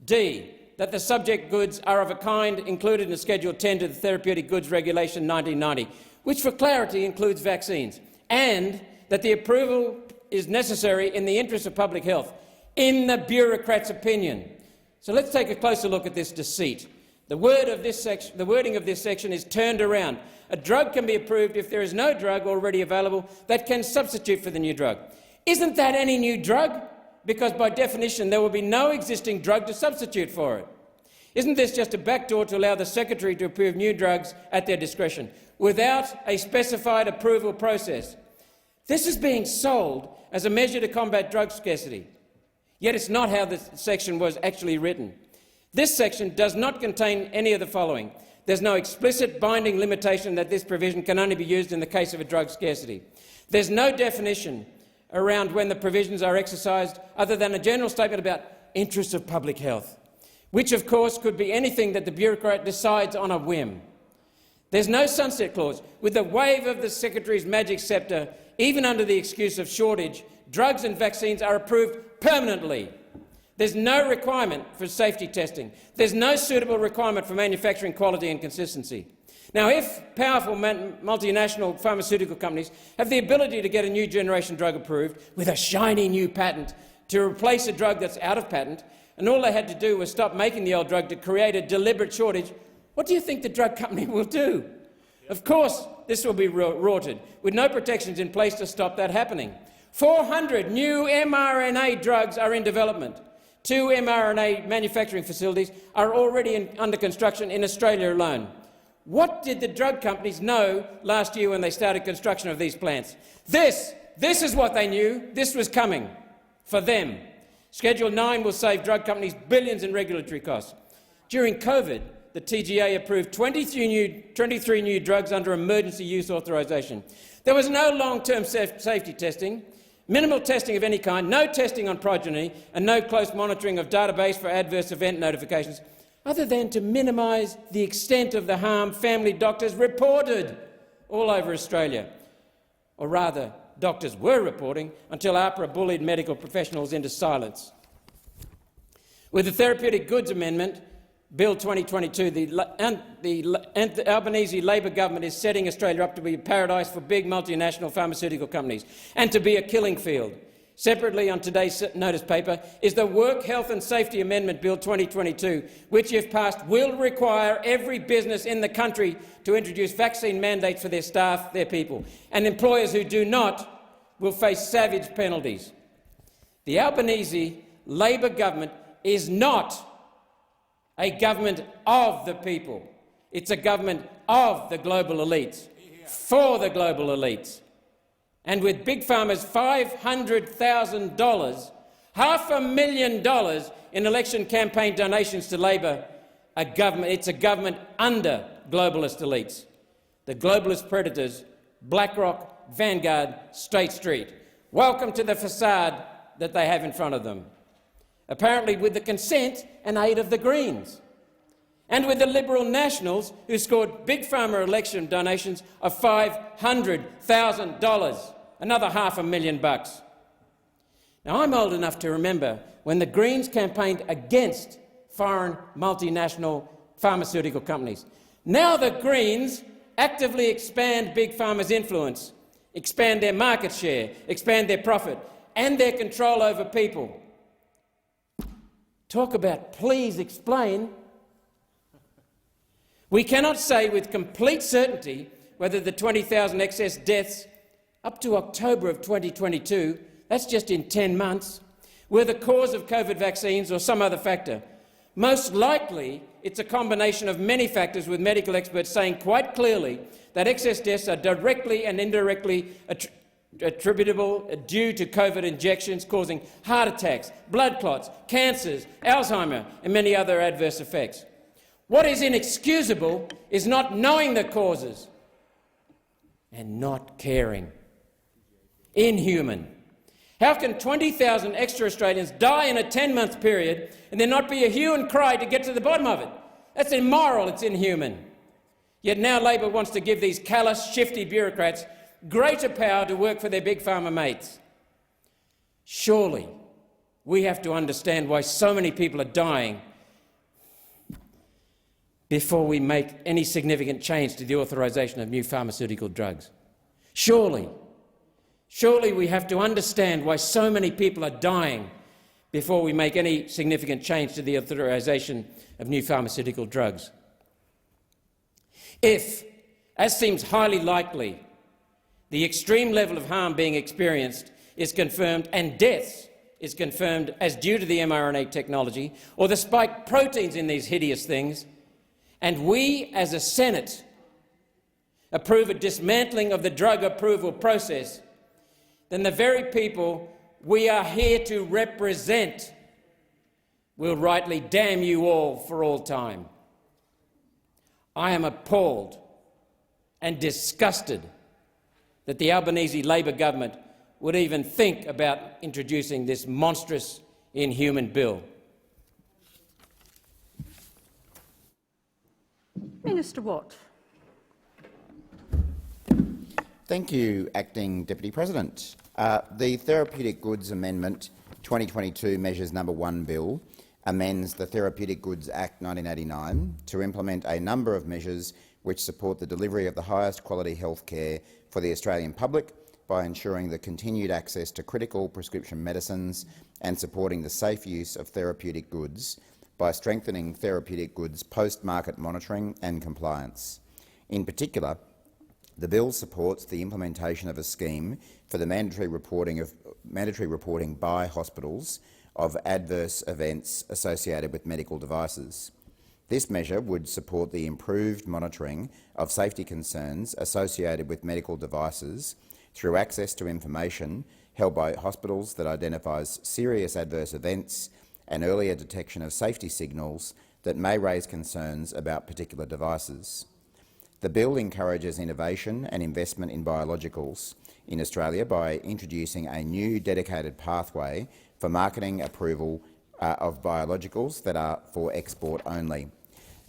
D, that the subject goods are of a kind included in Schedule 10 to the Therapeutic Goods Regulation 1990, which for clarity includes vaccines, and that the approval is necessary in the interest of public health, in the bureaucrat's opinion. So let's take a closer look at this deceit. The wording of this section is turned around. A drug can be approved if there is no drug already available that can substitute for the new drug. Isn't that any new drug? Because by definition there will be no existing drug to substitute for it. Isn't this just a backdoor to allow the Secretary to approve new drugs at their discretion, without a specified approval process? This is being sold as a measure to combat drug scarcity. Yet it's not how this section was actually written. This section does not contain any of the following. There's no explicit binding limitation that this provision can only be used in the case of a drug scarcity. There's no definition around when the provisions are exercised other than a general statement about interests of public health, which of course could be anything that the bureaucrat decides on a whim. There's no sunset clause. With the wave of the Secretary's magic sceptre, even under the excuse of shortage, drugs and vaccines are approved permanently. There's no requirement for safety testing. There's no suitable requirement for manufacturing quality and consistency. Now, if powerful multinational pharmaceutical companies have the ability to get a new generation drug approved with a shiny new patent to replace a drug that's out of patent, and all they had to do was stop making the old drug to create a deliberate shortage, what do you think the drug company will do? Of course, this will be rorted, with no protections in place to stop that happening. 400 new mRNA drugs are in development. 2 mRNA manufacturing facilities are already under construction in Australia alone. What did the drug companies know last year when they started construction of these plants? This is what they knew. This was coming for them. Schedule 9 will save drug companies billions in regulatory costs. During COVID, the TGA approved 23 new drugs under emergency use authorisation. There was no long-term safety testing, minimal testing of any kind, no testing on progeny and no close monitoring of database for adverse event notifications, other than to minimise the extent of the harm family doctors reported all over Australia. Or rather, doctors were reporting until AHPRA bullied medical professionals into silence. With the Therapeutic Goods Amendment, Bill 2022, the Albanese Labor government is setting Australia up to be a paradise for big multinational pharmaceutical companies and to be a killing field. Separately on today's notice paper is the Work Health and Safety Amendment Bill 2022, which, if passed, will require every business in the country to introduce vaccine mandates for their staff, their people, and employers who do not will face savage penalties. The Albanese Labor government is not a government of the people. It's a government of the global elites, for the global elites. And with Big Pharma's $500,000, $500,000 in election campaign donations to Labor, it's a government under globalist elites. The globalist predators, BlackRock, Vanguard, State Street. Welcome to the facade that they have in front of them. Apparently with the consent and aid of the Greens, and with the Liberal Nationals, who scored Big Pharma election donations of $500,000, another $500,000. Now, I'm old enough to remember when the Greens campaigned against foreign multinational pharmaceutical companies. Now the Greens actively expand Big Pharma's influence, expand their market share, expand their profit and their control over people. Talk about please explain. We cannot say with complete certainty whether the 20,000 excess deaths up to October of 2022, that's just in 10 months, were the cause of COVID vaccines or some other factor. Most likely, it's a combination of many factors, with medical experts saying quite clearly that excess deaths are directly and indirectly attributable due to COVID injections causing heart attacks, blood clots, cancers, Alzheimer and many other adverse effects. What is inexcusable is not knowing the causes and not caring. Inhuman. How can 20,000 extra Australians die in a 10-month period and there not be a hue and cry to get to the bottom of it? That's immoral, it's inhuman. Yet now Labor wants to give these callous, shifty bureaucrats greater power to work for their Big Pharma mates. Surely we have to understand why so many people are dying before we make any significant change to the authorisation of new pharmaceutical drugs. Surely we have to understand why so many people are dying before we make any significant change to the authorisation of new pharmaceutical drugs. If, as seems highly likely, the extreme level of harm being experienced is confirmed and deaths is confirmed as due to the mRNA technology or the spike proteins in these hideous things, and we as a Senate approve a dismantling of the drug approval process, then the very people we are here to represent will rightly damn you all for all time. I am appalled and disgusted that the Albanese Labor government would even think about introducing this monstrous, inhuman bill. Minister Watt. Thank you, Acting Deputy President. The Therapeutic Goods Amendment 2022 Measures No. 1 Bill amends the Therapeutic Goods Act 1989 to implement a number of measures which support the delivery of the highest quality health care for the Australian public by ensuring the continued access to critical prescription medicines and supporting the safe use of therapeutic goods by strengthening therapeutic goods post-market monitoring and compliance. In particular, the bill supports the implementation of a scheme for the mandatory reporting by hospitals of adverse events associated with medical devices. This measure would support the improved monitoring of safety concerns associated with medical devices through access to information held by hospitals that identifies serious adverse events and earlier detection of safety signals that may raise concerns about particular devices. The bill encourages innovation and investment in biologicals in Australia by introducing a new dedicated pathway for marketing approval of biologicals that are for export only.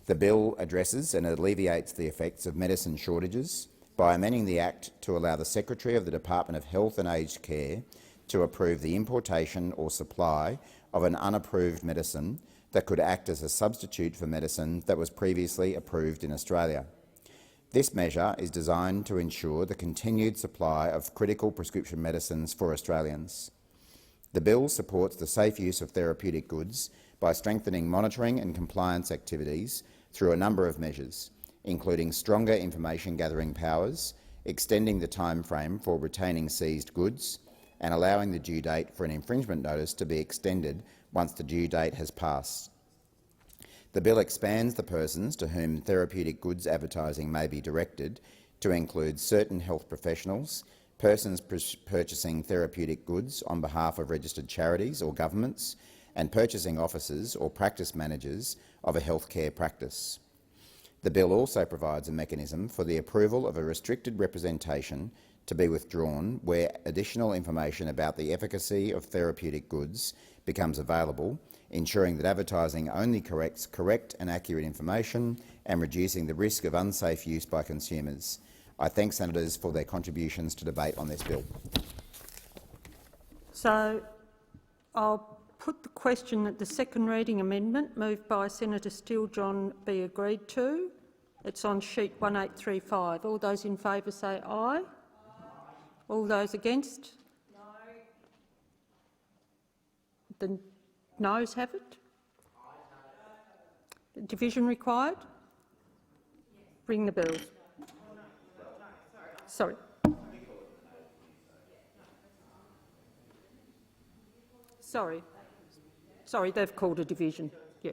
The bill addresses and alleviates the effects of medicine shortages by amending the Act to allow the Secretary of the Department of Health and Aged Care to approve the importation or supply of an unapproved medicine that could act as a substitute for medicine that was previously approved in Australia. This measure is designed to ensure the continued supply of critical prescription medicines for Australians. The bill supports the safe use of therapeutic goods by strengthening monitoring and compliance activities through a number of measures, including stronger information gathering powers, extending the time frame for retaining seized goods, and allowing the due date for an infringement notice to be extended once the due date has passed. The bill expands the persons to whom therapeutic goods advertising may be directed to include certain health professionals, persons purchasing therapeutic goods on behalf of registered charities or governments, and purchasing officers or practice managers of a healthcare practice. The bill also provides a mechanism for the approval of a restricted representation to be withdrawn where additional information about the efficacy of therapeutic goods becomes available, ensuring that advertising only corrects correct and accurate information and reducing the risk of unsafe use by consumers. I thank senators for their contributions to debate on this bill. So I'll put the question that the second reading amendment moved by Senator Steele-John be agreed to. It's on sheet 1835. All those in favour say aye. All those against? No. The noes have it. Division required? Bring the bills. Sorry. Sorry, they've called a division. Yeah.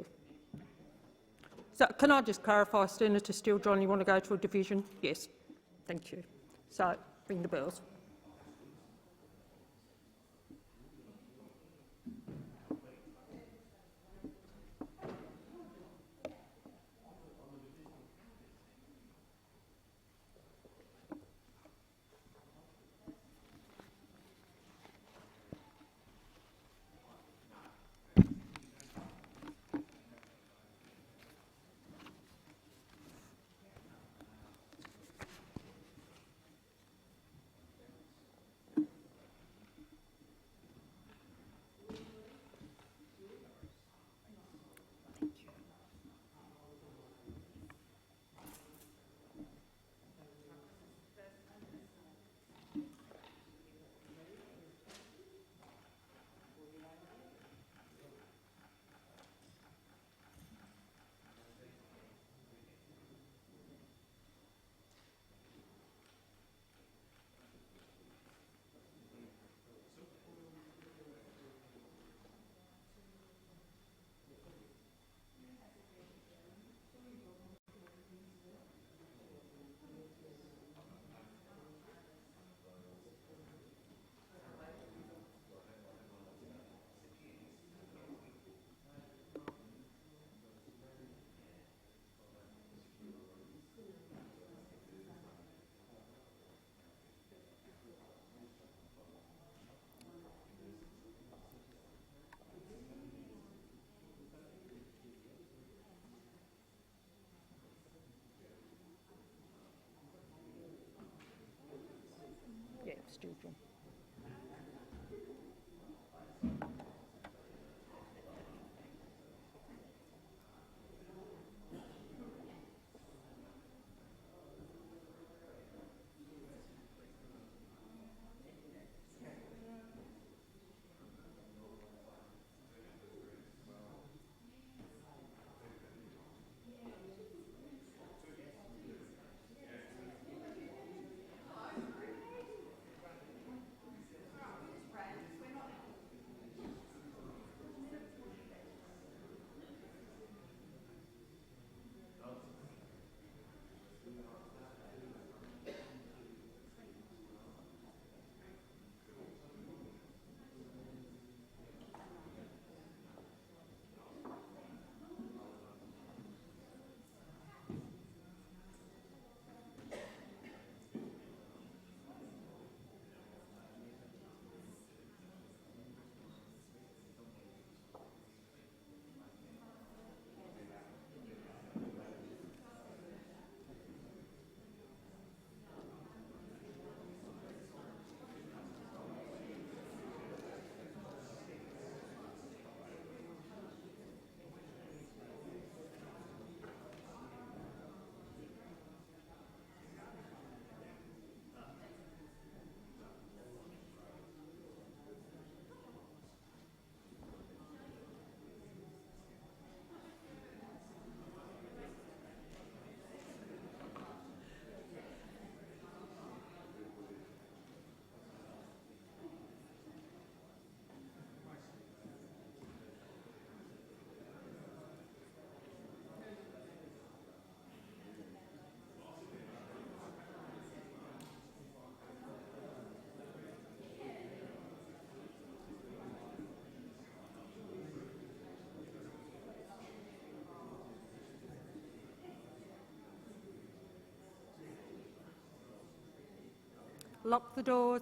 So can I just clarify, Senator Steele-John, you want to go to a division? Yes. Thank you. So bring the bills. Lock the doors.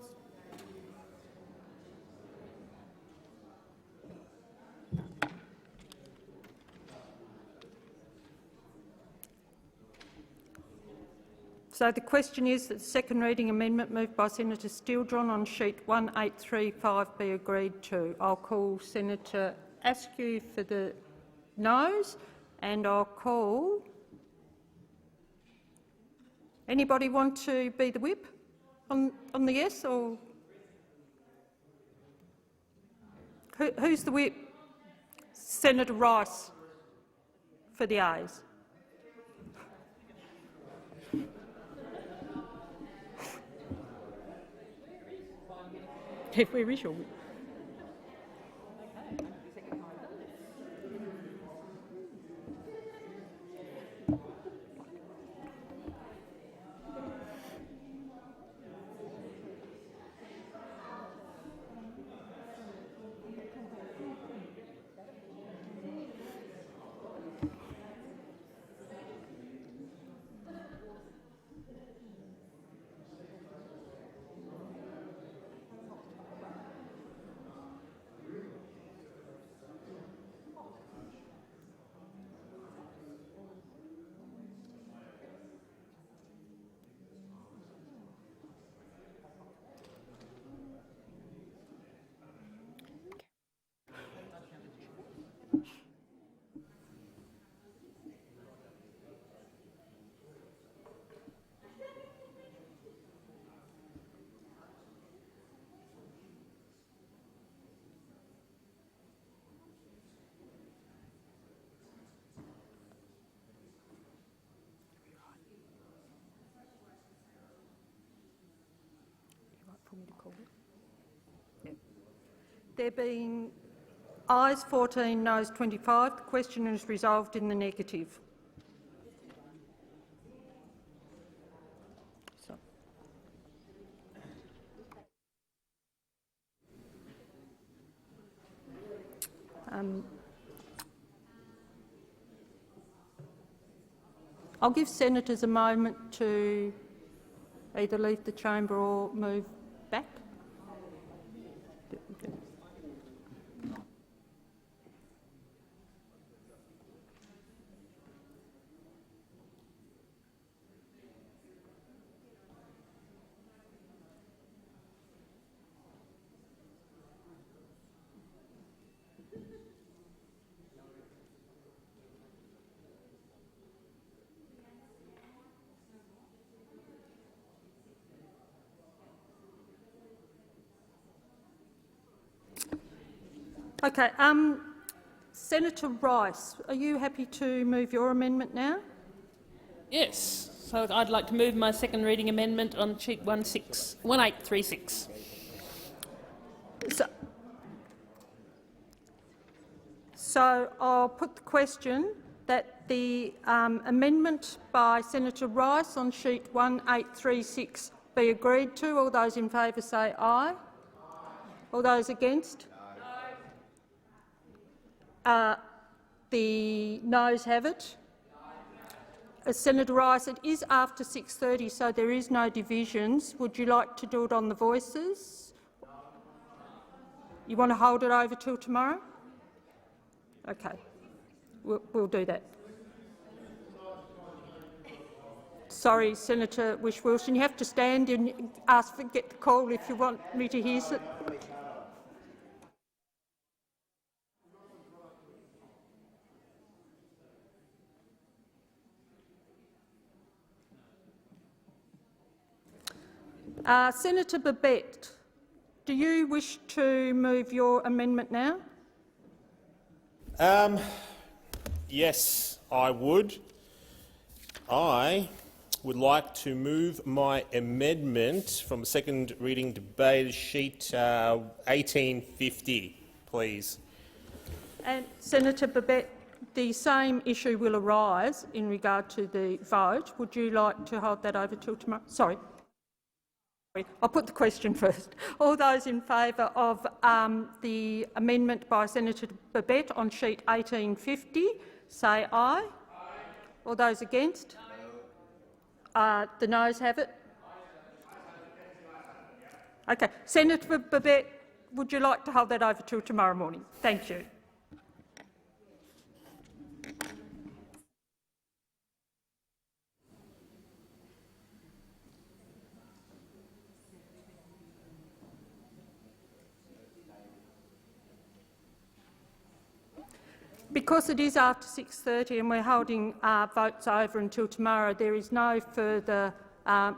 So the question is that the second reading amendment moved by Senator Steele-John on sheet 1835 be agreed to. I'll call Senator Askew for the noes, and I'll call... Anybody want to be the whip on the yes? Or who's the whip? Senator Rice for the ayes. Where is your whip? There being ayes 14, noes 25, the question is resolved in the negative. I'll give senators a moment to either leave the chamber or move back. Okay, Senator Rice, are you happy to move your amendment now? Yes. So I'd like to move my second reading amendment on sheet 1836. So I'll put the question that the amendment by Senator Rice on sheet 1836 be agreed to. All those in favour say aye. All those against? The noes have it. Senator Rice, it is after 6:30, so there is no divisions. Would you like to do it on the voices? You want to hold it over till tomorrow? Okay, we'll do that. Sorry, Senator Whish-Wilson, you have to stand and get the call if you want me to hear it. Senator Babet, do you wish to move your amendment now? Yes, I would. I would like to move my amendment from second reading debate sheet 1850, please. And Senator Babet, the same issue will arise in regard to the vote. Would you like to hold that over till tomorrow? Sorry. I'll put the question first. All those in favour of the amendment by Senator Babet on sheet 1850, say aye. All those against? The noes have it. Okay. Senator Babet, would you like to hold that over till tomorrow morning? Thank you. Because it is after 6:30 and we're holding votes over until tomorrow, there is no further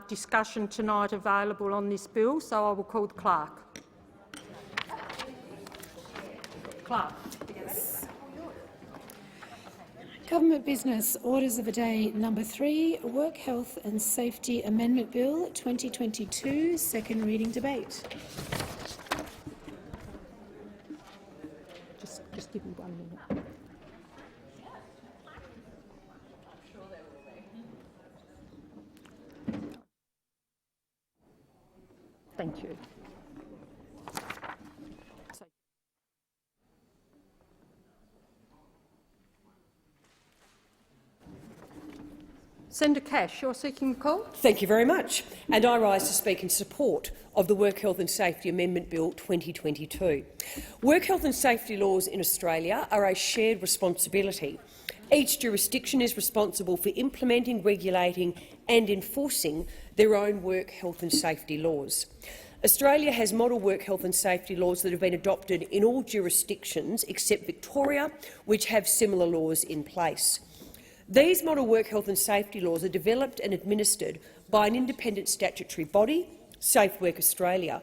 discussion tonight available on this bill, so I will call the clerk. Clerk. Government Business Orders of the Day number 3, Work Health and Safety Amendment Bill 2022, second reading debate. Just give me 1 minute. Thank you. Senator Cash, you're seeking a call? Thank you very much. And I rise to speak in support of the Work Health and Safety Amendment Bill 2022. Work health and safety laws in Australia are a shared responsibility. Each jurisdiction is responsible for implementing, regulating and enforcing their own work health and safety laws. Australia has model work health and safety laws that have been adopted in all jurisdictions except Victoria, which have similar laws in place. These model work health and safety laws are developed and administered by an independent statutory body, Safe Work Australia,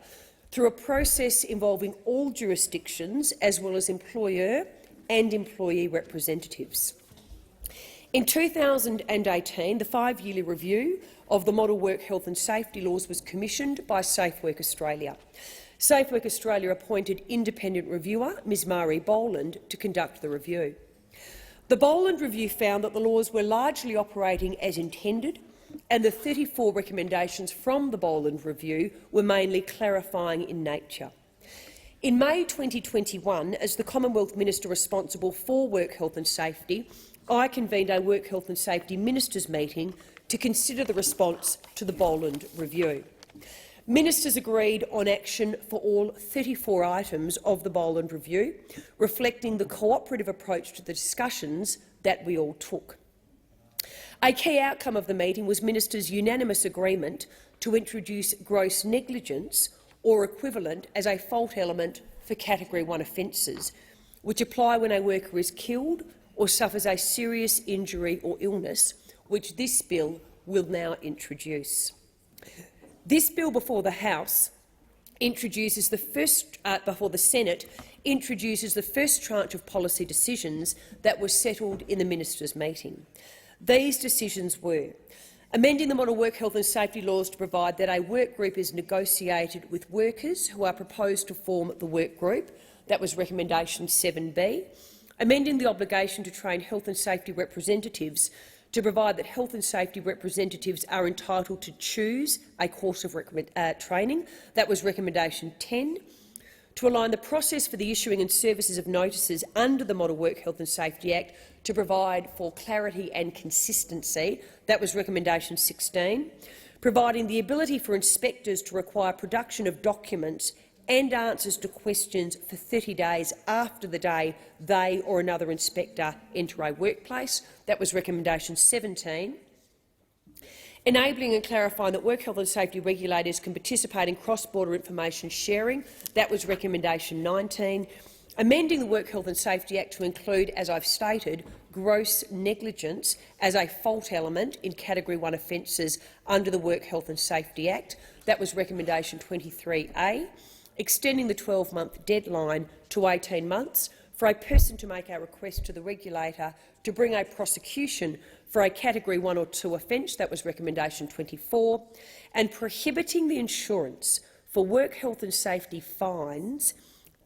through a process involving all jurisdictions as well as employer and employee representatives. In 2018, the 5-yearly review of the model work health and safety laws was commissioned by Safe Work Australia. Safe Work Australia appointed independent reviewer Ms Marie Boland to conduct the review. The Boland review found that the laws were largely operating as intended, and the 34 recommendations from the Boland review were mainly clarifying in nature. In May 2021, as the Commonwealth Minister responsible for work health and safety, I convened a Work Health and Safety Ministers' meeting to consider the response to the Boland review. Ministers agreed on action for all 34 items of the Boland review, reflecting the cooperative approach to the discussions that we all took. A key outcome of the meeting was ministers' unanimous agreement to introduce gross negligence or equivalent as a fault element for Category 1 offences, which apply when a worker is killed or suffers a serious injury or illness, which this bill will now introduce. This bill before the House introduces before the Senate introduces the first tranche of policy decisions that were settled in the ministers' meeting. These decisions were amending the model work health and safety laws to provide that a work group is negotiated with workers who are proposed to form the work group. That was recommendation 7B. Amending the obligation to train health and safety representatives to provide that health and safety representatives are entitled to choose a course of training. That was recommendation 10. To align the process for the issuing and services of notices under the Model Work Health and Safety Act to provide for clarity and consistency. That was recommendation 16. Providing the ability for inspectors to require production of documents and answers to questions for 30 days after the day they or another inspector enter a workplace. That was recommendation 17. Enabling and clarifying that work health and safety regulators can participate in cross-border information sharing. That was recommendation 19. Amending the Work Health and Safety Act to include, as I've stated, gross negligence as a fault element in Category 1 offences under the Work Health and Safety Act. That was recommendation 23A. Extending the 12-month deadline to 18 months for a person to make a request to the regulator to bring a prosecution for a Category 1 or 2 offence. That was recommendation 24. And prohibiting the insurance for work health and safety fines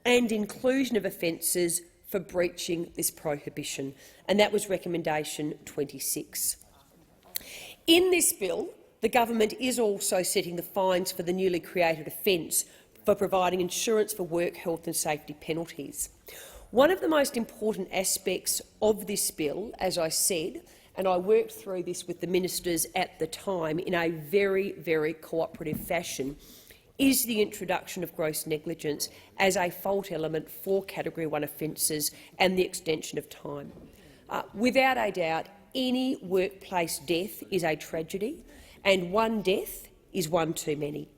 and inclusion of offences for breaching this prohibition. And that was recommendation 26. In this bill, the government is also setting the fines for the newly created offence for providing insurance for work health and safety penalties. One of the most important aspects of this bill, as I said, and I worked through this with the ministers at the time in a very, very cooperative fashion, is the introduction of gross negligence as a fault element for Category 1 offences and the extension of time. Without a doubt, any workplace death is a tragedy, and one death is one too many.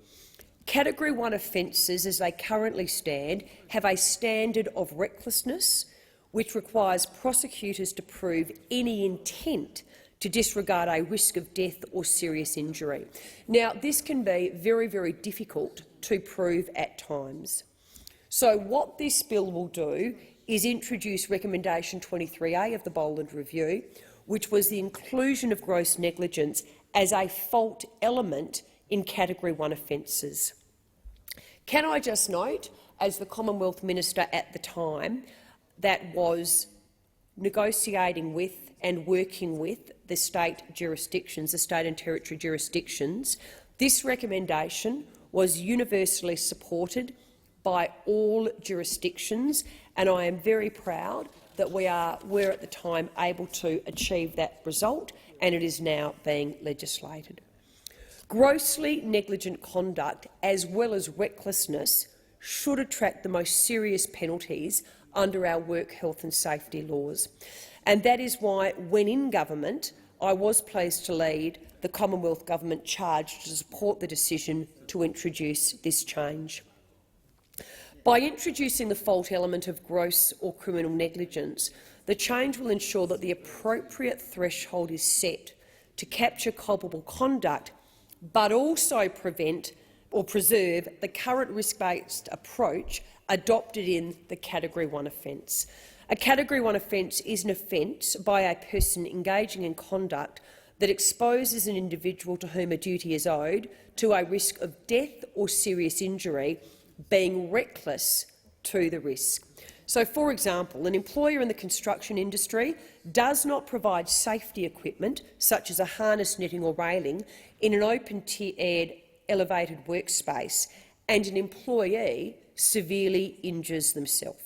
Category 1 offences, as they currently stand, have a standard of recklessness which requires prosecutors to prove any intent to disregard a risk of death or serious injury. Now, this can be very, very difficult to prove at times. So what this bill will do is introduce Recommendation 23A of the Boland Review, which was the inclusion of gross negligence as a fault element in Category 1 offences. Can I just note, as the Commonwealth Minister at the time that was negotiating with and working with the state jurisdictions, the state and territory jurisdictions, this recommendation was universally supported by all jurisdictions, and I am very proud that we were at the time able to achieve that result, and it is now being legislated. Grossly negligent conduct, as well as recklessness, should attract the most serious penalties under our work health and safety laws. And that is why, when in government, I was pleased to lead the Commonwealth Government charged to support the decision to introduce this change. By introducing the fault element of gross or criminal negligence, the change will ensure that the appropriate threshold is set to capture culpable conduct, but also prevent or preserve the current risk-based approach adopted in the Category 1 offence. A Category 1 offence is an offence by a person engaging in conduct that exposes an individual to whom a duty is owed to a risk of death or serious injury, being reckless to the risk. So, for example, an employer in the construction industry does not provide safety equipment, such as a harness, netting or railing, in an open-aired elevated workspace, and an employee severely injures themselves.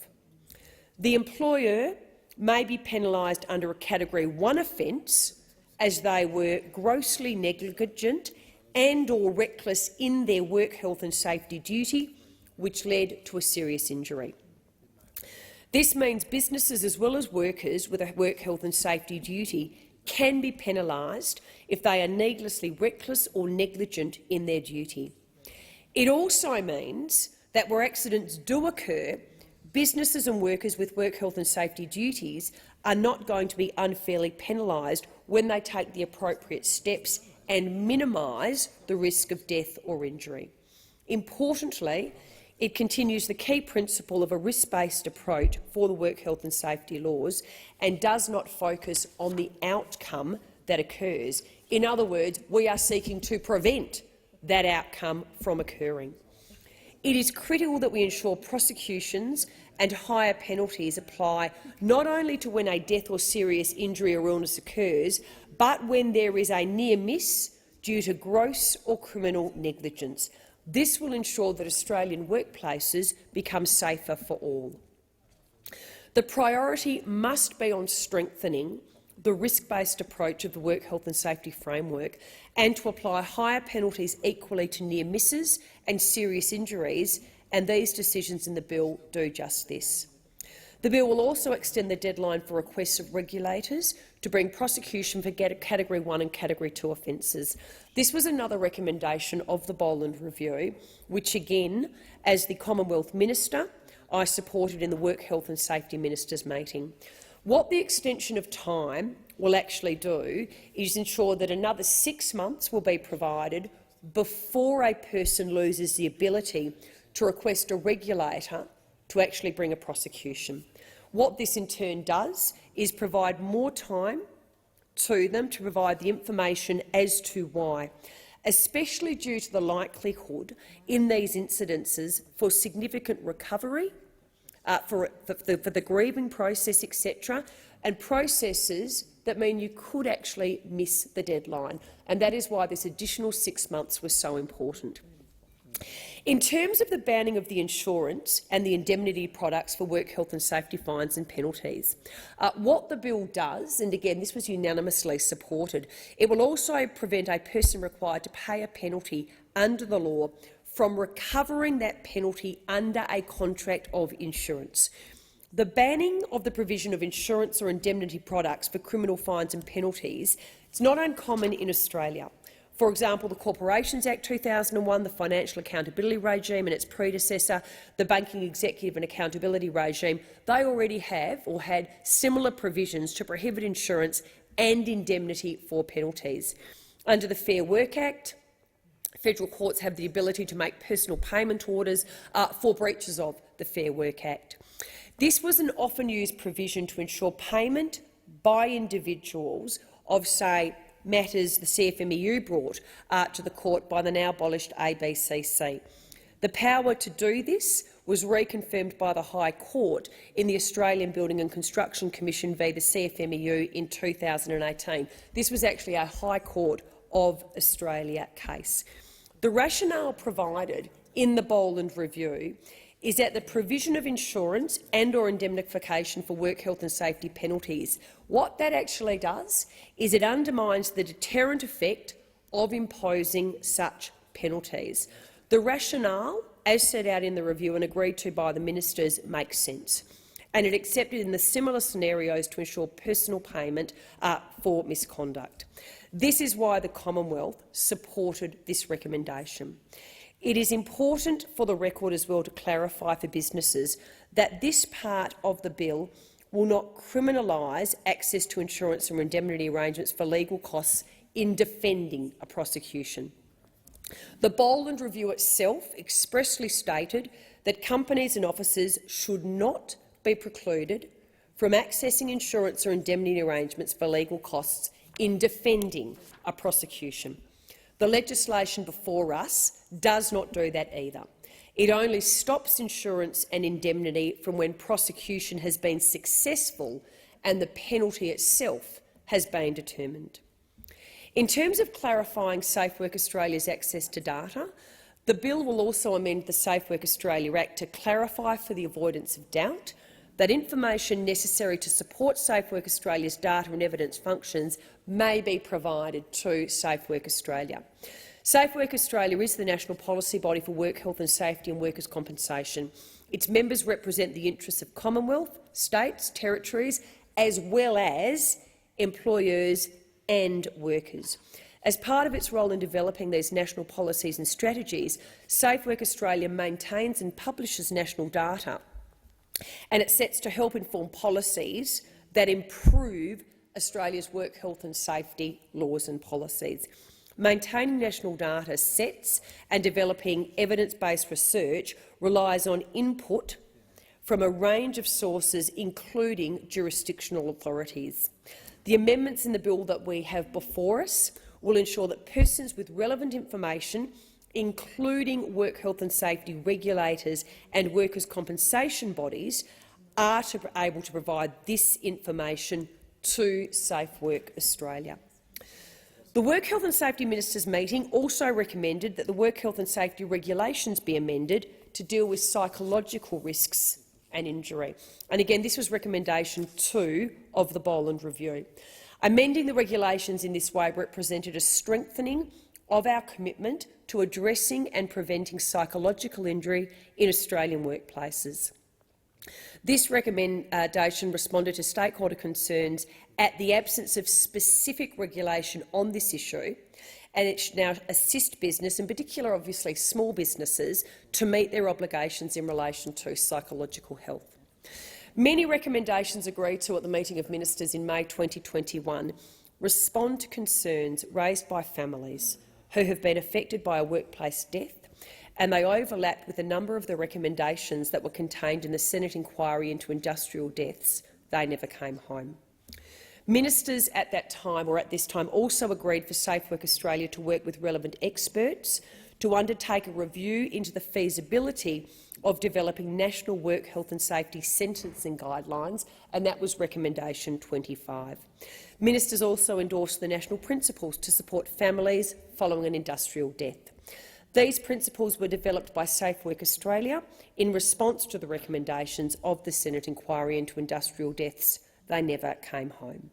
The employer may be penalised under a Category 1 offence as they were grossly negligent and or reckless in their work health and safety duty, which led to a serious injury. This means businesses as well as workers with a work health and safety duty can be penalised if they are needlessly reckless or negligent in their duty. It also means that where accidents do occur, businesses and workers with work health and safety duties are not going to be unfairly penalised when they take the appropriate steps and minimise the risk of death or injury. Importantly, it continues the key principle of a risk-based approach for the work health and safety laws and does not focus on the outcome that occurs. In other words, we are seeking to prevent that outcome from occurring. It is critical that we ensure prosecutions and higher penalties apply not only to when a death or serious injury or illness occurs, but when there is a near miss due to gross or criminal negligence. This will ensure that Australian workplaces become safer for all. The priority must be on strengthening the risk-based approach of the Work Health and Safety Framework and to apply higher penalties equally to near misses and serious injuries, and these decisions in the bill do just this. The bill will also extend the deadline for requests of regulators to bring prosecution for Category 1 and Category 2 offences. This was another recommendation of the Boland Review, which again, as the Commonwealth Minister, I supported in the Work Health and Safety Ministers' meeting. What the extension of time will actually do is ensure that another 6 months will be provided before a person loses the ability to request a regulator to actually bring a prosecution. What this in turn does is provide more time to them to provide the information as to why, especially due to the likelihood in these incidences for significant recovery, for the grieving process, etc., and processes that mean you could actually miss the deadline. And that is why this additional 6 months was so important. In terms of the banning of the insurance and the indemnity products for work health and safety fines and penalties, what the bill does, and again this was unanimously supported, it will also prevent a person required to pay a penalty under the law from recovering that penalty under a contract of insurance. The banning of the provision of insurance or indemnity products for criminal fines and penalties is not uncommon in Australia. For example, the Corporations Act 2001, the Financial Accountability Regime and its predecessor, the Banking Executive and Accountability Regime, they already have or had similar provisions to prohibit insurance and indemnity for penalties. Under the Fair Work Act, federal courts have the ability to make personal payment orders for breaches of the Fair Work Act. This was an often used provision to ensure payment by individuals of, say, matters the CFMEU brought to the court by the now abolished ABCC. The power to do this was reconfirmed by the High Court in the Australian Building and Construction Commission v the CFMEU in 2018. This was actually a High Court of Australia case. The rationale provided in the Boland Review is that the provision of insurance and/or indemnification for work health and safety penalties, what that actually does is it undermines the deterrent effect of imposing such penalties. The rationale, as set out in the review and agreed to by the ministers, makes sense, and it accepted in the similar scenarios to ensure personal payment for misconduct. This is why the Commonwealth supported this recommendation. It is important for the record as well to clarify for businesses that this part of the bill will not criminalise access to insurance or indemnity arrangements for legal costs in defending a prosecution. The Boland Review itself expressly stated that companies and officers should not be precluded from accessing insurance or indemnity arrangements for legal costs in defending a prosecution. The legislation before us does not do that either. It only stops insurance and indemnity from when prosecution has been successful and the penalty itself has been determined. In terms of clarifying Safe Work Australia's access to data, the bill will also amend the Safe Work Australia Act to clarify, for the avoidance of doubt, that information necessary to support Safe Work Australia's data and evidence functions may be provided to Safe Work Australia. Safe Work Australia is the national policy body for work health and safety and workers' compensation. Its members represent the interests of Commonwealth, states, territories, as well as employers and workers. As part of its role in developing these national policies and strategies, Safe Work Australia maintains and publishes national data, and it sets to help inform policies that improve Australia's work health and safety laws and policies. Maintaining national data sets and developing evidence-based research relies on input from a range of sources, including jurisdictional authorities. The amendments in the bill that we have before us will ensure that persons with relevant information, including work health and safety regulators and workers' compensation bodies, are able to provide this information to Safe Work Australia. The Work Health and Safety Ministers' meeting also recommended that the work health and safety regulations be amended to deal with psychological risks and injury. And again, this was recommendation 2 of the Boland Review. Amending the regulations in this way represented a strengthening of our commitment to addressing and preventing psychological injury in Australian workplaces. This recommendation responded to stakeholder concerns at the absence of specific regulation on this issue, and it should now assist business, in particular obviously small businesses, to meet their obligations in relation to psychological health. Many recommendations agreed to at the meeting of ministers in May 2021 respond to concerns raised by families who have been affected by a workplace death, and they overlapped with a number of the recommendations that were contained in the Senate inquiry into industrial deaths. They never came home. Ministers at that time, or at this time, also agreed for Safe Work Australia to work with relevant experts to undertake a review into the feasibility of developing national work health and safety sentencing guidelines, and that was recommendation 25. Ministers also endorsed the national principles to support families following an industrial death. These principles were developed by Safe Work Australia in response to the recommendations of the Senate inquiry into industrial deaths. They never came home.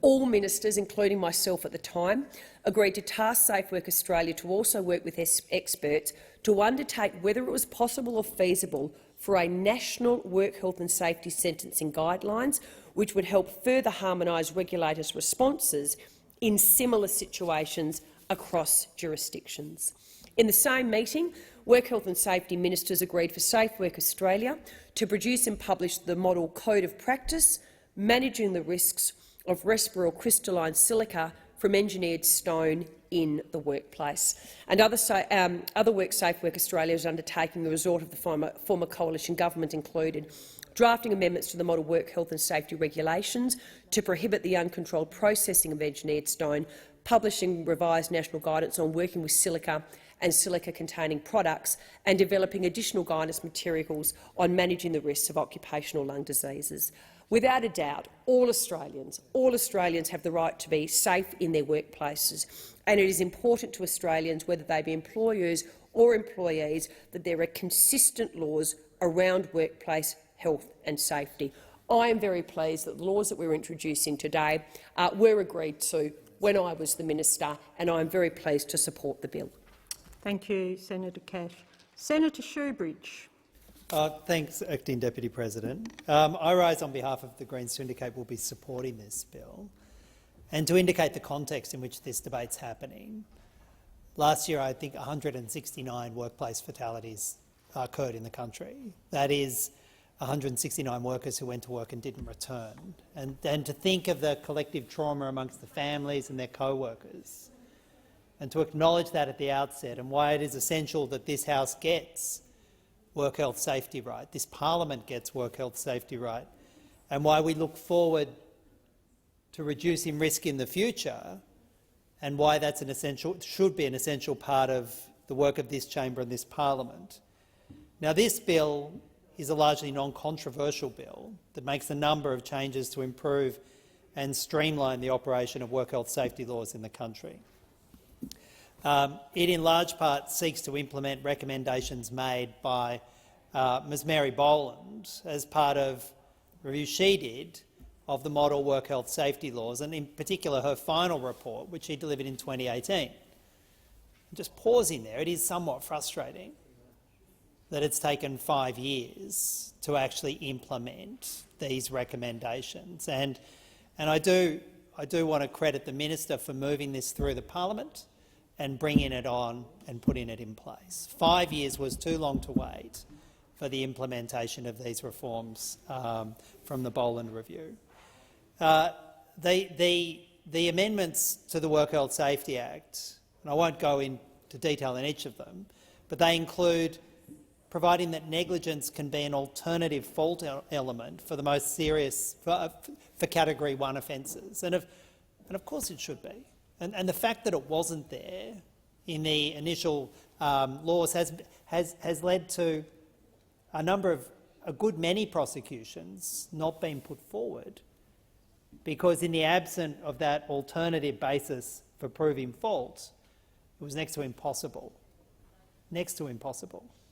All ministers, including myself at the time, agreed to task Safe Work Australia to also work with experts to undertake whether it was possible or feasible for a national work health and safety sentencing guidelines, which would help further harmonise regulators' responses in similar situations across jurisdictions. In the same meeting, Work Health and Safety ministers agreed for Safe Work Australia to produce and publish the Model Code of Practice managing the risks of respiratory crystalline silica from engineered stone in the workplace. And other work Safe Work Australia is undertaking, the resort of the former coalition government included drafting amendments to the Model Work Health and Safety regulations to prohibit the uncontrolled processing of engineered stone, publishing revised national guidance on working with silica and silica-containing products, and developing additional guidance materials on managing the risks of occupational lung diseases. Without a doubt, all Australians have the right to be safe in their workplaces, and it is important to Australians, whether they be employers or employees, that there are consistent laws around workplace health and safety. I am very pleased that the laws that we're introducing today were agreed to when I was the minister, and I am very pleased to support the bill. Thank you, Senator Cash. Senator Shoebridge. Thanks, Acting Deputy President. I rise on behalf of the Greens to indicate we'll be supporting this bill and to indicate the context in which this debate's happening. Last year, I think 169 workplace fatalities occurred in the country. That is 169 workers who went to work and didn't return. And to think of the collective trauma amongst the families and their co-workers, and to acknowledge that at the outset, and why it is essential that this House gets work health safety right, this parliament gets work health safety right, and why we look forward to reducing risk in the future, and why that's should be an essential part of the work of this chamber and this parliament. Now, this bill is a largely non-controversial bill that makes a number of changes to improve and streamline the operation of work health safety laws in the country. It in large part seeks to implement recommendations made by Ms Mary Boland as part of a review she did of the model work health safety laws, and in particular her final report, which she delivered in 2018. Just pausing there, it is somewhat frustrating that it's taken 5 years to actually implement these recommendations. And I do want to credit the minister for moving this through the parliament and bringing it on and putting it in place. 5 years was too long to wait for the implementation of these reforms from the Boland Review. The amendments to the Work Health Safety Act, and I won't go into detail in each of them, but they include providing that negligence can be an alternative fault element for the most serious, for Category 1 offences. And of course it should be. And the fact that it wasn't there in the initial laws has led to a good many prosecutions not being put forward, because in the absence of that alternative basis for proving fault, it was next to impossible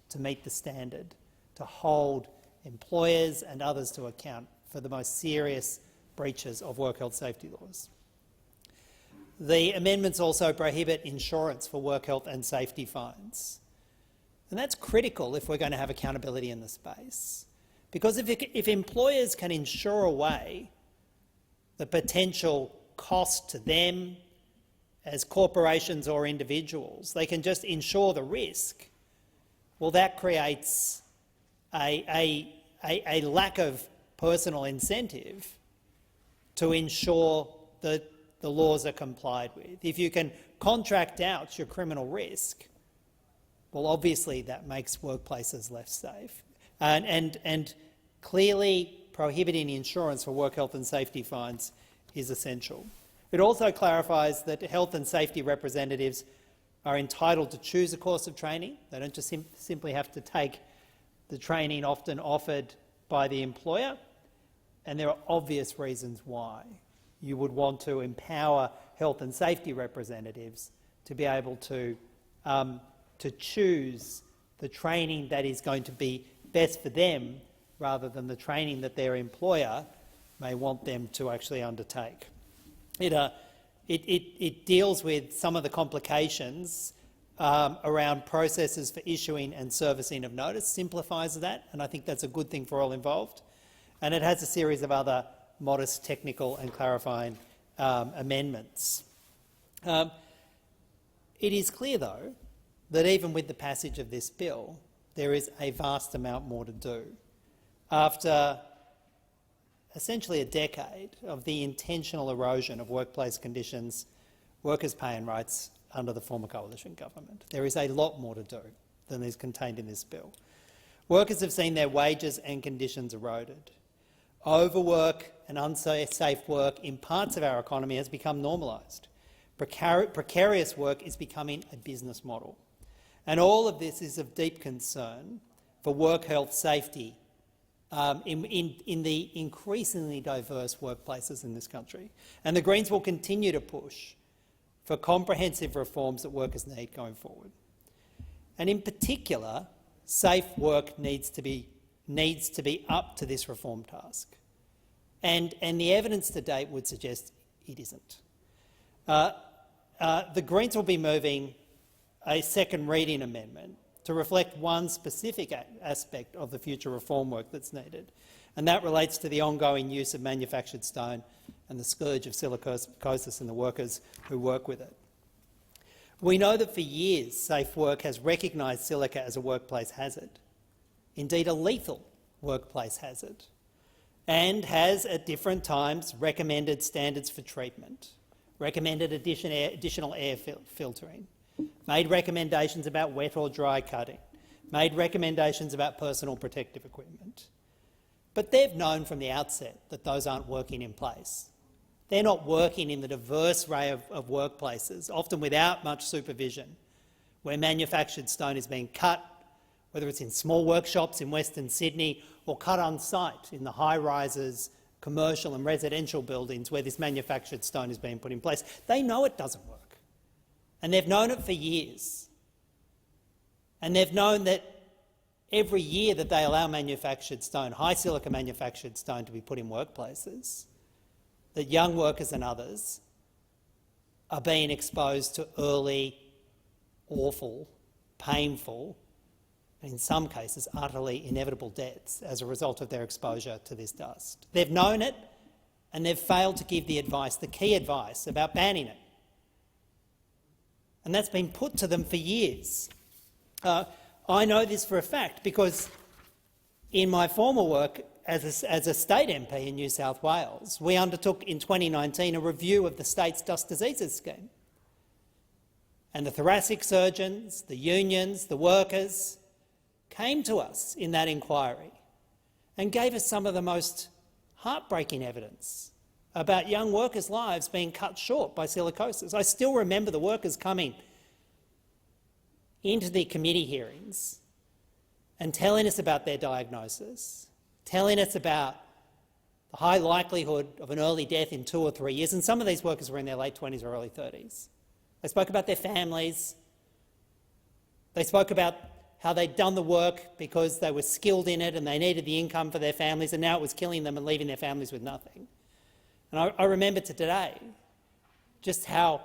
to meet the standard, to hold employers and others to account for the most serious breaches of work health safety laws. The amendments also prohibit insurance for work health and safety fines. And that's critical if we're going to have accountability in the space. Because if employers can insure away the potential cost to them as corporations or individuals, they can just insure the risk, well, that creates a lack of personal incentive to ensure that the laws are complied with. If you can contract out your criminal risk, well, obviously that makes workplaces less safe. And clearly prohibiting insurance for work health and safety fines is essential. It also clarifies that health and safety representatives are entitled to choose a course of training. They don't just simply have to take the training often offered by the employer, and there are obvious reasons why you would want to empower health and safety representatives to be able to choose the training that is going to be best for them rather than the training that their employer may want them to actually undertake. It deals with some of the complications around processes for issuing and servicing of notice, simplifies that, and I think that's a good thing for all involved. And it has a series of other modest technical and clarifying amendments. It is clear, though, that even with the passage of this bill, there is a vast amount more to do. After essentially a decade of the intentional erosion of workplace conditions, workers' pay and rights under the former coalition government, there is a lot more to do than is contained in this bill. Workers have seen their wages and conditions eroded. Overwork and unsafe work in parts of our economy has become normalised. Precarious work is becoming a business model. And all of this is of deep concern for work health safety in the increasingly diverse workplaces in this country. And the Greens will continue to push for comprehensive reforms that workers need going forward. And in particular, safe work needs to be up to this reform task. And the evidence to date would suggest it isn't. The Greens will be moving a second reading amendment to reflect one specific aspect of the future reform work that's needed, and that relates to the ongoing use of manufactured stone and the scourge of silicosis and the workers who work with it. We know that for years Safe Work has recognised silica as a workplace hazard, indeed a lethal workplace hazard, and has at different times recommended standards for treatment, recommended additional air filtering, made recommendations about wet or dry cutting, made recommendations about personal protective equipment. But they've known from the outset that those aren't working in place. They're not working in the diverse array of workplaces, often without much supervision, where manufactured stone is being cut, whether it's in small workshops in Western Sydney or cut on site in the high-rises, commercial and residential buildings where this manufactured stone is being put in place. They know it doesn't work. And they've known it for years. And they've known that every year that they allow manufactured stone, high silica manufactured stone, to be put in workplaces, that young workers and others are being exposed to early, awful, painful, and in some cases utterly inevitable deaths as a result of their exposure to this dust. They've known it, and they've failed to give the advice, the key advice about banning it. And that's been put to them for years. I know this for a fact because in my former work as a state MP in New South Wales, we undertook in 2019 a review of the state's dust diseases scheme. And the thoracic surgeons, the unions, the workers came to us in that inquiry and gave us some of the most heartbreaking evidence about young workers' lives being cut short by silicosis. I still remember the workers coming into the committee hearings and telling us about their diagnosis, telling us about the high likelihood of an early death in 2 or 3 years, and some of these workers were in their late 20s or early 30s. They spoke about their families. They spoke about how they'd done the work because they were skilled in it and they needed the income for their families, and now it was killing them and leaving their families with nothing. And I remember to today just how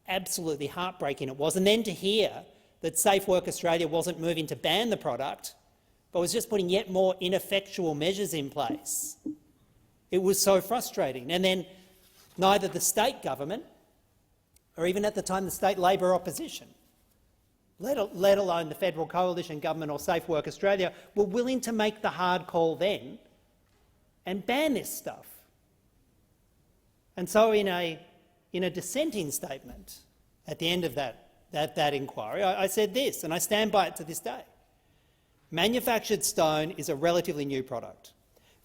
absolutely heartbreaking it was. And then to hear that Safe Work Australia wasn't moving to ban the product, but was just putting yet more ineffectual measures in place. It was so frustrating. And then neither the state government or even at the time the state Labor opposition, let alone the federal coalition government or Safe Work Australia, were willing to make the hard call then and ban this stuff. And so in a dissenting statement at the end of that inquiry, I said this, and I stand by it to this day. Manufactured stone is a relatively new product,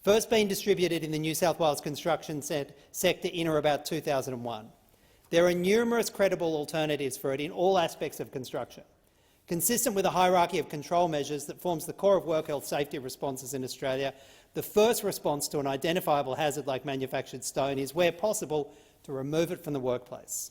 first being distributed in the New South Wales construction sector in or about 2001. There are numerous credible alternatives for it in all aspects of construction. Consistent with a hierarchy of control measures that forms the core of work health safety responses in Australia, the first response to an identifiable hazard like manufactured stone is, where possible, to remove it from the workplace.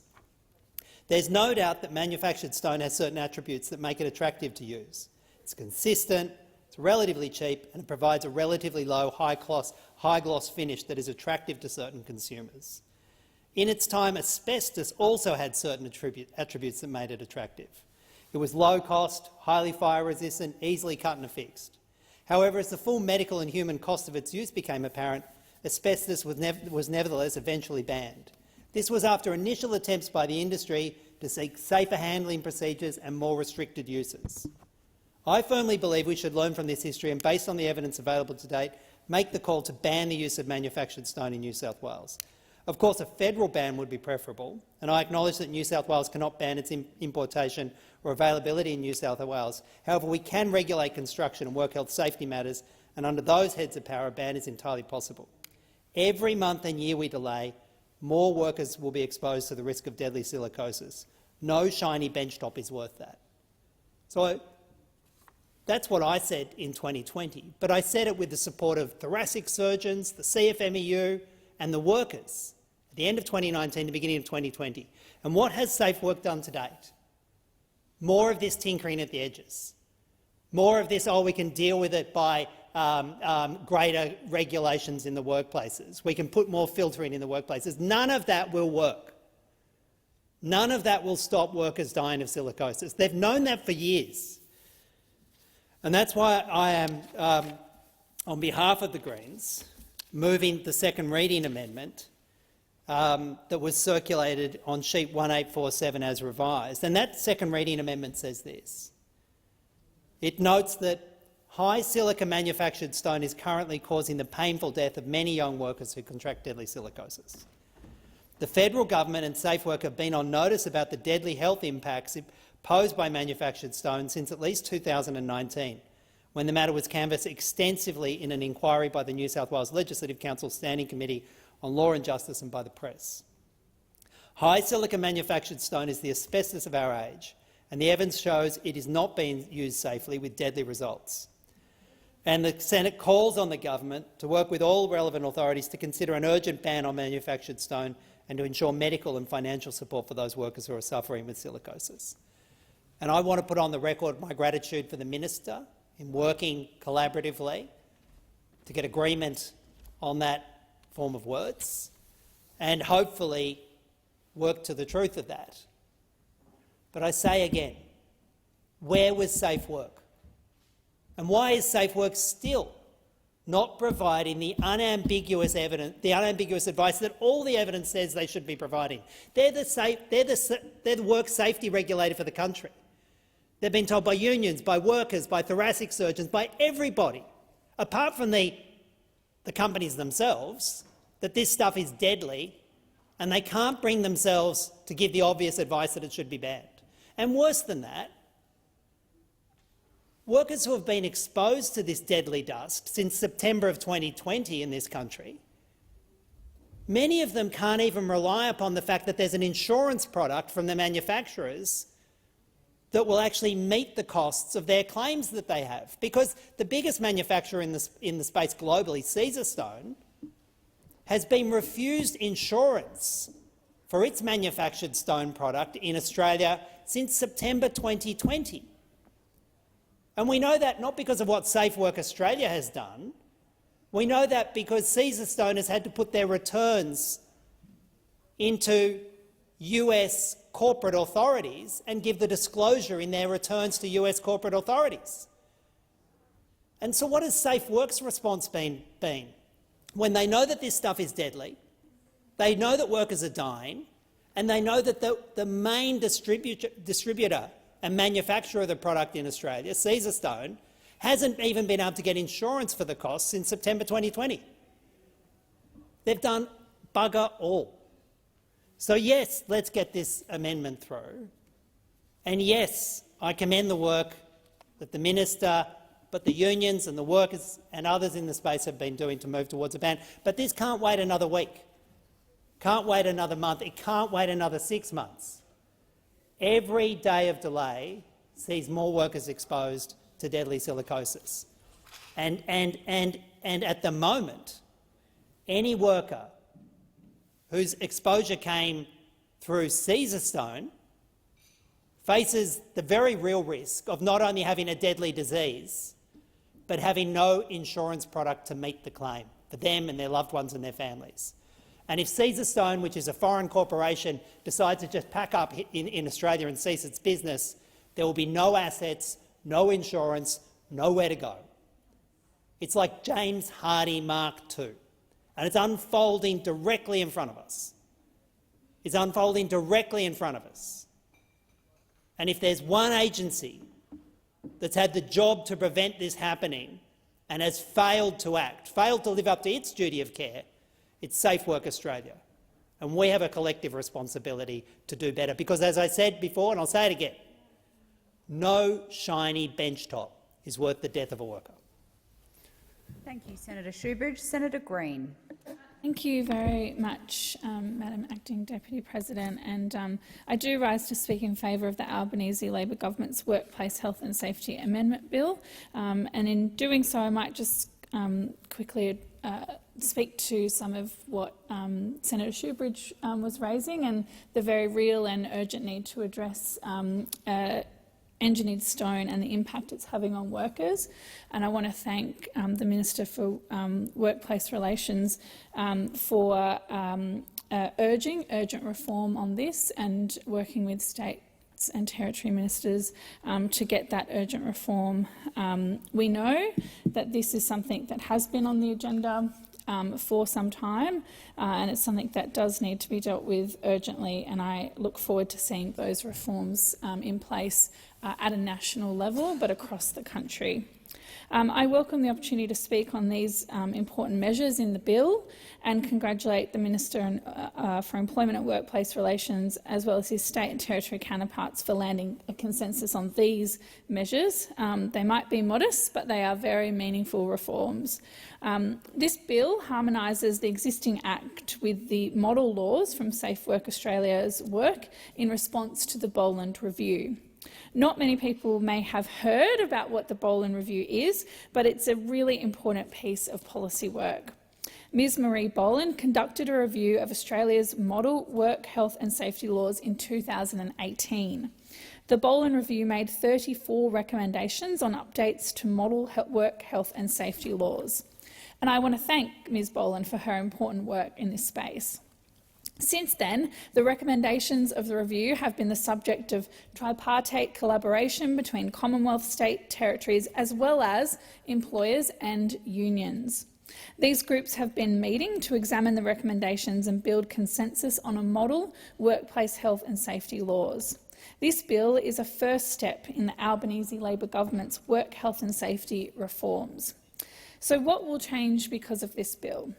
There's no doubt that manufactured stone has certain attributes that make it attractive to use. It's consistent, it's relatively cheap, and it provides a relatively low, high-gloss finish that is attractive to certain consumers. In its time, asbestos also had certain attributes that made it attractive. It was low cost, highly fire resistant, easily cut and affixed. However, as the full medical and human cost of its use became apparent, asbestos was nevertheless eventually banned. This was after initial attempts by the industry to seek safer handling procedures and more restricted uses. I firmly believe we should learn from this history and, based on the evidence available to date, make the call to ban the use of manufactured stone in New South Wales. Of course, a federal ban would be preferable, and I acknowledge that New South Wales cannot ban its importation or availability in New South Wales. However, we can regulate construction and work health safety matters, and under those heads of power, a ban is entirely possible. Every month and year we delay, more workers will be exposed to the risk of deadly silicosis. No shiny benchtop is worth that. So that's what I said in 2020, but I said it with the support of thoracic surgeons, the CFMEU and the workers at the end of 2019, the beginning of 2020. And what has Safe Work done to date? More of this tinkering at the edges. More of this, oh, we can deal with it by greater regulations in the workplaces. We can put more filtering in the workplaces. None of that will work. None of that will stop workers dying of silicosis. They've known that for years. And that's why I am, on behalf of the Greens, moving the second reading amendment that was circulated on sheet 1847 as revised. And that second reading amendment says this. It notes that high silica manufactured stone is currently causing the painful death of many young workers who contract deadly silicosis. The federal government and Safe Work have been on notice about the deadly health impacts posed by manufactured stone since at least 2019, when the matter was canvassed extensively in an inquiry by the New South Wales Legislative Council Standing Committee on Law and Justice and by the press. High silica manufactured stone is the asbestos of our age, and the evidence shows it is not being used safely with deadly results. And the Senate calls on the government to work with all relevant authorities to consider an urgent ban on manufactured stone and to ensure medical and financial support for those workers who are suffering with silicosis. And I want to put on the record my gratitude for the minister in working collaboratively to get agreement on that form of words and hopefully work to the truth of that. But I say again, where was Safe Work? And why is Safe Work still not providing the unambiguous evidence, the unambiguous advice that all the evidence says they should be providing? They're the work safety regulator for the country. They've been told by unions, by workers, by thoracic surgeons, by everybody, apart from the companies themselves, that this stuff is deadly, and they can't bring themselves to give the obvious advice that it should be banned. And worse than that, workers who have been exposed to this deadly dust since September of 2020 in this country, many of them can't even rely upon the fact that there's an insurance product from the manufacturers that will actually meet the costs of their claims that they have. Because the biggest manufacturer in the space globally, Caesarstone, has been refused insurance for its manufactured stone product in Australia since September 2020. And we know that not because of what Safe Work Australia has done. We know that because Caesarstone has had to put their returns into US corporate authorities and give the disclosure in their returns to US corporate authorities. And so what has Safe Work's response been? When they know that this stuff is deadly, they know that workers are dying, and they know that the main distributor and manufacturer of the product in Australia, Caesarstone, hasn't even been able to get insurance for the costs since September 2020. They've done bugger all. So yes, let's get this amendment through. And yes, I commend the work that the minister, but the unions and the workers and others in the space have been doing to move towards a ban. But this can't wait another week. Can't wait another month. It can't wait another 6 months. Every day of delay sees more workers exposed to deadly silicosis. And at the moment, any worker whose exposure came through Caesarstone faces the very real risk of not only having a deadly disease, but having no insurance product to meet the claim for them and their loved ones and their families. And if Caesarstone, which is a foreign corporation, decides to just pack up in Australia and cease its business, there will be no assets, no insurance, nowhere to go. It's like James Hardie Mark II, and it's unfolding directly in front of us. It's unfolding directly in front of us. And if there's one agency that's had the job to prevent this happening and has failed to act, failed to live up to its duty of care, it's Safe Work Australia. And we have a collective responsibility to do better because, as I said before, and I'll say it again, no shiny benchtop is worth the death of a worker. Thank you, Senator Shoebridge. Senator Green. Thank you very much, Madam Acting Deputy President. And I do rise to speak in favour of the Albanese Labor Government's Workplace Health and Safety Amendment Bill. And in doing so, I might just quickly speak to some of what Senator Shoebridge was raising and the very real and urgent need to address engineered stone and the impact it's having on workers. And I want to thank the Minister for Workplace Relations for urging urgent reform on this and working with states and territory ministers to get that urgent reform. We know that this is something that has been on the agenda for some time, and it's something that does need to be dealt with urgently, and I look forward to seeing those reforms in place at a national level, but across the country. I welcome the opportunity to speak on these important measures in the bill and congratulate the Minister for Employment and Workplace Relations, as well as his state and territory counterparts, for landing a consensus on these measures. They might be modest, but they are very meaningful reforms. This bill harmonises the existing Act with the model laws from Safe Work Australia's work in response to the Boland Review. Not many people may have heard about what the Boland Review is, but it's a really important piece of policy work. Ms Marie Boland conducted a review of Australia's model work, health and safety laws in 2018. The Boland Review made 34 recommendations on updates to model work, health and safety laws. And I want to thank Ms Boland for her important work in this space. Since then, the recommendations of the review have been the subject of tripartite collaboration between Commonwealth, state, territories, as well as employers and unions. These groups have been meeting to examine the recommendations and build consensus on a model workplace health and safety laws. This bill is a first step in the Albanese Labor Government's work, health and safety reforms. So what will change because of this bill?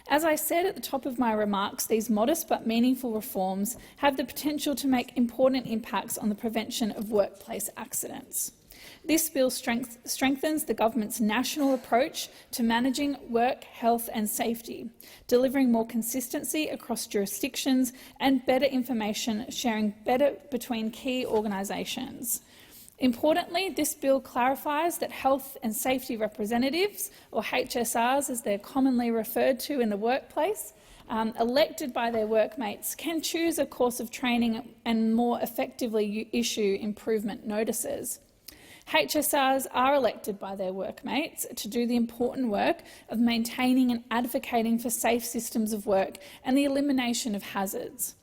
As I said at the top of my remarks, these modest but meaningful reforms have the potential to make important impacts on the prevention of workplace accidents. This bill strengthens the government's national approach to managing work, health and safety, delivering more consistency across jurisdictions and better information sharing better between key organisations. Importantly, this bill clarifies that health and safety representatives, or HSRs as they're commonly referred to in the workplace, elected by their workmates, can choose a course of training and more effectively issue improvement notices. HSRs are elected by their workmates to do the important work of maintaining and advocating for safe systems of work and the elimination of hazards.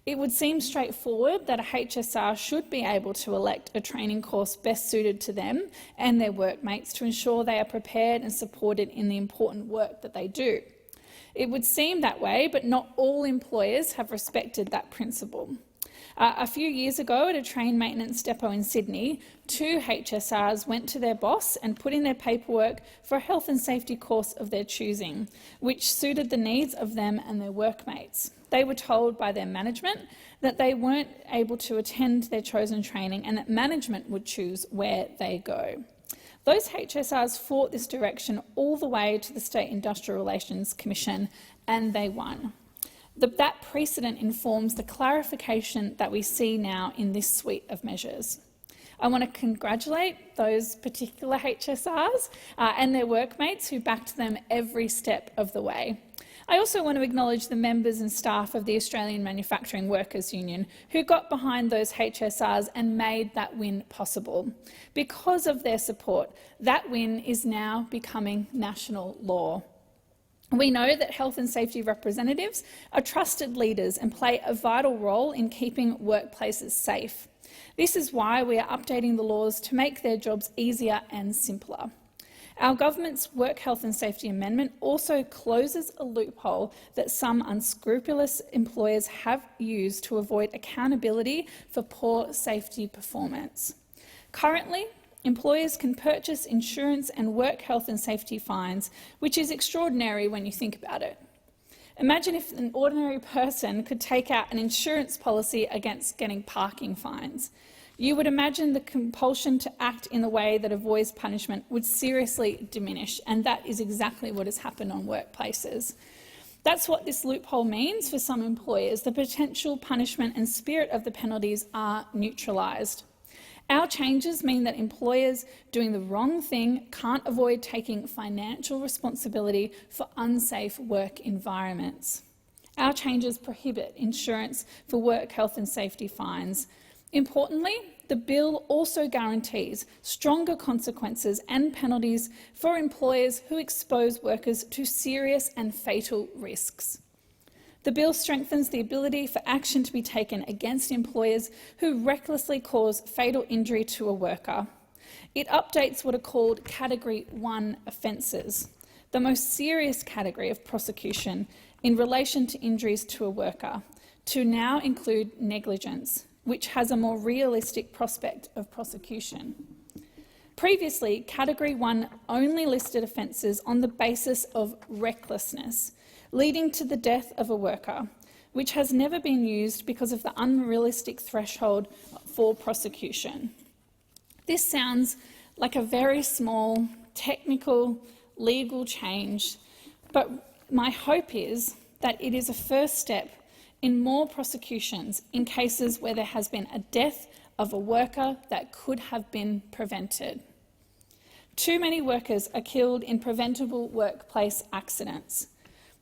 It would seem straightforward that a HSR should be able to elect a training course best suited to them and their workmates to ensure they are prepared and supported in the important work that they do. It would seem that way, but not all employers have respected that principle. A few years ago, at a train maintenance depot in Sydney, 2 HSRs went to their boss and put in their paperwork for a health and safety course of their choosing, which suited the needs of them and their workmates. They were told by their management that they weren't able to attend their chosen training and that management would choose where they go. Those HSRs fought this direction all the way to the State Industrial Relations Commission, and they won. That precedent informs the clarification that we see now in this suite of measures. I want to congratulate those particular HSRs and their workmates who backed them every step of the way. I also want to acknowledge the members and staff of the Australian Manufacturing Workers Union who got behind those HSRs and made that win possible. Because of their support, that win is now becoming national law. We know that health and safety representatives are trusted leaders and play a vital role in keeping workplaces safe. This is why we are updating the laws to make their jobs easier and simpler. Our government's Work Health and Safety Amendment also closes a loophole that some unscrupulous employers have used to avoid accountability for poor safety performance. Currently, employers can purchase insurance and work health and safety fines, which is extraordinary when you think about it. Imagine if an ordinary person could take out an insurance policy against getting parking fines. You would imagine the compulsion to act in a way that avoids punishment would seriously diminish, and that is exactly what has happened on workplaces. That's what this loophole means for some employers. The potential punishment and spirit of the penalties are neutralised. Our changes mean that employers doing the wrong thing can't avoid taking financial responsibility for unsafe work environments. Our changes prohibit insurance for work health and safety fines. Importantly, the bill also guarantees stronger consequences and penalties for employers who expose workers to serious and fatal risks. The bill strengthens the ability for action to be taken against employers who recklessly cause fatal injury to a worker. It updates what are called Category 1 offences, the most serious category of prosecution in relation to injuries to a worker, to now include negligence, which has a more realistic prospect of prosecution. Previously, Category 1 only listed offences on the basis of recklessness, leading to the death of a worker, which has never been used because of the unrealistic threshold for prosecution. This sounds like a very small, technical, legal change, but my hope is that it is a first step in more prosecutions in cases where there has been a death of a worker that could have been prevented. Too many workers are killed in preventable workplace accidents.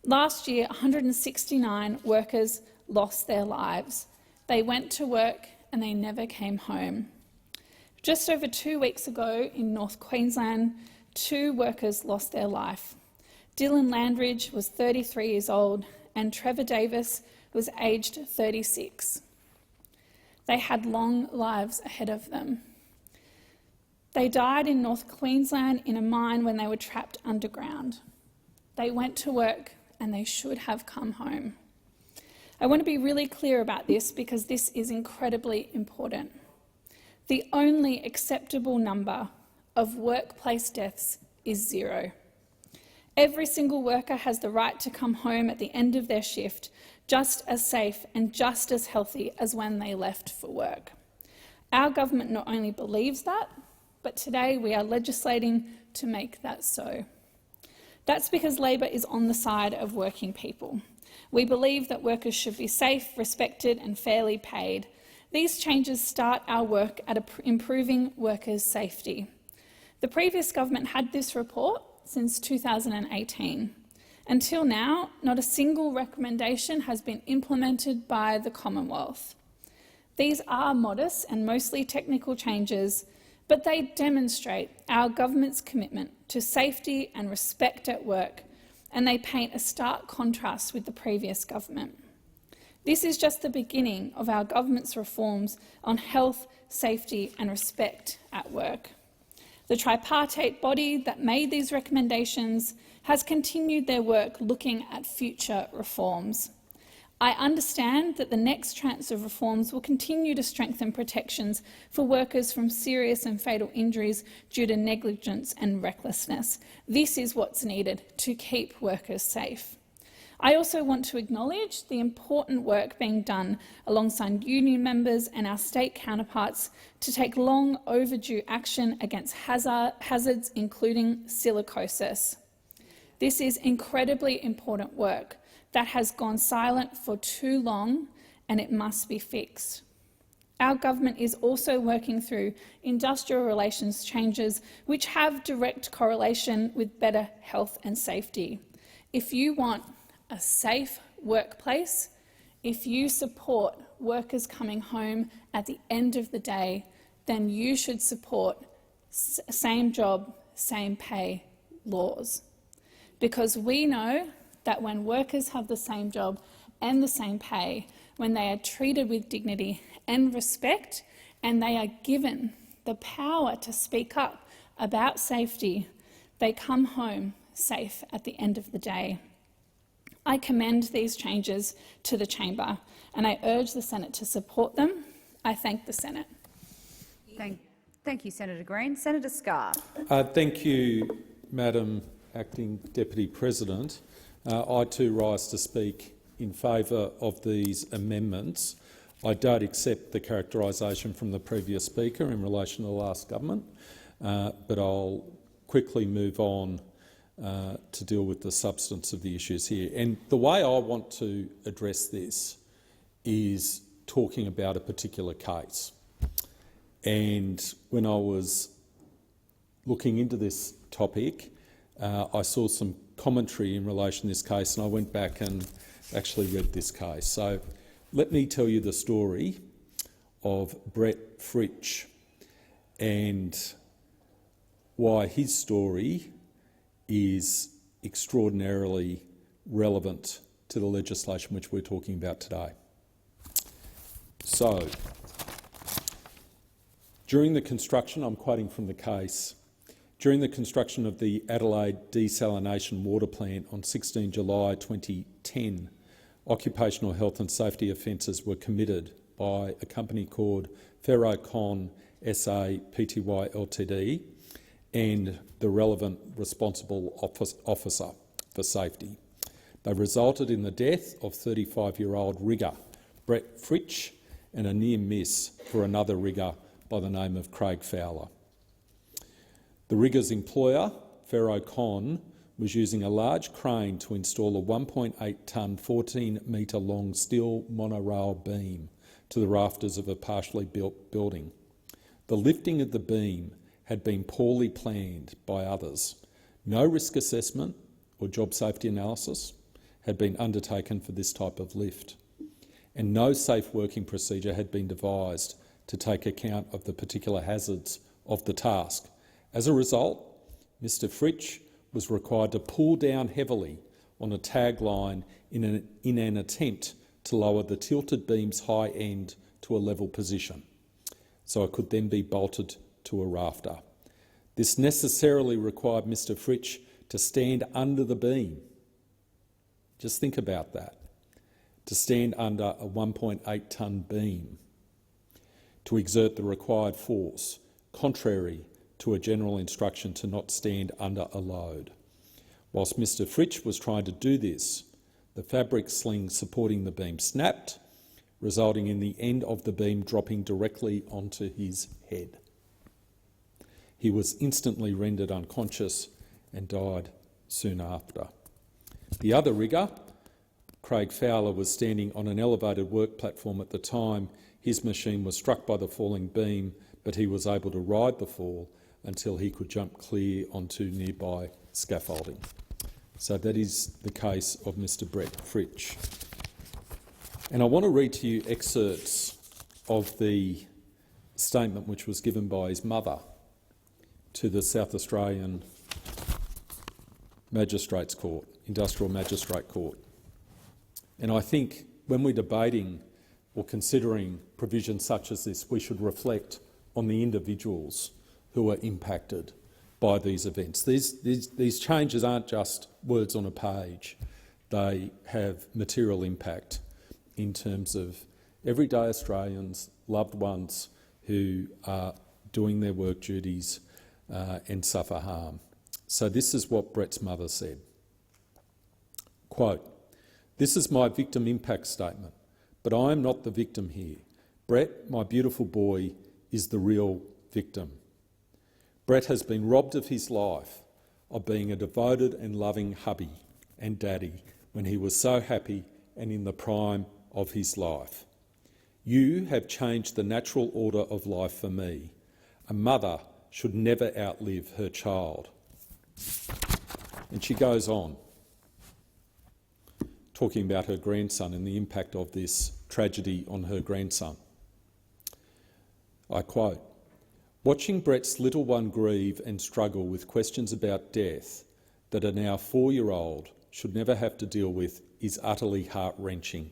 Last year, 169 workers lost their lives. They went to work and they never came home. Just over 2 weeks ago in North Queensland, 2 workers lost their life. Dylan Landridge was 33 years old and Trevor Davis was aged 36. They had long lives ahead of them. They died in North Queensland in a mine when they were trapped underground. They went to work and they should have come home. I want to be really clear about this because this is incredibly important. The only acceptable number of workplace deaths is 0. Every single worker has the right to come home at the end of their shift just as safe and just as healthy as when they left for work. Our government not only believes that, but today we are legislating to make that so. That's because Labor is on the side of working people. We believe that workers should be safe, respected and fairly paid. These changes start our work at improving workers' safety. The previous government had this report since 2018. Until now, not a single recommendation has been implemented by the Commonwealth. These are modest and mostly technical changes, but they demonstrate our government's commitment to safety and respect at work, and they paint a stark contrast with the previous government. This is just the beginning of our government's reforms on health, safety and respect at work. The tripartite body that made these recommendations has continued their work looking at future reforms. I understand that the next tranche of reforms will continue to strengthen protections for workers from serious and fatal injuries due to negligence and recklessness. This is what's needed to keep workers safe. I also want to acknowledge the important work being done alongside union members and our state counterparts to take long overdue action against hazards, including silicosis. This is incredibly important work that has gone silent for too long, and it must be fixed. Our government is also working through industrial relations changes which have direct correlation with better health and safety. If you want a safe workplace, if you support workers coming home at the end of the day, then you should support same job, same pay laws. Because we know that when workers have the same job and the same pay, when they are treated with dignity and respect, and they are given the power to speak up about safety, they come home safe at the end of the day. I commend these changes to the chamber, and I urge the Senate to support them. I thank the Senate. Thank you, Senator Green. Senator Scarr. Thank you, Madam Acting Deputy President. I too rise to speak in favour of these amendments. I don't accept the characterisation from the previous speaker in relation to the last government, but I'll quickly move on to deal with the substance of the issues here. And the way I want to address this is talking about a particular case. And when I was looking into this topic, I saw some commentary in relation to this case, and I went back and actually read this case. So let me tell you the story of Brett Fritsch and why his story is extraordinarily relevant to the legislation which we're talking about today. So, during the construction, I'm quoting from the case, during the construction of the Adelaide Desalination Water Plant on 16 July 2010, occupational health and safety offences were committed by a company called Ferrocon SA Pty Ltd and the relevant responsible officer for safety. They resulted in the death of 35-year-old rigger Brett Fritsch and a near miss for another rigger by the name of Craig Fowler. The rigger's employer, Ferrocon, was using a large crane to install a 1.8-tonne, 14-metre-long steel monorail beam to the rafters of a partially built building. The lifting of the beam had been poorly planned by others. No risk assessment or job safety analysis had been undertaken for this type of lift, and no safe working procedure had been devised to take account of the particular hazards of the task. As a result, Mr Fritsch was required to pull down heavily on a tag line in an attempt to lower the tilted beam's high end to a level position, so it could then be bolted to a rafter. This necessarily required Mr Fritsch to stand under the beam. Just think about that. To stand under a 1.8-tonne beam, to exert the required force, contrary to a general instruction to not stand under a load. Whilst Mr Fritsch was trying to do this, the fabric sling supporting the beam snapped, resulting in the end of the beam dropping directly onto his head. He was instantly rendered unconscious and died soon after. The other rigger, Craig Fowler, was standing on an elevated work platform at the time his machine was struck by the falling beam, but he was able to ride the fall until he could jump clear onto nearby scaffolding. So that is the case of Mr Brett Fritsch. And I want to read to you excerpts of the statement which was given by his mother to the South Australian Magistrates Court, Industrial Magistrate Court. And I think when we're debating or considering provisions such as this, we should reflect on the individuals who are impacted by these events. These changes aren't just words on a page. They have material impact in terms of everyday Australians, loved ones who are doing their work duties and suffer harm. So this is what Brett's mother said. Quote, "This is my victim impact statement, but I am not the victim here. Brett, my beautiful boy, is the real victim. Brett has been robbed of his life, of being a devoted and loving hubby and daddy when he was so happy and in the prime of his life. You have changed the natural order of life for me. A mother should never outlive her child." And she goes on, talking about her grandson and the impact of this tragedy on her grandson. I quote, "Watching Brett's little one grieve and struggle with questions about death that are now 4-year-old, should never have to deal with is utterly heart-wrenching.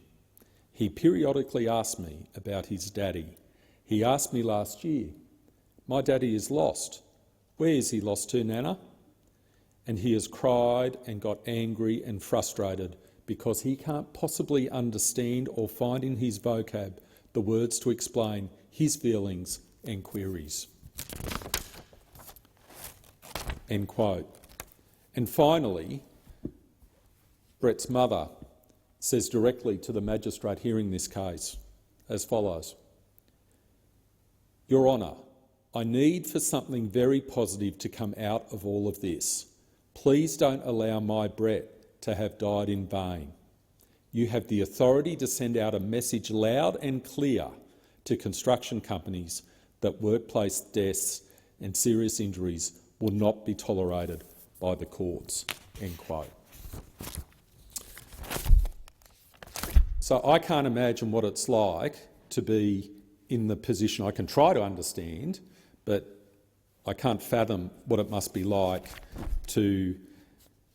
He periodically asks me about his daddy. He asked me last year, "My daddy is lost. Where is he lost to, Nana?" And he has cried and got angry and frustrated because he can't possibly understand or find in his vocab the words to explain his feelings and queries. End quote. And finally, Brett's mother says directly to the magistrate hearing this case as follows: "Your Honour, I need for something very positive to come out of all of this. Please don't allow my Brett to have died in vain. You have the authority to send out a message loud and clear to construction companies that workplace deaths and serious injuries will not be tolerated by the courts." End quote. So I can't imagine what it's like to be in the position. I can try to understand, but I can't fathom what it must be like to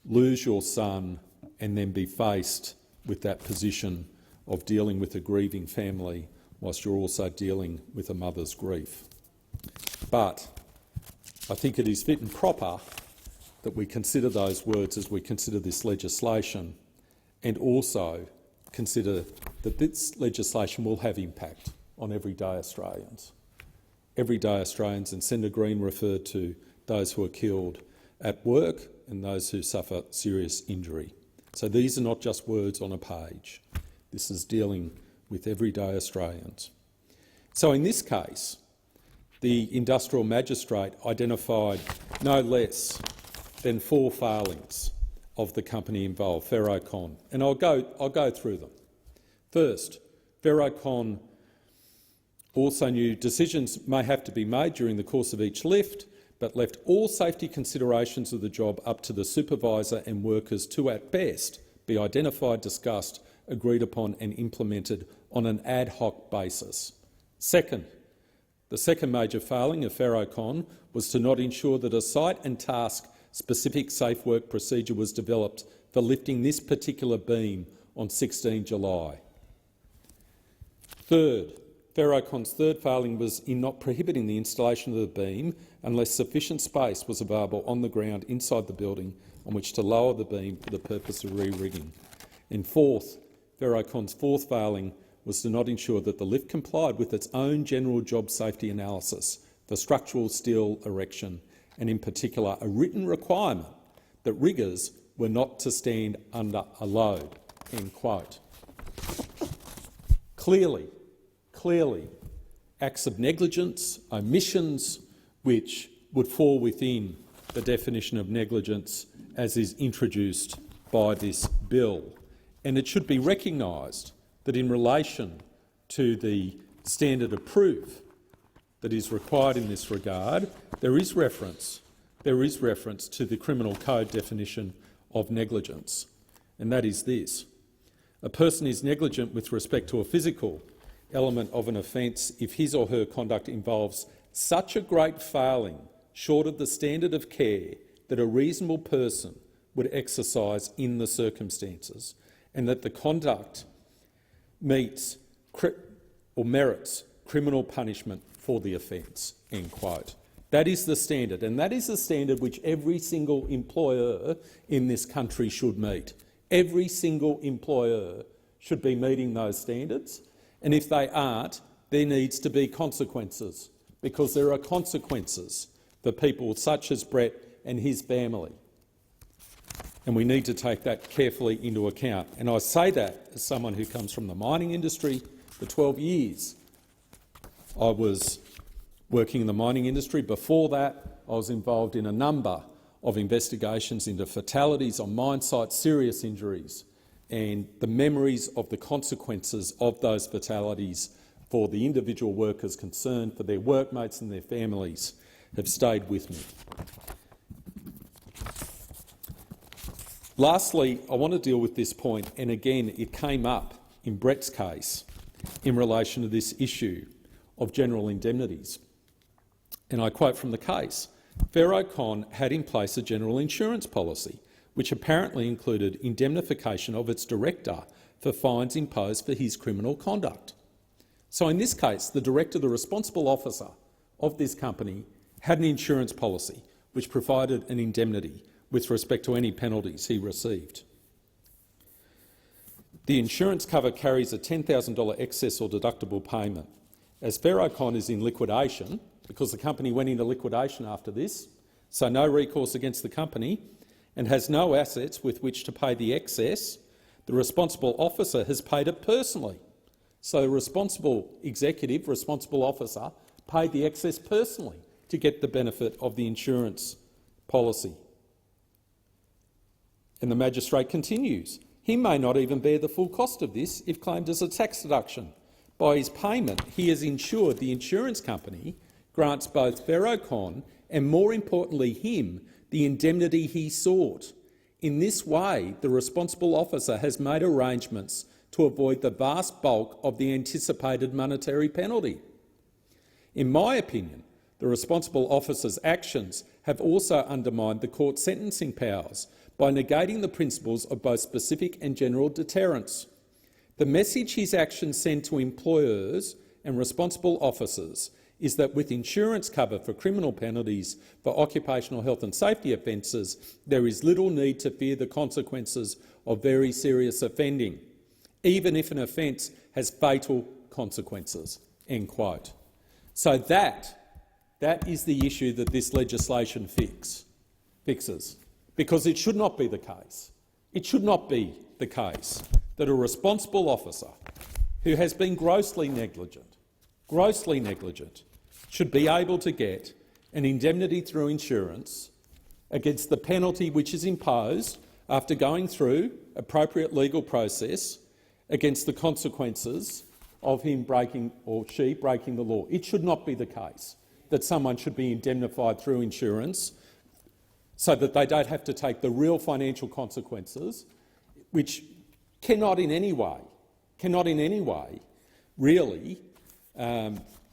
lose your son and then be faced with that position of dealing with a grieving family whilst you're also dealing with a mother's grief. But I think it is fit and proper that we consider those words as we consider this legislation, and also consider that this legislation will have impact on everyday Australians. Everyday Australians, and Senator Green referred to those who are killed at work and those who suffer serious injury. So these are not just words on a page. This is dealing with everyday Australians. So in this case, the industrial magistrate identified no less than 4 failings of the company involved, Ferrocon, and I'll go through them. First, Ferrocon also knew decisions may have to be made during the course of each lift, but left all safety considerations of the job up to the supervisor and workers to, at best, be identified, discussed, agreed upon and implemented on an ad hoc basis. Second, the second major failing of Ferrocon was to not ensure that a site and task-specific safe work procedure was developed for lifting this particular beam on 16 July. Third, Ferrocon's third failing was in not prohibiting the installation of the beam unless sufficient space was available on the ground inside the building on which to lower the beam for the purpose of re-rigging. And fourth, Ferrocon's fourth failing was to not ensure that the lift complied with its own general job safety analysis for structural steel erection, and in particular a written requirement that riggers were not to stand under a load." End quote. Clearly, acts of negligence, omissions, which would fall within the definition of negligence as is introduced by this bill. And it should be recognised that in relation to the standard of proof that is required in this regard, there is reference to the Criminal Code definition of negligence, and that is this: a person is negligent with respect to a physical element of an offence if his or her conduct involves such a great failing short of the standard of care that a reasonable person would exercise in the circumstances, and that the conduct meets or merits criminal punishment for the offence. End quote. That is the standard, and that is the standard which every single employer in this country should meet. Every single employer should be meeting those standards, and if they aren't, there needs to be consequences, because there are consequences for people such as Brett and his family, and we need to take that carefully into account. And I say that as someone who comes from the mining industry. For 12 years I was working in the mining industry. Before that, I was involved in a number of investigations into fatalities on mine sites, serious injuries, and the memories of the consequences of those fatalities for the individual workers concerned, for their workmates and their families, have stayed with me. Lastly, I want to deal with this point, and again it came up in Brett's case in relation to this issue of general indemnities. And I quote from the case: "Ferrocon had in place a general insurance policy which apparently included indemnification of its director for fines imposed for his criminal conduct. So in this case, the director, the responsible officer of this company, had an insurance policy which provided an indemnity with respect to any penalties he received. The insurance cover carries a $10,000 excess or deductible payment. As Ferrocon is in liquidation, because the company went into liquidation after this, so no recourse against the company, and has no assets with which to pay the excess, the responsible officer has paid it personally. So the responsible executive, responsible officer, paid the excess personally to get the benefit of the insurance policy. And the magistrate continues. He may not even bear the full cost of this if claimed as a tax deduction. By his payment, he has ensured the insurance company grants both Ferrocon and, more importantly him, the indemnity he sought. In this way, the responsible officer has made arrangements to avoid the vast bulk of the anticipated monetary penalty. In my opinion, the responsible officer's actions have also undermined the court's sentencing powers by negating the principles of both specific and general deterrence. The message his actions send to employers and responsible officers is that with insurance cover for criminal penalties for occupational health and safety offences, there is little need to fear the consequences of very serious offending, even if an offence has fatal consequences." End quote. So that is the issue that this legislation fixes, because it should not be the case. It should not be the case that a responsible officer who has been grossly negligent, should be able to get an indemnity through insurance against the penalty which is imposed after going through appropriate legal process against the consequences of him breaking or she breaking the law. It should not be the case that someone should be indemnified through insurance so that they don't have to take the real financial consequences, which cannot in any way really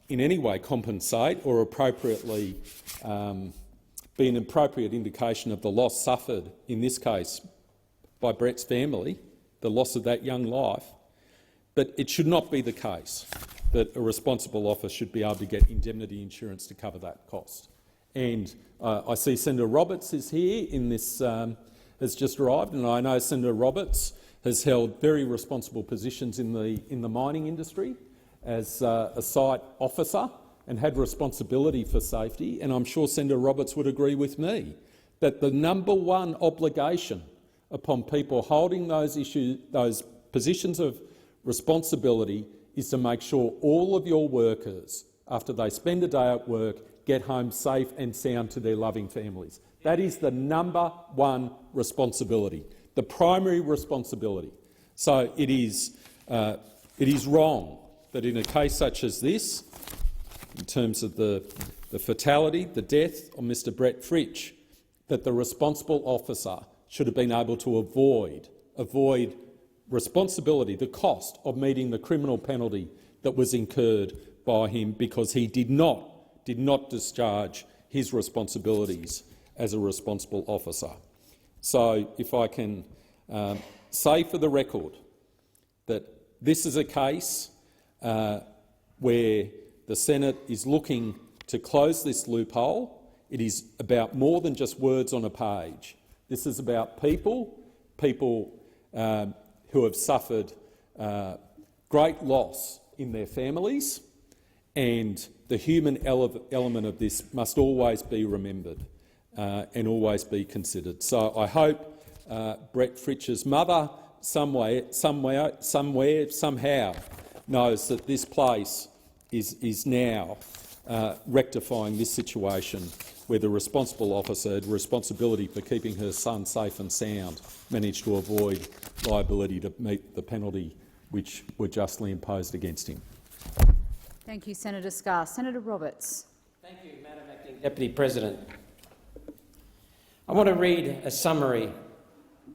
in any way compensate or appropriately be an appropriate indication of the loss suffered, in this case by Brett's family, the loss of that young life. But it should not be the case that a responsible officer should be able to get indemnity insurance to cover that cost. And I see Senator Roberts is here in this, has just arrived, and I know Senator Roberts has held very responsible positions in the mining industry as a site officer and had responsibility for safety, and I'm sure Senator Roberts would agree with me that the number one obligation upon people holding those positions of responsibility is to make sure all of your workers, after they spend a day at work, get home safe and sound to their loving families. That is the number one responsibility, the primary responsibility. So it is wrong that in a case such as this, in terms of the fatality, the death of Mr Brett Fritsch, that the responsible officer should have been able to avoid responsibility, the cost of meeting the criminal penalty that was incurred by him because he did not discharge his responsibilities as a responsible officer. So if I can say for the record that this is a case where the Senate is looking to close this loophole. It is about more than just words on a page. This is about people who have suffered great loss in their families, and the human element of this must always be remembered and always be considered. So I hope Brett Fritsch's mother somehow knows that this place is now rectifying this situation where the responsible officer had responsibility for keeping her son safe and sound, managed to avoid liability to meet the penalty which were justly imposed against him. Thank you, Senator Scarr. Senator Roberts. Thank you, Madam Acting Deputy President. I want to read a summary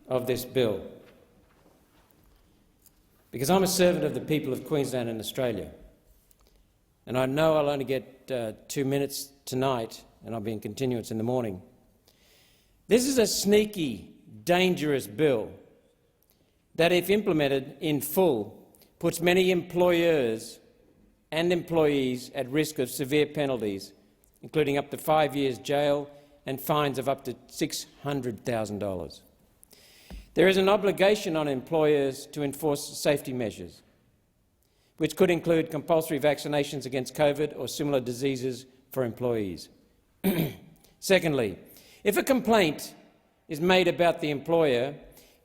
of this bill because I'm a servant of the people of Queensland and Australia, and I know I'll only get 2 minutes tonight and I'll be in continuance in the morning. This is a sneaky dangerous bill that, if implemented in full, puts many employers and employees at risk of severe penalties, including up to 5 years jail and fines of up to $600,000. There is an obligation on employers to enforce safety measures, which could include compulsory vaccinations against COVID or similar diseases for employees. Secondly, if a complaint is made about the employer,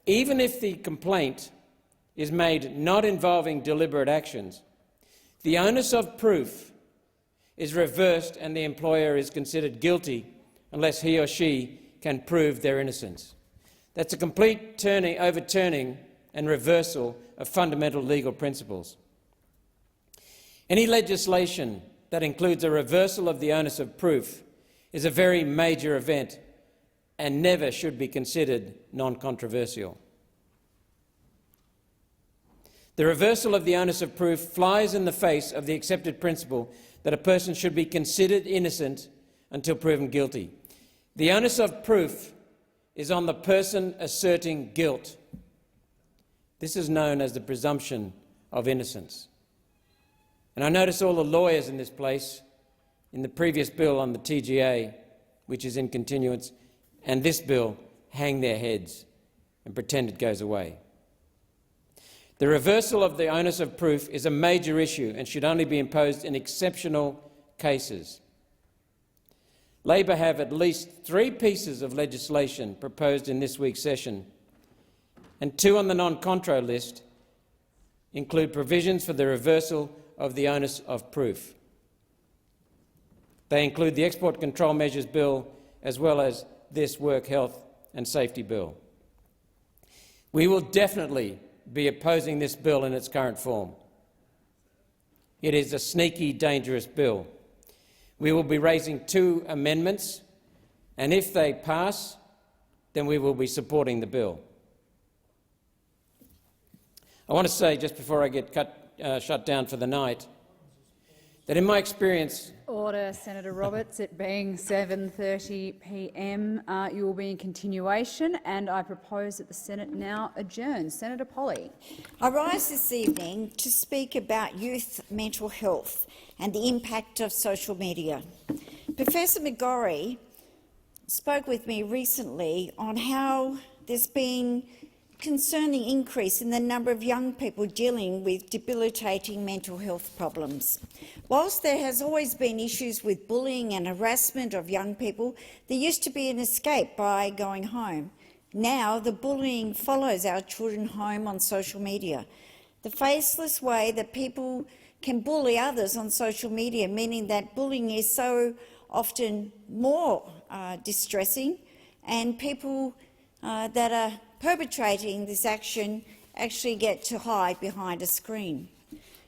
even if the complaint is made not involving deliberate actions, the onus of proof is reversed and the employer is considered guilty unless he or she can prove their innocence. That's a complete overturning and reversal of fundamental legal principles. Any legislation that includes a reversal of the onus of proof is a very major event and never should be considered non-controversial. The reversal of the onus of proof flies in the face of the accepted principle that a person should be considered innocent until proven guilty. The onus of proof is on the person asserting guilt. This is known as the presumption of innocence. And I notice all the lawyers in this place, in the previous bill on the TGA, which is in continuance, and this bill, hang their heads and pretend it goes away. The reversal of the onus of proof is a major issue and should only be imposed in exceptional cases. Labor have at least 3 pieces of legislation proposed in this week's session, and 2 on the non-contro list include provisions for the reversal of the onus of proof. They include the Export Control Measures Bill as well as this Work Health and Safety Bill. We will definitely be opposing this bill in its current form. It is a sneaky, dangerous bill. We will be raising 2 amendments, and if they pass, then we will be supporting the bill. I want to say, just before I get shut down for the night, that in my experience— Order, Senator Roberts. It being 7:30 p.m, you will be in continuation, and I propose that the Senate now adjourns. Senator Polley. I rise this evening to speak about youth mental health and the impact of social media. Professor McGorry spoke with me recently on how there's been concerning increase in the number of young people dealing with debilitating mental health problems. Whilst there has always been issues with bullying and harassment of young people, there used to be an escape by going home. Now the bullying follows our children home on social media. The faceless way that people can bully others on social media, meaning that bullying is so often more distressing, and people that are perpetrating this action actually get to hide behind a screen.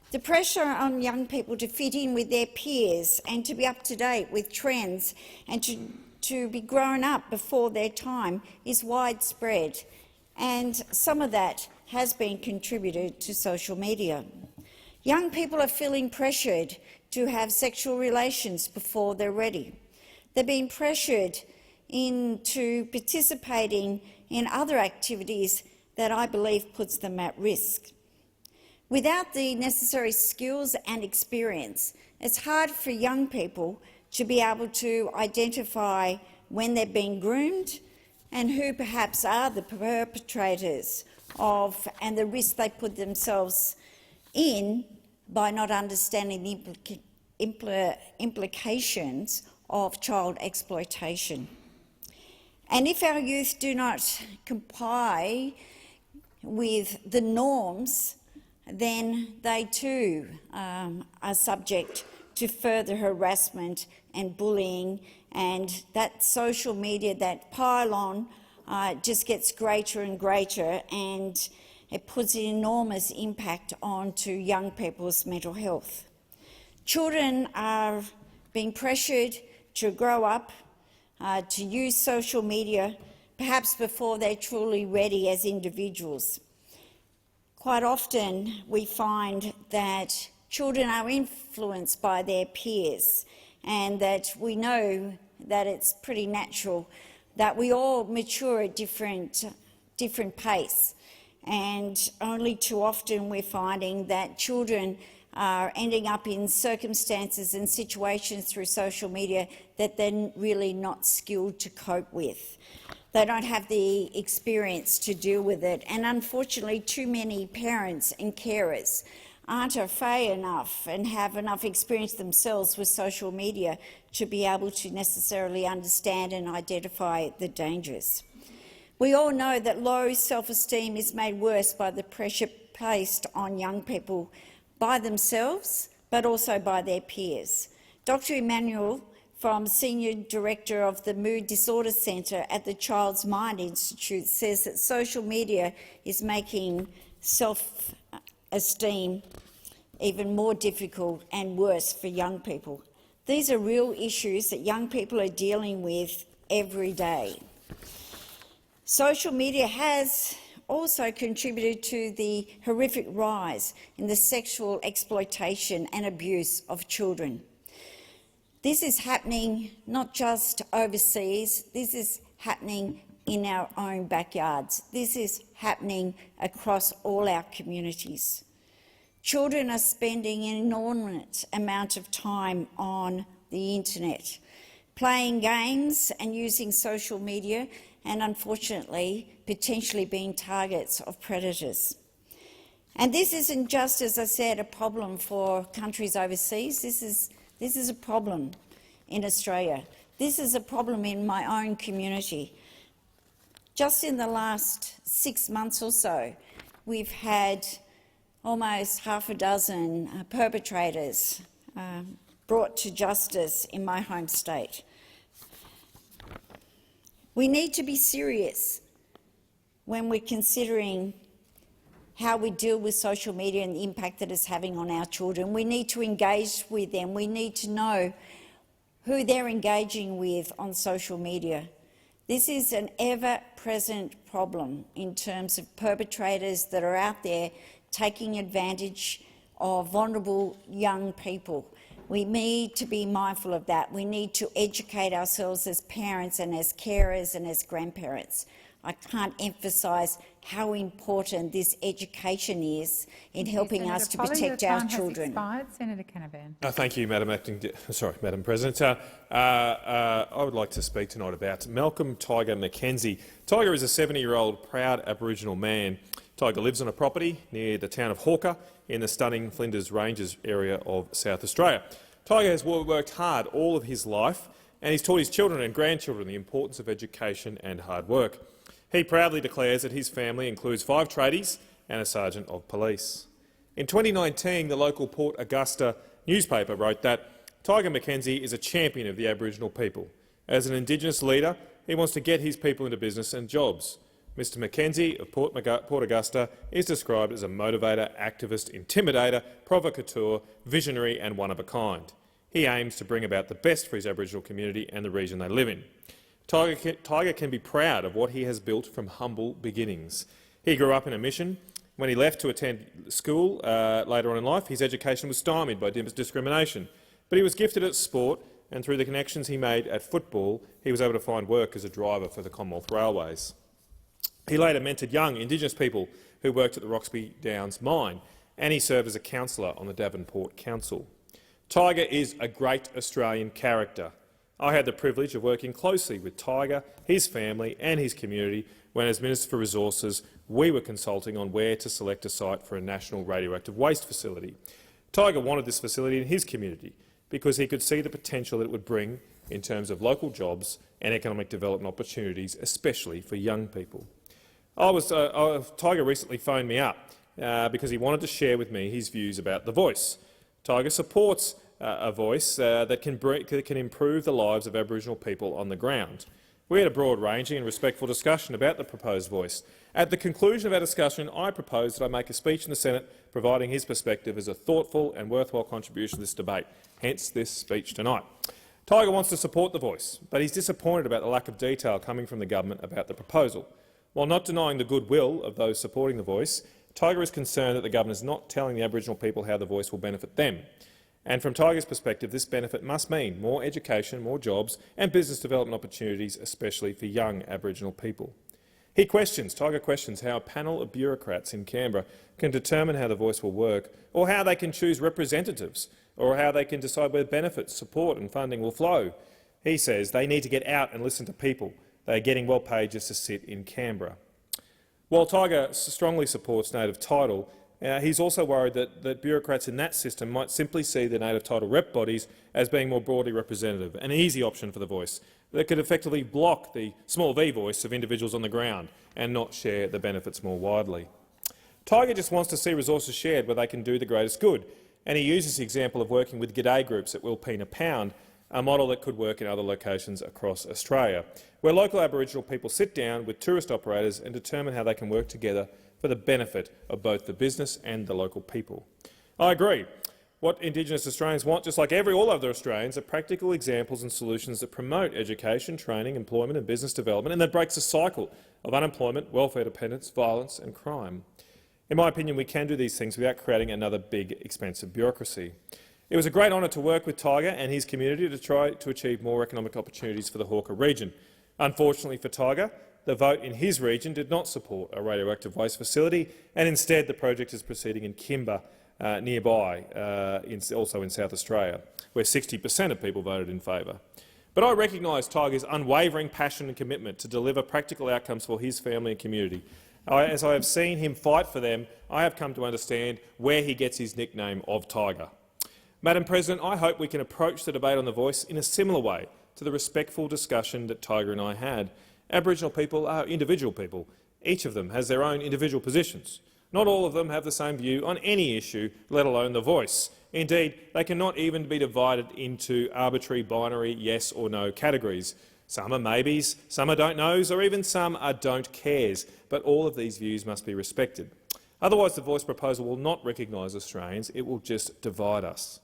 The pressure on young people to fit in with their peers and to be up to date with trends and to be grown up before their time is widespread, and some of that has been contributed to social media. Young people are feeling pressured to have sexual relations before they're ready. They're being pressured into participating in other activities that I believe puts them at risk. Without the necessary skills and experience, it's hard for young people to be able to identify when they're being groomed and who perhaps are the perpetrators of and the risk they put themselves in by not understanding the implications of child exploitation. And if our youth do not comply with the norms, then they too are subject to further harassment and bullying, and that social media, that pile-on, just gets greater and greater, and it puts an enormous impact onto young people's mental health. Children are being pressured to grow up, to use social media, perhaps before they're truly ready as individuals. Quite often we find that children are influenced by their peers, and that we know that it's pretty natural that we all mature at different different pace. And only too often we're finding that children are ending up in circumstances and situations through social media that they're really not skilled to cope with. They don't have the experience to deal with it, and unfortunately too many parents and carers aren't au fait enough and have enough experience themselves with social media to be able to necessarily understand and identify the dangers. We all know that low self-esteem is made worse by the pressure placed on young people by themselves, but also by their peers. Dr. Emmanuel, from Senior Director of the Mood Disorder Centre at the Child's Mind Institute, says that social media is making self-esteem even more difficult and worse for young people. These are real issues that young people are dealing with every day. Social media has also contributed to the horrific rise in the sexual exploitation and abuse of children. This is happening not just overseas, this is happening in our own backyards. This is happening across all our communities. Children are spending an inordinate amount of time on the internet, playing games and using social media, and unfortunately potentially being targets of predators. And this isn't just, as I said, a problem for countries overseas. This is a problem in Australia. This is a problem in my own community. Just in the last 6 months or so, we've had almost half a dozen perpetrators brought to justice in my home state. We need to be serious when we're considering how we deal with social media and the impact that it's having on our children. We need to engage with them. We need to know who they're engaging with on social media. This is an ever-present problem in terms of perpetrators that are out there taking advantage of vulnerable young people. We need to be mindful of that. We need to educate ourselves as parents and as carers and as grandparents. I can't emphasise how important this education is in helping us to protect our children. Senator Canavan. Thank you, Madam President. I would like to speak tonight about Malcolm Tiger Mackenzie. Tiger is a 70-year-old proud Aboriginal man. Tiger lives on a property near the town of Hawker in the stunning Flinders Ranges area of South Australia. Tiger has worked hard all of his life, and he's taught his children and grandchildren the importance of education and hard work. He proudly declares that his family includes 5 tradies and a sergeant of police. In 2019, the local Port Augusta newspaper wrote that Tiger Mackenzie is a champion of the Aboriginal people. As an Indigenous leader, he wants to get his people into business and jobs. Mr Mackenzie of Port Augusta is described as a motivator, activist, intimidator, provocateur, visionary and one-of-a-kind. He aims to bring about the best for his Aboriginal community and the region they live in. Tiger can be proud of what he has built from humble beginnings. He grew up in a mission. When he left to attend school later on in life, his education was stymied by discrimination. But he was gifted at sport, and through the connections he made at football, he was able to find work as a driver for the Commonwealth Railways. He later mentored young Indigenous people who worked at the Roxby Downs mine, and he served as a councillor on the Davenport Council. Tiger is a great Australian character. I had the privilege of working closely with Tiger, his family and his community when, as Minister for Resources, we were consulting on where to select a site for a national radioactive waste facility. Tiger wanted this facility in his community because he could see the potential that it would bring in terms of local jobs and economic development opportunities, especially for young people. Tiger recently phoned me up because he wanted to share with me his views about The Voice. Tiger supports a voice that can improve the lives of Aboriginal people on the ground. We had a broad-ranging and respectful discussion about the proposed voice. At the conclusion of our discussion, I proposed that I make a speech in the Senate providing his perspective as a thoughtful and worthwhile contribution to this debate, hence this speech tonight. Tiger wants to support The Voice, but he's disappointed about the lack of detail coming from the government about the proposal. While not denying the goodwill of those supporting The Voice, Tiger is concerned that the government is not telling the Aboriginal people how The Voice will benefit them. And from Tiger's perspective, this benefit must mean more education, more jobs and business development opportunities, especially for young Aboriginal people. Tiger questions how a panel of bureaucrats in Canberra can determine how the voice will work, or how they can choose representatives, or how they can decide where benefits, support and funding will flow. He says they need to get out and listen to people. They are getting well paid just to sit in Canberra. While Tiger strongly supports native title, he's also worried that bureaucrats in that system might simply see the native title rep bodies as being more broadly representative, an easy option for the voice that could effectively block the small v voice of individuals on the ground and not share the benefits more widely. Tiger just wants to see resources shared where they can do the greatest good, and he uses the example of working with G'day groups at Wilpena Pound, a model that could work in other locations across Australia, where local Aboriginal people sit down with tourist operators and determine how they can work together for the benefit of both the business and the local people. I agree. What Indigenous Australians want, just like all other Australians, are practical examples and solutions that promote education, training, employment and business development, and that breaks the cycle of unemployment, welfare dependence, violence and crime. In my opinion, we can do these things without creating another big, expensive bureaucracy. It was a great honour to work with Tiger and his community to try to achieve more economic opportunities for the Hawker region. Unfortunately for Tiger, the vote in his region did not support a radioactive waste facility, and instead the project is proceeding in Kimba, nearby, also in South Australia, where 60% of people voted in favour. But I recognise Tiger's unwavering passion and commitment to deliver practical outcomes for his family and community. As I have seen him fight for them, I have come to understand where he gets his nickname of Tiger. Madam President, I hope we can approach the debate on the voice in a similar way to the respectful discussion that Tiger and I had. Aboriginal people are individual people. Each of them has their own individual positions. Not all of them have the same view on any issue, let alone the voice. Indeed, they cannot even be divided into arbitrary binary yes or no categories. Some are maybes, some are don't knows, or even some are don't cares, but all of these views must be respected. Otherwise, the voice proposal will not recognise Australians, it will just divide us.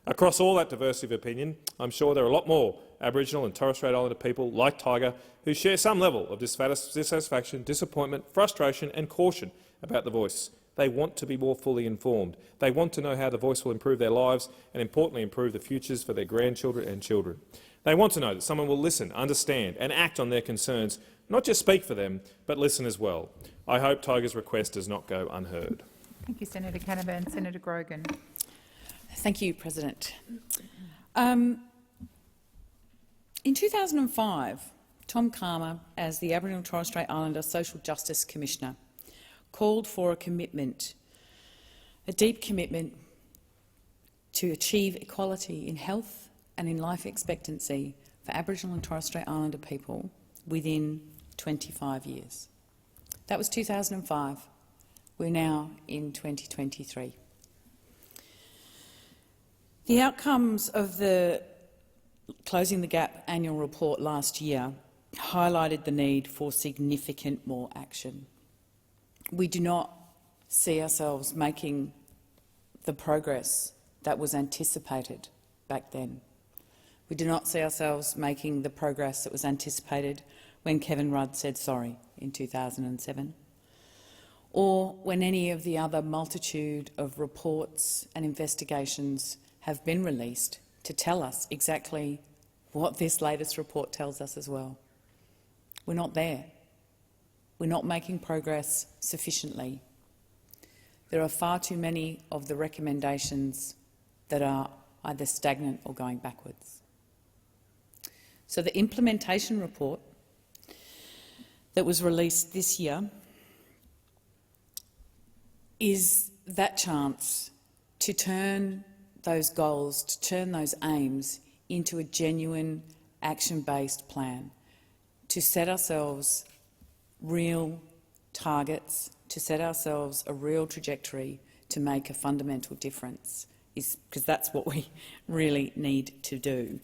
Across all that diversity of opinion, I'm sure there are a lot more Aboriginal and Torres Strait Islander people like Tiger who share some level of dissatisfaction, disappointment, frustration and caution about the voice. They want to be more fully informed. They want to know how the voice will improve their lives and, importantly, improve the futures for their grandchildren and children. They want to know that someone will listen, understand and act on their concerns, not just speak for them, but listen as well. I hope Tiger's request does not go unheard. Thank you, Senator Canavan. Senator Grogan. Thank you, President. In 2005, Tom Calma, as the Aboriginal and Torres Strait Islander Social Justice Commissioner, called for a commitment, a deep commitment to achieve equality in health and in life expectancy for Aboriginal and Torres Strait Islander people within 25 years. That was 2005. We're now in 2023. The outcomes of the Closing the Gap annual report last year highlighted the need for significant more action. We do not see ourselves making the progress that was anticipated back then. We do not see ourselves making the progress that was anticipated when Kevin Rudd said sorry in 2007, or when any of the other multitude of reports and investigations have been released to tell us exactly what this latest report tells us as well. We're not there. We're not making progress sufficiently. There are far too many of the recommendations that are either stagnant or going backwards. So the implementation report that was released this year is that chance to turn those goals, to turn those aims into a genuine action-based plan, to set ourselves real targets, to set ourselves a real trajectory to make a fundamental difference, because that's what we really need to do.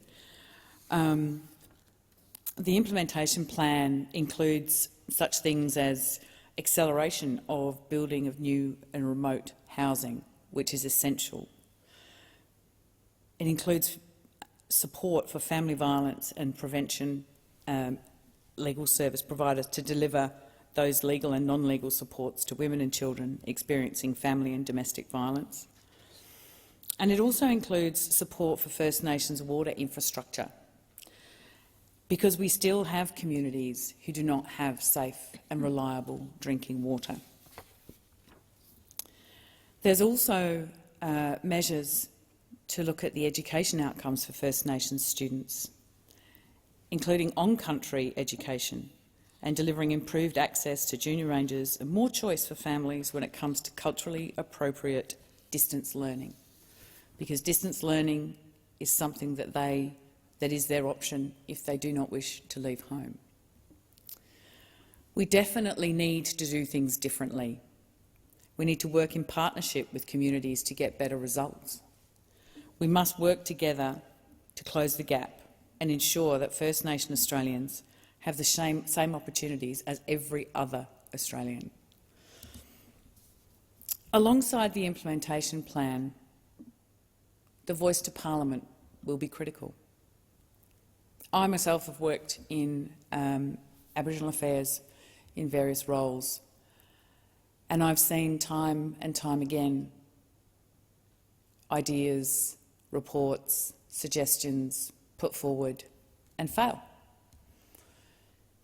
The implementation plan includes such things as acceleration of building of new and remote housing, which is essential. It includes support for family violence and prevention legal service providers to deliver those legal and non-legal supports to women and children experiencing family and domestic violence. And it also includes support for First Nations water infrastructure. because we still have communities who do not have safe and reliable drinking water. There's also measures to look at the education outcomes for First Nations students, including on-country education and delivering improved access to junior rangers and more choice for families when it comes to culturally appropriate distance learning, because distance learning is something that is their option if they do not wish to leave home. We definitely need to do things differently. We need to work in partnership with communities to get better results. We must work together to close the gap and ensure that First Nation Australians have the same opportunities as every other Australian. Alongside the implementation plan, the voice to Parliament will be critical. I myself have worked in Aboriginal affairs in various roles, and I've seen time and time again ideas, reports, suggestions put forward and fail,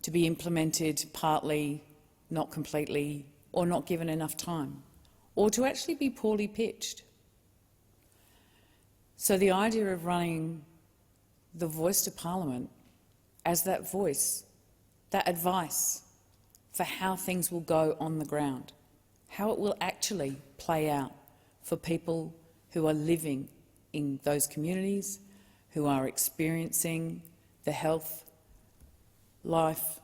to be implemented partly, not completely, or not given enough time, or to actually be poorly pitched. So the idea of running the voice to Parliament as that voice, that advice for how things will go on the ground, how it will actually play out for people who are living in those communities, who are experiencing the health, life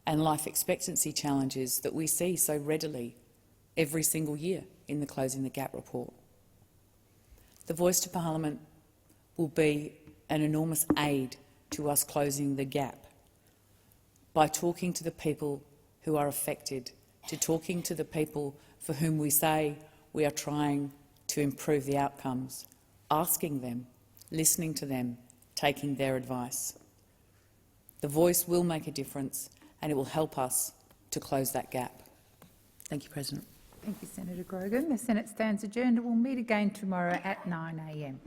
and life expectancy challenges that we see so readily every single year in the Closing the Gap report. The voice to Parliament will be an enormous aid to us closing the gap by talking to the people who are affected, to talking to the people for whom we say we are trying to improve the outcomes, asking them, listening to them, taking their advice. The voice will make a difference and it will help us to close that gap. Thank you, President. Thank you, Senator Grogan. The Senate stands adjourned and will meet again tomorrow at 9 a.m.